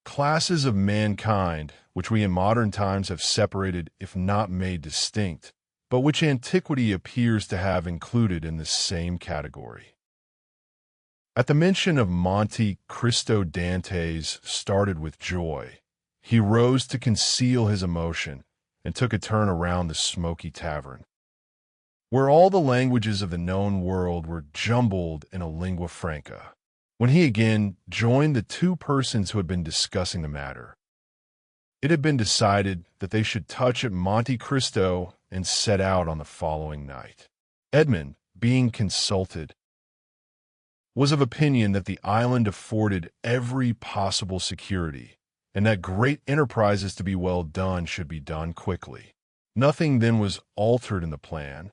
Classes of mankind, which we in modern times have separated if not made distinct, but which antiquity appears to have included in the same category. At the mention of Monte Cristo, Dantès started with joy. He rose to conceal his emotion and took a turn around the smoky tavern, where all the languages of the known world were jumbled in a lingua franca, when he again joined the 2 persons who had been discussing the matter. It had been decided that they should touch at Monte Cristo and set out on the following night. Edmond, being consulted, was of opinion that the island afforded every possible security, and that great enterprises to be well done should be done quickly. Nothing then was altered in the plan,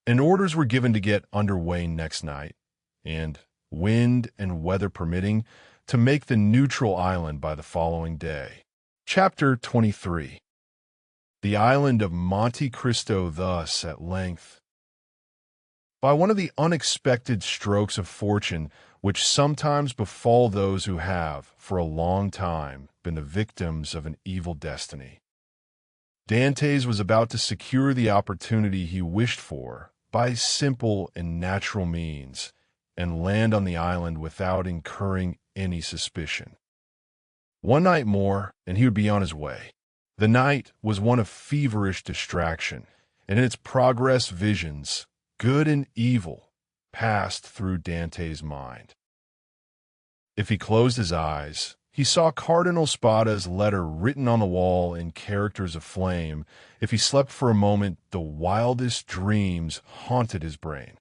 and orders were given to get under way next night, and, wind and weather permitting, to make the neutral island by the following day. Chapter 23. The island of Monte Cristo thus, at length, by one of the unexpected strokes of fortune which sometimes befall those who have, for a long time, been the victims of an evil destiny, Dantès was about to secure the opportunity he wished for by simple and natural means, and land on the island without incurring any suspicion. One night more, and he would be on his way. The night was one of feverish distraction, and in its progress visions, good and evil, passed through Dantès' mind. If he closed his eyes, he saw Cardinal Spada's letter written on the wall in characters of flame. If he slept for a moment, the wildest dreams haunted his brain.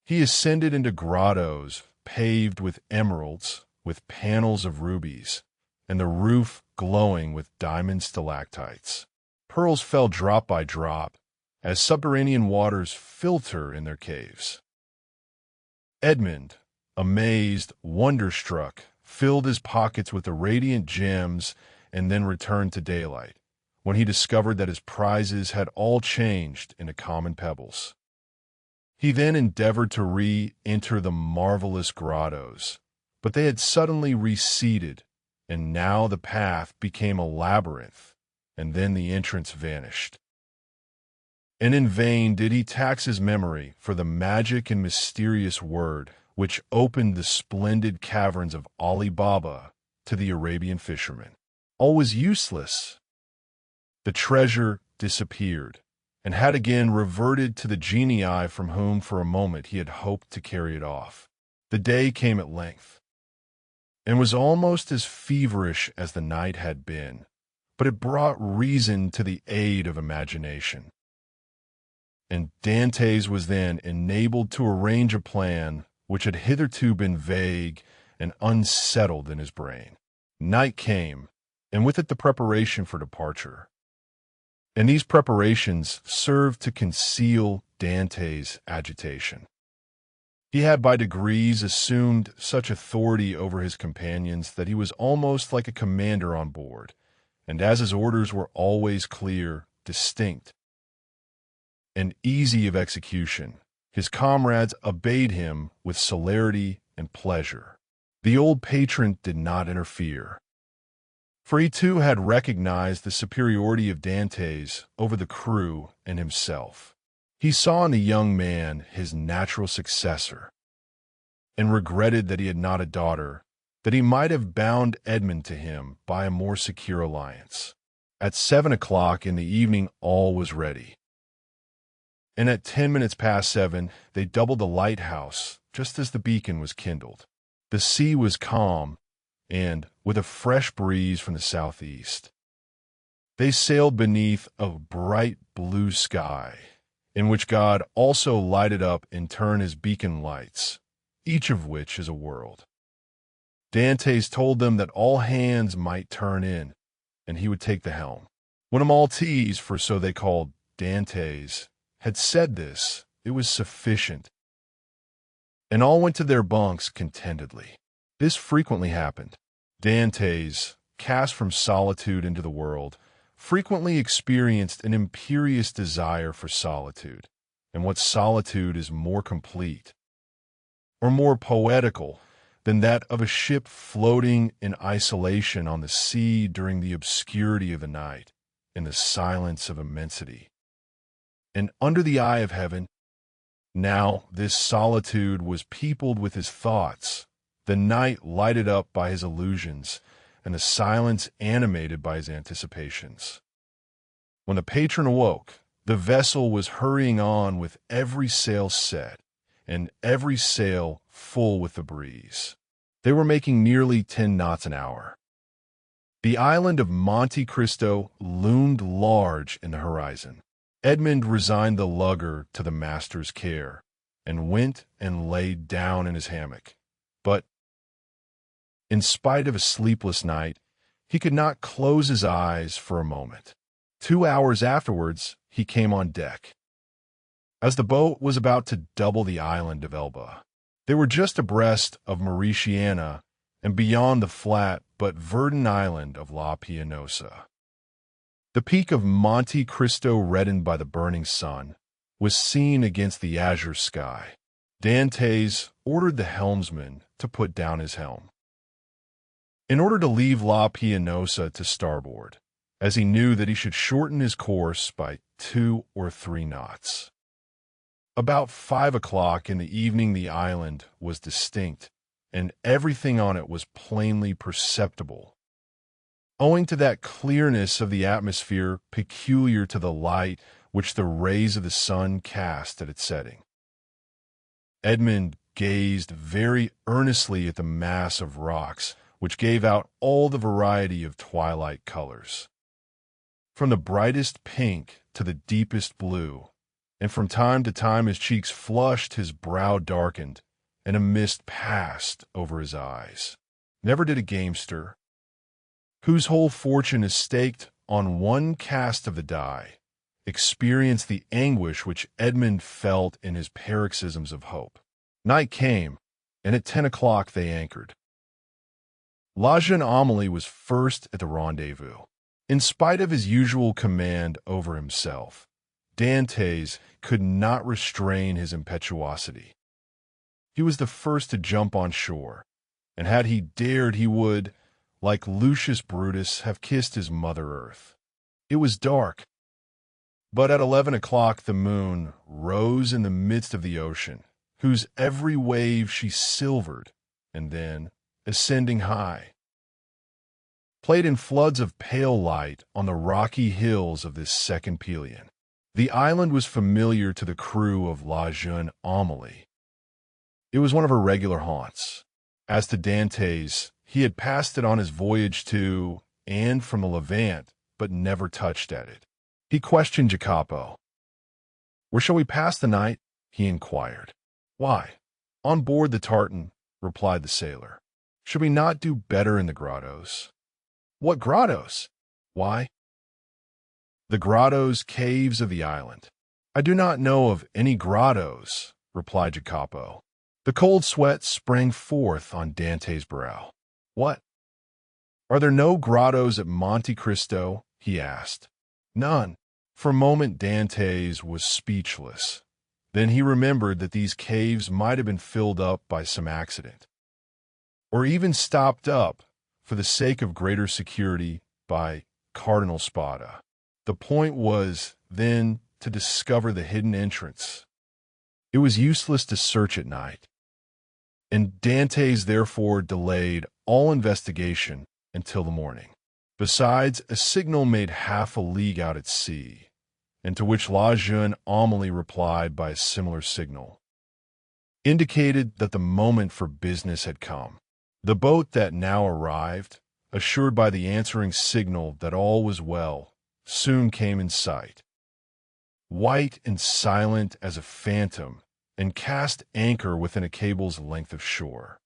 He ascended into grottos paved with emeralds, with panels of rubies, and the roof glowing with diamond stalactites. Pearls fell drop by drop, as subterranean waters filter in their caves. Edmond, amazed, wonderstruck, filled his pockets with the radiant gems and then returned to daylight, when he discovered that his prizes had all changed into common pebbles. He then endeavored to re-enter the marvelous grottos, but they had suddenly receded, and now the path became a labyrinth, and then the entrance vanished. And in vain did he tax his memory for the magic and mysterious word which opened the splendid caverns of Ali Baba to the Arabian fishermen. All was useless. The treasure disappeared, and had again reverted to the genii from whom for a moment he had hoped to carry it off. The day came at length, and was almost as feverish as the night had been, but it brought reason to the aid of imagination. And Dantès was then enabled to arrange a plan which had hitherto been vague and unsettled in his brain. Night came, and with it the preparation for departure. And these preparations served to conceal Dantès' agitation. He had by degrees assumed such authority over his companions that he was almost like a commander on board, and as his orders were always clear, distinct, and easy of execution, his comrades obeyed him with celerity and pleasure. The old patron did not interfere, for he too had recognized the superiority of Dantès over the crew and himself. He saw in the young man his natural successor, and regretted that he had not a daughter, that he might have bound Edmond to him by a more secure alliance. At 7 o'clock in the evening all was ready, and at 10 minutes past 7 they doubled the lighthouse just as the beacon was kindled. The sea was calm, and, with a fresh breeze from the southeast, they sailed beneath a bright blue sky, in which God also lighted up in turn his beacon lights, each of which is a world. Dantès told them that all hands might turn in, and he would take the helm. When a Maltese, for so they called Dantès, had said this, it was sufficient, and all went to their bunks contentedly. This frequently happened. Dantès, cast from solitude into the world, frequently experienced an imperious desire for solitude, and what solitude is more complete, or more poetical, than that of a ship floating in isolation on the sea during the obscurity of the night, in the silence of immensity, and under the eye of heaven? Now this solitude was peopled with his thoughts, the night lighted up by his illusions, and the silence animated by his anticipations. When the patron awoke, the vessel was hurrying on with every sail set, and every sail full with the breeze. They were making nearly 10 knots an hour. The island of Monte Cristo loomed large in the horizon. Edmond resigned the lugger to the master's care, and went and laid down in his hammock. But, in spite of a sleepless night, he could not close his eyes for a moment. 2 hours afterwards, he came on deck. As the boat was about to double the island of Elba, they were just abreast of Mauritiana and beyond the flat but verdant island of La Pianosa. The peak of Monte Cristo, reddened by the burning sun, was seen against the azure sky. Dantès ordered the helmsman to put down his helm, in order to leave La Pianosa to starboard, as he knew that he should shorten his course by 2 or 3 knots. About 5 o'clock in the evening the island was distinct, and everything on it was plainly perceptible, owing to that clearness of the atmosphere peculiar to the light which the rays of the sun cast at its setting. Edmond gazed very earnestly at the mass of rocks, which gave out all the variety of twilight colors, from the brightest pink to the deepest blue, and from time to time his cheeks flushed, his brow darkened, and a mist passed over his eyes. Never did a gamester, whose whole fortune is staked on one cast of the die, experience the anguish which Edmond felt in his paroxysms of hope. Night came, and at 10 o'clock they anchored. La jeune Amélie was first at the rendezvous. In spite of his usual command over himself, Dantès could not restrain his impetuosity. He was the first to jump on shore, and had he dared he would, like Lucius Brutus, have kissed his Mother Earth. It was dark, but at 11 o'clock the moon rose in the midst of the ocean, whose every wave she silvered, and then, ascending high, played in floods of pale light on the rocky hills of this second Pelion. The island was familiar to the crew of La Jeune Amélie. It was one of her regular haunts. As to Dantès, he had passed it on his voyage to and from the Levant, but never touched at it. He questioned Jacopo. "Where shall we pass the night?" he inquired. "Why, on board the tartan," replied the sailor. "Should we not do better in the grottos?" "What grottos?" "Why, the grottos, caves of the island." "I do not know of any grottos," replied Jacopo. The cold sweat sprang forth on Dantès' brow. "What? Are there no grottos at Monte Cristo?" he asked. "None," For a moment Dantès was speechless. Then he remembered that these caves might have been filled up by some accident, or even stopped up, for the sake of greater security, by Cardinal Spada. The point was, then, to discover the hidden entrance. It was useless to search at night, and Dantès therefore delayed all investigation until the morning. Besides, a signal made half a league out at sea, and to which La Jeune Amélie replied by a similar signal, indicated that the moment for business had come. The boat that now arrived, assured by the answering signal that all was well, soon came in sight, white and silent as a phantom, and cast anchor within a cable's length of shore.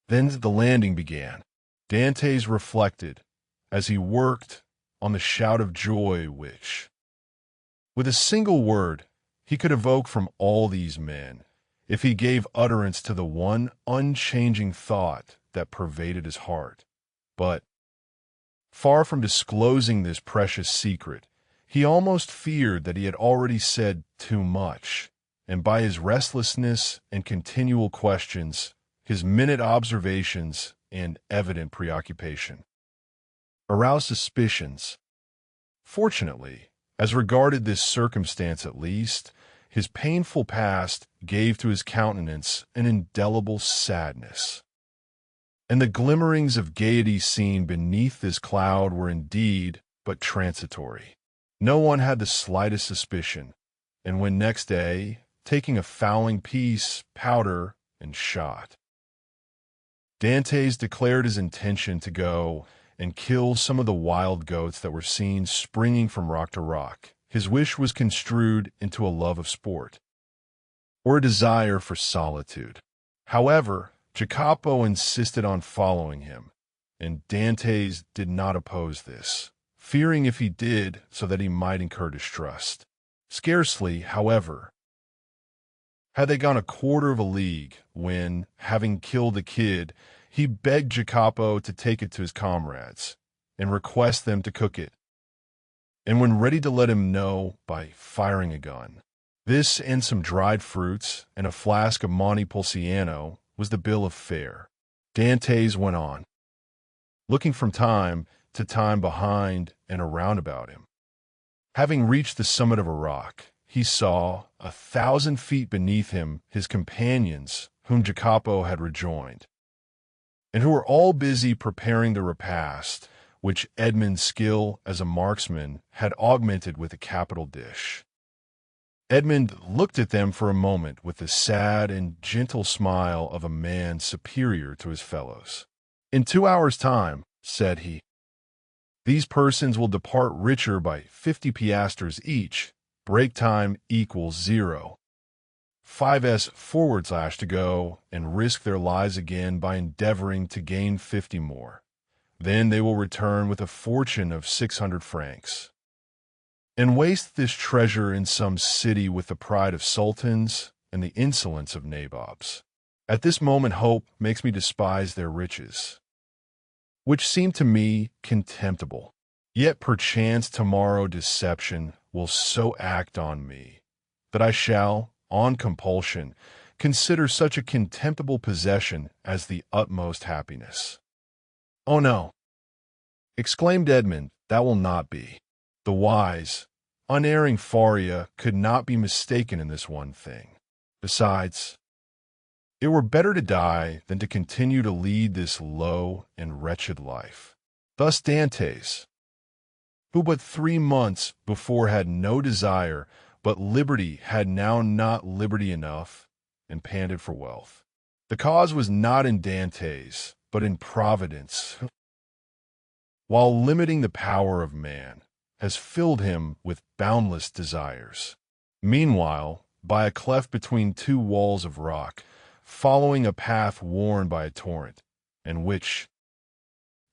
Then the landing began. Dantès reflected, as he worked, on the shout of joy which, with a single word, he could evoke from all these men, if he gave utterance to the one unchanging thought that pervaded his heart. But, far from disclosing this precious secret, he almost feared that he had already said too much, and by his restlessness and continual questions, his minute observations and evident preoccupation, aroused suspicions. Fortunately, as regarded this circumstance at least, his painful past gave to his countenance an indelible sadness, and the glimmerings of gaiety seen beneath this cloud were indeed but transitory. No one had the slightest suspicion, and when next day, taking a fowling piece, powder, and shot, Dantès declared his intention to go and kill some of the wild goats that were seen springing from rock to rock, his wish was construed into a love of sport, or a desire for solitude. However, Jacopo insisted on following him, and Dantès did not oppose this, fearing if he did so that he might incur distrust. Scarcely, however, had they gone a quarter of a league when, having killed the kid, he begged Jacopo to take it to his comrades and request them to cook it, and when ready to let him know by firing a gun. This and some dried fruits and a flask of Montepulciano was the bill of fare. Dantès went on, looking from time to time behind and around about him. Having reached the summit of a rock, he saw, 1,000 feet beneath him, his companions, whom Jacopo had rejoined, and who were all busy preparing the repast, which Edmond's skill as a marksman had augmented with a capital dish. Edmond looked at them for a moment with the sad and gentle smile of a man superior to his fellows. "In 2 hours' time," said he, "these persons will depart richer by 50 piastres each. Break time equals 0. 5s forward slash to go and risk their lives again by endeavoring to gain 50 more. Then they will return with a fortune of 600 francs, and waste this treasure in some city with the pride of sultans and the insolence of nabobs. At this moment hope makes me despise their riches, which seem to me contemptible. Yet perchance tomorrow deception will so act on me that I shall, on compulsion, consider such a contemptible possession as the utmost happiness." "Oh no," exclaimed Edmond, "that will not be." The wise, unerring Faria could not be mistaken in this one thing. Besides, it were better to die than to continue to lead this low and wretched life. Thus Dantès, who but 3 months before had no desire but liberty, had now not liberty enough, and panted for wealth. The cause was not in Dantès, but in Providence, while limiting the power of man, has filled him with boundless desires. Meanwhile, by a cleft between 2 walls of rock, following a path worn by a torrent, and which,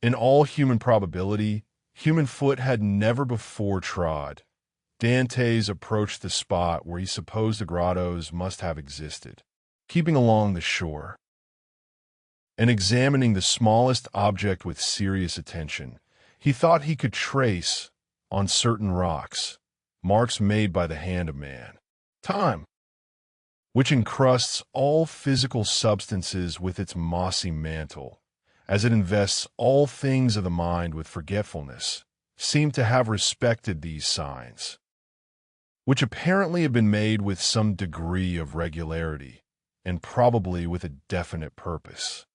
in all human probability, human foot had never before trod, Dantès approached the spot where he supposed the grottos must have existed, keeping along the shore, and examining the smallest object with serious attention. He thought he could trace, on certain rocks, marks made by the hand of man. Time, which encrusts all physical substances with its mossy mantle, as it invests all things of the mind with forgetfulness, seem to have respected these signs, which apparently have been made with some degree of regularity, and probably with a definite purpose.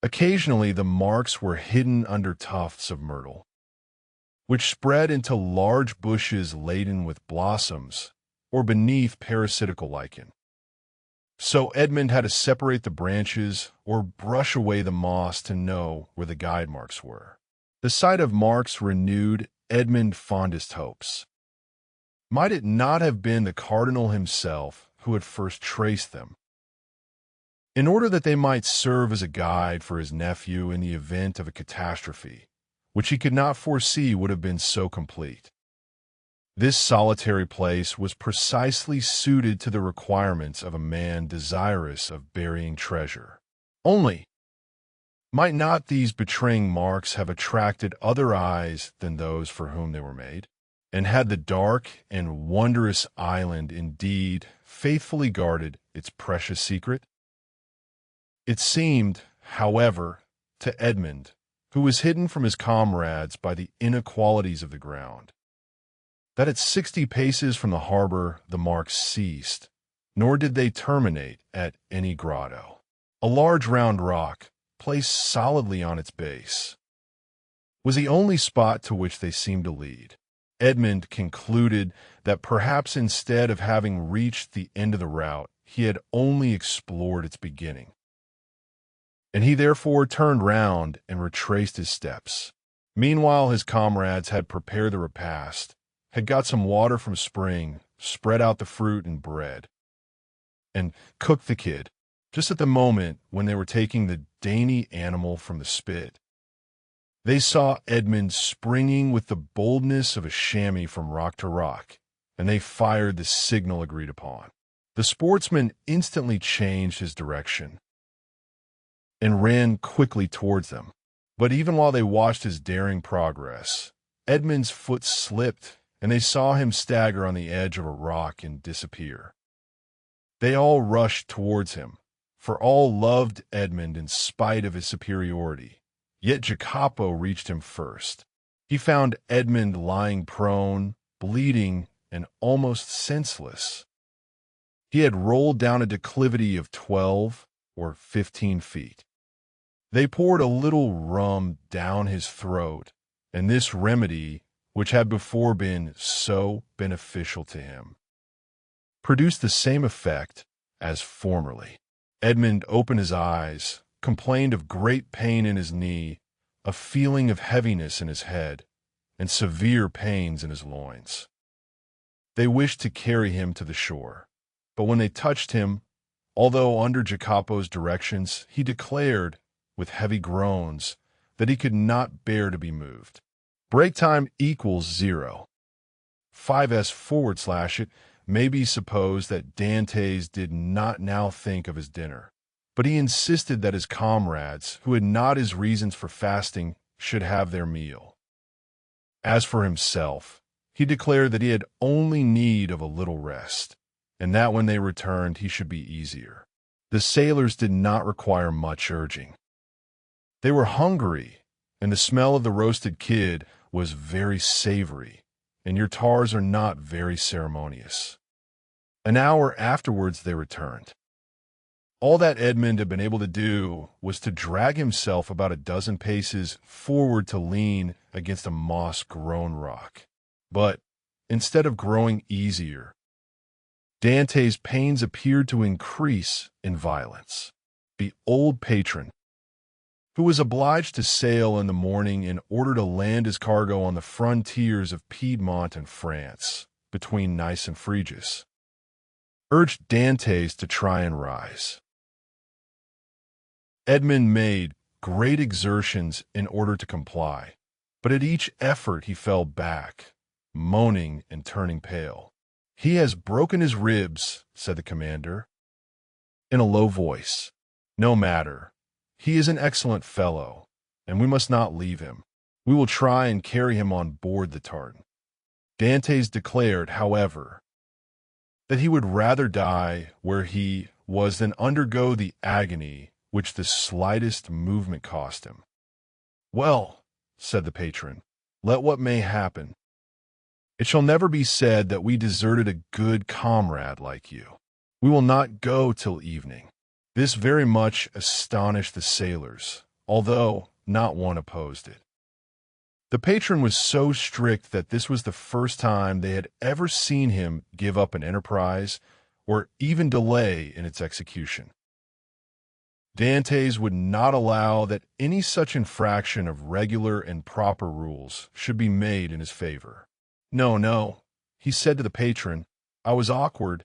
Occasionally the marks were hidden under tufts of myrtle, which spread into large bushes laden with blossoms, or beneath parasitical lichen. So Edmond had to separate the branches or brush away the moss to know where the guide marks were. The sight of marks renewed Edmond's fondest hopes. Might it not have been the cardinal himself who had first traced them, in order that they might serve as a guide for his nephew in the event of a catastrophe, which he could not foresee would have been so complete? This solitary place was precisely suited to the requirements of a man desirous of burying treasure. Only, might not these betraying marks have attracted other eyes than those for whom they were made? And had the dark and wondrous island indeed faithfully guarded its precious secret? It seemed, however, to Edmond, who was hidden from his comrades by the inequalities of the ground, that at 60 paces from the harbor the marks ceased, nor did they terminate at any grotto. A large round rock, placed solidly on its base, was the only spot to which they seemed to lead. Edmond concluded that perhaps instead of having reached the end of the route, he had only explored its beginning, and he therefore turned round and retraced his steps. Meanwhile his comrades had prepared the repast, had got some water from a spring, spread out the fruit and bread, and cooked the kid, just at the moment when they were taking the dainty animal from the spit. They saw Edmond springing with the boldness of a chamois from rock to rock, and they fired the signal agreed upon. The sportsman instantly changed his direction and ran quickly towards them. But even while they watched his daring progress, Edmond's foot slipped, and they saw him stagger on the edge of a rock and disappear. They all rushed towards him, for all loved Edmond in spite of his superiority. Yet Jacopo reached him first. He found Edmond lying prone, bleeding, and almost senseless. He had rolled down a declivity of 12 or 15 feet. They poured a little rum down his throat, and this remedy, which had before been so beneficial to him, produced the same effect as formerly. Edmond opened his eyes, complained of great pain in his knee, a feeling of heaviness in his head, and severe pains in his loins. They wished to carry him to the shore, but when they touched him, although under Jacopo's directions, he declared, with heavy groans, that he could not bear to be moved. Break time equals 0. 5s/ it may be supposed that Dantès did not now think of his dinner, but he insisted that his comrades, who had not his reasons for fasting, should have their meal. As for himself, he declared that he had only need of a little rest, and that when they returned he should be easier. The sailors did not require much urging. They were hungry, and the smell of the roasted kid was very savory, and your tars are not very ceremonious. An hour afterwards they returned. All that Edmond had been able to do was to drag himself about a dozen paces forward to lean against a moss-grown rock. But, instead of growing easier, Dantès' pains appeared to increase in violence. The old patron, who was obliged to sail in the morning in order to land his cargo on the frontiers of Piedmont and France, between Nice and Frejus, urged Dantès to try and rise. Edmond made great exertions in order to comply, but at each effort he fell back, moaning and turning pale. "He has broken his ribs," said the commander, in a low voice. "No matter. He is an excellent fellow, and we must not leave him. We will try and carry him on board the tartan." Dantès declared, however, that he would rather die where he was than undergo the agony which the slightest movement cost him. "Well," said the patron, "let what may happen. It shall never be said that we deserted a good comrade like you. We will not go till evening." This very much astonished the sailors, although not one opposed it. The patron was so strict that this was the first time they had ever seen him give up an enterprise or even delay in its execution. Dantès would not allow that any such infraction of regular and proper rules should be made in his favor. "No, no," he said to the patron, "I was awkward,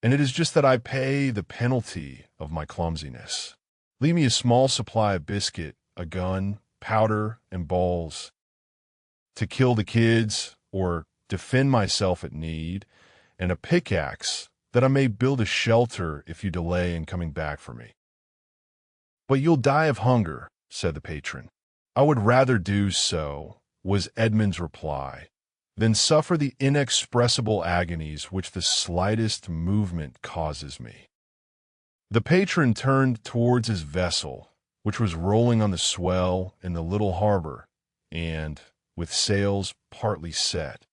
and it is just that I pay the penalty of my clumsiness. Leave me a small supply of biscuit, a gun, powder, and balls, to kill the kids or defend myself at need, and a pickaxe, that I may build a shelter if you delay in coming back for me." "But you'll die of hunger," said the patron. "I would rather do so," was Edmond's reply, "than suffer the inexpressible agonies which the slightest movement causes me." The patron turned towards his vessel, which was rolling on the swell in the little harbor, and, with sails partly set,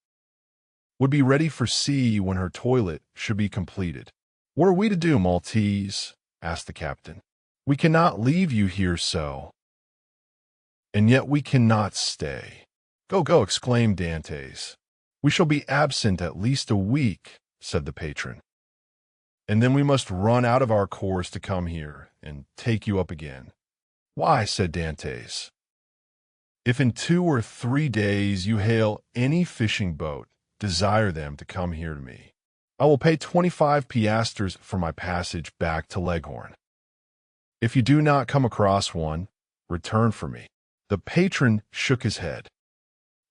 would be ready for sea when her toilet should be completed. "What are we to do, Maltese?" asked the captain. "We cannot leave you here so." "And yet we cannot stay." "Go, go," exclaimed Dantès. "We shall be absent at least a week," said the patron. "And then we must run out of our course to come here and take you up again." "Why?" said Dantès. "If in 2 or 3 days you hail any fishing boat, desire them to come here to me. I will pay 25 piastres for my passage back to Leghorn. If you do not come across one, return for me." The patron shook his head.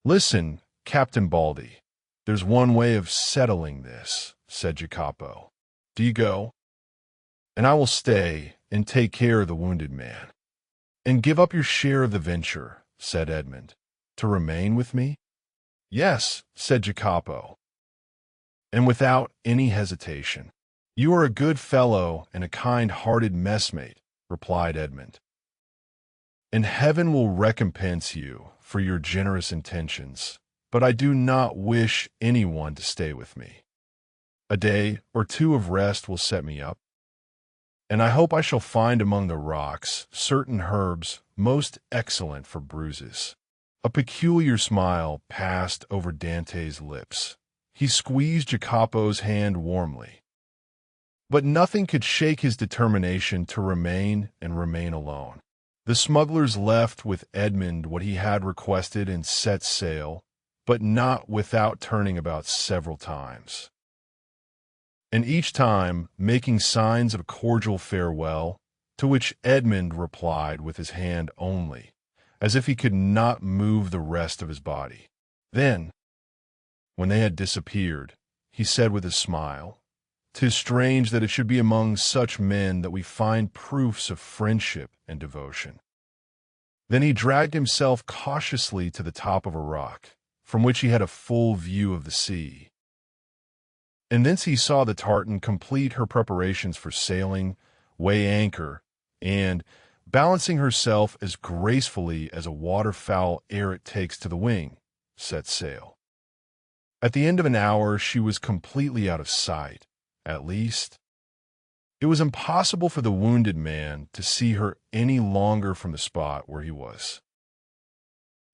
"Listen, Captain Baldy, there's one way of settling this," said Jacopo. "Do you go? And I will stay and take care of the wounded man." "And give up your share of the venture," said Edmond, "to remain with me?" "Yes," said Jacopo, and without any hesitation. "You are a good fellow and a kind-hearted messmate," replied Edmond, "and heaven will recompense you for your generous intentions, but I do not wish anyone to stay with me. A day or 2 of rest will set me up, and I hope I shall find among the rocks certain herbs most excellent for bruises." A peculiar smile passed over Dantès' lips. He squeezed Jacopo's hand warmly. But nothing could shake his determination to remain and remain alone. The smugglers left with Edmond what he had requested and set sail, but not without turning about several times, and each time making signs of a cordial farewell, to which Edmond replied with his hand only, as if he could not move the rest of his body. Then, when they had disappeared, he said with a smile, "'Tis strange that it should be among such men that we find proofs of friendship and devotion." Then he dragged himself cautiously to the top of a rock, from which he had a full view of the sea. And thence he saw the tartan complete her preparations for sailing, weigh anchor, and, balancing herself as gracefully as a waterfowl ere it takes to the wing, set sail. At the end of an hour she was completely out of sight. At least, it was impossible for the wounded man to see her any longer from the spot where he was.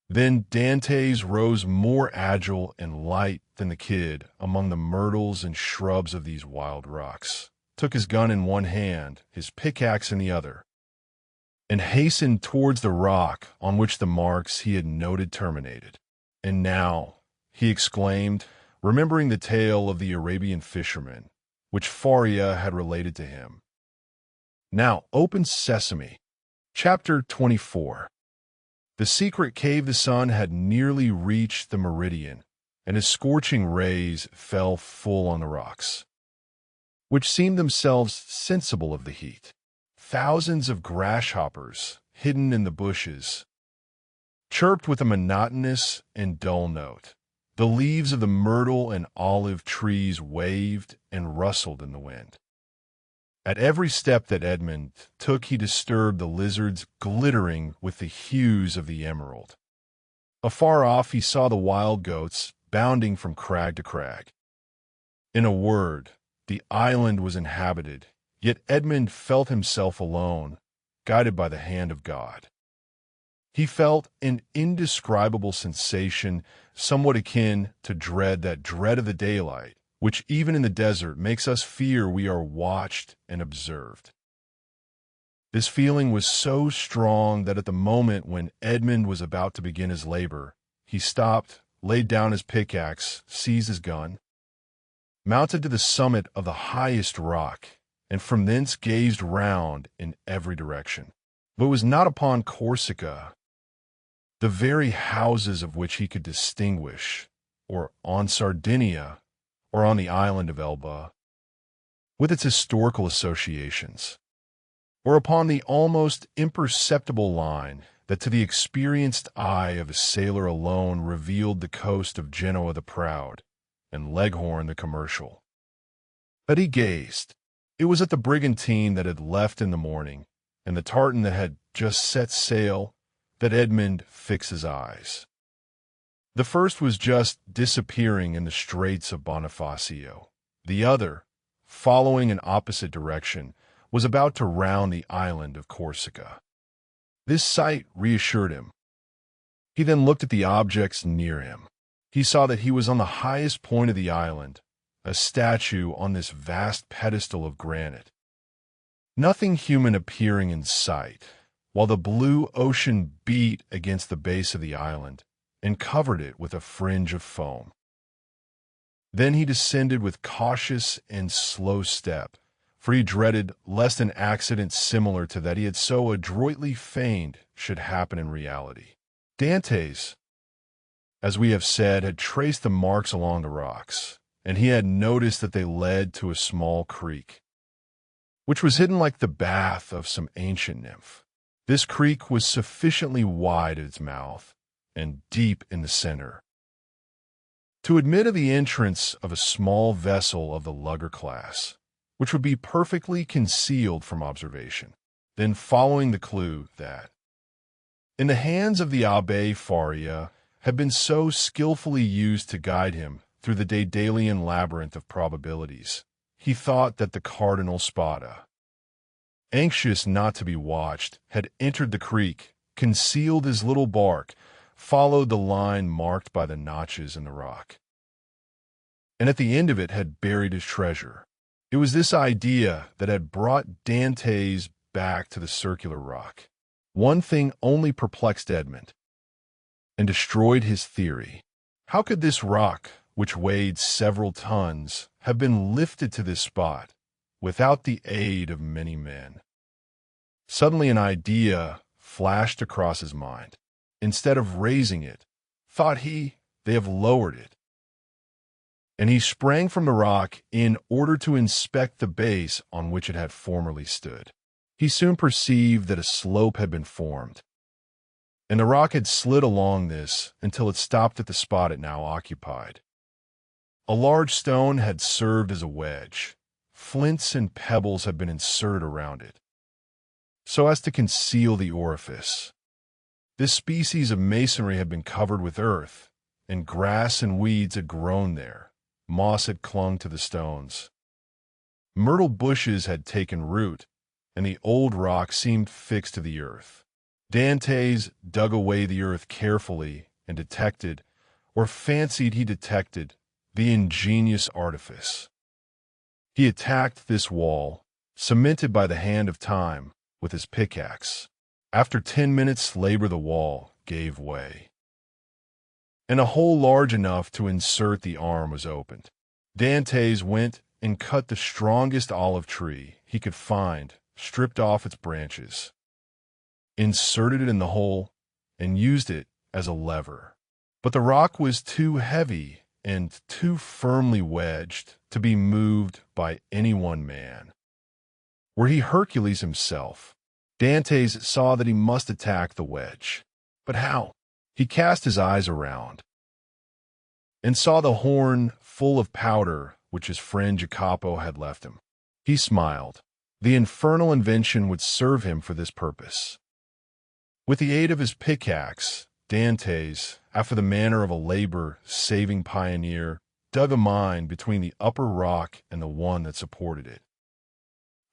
Then Dantès rose more agile and light than the kid among the myrtles and shrubs of these wild rocks, took his gun in one hand, his pickaxe in the other, and hastened towards the rock on which the marks he had noted terminated. "And now," he exclaimed, remembering the tale of the Arabian fisherman, which Faria had related to him. "Now open sesame." Chapter 24. The secret cave the sun had nearly reached the meridian, and his scorching rays fell full on the rocks, which seemed themselves sensible of the heat. Thousands of grasshoppers, hidden in the bushes, chirped with a monotonous and dull note. The leaves of the myrtle and olive trees waved and rustled in the wind. At every step that Edmond took, he disturbed the lizards glittering with the hues of the emerald. Afar off, he saw the wild goats bounding from crag to crag. In a word, the island was inhabited, yet Edmond felt himself alone, guided by the hand of God. He felt an indescribable sensation, somewhat akin to dread, that dread of the daylight, which even in the desert makes us fear we are watched and observed. This feeling was so strong that at the moment when Edmond was about to begin his labor, he stopped, laid down his pickaxe, seized his gun, mounted to the summit of the highest rock, and from thence gazed round in every direction. But it was not upon Corsica, the very houses of which he could distinguish, or on Sardinia, or on the island of Elba, with its historical associations, or upon the almost imperceptible line that to the experienced eye of a sailor alone revealed the coast of Genoa the proud, and Leghorn the commercial. But he gazed. It was at the brigantine that had left in the morning, and the tartan that had just set sail, that Edmond fixed his eyes. The first was just disappearing in the straits of Bonifacio. The other, following an opposite direction, was about to round the island of Corsica. This sight reassured him. He then looked at the objects near him. He saw that he was on the highest point of the island, a statue on this vast pedestal of granite. Nothing human appearing in sight, while the blue ocean beat against the base of the island and covered it with a fringe of foam. Then he descended with cautious and slow step, for he dreaded lest an accident similar to that he had so adroitly feigned should happen in reality. Dantès, as we have said, had traced the marks along the rocks, and he had noticed that they led to a small creek, which was hidden like the bath of some ancient nymph. This creek was sufficiently wide at its mouth and deep in the center to admit of the entrance of a small vessel of the lugger class, which would be perfectly concealed from observation. Then, following the clue that, in the hands of the Abbé Faria, had been so skillfully used to guide him through the Daedalian labyrinth of probabilities, he thought that the Cardinal Spada, anxious not to be watched, had entered the creek, concealed his little bark, followed the line marked by the notches in the rock, and at the end of it had buried his treasure. It was this idea that had brought Dantès back to the circular rock. One thing only perplexed Edmond and destroyed his theory. How could this rock, which weighed several tons, have been lifted to this spot without the aid of many men? Suddenly an idea flashed across his mind. Instead of raising it, thought he, they have lowered it. And he sprang from the rock in order to inspect the base on which it had formerly stood. He soon perceived that a slope had been formed, and the rock had slid along this until it stopped at the spot it now occupied. A large stone had served as a wedge. Flints and pebbles had been inserted around it, so as to conceal the orifice. This species of masonry had been covered with earth, and grass and weeds had grown there. Moss had clung to the stones. Myrtle bushes had taken root, and the old rock seemed fixed to the earth. Dantès dug away the earth carefully and detected, or fancied he detected, the ingenious artifice. He attacked this wall, cemented by the hand of time, with his pickaxe. After 10 minutes' labor, the wall gave way, and a hole large enough to insert the arm was opened. Dantès went and cut the strongest olive tree he could find, stripped off its branches, inserted it in the hole, and used it as a lever. But the rock was too heavy and too firmly wedged to be moved by any one man. Were he Hercules himself, Dantès saw that he must attack the wedge. But how? He cast his eyes around. and saw the horn full of powder which his friend Jacopo had left him. He smiled. The infernal invention would serve him for this purpose. With the aid of his pickaxe, Dantès, after the manner of a labor-saving pioneer, dug a mine between the upper rock and the one that supported it,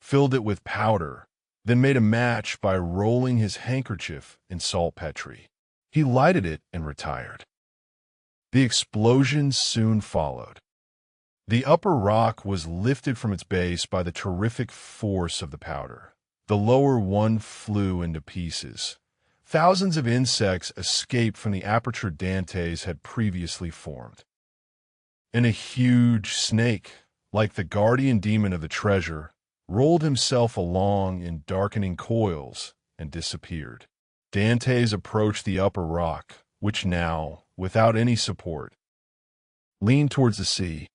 filled it with powder, then made a match by rolling his handkerchief in saltpetre. He lighted it and retired. The explosion soon followed. The upper rock was lifted from its base by the terrific force of the powder. The lower one flew into pieces. Thousands of insects escaped from the aperture Dantès had previously formed. And a huge snake, like the guardian demon of the treasure, rolled himself along in darkening coils and disappeared. Dantès approached the upper rock, which now, without any support, leaned towards the sea.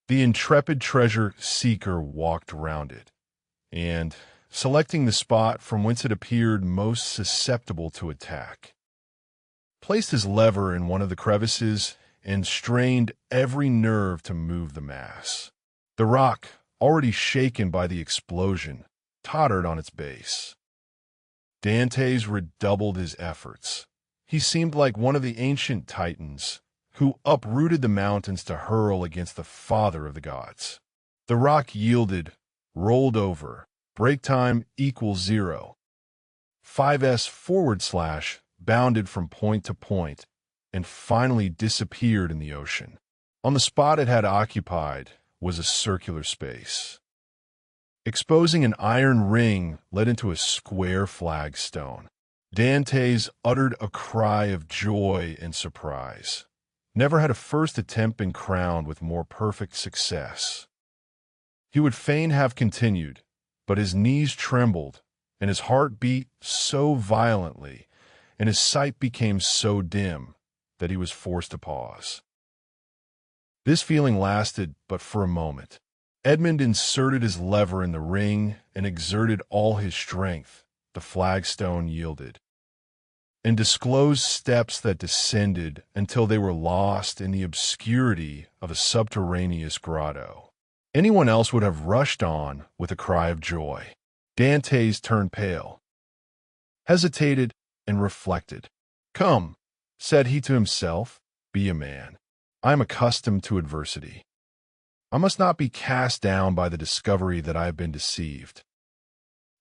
The intrepid treasure-seeker walked round it, and, selecting the spot from whence it appeared most susceptible to attack, placed his lever in one of the crevices and strained every nerve to move the mass. The rock, already shaken by the explosion, tottered on its base. Dantès redoubled his efforts. He seemed like one of the ancient Titans, who uprooted the mountains to hurl against the father of the gods. The rock yielded, rolled over, break time equals 0. 5s/, bounded from point to point, and finally disappeared in the ocean. On the spot it had occupied was a circular space. Exposing an iron ring led into a square flagstone. Dantès uttered a cry of joy and surprise. Never had a first attempt been crowned with more perfect success. He would fain have continued, but his knees trembled, and his heart beat so violently, and his sight became so dim, that he was forced to pause. This feeling lasted but for a moment. Edmond inserted his lever in the ring and exerted all his strength. The flagstone yielded, and disclosed steps that descended until they were lost in the obscurity of a subterraneous grotto. Anyone else would have rushed on with a cry of joy. Dantès turned pale, hesitated, and reflected. "Come," said he to himself, "be a man. I am accustomed to adversity. I must not be cast down by the discovery that I have been deceived.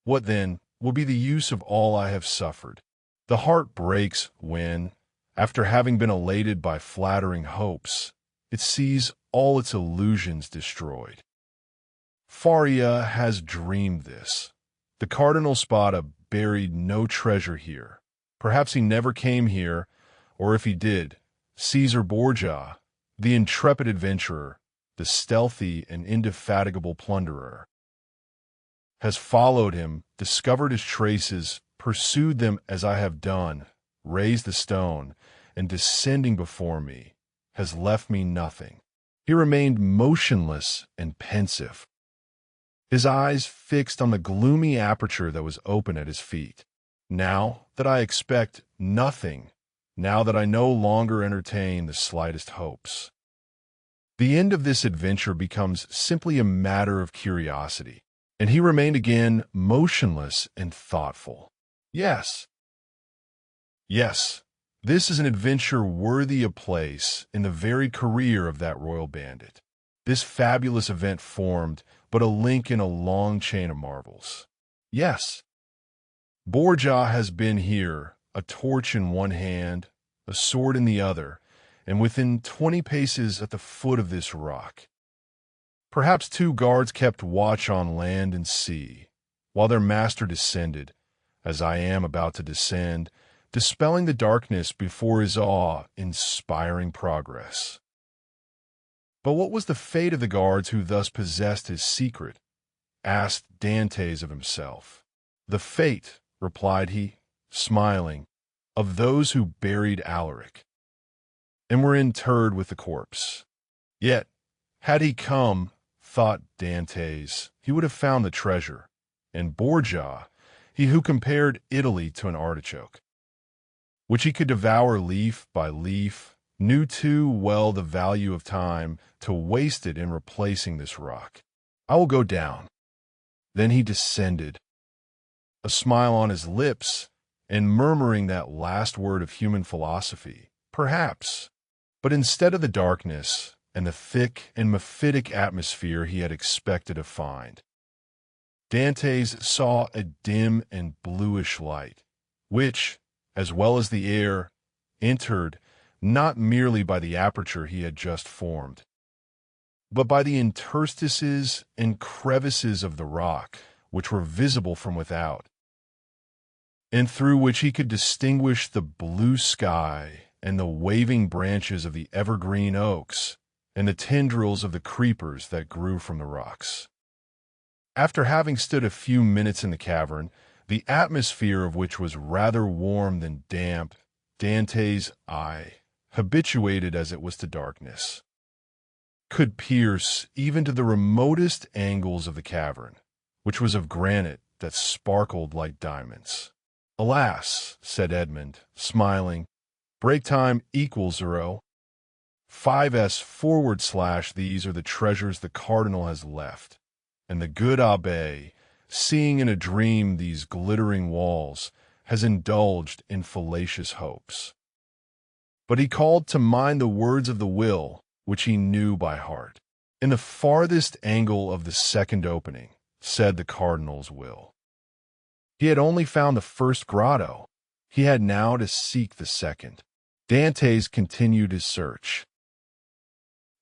What, then, will be the use of all I have suffered? The heart breaks when, after having been elated by flattering hopes, it sees all its illusions destroyed. Faria has dreamed this. The Cardinal Spada buried no treasure here. Perhaps he never came here, or if he did, Caesar Borgia, the intrepid adventurer, the stealthy and indefatigable plunderer, has followed him, discovered his traces, pursued them as I have done, raised the stone, and descending before me, has left me nothing." He remained motionless and pensive, his eyes fixed on the gloomy aperture that was open at his feet. "Now that I expect nothing, now that I no longer entertain the slightest hopes, the end of this adventure becomes simply a matter of curiosity." And he remained again motionless and thoughtful. Yes, this is an adventure worthy a place in the varied career of that royal bandit. This fabulous event formed but a link in a long chain of marvels. Yes, Borgia has been here, a torch in one hand, a sword in the other, and within 20 paces at the foot of this rock. Perhaps 2 guards kept watch on land and sea, while their master descended, as I am about to descend, dispelling the darkness before his awe-inspiring progress. But what was the fate of the guards who thus possessed his secret? Asked Dantès of himself. "The fate," replied he, smiling, "of those who buried Alaric, and were interred with the corpse. Yet, had he come, thought Dantès, he would have found the treasure, and Borgia, he who compared Italy to an artichoke, which he could devour leaf by leaf, knew too well the value of time to waste it in replacing this rock. I will go down. Then he descended, a smile on his lips, and murmuring that last word of human philosophy, perhaps. But instead of the darkness and the thick and mephitic atmosphere he had expected to find, Dantès saw a dim and bluish light, which, as well as the air, entered not merely by the aperture he had just formed, but by the interstices and crevices of the rock, which were visible from without, and through which he could distinguish the blue sky and the waving branches of the evergreen oaks and the tendrils of the creepers that grew from the rocks. After having stood a few minutes in the cavern, the atmosphere of which was rather warm than damp, Dantès' eye, habituated as it was to darkness, could pierce even to the remotest angles of the cavern, which was of granite that sparkled like diamonds. "Alas," said Edmond, smiling, "break time equals 0. 5s / these are the treasures the cardinal has left." And the good abbé, seeing in a dream these glittering walls, has indulged in fallacious hopes. But he called to mind the words of the will, which he knew by heart. "In the farthest angle of the second opening," said the cardinal's will. He had only found the first grotto. He had now to seek the second. Dantès continued his search.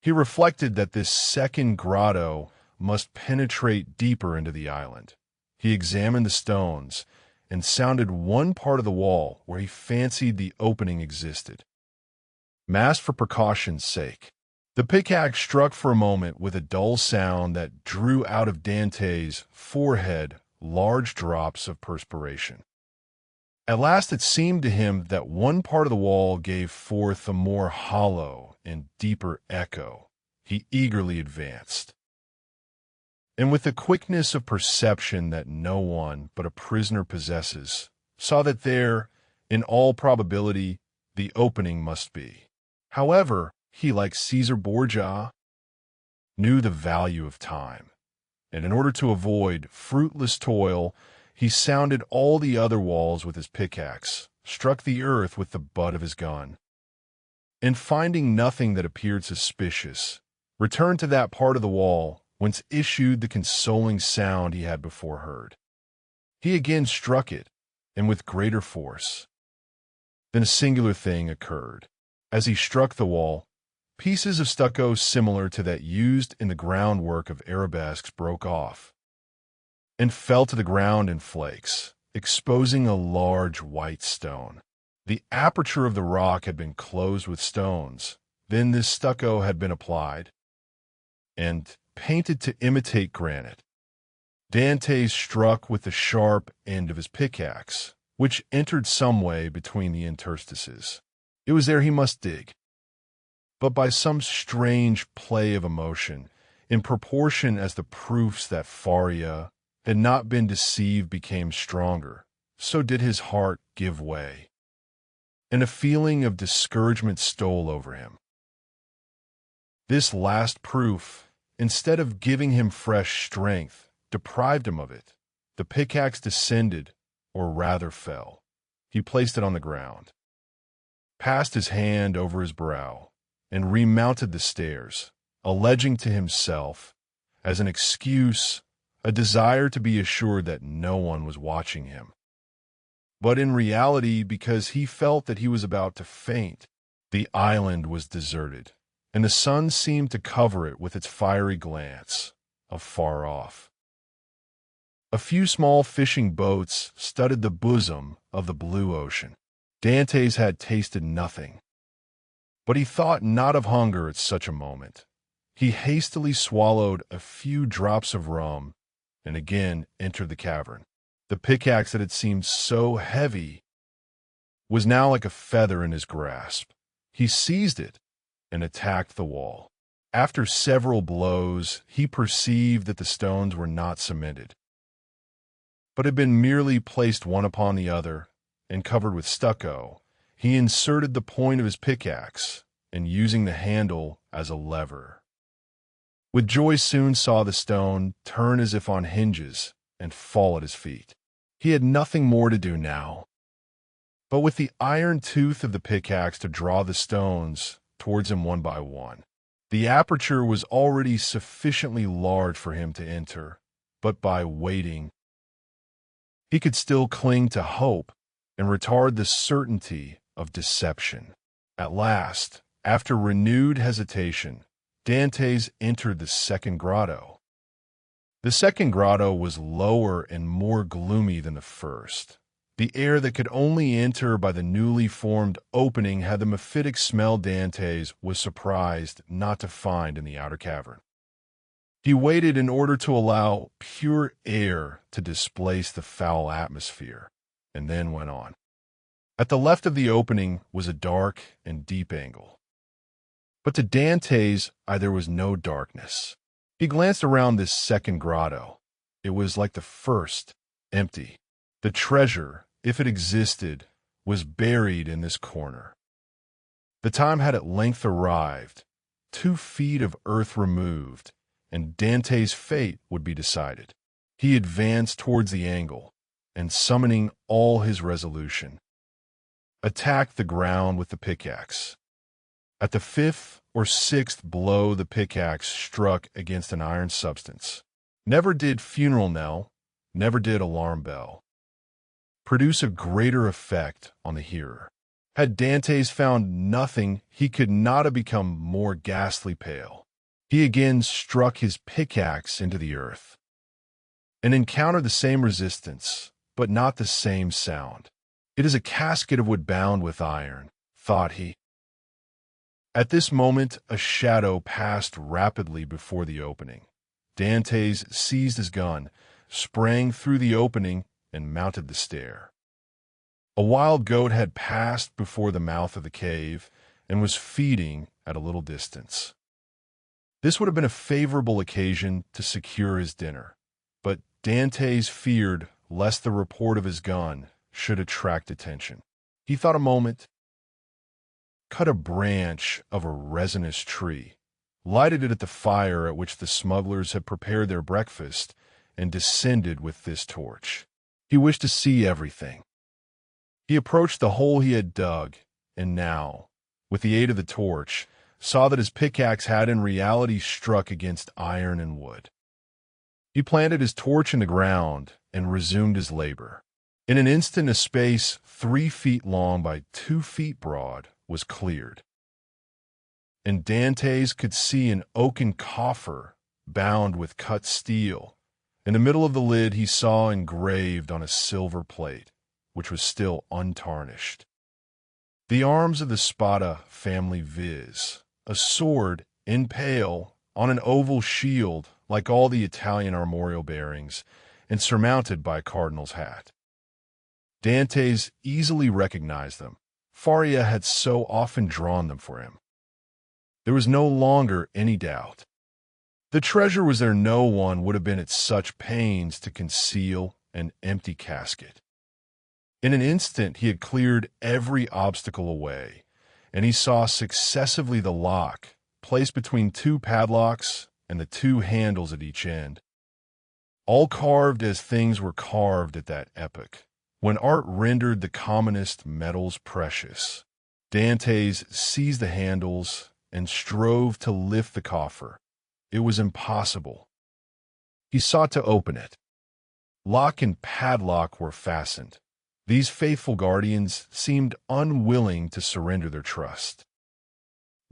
He reflected that this second grotto must penetrate deeper into the island. He examined the stones and sounded one part of the wall where he fancied the opening existed, masked for precaution's sake. The pickaxe struck for a moment with a dull sound that drew out of Dantès' forehead large drops of perspiration. At last it seemed to him that one part of the wall gave forth a more hollow and deeper echo. He eagerly advanced, and with the quickness of perception that no one but a prisoner possesses, saw that there, in all probability, the opening must be. However, he, like Caesar Borgia, knew the value of time, and in order to avoid fruitless toil, he sounded all the other walls with his pickaxe, struck the earth with the butt of his gun, and finding nothing that appeared suspicious, returned to that part of the wall whence issued the consoling sound he had before heard. He again struck it, and with greater force. Then a singular thing occurred. As he struck the wall, pieces of stucco similar to that used in the groundwork of arabesques broke off, and fell to the ground in flakes, exposing a large white stone. The aperture of the rock had been closed with stones. Then this stucco had been applied, and painted to imitate granite. Dantès struck with the sharp end of his pickaxe, which entered some way between the interstices. It was there he must dig. But by some strange play of emotion, in proportion as the proofs that Faria had not been deceived became stronger, so did his heart give way, and a feeling of discouragement stole over him. This last proof, instead of giving him fresh strength, deprived him of it. The pickaxe descended, or rather fell. He placed it on the ground, passed his hand over his brow, and remounted the stairs, alleging to himself, as an excuse, a desire to be assured that no one was watching him. But in reality, because he felt that he was about to faint, the island was deserted, and the sun seemed to cover it with its fiery glance, afar off. A few small fishing boats studded the bosom of the blue ocean. Dantès had tasted nothing, but he thought not of hunger at such a moment. He hastily swallowed a few drops of rum and again entered the cavern. The pickaxe that had seemed so heavy was now like a feather in his grasp. He seized it and attacked the wall. After several blows, he perceived that the stones were not cemented, but had been merely placed one upon the other and covered with stucco. He inserted the point of his pickaxe and using the handle as a lever. With joy soon saw the stone turn as if on hinges and fall at his feet. He had nothing more to do now, but with the iron tooth of the pickaxe to draw the stones towards him one by one. The aperture was already sufficiently large for him to enter, but by waiting, he could still cling to hope and retard the certainty of deception. At last, after renewed hesitation, Dantès entered the second grotto. The second grotto was lower and more gloomy than the first. The air that could only enter by the newly formed opening had the mephitic smell Dantès was surprised not to find in the outer cavern. He waited in order to allow pure air to displace the foul atmosphere, and then went on. At the left of the opening was a dark and deep angle. But to Dantès' eye there was no darkness. He glanced around this second grotto. It was like the first, empty. The treasure, if it existed, was buried in this corner. The time had at length arrived, 2 feet of earth removed, and Dantès' fate would be decided. He advanced towards the angle, and summoning all his resolution, attacked the ground with the pickaxe. At the 5th or 6th blow the pickaxe struck against an iron substance. Never did funeral knell, never did alarm bell produce a greater effect on the hearer. Had Dantès found nothing, he could not have become more ghastly pale. He again struck his pickaxe into the earth, and encountered the same resistance, but not the same sound. It is a casket of wood bound with iron, thought he. At this moment, a shadow passed rapidly before the opening. Dantès seized his gun, sprang through the opening, and mounted the stair. A wild goat had passed before the mouth of the cave and was feeding at a little distance. This would have been a favorable occasion to secure his dinner, but Dantès feared lest the report of his gun should attract attention. He thought a moment, cut a branch of a resinous tree, lighted it at the fire at which the smugglers had prepared their breakfast, and descended with this torch. He wished to see everything. He approached the hole he had dug, and now, with the aid of the torch, saw that his pickaxe had in reality struck against iron and wood. He planted his torch in the ground and resumed his labor. In an instant, a space 3 feet long by 2 feet broad was cleared, and Dantès could see an oaken coffer bound with cut steel. In the middle of the lid he saw engraved on a silver plate, which was still untarnished, the arms of the Spada family, viz., a sword impaled on an oval shield like all the Italian armorial bearings, and surmounted by a cardinal's hat. Dantès easily recognized them. Faria had so often drawn them for him. There was no longer any doubt. The treasure was there. No one would have been at such pains to conceal an empty casket. In an instant he had cleared every obstacle away, and he saw successively the lock placed between 2 padlocks and the 2 handles at each end, all carved as things were carved at that epoch, when art rendered the commonest metals precious. Dantès seized the handles and strove to lift the coffer. It was impossible. He sought to open it. Lock and padlock were fastened. These faithful guardians seemed unwilling to surrender their trust.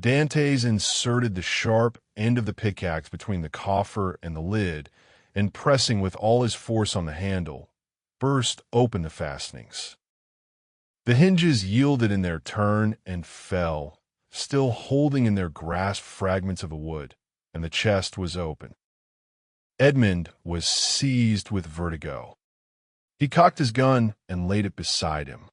Dantès inserted the sharp end of the pickaxe between the coffer and the lid, and pressing with all his force on the handle, burst open the fastenings. The hinges yielded in their turn and fell, still holding in their grasp fragments of the wood, and the chest was open. Edmond was seized with vertigo. He cocked his gun and laid it beside him.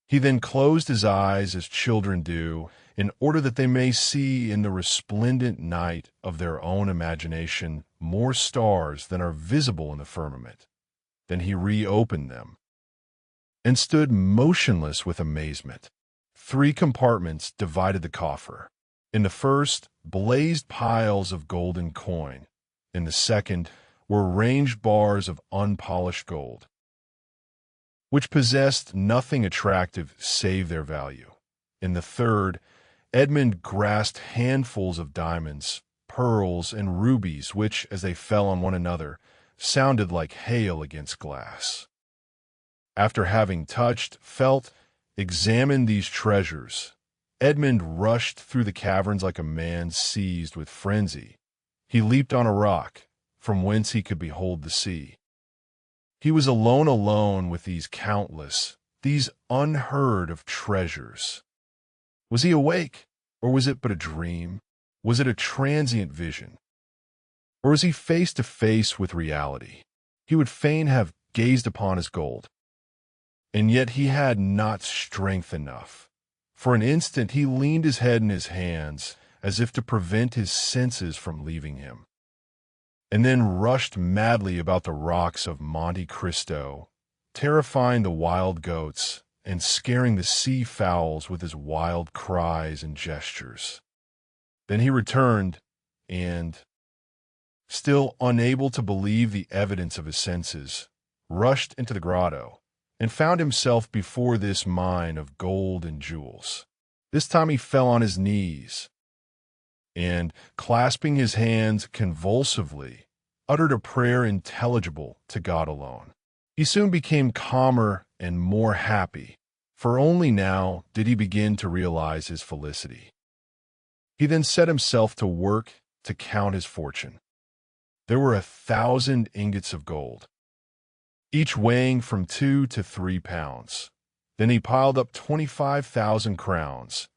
He then closed his eyes as children do, in order that they may see in the resplendent night of their own imagination more stars than are visible in the firmament. Then he reopened them, and stood motionless with amazement. 3 compartments divided the coffer. In the first, blazed piles of golden coin. In the second were ranged bars of unpolished gold, which possessed nothing attractive save their value. In the third, Edmond grasped handfuls of diamonds, pearls, and rubies, which, as they fell on one another, sounded like hail against glass. After having touched, felt, examined these treasures, Edmond rushed through the caverns like a man seized with frenzy. He leaped on a rock, from whence he could behold the sea. He was alone with these countless, these unheard of treasures. Was he awake, or was it but a dream? Was it a transient vision? Or was he face to face with reality? He would fain have gazed upon his gold, and yet he had not strength enough. For an instant he leaned his head in his hands, as if to prevent his senses from leaving him, and then rushed madly about the rocks of Monte Cristo, terrifying the wild goats and scaring the sea fowls with his wild cries and gestures. Then he returned and, still unable to believe the evidence of his senses, rushed into the grotto and found himself before this mine of gold and jewels. This time he fell on his knees and, clasping his hands convulsively, uttered a prayer intelligible to God alone. He soon became calmer and more happy, for only now did he begin to realize his felicity. He then set himself to work to count his fortune. There were 1,000 ingots of gold, each weighing from 2 to 3 pounds. Then he piled up 25,000 crowns,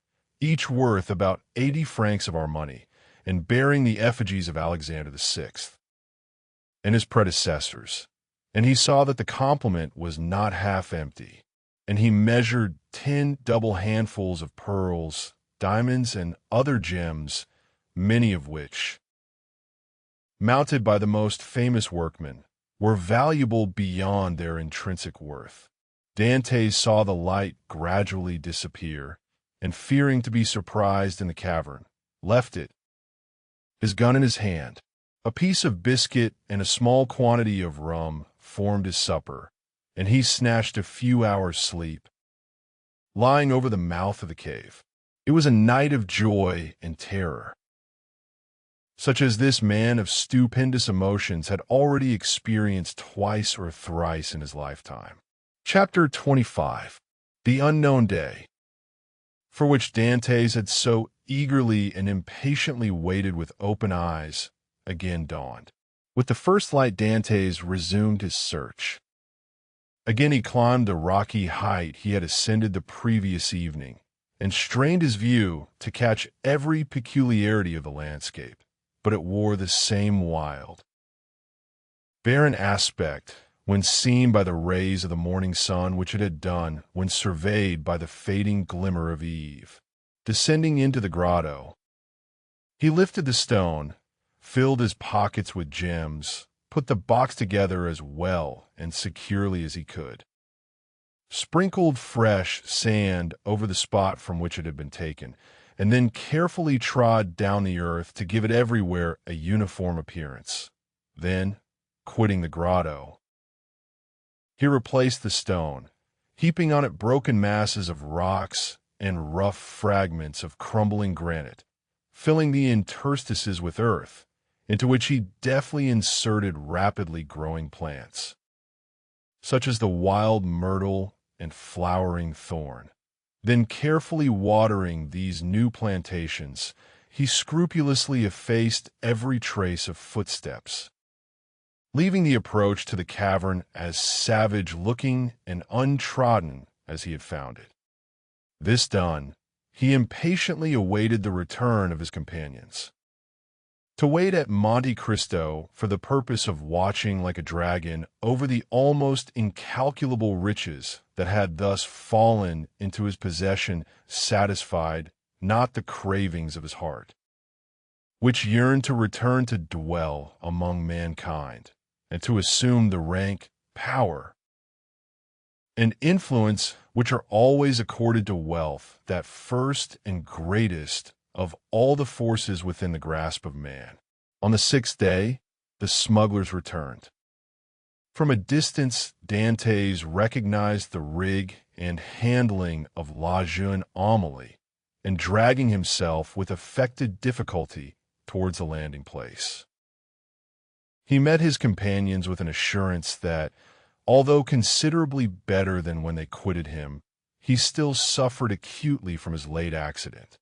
each worth about 80 francs of our money, and bearing the effigies of Alexander VI and his predecessors. And he saw that the complement was not half empty, and he measured 10 double handfuls of pearls, diamonds, and other gems, many of which, mounted by the most famous workmen, were valuable beyond their intrinsic worth. Dantès saw the light gradually disappear, and fearing to be surprised in the cavern, left it, his gun in his hand. A piece of biscuit and a small quantity of rum formed his supper, and he snatched a few hours' sleep, lying over the mouth of the cave. It was a night of joy and terror, such as this man of stupendous emotions had already experienced twice or thrice in his lifetime. Chapter 25. The Unknown Day, for which Dantès had so eagerly and impatiently waited with open eyes, again dawned. With the first light, Dantès resumed his search. Again he climbed the rocky height he had ascended the previous evening, and strained his view to catch every peculiarity of the landscape, but it wore the same wild, barren aspect when seen by the rays of the morning sun, which it had done when surveyed by the fading glimmer of eve. Descending into the grotto, he lifted the stone, filled his pockets with gems, put the box together as well and securely as he could, sprinkled fresh sand over the spot from which it had been taken, and then carefully trod down the earth to give it everywhere a uniform appearance. Then, quitting the grotto, he replaced the stone, heaping on it broken masses of rocks and rough fragments of crumbling granite, filling the interstices with earth, into which he deftly inserted rapidly growing plants, such as the wild myrtle and flowering thorn. Then, carefully watering these new plantations, he scrupulously effaced every trace of footsteps, leaving the approach to the cavern as savage-looking and untrodden as he had found it. This done, he impatiently awaited the return of his companions. To wait at Monte Cristo for the purpose of watching like a dragon over the almost incalculable riches that had thus fallen into his possession satisfied not the cravings of his heart, which yearned to return to dwell among mankind and to assume the rank, power, and influence which are always accorded to wealth, that first and greatest of all the forces within the grasp of man. On the sixth day, the smugglers returned. From a distance, Dantès recognized the rig and handling of La Jeune Amélie, and dragging himself with affected difficulty towards the landing place. He met his companions with an assurance that, although considerably better than when they quitted him, he still suffered acutely from his late accident.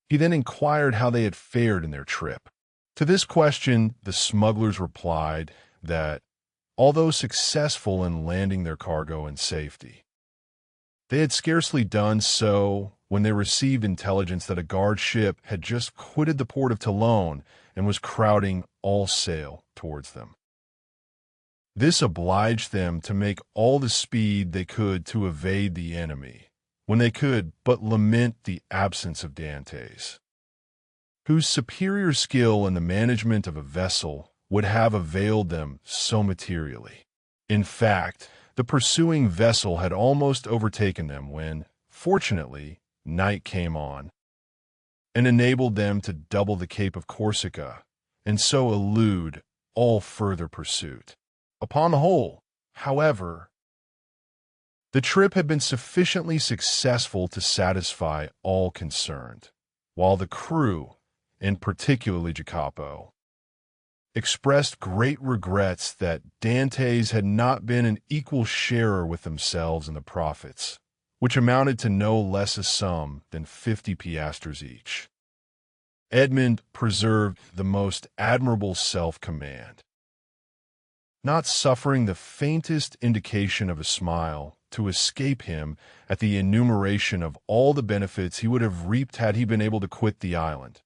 He then inquired how they had fared in their trip. To this question, the smugglers replied that, although successful in landing their cargo in safety, they had scarcely done so when they received intelligence that a guard ship had just quitted the port of Toulon and was crowding all sail towards them. This obliged them to make all the speed they could to evade the enemy, when they could but lament the absence of Dantès, whose superior skill in the management of a vessel would have availed them so materially. In fact, the pursuing vessel had almost overtaken them when, fortunately, night came on, and enabled them to double the Cape of Corsica, and so elude all further pursuit. Upon the whole, however, the trip had been sufficiently successful to satisfy all concerned, while the crew, and particularly Jacopo, expressed great regrets that Dantès had not been an equal sharer with themselves in the profits, which amounted to no less a sum than 50 piastres each. Edmond preserved the most admirable self-command, not suffering the faintest indication of a smile to escape him at the enumeration of all the benefits he would have reaped had he been able to quit the island.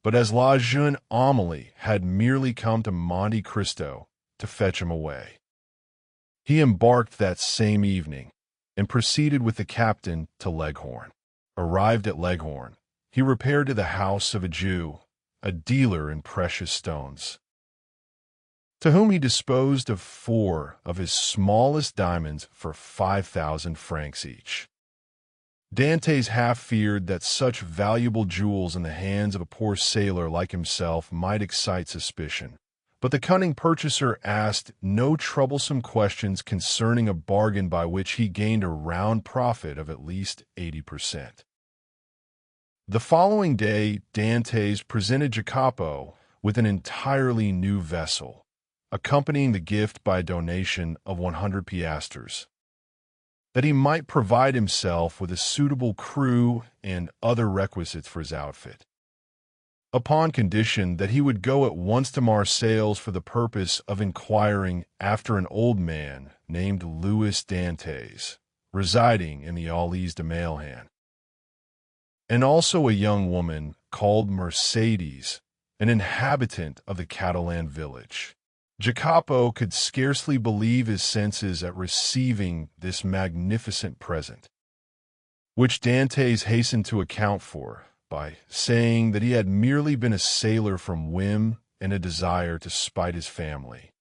But as La Jeune Amélie had merely come to Monte Cristo to fetch him away, he embarked that same evening and proceeded with the captain to Leghorn. Arrived at Leghorn, he repaired to the house of a Jew, a dealer in precious stones, to whom he disposed of 4 of his smallest diamonds for 5,000 francs each. Dantès half feared that such valuable jewels in the hands of a poor sailor like himself might excite suspicion, but the cunning purchaser asked no troublesome questions concerning a bargain by which he gained a round profit of at least 80%. The following day, Dantès presented Jacopo with an entirely new vessel, accompanying the gift by a donation of 100 piastres, that he might provide himself with a suitable crew and other requisites for his outfit, upon condition that he would go at once to Marseilles for the purpose of inquiring after an old man named Louis Dantès, residing in the Allies de Mailhan, and also a young woman called Mercedes, an inhabitant of the Catalan village. Jacopo could scarcely believe his senses at receiving this magnificent present, which Dantès hastened to account for by saying that he had merely been a sailor from whim and a desire to spite his family,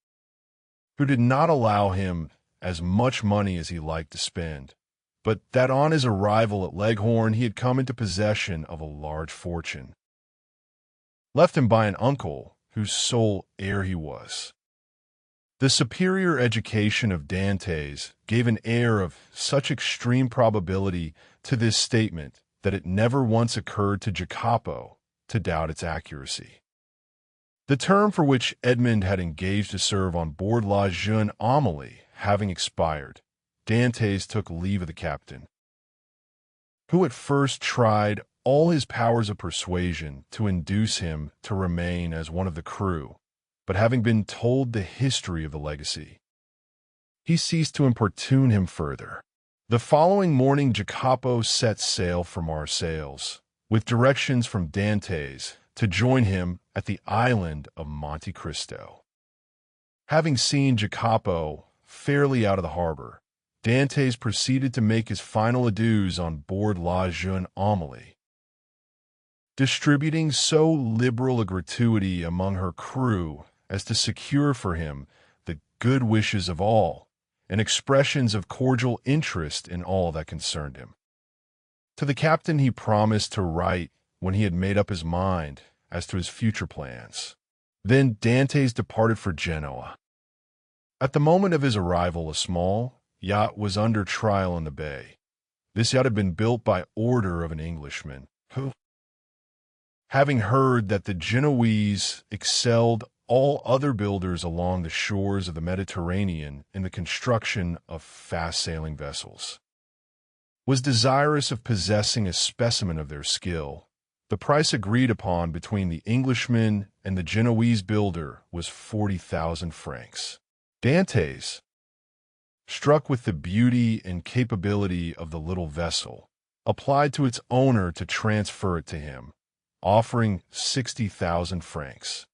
who did not allow him as much money as he liked to spend, but that on his arrival at Leghorn he had come into possession of a large fortune, left him by an uncle whose sole heir he was. The superior education of Dantès gave an air of such extreme probability to this statement that it never once occurred to Jacopo to doubt its accuracy. The term for which Edmond had engaged to serve on board La Jeune Amélie having expired, Dantès took leave of the captain, who at first tried all his powers of persuasion to induce him to remain as one of the crew, but having been told the history of the legacy, he ceased to importune him further. The following morning Jacopo set sail for Marseilles, with directions from Dantès to join him at the island of Monte Cristo. Having seen Jacopo fairly out of the harbor, Dantès proceeded to make his final adieus on board La Jeune Amélie, distributing so liberal a gratuity among her crew as to secure for him the good wishes of all, and expressions of cordial interest in all that concerned him. To the captain he promised to write when he had made up his mind as to his future plans. Then Dantès departed for Genoa. At the moment of his arrival, a small yacht was under trial in the bay. This yacht had been built by order of an Englishman, who, having heard that the Genoese excelled all other builders along the shores of the Mediterranean in the construction of fast-sailing vessels, was desirous of possessing a specimen of their skill. The price agreed upon between the Englishman and the Genoese builder was 40,000 francs. Dantès, struck with the beauty and capability of the little vessel, applied to its owner to transfer it to him, offering 60,000 francs,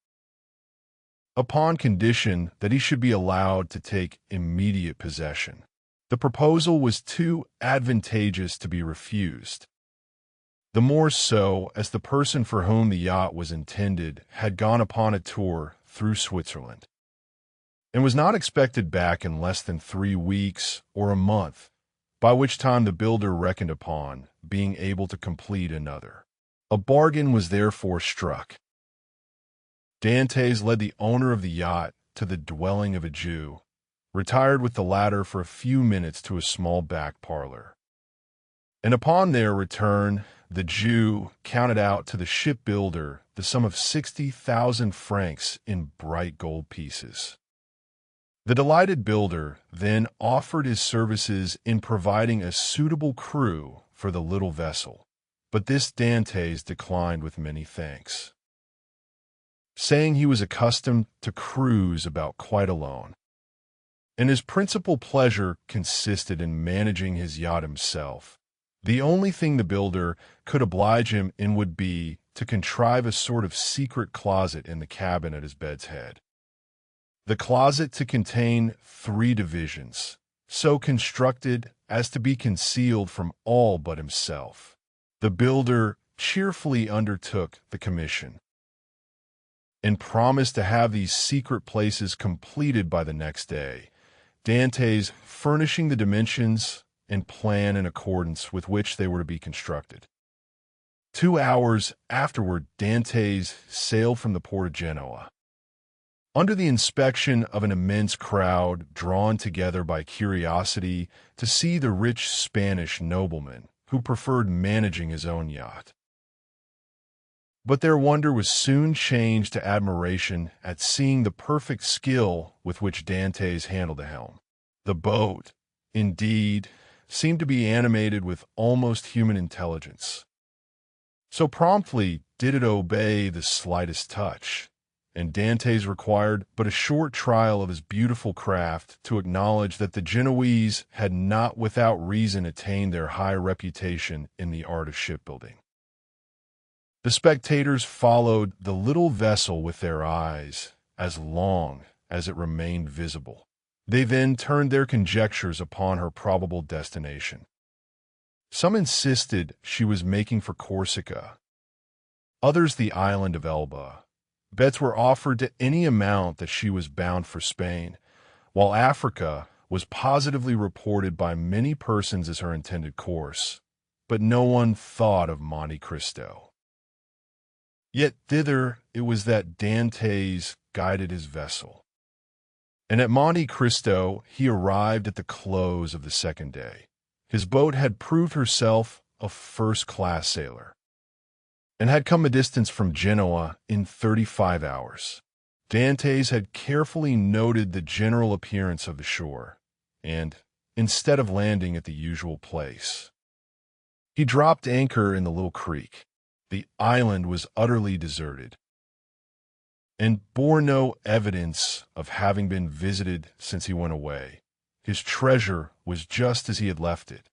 upon condition that he should be allowed to take immediate possession. The proposal was too advantageous to be refused, the more so as the person for whom the yacht was intended had gone upon a tour through Switzerland, and was not expected back in less than 3 weeks or a month, by which time the builder reckoned upon being able to complete another. A bargain was therefore struck. Dantès led the owner of the yacht to the dwelling of a Jew, retired with the latter for a few minutes to a small back parlor, and upon their return the Jew counted out to the shipbuilder the sum of 60,000 francs in bright gold pieces. The delighted builder then offered his services in providing a suitable crew for the little vessel, but this Dantès declined with many thanks, saying he was accustomed to cruise about quite alone, and his principal pleasure consisted in managing his yacht himself. The only thing the builder could oblige him in would be to contrive a sort of secret closet in the cabin at his bed's head. The closet to contain 3 divisions, so constructed as to be concealed from all but himself. The builder cheerfully undertook the commission, and promised to have these secret places completed by the next day, Dantès furnishing the dimensions and plan in accordance with which they were to be constructed. 2 hours afterward, Dantès sailed from the port of Genoa, under the inspection of an immense crowd drawn together by curiosity to see the rich Spanish nobleman who preferred managing his own yacht. But their wonder was soon changed to admiration at seeing the perfect skill with which Dantès handled the helm. The boat, indeed, seemed to be animated with almost human intelligence. So promptly did it obey the slightest touch, and Dantès required but a short trial of his beautiful craft to acknowledge that the Genoese had not without reason attained their high reputation in the art of shipbuilding. The spectators followed the little vessel with their eyes as long as it remained visible. They then turned their conjectures upon her probable destination. Some insisted she was making for Corsica, others the island of Elba. Bets were offered to any amount that she was bound for Spain, while Africa was positively reported by many persons as her intended course, but no one thought of Monte Cristo. Yet thither it was that Dantès guided his vessel, and at Monte Cristo he arrived at the close of the 2nd day. His boat had proved herself a first-class sailor, and had come a distance from Genoa in 35 hours. Dantès had carefully noted the general appearance of the shore, and, instead of landing at the usual place, he dropped anchor in the little creek. The island was utterly deserted, and bore no evidence of having been visited since he went away. His treasure was just as he had left it.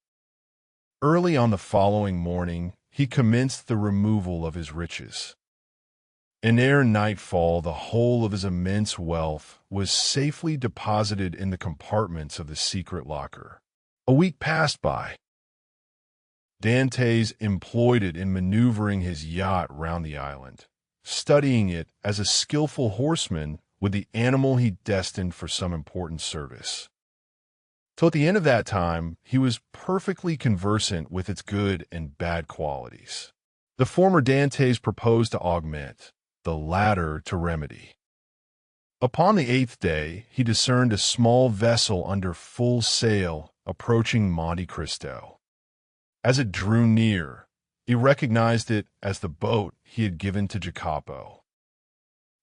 Early on the following morning, he commenced the removal of his riches, and ere nightfall the whole of his immense wealth was safely deposited in the compartments of the secret locker. A week passed by. Dantès employed it in maneuvering his yacht round the island, studying it as a skillful horseman with the animal he destined for some important service. So at the end of that time, he was perfectly conversant with its good and bad qualities. The former Dantès proposed to augment, the latter to remedy. Upon the 8th day, he discerned a small vessel under full sail approaching Monte Cristo. As it drew near, he recognized it as the boat he had given to Jacopo.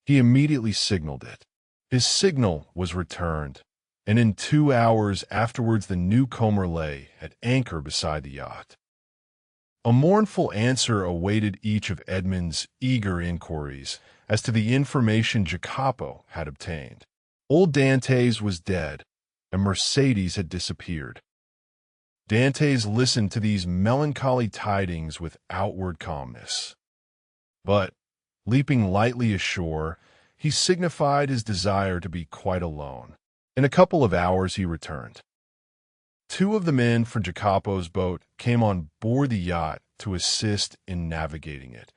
He immediately signaled it. His signal was returned, and in 2 hours afterwards the newcomer lay at anchor beside the yacht. A mournful answer awaited each of Edmond's eager inquiries as to the information Jacopo had obtained. Old Dantès was dead, and Mercedes had disappeared. Dantès listened to these melancholy tidings with outward calmness. But, leaping lightly ashore, he signified his desire to be quite alone. In a couple of hours he returned. 2 of the men from Jacopo's boat came on board the yacht to assist in navigating it,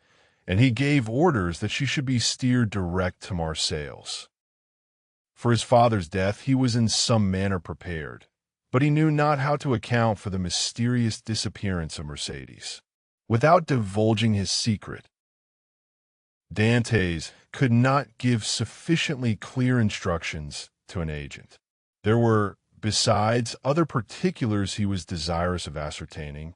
and he gave orders that she should be steered direct to Marseilles. For his father's death he was in some manner prepared, but he knew not how to account for the mysterious disappearance of Mercedes. Without divulging his secret, Dantès could not give sufficiently clear instructions to an agent. There were, besides, other particulars he was desirous of ascertaining,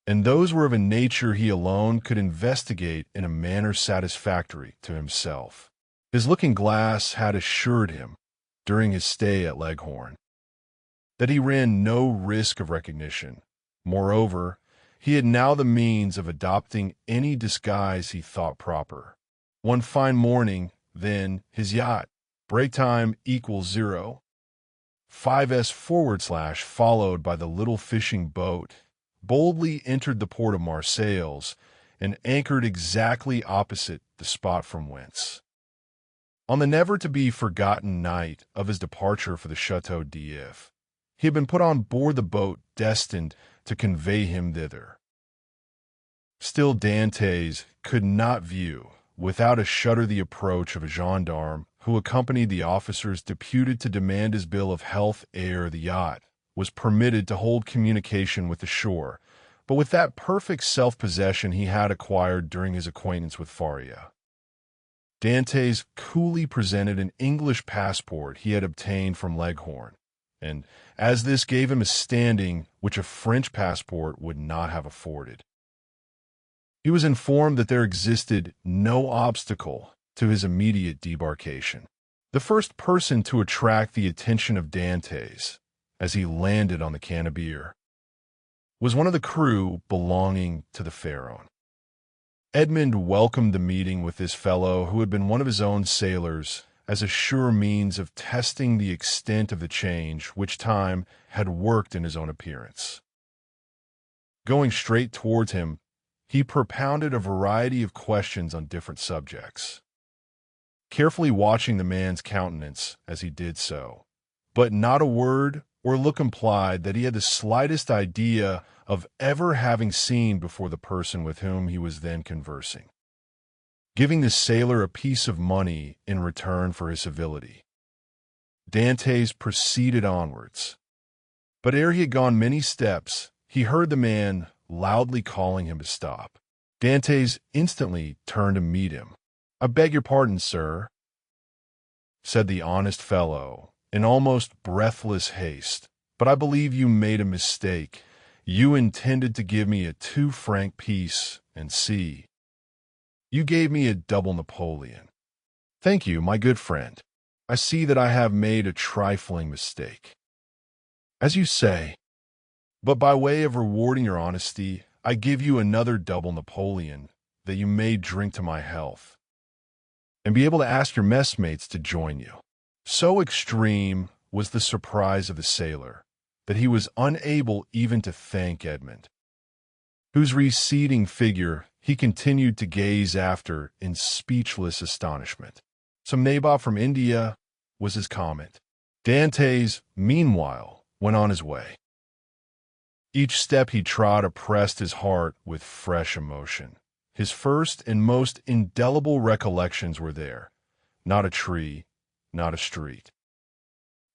and those were of a nature he alone could investigate in a manner satisfactory to himself. His looking-glass had assured him, during his stay at Leghorn, that he ran no risk of recognition. Moreover, he had now the means of adopting any disguise he thought proper. One fine morning, then, his yacht, break time = 0, 5s/, followed by the little fishing boat, boldly entered the port of Marseilles and anchored exactly opposite the spot from whence, on the never-to-be-forgotten night of his departure for the Château d'If, he had been put on board the boat destined to convey him thither. Still Dantès could not view without a shudder the approach of a gendarme who accompanied the officers deputed to demand his bill of health ere the yacht was permitted to hold communication with the shore, but with that perfect self-possession he had acquired during his acquaintance with Faria. Dantès coolly presented an English passport he had obtained from Leghorn, and as this gave him a standing which a French passport would not have afforded, he was informed that there existed no obstacle to his immediate debarkation. The first person to attract the attention of Dantès, as he landed on the Cannebière, was one of the crew belonging to the Pharaon. Edmond welcomed the meeting with this fellow who had been one of his own sailors as a sure means of testing the extent of the change which time had worked in his own appearance. Going straight towards him, he propounded a variety of questions on different subjects, carefully watching the man's countenance as he did so, but not a word or look implied that he had the slightest idea of ever having seen before the person with whom he was then conversing, giving the sailor a piece of money in return for his civility. Dantès proceeded onwards, but ere he had gone many steps, he heard the man loudly calling him to stop. Dantès instantly turned to meet him. "I beg your pardon, sir," said the honest fellow, in almost breathless haste, "but I believe you made a mistake. You intended to give me a 2-franc piece, and see, you gave me a double Napoleon. Thank you, my good friend. I see that I have made a trifling mistake, as you say, but by way of rewarding your honesty, I give you another double Napoleon, that you may drink to my health, and be able to ask your messmates to join you." So extreme was the surprise of the sailor that he was unable even to thank Edmond, whose receding figure he continued to gaze after in speechless astonishment. "Some nabob from India," was his comment. Dantès, meanwhile, went on his way. Each step he trod oppressed his heart with fresh emotion. His first and most indelible recollections were there, not a tree, not a street,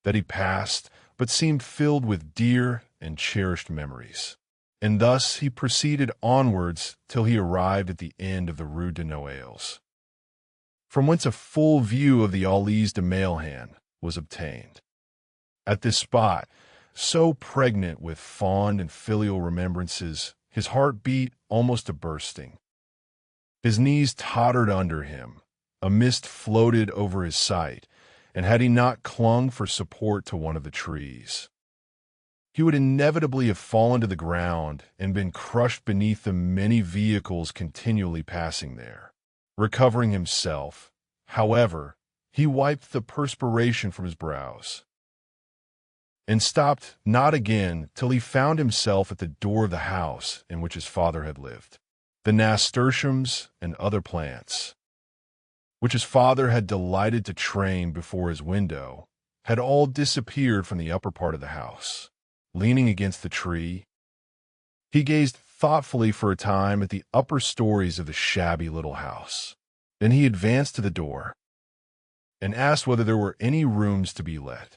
that he passed, but seemed filled with dear and cherished memories. And thus he proceeded onwards till he arrived at the end of the Rue de Noailles, from whence a full view of the Allées de Mailhan was obtained. At this spot, so pregnant with fond and filial remembrances, his heart beat almost to bursting. His knees tottered under him, a mist floated over his sight, and had he not clung for support to one of the trees, he would inevitably have fallen to the ground and been crushed beneath the many vehicles continually passing there. Recovering himself, however, he wiped the perspiration from his brows, and stopped not again till he found himself at the door of the house in which his father had lived. The nasturtiums and other plants, which his father had delighted to train before his window, had all disappeared from the upper part of the house. Leaning against the tree, he gazed thoughtfully for a time at the upper stories of the shabby little house. Then he advanced to the door and asked whether there were any rooms to be let.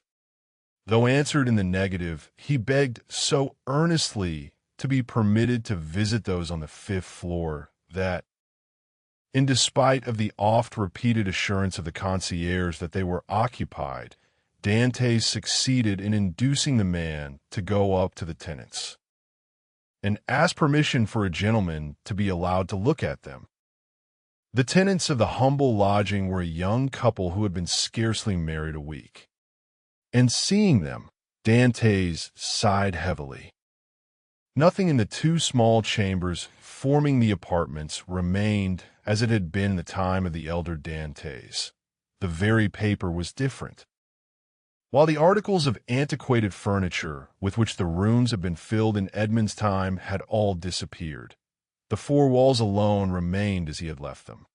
Though answered in the negative, he begged so earnestly to be permitted to visit those on the 5th floor that, in despite of the oft-repeated assurance of the concierge that they were occupied, Dantès succeeded in inducing the man to go up to the tenants and ask permission for a gentleman to be allowed to look at them. The tenants of the humble lodging were a young couple who had been scarcely married a week. And seeing them, Dantès sighed heavily. Nothing in the 2 small chambers forming the apartments remained as it had been in the time of the elder Dantès. The very paper was different. While the articles of antiquated furniture with which the rooms had been filled in Edmond's time had all disappeared, the 4 walls alone remained as he had left them.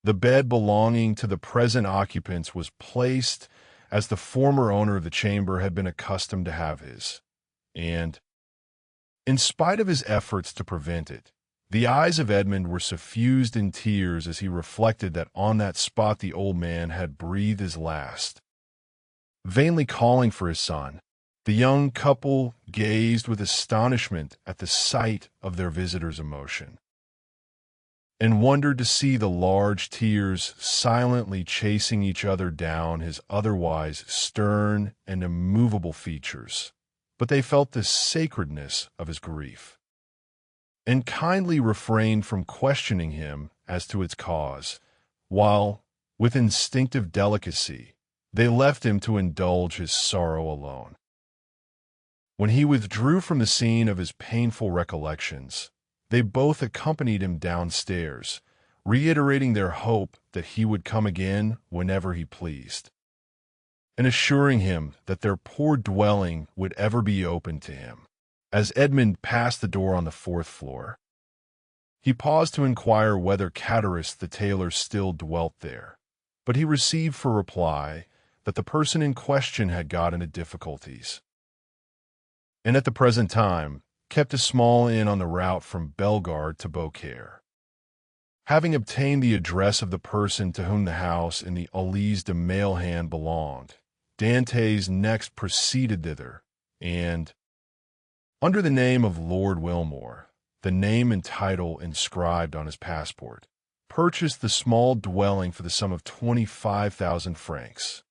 The bed belonging to the present occupants was placed as the former owner of the chamber had been accustomed to have his, and, in spite of his efforts to prevent it, the eyes of Edmond were suffused in tears as he reflected that on that spot the old man had breathed his last. Vainly calling for his son, the young couple gazed with astonishment at the sight of their visitor's emotion, and wondered to see the large tears silently chasing each other down his otherwise stern and immovable features. But they felt the sacredness of his grief, and kindly refrained from questioning him as to its cause, while, with instinctive delicacy, they left him to indulge his sorrow alone. When he withdrew from the scene of his painful recollections, they both accompanied him downstairs, reiterating their hope that he would come again whenever he pleased, and assuring him that their poor dwelling would ever be open to him. As Edmond passed the door on the 4th floor, he paused to inquire whether Catullus the tailor still dwelt there, but he received for reply that the person in question had got into difficulties, and at the present time kept a small inn on the route from Bellegarde to Beaucaire. Having obtained the address of the person to whom the house in the Allées de Mailhan belonged, Dantès next proceeded thither, and, under the name of Lord Wilmore, the name and title inscribed on his passport, purchased the small dwelling for the sum of 25,000 francs,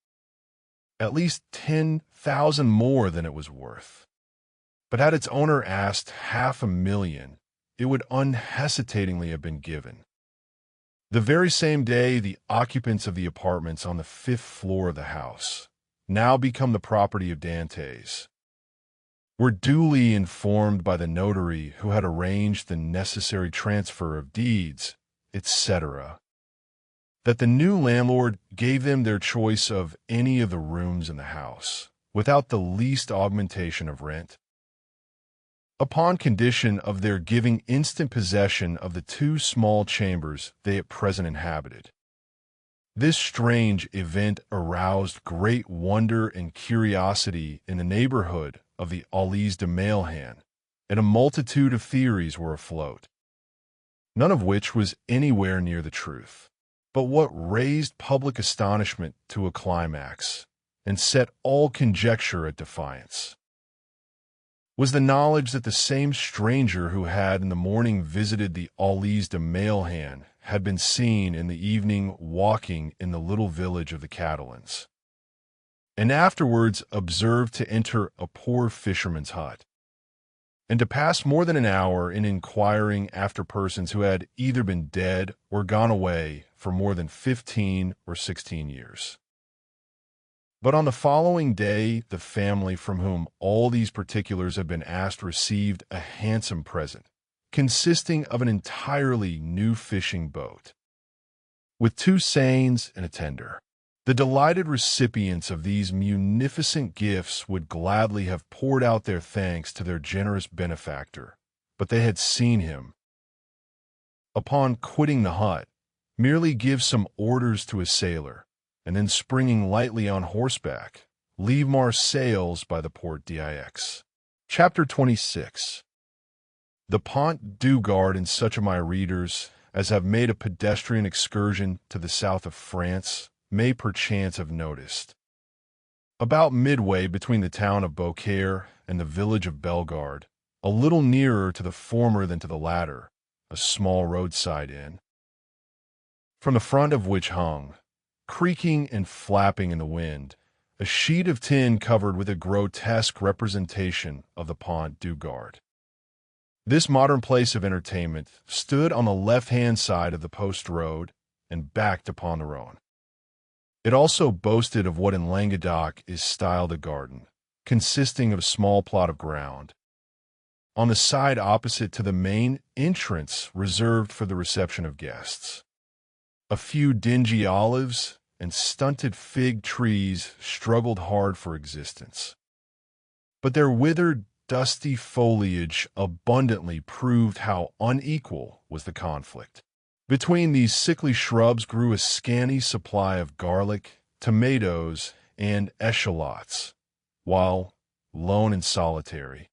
at least 10,000 more than it was worth. But had its owner asked 500,000, it would unhesitatingly have been given. The very same day, the occupants of the apartments on the 5th floor of the house, now become the property of Dantès, were duly informed by the notary who had arranged the necessary transfer of deeds, etc., that the new landlord gave them their choice of any of the rooms in the house, without the least augmentation of rent, upon condition of their giving instant possession of the 2 small chambers they at present inhabited. This strange event aroused great wonder and curiosity in the neighborhood of the Allées de Mailhan, and a multitude of theories were afloat, none of which was anywhere near the truth. But what raised public astonishment to a climax and set all conjecture at defiance. Was the knowledge that the same stranger who had in the morning visited the Aulies de Mailhan had been seen in the evening walking in the little village of the Catalans, and afterwards observed to enter a poor fisherman's hut, and to pass more than an hour in inquiring after persons who had either been dead or gone away for more than 15 or 16 years. But on the following day, the family from whom all these particulars had been asked received a handsome present, consisting of an entirely new fishing boat, with 2 seines and a tender. The delighted recipients of these munificent gifts would gladly have poured out their thanks to their generous benefactor, but they had seen him, upon quitting the hut, merely give some orders to a sailor, and then springing lightly on horseback, leave Marseilles by the Port d'Aix. Chapter 26. The Pont du Gard and such of my readers as have made a pedestrian excursion to the south of France may perchance have noticed. About midway between the town of Beaucaire and the village of Bellegarde, a little nearer to the former than to the latter, a small roadside inn, from the front of which hung, creaking and flapping in the wind, a sheet of tin covered with a grotesque representation of the Pont du Gard. This modern place of entertainment stood on the left-hand side of the post road and backed upon the Rhone. It also boasted of what in Languedoc is styled a garden, consisting of a small plot of ground, on the side opposite to the main entrance reserved for the reception of guests. A few dingy olives and stunted fig trees struggled hard for existence, but their withered, dusty foliage abundantly proved how unequal was the conflict. Between these sickly shrubs grew a scanty supply of garlic, tomatoes, and eschalots, while, lone and solitary,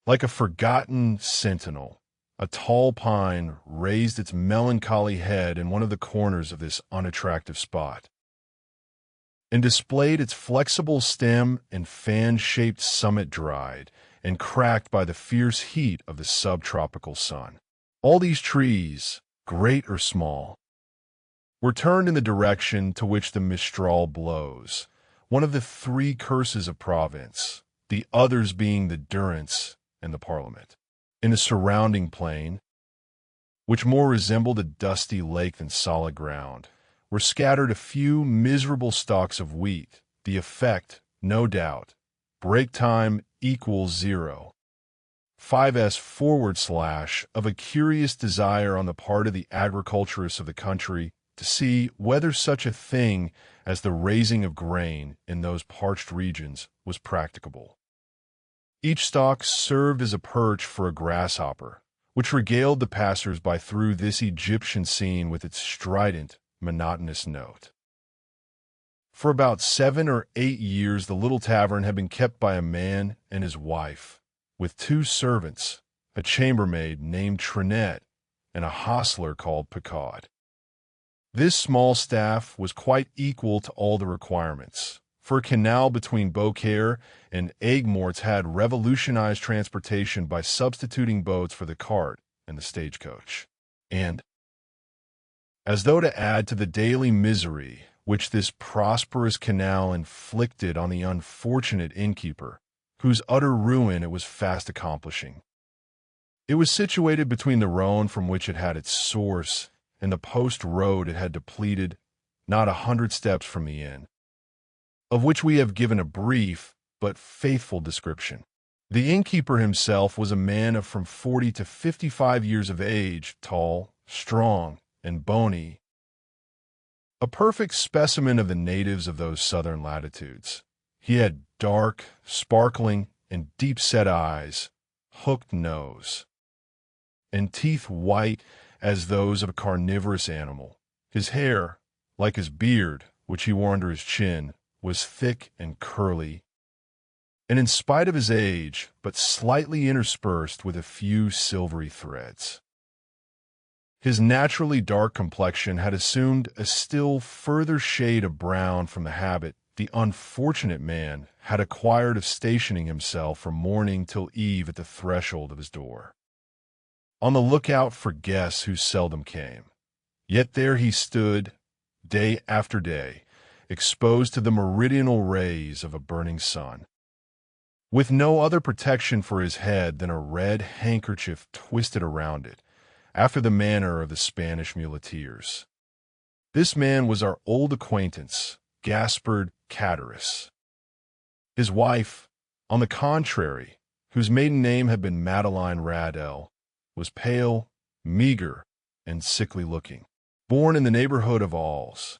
like a forgotten sentinel, a tall pine raised its melancholy head in one of the corners of this unattractive spot, and displayed its flexible stem and fan-shaped summit dried and cracked by the fierce heat of the subtropical sun. All these trees, great or small, were turned in the direction to which the mistral blows, one of the 3 curses of Provence, the others being the durance and the Parliament. In the surrounding plain, which more resembled a dusty lake than solid ground, were scattered a few miserable stalks of wheat, the effect, no doubt, break time equals 0. 5s/ of a curious desire on the part of the agriculturists of the country to see whether such a thing as the raising of grain in those parched regions was practicable. Each stalk served as a perch for a grasshopper, which regaled the passers-by through this Egyptian scene with its strident, monotonous note. For about 7 or 8 years the little tavern had been kept by a man and his wife, with 2 servants, a chambermaid named Trinette, and a hostler called Picard. This small staff was quite equal to all the requirements, for a canal between Beaucaire and Aigues-Mortes had revolutionized transportation by substituting boats for the cart and the stagecoach. And, as though to add to the daily misery which this prosperous canal inflicted on the unfortunate innkeeper, whose utter ruin it was fast accomplishing, it was situated between the Rhone from which it had its source and the post road it had depleted, not 100 steps from the inn, of which we have given a brief but faithful description. The innkeeper himself was a man of from 40 to 55 years of age, tall, strong, and bony, a perfect specimen of the natives of those southern latitudes. He had dark, sparkling, and deep-set eyes, hooked nose, and teeth white as those of a carnivorous animal. His hair, like his beard, which he wore under his chin, was thick and curly, and in spite of his age, but slightly interspersed with a few silvery threads. His naturally dark complexion had assumed a still further shade of brown from the habit the unfortunate man had acquired of stationing himself from morning till eve at the threshold of his door, on the lookout for guests who seldom came. Yet there he stood, day after day, exposed to the meridional rays of a burning sun, with no other protection for his head than a red handkerchief twisted around it, after the manner of the Spanish muleteers. This man was our old acquaintance, Gaspard Catullus. His wife, on the contrary, whose maiden name had been Madeleine Radel, was pale, meager, and sickly-looking, born in the neighborhood of Alls.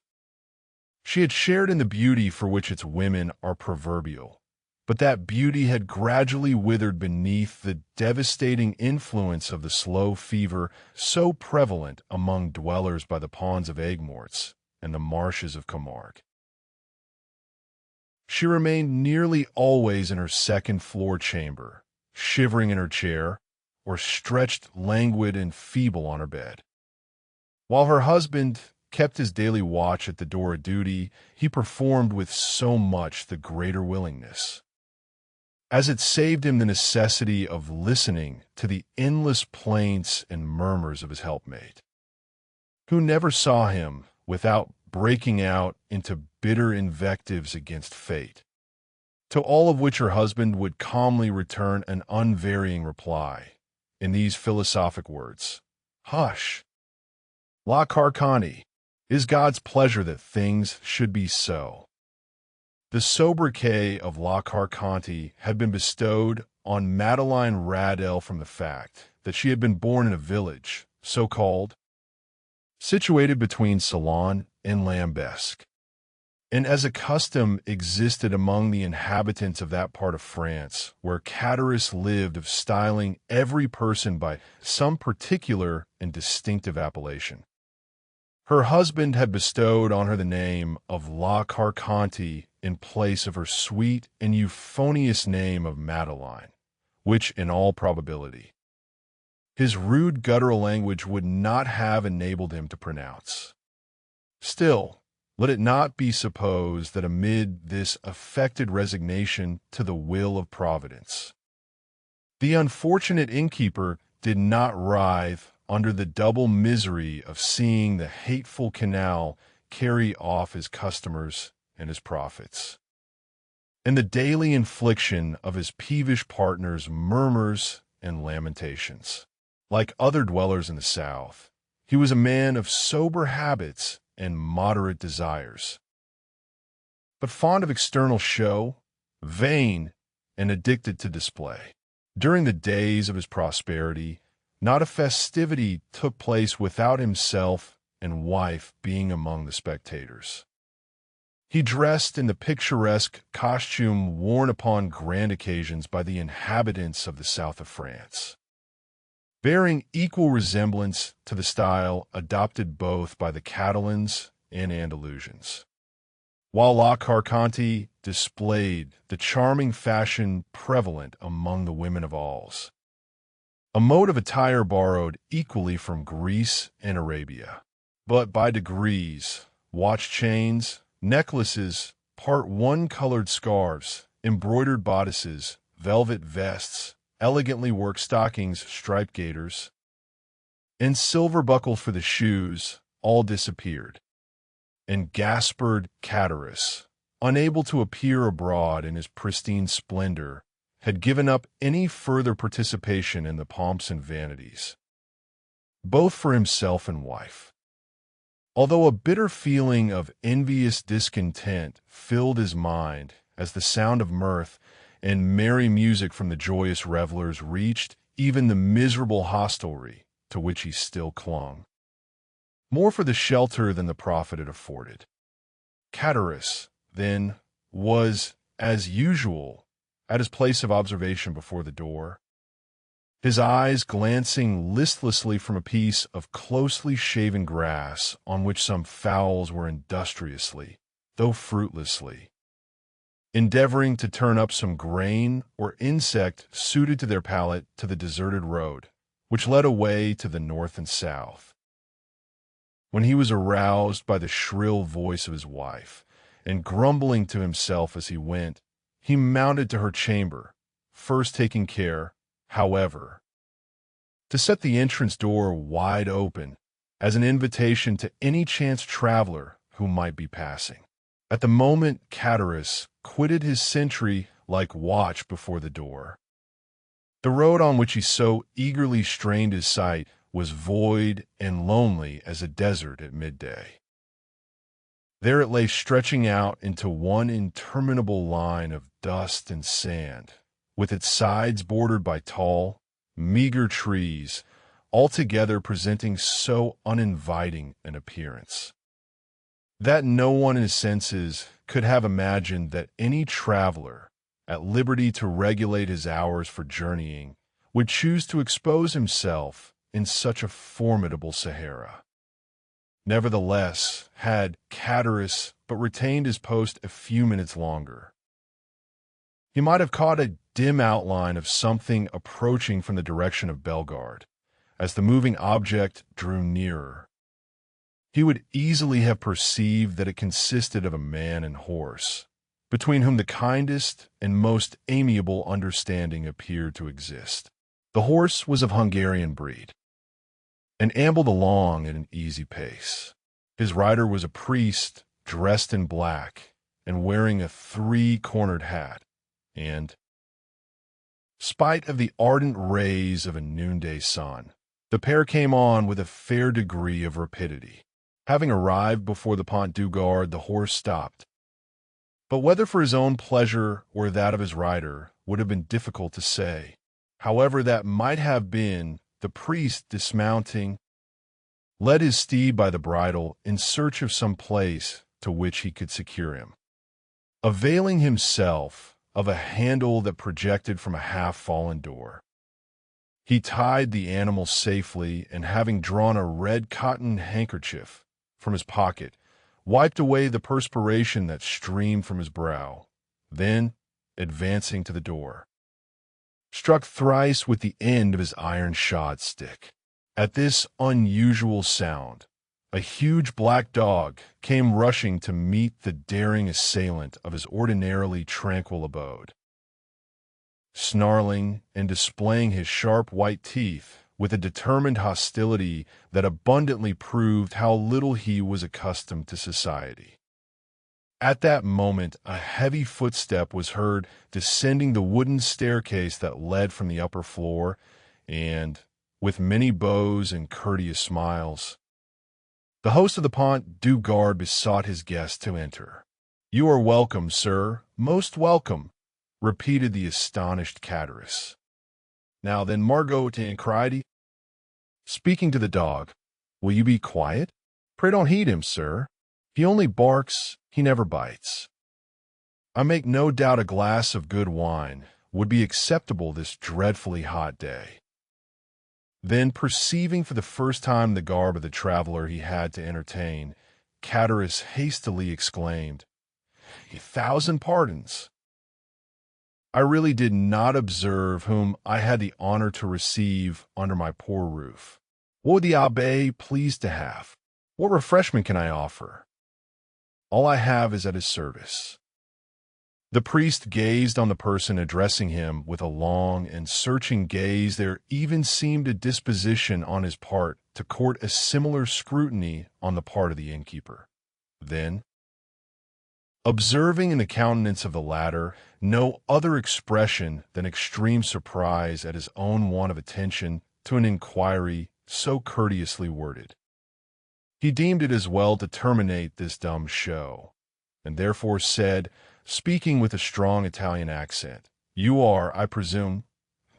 She had shared in the beauty for which its women are proverbial, but that beauty had gradually withered beneath the devastating influence of the slow fever so prevalent among dwellers by the ponds of Aiguemortes and the marshes of Camargue. She remained nearly always in her second-floor chamber, shivering in her chair, or stretched languid and feeble on her bed. While her husband kept his daily watch at the door of duty, he performed with so much the greater willingness, as it saved him the necessity of listening to the endless plaints and murmurs of his helpmate, who never saw him without breaking out into bitter invectives against fate, to all of which her husband would calmly return an unvarying reply, in these philosophic words: "Hush! La Carconte, is God's pleasure that things should be so." The sobriquet of La Carconte had been bestowed on Madeleine Radel from the fact that she had been born in a village, so called, situated between Salon and Lambesc, and as a custom existed among the inhabitants of that part of France where Catullus lived of styling every person by some particular and distinctive appellation. Her husband had bestowed on her the name of La Carconte in place of her sweet and euphonious name of Madeleine, which, in all probability, his rude guttural language would not have enabled him to pronounce. Still, let it not be supposed that amid this affected resignation to the will of Providence, the unfortunate innkeeper did not writhe under the double misery of seeing the hateful canal carry off his customers and his profits, and the daily infliction of his peevish partner's murmurs and lamentations. Like other dwellers in the South, he was a man of sober habits and moderate desires, but fond of external show, vain, and addicted to display. During the days of his prosperity, not a festivity took place without himself and wife being among the spectators. He dressed in the picturesque costume worn upon grand occasions by the inhabitants of the south of France, bearing equal resemblance to the style adopted both by the Catalans and Andalusians, while La Carconte displayed the charming fashion prevalent among the women of Alls, a mode of attire borrowed equally from Greece and Arabia. But by degrees, watch chains, necklaces, part one-colored scarves, embroidered bodices, velvet vests, elegantly worked stockings, striped gaiters, and silver buckles for the shoes, all disappeared, and Gaspard Catullus, unable to appear abroad in his pristine splendor, had given up any further participation in the pomps and vanities, both for himself and wife. Although a bitter feeling of envious discontent filled his mind as the sound of mirth and merry music from the joyous revelers reached even the miserable hostelry to which he still clung, more for the shelter than the profit it afforded. Catullus, then, was, as usual, at his place of observation before the door, his eyes glancing listlessly from a piece of closely shaven grass on which some fowls were industriously, though fruitlessly, endeavoring to turn up some grain or insect suited to their palate to the deserted road, which led away to the north and south, when he was aroused by the shrill voice of his wife, and grumbling to himself as he went, he mounted to her chamber, first taking care, however, to set the entrance door wide open as an invitation to any chance traveler who might be passing. At the moment, Chatteris quitted his sentry-like watch before the door. The road on which he so eagerly strained his sight was void and lonely as a desert at midday. There it lay stretching out into one interminable line of dust and sand, with its sides bordered by tall, meager trees, altogether presenting so uninviting an appearance that no one in his senses could have imagined that any traveler, at liberty to regulate his hours for journeying, would choose to expose himself in such a formidable Sahara. Nevertheless, had Chatteris but retained his post a few minutes longer, he might have caught a dim outline of something approaching from the direction of Bellegarde, as the moving object drew nearer. He would easily have perceived that it consisted of a man and horse, between whom the kindest and most amiable understanding appeared to exist. The horse was of Hungarian breed, and ambled along at an easy pace. His rider was a priest dressed in black and wearing a three-cornered hat, and, spite of the ardent rays of a noonday sun, the pair came on with a fair degree of rapidity. Having arrived before the Pont du Gard, the horse stopped. But whether for his own pleasure or that of his rider would have been difficult to say. However that might have been, the priest, dismounting, led his steed by the bridle in search of some place to which he could secure him. Availing himself of a handle that projected from a half-fallen door, he tied the animal safely, and having drawn a red cotton handkerchief from his pocket, wiped away the perspiration that streamed from his brow. Then, advancing to the door, struck thrice with the end of his iron-shod stick. At this unusual sound, a huge black dog came rushing to meet the daring assailant of his ordinarily tranquil abode, snarling and displaying his sharp white teeth with a determined hostility that abundantly proved how little he was accustomed to society. At that moment, a heavy footstep was heard descending the wooden staircase that led from the upper floor, and, with many bows and courteous smiles, the host of the Pont du Gard besought his guest to enter. "You are welcome, sir, most welcome," repeated the astonished Chatteris. "Now then, Margot Tancredi," speaking to the dog, "will you be quiet? Pray don't heed him, sir. He only barks, he never bites. I make no doubt a glass of good wine would be acceptable this dreadfully hot day." Then, perceiving for the first time the garb of the traveler he had to entertain, Chatteris hastily exclaimed, "A thousand pardons! I really did not observe whom I had the honor to receive under my poor roof. What would the Abbé please to have? What refreshment can I offer? All I have is at his service." The priest gazed on the person addressing him with a long and searching gaze. There even seemed a disposition on his part to court a similar scrutiny on the part of the innkeeper. Then, observing in the countenance of the latter no other expression than extreme surprise at his own want of attention to an inquiry so courteously worded, he deemed it as well to terminate this dumb show, and therefore said, speaking with a strong Italian accent, "You are, I presume,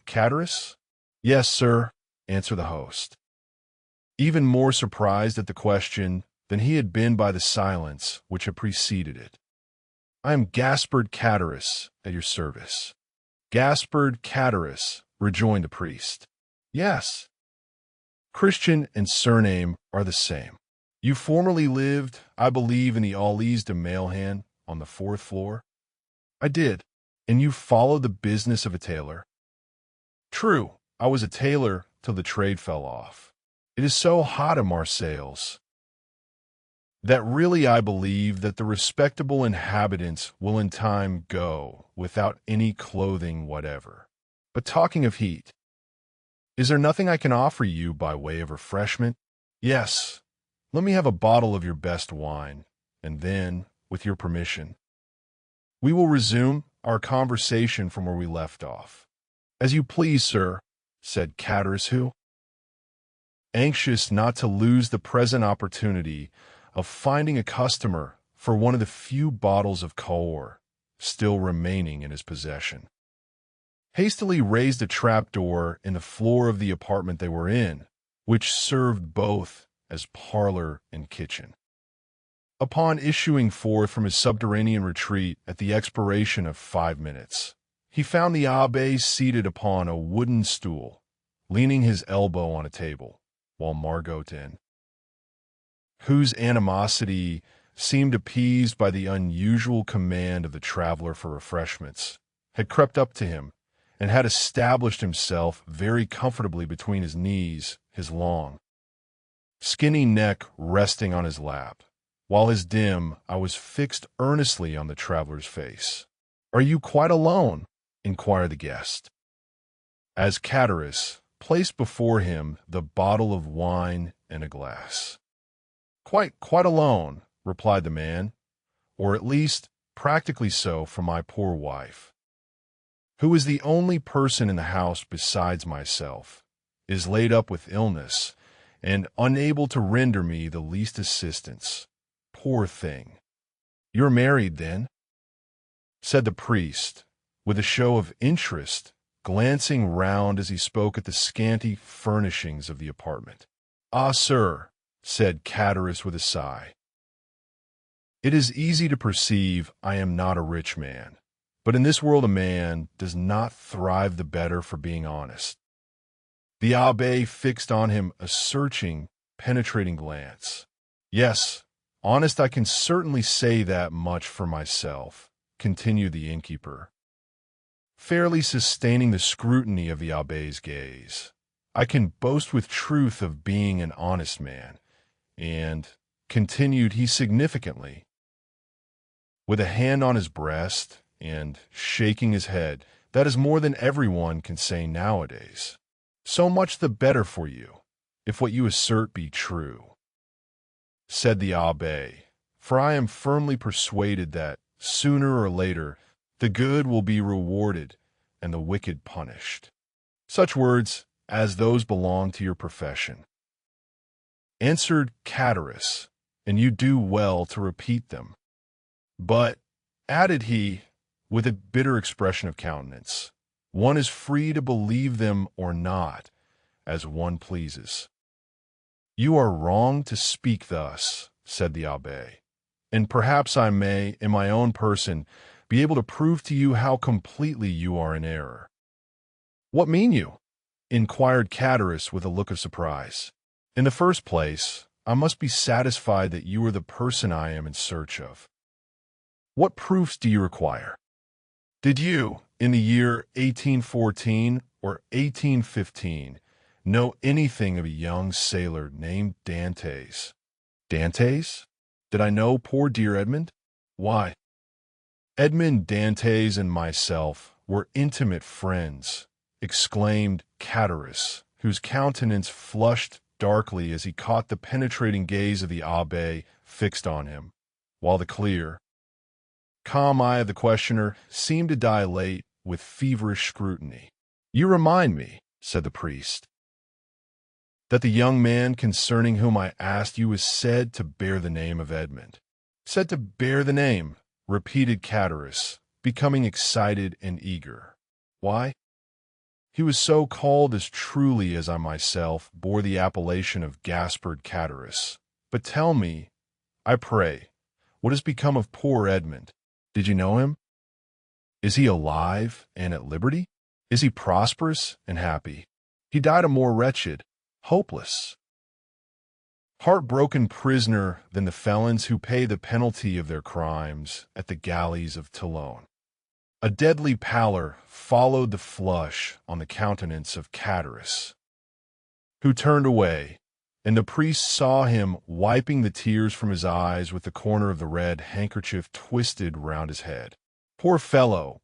Chatteris?" "Yes, sir," answered the host, even more surprised at the question than he had been by the silence which had preceded it. "I am Gaspard Chatteris, at your service." "Gaspard Chatteris," rejoined the priest. "Yes. Christian and surname are the same. You formerly lived, I believe, in the Allées de Mailhan, on the 4th floor?" "I did." "And you followed the business of a tailor?" "True. I was a tailor till the trade fell off. It is so hot at Marseilles." that really I believe that the respectable inhabitants will in time go without any clothing whatever. But talking of heat, is there nothing I can offer you by way of refreshment? Yes, let me have a bottle of your best wine, and then, with your permission, we will resume our conversation from where we left off. As you please, sir, said Chatteris, who, anxious not to lose the present opportunity of finding a customer for one of the few bottles of Cahors still remaining in his possession, hastily raised a trapdoor in the floor of the apartment they were in, which served both as parlor and kitchen. Upon issuing forth from his subterranean retreat at the expiration of 5 minutes, he found the abbé seated upon a wooden stool, leaning his elbow on a table, while Margotin, whose animosity seemed appeased by the unusual command of the traveler for refreshments, had crept up to him and had established himself very comfortably between his knees, his long, skinny neck resting on his lap, while his dim eye was fixed earnestly on the traveler's face. "Are you quite alone?" inquired the guest, as Chatteris placed before him the bottle of wine and a glass. Quite alone," replied the man, "or at least practically so for my poor wife, who is the only person in the house besides myself, is laid up with illness, and unable to render me the least assistance. Poor thing." "You're married, then?" said the priest, with a show of interest, glancing round as he spoke at the scanty furnishings of the apartment. "Ah, sir," said Chatteris with a sigh, "it is easy to perceive I am not a rich man, but in this world a man does not thrive the better for being honest." The abbé fixed on him a searching, penetrating glance. "Yes, honest, I can certainly say that much for myself," continued the innkeeper, fairly sustaining the scrutiny of the abbé's gaze. "I can boast with truth of being an honest man, and," continued he significantly, with a hand on his breast and shaking his head, "that is more than everyone can say nowadays. So much the better for you, if what you assert be true," said the abbé, "for I am firmly persuaded that, sooner or later, the good will be rewarded and the wicked punished." "Such words as those belong to your profession," answered Chatteris, "and you do well to repeat them. But," added he, with a bitter expression of countenance, "one is free to believe them or not, as one pleases." "You are wrong to speak thus," said the abbé, "and perhaps I may, in my own person, be able to prove to you how completely you are in error." "What mean you?" inquired Chatteris with a look of surprise. "In the first place, I must be satisfied that you are the person I am in search of. What proofs do you require? Did you, in the year 1814 or 1815, know anything of a young sailor named Dantès?" "Dantès? Did I know poor dear Edmond? Why, Edmond Dantès and myself were intimate friends," exclaimed Chatteris, whose countenance flushed darkly as he caught the penetrating gaze of the abbé fixed on him, while the clear, calm eye of the questioner seemed to dilate with feverish scrutiny. "You remind me," said the priest, "that the young man concerning whom I asked you is said to bear the name of Edmond." "Said to bear the name," repeated Chatteris, becoming excited and eager. "Why, he was so called as truly as I myself bore the appellation of Gaspard Chatteris. But tell me, I pray, what has become of poor Edmond? Did you know him? Is he alive and at liberty? Is he prosperous and happy? He died a more wretched, hopeless, heartbroken prisoner than the felons who pay the penalty of their crimes at the galleys of Toulon." A deadly pallor followed the flush on the countenance of Chatteris, who turned away, And the priest saw him wiping the tears from his eyes with the corner of the red handkerchief twisted round his head. Poor fellow,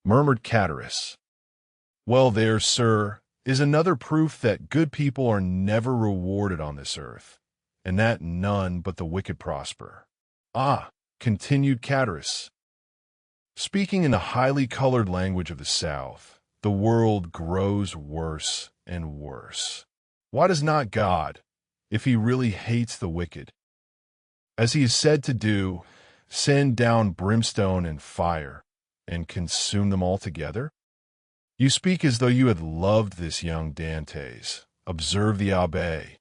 murmured Chatteris. Well, there, sir, is another proof that good people are never rewarded on this earth, and that none but the wicked prosper. Ah, continued Chatteris, speaking in the highly colored language of the South, the world grows worse and worse. Why does not God, if he really hates the wicked, as he is said to do, send down brimstone and fire and consume them altogether? You speak as though you had loved this young Dantès, observed the abbé,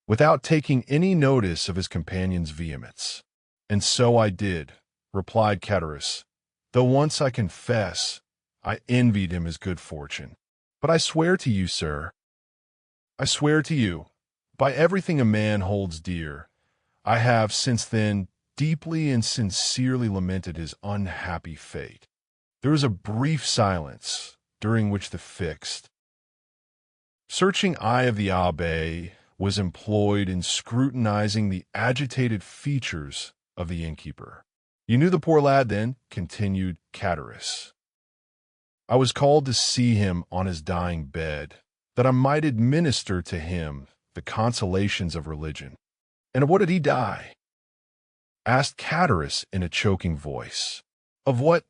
without taking any notice of his companion's vehemence. And so I did, replied Chatteris, though once I confess I envied him his good fortune. But I swear to you, sir, I swear to you, by everything a man holds dear, I have since then deeply and sincerely lamented his unhappy fate. There was a brief silence, during which the fixed, searching eye of the abbé was employed in scrutinizing the agitated features of the innkeeper. You knew the poor lad, then? Continued Chatteris. I was called to see him on his dying bed, that I might administer to him the consolations of religion. And of what did he die? Asked Chatteris in a choking voice. Of what,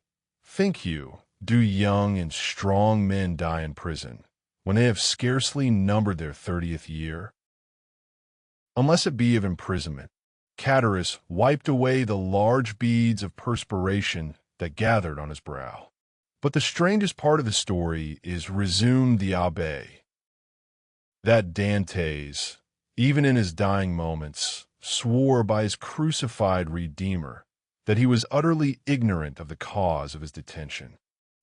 think you, do young and strong men die in prison, when they have scarcely numbered their 30th year? Unless it be of imprisonment. Chatteris wiped away the large beads of perspiration that gathered on his brow. But the strangest part of the story is, resumed the abbé, that Dantès, even in his dying moments, swore by his crucified Redeemer that he was utterly ignorant of the cause of his detention.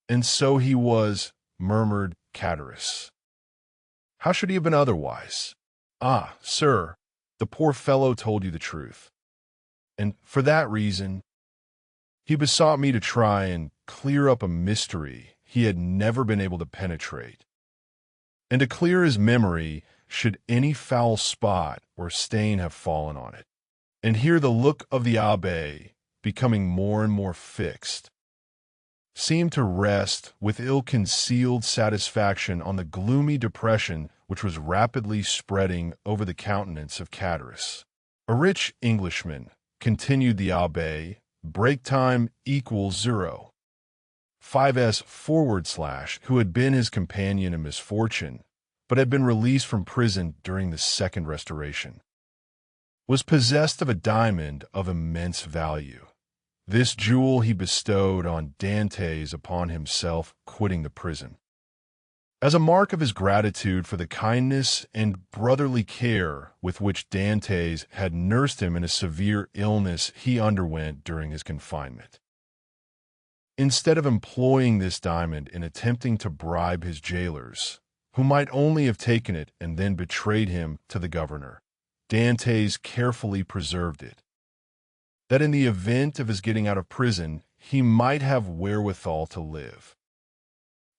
And so he was, murmured Chatteris. How should he have been otherwise? Ah, sir, the poor fellow told you the truth. And for that reason, he besought me to try and clear up a mystery he had never been able to penetrate, and to clear his memory should any foul spot or stain have fallen on it. And here the look of the abbé, becoming more and more fixed, seemed to rest with ill-concealed satisfaction on the gloomy depression which was rapidly spreading over the countenance of Chatteris. A rich Englishman, continued the abbé, break time equals 0. 5s/, who had been his companion in misfortune, but had been released from prison during the Second Restoration, was possessed of a diamond of immense value. This jewel he bestowed on Dantès upon himself, quitting the prison. As a mark of his gratitude for the kindness and brotherly care with which Dantès had nursed him in a severe illness he underwent during his confinement. Instead of employing this diamond in attempting to bribe his jailers, who might only have taken it and then betrayed him to the governor, Dantès carefully preserved it, that in the event of his getting out of prison, he might have wherewithal to live.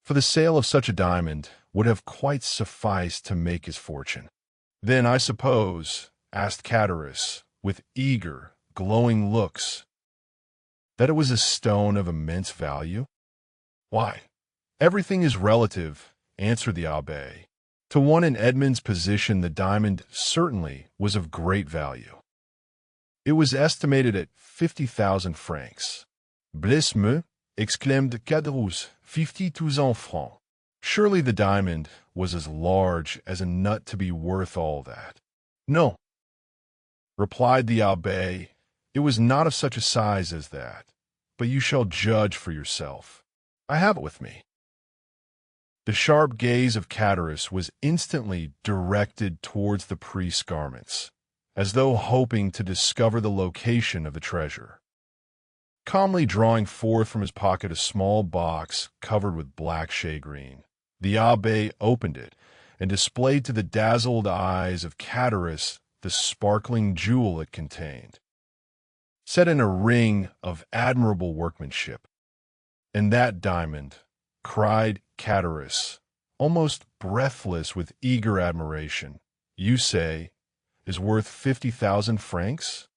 For the sale of such a diamond would have quite sufficed to make his fortune. Then, I suppose, asked Chatteris, with eager, glowing looks, that it was a stone of immense value? Why, everything is relative, answered the abbé. To one in Edmond's position, the diamond certainly was of great value. It was estimated at 50,000 francs. Bless me, exclaimed Chatteris, 50,000 francs. Surely the diamond was as large as a nut to be worth all that. No, replied the abbé, it was not of such a size as that, but you shall judge for yourself. I have it with me. The sharp gaze of Chatteris was instantly directed towards the priest's garments, as though hoping to discover the location of the treasure. Calmly drawing forth from his pocket a small box covered with black shagreen, the abbé opened it and displayed to the dazzled eyes of Chatteris the sparkling jewel it contained, set in a ring of admirable workmanship. And that diamond, cried Chatteris, almost breathless with eager admiration. You say, is worth 50,000 francs?